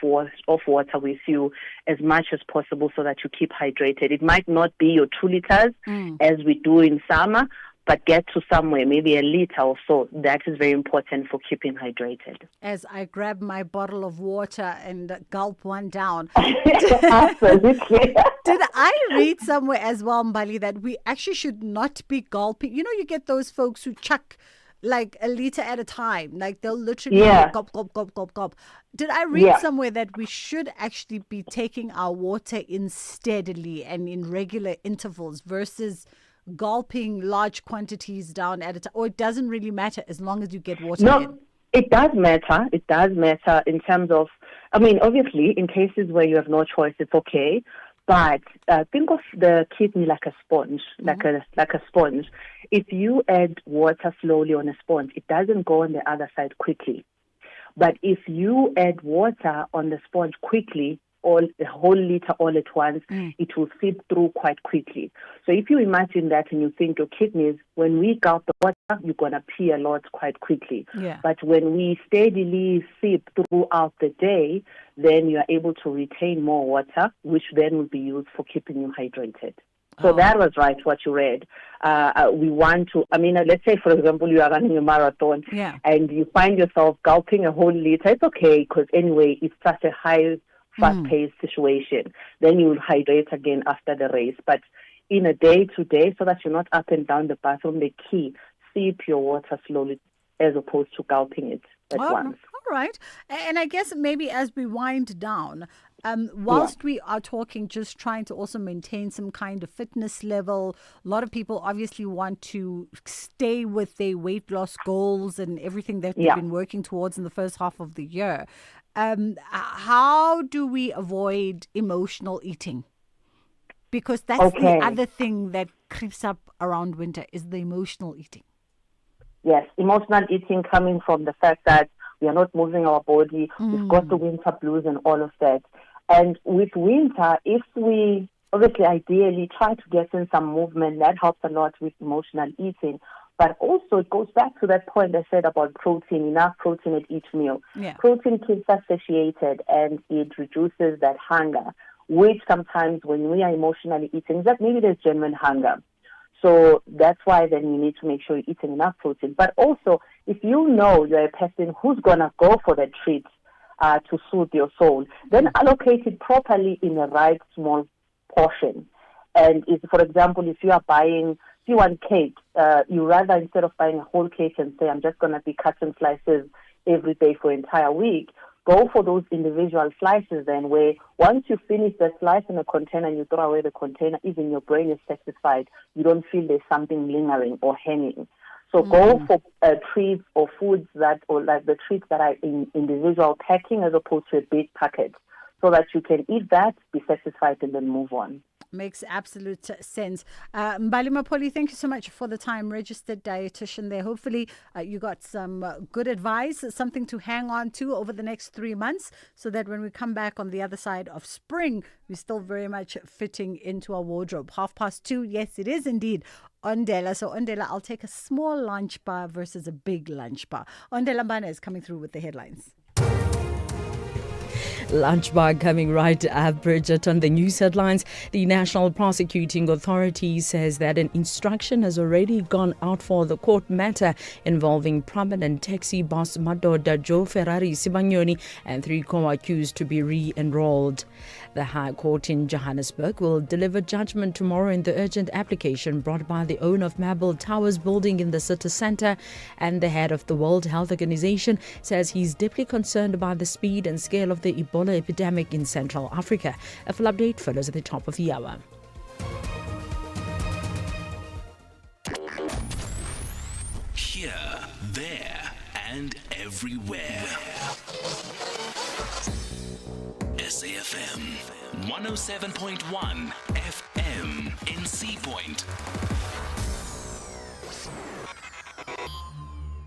water with you as much as possible so that you keep hydrated. It might not be your 2 liters as we do in summer, but get to somewhere, maybe a liter or so. That is very important for keeping hydrated. As I grab my bottle of water and gulp one down. Absolutely. Did I read somewhere as well, Mbali, that we actually should not be gulping? You get those folks who chuck like a liter at a time. Like they'll literally gulp, gulp, gulp, gulp, gulp. Did I read somewhere that we should actually be taking our water in steadily and in regular intervals versus gulping large quantities down at a time? Or it doesn't really matter as long as you get water in? It does matter. It does matter in terms of, obviously, in cases where you have no choice, it's okay. But think of the kidney like a sponge, like a sponge. If you add water slowly on a sponge, it doesn't go on the other side quickly. But if you add water on the sponge quickly, a whole liter all at once, it will seep through quite quickly. So if you imagine that and you think your kidneys, when we gulp the water, you're going to pee a lot quite quickly. But when we steadily seep throughout the day, then you are able to retain more water, which then will be used for keeping you hydrated. So that was right, what you read. We want to, let's say, for example, you are running a marathon and you find yourself gulping a whole liter. It's okay, because anyway, it's such a high fast-paced situation. Then you will hydrate again after the race. But in a day-to-day, so that you're not up and down the bathroom, the key, sip your water slowly as opposed to gulping it at once. All right. And I guess maybe as we wind down, whilst we are talking, just trying to also maintain some kind of fitness level, a lot of people obviously want to stay with their weight loss goals and everything that they've been working towards in the first half of the year. How do we avoid emotional eating? Because that's the other thing that creeps up around winter is the emotional eating. Yes, emotional eating coming from the fact that we are not moving our body. We've got the winter blues and all of that. And with winter, if we obviously ideally try to get in some movement, that helps a lot with emotional eating. But also it goes back to that point I said about protein, enough protein at each meal. Protein keeps us satiated and it reduces that hunger, which sometimes when we are emotionally eating, that maybe there's genuine hunger. So that's why then you need to make sure you're eating enough protein. But also, if you know you're a person who's going to go for the treat to soothe your soul, then allocate it properly in the right small portion. And if, for example, if you want cake, you rather, instead of buying a whole cake and say, I'm just going to be cutting slices every day for an entire week, go for those individual slices then, where once you finish the slice in a container and you throw away the container, even your brain is satisfied. You don't feel there's something lingering or hanging. So go for treats or foods or like the treats that are in individual packing as opposed to a big packet, so that you can eat that, be satisfied, and then move on. Makes absolute sense. Mbali Mapoli, thank you so much for the time. Registered dietitian there. Hopefully you got some good advice, something to hang on to over the next 3 months, so that when we come back on the other side of spring, we're still very much fitting into our wardrobe. 2:30, yes, it is indeed Ondela. So Ondela, I'll take a small lunch bar versus a big lunch bar. Ondela Mbana is coming through with the headlines. Lunch bar coming right up, Bridget, on the news headlines. The National Prosecuting Authority says that an instruction has already gone out for the court matter involving prominent taxi boss Madoda Joe Ferrari Sibanyoni and 3 co-accused to be re-enrolled. The High Court in Johannesburg will deliver judgment tomorrow in the urgent application brought by the owner of Marble Towers building in the city centre, and the head of the World Health Organization says he's deeply concerned about the speed and scale of the Ebola epidemic in Central Africa. A full update follows at the top of the hour. Here, there, and everywhere. SAfm 107.1 FM in Sea Point.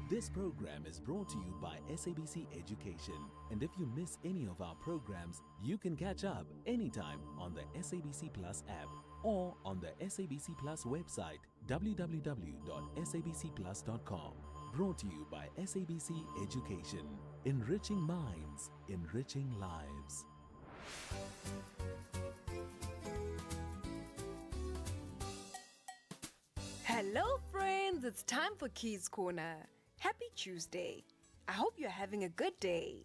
This program is brought to you by SABC Education. And if you miss any of our programs, you can catch up anytime on the SABC Plus app or on the SABC Plus website, www.sabcplus.com. Brought to you by SABC Education. Enriching minds, enriching lives. Hello friends, it's time for Keys Corner. Happy Tuesday. I hope you're having a good day.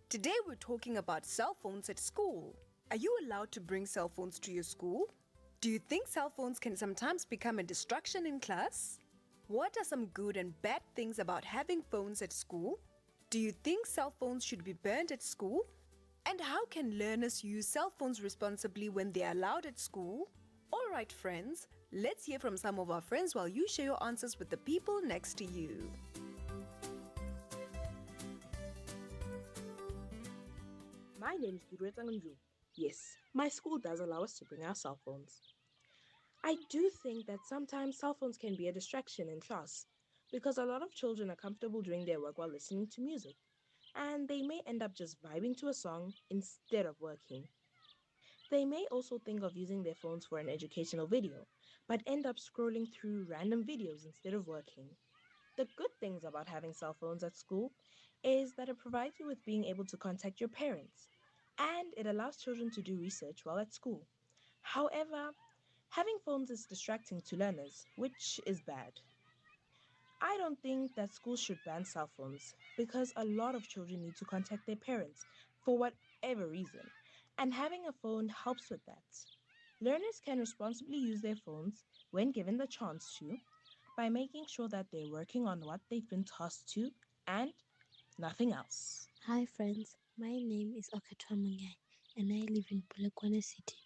Today we're talking about cell phones at school. Are you allowed to bring cell phones to your school? Do you think cell phones can sometimes become a distraction in class? What are some good and bad things about having phones at school? Do you think cell phones should be banned at school? And how can learners use cell phones responsibly when they are allowed at school? Alright friends, let's hear from some of our friends while you share your answers with the people next to you. My name is Gudreta Ngunju. Yes, my school does allow us to bring our cell phones. I do think that sometimes cell phones can be a distraction in class because a lot of children are comfortable doing their work while listening to music, and they may end up just vibing to a song instead of working. They may also think of using their phones for an educational video, but end up scrolling through random videos instead of working. The good things about having cell phones at school is that it provides you with being able to contact your parents, and it allows children to do research while at school. However, having phones is distracting to learners, which is bad. I don't think that schools should ban cell phones because a lot of children need to contact their parents for whatever reason, and having a phone helps with that. Learners can responsibly use their phones when given the chance to by making sure that they're working on what they've been tasked to and nothing else. Hi friends, my name is Okatwa Mungai and I live in Polokwane City.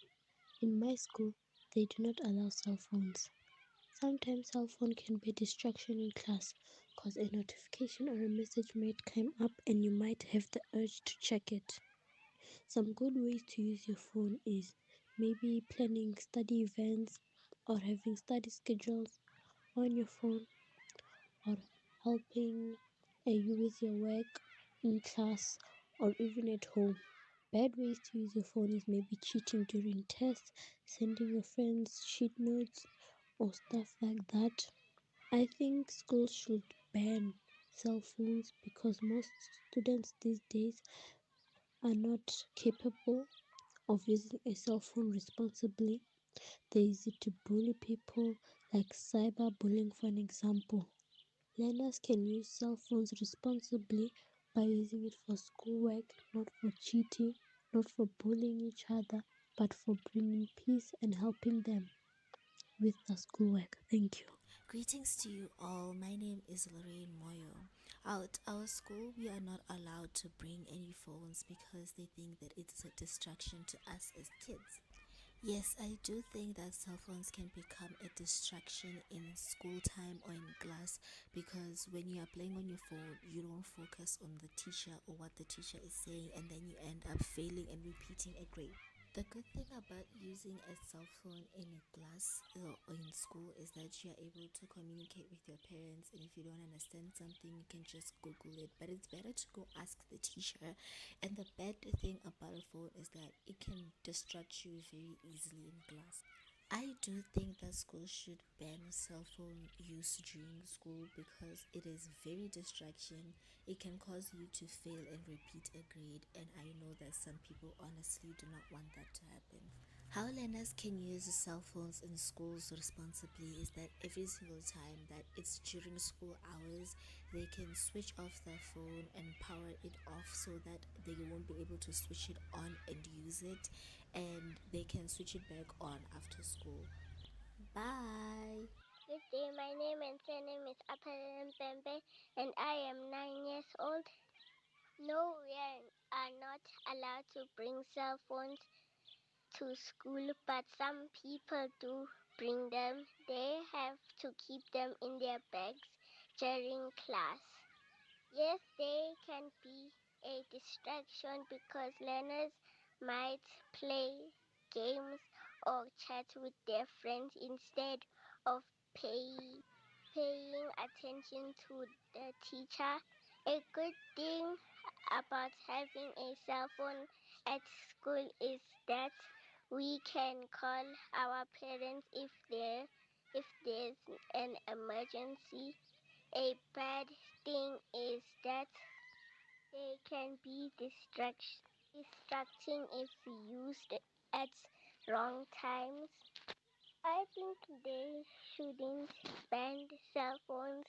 In my school, they do not allow cell phones. Sometimes cell phone can be a distraction in class because a notification or a message might come up and you might have the urge to check it. Some good ways to use your phone is maybe planning study events or having study schedules on your phone or helping you with your work in class or even at home. Bad ways to use your phone is maybe cheating during tests, sending your friends cheat notes or stuff like that. I think schools should ban cell phones because most students these days are not capable of using a cell phone responsibly. They're easy to bully people, like cyberbullying for an example. Learners can use cell phones responsibly by using it for schoolwork, not for cheating, not for bullying each other, but for bringing peace and helping them with the schoolwork. Thank you. Greetings to you all. My name is Lorraine Moyo. At our school, we are not allowed to bring any phones because they think that it's a distraction to us as kids. Yes, I do think that cell phones can become a distraction in school time or in class because when you are playing on your phone, you don't focus on the teacher or what the teacher is saying, and then you end up failing and repeating a grade. The good thing about using a cell phone in a class or in school is that you are able to communicate with your parents, and if you don't understand something, you can just Google it. But it's better to go ask the teacher. And the bad thing about a phone is that it can distract you very easily in class. I do think that schools should ban cell phone use during school because it is very distraction. It can cause you to fail and repeat a grade, and I know that some people honestly do not want that to happen. How learners can use cell phones in schools responsibly is that every single time that it's during school hours, they can switch off their phone and power it off so that they won't be able to switch it on and use it, and they can switch it back on after school. Bye. Good day, my name and surname is Apelem Pembe and I am 9 years old. No, we are not allowed to bring cell phones to school, but some people do bring them. They have to keep them in their bags during class. Yes, they can be a distraction because learners might play games or chat with their friends instead of paying attention to the teacher. A good thing about having a cell phone at school is that we can call our parents if there's an emergency. A bad thing is that they can be distracting if used at wrong times. I think they shouldn't ban cell phones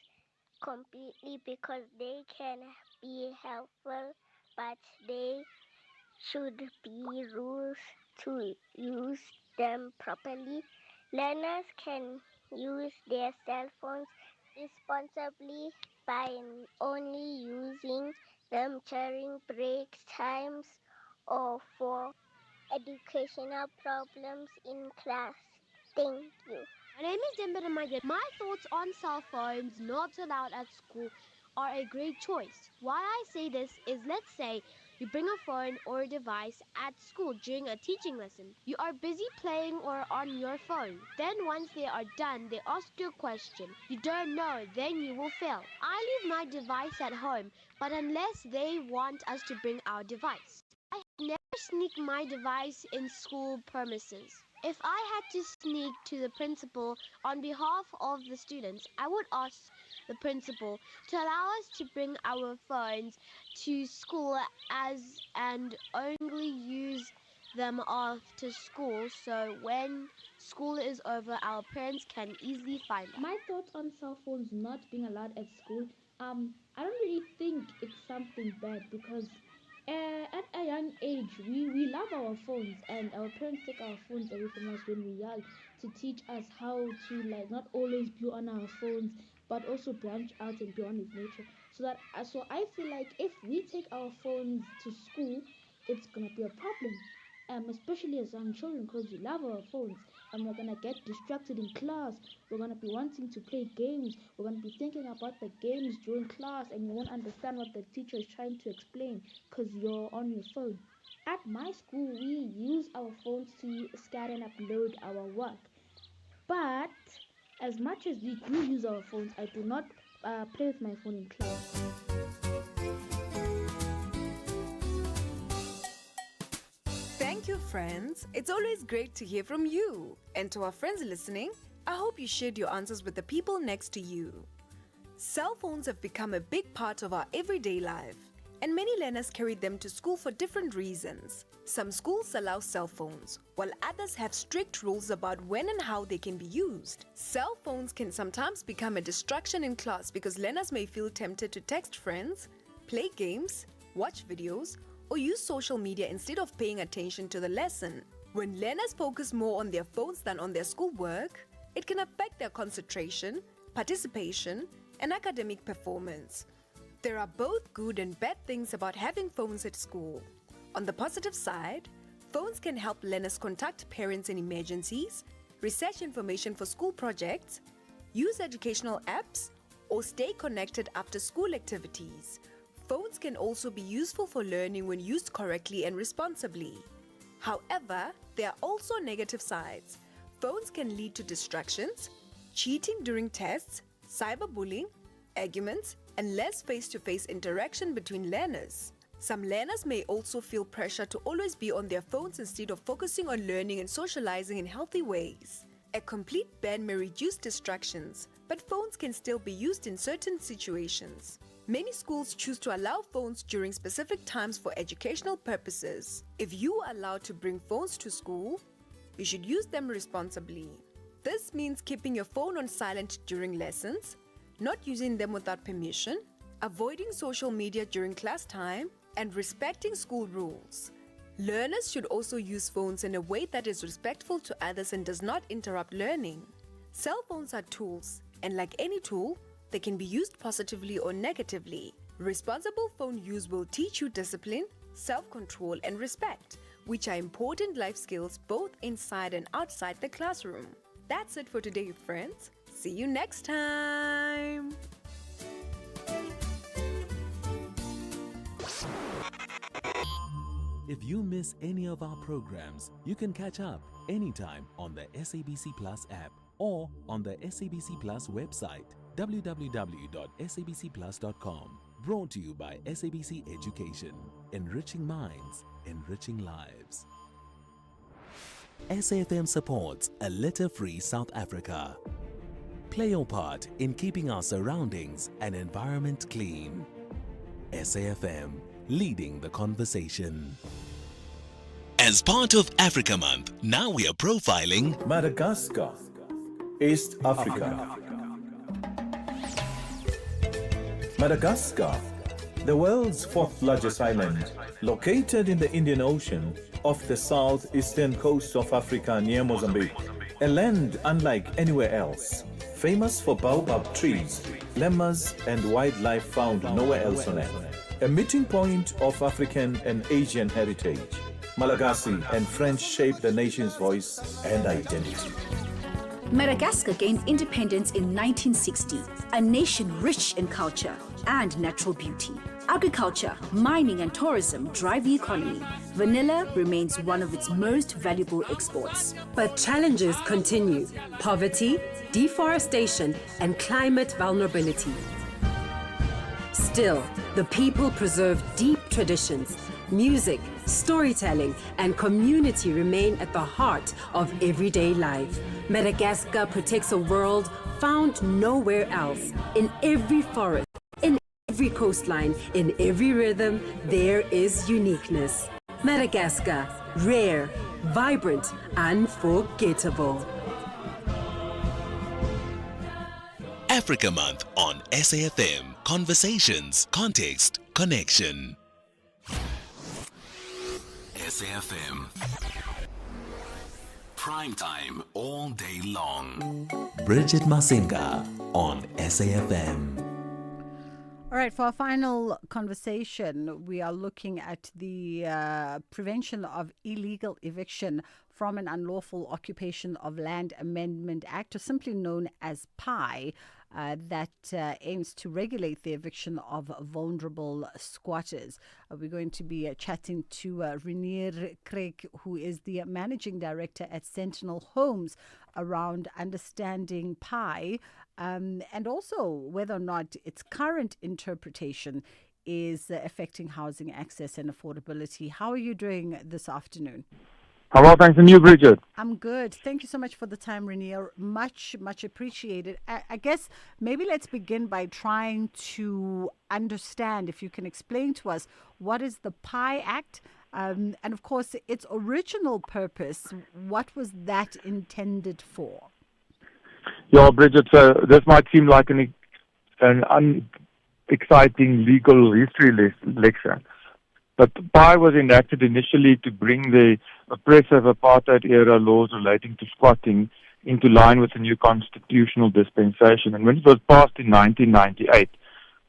completely because they can be helpful, but they should be rules to use them properly. Learners can use their cell phones responsibly by only using them during break times or for educational problems in class. Thank you. My name is Dembele Maide. My thoughts on cell phones not allowed at school are a great choice. Why I say this is, let's say you bring a phone or a device at school during a teaching lesson. You are busy playing or on your phone. Then once they are done, they ask you a question. You don't know, then you will fail. I leave my device at home, but unless they want us to bring our device. I have never sneaked my device in school premises. If I had to sneak to the principal on behalf of the students, I would ask the principal to allow us to bring our phones to school and only use them after school, so when school is over our parents can easily find us. My thoughts on cell phones not being allowed at school, I don't really think it's something bad because at a young age we love our phones and our parents take our phones away from us when we're young to teach us how to like not always be on our phones but also branch out and be on with nature so I feel like if we take our phones to school it's gonna be a problem, especially as young children because we love our phones and we're gonna get distracted in class. We're gonna be wanting to play games. We're gonna be thinking about the games during class, and you won't understand what the teacher is trying to explain because you're on your phone. At my school, we use our phones to scan and upload our work. But as much as we do use our phones, I do not play with my phone in class. Thank you, friends. It's always great to hear from you. And to our friends listening, I hope you shared your answers with the people next to you. Cell phones have become a big part of our everyday life, and many learners carry them to school for different reasons. Some schools allow cell phones, while others have strict rules about when and how they can be used. Cell phones can sometimes become a distraction in class because learners may feel tempted to text friends, play games, watch videos, or use social media instead of paying attention to the lesson. When learners focus more on their phones than on their schoolwork, it can affect their concentration, participation, and academic performance. There are both good and bad things about having phones at school. On the positive side, phones can help learners contact parents in emergencies, research information for school projects, use educational apps, or stay connected after school activities. Phones can also be useful for learning when used correctly and responsibly. However, there are also negative sides. Phones can lead to distractions, cheating during tests, cyberbullying, arguments, and less face-to-face interaction between learners. Some learners may also feel pressure to always be on their phones instead of focusing on learning and socializing in healthy ways. A complete ban may reduce distractions, but phones can still be used in certain situations. Many schools choose to allow phones during specific times for educational purposes. If you are allowed to bring phones to school, you should use them responsibly. This means keeping your phone on silent during lessons, not using them without permission, avoiding social media during class time, and respecting school rules. Learners should also use phones in a way that is respectful to others and does not interrupt learning. Cell phones are tools, and like any tool, they can be used positively or negatively. Responsible phone use will teach you discipline, self-control, and respect, which are important life skills both inside and outside the classroom. That's it for today, friends. See you next time. If you miss any of our programs, you can catch up anytime on the SABC Plus app or on the SABC Plus website, www.sabcplus.com. Brought to you by SABC Education, enriching minds, enriching lives. SAFM supports a litter-free South Africa. Play your part in keeping our surroundings and environment clean. SAFM, leading the conversation. As part of Africa Month, now we are profiling Madagascar, East Africa. Madagascar, the world's fourth largest island, located in the Indian Ocean off the southeastern coast of Africa near Mozambique, a land unlike anywhere else, famous for baobab trees, lemurs, and wildlife found nowhere else on earth. A meeting point of African and Asian heritage, Malagasy and French shaped the nation's voice and identity. Madagascar gained independence in 1960, a nation rich in culture and natural beauty. Agriculture, mining and tourism drive the economy. Vanilla remains one of its most valuable exports. But challenges continue: poverty, deforestation, and climate vulnerability. Still, the people preserve deep traditions. Music, storytelling, and community remain at the heart of everyday life. Madagascar protects a world found nowhere else. In every forest, in every coastline, in every rhythm, there is uniqueness. Madagascar, rare, vibrant, unforgettable. Africa Month on SAFM. Conversations, context, connection. SAFM. Prime time all day long. Bridget Masinga on SAFM. All right, for our final conversation, we are looking at the Prevention of Illegal Eviction from an Unlawful Occupation of Land Amendment Act, or simply known as PI, that aims to regulate the eviction of vulnerable squatters. We're going to be chatting to Renier Craig, who is the Managing Director at Sentinel Homes, around understanding PI and also whether or not its current interpretation is affecting housing access and affordability. How are you doing this afternoon? Well, thanks, and you, Bridget? I'm good. Thank you so much for the time, Renier. Much appreciated. I guess maybe let's begin by trying to understand, if you can explain to us, what is the PI Act? And of course, its original purpose, what was that intended for? Yeah, Bridget, so this might seem like an unexciting legal history lecture. But PI was enacted initially to bring the oppressive apartheid-era laws relating to squatting into line with the new constitutional dispensation. And when it was passed in 1998,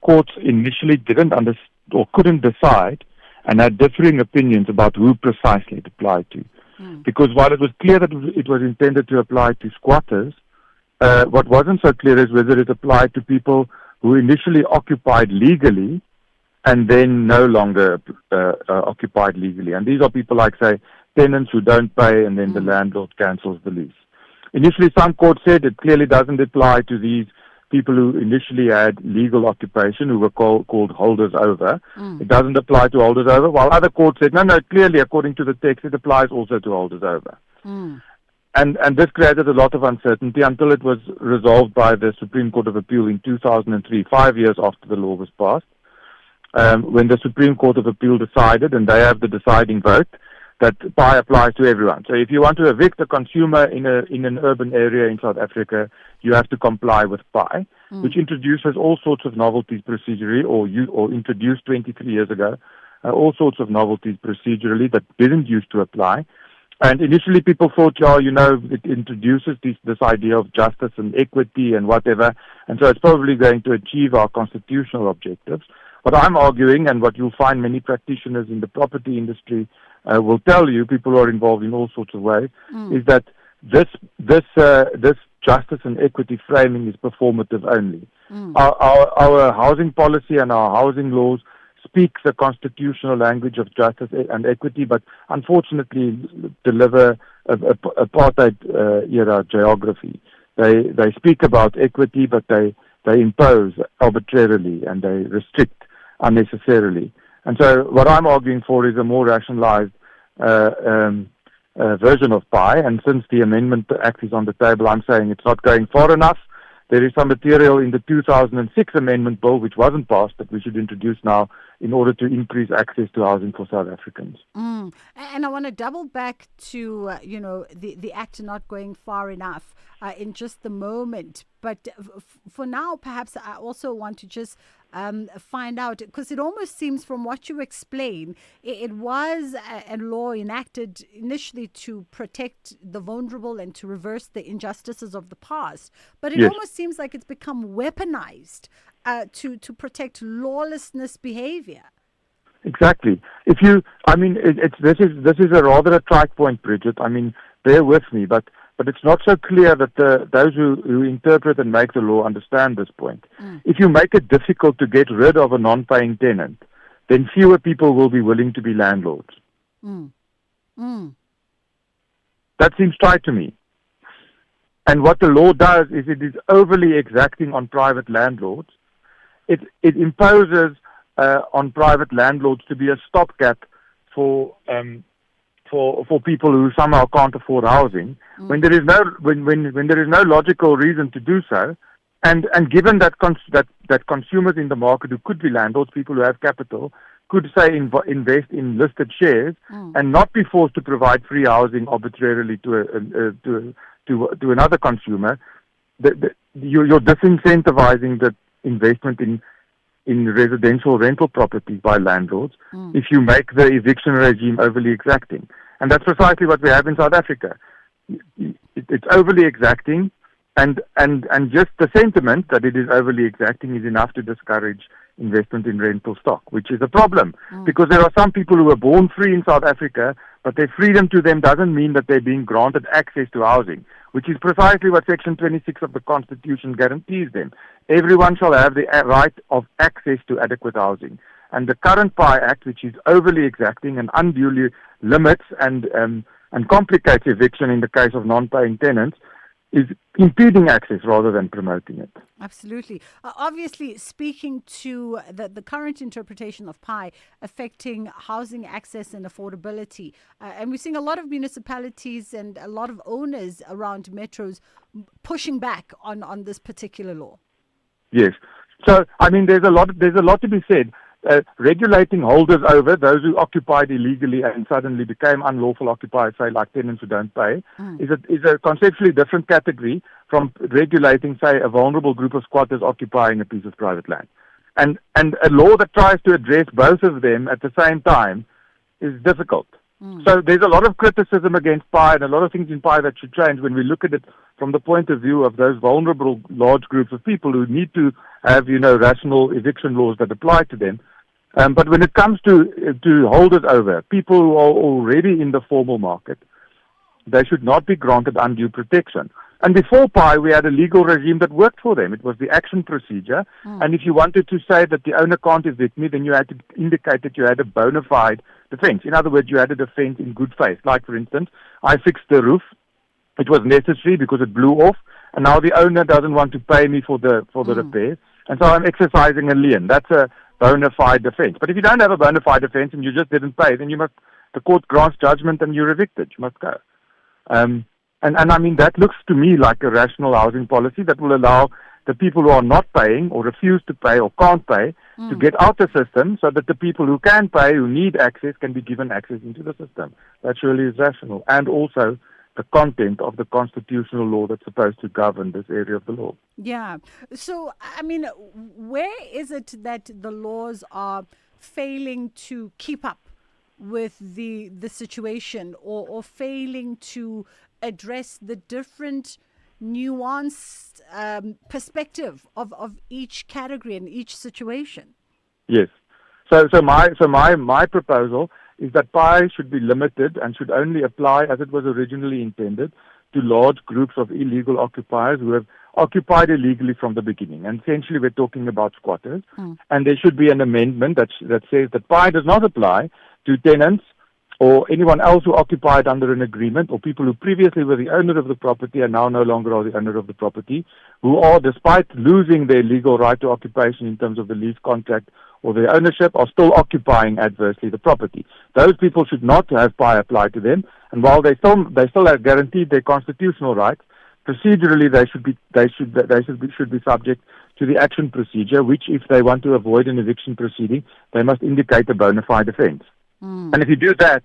courts initially didn't understand or couldn't decide and had differing opinions about who precisely it applied to. Because while it was clear that it was intended to apply to squatters, what wasn't so clear is whether it applied to people who initially occupied legally and then no longer occupied legally. And these are people like, say, tenants who don't pay and then the landlord cancels the lease. Initially, some courts said it clearly doesn't apply to these people who initially had legal occupation, who were called holders over. It doesn't apply to holders over, while other courts said, no, clearly, according to the text, it applies also to holders over. And this created a lot of uncertainty until it was resolved by the Supreme Court of Appeal in 2003, 5 years after the law was passed, when the Supreme Court of Appeal decided, and they have the deciding vote, that PI applies to everyone. So if you want to evict a consumer in an urban area in South Africa, you have to comply with PI, which introduces all sorts of novelties procedurally, or introduced 23 years ago, all sorts of novelties procedurally that didn't used to apply. And initially people thought, it introduces this idea of justice and equity and whatever, and so it's probably going to achieve our constitutional objectives. What I'm arguing, and what you'll find many practitioners in the property industry will tell you, people who are involved in all sorts of ways, is that this justice and equity framing is performative only. Our housing policy and our housing laws speaks the constitutional language of justice and equity, but unfortunately deliver apartheid era geography. They speak about equity, but they impose arbitrarily and they restrict unnecessarily. And so what I'm arguing for is a more rationalized version of PI, and since the Amendment Act is on the table, I'm saying it's not going far enough. There is some material in the 2006 Amendment Bill, which wasn't passed, that we should introduce now in order to increase access to housing for South Africans. And I want to double back to, the act not going far enough in just the moment. But for now, perhaps I also want to just find out, because it almost seems from what you explain, it was a law enacted initially to protect the vulnerable and to reverse the injustices of the past. But it almost seems like it's become weaponized to protect lawlessness behavior. Exactly. This is a rather a trite point, Bridget. I mean, bear with me, but it's not so clear that those who interpret and make the law understand this point. If you make it difficult to get rid of a non-paying tenant, then fewer people will be willing to be landlords. That seems trite to me. And what the law does is it is overly exacting on private landlords. It imposes on private landlords to be a stopgap for people who somehow can't afford housing, when there is no logical reason to do so, and given that consumers in the market who could be landlords, people who have capital, could say invest in listed shares and not be forced to provide free housing arbitrarily to another consumer, you're disincentivizing the investment in residential rental properties by landlords if you make the eviction regime overly exacting. And that's precisely what we have in South Africa. It's overly exacting, and just the sentiment that it is overly exacting is enough to discourage investment in rental stock, which is a problem, because there are some people who were born free in South Africa, but their freedom to them doesn't mean that they're being granted access to housing, which is precisely what Section 26 of the Constitution guarantees them. Everyone shall have the right of access to adequate housing. And the current PI Act, which is overly exacting and unduly limits and complicates eviction in the case of non-paying tenants, is impeding access rather than promoting it. Absolutely. Obviously, speaking to the current interpretation of PI affecting housing access and affordability, and we're seeing a lot of municipalities and a lot of owners around metros pushing back on this particular law. Yes. So, I mean, there's a lot to be said. Regulating holders over, those who occupied illegally and suddenly became unlawful occupiers, say like tenants who don't pay, is a conceptually different category from regulating, say, a vulnerable group of squatters occupying a piece of private land. And a law that tries to address both of them at the same time is difficult. So there's a lot of criticism against PI and a lot of things in PI that should change when we look at it from the point of view of those vulnerable large groups of people who need to have, rational eviction laws that apply to them. But when it comes to holders over, people who are already in the formal market, they should not be granted undue protection. And before PI, we had a legal regime that worked for them. It was the action procedure. And if you wanted to say that the owner can't evict me, then you had to indicate that you had a bona fide defense. In other words, you had a defense in good faith. Like, for instance, I fixed the roof It was necessary because it blew off, and now the owner doesn't want to pay me for the repairs, and so I'm exercising a lien. That's a bona fide defense. But if you don't have a bona fide defense and you just didn't pay, then the court grants judgment and you're evicted. You must go. And I mean, that looks to me like a rational housing policy that will allow the people who are not paying or refuse to pay or can't pay to get out the system, so that the people who can pay, who need access, can be given access into the system. That surely is rational. And also the content of the constitutional law that's supposed to govern this area of the law. Yeah. So, I mean, where is it that the laws are failing to keep up with the situation, or failing to address the different nuanced perspective of each category and each situation? Yes. So my proposal is that PI should be limited and should only apply as it was originally intended to large groups of illegal occupiers who have occupied illegally from the beginning. And essentially we're talking about squatters. And there should be an amendment that says that PI does not apply to tenants or anyone else who occupied under an agreement, or people who previously were the owner of the property and now no longer are the owner of the property, who are, despite losing their legal right to occupation in terms of the lease contract or their ownership, are still occupying adversely the property. Those people should not have PI apply to them, and while they still have guaranteed their constitutional rights, procedurally they should be subject to the action procedure, which, if they want to avoid an eviction proceeding, they must indicate a bona fide offence. And if you do that,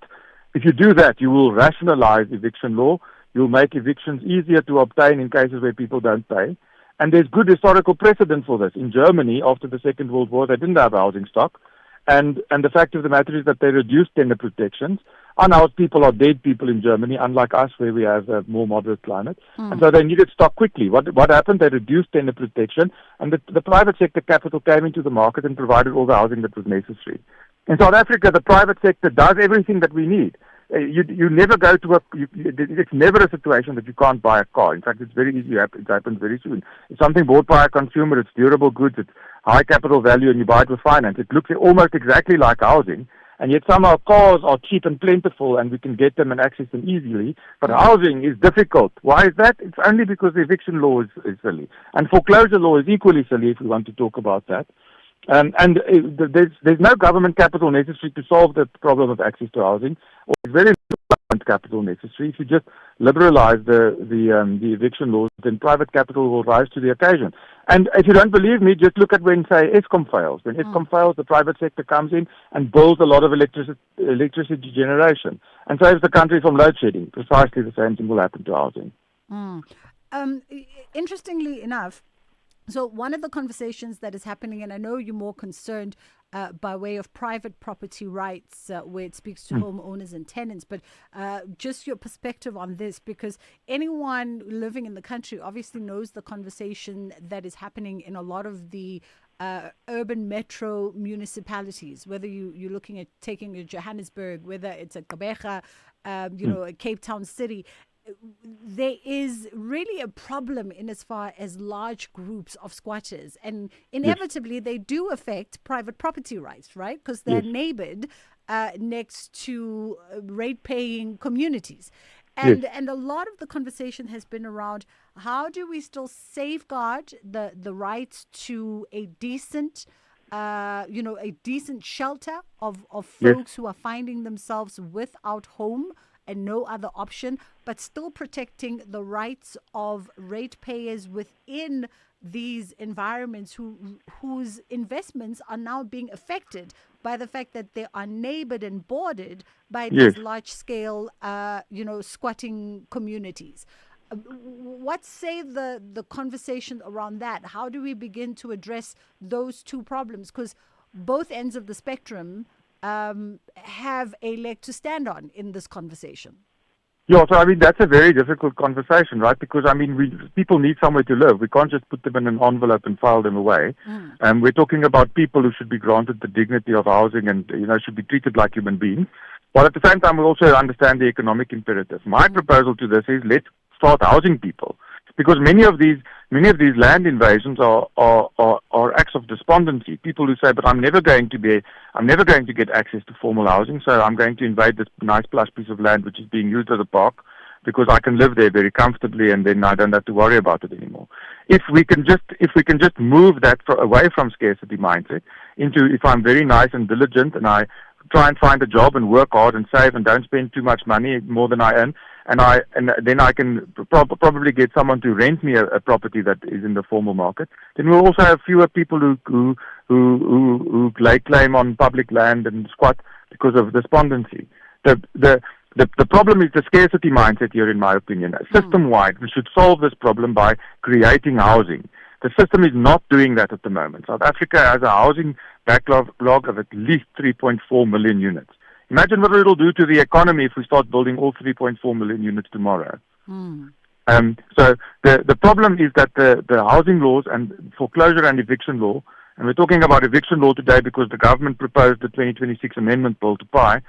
you will rationalize eviction law. You'll make evictions easier to obtain in cases where people don't pay. And there's good historical precedent for this. In Germany, after the Second World War, they didn't have housing stock. And the fact of the matter is that they reduced tenant protections. Unhoused people are dead people in Germany, unlike us, where we have a more moderate climate. And so they needed stock quickly. What happened? They reduced tenant protection, and the private sector capital came into the market and provided all the housing that was necessary. In South Africa, the private sector does everything that we need. You never go to it's never a situation that you can't buy a car. In fact, it's very easy. It happens very soon. It's something bought by a consumer. It's durable goods. It's high capital value, and you buy it with finance. It looks almost exactly like housing, and yet somehow cars are cheap and plentiful, and we can get them and access them easily. But housing is difficult. Why is that? It's only because the eviction law is silly, and foreclosure law is equally silly, if we want to talk about that. There's no government capital necessary to solve the problem of access to housing, or there's very little government capital necessary. If you just liberalize the eviction laws, then private capital will rise to the occasion. And if you don't believe me, just look at when, say, Eskom fails. When Eskom fails, the private sector comes in and builds a lot of electricity generation and saves the country from load shedding. Precisely the same thing will happen to housing. Interestingly enough, so one of the conversations that is happening, and I know you're more concerned by way of private property rights, where it speaks to homeowners and tenants, but just your perspective on this, because anyone living in the country obviously knows the conversation that is happening in a lot of the urban metro municipalities, whether you're looking at taking a Johannesburg, whether it's a Gqeberha, a Cape Town city. There is really a problem in as far as large groups of squatters, and inevitably they do affect private property rights, right? Because they're neighbored next to rate-paying communities. And a lot of the conversation has been around how do we still safeguard the rights to a decent shelter of folks who are finding themselves without home and no other option, but still protecting the rights of ratepayers within these environments whose investments are now being affected by the fact that they are neighbored and bordered by these large-scale, squatting communities. What say the conversation around that? How do we begin to address those two problems? Because both ends of the spectrum have a leg to stand on in this conversation. Yeah, so I mean, that's a very difficult conversation, right? Because, I mean, people need somewhere to live. We can't just put them in an envelope and file them away. We're talking about people who should be granted the dignity of housing and, should be treated like human beings. While at the same time, we also understand the economic imperative. My proposal to this is let's start housing people. Because many of these land invasions are acts of despondency. People who say, "But I'm never going to get access to formal housing, so I'm going to invade this nice plush piece of land which is being used as a park, because I can live there very comfortably, and then I don't have to worry about it anymore. If we can just move that away from scarcity mindset into, if I'm very nice and diligent and I try and find a job and work hard and save and don't spend too much money, more than I earn, and then I can probably get someone to rent me a property that is in the formal market. Then we'll also have fewer people who lay claim on public land and squat because of despondency. The problem is the scarcity mindset here, in my opinion. System-wide, we should solve this problem by creating housing. The system is not doing that at the moment. South Africa has a housing backlog of at least 3.4 million units. Imagine what it'll do to the economy if we start building all 3.4 million units tomorrow. So the problem is that the housing laws and foreclosure and eviction law, and we're talking about eviction law today because the government proposed the 2026 amendment bill to PI,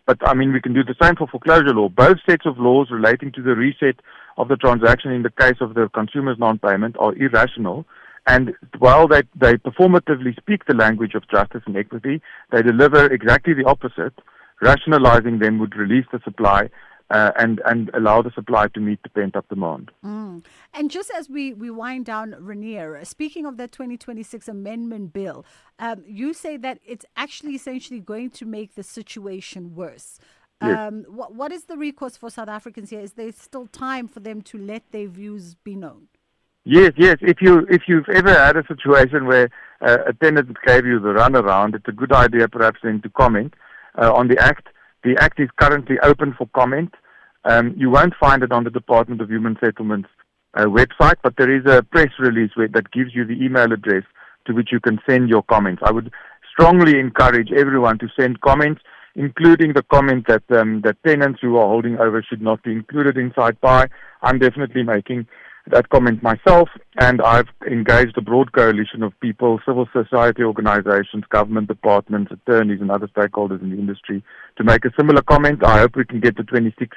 but I mean we can do the same for foreclosure law. Both sets of laws relating to the reset of the transaction in the case of the consumer's non-payment are irrational, and while they performatively speak the language of justice and equity, they deliver exactly the opposite. Rationalizing them would release the supply and allow the supply to meet the pent-up demand. And just as we wind down, Rainier, speaking of that 2026 amendment bill, you say that it's actually essentially going to make the situation worse. Yes. What is the recourse for South Africans here? Is there still time for them to let their views be known? Yes. If you've ever had a situation where a tenant gave you the runaround, it's a good idea perhaps then to comment on the Act. The Act is currently open for comment. You won't find it on the Department of Human Settlements website, but there is a press release that gives you the email address to which you can send your comments. I would strongly encourage everyone to send comments, including the comment that tenants who are holding over should not be included inside PI. I'm definitely making that comment myself, and I've engaged a broad coalition of people, civil society organizations, government departments, attorneys, and other stakeholders in the industry to make a similar comment. I hope we can get the 26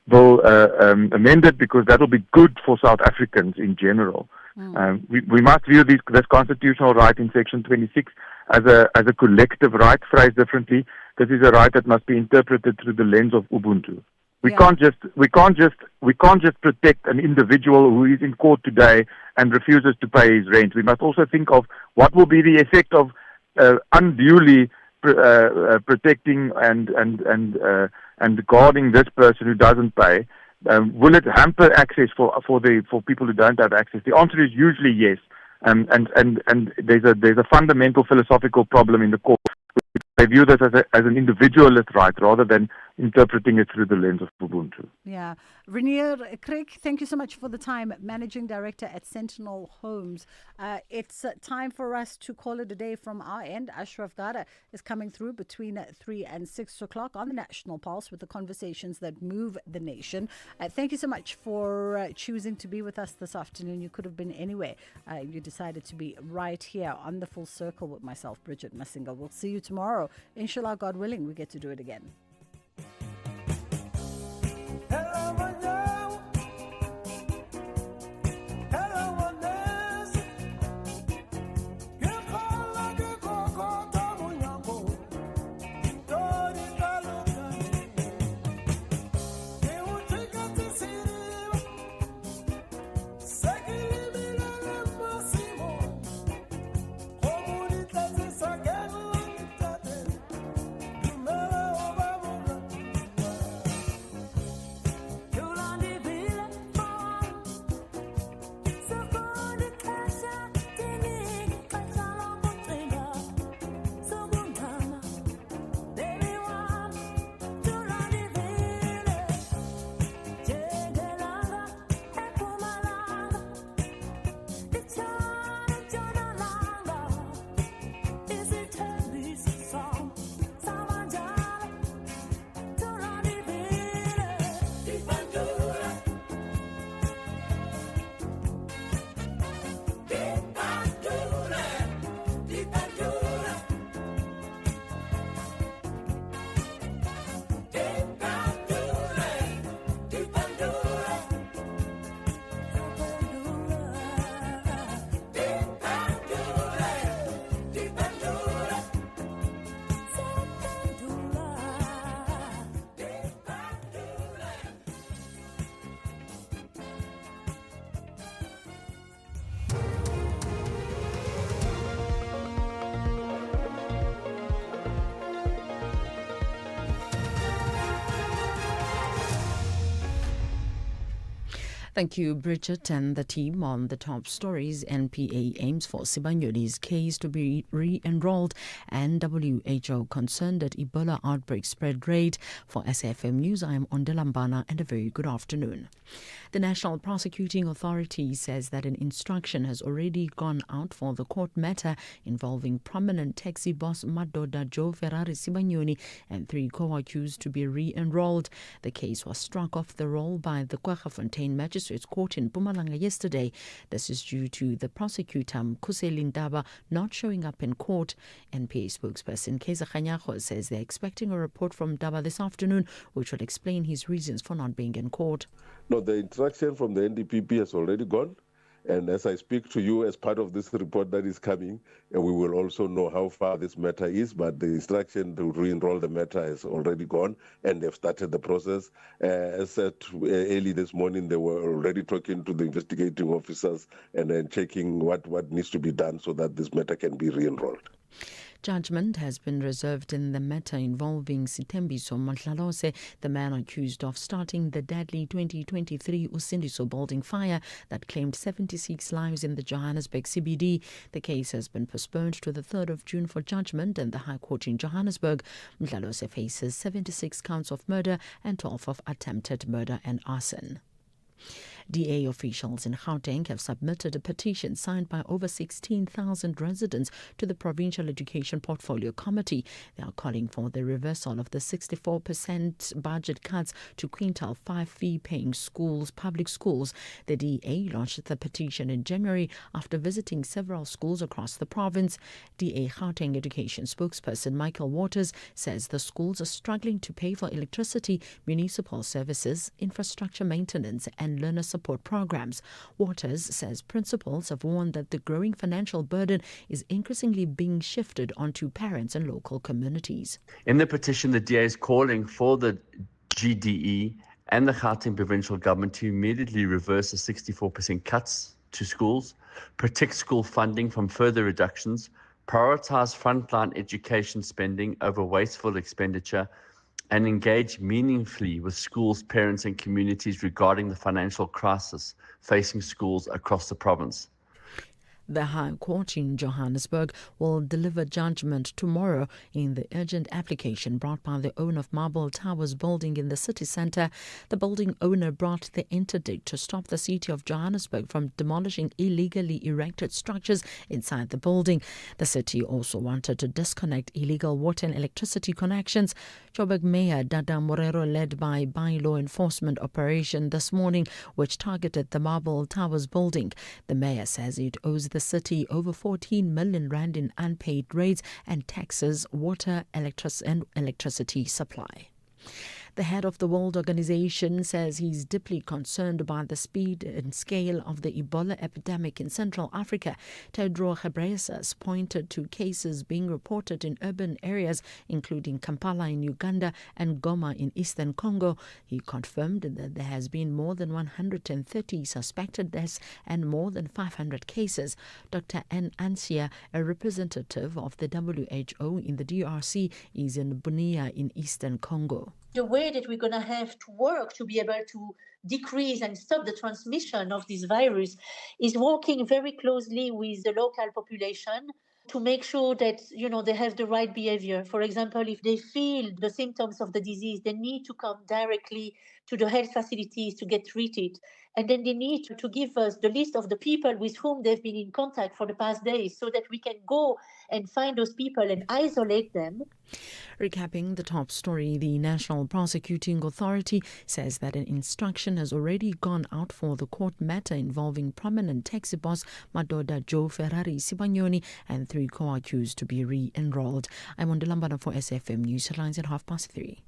bill amended, because that will be good for South Africans in general. We must view this constitutional right in Section 26 as a collective right. Phrased differently, this is a right that must be interpreted through the lens of Ubuntu. We can't just protect an individual who is in court today and refuses to pay his rent. We must also think of what will be the effect of unduly protecting and guarding this person who doesn't pay. Will it hamper access for people who don't have access? The answer is usually yes. And there's a fundamental philosophical problem in the court. They view this as an individualist right rather than interpreting it through the lens of Ubuntu. Yeah. Rainier Craig, thank you so much for the time. Managing Director at Sentinel Homes. It's time for us to call it a day from our end. Ashraf Gada is coming through between 3 and 6 o'clock on the National Pulse with the conversations that move the nation. Thank you so much for choosing to be with us this afternoon. You could have been anywhere. You decided to be right here on the Full Circle with myself, Bridget Masinga. We'll see you tomorrow. Inshallah, God willing, we get to do it again. Thank you, Bridget, and the team on the top stories. NPA aims for Sibanyoni's case to be re-enrolled, and WHO concerned that Ebola outbreak spread rate. For SAfm News, I am Ondelambana, and a very good afternoon. The National Prosecuting Authority says that an instruction has already gone out for the court matter involving prominent taxi boss Madoda Joe Ferrari Sibanyoni and 3 co-accused to be re-enrolled. The case was struck off the roll by the Kwaggafontein Magistrates Court in Mpumalanga yesterday. This is due to the prosecutor Mkhuseli Ndaba not showing up in court. NPA spokesperson Keza Khanyago says they're expecting a report from Ndaba this afternoon, which will explain his reasons for not being in court. No, the instruction from the NDPP has already gone. And as I speak to you, as part of this report that is coming, we will also know how far this matter is. But the instruction to re-enroll the matter has already gone, and they've started the process. As said early this morning, they were already talking to the investigating officers and then checking what needs to be done so that this matter can be re-enrolled. Judgment has been reserved in the matter involving Sitembiso Mahlalose, the man accused of starting the deadly 2023 Usindiso building fire that claimed 76 lives in the Johannesburg CBD. The case has been postponed to the 3rd of June for judgment in the High Court in Johannesburg. Mahlalose faces 76 counts of murder and 12 of attempted murder and arson. DA officials in Gauteng have submitted a petition signed by over 16,000 residents to the Provincial Education Portfolio Committee. They are calling for the reversal of the 64% budget cuts to quintile 5 fee-paying schools, public schools. The DA launched the petition in January after visiting several schools across the province. DA Gauteng Education spokesperson Michael Waters says the schools are struggling to pay for electricity, municipal services, infrastructure maintenance and learner support programs. Waters says principals have warned that the growing financial burden is increasingly being shifted onto parents and local communities. In the petition, the DA is calling for the GDE and the Gauteng provincial government to immediately reverse the 64% cuts to schools, protect school funding from further reductions, prioritize frontline education spending over wasteful expenditure, and engage meaningfully with schools, parents and communities regarding the financial crisis facing schools across the province. The High Court in Johannesburg will deliver judgment tomorrow in the urgent application brought by the owner of Marble Towers building in the city centre. The building owner brought the interdict to stop the city of Johannesburg from demolishing illegally erected structures inside the building. The city also wanted to disconnect illegal water and electricity connections. Joburg Mayor Dada Morero led by law enforcement operation this morning, which targeted the Marble Towers building. The mayor says it owes the city over 14 million rand in unpaid rates and taxes, water, electricity supply. The head of the World Organization says he's deeply concerned about the speed and scale of the Ebola epidemic in Central Africa. Tedros Ghebreyesus pointed to cases being reported in urban areas, including Kampala in Uganda and Goma in eastern Congo. He confirmed that there has been more than 130 suspected deaths and more than 500 cases. Dr. Anne Ansia, a representative of the WHO in the DRC, is in Bunia in eastern Congo. The way that we're going to have to work to be able to decrease and stop the transmission of this virus is working very closely with the local population to make sure that, they have the right behavior. For example, if they feel the symptoms of the disease, they need to come directly to the health facilities to get treated. And then they need to give us the list of the people with whom they've been in contact for the past days so that we can go and find those people and isolate them. Recapping the top story, the National Prosecuting Authority says that an instruction has already gone out for the court matter involving prominent taxi boss Madoda Joe Ferrari Sibanyoni and 3 co-accused to be re-enrolled. I'm on Delambana for SAfm News Headlines at 3:30.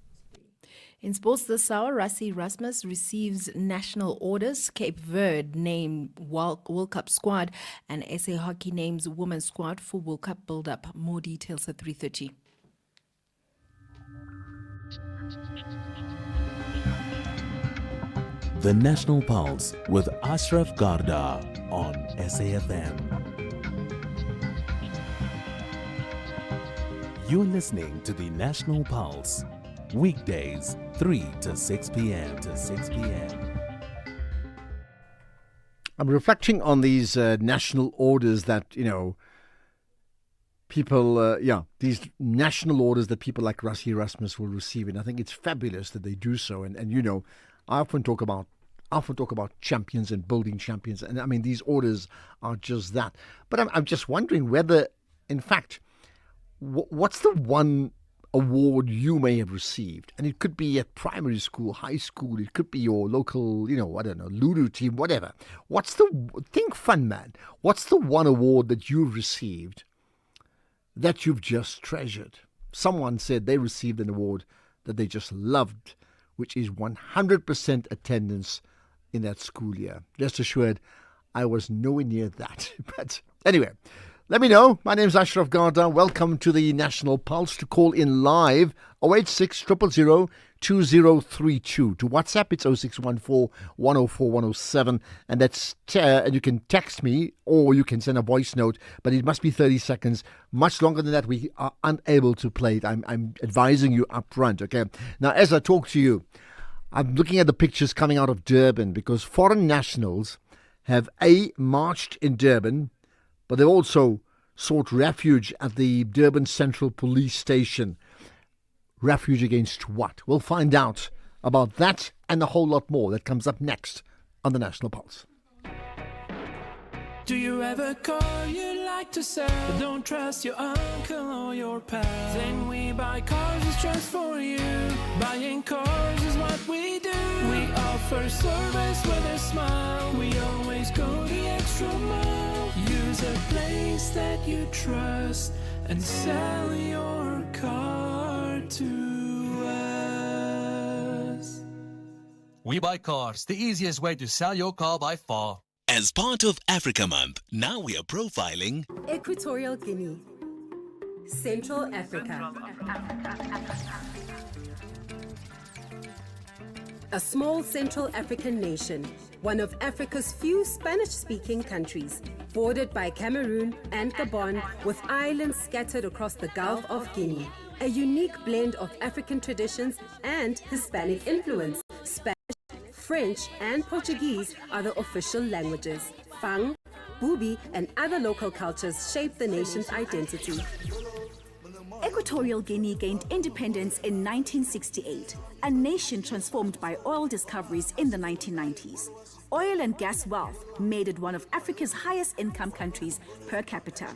In sports this hour, Rassie Erasmus receives national orders, Cape Verde named World Cup squad, and SA Hockey names women's squad for World Cup build-up. More details at 3:30. The National Pulse with Ashraf Garda on SAfm. You're listening to the National Pulse, weekdays 3 to 6 p.m. I'm reflecting on these national orders that, people, these national orders that people like Rassie Erasmus will receive. And I think it's fabulous that they do so. And I often talk about champions and building champions. And I mean, these orders are just that. But I'm just wondering whether, in fact, what's the one award you may have received? And it could be at primary school, high school, it could be your local, I don't know, Ludo team, whatever. Think fun, man. What's the one award that you've received that you've just treasured? Someone said they received an award that they just loved, which is 100% attendance in that school year. Rest assured, I was nowhere near that. But anyway, let me know. My name's Ashraf Garda. Welcome to the National Pulse. To call in live, 086 000 2032. To WhatsApp, it's 0614 104 107. And and you can text me or you can send a voice note, but it must be 30 seconds. Much longer than that, we are unable to play it. I'm advising you up front, okay? Now, as I talk to you, I'm looking at the pictures coming out of Durban because foreign nationals have marched in Durban, but they've also sought refuge at the Durban Central Police Station. Refuge against what? We'll find out about that and a whole lot more. That comes up next on the National Pulse. Do you ever call you like to sell, but don't trust your uncle or your pal? Then we buy cars, it's just for you. Buying cars is what we do. We offer service with a smile. We always go the extra mile. Use a place that you trust and sell your car to us. We Buy Cars, the easiest way to sell your car by far. As part of Africa Month, now we are profiling Equatorial Guinea, Central Africa. A small Central African nation, one of Africa's few Spanish-speaking countries, bordered by Cameroon and Gabon, with islands scattered across the Gulf of Guinea. A unique blend of African traditions and Hispanic influence. Spanish, French and Portuguese are the official languages. Fang, Bubi and other local cultures shape the nation's identity. Equatorial Guinea gained independence in 1968, a nation transformed by oil discoveries in the 1990s. Oil and gas wealth made it one of Africa's highest income countries per capita.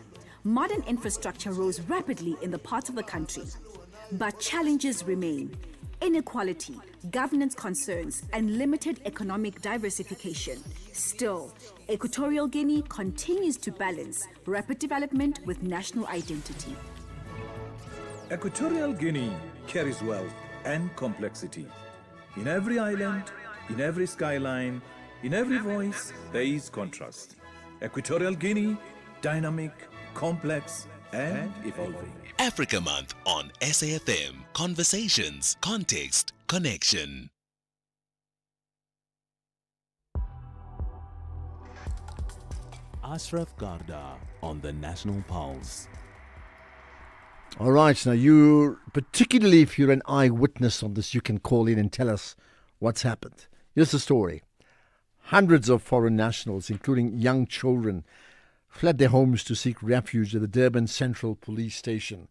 Modern infrastructure rose rapidly in the part of the country. But challenges remain. Inequality, governance concerns, and limited economic diversification. Still, Equatorial Guinea continues to balance rapid development with national identity. Equatorial Guinea carries wealth and complexity. In every island, in every skyline, in every voice, there is contrast. Equatorial Guinea, dynamic, complex, and evolving. Africa Month on SAfm. Conversations, context, connection. Ashraf Garda on the National Pulse. All right, now particularly if you're an eyewitness on this, you can call in and tell us what's happened. Here's the story. Hundreds of foreign nationals, including young children, fled their homes to seek refuge at the Durban Central Police Station.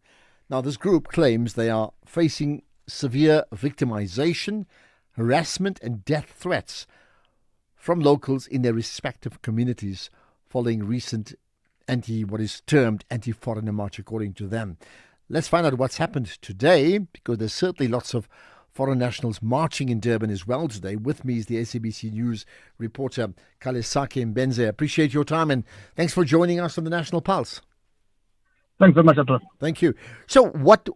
Now, this group claims they are facing severe victimization, harassment and death threats from locals in their respective communities following recent what is termed anti-foreigner march, according to them. Let's find out what's happened today, because there's certainly lots of foreign nationals marching in Durban as well today. With me is the SABC News reporter Kalesake Mbenze. Appreciate your time and thanks for joining us on the National Pulse. Thanks very much, Arthur. Thank you. So what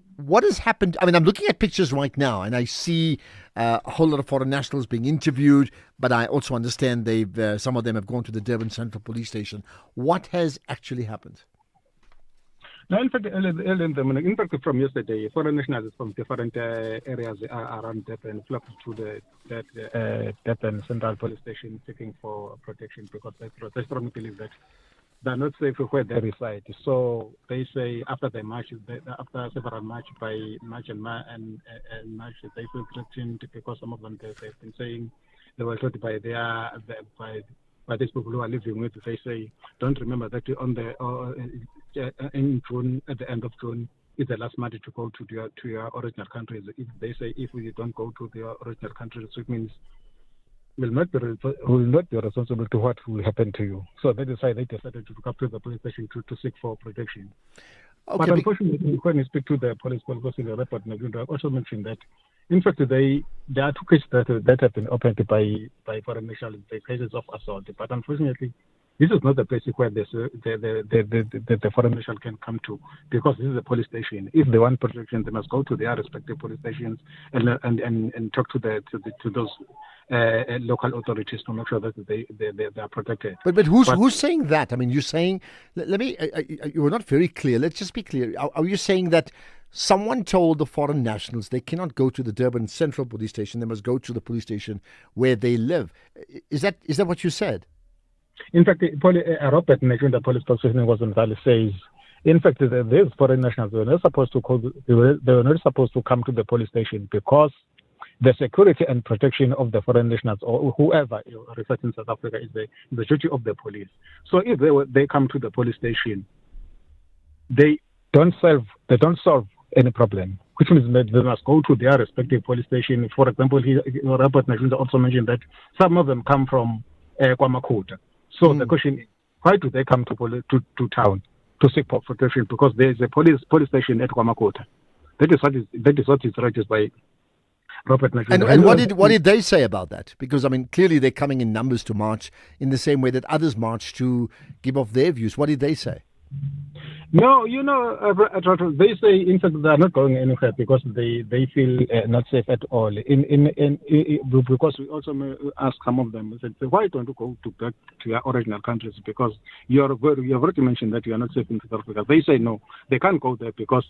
has happened? I mean, I'm looking at pictures right now and I see a whole lot of foreign nationals being interviewed, but I also understand some of them have gone to the Durban Central Police Station. What has actually happened? Now, in fact, from yesterday, foreign nationals from different areas around Durban flocked to the Durban Central Police Station seeking for protection because they strongly believe that they're not safe where they reside. So they say after the march, after several march by March and March, they feel threatened because some of them they've been saying they were shot by by these people who are living with, they say, don't remember that on the in June, at the end of June, is the last month to go to your original countries. If they say if you don't go to the original countries, it means will not be responsible to what will happen to you. So that is why they decided to come to the police station to seek for protection. Okay, but unfortunately, when you speak to the police in the report, I also mentioned that, in fact, there are 2 cases that have been opened by foreign nationals, the cases of assault. But unfortunately, this is not the place where the foreign national can come to, because this is a police station. If they want protection, they must go to their respective police stations and talk to those local authorities to make sure that they are protected. But who's saying that? I mean, you're saying, let me, you were not very clear. Let's just be clear. Are you saying that someone told the foreign nationals they cannot go to the Durban Central Police Station, they must go to the police station where they live? Is that what you said? In fact, Robert mentioned the police spokesperson was invalid, says, in fact, these foreign nationals were not supposed to they were not supposed to come to the police station, because the security and protection of the foreign nationals or whoever resides in South Africa is the duty of the police. So if they come to the police station, they don't solve any problem, which means that they must go to their respective police station. For example, Robert also mentioned that some of them come from KwaMakhutha. So the question is, why do they come to town to seek for protection? Because there is a police station at KwaMakhutha. That is what is raised by Robert. And what did they say about that? Because I mean, clearly they're coming in numbers to march in the same way that others march to give off their views. What did they say? No, they say in fact they are not going anywhere because they feel not safe at all. Because we also ask some of them, said, why don't you go back to your original countries? Because you have already mentioned that you are not safe in South Africa. They say no, they can't go there because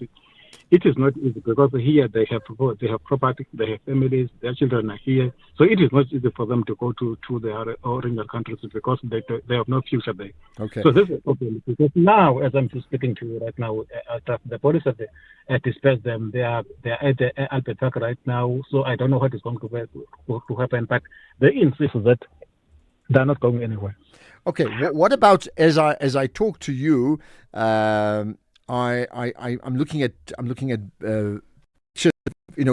it is not easy, because here they have property, they have families, their children are here. So it is not easy for them to go to their original countries because they have no future there. Okay. So this is a problem, because now, as I'm speaking to you right now, the police have dispersed them. They are at Albert Park right now. So I don't know what is going to happen, but they insist that they're not going anywhere. Okay. What about as I talk to you? I'm looking at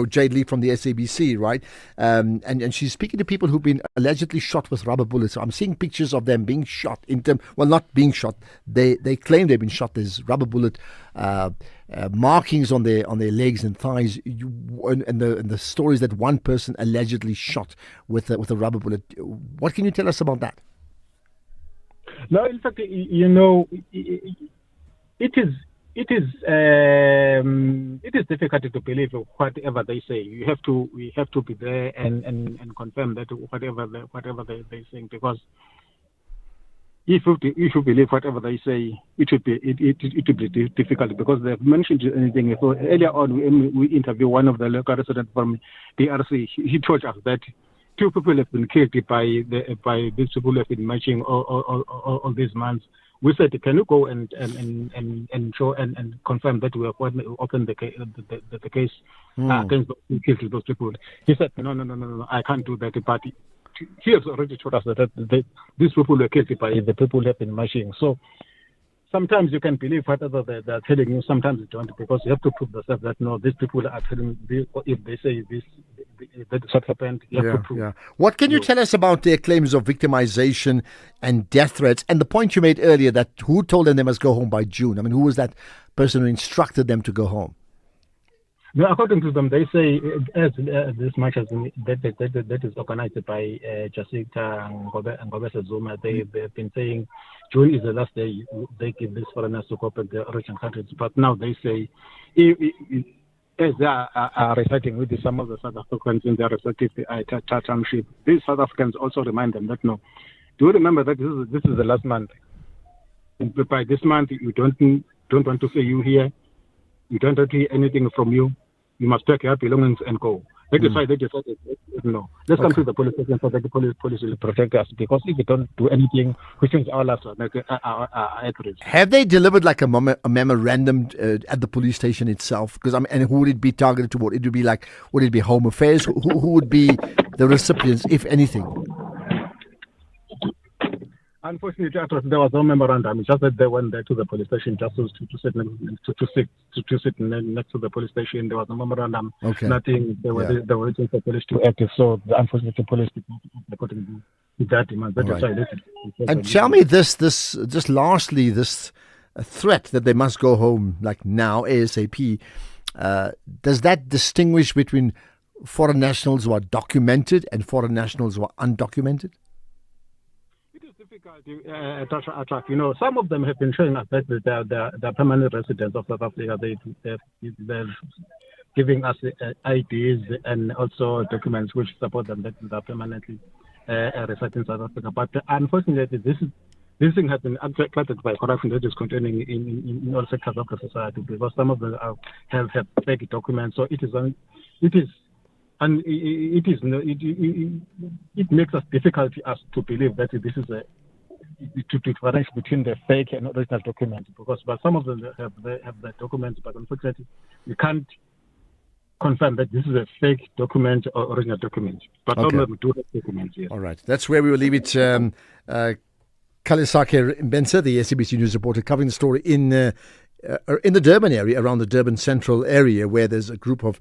Jade Lee from the SABC, right? And she's speaking to people who've been allegedly shot with rubber bullets. So I'm seeing pictures of them being shot not being shot. They claim they've been shot. There's rubber bullet markings on their legs and thighs. And the stories that one person allegedly shot with a rubber bullet. What can you tell us about that? No, in fact, it is difficult to believe whatever they say. We have to be there and confirm that whatever they're saying, because if you believe whatever they say, it would be difficult, because they've mentioned anything. So earlier on, we interviewed one of the local residents from DRC. He told us that 2 people have been killed by these people who have been marching all these months. We said, can you go and show and confirm that we have opened the case against those people? He said, no, I can't do that. But he has already told us that these people were killed by the people who have been marching. So sometimes you can believe whatever they're telling you, sometimes you don't, because you have to prove yourself that no, these people are telling this, if they say this, that is what happened. You have to prove. Yeah. What can you tell us about their claims of victimization and death threats? And the point you made earlier, that who told them they must go home by June? I mean, who was that person who instructed them to go home? No, according to them, they say as this march that is organized by Jacinta Ngobese Zuma. They've been saying June is the last day they give these foreigners to go back to their origin countries. But now they say, as they are reciting with some of the South Africans in their respective township, these South Africans also remind them that no, do you remember that this is the last month? And by this month, you don't want to see you here. You don't want to hear anything from you. You must pack your belongings and go. They decided, no, let's come to the police station so that the police will protect us, because if we don't do anything, which means our lives are at risk. Have they delivered like a memorandum at the police station itself? Because and who would it be targeted toward? Would it be Home Affairs? Who would be the recipients, if anything? Unfortunately, there was no memorandum. It's just that they went there to the police station just to sit next to the police station. There was no memorandum. Okay. Nothing. They were waiting for police to act. So unfortunately, the police did not act according to that demand. That is why they And tell me this just lastly, this threat that they must go home like now ASAP. Does that distinguish between foreign nationals who are documented and foreign nationals who are undocumented? Some of them have been showing us that they're permanent residents of South Africa. They're giving us IDs and also documents which support them that they are permanently residing in South Africa. But unfortunately, this thing has been cluttered by corruption that is continuing in all sectors of the society, because some of them have fake documents. So it makes us difficult to believe that this is to differentiate between the fake and original documents, but some of them have the documents, but unfortunately you can't confirm that this is a fake document or original document. But some of them do have documents. Yes. All right, that's where we will leave it. Kalisake Mbensa, the SABC News reporter, covering the story in the Durban area, around the Durban Central area, where there's a group of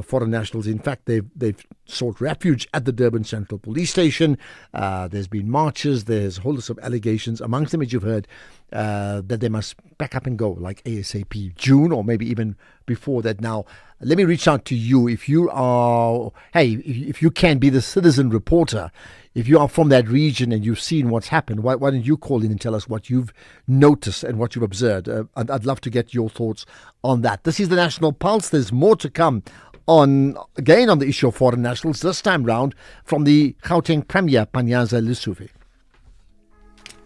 foreign nationals. In fact, they've sought refuge at the Durban Central Police Station. There's been marches. There's a whole list of allegations, amongst them, as you've heard, that they must pack up and go, like ASAP, June, or maybe even before that. Now, let me reach out to you. If you can be the citizen reporter, if you are from that region and you've seen what's happened, why don't you call in and tell us what you've noticed and what you've observed? I'd love to get your thoughts on that. This is the National Pulse. There's more to come on the issue of foreign nationals, this time round from the Gauteng Premier, Panyaza Lesufi.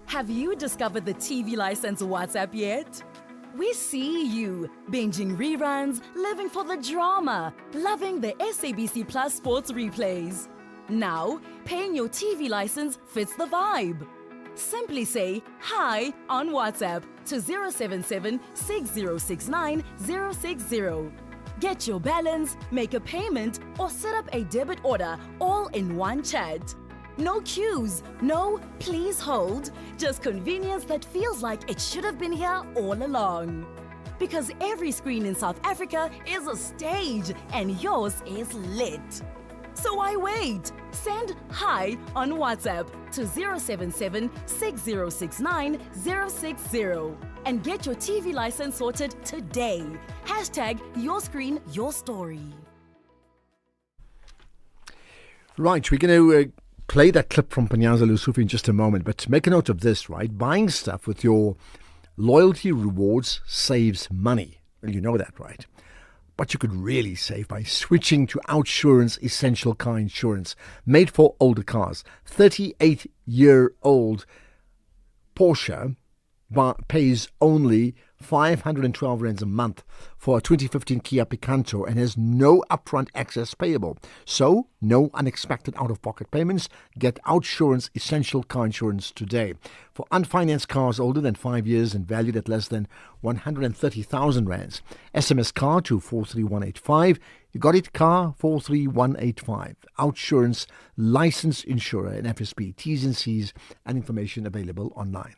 Have you discovered the TV license WhatsApp yet? We see you binging reruns, living for the drama, loving the SABC Plus sports replays. Now, paying your TV license fits the vibe. Simply say hi on WhatsApp to 077 6069 060. Get your balance, make a payment, or set up a debit order all in one chat. No queues, no please hold, just convenience that feels like it should have been here all along. Because every screen in South Africa is a stage and yours is lit. So why wait? Send hi on WhatsApp to 077 6069 060 and get your TV license sorted today. Hashtag your screen, your story. Right, we're going to play that clip from Panyaza Lesufi in just a moment, but make a note of this, right? Buying stuff with your loyalty rewards saves money. Well, you know that, right? But you could really save by switching to OUTsurance Essential Car Insurance, made for older cars. 38-year-old Porsche pays only 512 rands a month for a 2015 Kia Picanto and has no upfront access payable. So, no unexpected out-of-pocket payments. Get OUTsurance Essential Car Insurance today. For unfinanced cars older than 5 years and valued at less than 130,000 rands. SMS car to 43185. You got it, car 43185. OUTsurance licensed insurer and FSP. T's and C's and information available online.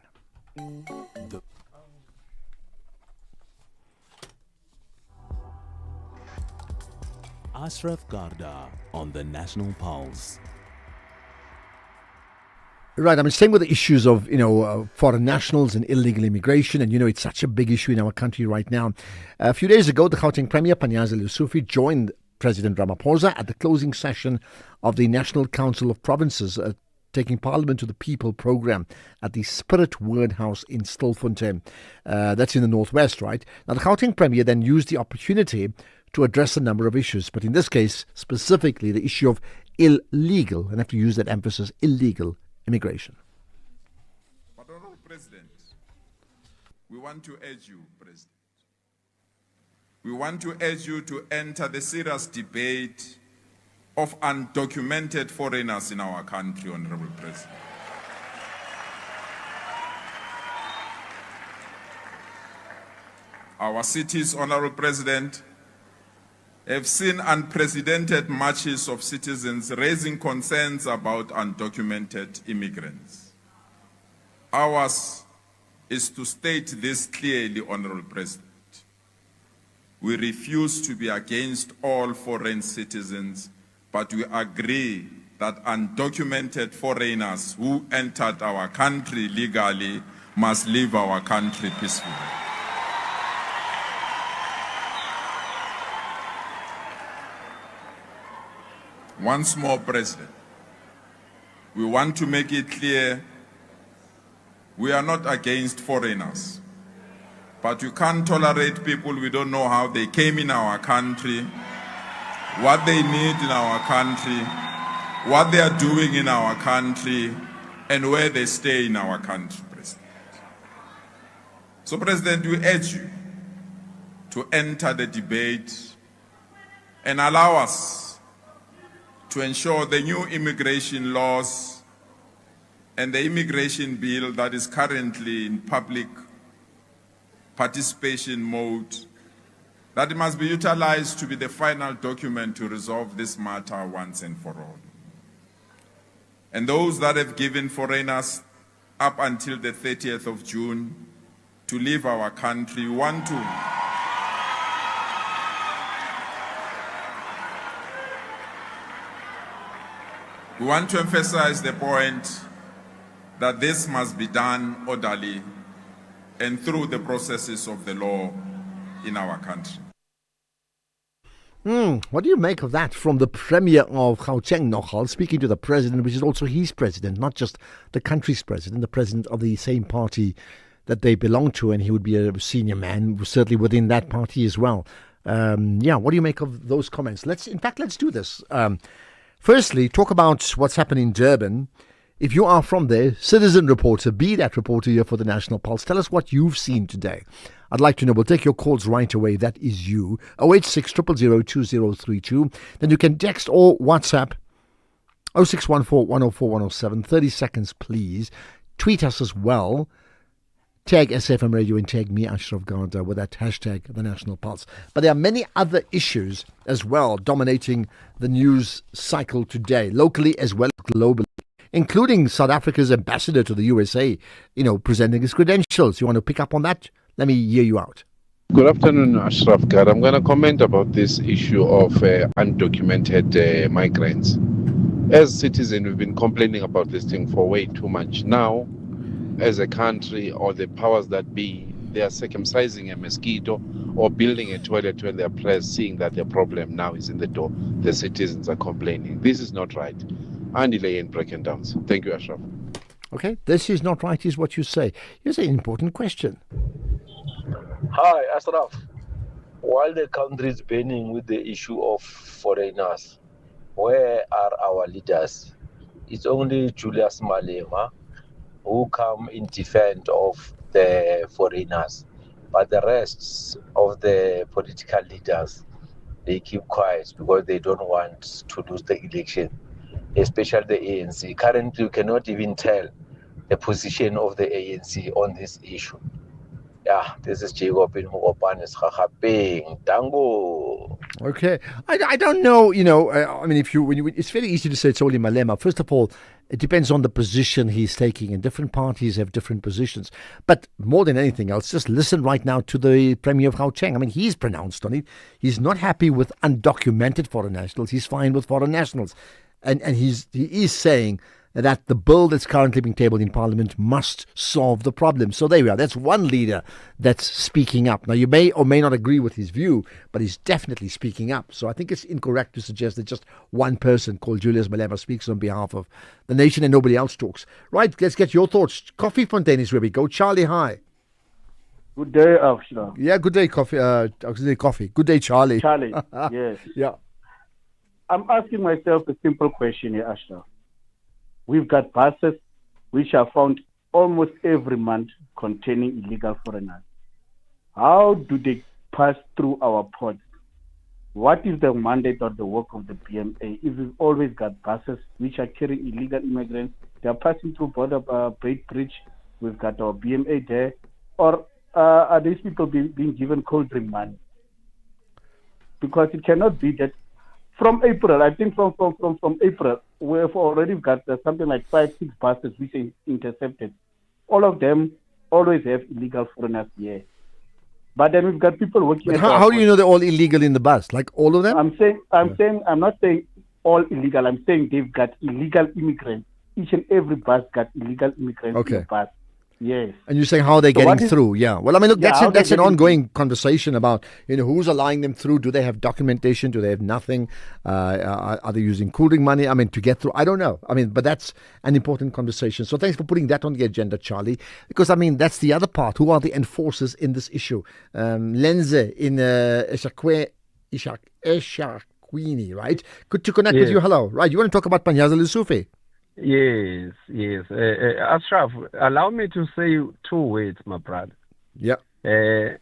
Ashraf Garda on the National Pulse. Right, I'm staying with the issues of, foreign nationals and illegal immigration, and it's such a big issue in our country right now. A few days ago, the Gauteng Premier, Panyaza Lesufi, joined President Ramaphosa at the closing session of the National Council of Provinces, taking Parliament to the People program at the Spirit Word House in Stilfontein. That's in the northwest, right? Now, the Gauteng Premier then used the opportunity to address a number of issues, but in this case, specifically the issue of illegal, and I have to use that emphasis, illegal immigration. But Honourable President, we want to urge you, President. We want to urge you to enter the serious debate of undocumented foreigners in our country, Honourable President. Our cities, Honourable President, have seen unprecedented marches of citizens raising concerns about undocumented immigrants. Ours is to state this clearly, Honorable President. We refuse to be against all foreign citizens, but we agree that undocumented foreigners who entered our country legally must leave our country peacefully. Once more, President, we want to make it clear we are not against foreigners, but we can't tolerate people we don't know how they came in our country, what they need in our country, what they are doing in our country, and where they stay in our country, President. So, President, we urge you to enter the debate and allow us to ensure the new immigration laws and the immigration bill that is currently in public participation mode, that it must be utilized to be the final document to resolve this matter once and for all. And those that have given foreigners up until the 30th of June to leave our country want to we want to emphasize the point that this must be done orderly and through the processes of the law in our country. What do you make of that from the Premier of Gauteng, nogal, speaking to the President, which is also his President, not just the country's President, the President of the same party that they belong to, and he would be a senior man, certainly within that party as well. What do you make of those comments? Let's do this. Firstly, talk about what's happened in Durban. If you are from there, citizen reporter, be that reporter here for the National Pulse. Tell us what you've seen today. I'd like to know. We'll take your calls right away. That is you. 086 000 2032. Then you can text or WhatsApp 0614 104 107. 30 seconds, please. Tweet us as well. Tag SAfmRadio and tag me, Ashraf Garda, with that hashtag, the National Pulse. But there are many other issues as well dominating the news cycle today, locally as well as globally, including South Africa's ambassador to the USA, presenting his credentials. You want to pick up on that? Let me hear you out. Good afternoon, Ashraf Garda. I'm going to comment about this issue of undocumented migrants. As citizens, we've been complaining about this thing for way too much now. As a country or the powers that be, they are circumcising a mosquito or building a toilet when they are pressed, seeing that the problem now is in the door. The citizens are complaining. This is not right. And delay in breaking down. Thank you, Ashraf. Okay, this is not right, is what you say. Here's an important question. Hi, Ashraf. While the country is burning with the issue of foreigners, where are our leaders? It's only Julius Malema who come in defense of the foreigners. But the rest of the political leaders, they keep quiet because they don't want to lose the election, especially the ANC. Currently, you cannot even tell the position of the ANC on this issue. Yeah, this is Jacob in Mugopanis Khakapeng. Dango. Okay. I don't know, it's very easy to say it's only Malema. First of all, it depends on the position he's taking, and different parties have different positions. But more than anything else, just listen right now to the Premier of Gauteng. He's pronounced on it. He's not happy with undocumented foreign nationals. He's fine with foreign nationals. And he is saying that the bill that's currently being tabled in Parliament must solve the problem. So there we are. That's one leader that's speaking up. Now, you may or may not agree with his view, but he's definitely speaking up. So I think it's incorrect to suggest that just one person called Julius Malema speaks on behalf of the nation and nobody else talks. Right, let's get your thoughts. Coffee Fontaine is where we go. Charlie, hi. Good day, Afshna. Yeah, good day, Coffee. Good day, Charlie. Charlie, yes. Yeah. I'm asking myself a simple question here, Ashraf. We've got buses which are found almost every month containing illegal foreigners. How do they pass through our ports? What is the mandate or the work of the BMA if we've always got buses which are carrying illegal immigrants? They are passing through border bridge. We've got our BMA there. Or are these people being given cold drink money? Because it cannot be that from April, I think from April, we've already got something like 5-6 buses which are intercepted all of them always have illegal foreigners here. But then we've got people working. But how do you know they're all illegal in the bus? Like all of them? I'm not saying all illegal. I'm saying they've got illegal immigrants. Each and every bus got illegal immigrants in the bus. Yes. And you're saying how they're getting through, yeah. Well, I mean, look, that's an ongoing conversation about, who's allowing them through. Do they have documentation? Do they have nothing? Are they using cooling money? I mean, to get through? I don't know. I mean, but that's an important conversation. So thanks for putting that on the agenda, Charlie. Because, I mean, that's the other part. Who are the enforcers in this issue? Lenze in Eshakwini, right? Good to connect with you. Hello. Right, you want to talk about Panyaza Lesufi? Yes. Ashraf, allow me to say 2 words, my brother. Yeah. In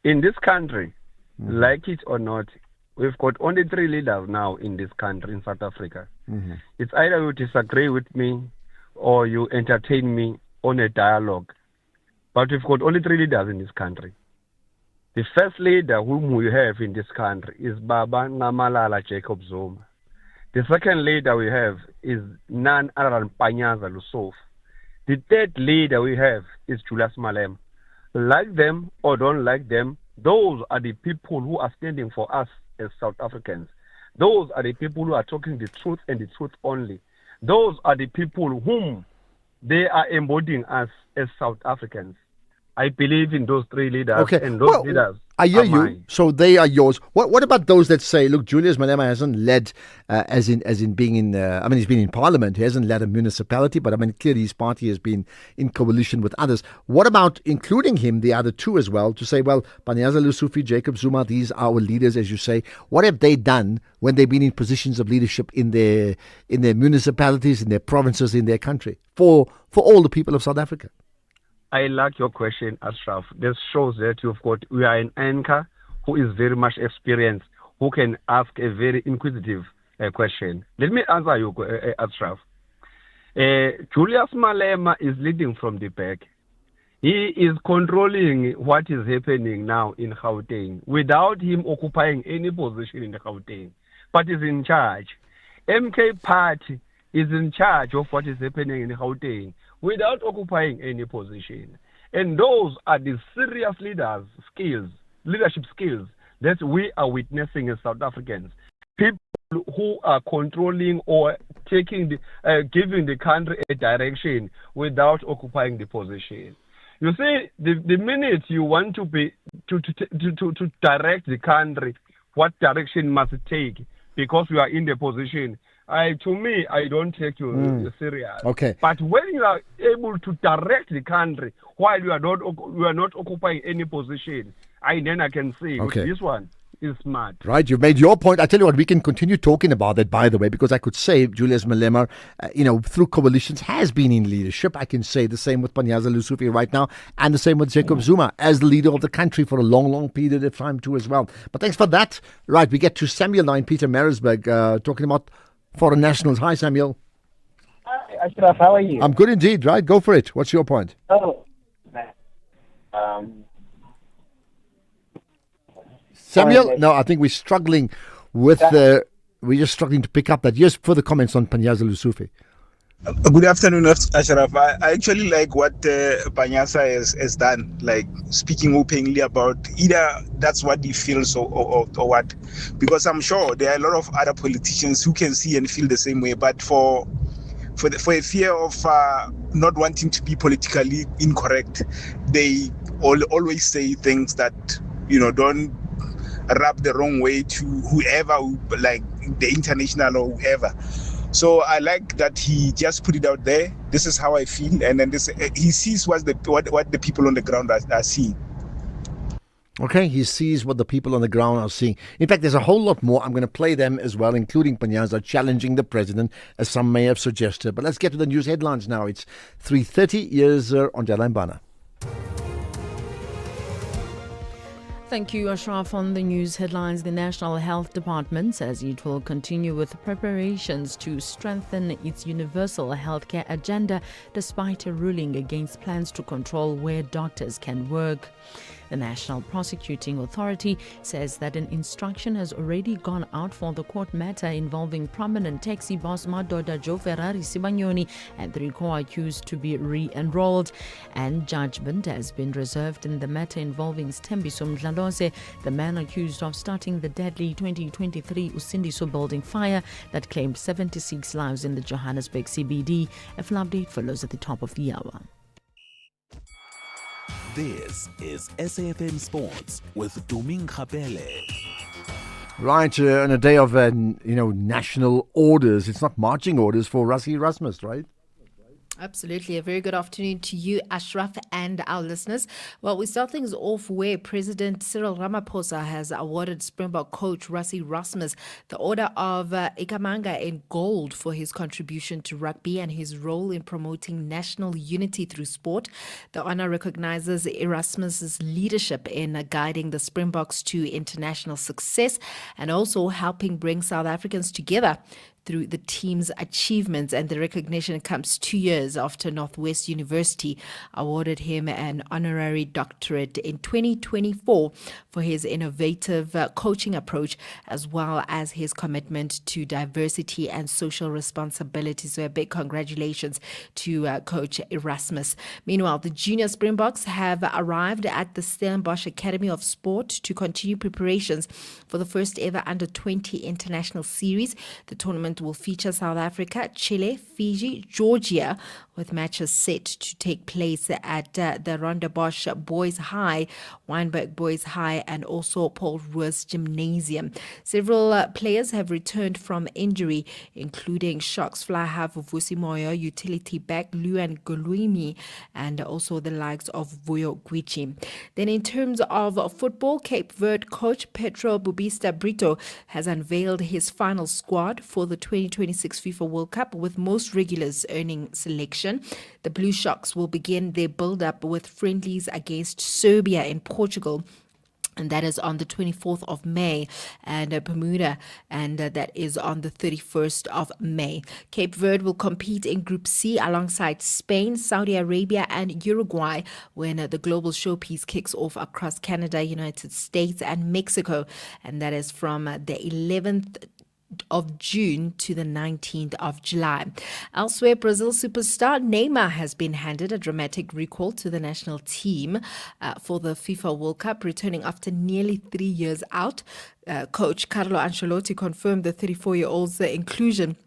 this country, like it or not, we've got only 3 leaders now in this country, in South Africa. Mm-hmm. It's either you disagree with me or you entertain me on a dialogue. But we've got only 3 leaders in this country. The first leader whom we have in this country is Baba Namalala Jacob Zuma. The second leader we have is none other than Panyaza Lesufi. The third leader we have is Julius Malema. Like them or don't like them, those are the people who are standing for us as South Africans. Those are the people who are talking the truth and the truth only. Those are the people whom they are embodying us as South Africans. I believe in those 3 leaders, and those leaders I hear are you. mine. So they are yours. What about those that say, look, Julius Malema hasn't led, as in being in, he's been in parliament. He hasn't led a municipality, but I mean, clearly his party has been in coalition with others. What about including him, the other 2 as well, to say, well, Panyaza Lesufi, Jacob Zuma, these are our leaders, as you say. What have they done when they've been in positions of leadership in their municipalities, in their provinces, in their country, for all the people of South Africa? I like your question, Ashraf. This shows that we are an anchor who is very much experienced, who can ask a very inquisitive question. Let me answer you, Ashraf. Julius Malema is leading from the back. He is controlling what is happening now in Gauteng without him occupying any position in Gauteng, but is in charge. MK Party is in charge of what is happening in Gauteng without occupying any position. And those are the serious leadership skills that we are witnessing as South Africans. People who are controlling or giving the country a direction without occupying the position. You see, the minute you want to direct the country, what direction must it take? Because you are in the position. I don't take you serious. Okay. But when you are able to direct the country while you are not occupying any position, then I can say this one is smart. Right, you've made your point. I tell you what, we can continue talking about that, by the way, because I could say Julius Malema, through coalitions has been in leadership. I can say the same with Panyaza Lesufi right now, and the same with Jacob Zuma as the leader of the country for a long, long period of time too as well. But thanks for that. Right, we get to Samuel now in Pietermaritzburg, talking about foreign nationals. Hi, Samuel. Hi, Ashraf. How are you? I'm good indeed. Right, go for it. What's your point? Samuel, no, I think we're struggling with we're just struggling to pick up that. Yes, further comments on Panyaza Lesufi. Good afternoon, Ashraf. I actually like what Panyaza has done, like speaking openly about either that's what he feels or what. Because I'm sure there are a lot of other politicians who can see and feel the same way, but for a fear of not wanting to be politically incorrect, they always say things that, don't rub the wrong way to whoever, like the international or whoever. So I like that he just put it out there. This is how I feel, and then he sees what the people on the ground are seeing. Okay, he sees what the people on the ground are seeing. In fact, there's a whole lot more. I'm going to play them as well, including Panyaza challenging the president, as some may have suggested. But let's get to the news headlines now. It's 3:30 years on Jalaimbana. Thank you, Ashraf. On the news headlines, the National Health Department says it will continue with preparations to strengthen its universal healthcare agenda despite a ruling against plans to control where doctors can work. The National Prosecuting Authority says that an instruction has already gone out for the court matter involving prominent taxi boss Madoda Joe Ferrari Sibanyoni and 3 co-accused to be re-enrolled. And judgment has been reserved in the matter involving Stembiso Mdlalose, the man accused of starting the deadly 2023 Usindiso building fire that claimed 76 lives in the Johannesburg CBD. A full update follows at the top of the hour. This is SAfm Sports with Tuming Khapele. Right, on a day of national orders, it's not marching orders for Rassie Erasmus, right? Absolutely. A very good afternoon to you, Ashraf, and our listeners. Well, we start things off where President Cyril Ramaphosa has awarded Springbok coach Rassie Erasmus the Order of Ikamanga in gold for his contribution to rugby and his role in promoting national unity through sport. The honor recognizes Erasmus's leadership in guiding the Springboks to international success and also helping bring South Africans together through the team's achievements, and the recognition comes 2 years after Northwest University awarded him an honorary doctorate in 2024 for his innovative coaching approach as well as his commitment to diversity and social responsibility. So a big congratulations to Coach Erasmus. Meanwhile, the junior Springboks have arrived at the Stellenbosch Academy of Sport to continue preparations for the first ever Under-20 International Series. The tournament will feature South Africa, Chile, Fiji, Georgia, with matches set to take place at the Rondebosch Boys High, Weinberg Boys High, and also Paul Roos Gymnasium. Several players have returned from injury, including Sharks fly half of Vusi Moyo, utility back Luan Goluimi, and also the likes of Vuyo Gwichi. Then in terms of football, Cape Verde coach Petro Bubista Brito has unveiled his final squad for the 2026 FIFA World Cup, with most regulars earning selection. The Blue Sharks will begin their build-up with friendlies against Serbia in Portugal, and that is on the 24th of May, and Bermuda, and that is on the 31st of May. Cape Verde will compete in Group C alongside Spain, Saudi Arabia, and Uruguay when the global showpiece kicks off across Canada, United States, and Mexico, and that is from the 11th of June to the 19th of July. Elsewhere, Brazil superstar Neymar has been handed a dramatic recall to the national team for the FIFA World Cup, returning after nearly 3 years out. Coach Carlo Ancelotti confirmed the 34-year-old's inclusion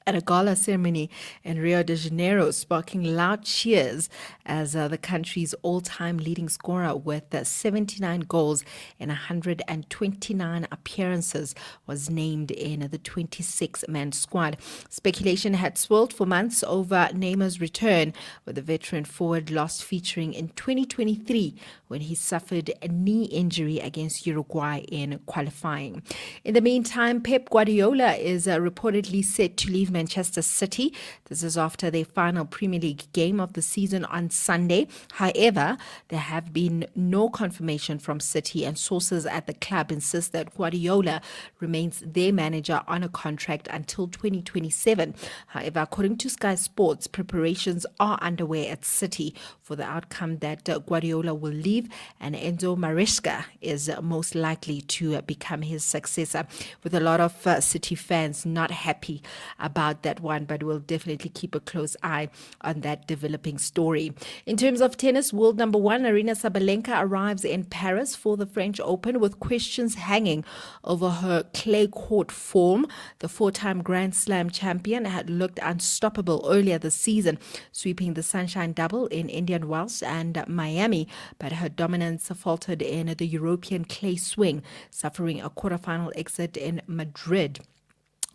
at a gala ceremony in Rio de Janeiro, sparking loud cheers as the country's all-time leading scorer with 79 goals in 129 appearances was named in the 26-man squad. Speculation had swirled for months over Neymar's return, with the veteran forward last featuring in 2023 when he suffered a knee injury against Uruguay in qualifying. In the meantime, Pep Guardiola is reportedly set to leave Manchester City. This is after their final Premier League game of the season on Sunday. However, there have been no confirmation from City, and sources at the club insist that Guardiola remains their manager on a contract until 2027. However, according to Sky Sports, preparations are underway at City for the outcome that Guardiola will leave, and Enzo Maresca is most likely to become his successor, with a lot of City fans not happy about that one, but we'll definitely keep a close eye on that developing story. In terms of tennis, world number one Aryna Sabalenka arrives in Paris for the French Open with questions hanging over her clay court form. The four-time Grand Slam champion had looked unstoppable earlier this season, sweeping the Sunshine Double in Indian Wells and Miami, but her dominance faltered in the European clay swing, suffering a quarterfinal exit in Madrid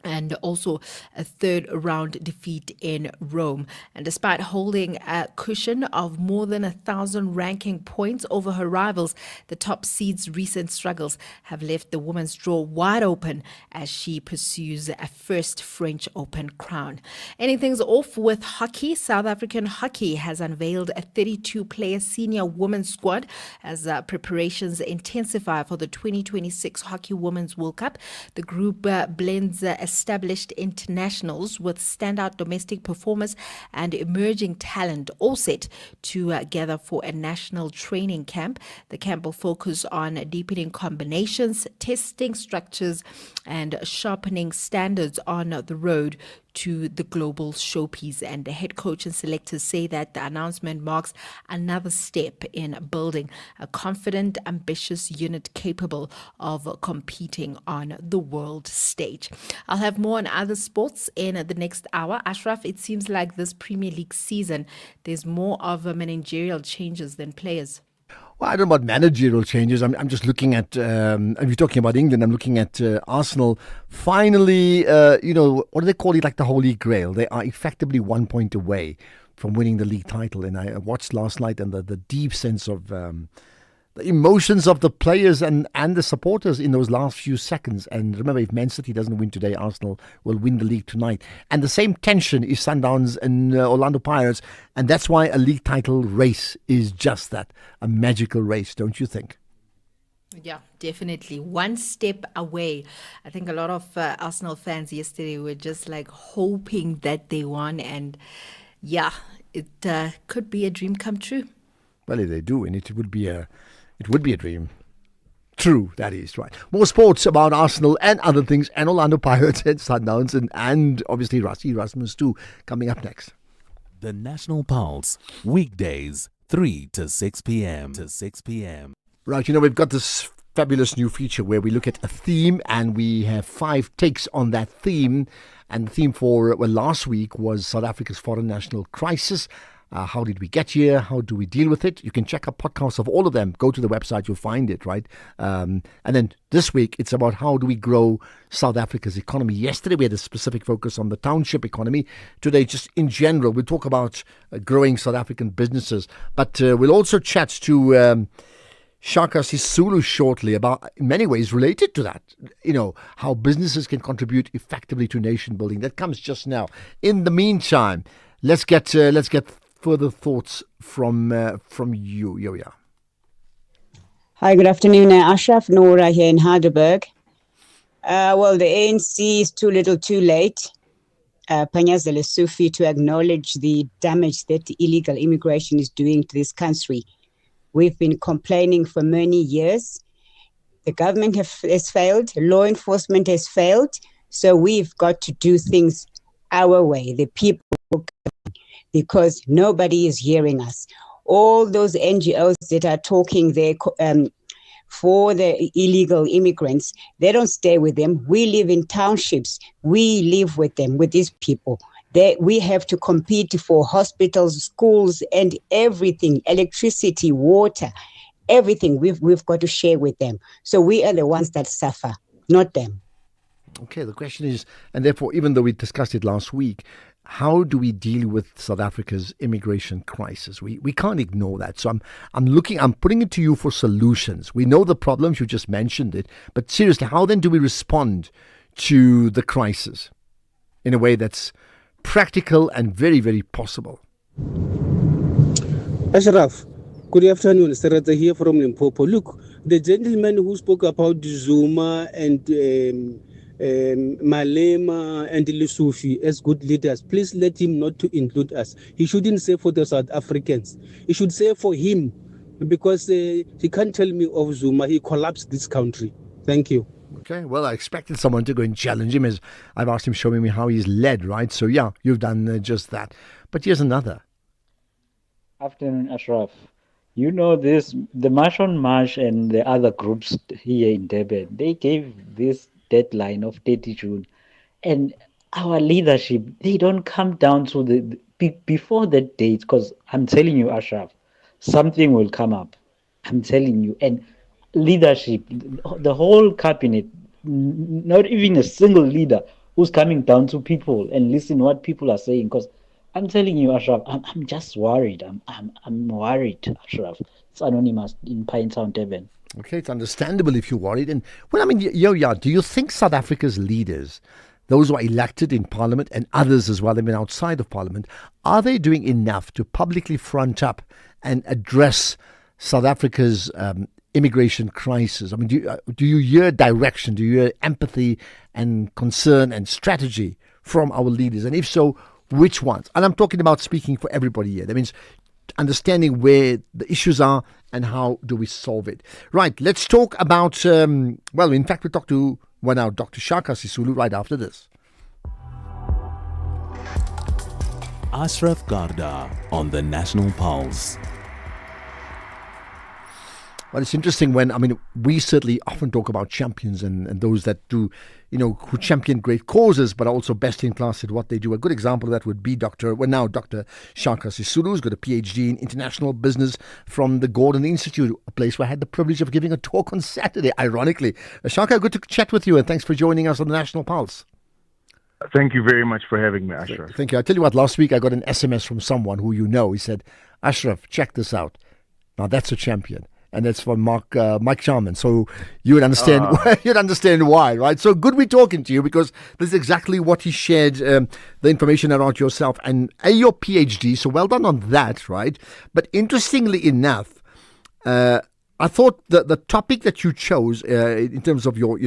and also a third-round defeat in Rome. And despite holding a cushion of more than 1,000 ranking points over her rivals, the top seed's recent struggles have left the women's draw wide open as she pursues a first French Open crown. Ending things off with hockey, South African hockey has unveiled a 32-player senior women's squad as preparations intensify for the 2026 Hockey Women's World Cup. The group blends a established internationals with standout domestic performers and emerging talent all set to gather for a national training camp. The camp will focus on deepening combinations, testing structures, and sharpening standards on the road to the global showpiece. And the head coach and selectors say that the announcement marks another step in building a confident, ambitious unit capable of competing on the world stage. I'll have more on other sports in the next hour. Ashraf, it seems like this Premier League season, there's more of a managerial changes than players. Well, I don't know about managerial changes. I'm just looking at, and we're talking about England, I'm looking at Arsenal. Finally, what do they call it, like the Holy Grail? They are effectively 1 point away from winning the league title. And I watched last night, and the deep sense of the emotions of the players and the supporters in those last few seconds. And remember, if Man City doesn't win today, Arsenal will win the league tonight. And the same tension is Sundowns and Orlando Pirates. And that's why a league title race is just that, a magical race, don't you think? Yeah, definitely. One step away. I think a lot of Arsenal fans yesterday were just like hoping that they won. And yeah, it could be a dream come true. Well, if they do, and it would be a dream. True, that is right. More sports about Arsenal and other things, and Orlando Pirates and Sundowns, and obviously Rassie Erasmus too, coming up next. The National Pulse, weekdays, 3 to 6 p.m. Right, we've got this fabulous new feature where we look at a theme and we have 5 takes on that theme. And the theme for last week was South Africa's foreign national crisis. How did we get here? How do we deal with it? You can check out podcasts of all of them. Go to the website, you'll find it, right? And then this week, it's about how do we grow South Africa's economy. Yesterday, we had a specific focus on the township economy. Today, just in general, we'll talk about growing South African businesses. But we'll also chat to Shaka Sisulu shortly about, in many ways, related to that. How businesses can contribute effectively to nation building. That comes just now. In the meantime, let's get further thoughts from you, Yoya. Hi, good afternoon, Ashraf. Nora here in Heidelberg. Well, the ANC is too little too late. Panyaza Lesufi to acknowledge the damage that illegal immigration is doing to this country. We've been complaining for many years. The government has failed. Law enforcement has failed. So we've got to do things our way, the people, because nobody is hearing us. All those NGOs that are talking there for the illegal immigrants, they don't stay with them. We live in townships. We live with them, with these people. We have to compete for hospitals, schools, and everything, electricity, water, everything we've got to share with them. So we are the ones that suffer, not them. Okay, the question is, and therefore, even though we discussed it last week, how do we deal with South Africa's immigration crisis? We can't ignore that. So I'm putting it to you for solutions. We know the problems, you just mentioned it, but seriously, how then do we respond to the crisis in a way that's practical and very, very possible? Ashraf, good afternoon. Sarata here from Limpopo. Look, the gentleman who spoke about Zuma and Malema and Lesufi as good leaders, please let him not to include us. He shouldn't say for the South Africans. He should say for him, because he can't tell me of Zuma. He collapsed this country. Thank you. Okay, well, I expected someone to go and challenge him, as I've asked him showing me how he's led, right? So yeah, you've done just that. But here's another. Afternoon, Ashraf. The March on March and the other groups here in Durban, they gave this deadline of 30 June. And our leadership, they don't come down to before that date, because I'm telling you, Ashraf, something will come up. I'm telling you. And leadership, the whole cabinet, not even a single leader who's coming down to people and listen what people are saying. Because I'm telling you, Ashraf, I'm just worried. I'm worried, Ashraf. It's Anonymous in Pinetown, Durban. Okay, it's understandable if you're worried. And well, I mean, Yoya, do you think South Africa's leaders, those who are elected in Parliament and others as well, I mean outside of Parliament, are they doing enough to publicly front up and address South Africa's immigration crisis? I mean, do you hear direction? Do you hear empathy and concern and strategy from our leaders? And if so, which ones? And I'm talking about speaking for everybody here. That means understanding where the issues are and how do we solve it. Right, let's talk about, well, in fact, we'll talk to now Dr. Shaka Sisulu right after this. Ashraf Garda on the National Pulse. Well, it's interesting we certainly often talk about champions and those that do, who champion great causes, but are also best in class at what they do. A good example of that would be Dr. Shaka Sisulu, who's got a PhD in international business from the Gordon Institute, a place where I had the privilege of giving a talk on Saturday, ironically. Shaka, good to chat with you, and thanks for joining us on the National Pulse. Thank you very much for having me, Ashraf. Thank you. I tell you what, last week I got an SMS from someone who you know. He said, Ashraf, check this out. Now that's a champion. And that's from Mike Sharman. So you would understand you'd understand why, right? So good we're talking to you, because this is exactly what he shared, the information around yourself and your PhD. So well done on that, right? But interestingly enough, I thought the topic that you chose in terms of your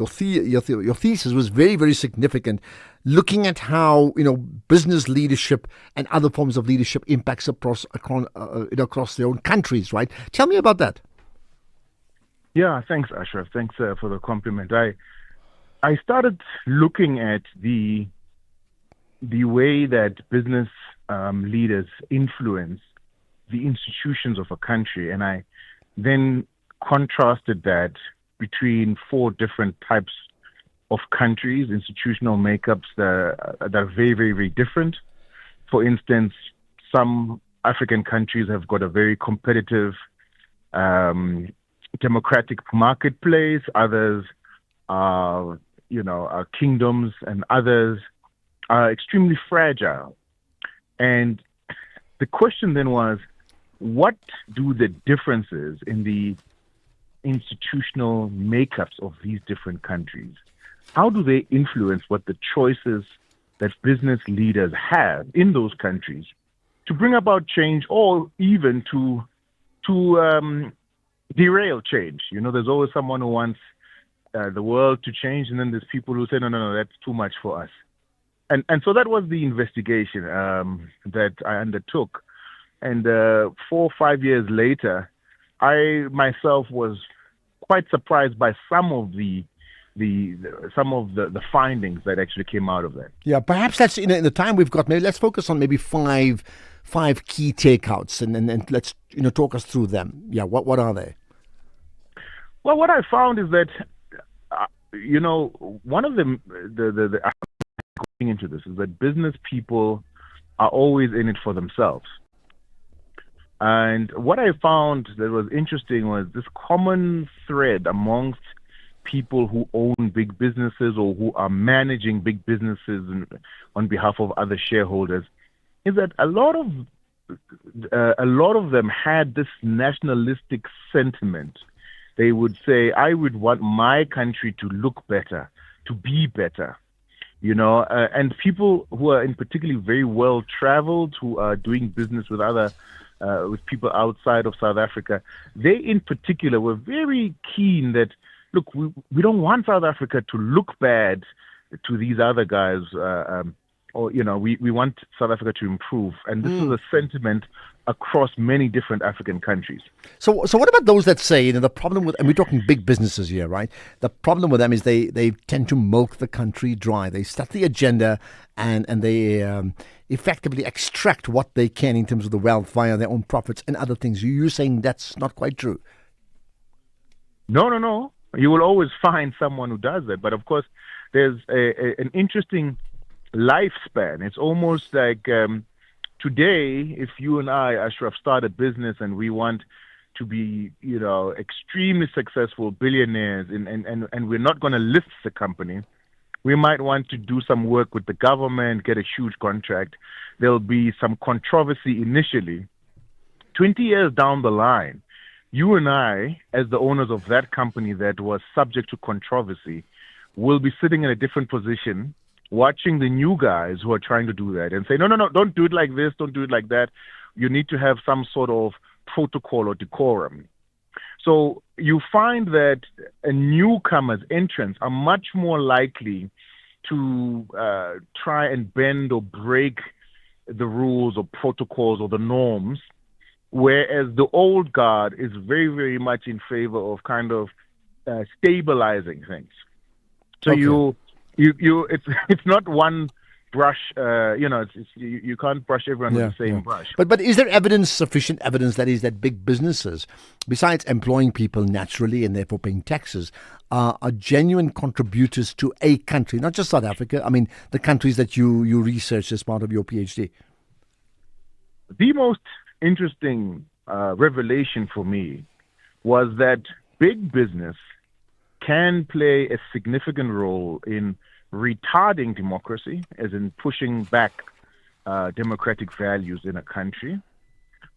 thesis was very, very significant. Looking at how business leadership and other forms of leadership impacts across their own countries, right? Tell me about that. Yeah, thanks, Ashraf. Thanks for the compliment. I started looking at the way that business leaders influence the institutions of a country, and I then contrasted that between 4 different types of countries, institutional makeups that are very, very, very different. For instance, some African countries have got a very competitive democratic marketplace. Others are kingdoms, and others are extremely fragile. And the question then was, what do the differences in the institutional makeups of these different countries, how do they influence what the choices that business leaders have in those countries to bring about change, or even to derail change? There's always someone who wants the world to change, and then there's people who say, no, that's too much for us. And so that was the investigation that I undertook. And 4 or 5 years later, I myself was quite surprised by some of the findings that actually came out of that. Yeah, perhaps that's in the time we've got. Maybe let's focus on maybe five key takeouts, and let's talk us through them. Yeah, what are they? Well, what I found is that one of the going into this is that business people are always in it for themselves. And what I found that was interesting was this common thread amongst people who own big businesses or who are managing big businesses on behalf of other shareholders, is that a lot of them had this nationalistic sentiment. They would say, I would want my country to look better, to be better, and people who are in particularly very well traveled, who are doing business with with people outside of South Africa, they in particular were very keen that, look, we don't want South Africa to look bad to these other guys, we want South Africa to improve. And this is a sentiment across many different African countries. So what about those that say, the problem with, and we're talking big businesses here, right? The problem with them is they tend to milk the country dry. They set the agenda and they effectively extract what they can in terms of the wealth via their own profits and other things. You're saying that's not quite true? No. You will always find someone who does that. But of course, there's an interesting lifespan. It's almost like today, if you and I, Ashraf, start a business and we want to be, extremely successful billionaires and we're not going to list the company, we might want to do some work with the government, get a huge contract. There'll be some controversy initially. 20 years down the line, you and I, as the owners of that company that was subject to controversy, will be sitting in a different position, watching the new guys who are trying to do that and say, no, don't do it like this, don't do it like that. You need to have some sort of protocol or decorum. So you find that newcomers, entrants, are much more likely to try and bend or break the rules or protocols or the norms, whereas the old guard is very, very much in favor of kind of stabilizing things. So Okay. it's not one brush. You can't brush everyone with the same brush. But is there sufficient evidence that big businesses, besides employing people naturally and therefore paying taxes, are genuine contributors to a country, not just South Africa? I mean, the countries that you researched as part of your PhD. The most interesting revelation for me was that big business can play a significant role in retarding democracy, as in pushing back democratic values in a country.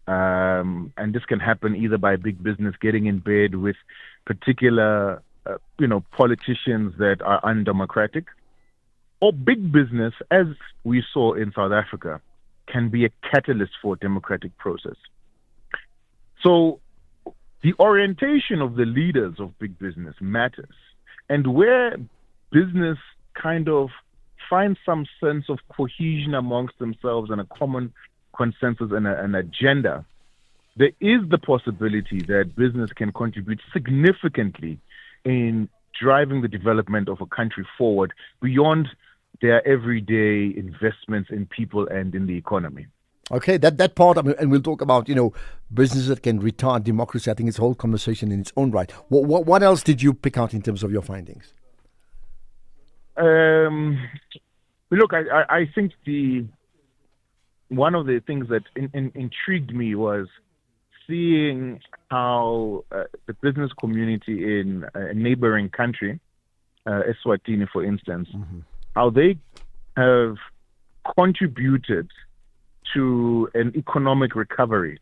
And this can happen either by big business getting in bed with particular, politicians that are undemocratic, or big business, as we saw in South Africa, can be a catalyst for democratic process. So the orientation of the leaders of big business matters. And where business kind of finds some sense of cohesion amongst themselves and a common consensus and an agenda, there is the possibility that business can contribute significantly in driving the development of a country forward beyond their everyday investments in people and in the economy. Okay, that part, and we'll talk about, businesses that can retard democracy. I think it's a whole conversation in its own right. What else did you pick out in terms of your findings? Look, I think one of the things that intrigued me was seeing how the business community in a neighboring country, Eswatini, for instance, how they have contributed to an economic recovery,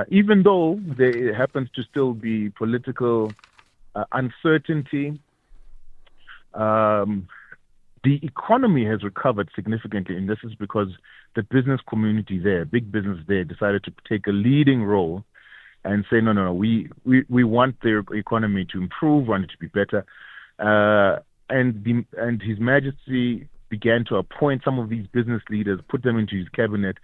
even though there happens to still be political uncertainty. The economy has recovered significantly, and this is because the business community there, big business there, decided to take a leading role and say, no, we want the economy to improve, want it to be better. And His Majesty began to appoint some of these business leaders, put them into his cabinet.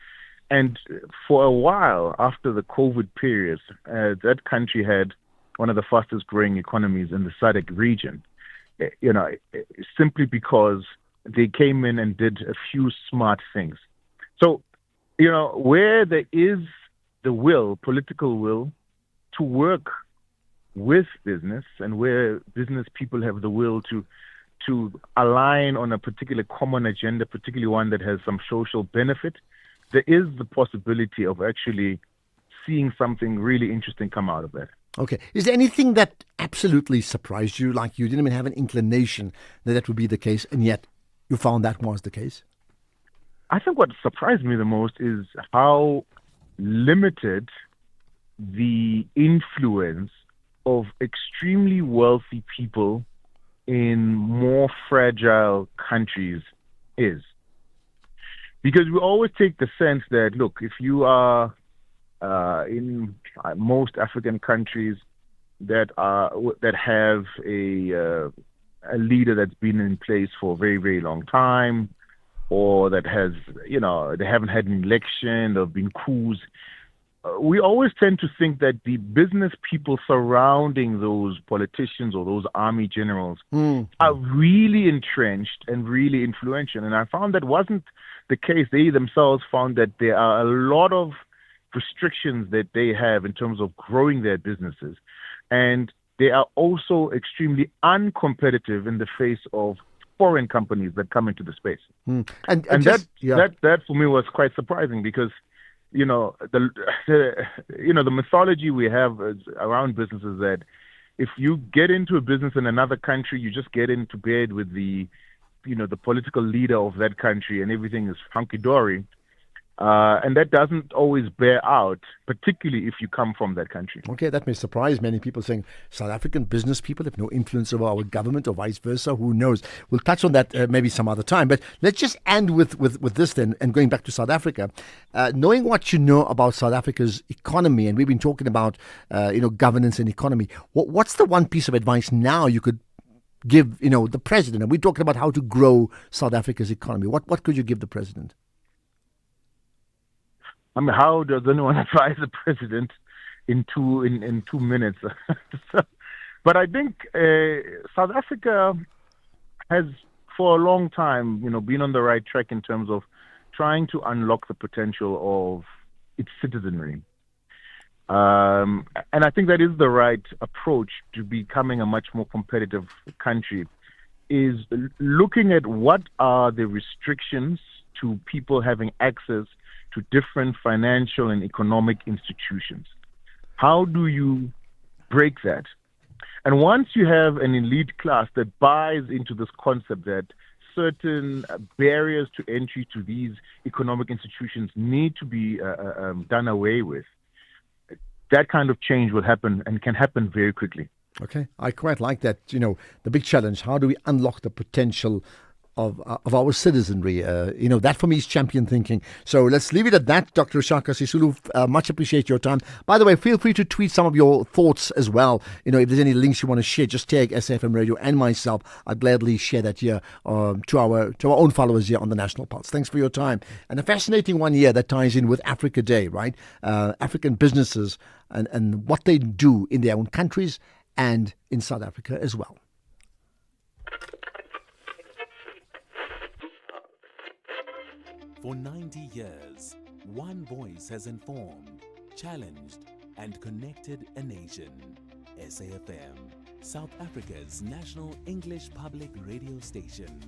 And for a while after the COVID period, that country had one of the fastest growing economies in the SADC region, simply because they came in and did a few smart things. So, where there is the political will to work with business, and where business people have the will to align on a particular common agenda, particularly one that has some social benefit, there is the possibility of actually seeing something really interesting come out of that. Okay. Is there anything that absolutely surprised you, like you didn't even have an inclination that would be the case, and yet you found that was the case? I think what surprised me the most is how limited the influence of extremely wealthy people in more fragile countries is. Because we always take the sense that, look, if you are in most African countries that have a leader that's been in place for a very, very long time, or that has, they haven't had an election, there have been coups, we always tend to think that the business people surrounding those politicians or those army generals are really entrenched and really influential. And I found that wasn't the case. They themselves found that there are a lot of restrictions that they have in terms of growing their businesses. And they are also extremely uncompetitive in the face of foreign companies that come into the space. And that for me was quite surprising, because the mythology we have around businesses that if you get into a business in another country, you just get into bed with the political leader of that country and everything is hunky-dory. And that doesn't always bear out, particularly if you come from that country. Okay, that may surprise many people, saying South African business people have no influence over our government or vice versa. Who knows? We'll touch on that maybe some other time. But let's just end with this then, and going back to South Africa. Knowing what you know about South Africa's economy, and we've been talking about governance and economy, what's the one piece of advice now you could give the president? And we're talking about how to grow South Africa's economy. What could you give the president? I mean, how does anyone advise the president in 2 minutes? But I think South Africa has, for a long time, been on the right track in terms of trying to unlock the potential of its citizenry. And I think that is the right approach to becoming a much more competitive country, is looking at what are the restrictions to people having access to different financial and economic institutions. How do you break that? And once you have an elite class that buys into this concept that certain barriers to entry to these economic institutions need to be done away with, that kind of change will happen and can happen very quickly. Okay, I quite like that. The big challenge, how do we unlock the potential of our citizenry? That for me is champion thinking. So let's leave it at that. Dr. Shaka Sisulu, much appreciate your time. By the way, feel free to tweet some of your thoughts as well. If there's any links you want to share, just tag SAfmRadio and myself. I'll gladly share that here to our own followers here on the National Pulse. Thanks for your time. And a fascinating one here that ties in with Africa Day, right? African businesses and what they do in their own countries and in South Africa as well. For 90 years, one voice has informed, challenged, and connected a nation. SAfM, South Africa's national English public radio station.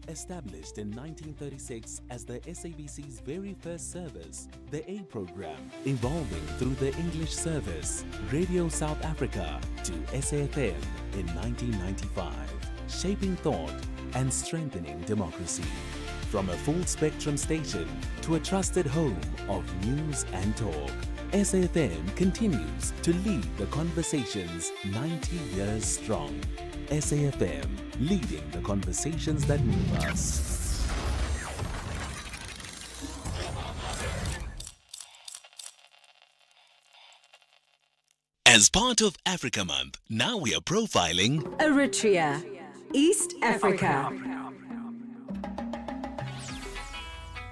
Established in 1936 as the SABC's very first service, the A program, evolving through the English service, Radio South Africa, to SAfM in 1995, shaping thought and strengthening democracy. From a full-spectrum station to a trusted home of news and talk, SAfM continues to lead the conversations 90 years strong. SAfM, leading the conversations that move us. As part of Africa Month, now we are profiling Eritrea, East Africa.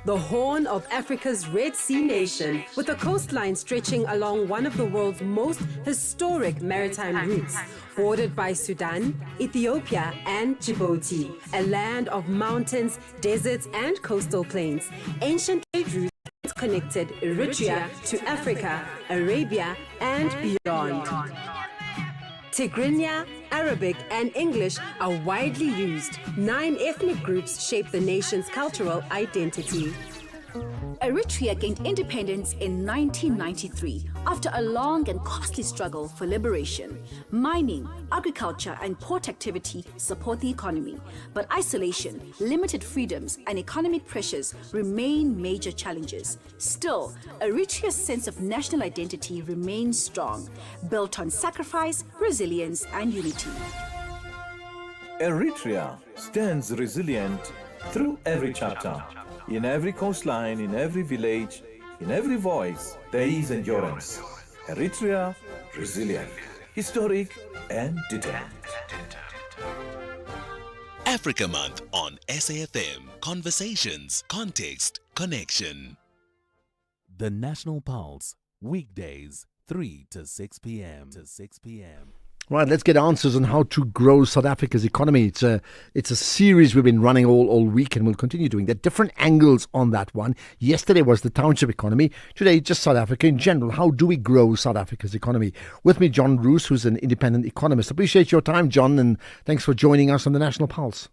The Horn of Africa's Red Sea nation, with a coastline stretching along one of the world's most historic maritime routes, bordered by Sudan, Ethiopia, and Djibouti, a land of mountains, deserts, and coastal plains. Ancient trade routes connected Eritrea to Africa, Arabia, and beyond. Tigrinya, Arabic, and English are widely used. 9 ethnic groups shape the nation's cultural identity. Eritrea gained independence in 1993 after a long and costly struggle for liberation. Mining, agriculture, and port activity support the economy, but isolation, limited freedoms, and economic pressures remain major challenges. Still, Eritrea's sense of national identity remains strong, built on sacrifice, resilience, and unity. Eritrea stands resilient through every chapter. In every coastline, in every village, in every voice, there is endurance. Eritrea, resilient, historic, and determined. Africa Month on SAfM. Conversations, context, connection. The National Pulse, weekdays, 3 to 6 p.m. Right, let's get answers on how to grow South Africa's economy. It's a series we've been running all week, and we'll continue doing that. Different angles on that one. Yesterday was the township economy. Today, just South Africa in general. How do we grow South Africa's economy? With me, John Roos, who's an independent economist. Appreciate your time, John, and thanks for joining us on the National Pulse.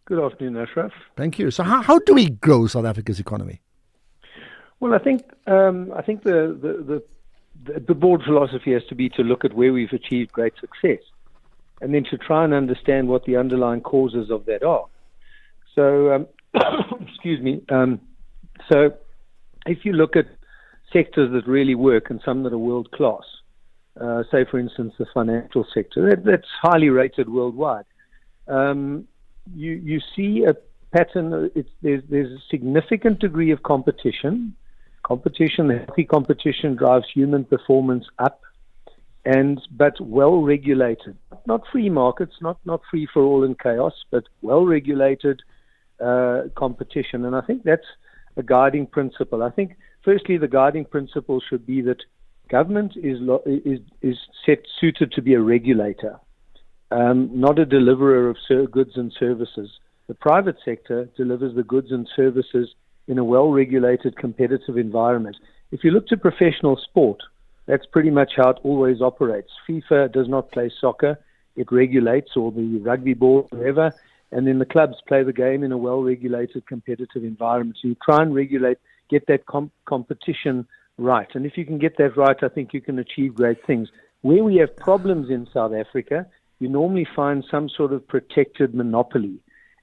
Good afternoon, Ashraf. Thank you. So how do we grow South Africa's economy? Well, I think the broad philosophy has to be to look at where we've achieved great success and then to try and understand what the underlying causes of that are. So, excuse me. So if you look at sectors that really work and some that are world class, say for instance the financial sector, that's highly rated worldwide. You see a pattern. There's a significant degree of competition. Healthy competition drives human performance up, but well regulated. Not free markets, not free for all and chaos, but well regulated competition. And I think that's a guiding principle. I think firstly the guiding principle should be that government is suited to be a regulator, not a deliverer of goods and services. The private sector delivers the goods and services in a well-regulated, competitive environment. If you look to professional sport, that's pretty much how it always operates. FIFA does not play soccer. It regulates, or the rugby ball, whatever, and then the clubs play the game in a well-regulated, competitive environment. So you try and get that competition right. And if you can get that right, I think you can achieve great things. Where we have problems in South Africa, you normally find some sort of protected monopoly,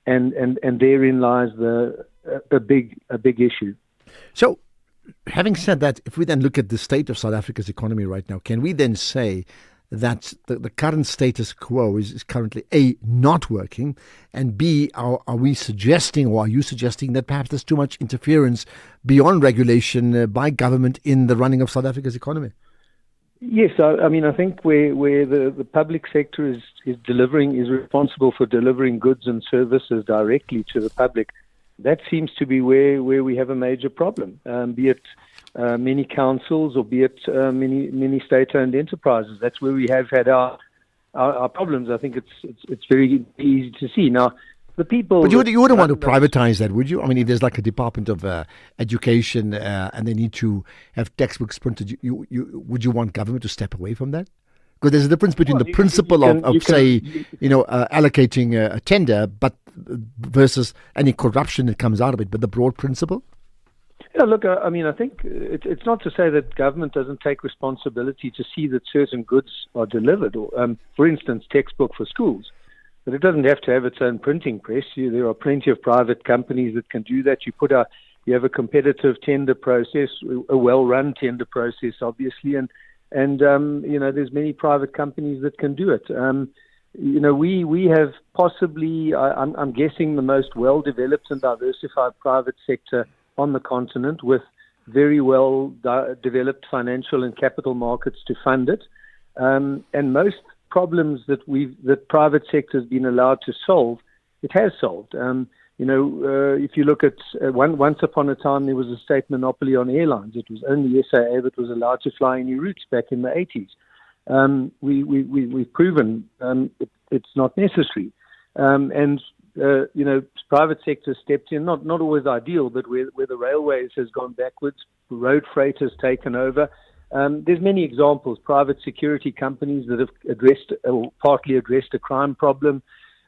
and therein lies a big issue. So, having said that, if we then look at the state of South Africa's economy right now, can we then say that the current status quo is currently A, not working, and B, are we suggesting, or are you suggesting, that perhaps there's too much interference beyond regulation by government in the running of South Africa's economy? Yes, I mean, I think where the public sector is responsible for delivering goods and services directly to the public, that seems to be where we have a major problem, be it many councils or be it many state-owned enterprises. That's where we have had our problems. I think it's very easy to see. Now, the people... But you wouldn't want to privatize that, would you? I mean, if there's like a Department of Education and they need to have textbooks printed, would you want government to step away from that? Because there's a difference between the principle of allocating a tender, but versus any corruption that comes out of it, but the broad principle? Yeah, look, I mean, I think it's not to say that government doesn't take responsibility to see that certain goods are delivered, or, for instance, textbook for schools. But it doesn't have to have its own printing press. There are plenty of private companies that can do that. You have a competitive tender process, a well-run tender process, obviously, and there's many private companies that can do it. We have possibly, I'm guessing, the most well-developed and diversified private sector on the continent, with very well developed financial and capital markets to fund it. And most problems that private sector has been allowed to solve, it has solved. If you look at once upon a time, there was a state monopoly on airlines. It was only SAA that was allowed to fly any routes back in the 80s. We've proven it's not necessary. Private sector stepped in, not always ideal, but where the railways has gone backwards, road freight has taken over. There's many examples. Private security companies that have partly addressed a crime problem.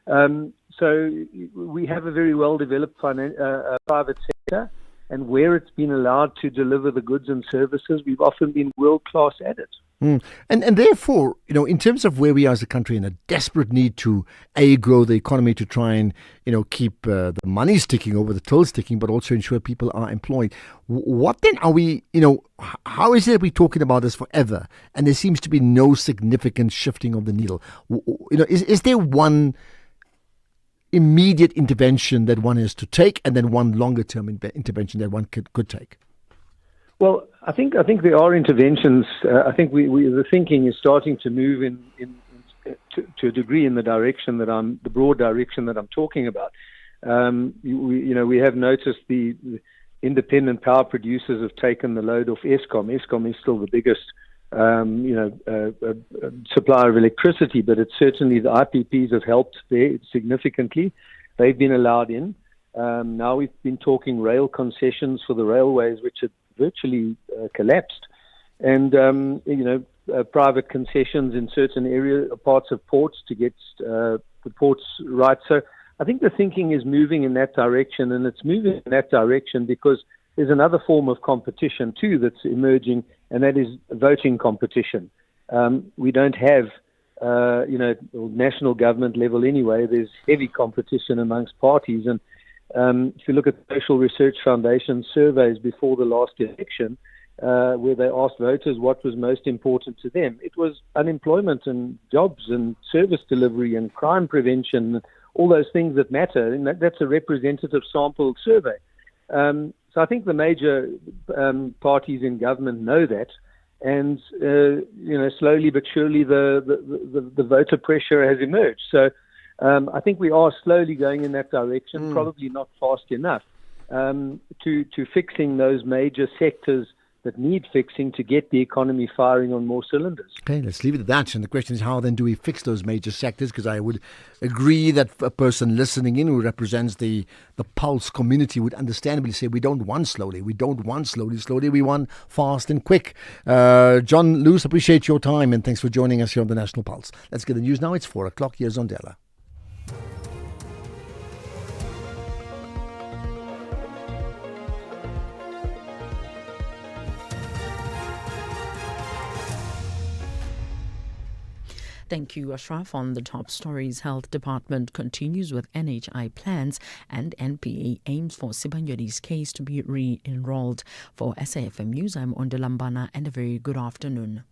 So we have a very well-developed private sector, and where it's been allowed to deliver the goods and services, we've often been world-class at it. And therefore, in terms of where we are as a country in a desperate need to, A, grow the economy to try and, keep the money sticking over the till sticking, but also ensure people are employed. What then are we, how is it we're talking about this forever and there seems to be no significant shifting of the needle? Is there one immediate intervention that one is to take and then one longer term intervention that one could take? Well, I think there are interventions. I think the thinking is starting to move to a degree in the broad direction that I'm talking about. We have noticed the independent power producers have taken the load off Eskom. Eskom is still the biggest, supplier of electricity, but it's certainly the IPPs have helped there significantly. They've been allowed in. Now we've been talking rail concessions for the railways, which have virtually collapsed, and private concessions in certain parts of ports to get the ports right. So I think the thinking is moving in that direction, and it's moving in that direction because there's another form of competition too that's emerging, and that is voting competition. We don't have, national government level anyway. There's heavy competition amongst parties, and If you look at the Social Research Foundation surveys before the last election, where they asked voters what was most important to them, it was unemployment and jobs and service delivery and crime prevention, all those things that matter. And that's a representative sample survey. So I think the major parties in government know that. And, slowly but surely the voter pressure has emerged. So I think we are slowly going in that direction, probably not fast enough, to fixing those major sectors that need fixing to get the economy firing on more cylinders. Okay, let's leave it at that. And the question is, how then do we fix those major sectors? Because I would agree that a person listening in who represents the Pulse community would understandably say, we don't want slowly. We don't want slowly. We want fast and quick. John Lewis, appreciate your time and thanks for joining us here on the National Pulse. Let's get the news now. It's 4 o'clock. Here's Ondela. Thank you, Ashraf. On the top stories, Health Department continues with NHI plans and NPA aims for Sibanyoni's case to be re-enrolled. For SAFM News, I'm Ondela and a very good afternoon.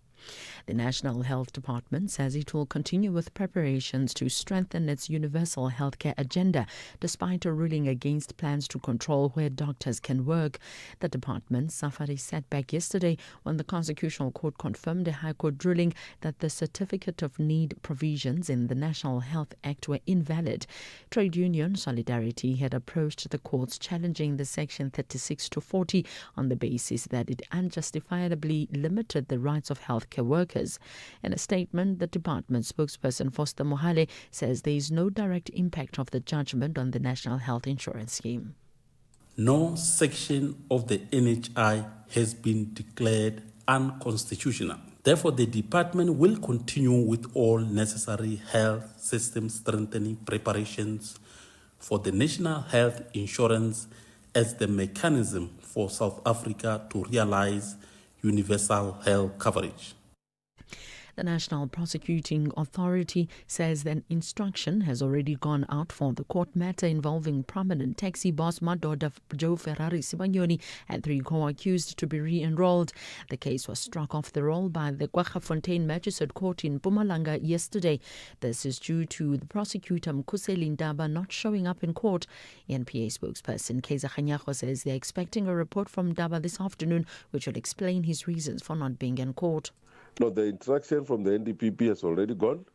The National Health Department says it will continue with preparations to strengthen its universal healthcare agenda, despite a ruling against plans to control where doctors can work. The department suffered a setback yesterday when the Constitutional Court confirmed a High Court ruling that the Certificate of Need provisions in the National Health Act were invalid. Trade union Solidarity had approached the courts challenging the Section 36 to 40 on the basis that it unjustifiably limited the rights of healthcare workers. In a statement, the department spokesperson Foster Mohale says there is no direct impact of the judgment on the National Health Insurance Scheme. No section of the NHI has been declared unconstitutional. Therefore, the department will continue with all necessary health system strengthening preparations for the National Health Insurance as the mechanism for South Africa to realize universal health coverage. The National Prosecuting Authority says that instruction has already gone out for the court matter involving prominent taxi boss Madoda Joe Ferrari Sibanyoni and 3 co-accused to be re-enrolled. The case was struck off the roll by the Kwaggafontein Magistrate Court in Mpumalanga yesterday. This is due to the prosecutor Mkhuseli Ndaba not showing up in court. NPA spokesperson Kaiser Khanyago says they're expecting a report from Ndaba this afternoon, which will explain his reasons for not being in court. No, the instruction from the NDPP has already gone.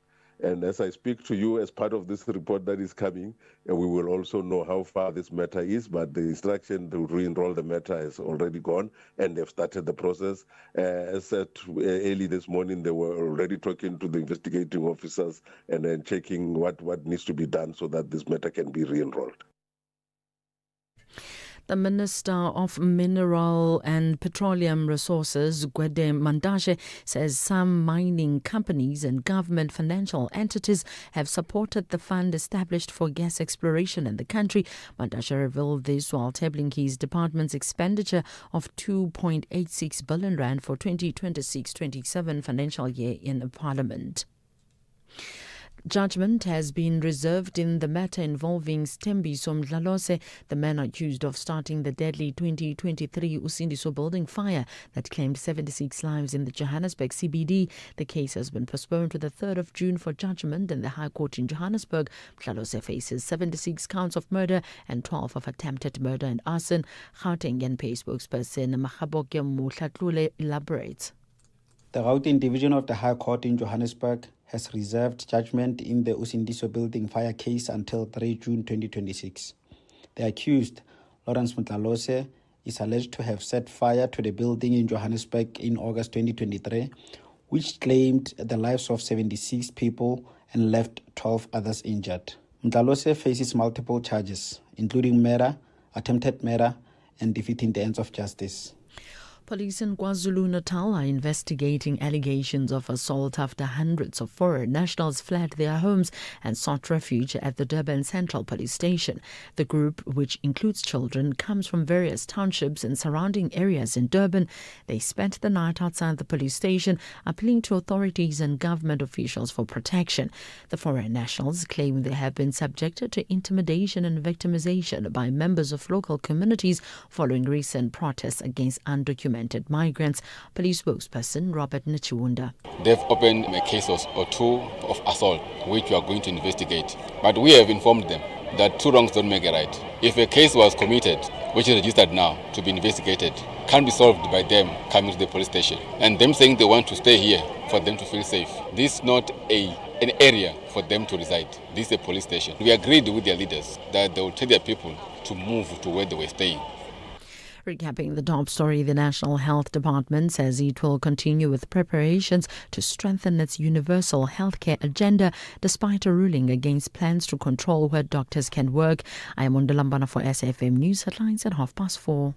And as I speak to you, as part of this report that is coming, we will also know how far this matter is. But the instruction to re-enroll the matter has already gone, and they've started the process. As said early this morning, they were already talking to the investigating officers and then checking what needs to be done so that this matter can be re-enrolled. The Minister of Mineral and Petroleum Resources, Gwede Mandashe, says some mining companies and government financial entities have supported the fund established for gas exploration in the country. Mandashe revealed this while tabling his department's expenditure of 2.86 billion rand for 2026-27 financial year in Parliament. Judgment has been reserved in the matter involving Stembiso Mdlalose, the man accused of starting the deadly 2023 Usindiso building fire that claimed 76 lives in the Johannesburg CBD. The case has been postponed to the 3rd of June for judgment in the High Court in Johannesburg. Mdlalose faces 76 counts of murder and 12 of attempted murder and arson. Gauteng NPA spokesperson Mahaboke Mutlatlule elaborates. The Gauteng Division of the High Court in Johannesburg has reserved judgment in the Usindiso building fire case until 3 June 2026. The accused, Lawrence Mdlalose, is alleged to have set fire to the building in Johannesburg in August 2023, which claimed the lives of 76 people and left 12 others injured. Mdlalose faces multiple charges, including murder, attempted murder, and defeating the ends of justice. Police in KwaZulu-Natal are investigating allegations of assault after hundreds of foreign nationals fled their homes and sought refuge at the Durban Central Police Station. The group, which includes children, comes from various townships and surrounding areas in Durban. They spent the night outside the police station, appealing to authorities and government officials for protection. The foreign nationals claim they have been subjected to intimidation and victimization by members of local communities following recent protests against undocumented migrants. Police spokesperson Robert Nchiwunda. They've opened a case or two of assault, which we are going to investigate. But we have informed them that two wrongs don't make a right. If a case was committed, which is registered now to be investigated, can be solved by them coming to the police station and them saying they want to stay here for them to feel safe. This is not an area for them to reside. This is a police station. We agreed with their leaders that they will tell their people to move to where they were staying. Recapping the top story, the National Health Department says it will continue with preparations to strengthen its universal healthcare agenda despite a ruling against plans to control where doctors can work. I am Undalambana for SAFM News Headlines at 4:30.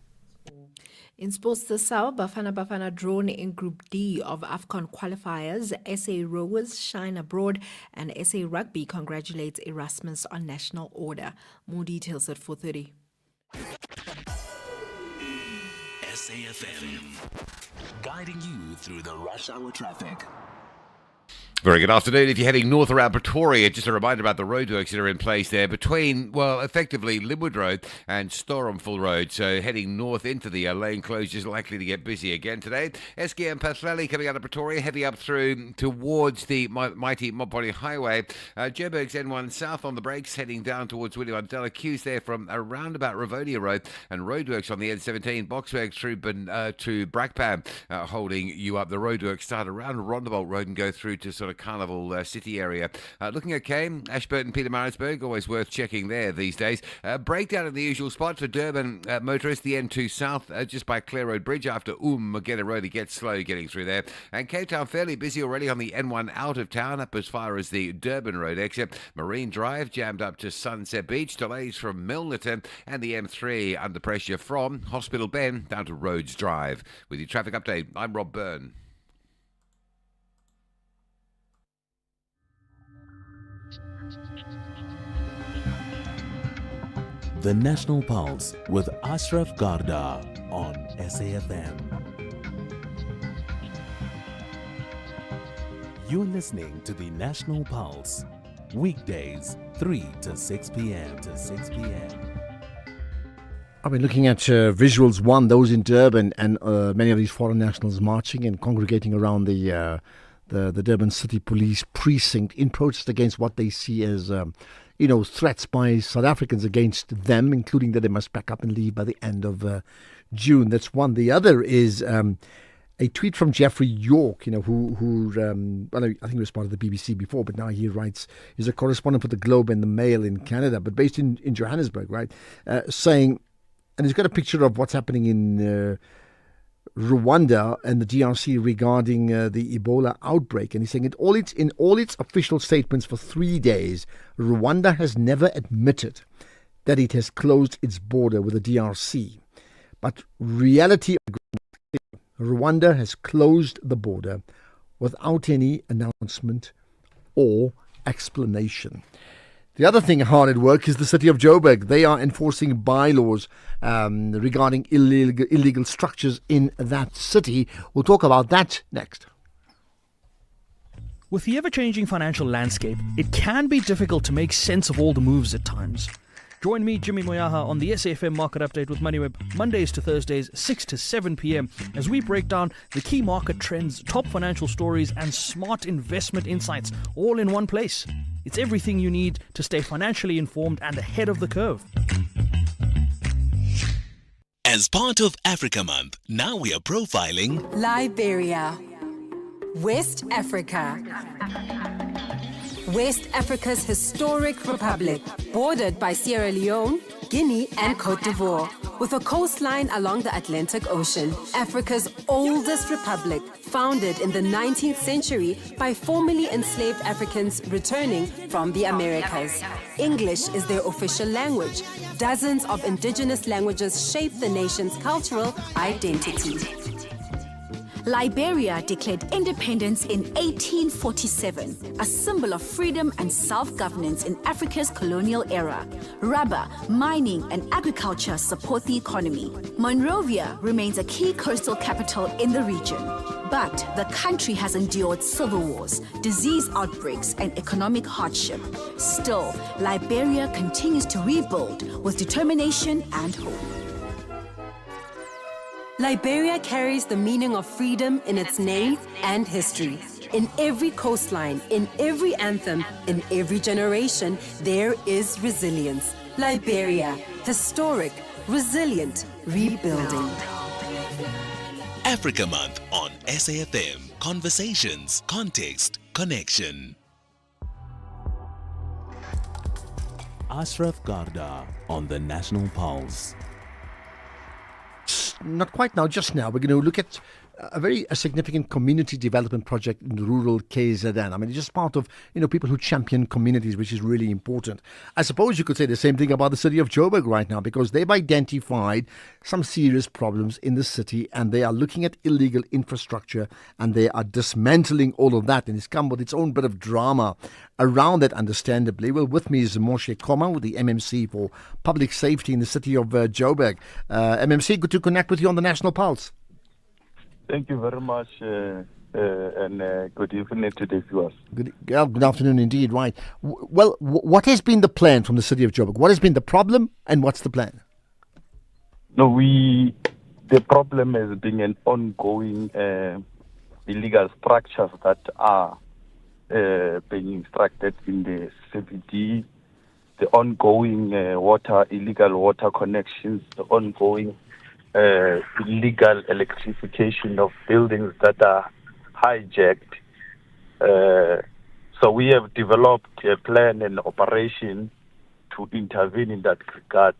In sports this hour, Bafana drawn in Group D of AFCON qualifiers. SA Rowers shine abroad and SA Rugby congratulates Erasmus on national order. More details at 4:30. SAFM, guiding you through the rush hour traffic. Very good afternoon. If you're heading north around Pretoria, just a reminder about the roadworks that are in place there between, well, effectively Linwood Road and Stormful Road. So heading north into the lane closures, likely to get busy again today. SKM Pathlali coming out of Pretoria, heavy up through towards the mighty Mopani Highway. Joburg's N1 south on the brakes, heading down towards William Mandela. Queues there from around about Ravonia Road, and roadworks on the N17, Boxburg through to Brakpan, holding you up. The roadworks start around Rondebolt Road and go through to sort of Carnival City area. Looking okay, Ashburton, Pietermaritzburg, always worth checking there these days. Breakdown in the usual spot for Durban motorists, the N2 South, just by Clare Road Bridge after Magenta Road. It gets slow getting through there. And Cape Town fairly busy already on the N1 out of town, up as far as the Durban Road exit. Marine Drive jammed up to Sunset Beach, delays from Milnerton, and the M3 under pressure from Hospital Bend down to Rhodes Drive. With your traffic update, I'm Rob Byrne. The National Pulse with Ashraf Garda on SAFM. You're listening to the National Pulse, weekdays 3 to 6 p.m. I've been looking at visuals, one, those in Durban, and many of these foreign nationals marching and congregating around the Durban City Police precinct in protest against what they see as threats by South Africans against them, including that they must pack up and leave by the end of June. That's one. The other is a tweet from Jeffrey York, who I think he was part of the BBC before, but now he writes, he's a correspondent for the Globe and the Mail in Canada, but based in Johannesburg, right? Saying, and he's got a picture of what's happening in Rwanda and the DRC regarding the Ebola outbreak, and he's saying in all its official statements for 3 days, Rwanda has never admitted that it has closed its border with the DRC. But reality, Rwanda has closed the border without any announcement or explanation. The other thing hard at work is the city of Joburg. They are enforcing bylaws regarding illegal structures in that city. We'll talk about that next. With the ever-changing financial landscape, it can be difficult to make sense of all the moves at times. Join me, Jimmy Moyaha, on the SAFM Market Update with MoneyWeb, Mondays to Thursdays, 6 to 7 p.m, as we break down the key market trends, top financial stories, and smart investment insights, all in one place. It's everything you need to stay financially informed and ahead of the curve. As part of Africa Month, now we are profiling Liberia, West Africa. West Africa's historic republic, bordered by Sierra Leone, Guinea, and Cote d'Ivoire. With a coastline along the Atlantic Ocean, Africa's oldest republic, founded in the 19th century by formerly enslaved Africans returning from the Americas. English is their official language. Dozens of indigenous languages shape the nation's cultural identity. Liberia declared independence in 1847, a symbol of freedom and self-governance in Africa's colonial era. Rubber, mining, and agriculture support the economy. Monrovia remains a key coastal capital in the region. But the country has endured civil wars, disease outbreaks, and economic hardship. Still, Liberia continues to rebuild with determination and hope. Liberia carries the meaning of freedom in its name and history. In every coastline, in every anthem, in every generation, there is resilience. Liberia, historic, resilient, rebuilding. Africa Month on SAfm. Conversations, context, connection. Ashraf Garda on the National Pulse. Not quite now, just now. We're going to look at a significant community development project in rural KZN. I mean, it's just part of, people who champion communities, which is really important. I suppose you could say the same thing about the city of Joburg right now, because they've identified some serious problems in the city and they are looking at illegal infrastructure and they are dismantling all of that. And it's come with its own bit of drama around that, understandably. Well, with me is Moshe Koma, with the MMC for Public Safety in the city of Joburg. MMC, good to connect with you on the National Pulse. Thank you very much, and good evening to the viewers. Good afternoon indeed, right. What has been the plan from the city of Joburg? What has been the problem and what's the plan? No, the problem has been an ongoing illegal structures that are being instructed in the CBD, the ongoing illegal water connections, the ongoing illegal electrification of buildings that are hijacked. So we have developed a plan and operation to intervene in that regard.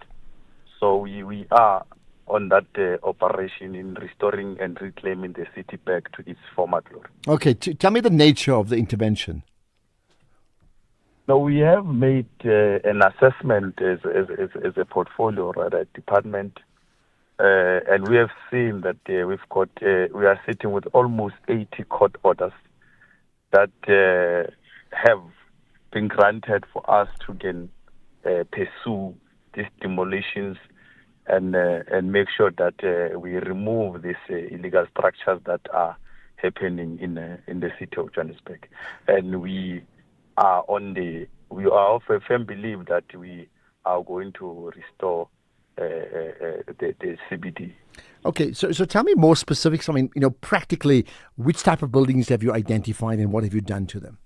So we are on that operation in restoring and reclaiming the city back to its former glory. Okay, tell me the nature of the intervention. No, we have made an assessment as a portfolio, rather, a department. And we have seen that we are sitting with almost 80 court orders that have been granted for us to pursue these demolitions and make sure that we remove these illegal structures that are happening in the city of Johannesburg. And we are of a firm belief that we are going to restore the CBD. Okay, so tell me more specifics. I mean, practically, which type of buildings have you identified and what have you done to them?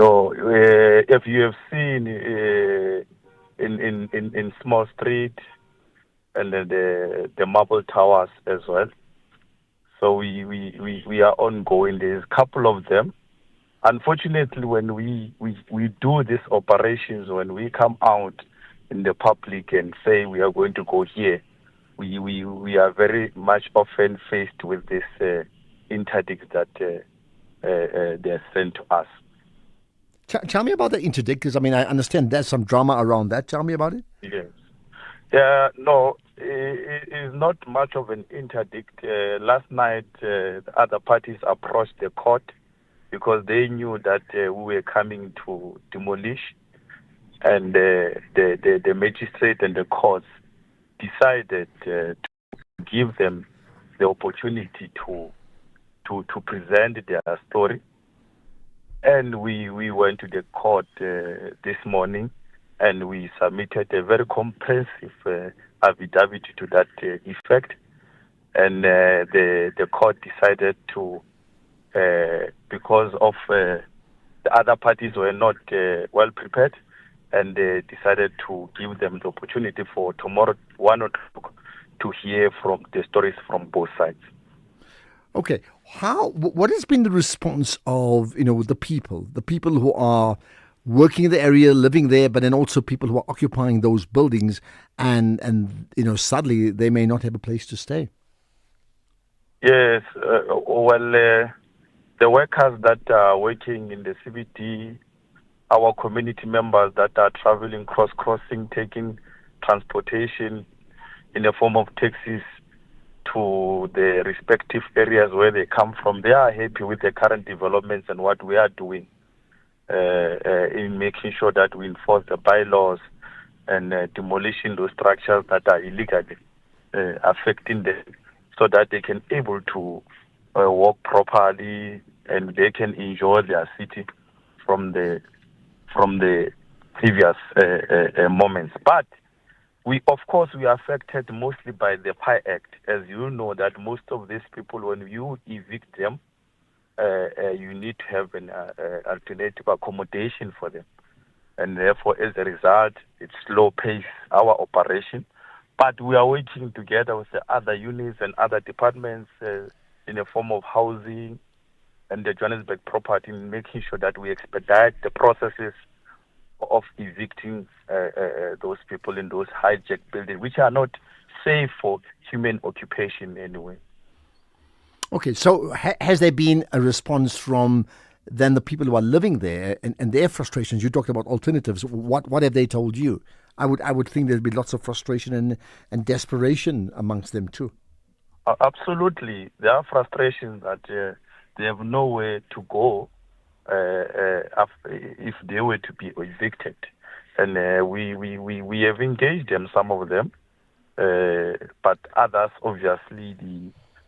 So, if you have seen in Small Street and the Marble Towers as well, so we are ongoing. There's a couple of them. Unfortunately, when we do these operations, when we come out in the public and say we are going to go here, we are very much often faced with this interdict that they are sent to us. Tell me about the interdict, because I understand there's some drama around that. Tell me about it. Yes. No, it is not much of an interdict. Last night, the other parties approached the court because they knew that we were coming to demolish. And the magistrate and the courts decided to give them the opportunity to present their story. And we went to the court this morning and we submitted a very comprehensive affidavit to that effect. And the court decided to, because of the other parties were not well prepared, and they decided to give them the opportunity for tomorrow, 1 o'clock, to hear from the stories from both sides. Okay, what has been the response of the people who are working in the area, living there, but then also people who are occupying those buildings, and sadly they may not have a place to stay? Yes, the workers that are working in the CBD, our community members that are traveling, crossing, taking transportation in the form of taxis, to the respective areas where they come from. They are happy with the current developments and what we are doing in making sure that we enforce the bylaws and demolishing those structures that are illegally affecting them, so that they can able to work properly and they can enjoy their city from the previous moments. But we are affected mostly by the PI Act. As you know, that most of these people, when you evict them, you need to have an alternative accommodation for them. And therefore, as a result, it slow pace our operation. But we are working together with the other units and other departments in a form of housing and the Johannesburg property, in making sure that we expedite the processes of evicting those people in those hijacked buildings, which are not safe for human occupation anyway. Okay, so has there been a response from then the people who are living there and their frustrations? You talked about alternatives. What have they told you? I would think there'd be lots of frustration and desperation amongst them too. Absolutely, there are frustrations that they have nowhere to go if they were to be evicted, and we have engaged them, some of them, but others obviously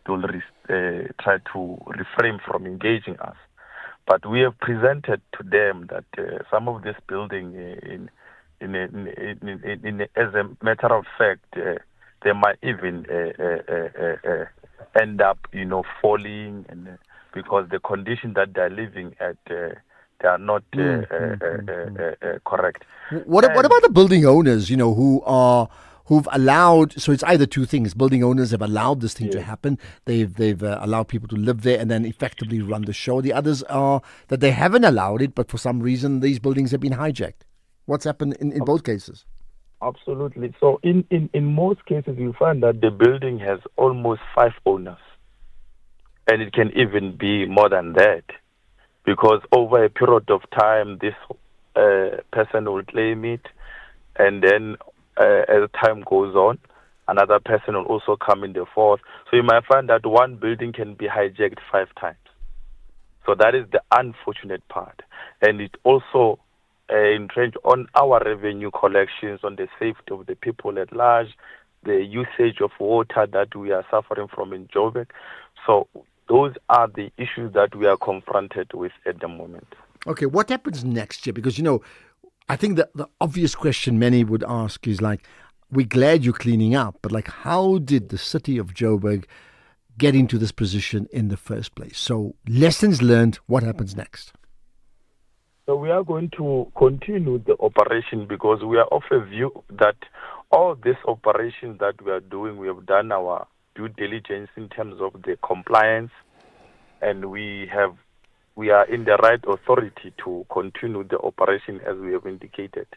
will try to refrain from engaging us. But we have presented to them that some of this building, as a matter of fact, they might even end up, falling, and because the condition that they're living at, they are not correct. What about the building owners? Who've allowed? So it's either two things. Building owners have allowed this thing to happen. They've allowed people to live there and then effectively run the show. The others are that they haven't allowed it, but for some reason these buildings have been hijacked. What's happened in both cases? Absolutely. So in most cases, you find that the building has almost 5 owners. And it can even be more than that. Because over a period of time, this person will claim it. And then as time goes on, another person will also come in the fourth. So you might find that one building can be hijacked 5 times. So that is the unfortunate part. And it also entrench on our revenue collections, on the safety of the people at large, the usage of water that we are suffering from in Joburg. So those are the issues that we are confronted with at the moment. Okay, what happens next year? Because, I think that the obvious question many would ask is like, we're glad you're cleaning up, but like, how did the city of Joburg get into this position in the first place? So lessons learned, what happens next? So we are going to continue the operation because we are of a view that all these operations that we are doing, we have done our due diligence in terms of the compliance, and we are in the right authority to continue the operation as we have indicated.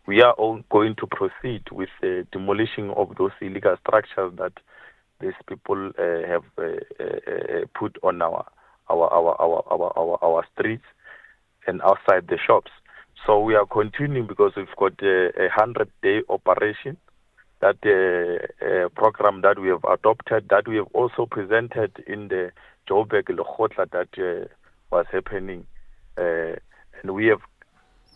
We are all going to proceed with the demolition of those illegal structures that these people have put on our streets and outside the shops. So we are continuing because we've got a 100-day operation, that program that we have adopted, that we have also presented in the Joburg Lekgotla that was happening. And we have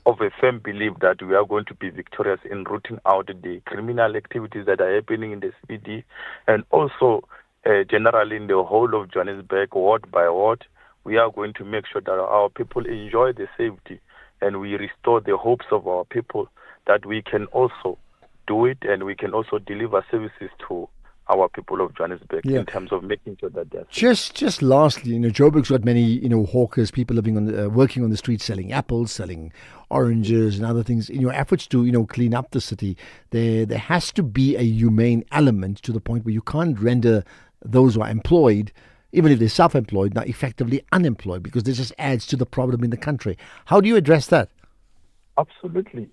of a firm belief that we are going to be victorious in rooting out the criminal activities that are happening in the city, and also generally in the whole of Johannesburg, ward by ward. We are going to make sure that our people enjoy the safety and we restore the hopes of our people that we can also do it and we can also deliver services to our people of Johannesburg in terms of making sure that they're safe. Just lastly, Joburg's got many, hawkers, people living on, working on the streets, selling apples, selling oranges and other things. In your efforts to, clean up the city, there has to be a humane element to the point where you can't render those who are employed, even if they're self-employed, now effectively unemployed, because this just adds to the problem in the country. How do you address that? Absolutely.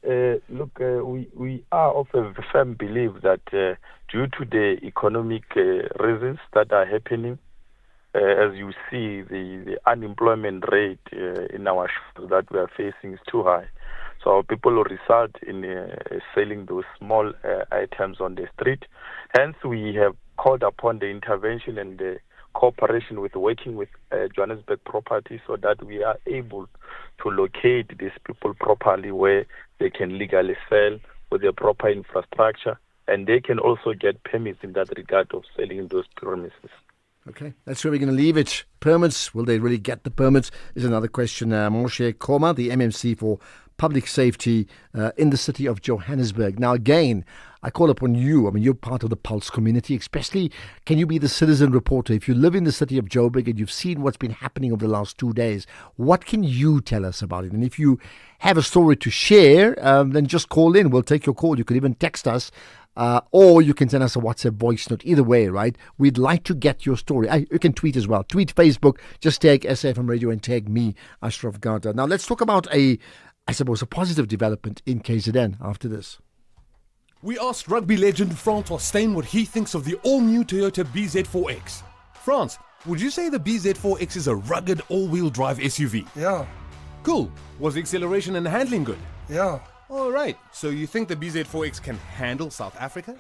Look, we are of a firm belief that due to the economic reasons that are happening, as you see, the unemployment rate in our shops that we are facing is too high. So people will result in selling those small items on the street. Hence, we have called upon the intervention and the cooperation with working with Johannesburg Property so that we are able to locate these people properly where they can legally sell with the proper infrastructure, and they can also get permits in that regard of selling those premises. Okay, that's where we're going to leave it. Permits, will they really get the permits, is another question. Moshe Koma, the MMC for Public Safety in the city of Johannesburg. Now, again, I call upon you. I mean, you're part of the Pulse community, especially can you be the citizen reporter? If you live in the city of Joburg and you've seen what's been happening over the last 2 days, what can you tell us about it? And if you have a story to share, then just call in. We'll take your call. You could even text us. Or you can send us a WhatsApp voice note. Either way, right? We'd like to get your story. You can tweet as well. Tweet Facebook. Just tag SAfmRadio and tag me, Ashraf Garda. Now, let's talk about a positive development in KZN after this. We asked rugby legend Francois Steyn what he thinks of the all-new Toyota BZ4X. France, would you say the BZ4X is a rugged all-wheel drive SUV? Yeah. Cool. Was the acceleration and handling good? Yeah. All right. So you think the BZ4X can handle South Africa?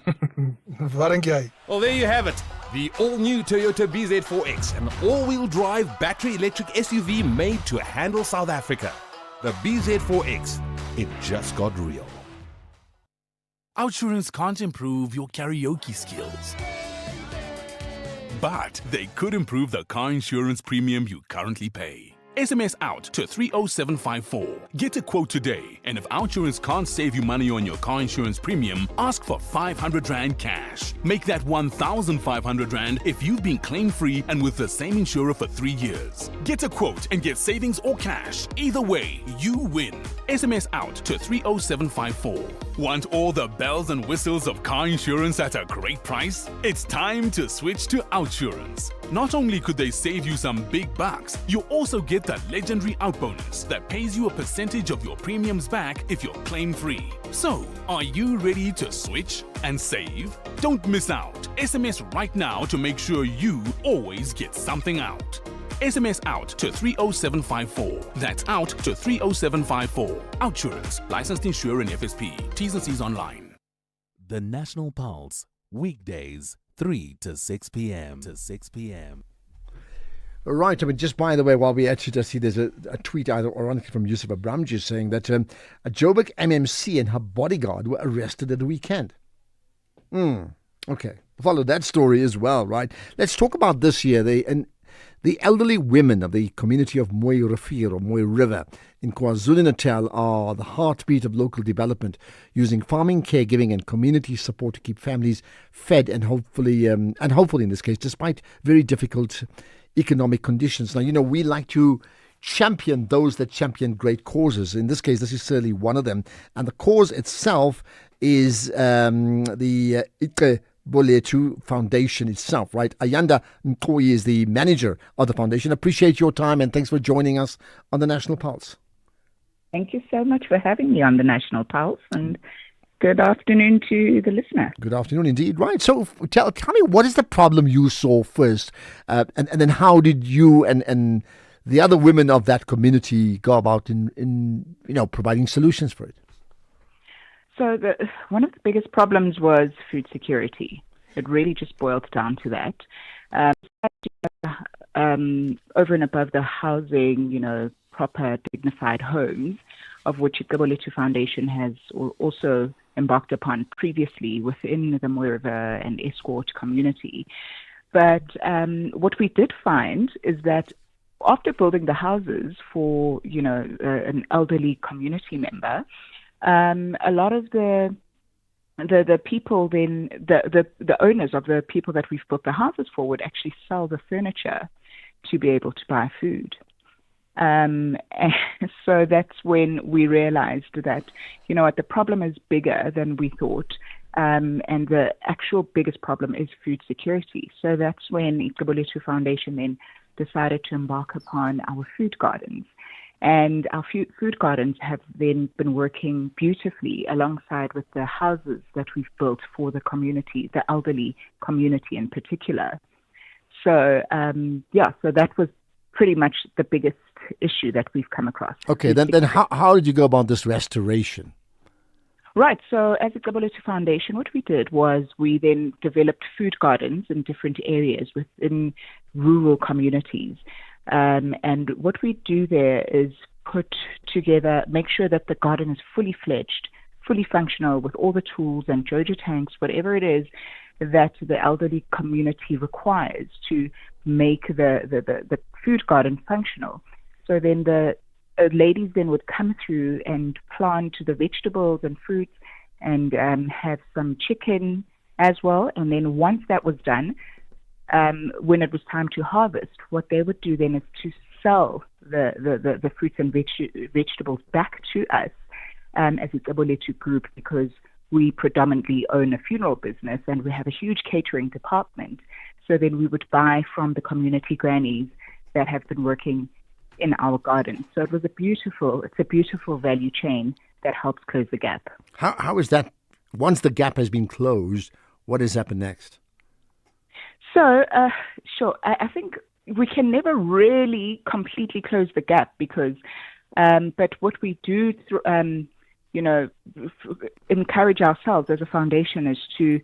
Waarom jy? Well, there you have it. The all-new Toyota BZ4X, an all-wheel drive battery electric SUV made to handle South Africa. The BZ4X, it just got real. Outsurance can't improve your karaoke skills, but they could improve the car insurance premium you currently pay. SMS out to 30754. Get a quote today, and if Outsurance can't save you money on your car insurance premium, ask for 500 Rand cash. Make that 1,500 Rand if you've been claim-free and with the same insurer for 3 years. Get a quote and get savings or cash. Either way, you win. SMS out to 30754. Want all the bells and whistles of car insurance at a great price? It's time to switch to Outsurance. Not only could they save you some big bucks, you also get the legendary out bonus that pays you a percentage of your premiums back if you're claim-free. So, are you ready to switch and save? Don't miss out. SMS right now to make sure you always get something out. SMS out to 30754. That's out to 30754. Outsurance. Licensed insurer and FSP. T's and C's online. The National Pulse. Weekdays, 3 to 6 p.m. Right. I mean, just by the way, while we're at it, I see there's a tweet either ironically from Yusuf Abramji saying that a Joburg MMC and her bodyguard were arrested at the weekend. Okay. Follow that story as well, right? Let's talk about this year. The elderly women of the community of Mooi Rivier or Mooi River in KwaZulu-Natal are the heartbeat of local development, using farming, caregiving and community support to keep families fed and hopefully in this case, despite very difficult economic conditions. Now, you know, we like to champion those that champion great causes. In this case, this is certainly one of them. And the cause itself is the Boletu Foundation itself, right? Ayanda Nkoyi is the manager of the foundation. Appreciate your time and thanks for joining us on the National Pulse. Thank you so much for having me on the National Pulse, and good afternoon to the listener. Good afternoon indeed. Right. So tell me, what is the problem you saw first, and then how did you and the other women of that community go about in providing solutions for it? So one of the biggest problems was food security. It really just boiled down to that. Over and above the housing, proper, dignified homes, of which the Boletu Foundation has also embarked upon previously within the Mooi River and Escort community. But what we did find is that after building the houses for, an elderly community member, a lot of the people then, the owners of the people that we've built the houses for would actually sell the furniture to be able to buy food. And so that's when we realized that, the problem is bigger than we thought. And the actual biggest problem is food security. So that's when the Boletu Foundation then decided to embark upon our food gardens. And our food gardens have then been working beautifully alongside with the houses that we've built for the community, the elderly community in particular. So, so that was pretty much the biggest issue that we've come across. Okay, then how did you go about this restoration? Right. So as a Gaboletu Foundation, what we did was we then developed food gardens in different areas within rural communities. And what we do there is put together, make sure that the garden is fully fledged, fully functional with all the tools and Jojo tanks, whatever it is that the elderly community requires to make the food garden functional. So then the ladies then would come through and plant the vegetables and fruits and have some chicken as well. And then once that was done, when it was time to harvest, what they would do then is to sell the fruits and vegetables back to us as a Gaboletu group, because we predominantly own a funeral business and we have a huge catering department. So then we would buy from the community grannies that have been working in our garden. So it's a beautiful value chain that helps close the gap. How is that? Once the gap has been closed, what has happened next? So, sure. I think we can never really completely close the gap because, but what we do, encourage ourselves as a foundation is to,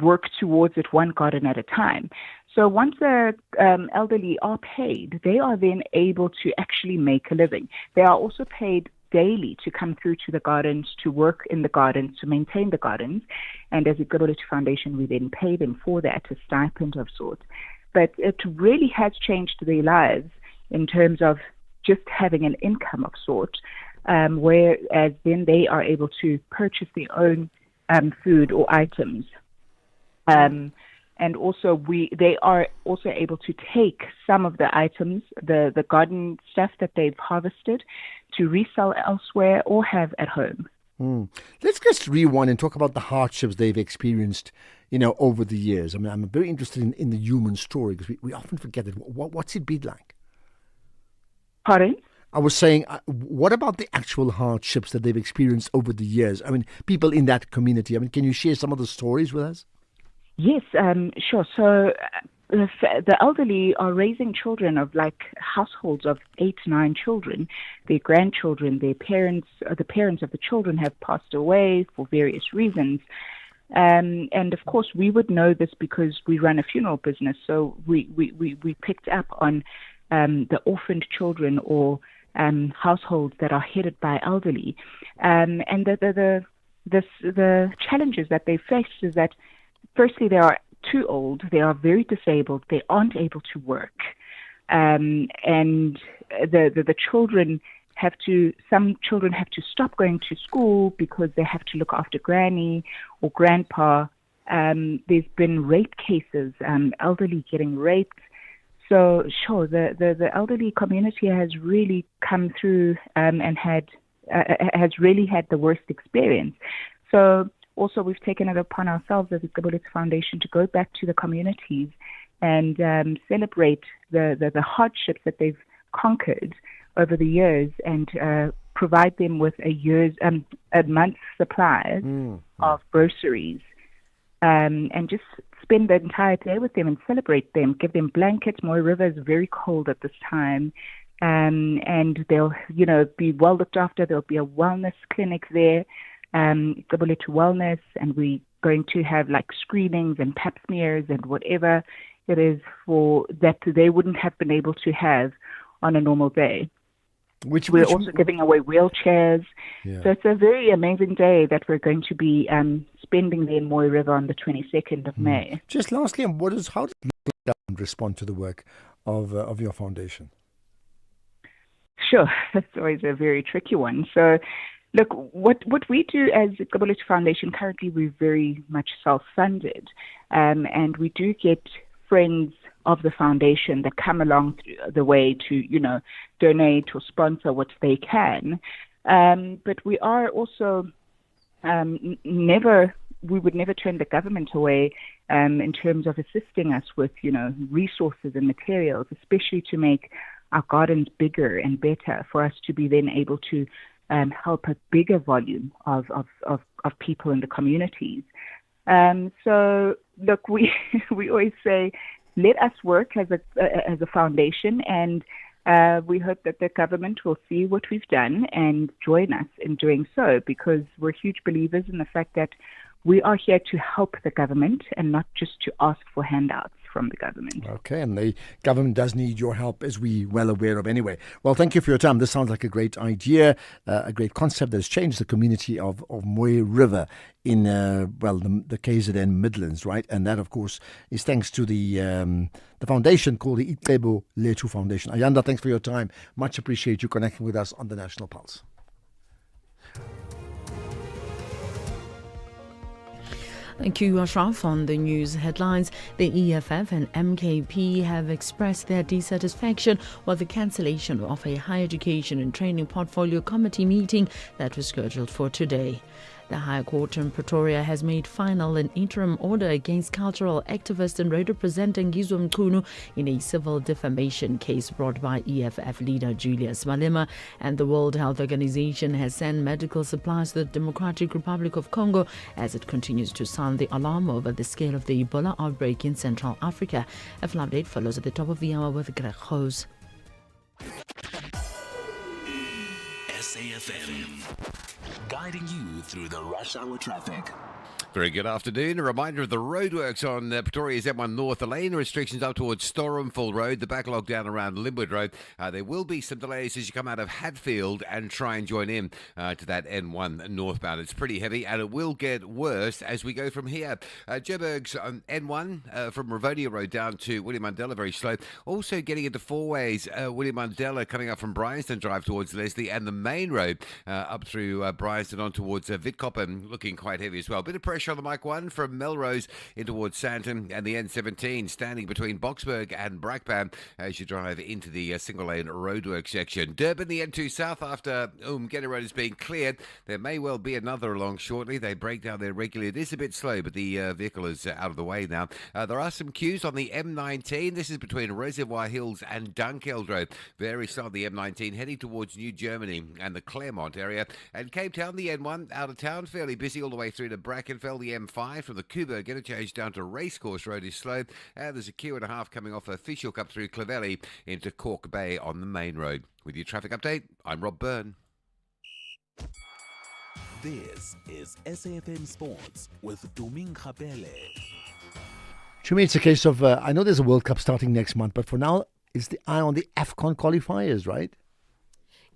work towards it one garden at a time. So once the elderly are paid, they are then able to actually make a living. They are also paid daily to come through to the gardens, to work in the gardens, to maintain the gardens. And as a Gaboletu Foundation, we then pay them for that, a stipend of sorts. But it really has changed their lives in terms of just having an income of sort, whereas then they are able to purchase their own food or items. And also they are also able to take some of the items, the garden stuff that they've harvested, to resell elsewhere or have at home. Let's just rewind and talk about the hardships they've experienced, over the years. I mean, I'm very interested in the human story because we often forget it. What's it been like? Pardon? I was saying, what about the actual hardships that they've experienced over the years? I mean, people in that community. I mean, can you share some of the stories with us? Yes, sure. So the elderly are raising children of households of 8, 9 children. Their grandchildren, their parents, the parents of the children have passed away for various reasons. And of course, we would know this because we run a funeral business. So we picked up on the orphaned children or households that are headed by elderly. And the challenges that they face is that, firstly, they are too old, they are very disabled, they aren't able to work. And the children some children have to stop going to school because they have to look after granny or grandpa. There's been rape cases, elderly getting raped. So sure, the elderly community has really come through and has really had the worst experience. So also we've taken it upon ourselves as a Gaboletu Foundation to go back to the communities and celebrate the hardships that they've conquered over the years and provide them with a month's supply of groceries. And just spend the entire day with them and celebrate them, give them blankets. Mooi River is very cold at this time. And they'll, be well looked after. There'll be a wellness clinic there, Gaboletu Wellness, and we're going to have screenings and pap smears and whatever it is for that they wouldn't have been able to have on a normal day. We're also giving away wheelchairs. Yeah. So it's a very amazing day that we're going to be spending there in Mooi River on the 22nd of May. Just lastly, how does local respond to the work of your foundation? Sure, that's always a very tricky one. So, look, what we do as the Gaboletu Foundation, currently we're very much self-funded, and we do get friends of the foundation that come along the way to, donate or sponsor what they can. But we are also we would never turn the government away in terms of assisting us with, resources and materials, especially to make our gardens bigger and better for us to be then able to help a bigger volume of people in the communities. So, look, we always say, let us work as a foundation, and We hope that the government will see what we've done and join us in doing so, because we're huge believers in the fact that we are here to help the government and not just to ask for handouts from the government. Okay, and the government does need your help, as we're well aware of anyway. Well, thank you for your time. This sounds like a great idea, a great concept that has changed the community of Mooi River in, the KZN Midlands, right? And that, of course, is thanks to the foundation called the Icebo Letu Foundation. Ayanda, thanks for your time. Much appreciate you connecting with us on the National Pulse. Thank you, Ashraf. On the news headlines, the EFF and MKP have expressed their dissatisfaction with the cancellation of a higher education and training portfolio committee meeting that was scheduled for today. The High Court in Pretoria has made final an interim order against cultural activist and radio presenter Ngizwe Mchunu in a civil defamation case brought by EFF leader Julius Malema, and the World Health Organization has sent medical supplies to the Democratic Republic of Congo as it continues to sound the alarm over the scale of the Ebola outbreak in Central Africa. A full update follows at the top of the hour with Greg Hose. SAfm, guiding you through the rush hour traffic. Very good afternoon. A reminder of the roadworks on Pretoria's M1 North. The lane restrictions up towards Storumful Road. The backlog down around Linwood Road. There will be some delays as you come out of Hatfield and try and join in to that N1 northbound. It's pretty heavy and it will get worse as we go from here. Joburg's N1 from Ravonia Road down to William Mandela, very slow. Also getting into four ways. William Mandela coming up from Bryanston Drive towards Leslie, and the main road up through Bryanston on towards Witkoppen, looking quite heavy as well. Bit of pressure on the Mike 1 from Melrose in towards Sandton, and the N17 standing between Boksburg and Brakpan as you drive into the single lane roadwork section. Durban, the N2 South after Umgeni Road is being cleared. There may well be another along shortly. They break down there regularly. It is a bit slow, but the vehicle is out of the way now. There are some queues on the M19. This is between Reservoir Hills and Dunkeld Road. Very slow on the M19 heading towards New Germany and the Claremont area. And Cape Town, the N1 out of town, fairly busy all the way through to Brackenfell. The M5 from the Kuba interchange down to Racecourse Road is slow. There's a queue and a half coming off Fischhoek up through Clovelly into Cork Bay on the main road. With your traffic update, I'm Rob Byrne. This is SAfm Sports with Duming Khapele. Chumi, it's a case of, I know there's a World Cup starting next month, but for now, it's the eye on the AFCON qualifiers, right?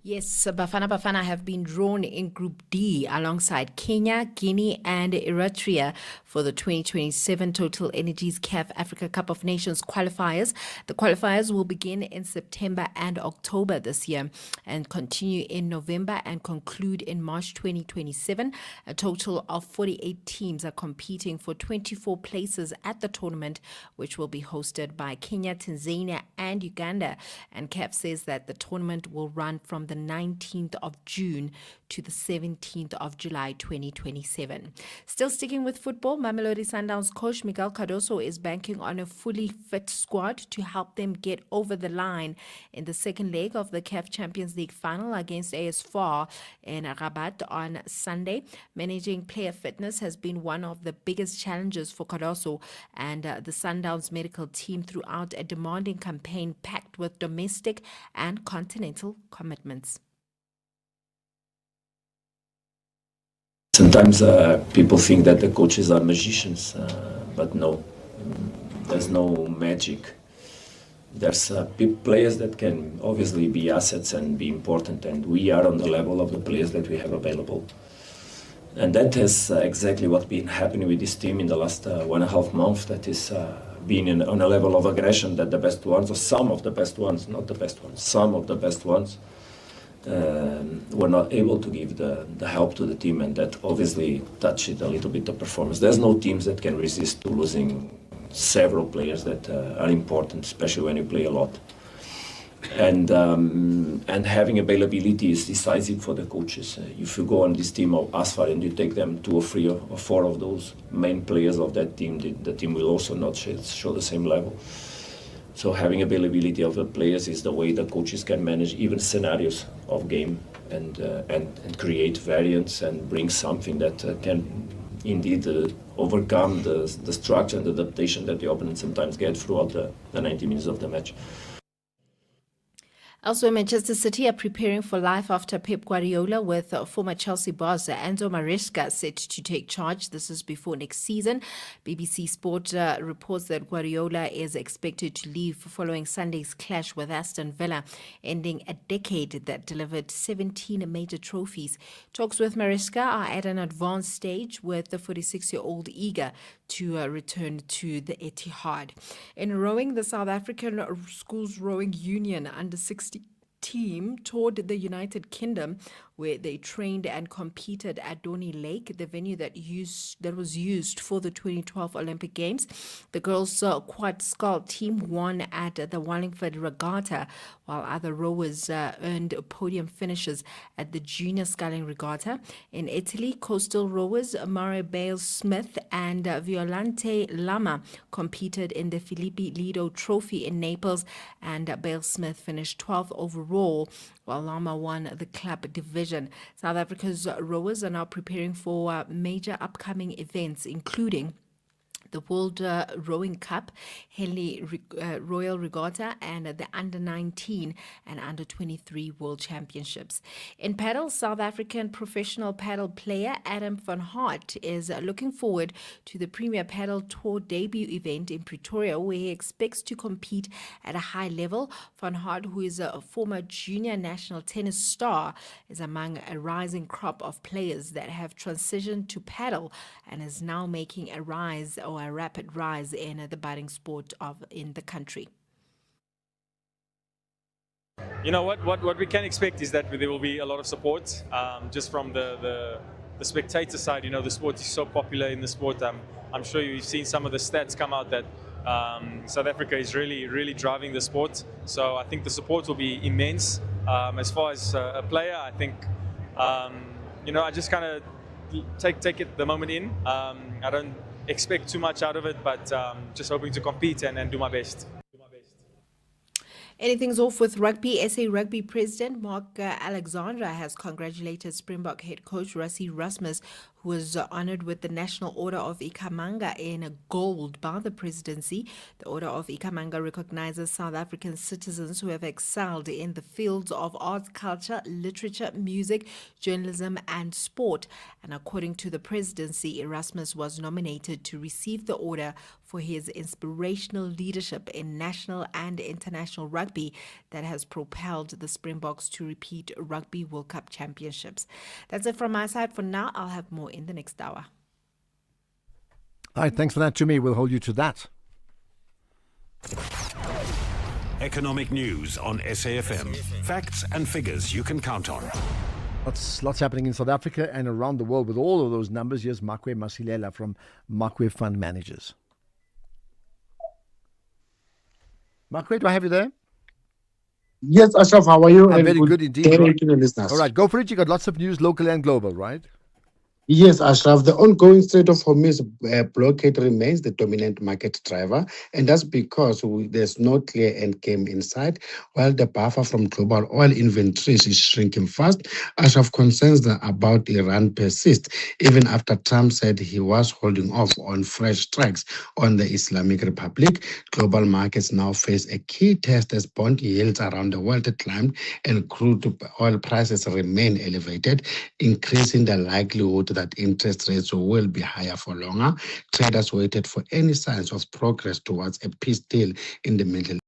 Yes, Bafana have been drawn in Group D alongside Kenya, Guinea and Eritrea for the 2027 Total Energies CAF Africa Cup of Nations qualifiers. The qualifiers will begin in September and October this year and continue in November and conclude in March 2027. A total of 48 teams are competing for 24 places at the tournament, which will be hosted by Kenya, Tanzania and Uganda. And CAF says that the tournament will run from the 19th of June to the 17th of July 2027. Still sticking with football, Mamelodi Sundowns coach Miguel Cardoso is banking on a fully fit squad to help them get over the line in the second leg of the CAF Champions League final against AS FAR in Rabat on Sunday. Managing player fitness has been one of the biggest challenges for Cardoso and the Sundowns medical team throughout a demanding campaign packed with domestic and continental commitments. Sometimes people think that the coaches are magicians, but no, there's no magic. There's players that can obviously be assets and be important, and we are on the level of the players that we have available. And that is exactly what's been happening with this team in the last 1.5 months, that is being on a level of aggression that the best ones, or some of the best ones, not the best ones, some of the best ones, were not able to give the help to the team, and that obviously touched a little bit the performance. There's no teams that can resist to losing several players that are important, especially when you play a lot. And having availability is decisive for the coaches. If you go on this team of Asfar and you take them 2 or 3 or 4 of those main players of that team, the team will also not show the same level. So having availability of the players is the way the coaches can manage even scenarios of game and create variants and bring something that can indeed overcome the structure and the adaptation that the opponents sometimes get throughout the 90 minutes of the match. Elsewhere, Manchester City are preparing for life after Pep Guardiola, with former Chelsea boss Enzo Maresca set to take charge. This is before next season. BBC Sport reports that Guardiola is expected to leave following Sunday's clash with Aston Villa, ending a decade that delivered 17 major trophies. Talks with Maresca are at an advanced stage, with the 46-year-old eager to return to the Etihad. In rowing, the South African Schools Rowing Union under 16 team toured the United Kingdom, where they trained and competed at Dorney Lake, the venue that was used for the 2012 Olympic Games. The girls' quad scull team won at the Wallingford Regatta, while other rowers earned podium finishes at the Junior Sculling Regatta. In Italy, coastal rowers Mare Bale-Smith and Violante Lama competed in the Filippi Lido Trophy in Naples, and Bale-Smith finished 12th overall, while Lama won the club division. South Africa's rowers are now preparing for major upcoming events, including the World Rowing Cup, Henley Royal Regatta, and the Under-19 and Under-23 World Championships. In paddle, South African professional paddle player Adam van Hart is looking forward to the Premier Paddle Tour debut event in Pretoria, where he expects to compete at a high level. Van Hart, who is a former junior national tennis star, is among a rising crop of players that have transitioned to paddle and is now making a rapid rise in the budding sport in the country. You know what we can expect is that there will be a lot of support, just from the spectator side. You know, the sport is so popular in the sport. I'm sure you've seen some of the stats come out that South Africa is really driving the sport. So I think the support will be immense. As far as a player, I think I just kind of take it the moment in. I don't expect too much out of it, but just hoping to compete and do my best. Anything's off with rugby. SA Rugby President Mark Alexandra has congratulated Springbok head coach Rassie Erasmus, who was honoured with the National Order of Ikhamanga in gold by the presidency. The Order of Ikhamanga recognises South African citizens who have excelled in the fields of arts, culture, literature, music, journalism and sport. And according to the presidency, Erasmus was nominated to receive the order for his inspirational leadership in national and international rugby that has propelled the Springboks to repeat Rugby World Cup championships. That's it from my side for now. I'll have more in the next hour. All right, thanks for that, Jimmy. We'll hold you to that. Economic news on SAFM. Facts and figures you can count on. Lots happening in South Africa and around the world with all of those numbers. Here's Makwe Masilela from Makwe Fund Managers. Makwe, do I have you there? Yes, Ashraf, how are you? I'm very good indeed. Right. To the listeners. All right, go for it. You got lots of news, local and global, right? Yes, Ashraf, the ongoing Strait of Hormuz blockade remains the dominant market driver, and that's because there's no clear end game in sight, while the buffer from global oil inventories is shrinking fast. Ashraf, concerns about Iran persist, even after Trump said he was holding off on fresh strikes on the Islamic Republic. Global markets now face a key test as bond yields around the world climbed and crude oil prices remain elevated, increasing the likelihood that interest rates will be higher for longer. Traders waited for any signs of progress towards a peace deal in the Middle East.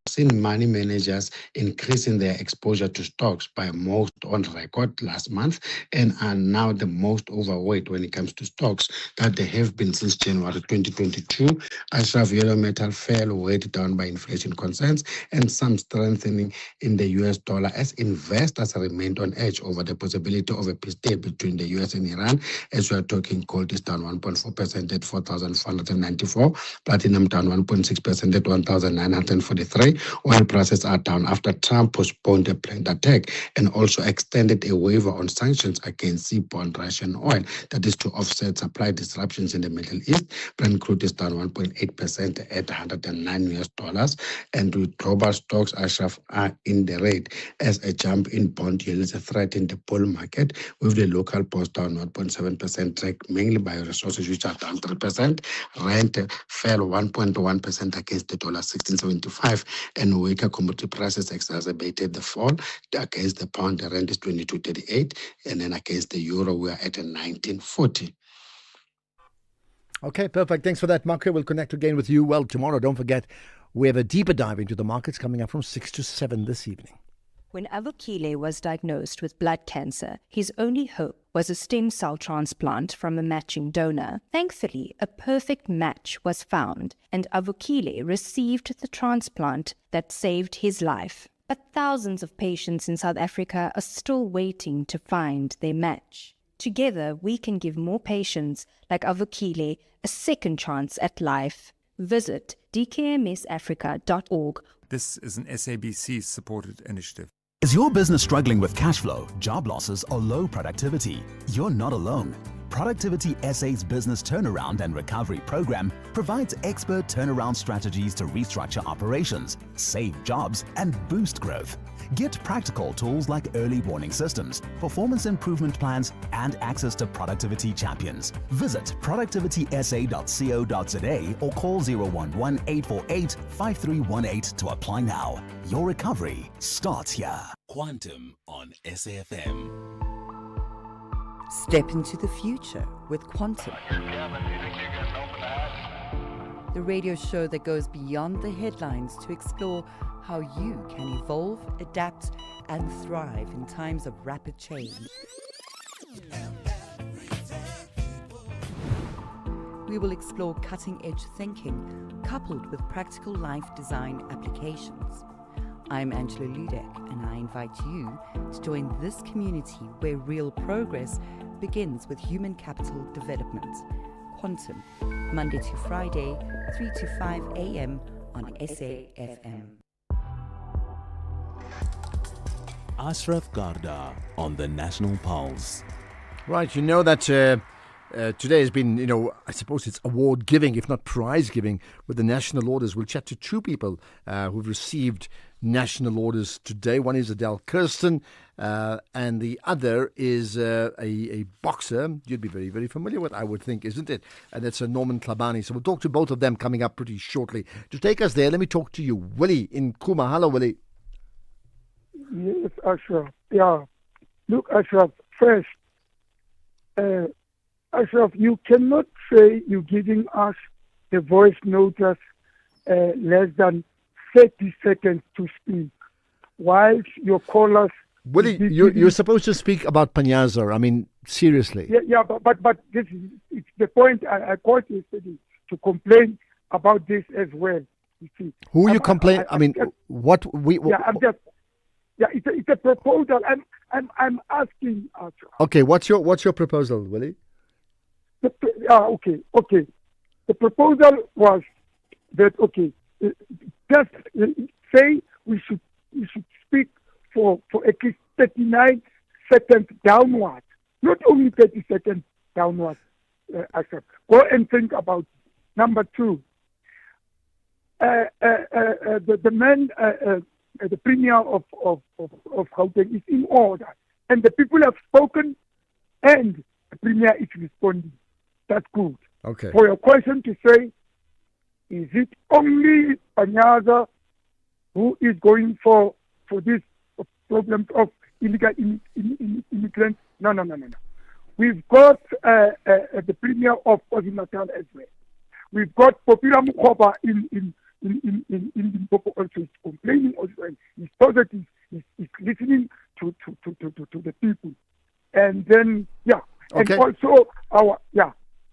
Seen money managers increasing their exposure to stocks by most on record last month and are now the most overweight when it comes to stocks that they have been since January 2022. Ashraf, yellow metal fell, weighed down by inflation concerns and some strengthening in the US dollar as investors remained on edge over the possibility of a peace deal between the US and Iran. As we are talking, gold is down 1.4% at 4,494, platinum down 1.6% at 1,943. Oil prices are down after Trump postponed a planned attack and also extended a waiver on sanctions against seaborne Russian oil. That is to offset supply disruptions in the Middle East. Brent crude is down 1.8% at $109. And with global stocks, Ashraf, are in the red as a jump in bond yields threaten the bull market, with the local bonds down 1.7%, tracked mainly by resources which are down 3%. Rent fell 1.1% against the dollar 16.75. and weaker commodity prices exacerbated the fall. Against the pound, the rand is 22.38, and then against the euro, we are at a 19.40. Okay, perfect. Thanks for that, Marco. We'll connect again with you, well, tomorrow. Don't forget, we have a deeper dive into the markets coming up from 6 to 7 this evening. When Avukile was diagnosed with blood cancer, his only hope was a stem cell transplant from a matching donor. Thankfully, a perfect match was found, and Avukile received the transplant that saved his life. But thousands of patients in South Africa are still waiting to find their match. Together, we can give more patients like Avukile a second chance at life. Visit dkmsafrica.org. This is an SABC-supported initiative. Is your business struggling with cash flow, job losses, or low productivity? You're not alone. Productivity SA's Business Turnaround and Recovery Program provides expert turnaround strategies to restructure operations, save jobs, and boost growth. Get practical tools like early warning systems, performance improvement plans, and access to productivity champions. Visit productivitysa.co.za or call 011-848-5318 to apply now. Your recovery starts here. Quantum on SAFM. Step into the future with Quantum. The radio show that goes beyond the headlines to explore how you can evolve, adapt, and thrive in times of rapid change. We will explore cutting-edge thinking coupled with practical life design applications. I'm Angela Ludek, and I invite you to join this community where real progress begins with human capital development. Quantum, Monday to Friday, 3 to 5 a.m. on SAFM. Ashraf Garda on the National Pulse. Right, you know that today has been, I suppose it's award giving, if not prize giving, with the national orders. We'll chat to two people who've received national orders today. One is Adele Kirsten, and the other is a boxer you'd be very, very familiar with, I would think, isn't it? And that's Norman Klabani. So we'll talk to both of them coming up pretty shortly. To take us there, let me talk to you, Willie in Kuma. Hello, Willie. Yes, Ashraf. Yeah. Look, Ashraf, first, Ashraf, you cannot say you're giving us the voice notice less than 30 seconds to speak, whilst your callers... Willie, you're supposed to speak about Panyaza. I mean, seriously. Yeah, but this is it's the point I called yesterday to complain about this as well. You see, who you complain? I mean, what we? Yeah, it's a proposal. I'm asking. Okay, what's your proposal, Willie? Okay. The proposal was that just say we should speak for at least 39 seconds downward, not only 30 seconds downward. Go and think about it. Number two, the man, the premier of Gauteng is in order, and the people have spoken, and the premier is responding. That's good. Okay. For your question to say, is it only Panyaza who is going for this problem of illegal immigrants? No. We've got the premier of KwaZulu-Natal as well. We've got Popular Mukhoba in Limpopo also. He's complaining also, and he's positive. He's listening to the people. And then, Okay. And also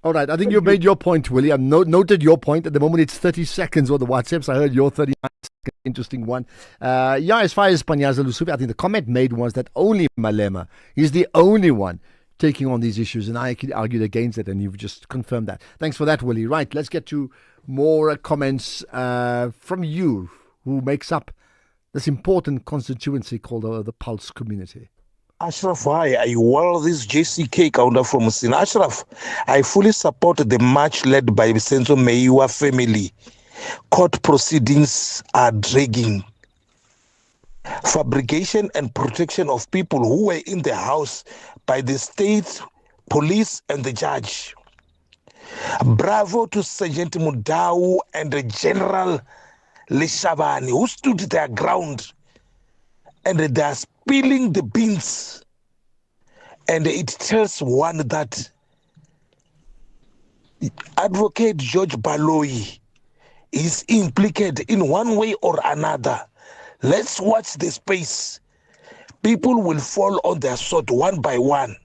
All right, I think you made your point, Willie. I've noted your point. At the moment, it's 30 seconds on the WhatsApps. I heard your 39 seconds. Interesting one. As far as Panyaza Lesufi, I think the comment made was that only Malema is the only one taking on these issues, and I argued against it, and you've just confirmed that. Thanks for that, Willie. Right, let's get to more comments from you, who makes up this important constituency called the Pulse community. Ashraf, hi. I well, this JCK counter from Sin. Ashraf, I fully support the march led by Vicenzo Meiwa family. Court proceedings are dragging. Fabrication and protection of people who were in the house by the state, police, and the judge. Bravo to Sergeant Mudau and the General Leshabane, who stood their ground, and they are spilling the beans. And it tells one that Advocate George Baloyi is implicated in one way or another. Let's watch the space. People will fall on their sword one by one.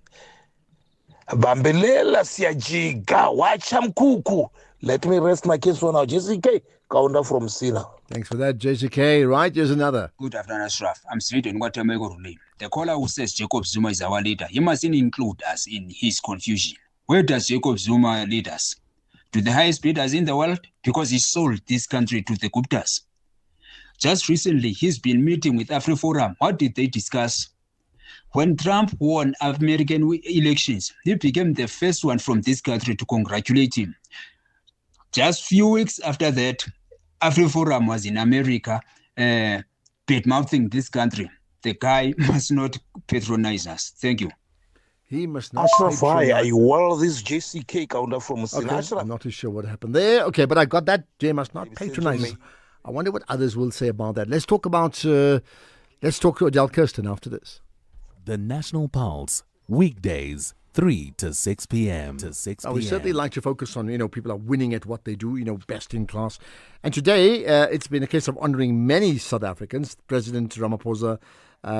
Bambelela siyajiga, wacha mkuku. Let me rest my case for now. JCK, Kaunda from Sina. Thanks for that, JCK. Right, here's another. Good afternoon, Ashraf. I'm Sweden. The caller who says Jacob Zuma is our leader, he mustn't include us in his confusion. Where does Jacob Zuma lead us? To the highest bidders in the world? Because he sold this country to the Guptas. Just recently, he's been meeting with AfriForum. What did they discuss? When Trump won American elections, he became the first one from this country to congratulate him. Just few weeks after that, AfriForum was in America, bad-mouthing this country. The guy must not patronize us. Thank you. He must not. Ashraf, I wore this JCK counter from Okay, I'm not too sure what happened there. Okay, but I got that. Jay must not patronize. I wonder what others will say about that. Let's talk to Adele Kirsten after this. The National Pulse, weekdays, 3 to 6 p.m. We certainly like to focus on, people are winning at what they do, best in class. And today, it's been a case of honouring many South Africans. President Ramaphosa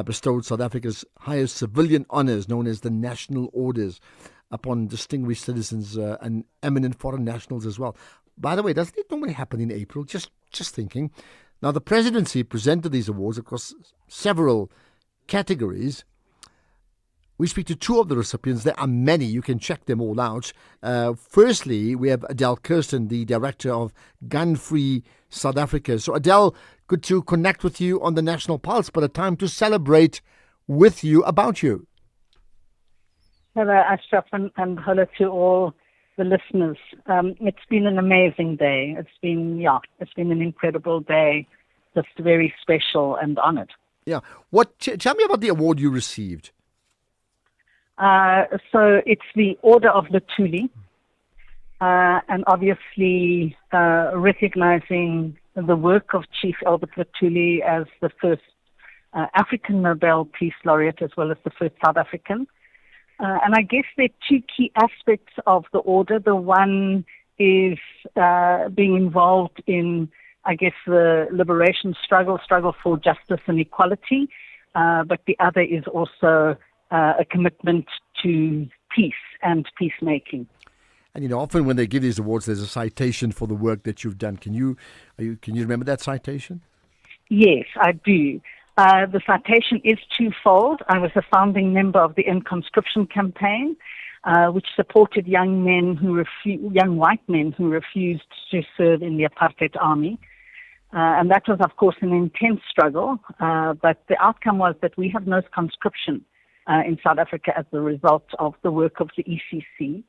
bestowed South Africa's highest civilian honours, known as the National Orders, upon distinguished citizens and eminent foreign nationals as well. By the way, doesn't it normally happen in April? Just thinking. Now, the presidency presented these awards across several categories. We speak to two of the recipients. There are many. You can check them all out. Firstly, we have Adele Kirsten, the director of Gun Free South Africa. So, Adele, good to connect with you on the National Pulse, but a time to celebrate with you about you. Hello, Ashraf, and hello to all the listeners. It's been an amazing day. It's been an incredible day, just very special and honoured. Yeah. Tell me about the award you received. So it's the Order of Luthuli, and obviously recognizing the work of Chief Albert Luthuli as the first African Nobel Peace Laureate, as well as the first South African. And I guess there are two key aspects of the order. The one is being involved in, I guess, the liberation struggle for justice and equality, but the other is also a commitment to peace and peacemaking. And often when they give these awards, there's a citation for the work that you've done. Can you remember that citation? Yes, I do. The citation is twofold. I was a founding member of the End Conscription campaign, which supported young white men who refused to serve in the apartheid army. And that was, of course, an intense struggle. But the outcome was that we have no conscription in South Africa as a result of the work of the ECC.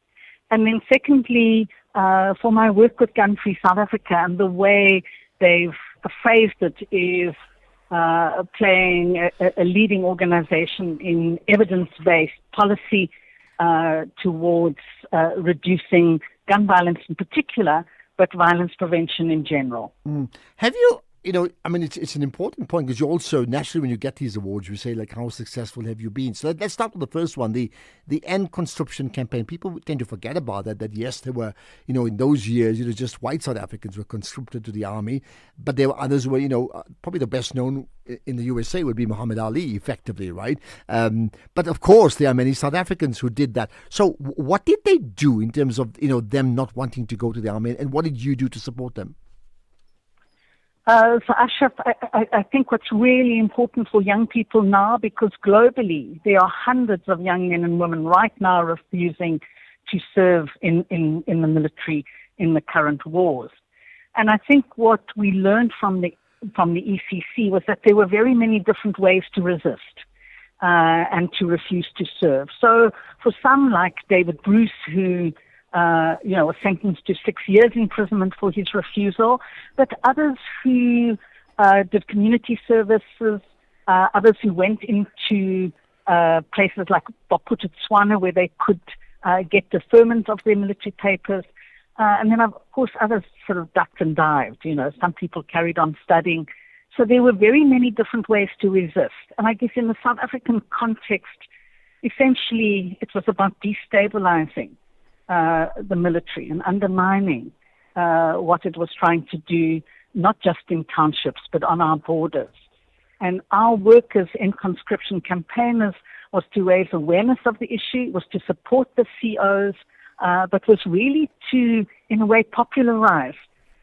And then secondly, for my work with Gun Free South Africa, and the way they've phrased it is playing a leading organization in evidence-based policy towards reducing gun violence in particular, but violence prevention in general. Have you, it's an important point, because you also, naturally, when you get these awards, you say, how successful have you been? So let's start with the first one, the End Conscription campaign. People tend to forget about that yes, there were, in those years, just white South Africans were conscripted to the army, but there were others who were, probably the best known in the USA would be Muhammad Ali, effectively, right? But of course, there are many South Africans who did that. So what did they do in terms of, them not wanting to go to the army, and what did you do to support them? So Ashraf, I think what's really important for young people now, because globally there are hundreds of young men and women right now refusing to serve in the military in the current wars. And I think what we learned from the ECC was that there were very many different ways to resist and to refuse to serve. So for some, like David Bruce, who was sentenced to 6 years imprisonment for his refusal, but others who did community services, others who went into places like Bophuthatswana where they could get deferment of their military papers, And then, of course, others sort of ducked and dived. Some people carried on studying. So there were very many different ways to resist. And I guess in the South African context, essentially it was about destabilizing the military and undermining what it was trying to do, not just in townships, but on our borders. And our work as conscription campaigners was to raise awareness of the issue, was to support the COs, but was really to, in a way, popularize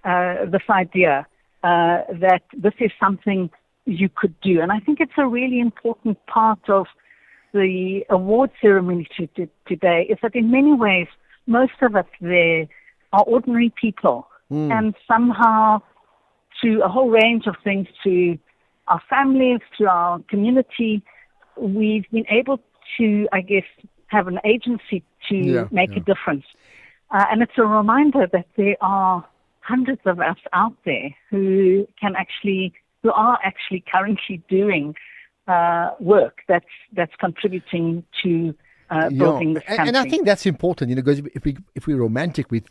this idea that this is something you could do. And I think it's a really important part of the award ceremony today, is that in many ways, most of us there are ordinary people. And somehow, through a whole range of things, to our families, to our community, we've been able to, I guess, have an agency to make a difference. And it's a reminder that there are hundreds of us out there who are actually currently doing work that's contributing to building this country. And I think that's important, because if we're romantic, we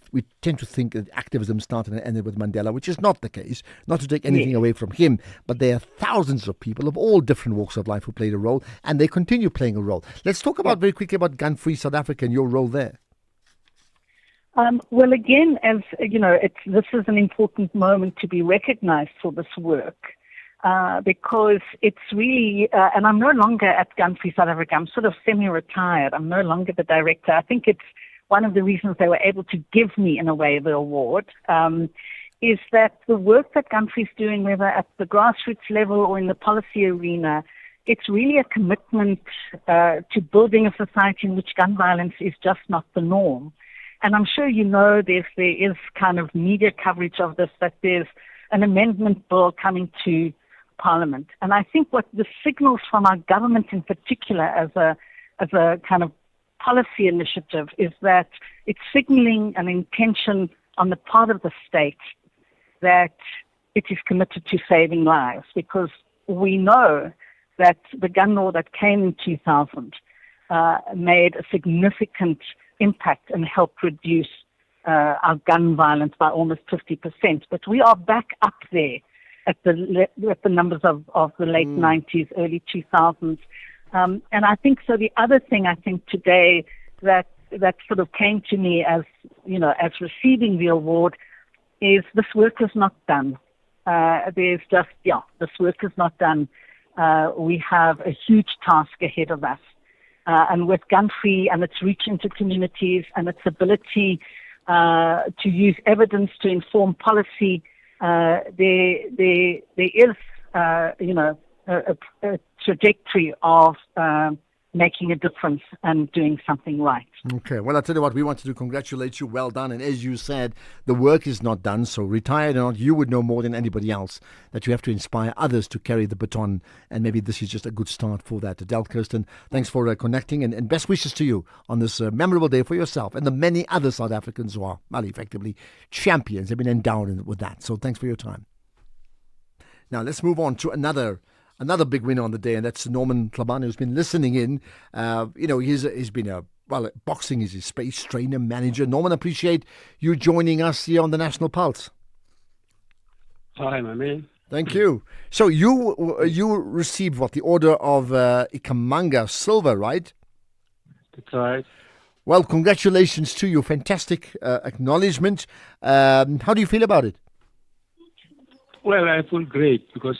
tend to think that activism started and ended with Mandela, which is not the case. Not to take anything away from him, but there are thousands of people of all different walks of life who played a role, and they continue playing a role. Let's talk about very quickly about Gun-Free South Africa and your role there. Well, again, as you know, this is an important moment to be recognized for this work. Because it's really, and I'm no longer at Gun-Free South Africa. I'm sort of semi-retired. I'm no longer the director. I think it's one of the reasons they were able to give me, in a way, the award, is that the work that Gun-Free is doing, whether at the grassroots level or in the policy arena, it's really a commitment to building a society in which gun violence is just not the norm. And I'm sure there is kind of media coverage of this, that there's an amendment bill coming to Parliament. And I think what the signals from our government in particular as a kind of policy initiative is that it's signaling an intention on the part of the state that it is committed to saving lives, because we know that the gun law that came in 2000 made a significant impact and helped reduce our gun violence by almost 50%. But we are back up there at the numbers of the late 90s, early 2000s. And I think so. The other thing I think today that sort of came to me as receiving the award is this work is not done. This work is not done. We have a huge task ahead of us. And with Gun-Free and its reach into communities and its ability to use evidence to inform policy, there is, a trajectory of making a difference and doing something right. Okay, well, I'll tell you what, we wanted to congratulate you. Well done. And as you said, the work is not done. So retired or not, you would know more than anybody else that you have to inspire others to carry the baton. And maybe this is just a good start for that. Adele Kirsten, thanks for connecting, and best wishes to you on this memorable day for yourself and the many other South Africans who are, well, effectively champions. They've been endowed with that. So thanks for your time. Now, let's move on to another big winner on the day, and that's Norman Tlhabane, who's been listening in. He's been boxing is his space, trainer, manager. Norman, appreciate you joining us here on the National Pulse. Hi, my man. Thank you. So you received the Order of Ikamanga Silver, right? That's right. Well, congratulations to you. Fantastic acknowledgement. How do you feel about it? Well, I feel great because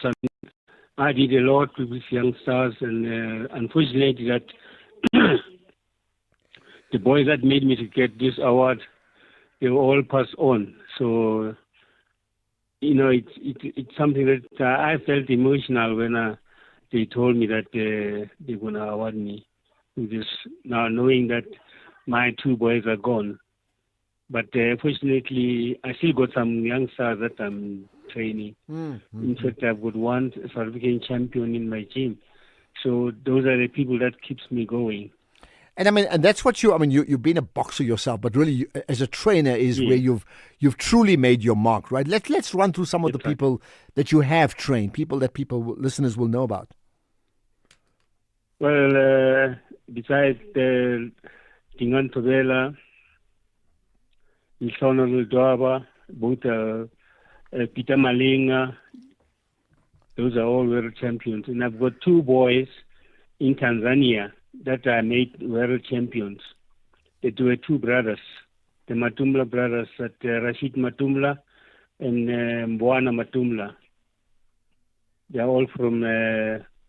I did a lot with these youngsters, and unfortunately that the boys that made me to get this award, they were all passed on. So, it's something that I felt emotional when they told me that they're going to award me with this, now knowing that my two boys are gone. But fortunately, I still got some youngsters that I'm training. Mm-hmm. In fact, I've got one South African champion in my gym. So those are the people that keeps me going. And and that's what you've been a boxer yourself, but really as a trainer is where you've truly made your mark, right? Let's run through some of the people that you have trained, people that listeners will know about. Well, besides Dingan Tobela, Honorable Dwaba, both Peter Malinga. Those are all world champions. And I've got two boys in Tanzania that are made world champions. They were two brothers, the Matumla brothers, Rashid Matumla and Mbwana Matumla. They are all from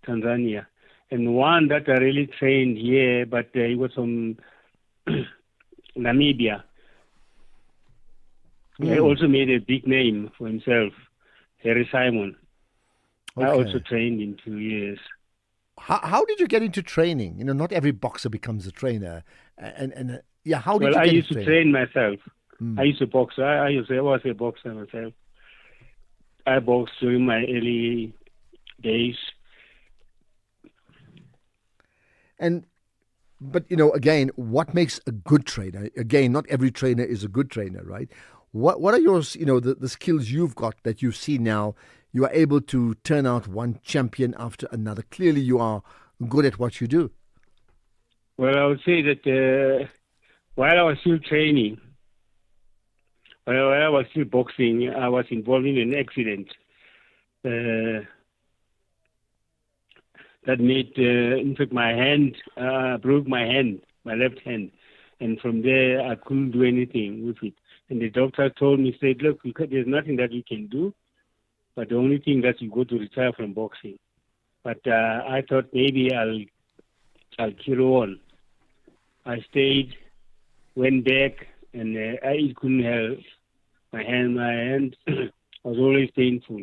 Tanzania. And one that I really trained here, but he was from Namibia. He also made a big name for himself, Harry Simon. Okay. I also trained in 2 years. How did you get into training? You know, not every boxer becomes a trainer. And how did you I get used into to training? train myself. I used to box. I was a boxer myself. I boxed during my early days. But again, what makes a good trainer? Again, not every trainer is a good trainer, right? What are your, the skills you've got that you see now? You are able to turn out one champion after another. Clearly, you are good at what you do. Well, I would say that while I was still training, while I was still boxing, I was involved in an accident that made, in fact, my hand, broke my hand, my left hand. And from there, I couldn't do anything with it. And the doctor told me, said, look, there's nothing that you can do, but the only thing that you go to retire from boxing. But I thought maybe I'll carry on. I stayed, went back, and I couldn't help. My hand was always painful.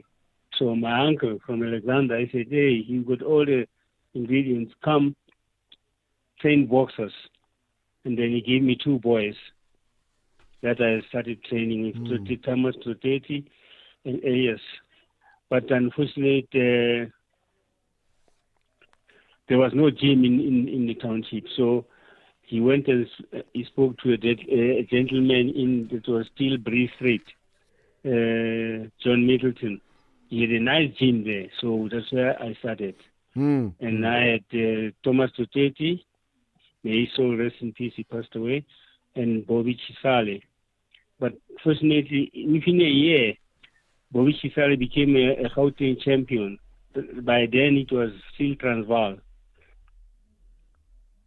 So my uncle from Alexander, I said, hey, you got all the ingredients, come train boxers. And then he gave me two boys that I started training with, Thomas Troteti and Elias. But unfortunately, there was no gym in the township. So he went and he spoke to a gentleman that was still Bree Street, John Middleton. He had a nice gym there, so that's where I started. And I had Thomas Troteti, may his soul rest in peace, he passed away, and Bobby Chisale. But fortunately, within a year, Bobby Chisale became a Gauteng champion. By then, it was still Transvaal.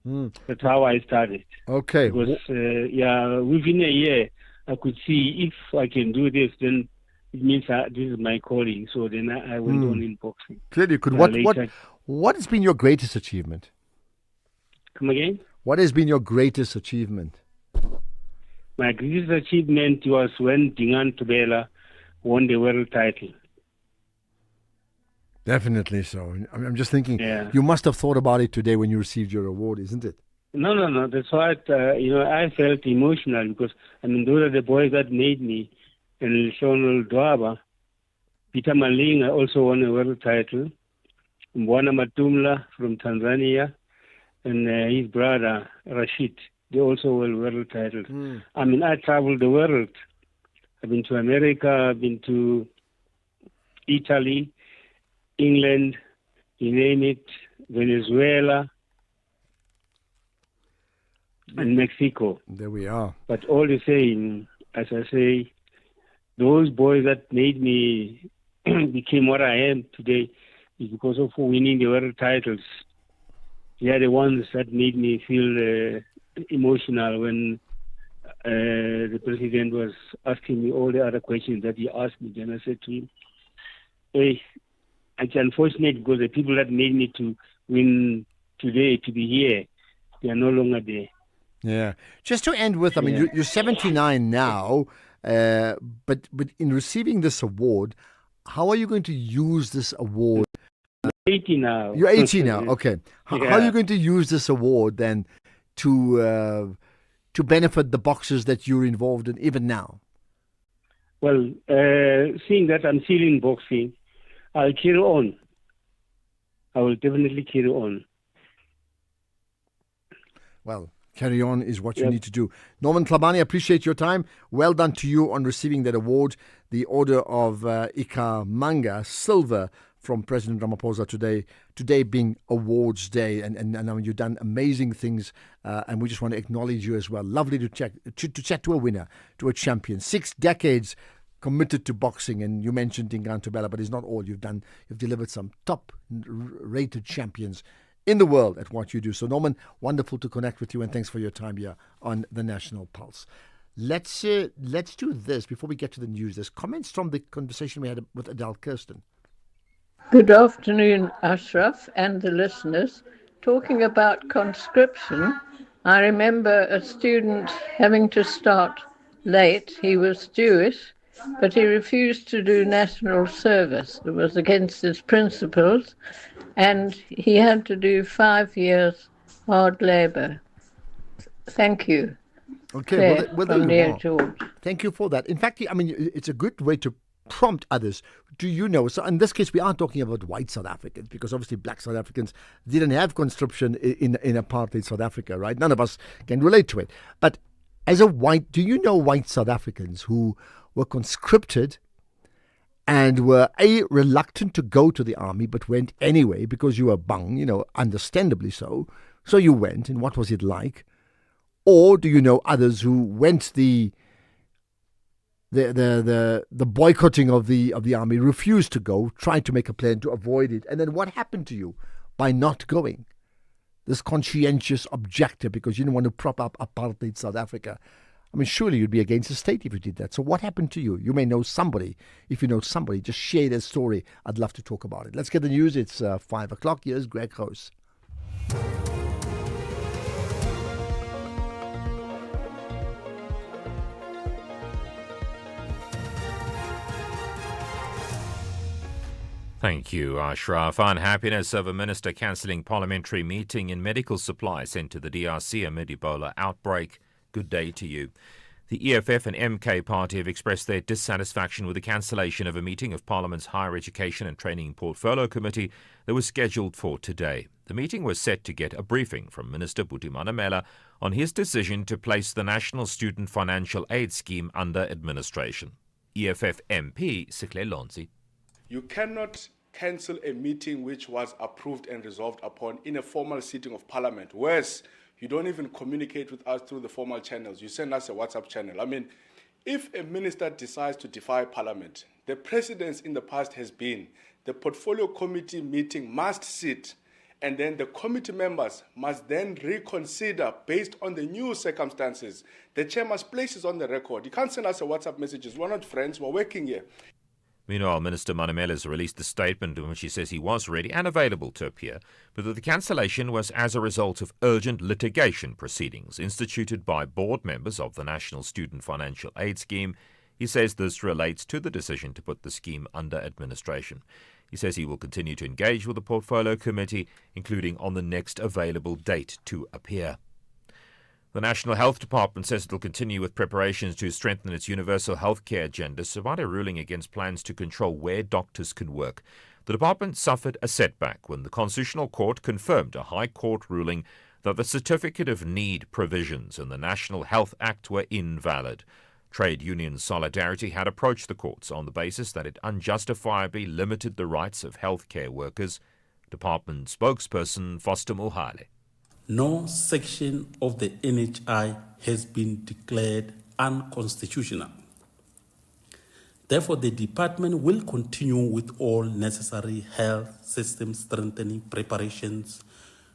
That's how I started. Okay. Because, within a year, I could see if I can do this, then it means this is my calling. So then I went on in boxing. Clearly, you could. What has been your greatest achievement? Come again? What has been your greatest achievement? My greatest achievement was when Dingan Tubela won the world title. Definitely so. I'm just thinking, you must have thought about it today when you received your award, isn't it? No. That's why, I felt emotional because, those are the boys that made me. And Shonal Dwaba, Peter Malinga also won a world title. Mbwana Matumla from Tanzania and his brother Rashid, they also won world titles. I traveled the world. I've been to America, I've been to Italy, England, you name it, Venezuela, and Mexico. There we are. But all the same, as I say, those boys that made me became what I am today is because of winning the world titles. They are the ones that made me feel emotional when the president was asking me all the other questions that he asked me. Then I said to him, hey, it's unfortunate because the people that made me to win today, to be here, they are no longer there. Yeah. Just to end with, you're 79 now, but in receiving this award, how are you going to use this award? 80 now. You're 80 now, okay. How are you going to use this award then to benefit the boxers that you're involved in even now? Well, seeing that I'm still in boxing, I'll carry on. I will definitely carry on. Well, carry on is what you need to do. Norman Tlhabane, I appreciate your time. Well done to you on receiving that award, the Order of Ikamanga, Silver from President Ramaphosa today being Awards Day, and I mean, you've done amazing things, and we just want to acknowledge you as well. Lovely to chat to a winner, to a champion. 6 decades committed to boxing, and you mentioned Tingantobela, but it's not all you've done. You've delivered some top-rated champions in the world at what you do. So, Norman, wonderful to connect with you, and thanks for your time here on the National Pulse. Let's do this before we get to the news. There's comments from the conversation we had with Adele Kirsten. Good afternoon, Ashraf, and the listeners. Talking about conscription, I remember a student having to start late. He was Jewish, but he refused to do national service. It was against his principles, and he had to do 5 years hard labor. Thank you. Okay, well, there you are. Thank you for that. In fact, I mean, it's a good way to prompt others. Do you know? So in this case, we are talking about white South Africans, because obviously black South Africans didn't have conscription in apartheid South Africa, right? None of us can relate to it. But as a white, do you know white South Africans who were conscripted and were reluctant to go to the army, but went anyway because you were bang, understandably so. So you went, and what was it like? Or do you know others who went the boycotting of the army, refused to go, tried to make a plan to avoid it, and then what happened to you by not going? This conscientious objector, because you didn't want to prop up apartheid South Africa. I mean, surely you'd be against the state if you did that. So what happened to you? You may know somebody. If you know somebody, just share their story. I'd love to talk about it. Let's get the news. It's 5 o'clock. Here's Greg House. Thank you, Ashraf. Unhappiness of a minister cancelling parliamentary meeting in medical supplies sent to the DRC amid Ebola outbreak. Good day to you. The EFF and MK party have expressed their dissatisfaction with the cancellation of a meeting of Parliament's Higher Education and Training Portfolio Committee that was scheduled for today. The meeting was set to get a briefing from Minister Buti Manamela on his decision to place the National Student Financial Aid Scheme under administration. EFF MP Sikle Lonzi. You cannot cancel a meeting which was approved and resolved upon in a formal sitting of Parliament. Worse, you don't even communicate with us through the formal channels. You send us a WhatsApp channel. I mean, if a minister decides to defy Parliament, the precedence in the past has been the portfolio committee meeting must sit, and then the committee members must then reconsider based on the new circumstances. The chair must place it on the record. You can't send us a WhatsApp messages. We're not friends. We're working here. Meanwhile, Minister Manamela has released a statement in which he says he was ready and available to appear, but that the cancellation was as a result of urgent litigation proceedings instituted by board members of the National Student Financial Aid Scheme. He says this relates to the decision to put the scheme under administration. He says he will continue to engage with the Portfolio Committee, including on the next available date to appear. The National Health Department says it will continue with preparations to strengthen its universal healthcare agenda, survived a ruling against plans to control where doctors can work. The department suffered a setback when the Constitutional Court confirmed a High Court ruling that the Certificate of Need provisions in the National Health Act were invalid. Trade Union Solidarity had approached the courts on the basis that it unjustifiably limited the rights of healthcare workers. Department spokesperson Foster Mohale. No section of the NHI has been declared unconstitutional. Therefore, the department will continue with all necessary health system strengthening preparations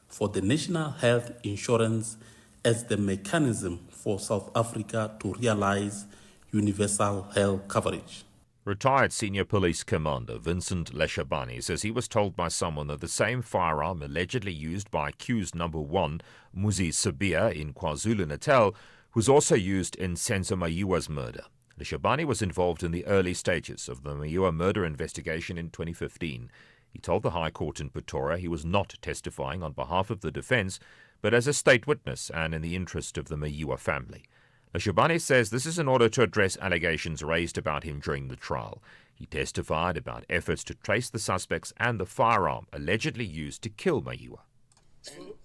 for the national health insurance as the mechanism for South Africa to realize universal health coverage. Retired Senior Police Commander Vincent Leshabani says he was told by someone that the same firearm allegedly used by accused number 1, Muzi Sabia, in KwaZulu-Natal, was also used in Senzo Mayiwa's murder. Leshabani was involved in the early stages of the Mayiwa murder investigation in 2015. He told the High Court in Pretoria he was not testifying on behalf of the defence, but as a state witness and in the interest of the Mayiwa family. Leshabani says this is in order to address allegations raised about him during the trial. He testified about efforts to trace the suspects and the firearm allegedly used to kill Mayiwa.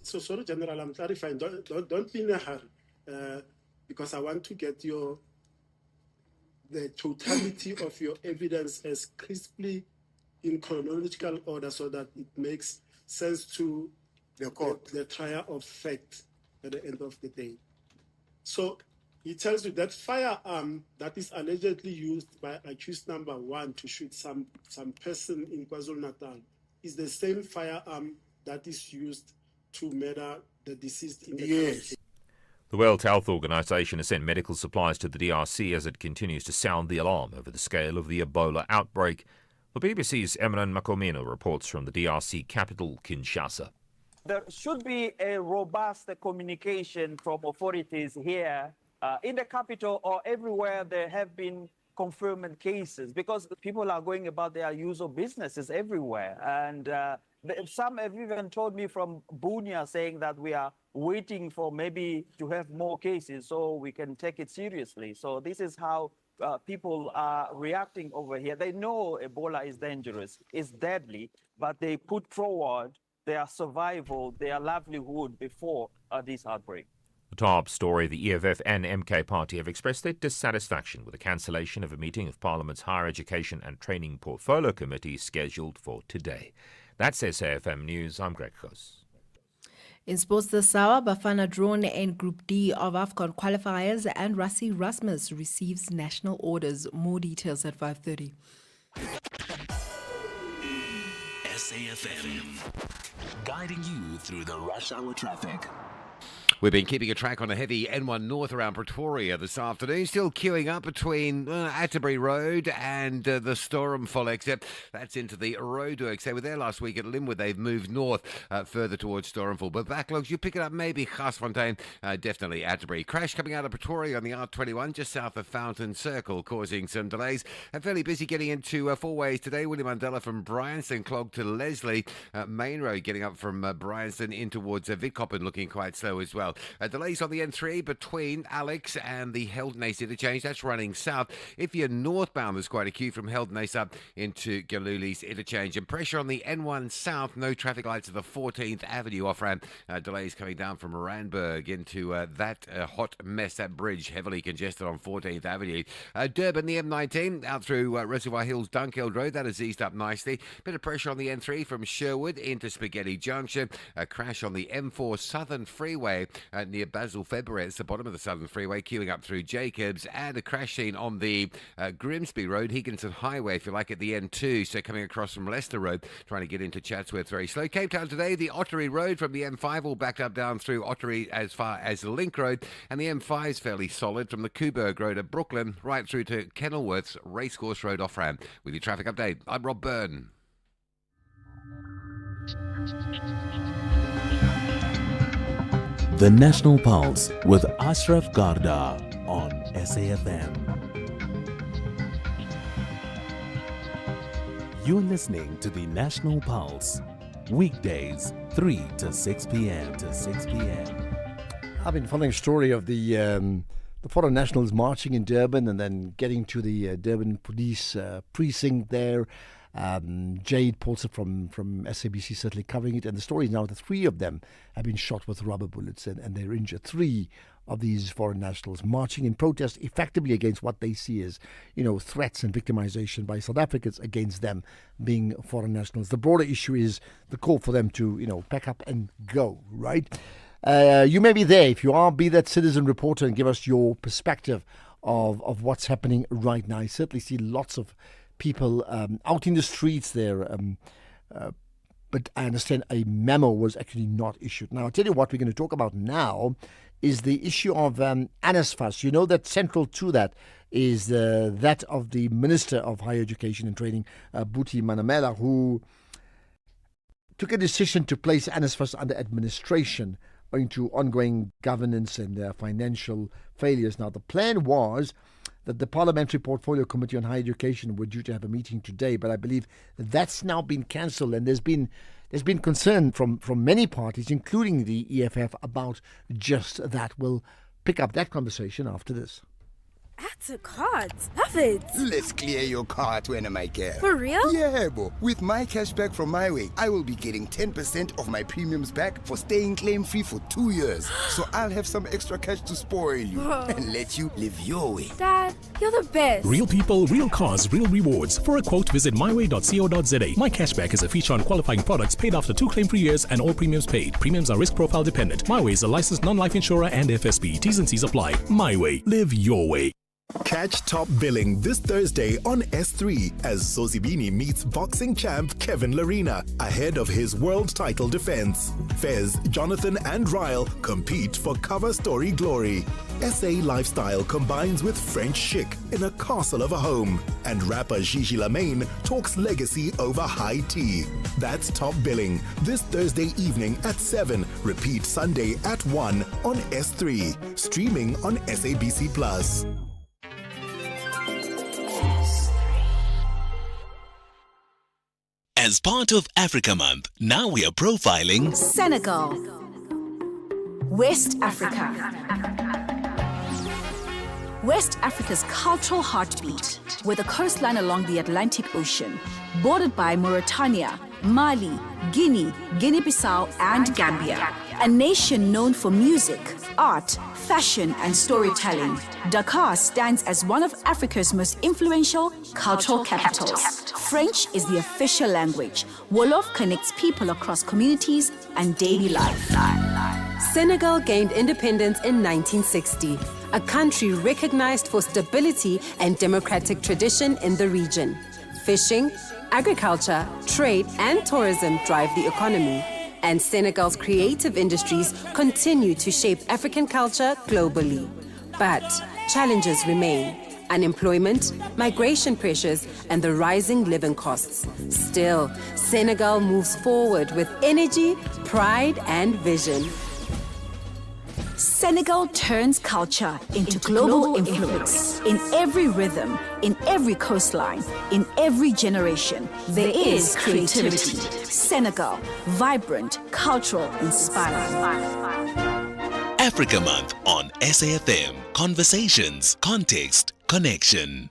So sorry, General, I'm clarifying. Don't be in a hurry, because I want to get the totality of your evidence as crisply in chronological order so that it makes sense to the trial of fact at the end of the day. So he tells you that firearm that is allegedly used by accused number 1 to shoot some person in KwaZulu-Natal is the same firearm that is used to murder the deceased in the Yes. The World Health Organization has sent medical supplies to the DRC as it continues to sound the alarm over the scale of the Ebola outbreak. The BBC's Emran Makomino reports from the DRC capital, Kinshasa. There should be a robust communication from authorities here in the capital or everywhere there have been confirmed cases, because people are going about their usual businesses everywhere. And some have even told me from Bunia saying that we are waiting for maybe to have more cases so we can take it seriously. So this is how people are reacting over here. They know Ebola is dangerous, it's deadly, but they put forward their survival, their livelihood before this outbreak. The top story, the EFF and MK Party have expressed their dissatisfaction with the cancellation of a meeting of Parliament's Higher Education and Training Portfolio Committee scheduled for today. That's SAFM News. I'm Greg Kos. In sports this hour, Bafana drawn in Group D of AFCON qualifiers and Rassie Rasmus receives national orders. More details at 5:30. SAFM, guiding you through the rush hour traffic. We've been keeping a track on a heavy N1 North around Pretoria this afternoon. Still queuing up between Atterbury Road and the Storenville exit. That's into the roadworks. They were there last week at Linwood. They've moved north further towards Storenville. But backlogs, you pick it up maybe Garsfontein, definitely Atterbury. Crash coming out of Pretoria on the R21 just south of Fountain Circle, causing some delays. Fairly busy getting into four ways today. William Mandela from Bryanston clogged to Leslie. Main Road getting up from Bryanston in towards Witkoppen, looking quite slow as well. Delays on the N3 between Alex and the Heldenace interchange. That's running south. If you're northbound, there's quite a queue from Heldenace up into Galuli's interchange. And pressure on the N1 south. No traffic lights at the 14th Avenue off-ramp. Delays coming down from Randburg into that hot mess. That bridge heavily congested on 14th Avenue. Durban, the M19 out through Reservoir Hills, Dunkeld Road. That has eased up nicely. Bit of pressure on the N3 from Sherwood into Spaghetti Junction. A crash on the M4 Southern Freeway near Basil February. It's the bottom of the Southern Freeway, queuing up through Jacobs, and a crash scene on the Grimsby Road, Higginson Highway, if you like, at the N2. So coming across from Leicester Road, trying to get into Chatsworth very slow. Cape Town today, the Ottery Road from the M5 all backed up down through Ottery as far as Link Road, and the M5 is fairly solid from the Coburg Road at Brooklyn right through to Kenilworth's Racecourse Road off-ramp. With your traffic update, I'm Rob Byrne. The National Pulse with Ashraf Garda on SAFM. You're listening to the National Pulse, weekdays 3 to 6 p.m. I've been following a story of the foreign nationals marching in Durban and then getting to the Durban police precinct there. Jade Paulson from SABC certainly covering it, and the story is now that 3 of them have been shot with rubber bullets and they're injured. 3 of these foreign nationals marching in protest effectively against what they see as, threats and victimization by South Africans against them being foreign nationals. The broader issue is the call for them to, pack up and go, right? You may be there. If you are, be that citizen reporter and give us your perspective of what's happening right now. I certainly see lots of people out in the streets there, but I understand a memo was actually not issued. Now, I'll tell you what we're going to talk about now is the issue of NSFAS. You know that central to that is that of the Minister of Higher Education and Training, Buti Manamela, who took a decision to place NSFAS under administration owing to ongoing governance and financial failures. Now, the plan was that the Parliamentary Portfolio Committee on Higher Education were due to have a meeting today, but I believe that's now been cancelled, and there's been concern from many parties, including the EFF, about just that. We'll pick up that conversation after this. Add to cart. Love it. Let's clear your cart when I care. For real? Yeah, bo. With my cashback from My Way, I will be getting 10% of my premiums back for staying claim-free for 2 years. So I'll have some extra cash to spoil you and let you live your way. Dad, you're the best. Real people, real cars, real rewards. For a quote, visit myway.co.za. My cashback is a feature on qualifying products paid after 2 claim-free years and all premiums paid. Premiums are risk profile dependent. My Way is a licensed non-life insurer and FSB. T's and C's apply. My Way. Live your way. Catch Top Billing this Thursday on S3 as Zozibini meets boxing champ Kevin Larina ahead of his world title defense. Fez, Jonathan and Ryle compete for cover story glory. SA lifestyle combines with French chic in a castle of a home. And rapper Gigi Lamaine talks legacy over high tea. That's Top Billing this Thursday evening at 7. Repeat Sunday at 1 on S3. Streaming on SABC Plus. As part of Africa Month, now we are profiling Senegal, West Africa. West Africa's cultural heartbeat, with a coastline along the Atlantic Ocean, bordered by Mauritania, Mali, Guinea, Guinea-Bissau, and Gambia. A nation known for music, art, fashion, and storytelling, Dakar stands as one of Africa's most influential cultural capitals. French is the official language. Wolof connects people across communities and daily life. Senegal gained independence in 1960, a country recognized for stability and democratic tradition in the region. Fishing, agriculture, trade, and tourism drive the economy. And Senegal's creative industries continue to shape African culture globally. But challenges remain: unemployment, migration pressures, and the rising living costs. Still, Senegal moves forward with energy, pride, and vision. Senegal turns culture into global influence. In every rhythm, in every coastline, in every generation, there is creativity. Senegal, vibrant, cultural, inspiring. Africa Month on SAFM. Conversations, context, connection.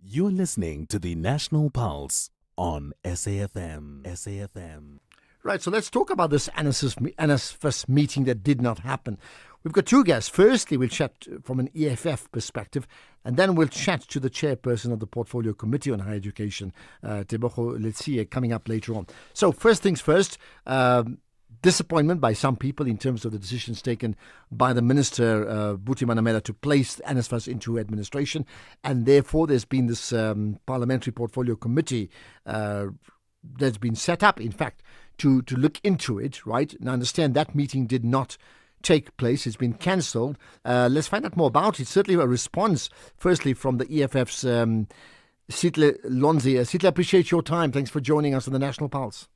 You're listening to the National Pulse on SAFM. SAFM. Right, so let's talk about this NSFAS meeting that did not happen. We've got two guests. Firstly, we'll chat from an EFF perspective, and then we'll chat to the chairperson of the Portfolio Committee on Higher Education, Tebogo Letsie, coming up later on. So first things first, disappointment by some people in terms of the decisions taken by the Minister, Buti Manamela, to place NSFAS into administration, and therefore there's been this Parliamentary Portfolio Committee that's been set up, in fact, to look into it, right? And I understand that meeting did not take place. It's been cancelled. Let's find out more about it. Certainly a response, firstly, from the EFF's Sitle Lonzi. Sitle, I appreciate your time. Thanks for joining us on the National Pulse.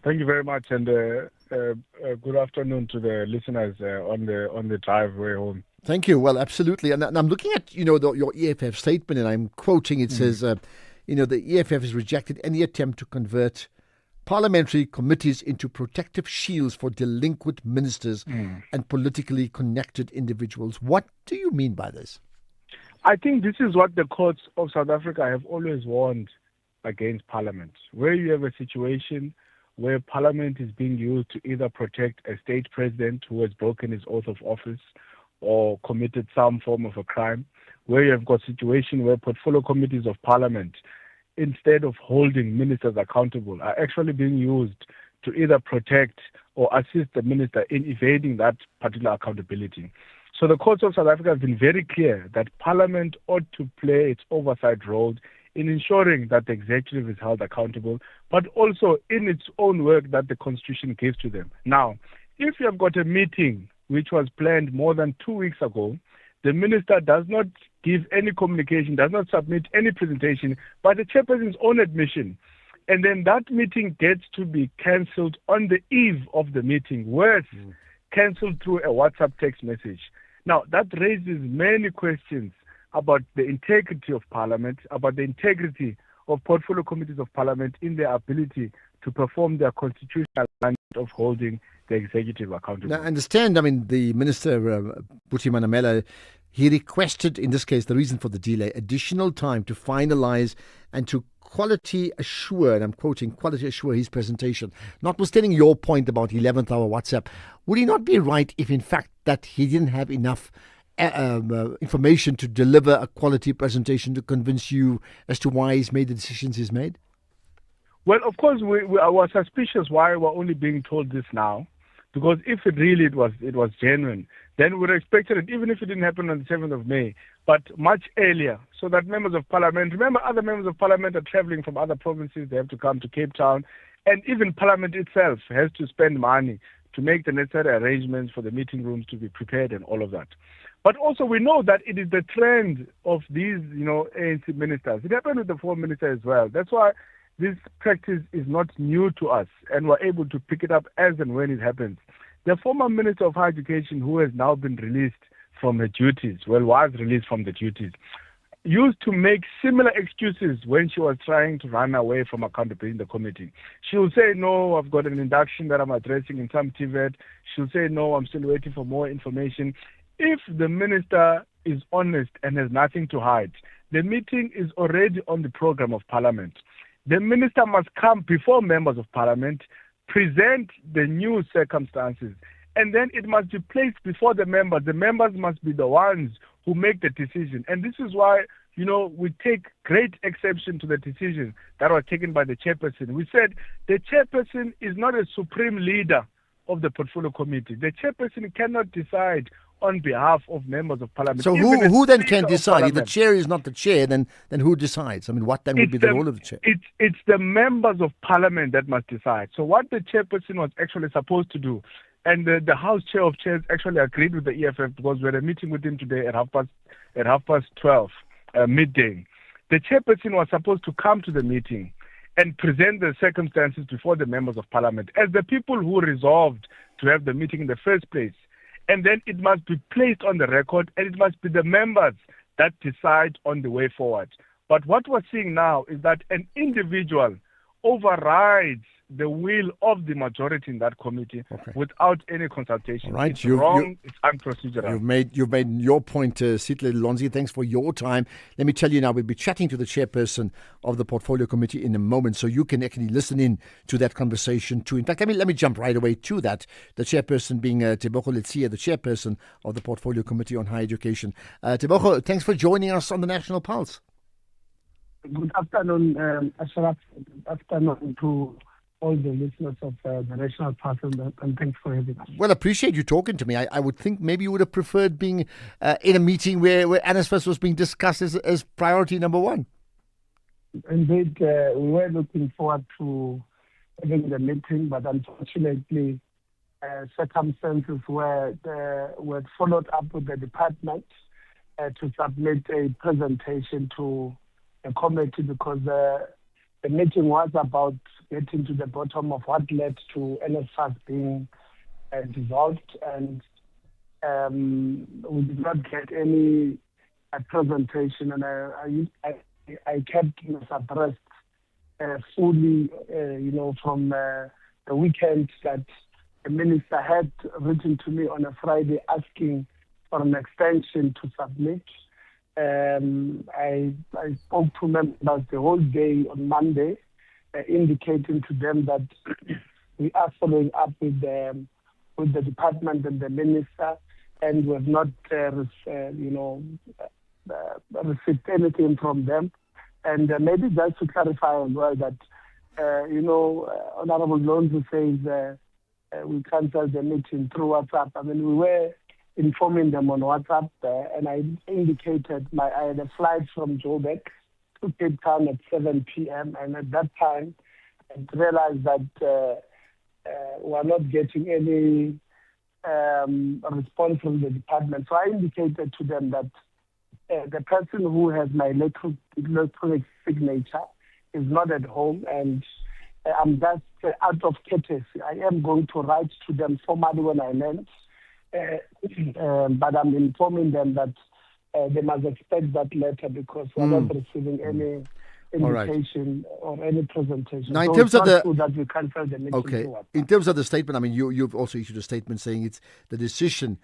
Thank you very much, and good afternoon to the listeners on the driveway home. Thank you. Well, absolutely. And I'm looking at, your EFF statement, and I'm quoting. It says, the EFF has rejected any attempt to convert parliamentary committees into protective shields for delinquent ministers and politically connected individuals. What do you mean by this? I think this is what the courts of South Africa have always warned against Parliament, where you have a situation where Parliament is being used to either protect a state president who has broken his oath of office or committed some form of a crime, where you have got a situation where portfolio committees of Parliament, instead of holding ministers accountable, are actually being used to either protect or assist the minister in evading that particular accountability. So the courts of South Africa have been very clear that Parliament ought to play its oversight role in ensuring that the executive is held accountable, but also in its own work that the Constitution gives to them. Now, if you have got a meeting which was planned more than 2 weeks ago, the minister does not give any communication, does not submit any presentation, but the chairperson's own admission. And then that meeting gets to be cancelled on the eve of the meeting, worse, cancelled through a WhatsApp text message. Now, that raises many questions about the integrity of Parliament, about the integrity of portfolio committees of Parliament in their ability to perform their constitutional mandate of holding the executive accountable. Now, I understand, the Minister, Buti Manamela, He requested, in this case, the reason for the delay, additional time to finalize and to quality assure, and I'm quoting, quality assure his presentation. Notwithstanding your point about 11th hour WhatsApp, would he not be right if, in fact, that he didn't have enough information to deliver a quality presentation to convince you as to why he's made the decisions he's made? Well, of course, we were suspicious why we're only being told this now, because if it was genuine, then we would have expected it, even if it didn't happen on the 7th of May, but much earlier, so that members of parliament, remember, other members of parliament are traveling from other provinces, they have to come to Cape Town, and even parliament itself has to spend money to make the necessary arrangements for the meeting rooms to be prepared and all of that. But also we know that it is the trend of these, ANC ministers. It happened with the foreign minister as well. That's why this practice is not new to us, and we're able to pick it up as and when it happens. The former Minister of Higher Education, who has now been released from her duties, was released from the duties, used to make similar excuses when she was trying to run away from accountability in the committee. She will say, no, I've got an induction that I'm addressing in some TVET. She'll say, no, I'm still waiting for more information. If the minister is honest and has nothing to hide, the meeting is already on the program of Parliament. The minister must come before members of Parliament, present the new circumstances, and then it must be placed before the members. The members must be the ones who make the decision. And this is why, we take great exception to the decision that was taken by the chairperson. We said the chairperson is not a supreme leader of the portfolio committee. The chairperson cannot decide on behalf of members of parliament. So who then can decide? If the chair is not the chair, then who decides? I mean, what then would be the role of the chair? It's the members of parliament that must decide. So what the chairperson was actually supposed to do, and the House Chair of Chairs actually agreed with the EFF, because we had a meeting with him today at 12:30, midday. The chairperson was supposed to come to the meeting and present the circumstances before the members of parliament as the people who resolved to have the meeting in the first place. And then it must be placed on the record, and it must be the members that decide on the way forward. But what we're seeing now is that an individual overrides the will of the majority in that committee without any consultation. Right. It's wrong. It's unprocedural. You've made your point, Sitle Lonzi. Thanks for your time. Let me tell you now, we'll be chatting to the chairperson of the portfolio committee in a moment, so you can actually listen in to that conversation too. In fact, let me jump right away to that. The chairperson being Tebogo Letsia, the chairperson of the portfolio committee on higher education. Tebogo, thanks for joining us on the National Pulse. Good afternoon, Ashraf. Good afternoon to all the listeners of the National Pulse, and thanks for having us. Well, appreciate you talking to me. I would think maybe you would have preferred being in a meeting where NSFAS was being discussed as priority number one. Indeed, we were looking forward to having the meeting, but unfortunately, circumstances were followed up with the department to submit a presentation to the committee, because the meeting was about getting to the bottom of what led to NSFAS being dissolved, and we did not get any presentation, and I kept abreast fully, from the weekend that the minister had written to me on a Friday asking for an extension to submit. I spoke to members the whole day on Monday, indicating to them that we are following up with the department and the minister, and we have not received anything from them. And maybe just to clarify as well that, Honorable Lonzo says we cancelled the meeting through WhatsApp. I mean, we were informing them on WhatsApp, and I indicated I had a flight from Joburg to Cape Town at 7 p.m. And at that time, I realized that we're not getting any response from the department. So I indicated to them that the person who has my electronic signature is not at home, and I'm just out of courtesy. I am going to write to them formally when I land. But I'm informing them that they must expect that letter, because we're not receiving any invitation or any presentation. Now, in so terms of that we cancel the meeting. In terms of the statement, I mean, you've also issued a statement saying it's the decision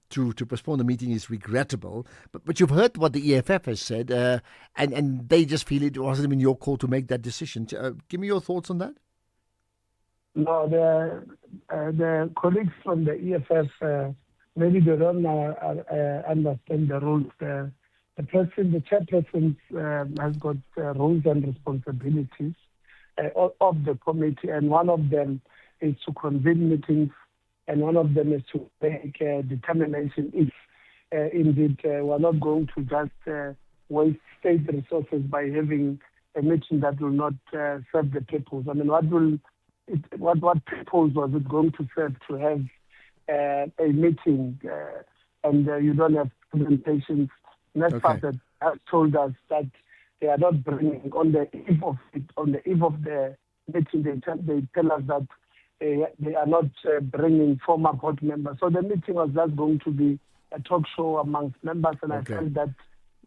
to postpone the meeting is regrettable. But you've heard what the EFF has said, and they just feel it wasn't even your call to make that decision. Give me your thoughts on that. No, the colleagues from the EFF, maybe they don't understand the rules. The chairperson has got roles and responsibilities of the committee, and one of them is to convene meetings, and one of them is to make a determination if indeed we're not going to just waste state resources by having a meeting that will not serve the purpose. I mean, what purpose was it going to serve to have a meeting and you don't have presentations? NESFAS has told us that they are not bringing on the eve of it, on the eve of the meeting. They tell us that they are not bringing former board members. So the meeting was just going to be a talk show amongst members, and I felt that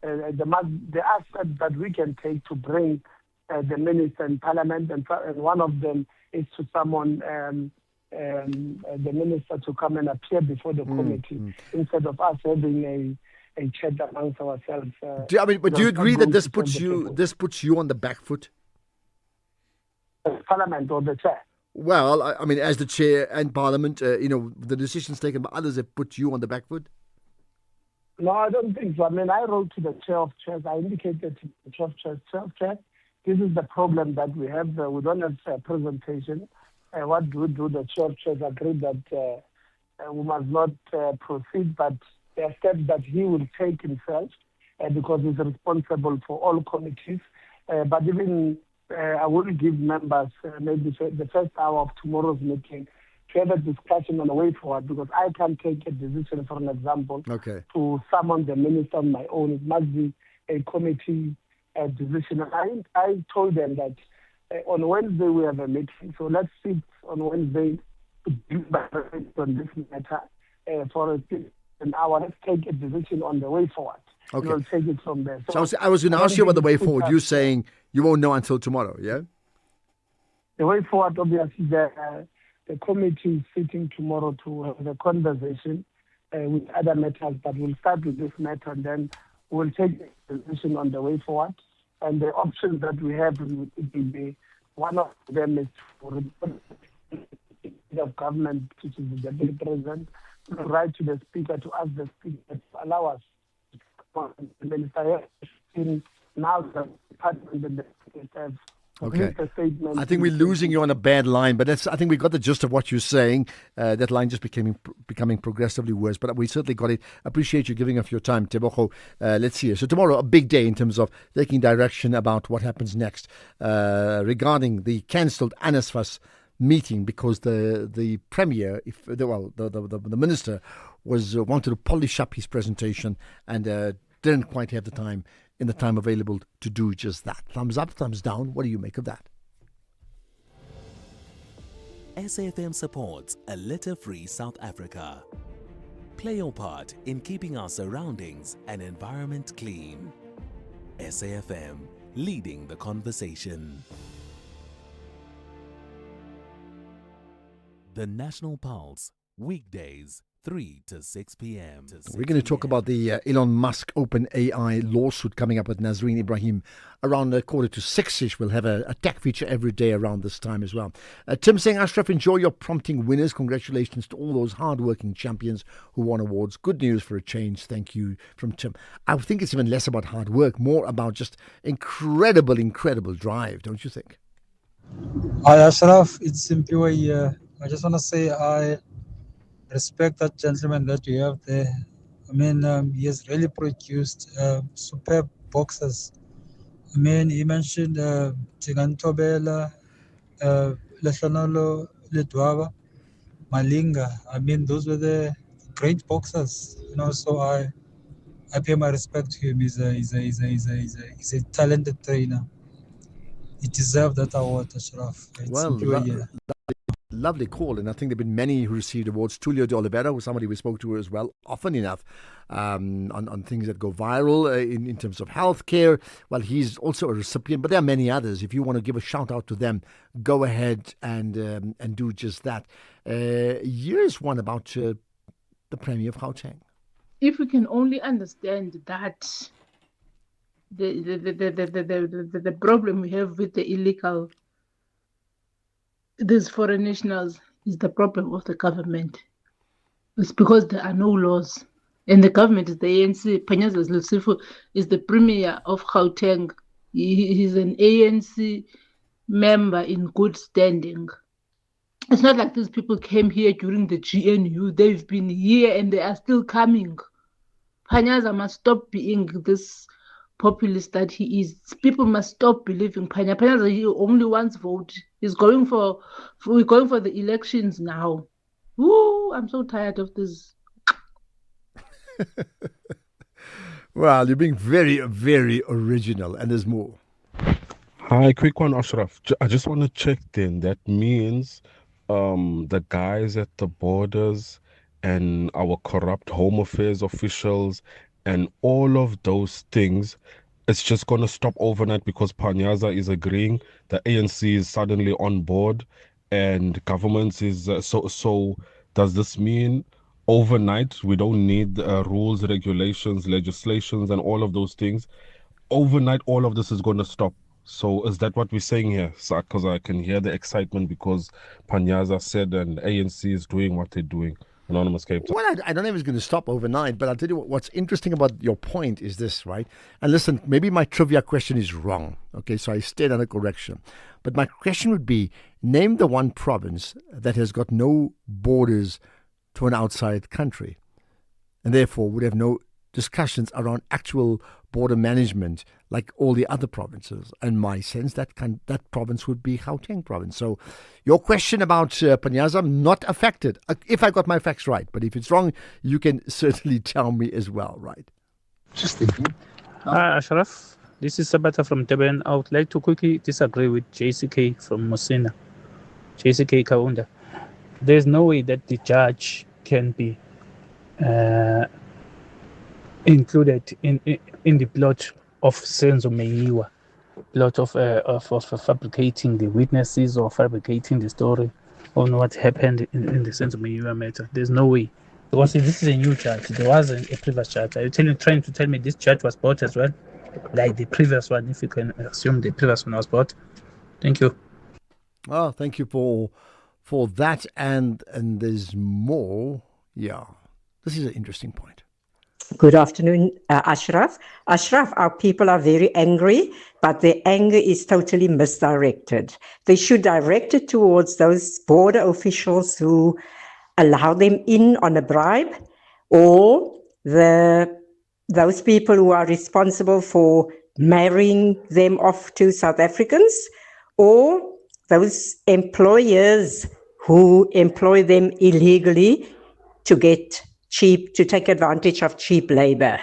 the aspect that we can take to bring the minister in parliament, and one of them is to summon the minister to come and appear before the committee instead of us having a chat amongst ourselves. Do you agree that this puts you on the back foot? Parliament or the chair? Well, I mean, as the chair and Parliament, the decisions taken by others have put you on the back foot? No, I don't think so. I mean, I wrote to the chair of chairs. I indicated to the chair of chairs, this is the problem that we have. We don't have a presentation. What do we do? The chair of chairs agreed that we must not proceed, but there are steps that he will take himself because he's responsible for all committees. But even I will give members maybe the first hour of tomorrow's meeting to have a discussion on the way forward, because I can't take a decision, for an example, to summon the minister on my own. It must be a committee decision. And I told them that on Wednesday we have a meeting, so let's sit on Wednesday to deliberate on this matter for an hour. Let's take a decision on the way forward. Okay. We'll take it from there. So I was going to ask you about the way forward. You're saying you won't know until tomorrow, yeah? The way forward, obviously, the committee is sitting tomorrow to have a conversation with other matters, but we'll start with this matter, and then we'll take a decision on the way forward. And the options that we have will be, one of them is to report the government, which is the deputy president, to write to the speaker to ask the speaker to allow us the minister now the department and the have. Okay. I think we're losing you on a bad line, but I think we got the gist of what you're saying. That line just becoming progressively worse, but we certainly got it. Appreciate you giving us your time, Tebogo. Let's see. So tomorrow, a big day in terms of taking direction about what happens next regarding the cancelled NSFAS meeting, because the premier, the minister, wanted to polish up his presentation and didn't quite have the time available to do just that. Thumbs up, thumbs down. What do you make of that? SAFM supports a litter-free South Africa. Play your part in keeping our surroundings and environment clean. SAFM, leading the conversation. The National Pulse, weekdays, 3 to 6 p.m. We're going to talk about the Elon Musk OpenAI lawsuit coming up with Nazreen Ibrahim around 5:45-ish. We'll have a tech feature every day around this time as well. Tim saying, Ashraf, enjoy your prompting winners. Congratulations to all those hard-working champions who won awards. Good news for a change. Thank you, from Tim. I think it's even less about hard work, more about just incredible drive, don't you think? Hi, Ashraf. It's simply here. I just want to say I respect that gentleman that you have there. I mean, he has really produced superb boxers. I mean, he mentioned Tigantobela, Lesanolo Ledwaba, Malinga. I mean, those were the great boxers. So I pay my respect to him. He's a talented trainer. He deserved that award, Ashraf. Lovely call, and I think there have been many who received awards. Tulio de Oliveira was somebody we spoke to as well, often enough, on things that go viral in terms of healthcare. Well, he's also a recipient, but there are many others. If you want to give a shout out to them, go ahead and do just that. Here's one about the Premier of Gauteng. if we can only understand that the problem we have with the illegal, these foreign nationals, is the problem of the government. It's because there are no laws. And the government is the ANC. Panyaza Lesifo is the premier of Gauteng. He's an ANC member in good standing. It's not like these people came here during the GNU. They've been here and they are still coming. Panyaza must stop being this populist that he is. People must stop believing Panyaza. Panyaza, he only wants vote. We're going for the elections now. Woo, I'm so tired of this. Well, you're being very, very original, and there's more. Hi, quick one, Ashraf. I just want to check then. That means the guys at the borders and our corrupt Home Affairs officials and all of those things, it's just going to stop overnight because Panyaza is agreeing, the ANC is suddenly on board, and governments is... So does this mean overnight we don't need rules, regulations, legislations, and all of those things? Overnight, all of this is going to stop. So is that what we're saying here? Because I can hear the excitement because Panyaza said and ANC is doing what they're doing. Anonymous Cape Town. Well, I don't know if it's going to stop overnight, but I'll tell you what's interesting about your point is this, right? And listen, maybe my trivia question is wrong. Okay, so I stayed under correction. But my question would be, name the one province that has got no borders to an outside country and therefore would have no discussions around actual border management like all the other provinces. In my sense, that province would be Gauteng province. So your question about Panyaza, not affected, if I got my facts right. But if it's wrong, you can certainly tell me as well, right? Just thinking. Hi, Ashraf. This is Sabata from Durban. I would like to quickly disagree with JCK from Mosina, JCK Kaunda. There's no way that the judge can be included in the plot of Senzo Meyiwa, plot of fabricating the witnesses or fabricating the story on what happened in the Senzo Meyiwa matter. There's no way. Because this is a new judge. There wasn't a previous judge. Are you trying to tell me this judge was bought as well? Like the previous one, if you can assume the previous one was bought. Thank you. Well, thank you for that. And there's more. Yeah, this is an interesting point. Good afternoon, Ashraf. Ashraf, our people are very angry, but their anger is totally misdirected. They should direct it towards those border officials who allow them in on a bribe, or those people who are responsible for marrying them off to South Africans, or those employers who employ them illegally to take advantage of cheap labor.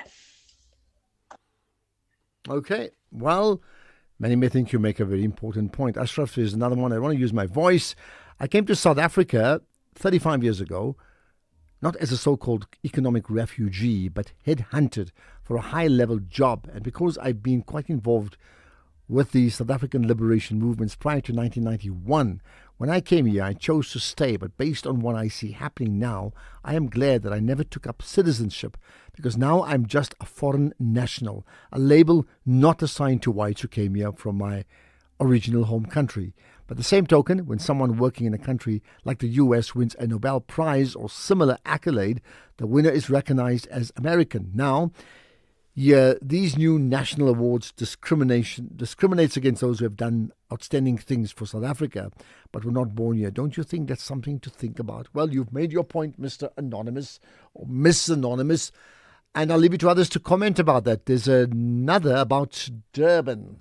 Okay, well, many may think you make a very important point. Ashraf is another one. I want to use my voice. I came to South Africa 35 years ago, not as a so-called economic refugee, but headhunted for a high-level job. And because I've been quite involved with the South African liberation movements prior to 1991, when I came here, I chose to stay, but based on what I see happening now, I am glad that I never took up citizenship, because now I'm just a foreign national, a label not assigned to whites who came here from my original home country. But the same token, when someone working in a country like the US wins a Nobel Prize or similar accolade, the winner is recognized as American. Now, these new national awards discriminates against those who have done outstanding things for South Africa, but were not born here. Don't you think that's something to think about? Well, you've made your point, Mr. Anonymous, or Miss Anonymous, and I'll leave it to others to comment about that. There's another about Durban.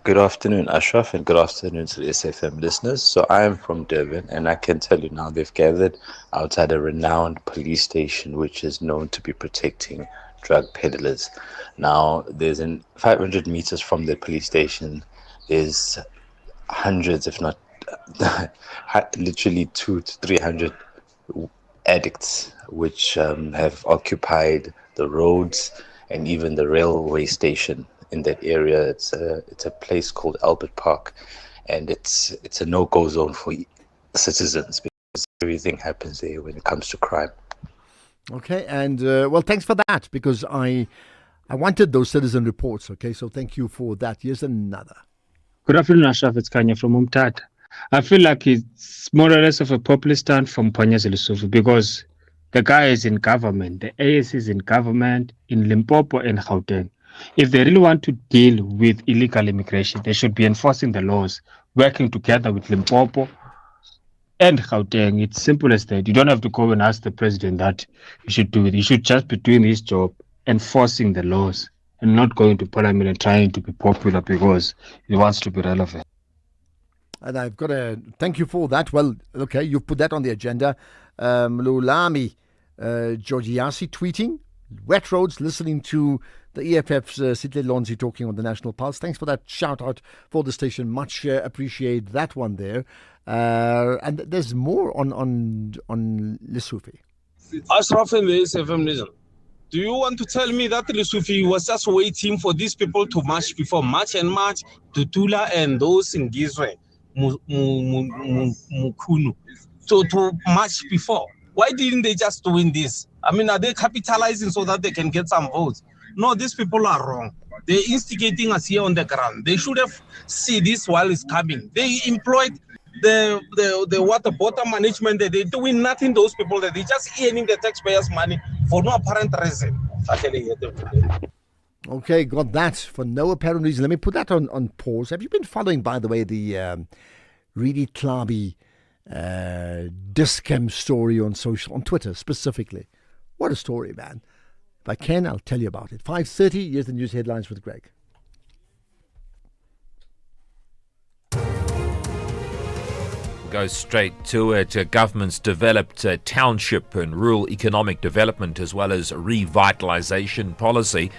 Good afternoon, Ashraf, and good afternoon to the SAfm listeners. So I am from Durban, and I can tell you now they've gathered outside a renowned police station, which is known to be protecting drug peddlers. Now, there's 500 meters from the police station, there's hundreds, if not literally 200 to 300 addicts, which have occupied the roads and even the railway station in that area. It's a place called Albert Park, and it's a no-go zone for citizens because everything happens there when it comes to crime. Okay, and well, thanks for that, because I wanted those citizen reports. Okay, so thank you for that. Here's another. Good afternoon, Ashraf. It's Kanya from Umtata. I feel like it's more or less of a populist stand from Panyazi Lesotho because the guy is in government, the AS is in government in Limpopo and Gauteng. If they really want to deal with illegal immigration, they should be enforcing the laws, working together with Limpopo and Gauteng. It's simple as that. You don't have to go and ask the president that you should do it. He should just be doing his job, enforcing the laws, and not going to parliament and trying to be popular because he wants to be relevant. And I've got to thank you for that. Well, okay, you've put that on the agenda. Lulami Georgiasi tweeting, wet roads, listening to the EFF's Sitle Lonzi talking on the National Pulse. Thanks for that shout out for the station. Much appreciate that one there. And there's more on Lesotho. Ashraf and the SAfm Nation. Do you want to tell me that Lesotho was just waiting for these people to march before March and March, Tutula and those in Gizwe, Mukunu, to march before? Why didn't they just doing this? I mean, are they capitalizing so that they can get some votes? No, these people are wrong. They're instigating us here on the ground. They should have seen this while it's coming. They employed the water bottom management. They're doing nothing, those people. They're just earning the taxpayers' money for no apparent reason. Okay, got that for no apparent reason. Let me put that on pause. Have you been following, by the way, the Reedy Klabi Discam story on Twitter specifically? What a story, man. If I can, I'll tell you about it. 5:30, here's the news headlines with Greg. Go straight to it. Government's developed township and rural economic development as well as revitalisation policy.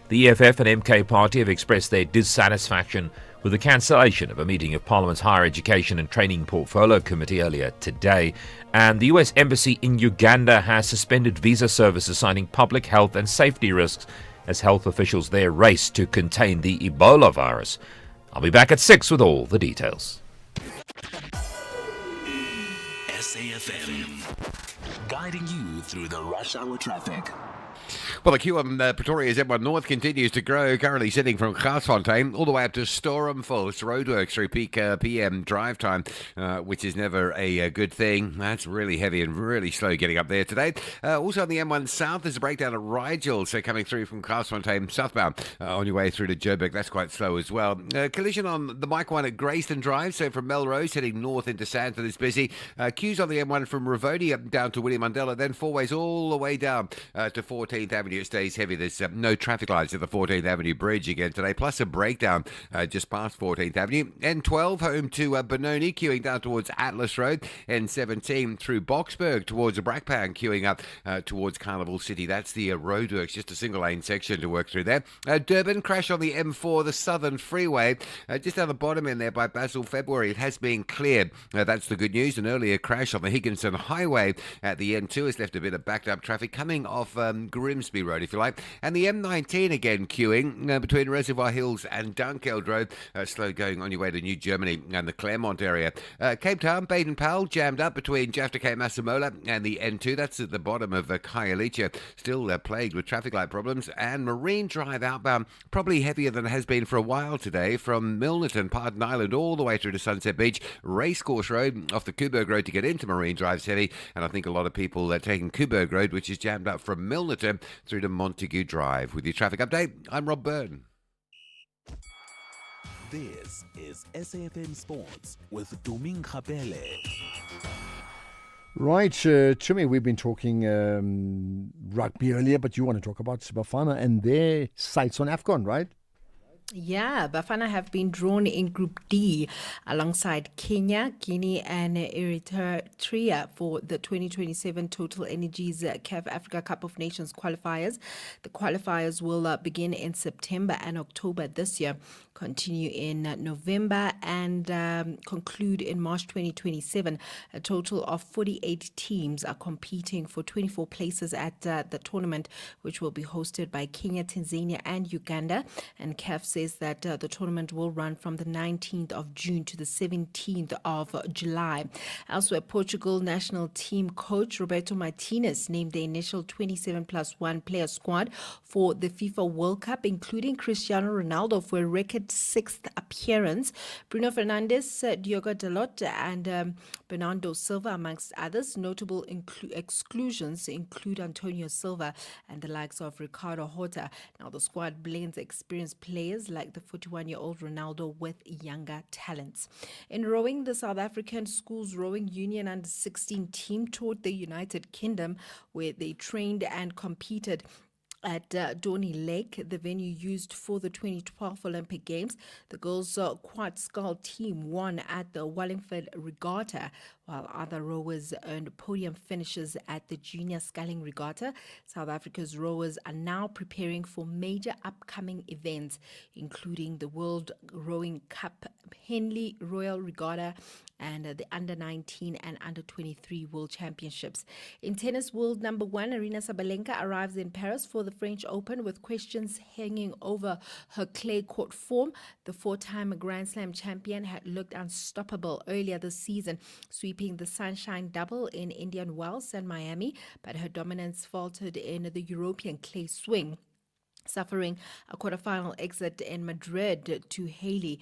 The EFF and MK Party have expressed their dissatisfaction with the cancellation of a meeting of Parliament's Higher Education and Training Portfolio Committee earlier today. And the US Embassy in Uganda has suspended visa services, citing public health and safety risks as health officials there race to contain the Ebola virus. I'll be back at 6 with all the details. SAfm, guiding you through the rush hour traffic. Well, the queue on Pretoria's M1 North continues to grow, currently sitting from Garsfontein all the way up to Stormful. It's roadworks through peak PM drive time, which is never a good thing. That's really heavy and really slow getting up there today. Also on the M1 South, there's a breakdown at Rigel, so coming through from Garsfontein southbound on your way through to Joburg. That's quite slow as well. Collision on the Mike 1 at Grayston Drive, so from Melrose heading north into Sandton is busy. Queues on the M1 from Rivoni up down to William Mandela, then four ways all the way down to 14th Avenue. It stays heavy. There's no traffic lights at the 14th Avenue Bridge again today, plus a breakdown just past 14th Avenue. N12 home to Benoni, queuing down towards Atlas Road. N17 through Boxburg towards Brakpan, queuing up towards Carnival City. That's the roadworks, just a single lane section to work through there. Durban, crash on the M4, the Southern Freeway, just down the bottom in there by Basil February. It has been cleared. That's the good news. An earlier crash on the Higginson Highway at the N2 has left a bit of backed up traffic coming off Grimsby Road, if you like. And the M19 again queuing between Reservoir Hills and Dunkeld Road. Slow going on your way to New Germany and the Claremont area. Cape Town, Baden-Powell jammed up between Jaftake Masemola and the N2. That's at the bottom of Khayelitsha. Still plagued with traffic light problems. And Marine Drive outbound, probably heavier than it has been for a while today, from Milnerton, Pardon Island, all the way through to Sunset Beach. Racecourse Road off the Coburg Road to get into Marine Drive's heavy. And I think a lot of people are taking Coburg Road, which is jammed up from Milnerton through to Montague Drive. With your traffic update, I'm Rob Byrne. This is SAfm Sports with Duming Khapele. Right, Chumi, we've been talking rugby earlier, but you want to talk about Bafana and their sights on AFCON, right? Yeah, Bafana have been drawn in Group D alongside Kenya, Guinea and Eritrea for the 2027 Total Energies CAF Africa Cup of Nations qualifiers. The qualifiers will begin in September and October this year, continue in November and conclude in March 2027. A total of 48 teams are competing for 24 places at the tournament, which will be hosted by Kenya, Tanzania and Uganda. And CAF says that the tournament will run from the 19th of June to the 17th of July. Elsewhere, Portugal national team coach Roberto Martinez named the initial 27+1 player squad for the FIFA World Cup, including Cristiano Ronaldo for a record 6th appearance. Bruno Fernandes, Diogo Dalot, and Bernardo Silva, amongst others. Notable exclusions include Antonio Silva and the likes of Ricardo Horta. Now, the squad blends experienced players like the 41-year-old Ronaldo with younger talents. In rowing, the South African Schools Rowing Union under-16 team toured the United Kingdom, where they trained and competed at Dorney Lake, the venue used for the 2012 Olympic Games. The girls' quad scull team won at the Wallingford Regatta, while other rowers earned podium finishes at the Junior Sculling Regatta. South Africa's rowers are now preparing for major upcoming events, including the World Rowing Cup, Henley Royal Regatta, and the Under-19 and Under-23 World Championships. In tennis, world number one, Aryna Sabalenka arrives in Paris for the French Open with questions hanging over her clay court form. The four-time Grand Slam champion had looked unstoppable earlier this season, sweeping the Sunshine Double in Indian Wells and Miami, but her dominance faltered in the European clay swing, suffering a quarterfinal exit in Madrid to Hailey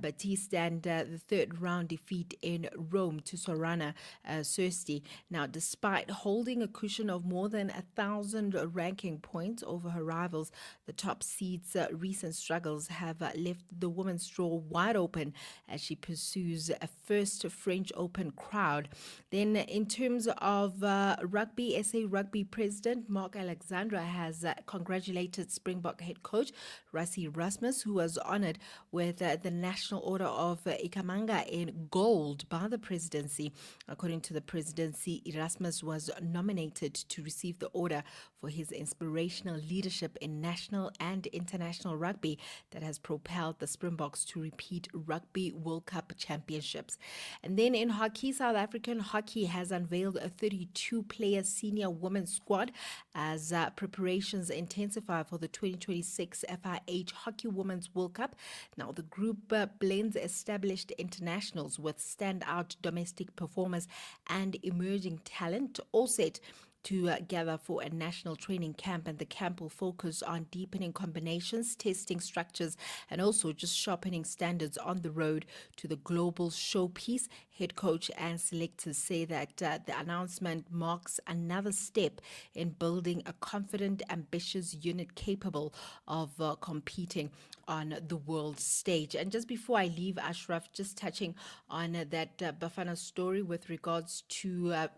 Batiste and the third-round defeat in Rome to Sorana Sursti. Now, despite holding a cushion of more than 1,000 ranking points over her rivals, the top seed's recent struggles have left the women's draw wide open as she pursues a first French Open crowd. Then, in terms of rugby, SA Rugby President Mark Alexandra has congratulated Springbok head coach Rassie Erasmus, who was honored with the National Order of Ikamanga in gold by the presidency. According to the presidency, Erasmus was nominated to receive the order for his inspirational leadership in national and international rugby that has propelled the Springboks to repeat Rugby World Cup championships. And then in hockey, South African hockey has unveiled a 32-player senior women's squad as preparations intensify for the 2026 FIH Hockey Women's World Cup. Now, the group blends established internationals with standout domestic performers and emerging talent, all set to gather for a national training camp, and the camp will focus on deepening combinations, testing structures, and also just sharpening standards on the road to the global showpiece. Head coach and selectors say that the announcement marks another step in building a confident, ambitious unit capable of competing on the world stage. And just before I leave, Ashraf, just touching on that Bafana story with regards to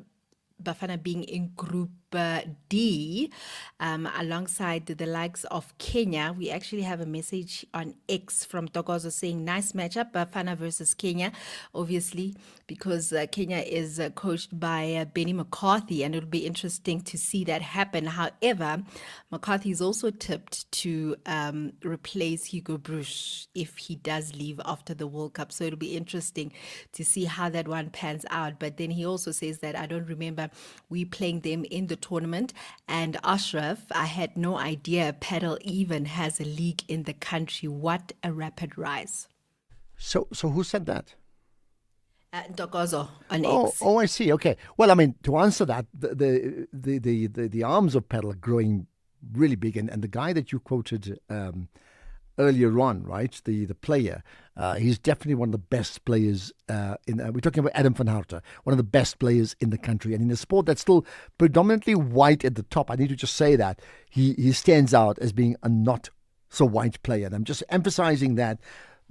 Bafana being in Group D alongside the likes of Kenya. We actually have a message on X from Togozo saying, nice matchup, Bafana versus Kenya, obviously, because Kenya is coached by Benny McCarthy, and it'll be interesting to see that happen. However, McCarthy is also tipped to replace Hugo Bruce if he does leave after the World Cup. So it'll be interesting to see how that one pans out. But then he also says that I don't remember we playing them in the tournament. And Ashraf, I had no idea paddle even has a league in the country. What a rapid rise. So who said that? Dokozo on X. Oh, I see. Okay. Well, I mean, to answer that, the arms of paddle are growing really big, and the guy that you quoted earlier on, right? The player, he's definitely one of the best players we're talking about Adam van Harten, one of the best players in the country, and in a sport that's still predominantly white at the top. I need to just say that he stands out as being a not so white player, and I'm just emphasizing that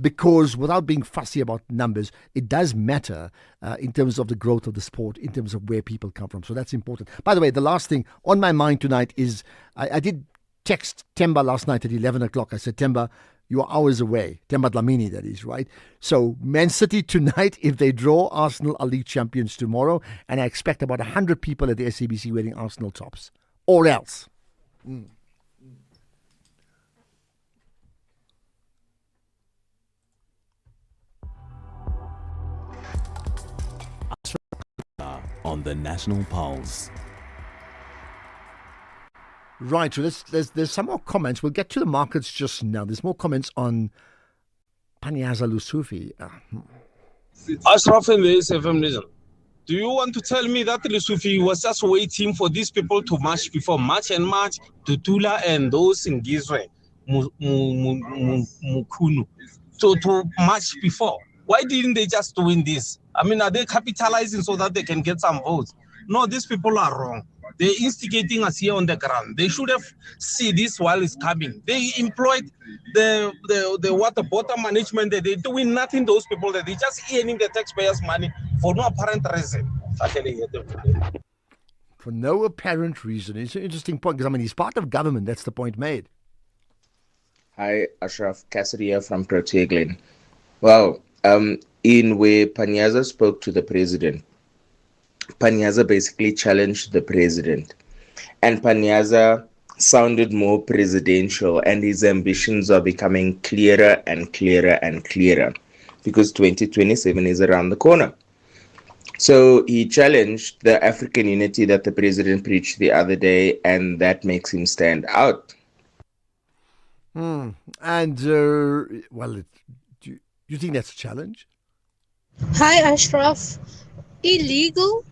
because without being fussy about numbers, it does matter in terms of the growth of the sport, in terms of where people come from. So that's important. By the way, the last thing on my mind tonight is I did text Temba last night at 11 o'clock. I said, Temba, you're hours away. Temba Dlamini, that is, right? So Man City tonight, if they draw, Arsenal are league champions tomorrow. And I expect about 100 people at the SABC wearing Arsenal tops. Or else. On the National Pulse. Right, so there's some more comments. We'll get to the markets just now. There's more comments on Panyaza Lusufi. Ashraf and the SAfm Nation. Do you want to tell me that Lusufi was just waiting for these people to march before March and March, to Tula and those in Gizre, Mukunu, to march before? Why didn't they just win this? I mean, are they capitalizing so that they can get some votes? No, these people are wrong. They're instigating us here on the ground. They should have seen this while it's coming. They employed the water bottom management. They're doing nothing, those people. They're just earning the taxpayers' money for no apparent reason. For no apparent reason. It's an interesting point, because, I mean, he's part of government. That's the point made. Hi, Ashraf. Cassidy here from Protea Glen. Well, in where Panyaza spoke to the president, Panyaza basically challenged the president, and Panyaza sounded more presidential, and his ambitions are becoming clearer and clearer and clearer, because 2027 is around the corner. So he challenged the African unity that the president preached the other day, and that makes him stand out. And, well, do you think that's a challenge? Hi, Ashraf. Illegal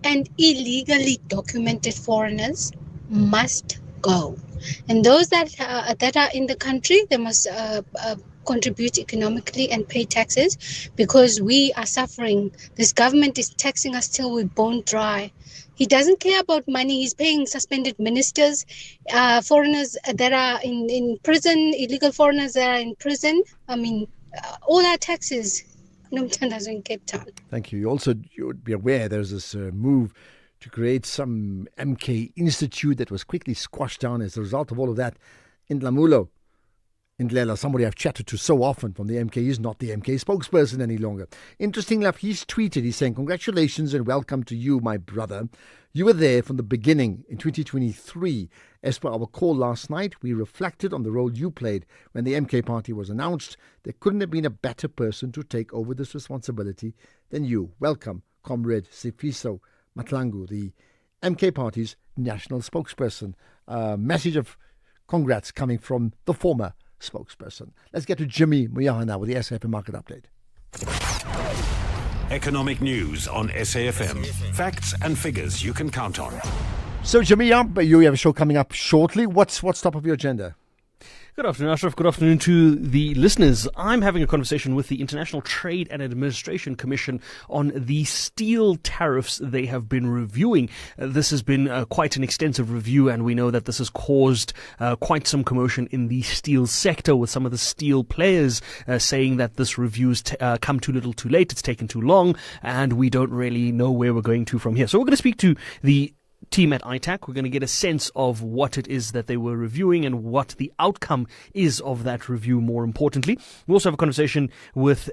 and illegally documented foreigners must go. And those that are in the country, they must contribute economically and pay taxes, because we are suffering. This government is taxing us till we're bone dry. He doesn't care about money. He's paying suspended ministers, foreigners that are in prison, illegal foreigners that are in prison. I mean, all our taxes. In Cape Town. Thank you. You would be aware there's this move to create some MK Institute that was quickly squashed down as a result of all of that. In Lamulo, in Lela, somebody I've chatted to so often from the MK is not the MK spokesperson any longer. Interesting enough, he's tweeted, he's saying, "Congratulations and welcome to you, my brother. You were there from the beginning in 2023. As per our call last night, we reflected on the role you played when the MK party was announced. There couldn't have been a better person to take over this responsibility than you. Welcome, Comrade Sifiso Matlangu, the MK party's national spokesperson." Message of congrats coming from the former spokesperson. Let's get to Jimmy Muyaha now with the SAfm Market Update. Economic news on SAfm. Facts and figures you can count on. So, Jimmy, you have a show coming up shortly. What's top of your agenda? Good afternoon, Ashraf. Good afternoon to the listeners. I'm having a conversation with the International Trade and Administration Commission on the steel tariffs they have been reviewing. This has been quite an extensive review, and we know that this has caused quite some commotion in the steel sector, with some of the steel players saying that this review's come too little too late, it's taken too long, and we don't really know where we're going to from here. So we're going to speak to the team at ITAC. We're going to get a sense of what it is that they were reviewing and what the outcome is of that review, more importantly. We also have a conversation with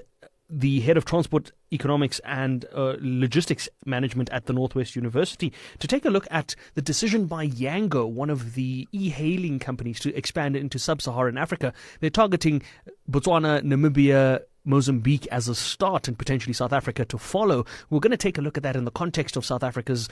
the head of transport economics and logistics management at the Northwest University to take a look at the decision by Yango, one of the e-hailing companies, to expand into sub-Saharan Africa. They're targeting Botswana, Namibia, Mozambique as a start, and potentially South Africa to follow. We're going to take a look at that in the context of South Africa's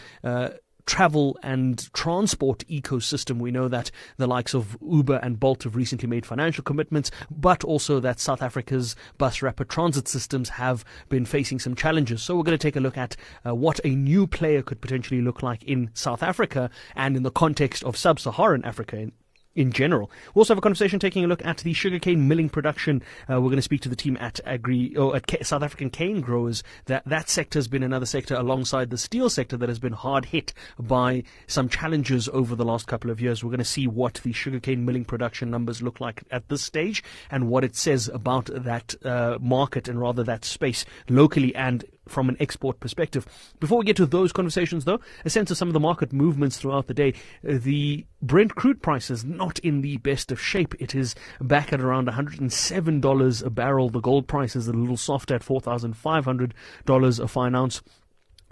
travel and transport ecosystem. We know that the likes of Uber and Bolt have recently made financial commitments, but also that South Africa's bus rapid transit systems have been facing some challenges. So we're going to take a look at what a new player could potentially look like in South Africa and in the context of sub-Saharan Africa in general. We'll also have a conversation taking a look at the sugarcane milling production. We're going to speak to the team at South African cane growers. That sector has been another sector alongside the steel sector that has been hard hit by some challenges over the last couple of years. We're going to see what the sugarcane milling production numbers look like at this stage and what it says about that market, and rather that space locally and from an export perspective. Before we get to those conversations, though, a sense of some of the market movements throughout the day. The Brent crude price is not in the best of shape. It is back at around $107 a barrel. The gold price is a little softer at $4,500 a fine ounce.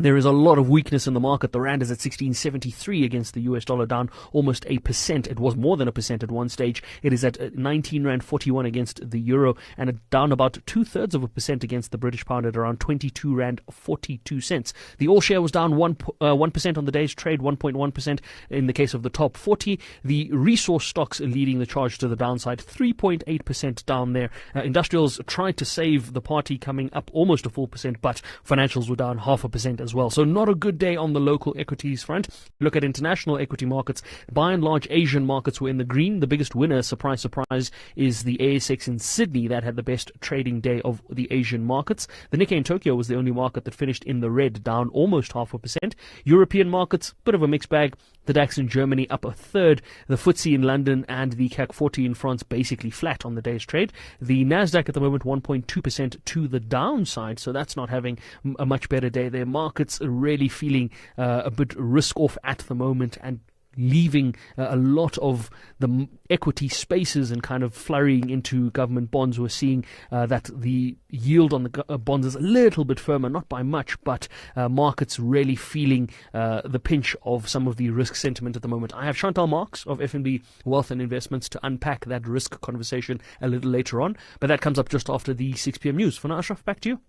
There is a lot of weakness in the market. The rand is at 16.73 against the US dollar, down almost 1%. It was more than 1% at one stage. It is at 19 rand 41 against the euro, and down about 2/3% against the British pound at around 22 rand 42 cents. The all share was down 1% on the day's trade, 1.1% in the case of the top 40. The resource stocks leading the charge to the downside, 3.8% down there. Industrials tried to save the party, coming up almost a full percent, but financials were down 0.5% as well. So not a good day on the local equities front. Look at international equity markets. By and large, Asian markets were in the green. The biggest winner, surprise, surprise, is the ASX in Sydney. That had the best trading day of the Asian markets. The Nikkei in Tokyo was the only market that finished in the red, down almost 0.5%. European markets, bit of a mixed bag. The DAX in Germany up 1/3. The FTSE in London and the CAC 40 in France basically flat on the day's trade. The Nasdaq at the moment 1.2% to the downside, so that's not having a much better day. Their markets are really feeling a bit risk off at the moment, and leaving a lot of the equity spaces and kind of flurrying into government bonds. We're seeing that the yield on the bonds is a little bit firmer, not by much, but markets really feeling the pinch of some of the risk sentiment at the moment. I have Chantal Marx of FNB Wealth and Investments to unpack that risk conversation a little later on, but that comes up just after the 6 p.m. news. For now, Ashraf, back to you.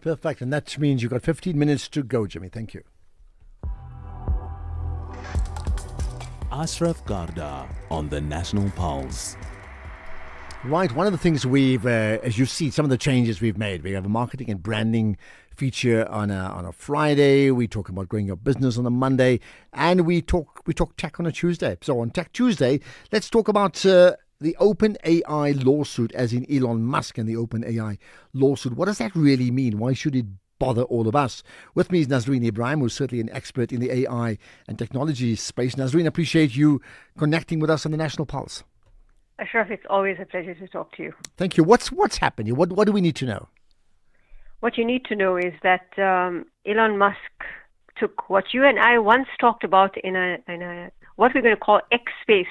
Perfect, and that means you've got 15 minutes to go, Jimmy. Thank you. Ashraf Garda on the National Pulse. Right, one of the things we've, as you see, some of the changes we've made. We have a marketing and branding feature on a Friday. We talk about growing your business on a Monday, and we talk tech on a Tuesday. So on Tech Tuesday, let's talk about the OpenAI lawsuit, as in Elon Musk and the OpenAI lawsuit. What does that really mean? Why should it bother all of us? With me is Nazreen Ibrahim, who's certainly an expert in the AI and technology space. Nazreen, appreciate you connecting with us on the National Pulse. Ashraf, it's always a pleasure to talk to you. Thank you. What's happening? What do we need to know? What you need to know is that Elon Musk took what you and I once talked about in a what we're going to call X space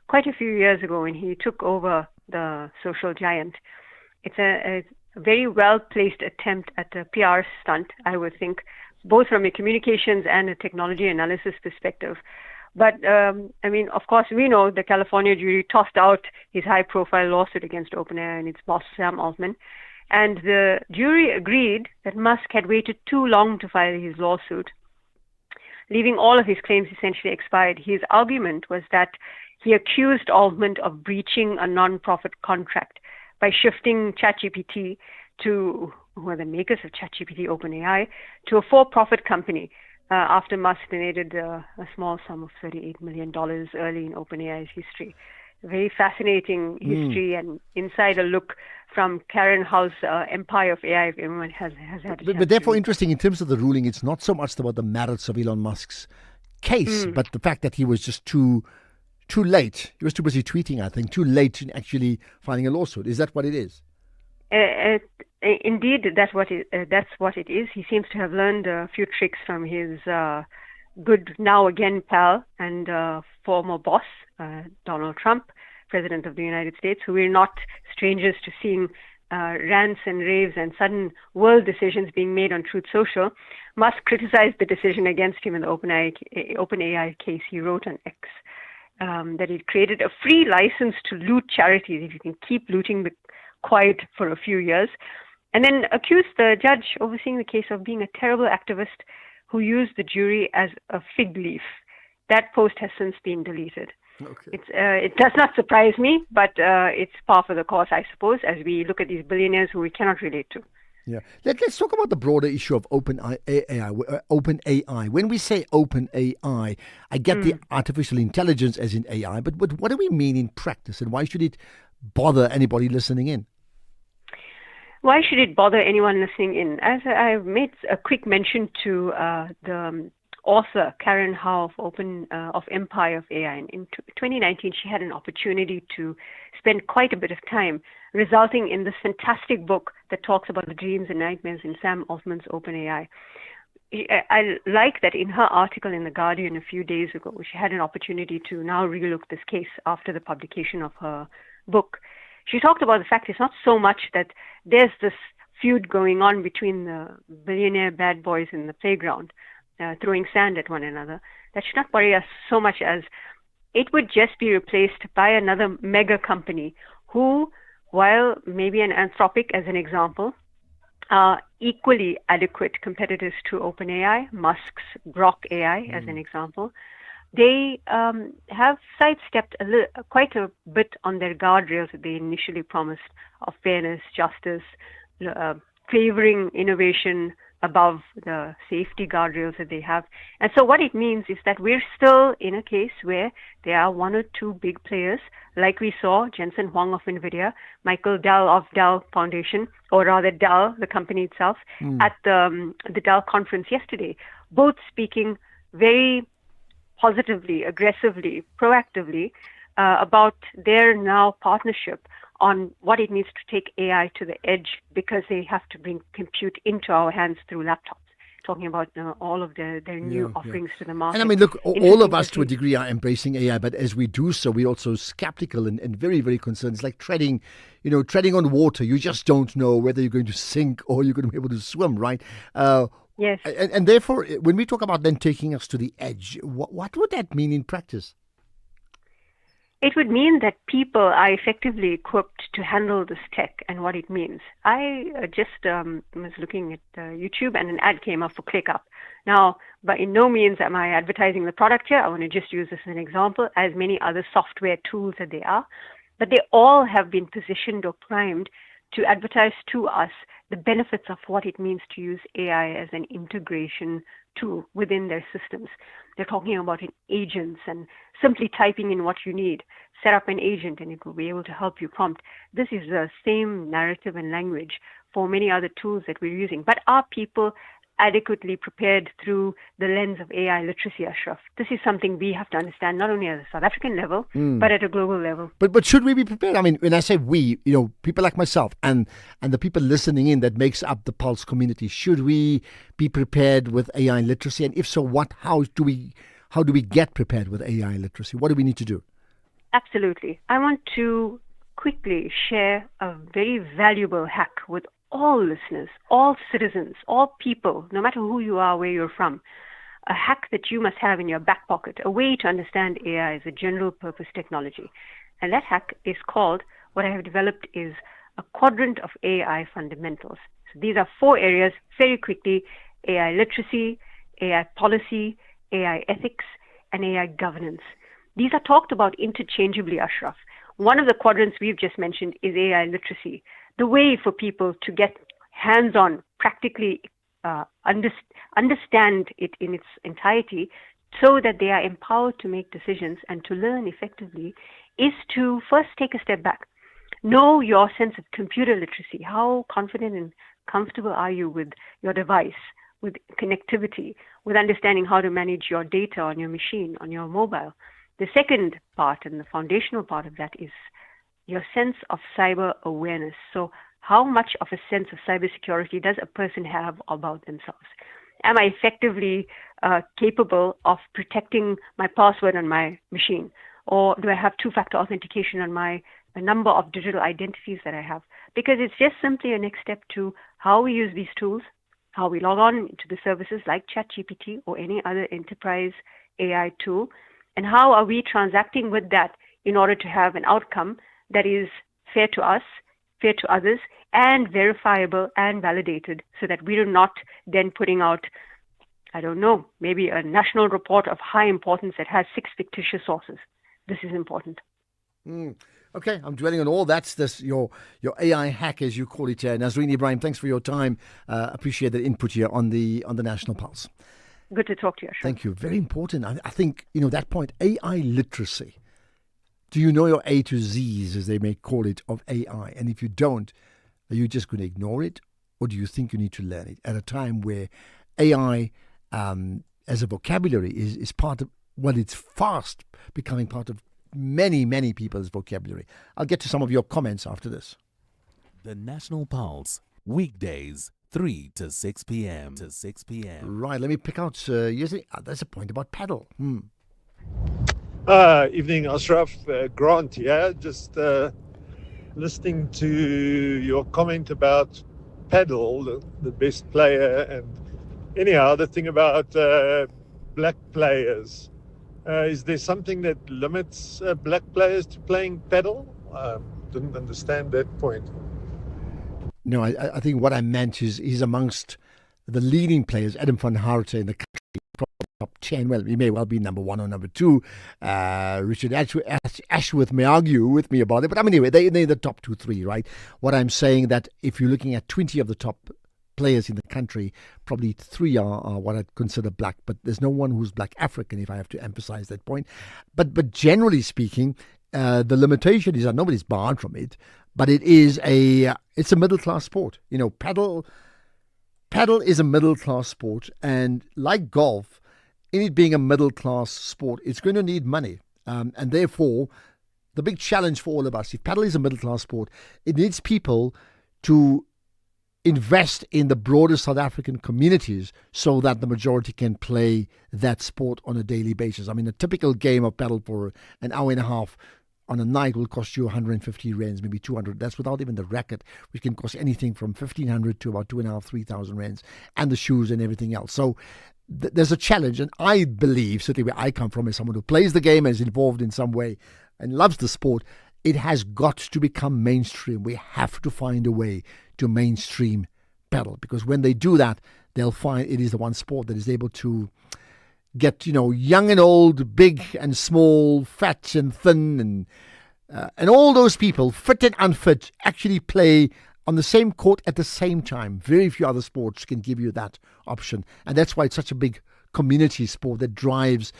quite a few years ago, when he took over the social giant. It's a very well-placed attempt at a PR stunt, I would think, both from a communications and a technology analysis perspective. But, of course, we know the California jury tossed out his high-profile lawsuit against OpenAI and its boss, Sam Altman. And the jury agreed that Musk had waited too long to file his lawsuit, leaving all of his claims essentially expired. His argument was that he accused Altman of breaching a non-profit contract by shifting ChatGPT who are the makers of ChatGPT, OpenAI, to a for-profit company after Musk donated a small sum of $38 million early in OpenAI's history. A very fascinating history and insider look from Karen Howe's Empire of AI, if everyone has had a chance. But therefore, interesting in terms of the ruling, it's not so much about the merits of Elon Musk's case, but the fact that he was just too late. He was too busy tweeting, I think, too late in actually filing a lawsuit. Is that what it is? Indeed, that's what it is. He seems to have learned a few tricks from his good now again pal and former boss, Donald Trump, President of the United States, who we're not strangers to seeing rants and raves and sudden world decisions being made on Truth Social. Musk criticized the decision against him in the OpenAI case. He wrote on X that it created a free license to loot charities if you can keep looting the quiet for a few years, and then accused the judge overseeing the case of being a terrible activist who used the jury as a fig leaf. That post has since been deleted. Okay. It does not surprise me, but it's par for the course, I suppose, as we look at these billionaires who we cannot relate to. Yeah. Let's talk about the broader issue of OpenAI. When we say OpenAI, I get the artificial intelligence as in AI, but what do we mean in practice, and why should it bother anybody listening in? Why should it bother anyone listening in? As I've made a quick mention to the author Karen Howe of Empire of AI. In 2019, she had an opportunity to spend quite a bit of time, resulting in this fantastic book that talks about the dreams and nightmares in Sam Altman's OpenAI. I like that in her article in The Guardian a few days ago, she had an opportunity to now relook this case after the publication of her book. She talked about the fact it's not so much that there's this feud going on between the billionaire bad boys in the playground, throwing sand at one another. That should not worry us so much as it would just be replaced by another mega company who, while maybe an Anthropic as an example, are equally adequate competitors to OpenAI, Musk's Grok AI as an example. They have sidestepped quite a bit on their guardrails that they initially promised of fairness, justice, favoring innovation above the safety guardrails that they have. And so what it means is that we're still in a case where there are one or two big players, like we saw Jensen Huang of NVIDIA, Michael Dell of Dell Foundation, or rather Dell, the company itself, at the Dell conference yesterday, both speaking very positively, aggressively, proactively about their now partnership on what it means to take AI to the edge, because they have to bring compute into our hands through laptops. Talking about all of their new offerings to the market. And I mean, look, all of us to a degree are embracing AI, but as we do so, we're also skeptical and very, very concerned. It's like treading on water. You just don't know whether you're going to sink or you're going to be able to swim, right? Yes. And therefore, when we talk about then taking us to the edge, what would that mean in practice? It would mean that people are effectively equipped to handle this tech and what it means. I just was looking at YouTube and an ad came up for ClickUp. Now, but in no means am I advertising the product here. I want to just use this as an example, as many other software tools that they are. But they all have been positioned or primed to advertise to us the benefits of what it means to use AI as an integration tool within their systems. They're talking about agents and simply typing in what you need. Set up an agent and it will be able to help you prompt. This is the same narrative and language for many other tools that we're using. But are people adequately prepared through the lens of AI literacy, Ashraf? This is something we have to understand, not only at a South African level, but at a global level. But should we be prepared? I mean, when I say we, people like myself and the people listening in that makes up the Pulse community, should we be prepared with AI literacy? And if so, how do we get prepared with AI literacy? What do we need to do? Absolutely. I want to quickly share a very valuable hack with all listeners, all citizens, all people, no matter who you are, where you're from. A hack that you must have in your back pocket, a way to understand AI as a general purpose technology. And that hack is called, what I have developed is a quadrant of AI fundamentals. So these are 4 areas, very quickly: AI literacy, AI policy, AI ethics, and AI governance. These are talked about interchangeably, Ashraf. One of the quadrants we've just mentioned is AI literacy, the way for people to get hands-on, practically understand it in its entirety so that they are empowered to make decisions and to learn effectively, is to first take a step back. Know your sense of computer literacy. How confident and comfortable are you with your device, with connectivity, with understanding how to manage your data on your machine, on your mobile? The second part and the foundational part of that is your sense of cyber awareness. So how much of a sense of cybersecurity does a person have about themselves? Am I effectively capable of protecting my password on my machine? Or do I have two-factor authentication on the number of digital identities that I have? Because it's just simply a next step to how we use these tools, how we log on to the services like ChatGPT or any other enterprise AI tool, and how are we transacting with that in order to have an outcome that is fair to us, fair to others, and verifiable and validated, so that we are not then putting out, I don't know, maybe a national report of high importance that has 6 fictitious sources. This is important. Okay, I'm dwelling on all that's your AI hack, as you call it, Nazreen Ibrahim. Thanks for your time. Appreciate the input here on the National Pulse. Good to talk to you, Ashraf. Thank you. Very important. I think, that point, AI literacy. Do you know your A to Z's, as they may call it, of AI? And if you don't, are you just going to ignore it? Or do you think you need to learn it at a time where AI as a vocabulary is part of, it's fast becoming part of many, many people's vocabulary? I'll get to some of your comments after this. The National Pulse, weekdays, 3 to 6 p.m. Right, let me pick out, there's a point about paddle. Evening, Ashraf. Grant, yeah, just listening to your comment about paddle, the best player. And anyhow, the thing about black players, is there something that limits black players to playing paddle? Didn't understand that point. No, I think what I meant is he's amongst the leading players. Adam van Harte in the country, probably top 10. Well, he may well be number 1 or number 2. Richard Ashworth may argue with me about it, but I mean, anyway, they're the top 2, 3, right? What I'm saying that if you're looking at 20 of the top players in the country, probably 3 are what I'd consider black, but there's no one who's black African, if I have to emphasize that point. But generally speaking, the limitation is that nobody's barred from it, but it's a middle class sport. You know, paddle is a middle class sport, and like golf, in it being a middle class sport, it's going to need money, and therefore the big challenge for all of us, if paddle is a middle class sport, it needs people to invest in the broader South African communities so that the majority can play that sport on a daily basis. I mean, a typical game of paddle for an hour and a half on a night will cost you 150 rands, maybe 200. That's without even the racket, which can cost anything from 1,500 to about 2,500, 3,000 rands, and the shoes and everything else. So there's a challenge, and I believe, certainly where I come from, as someone who plays the game and is involved in some way and loves the sport, it has got to become mainstream. We have to find a way to mainstream paddle, because when they do that, they'll find it is the one sport that is able to get, young and old, big and small, fat and thin, and all those people, fit and unfit, actually play on the same court at the same time. Very few other sports can give you that option, and that's why it's such a big community sport that drives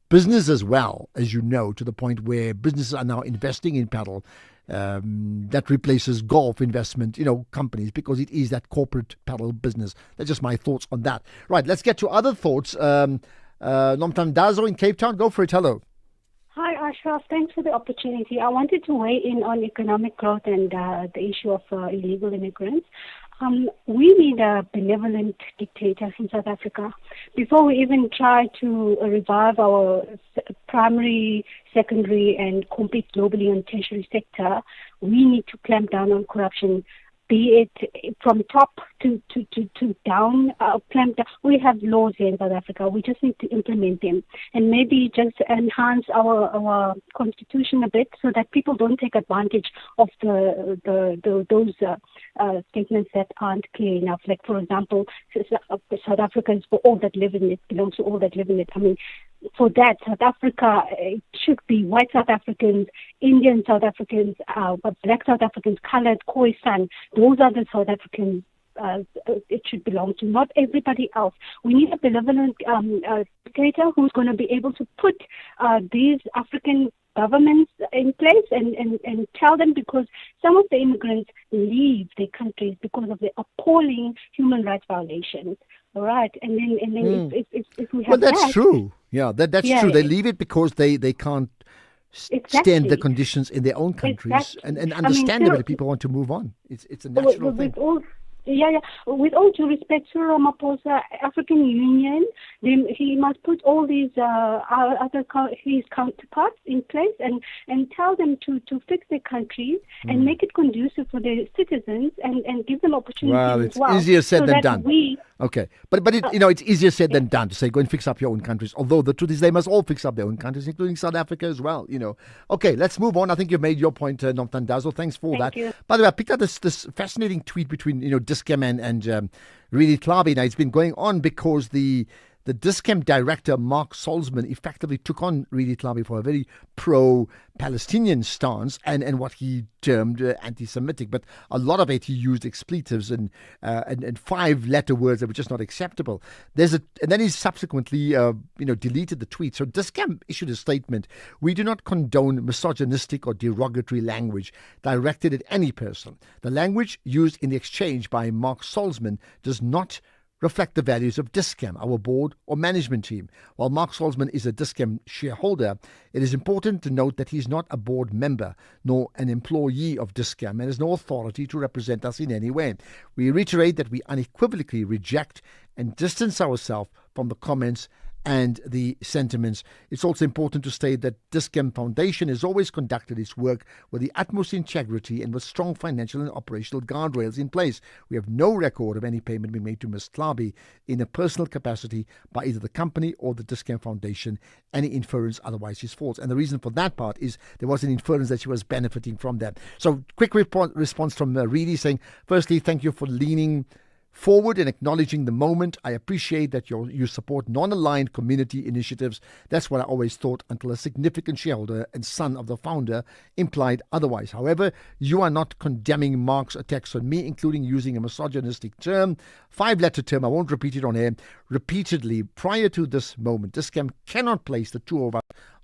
business as well, as you know, to the point where businesses are now investing in paddle. That replaces golf investment, companies, because it is that corporate paddle business. That's just my thoughts on that. Right, let's get to other thoughts. Nomthandazo in Cape Town, go for it. Hello. Hi, Ashraf. Thanks for the opportunity. I wanted to weigh in on economic growth and the issue of illegal immigrants. We need a benevolent dictator in South Africa. Before we even try to revive our primary, secondary, and compete globally on tertiary sector, we need to clamp down on corruption, be it from top to down, clamp down. We have laws here in South Africa. We just need to implement them, and maybe just enhance our constitution a bit so that people don't take advantage of those statements that aren't clear enough. Like, for example, South Africa is for all that live in it, belongs to all that live in it. I mean, for that, South Africa, it should be white South Africans, Indian South Africans, black South Africans, colored, Khoisan. Those are the South Africans it should belong to, not everybody else. We need a benevolent dictator who's going to be able to put these African governments in place and tell them, because some of the immigrants leave their countries because of the appalling human rights violations. All right, and then if we have that's true. Yeah, that's true. They leave it because they can't stand the conditions in their own countries, and understandably, people want to move on. It's a natural thing. With all due respect, Cyril Ramaphosa, African Union, he must put all these his counterparts in place and tell them to fix their countries and make it conducive for their citizens and give them opportunities as well. It's easier said than done. Okay, but it's easier said than done to say go and fix up your own countries. Although the truth is they must all fix up their own countries, including South Africa as well. Okay, let's move on. I think you've made your point, Nomthandazo. Thanks for that. You. By the way, I picked up this fascinating tweet between Dis-Chem and Really Tlabi. Now, it's been going on because the Dis-Chem director, Mark Salzman, effectively took on Really Tlabi for a very pro-Palestinian stance and what he termed anti-Semitic. But a lot of it, he used expletives and 5-letter words that were just not acceptable. And then he subsequently, deleted the tweet. So Dis-Chem issued a statement: "We do not condone misogynistic or derogatory language directed at any person. The language used in the exchange by Mark Salzman does not reflect the values of Dis-Chem, our board or management team. While Mark Salzman is a Dis-Chem shareholder, it is important to note that he is not a board member nor an employee of Dis-Chem and has no authority to represent us in any way. We reiterate that we unequivocally reject and distance ourselves from the comments and the sentiments. It's also important to state that Dis-Chem Foundation has always conducted its work with the utmost integrity and with strong financial and operational guardrails in place. We have no record of any payment being made to Ms. Tlabi in a personal capacity by either the company or the Dis-Chem Foundation. Any inference otherwise is false. And the reason for that part is there was an inference that she was benefiting from that. So quick response from Reedy saying, firstly, thank you for leaning forward and acknowledging the moment. I appreciate that you support non-aligned community initiatives. That's what I always thought until a significant shareholder and son of the founder implied otherwise. However, you are not condemning Mark's attacks on me, including using a misogynistic term, 5-letter term. I won't repeat it on air. Repeatedly prior to this moment, Dis-Chem cannot place the two of us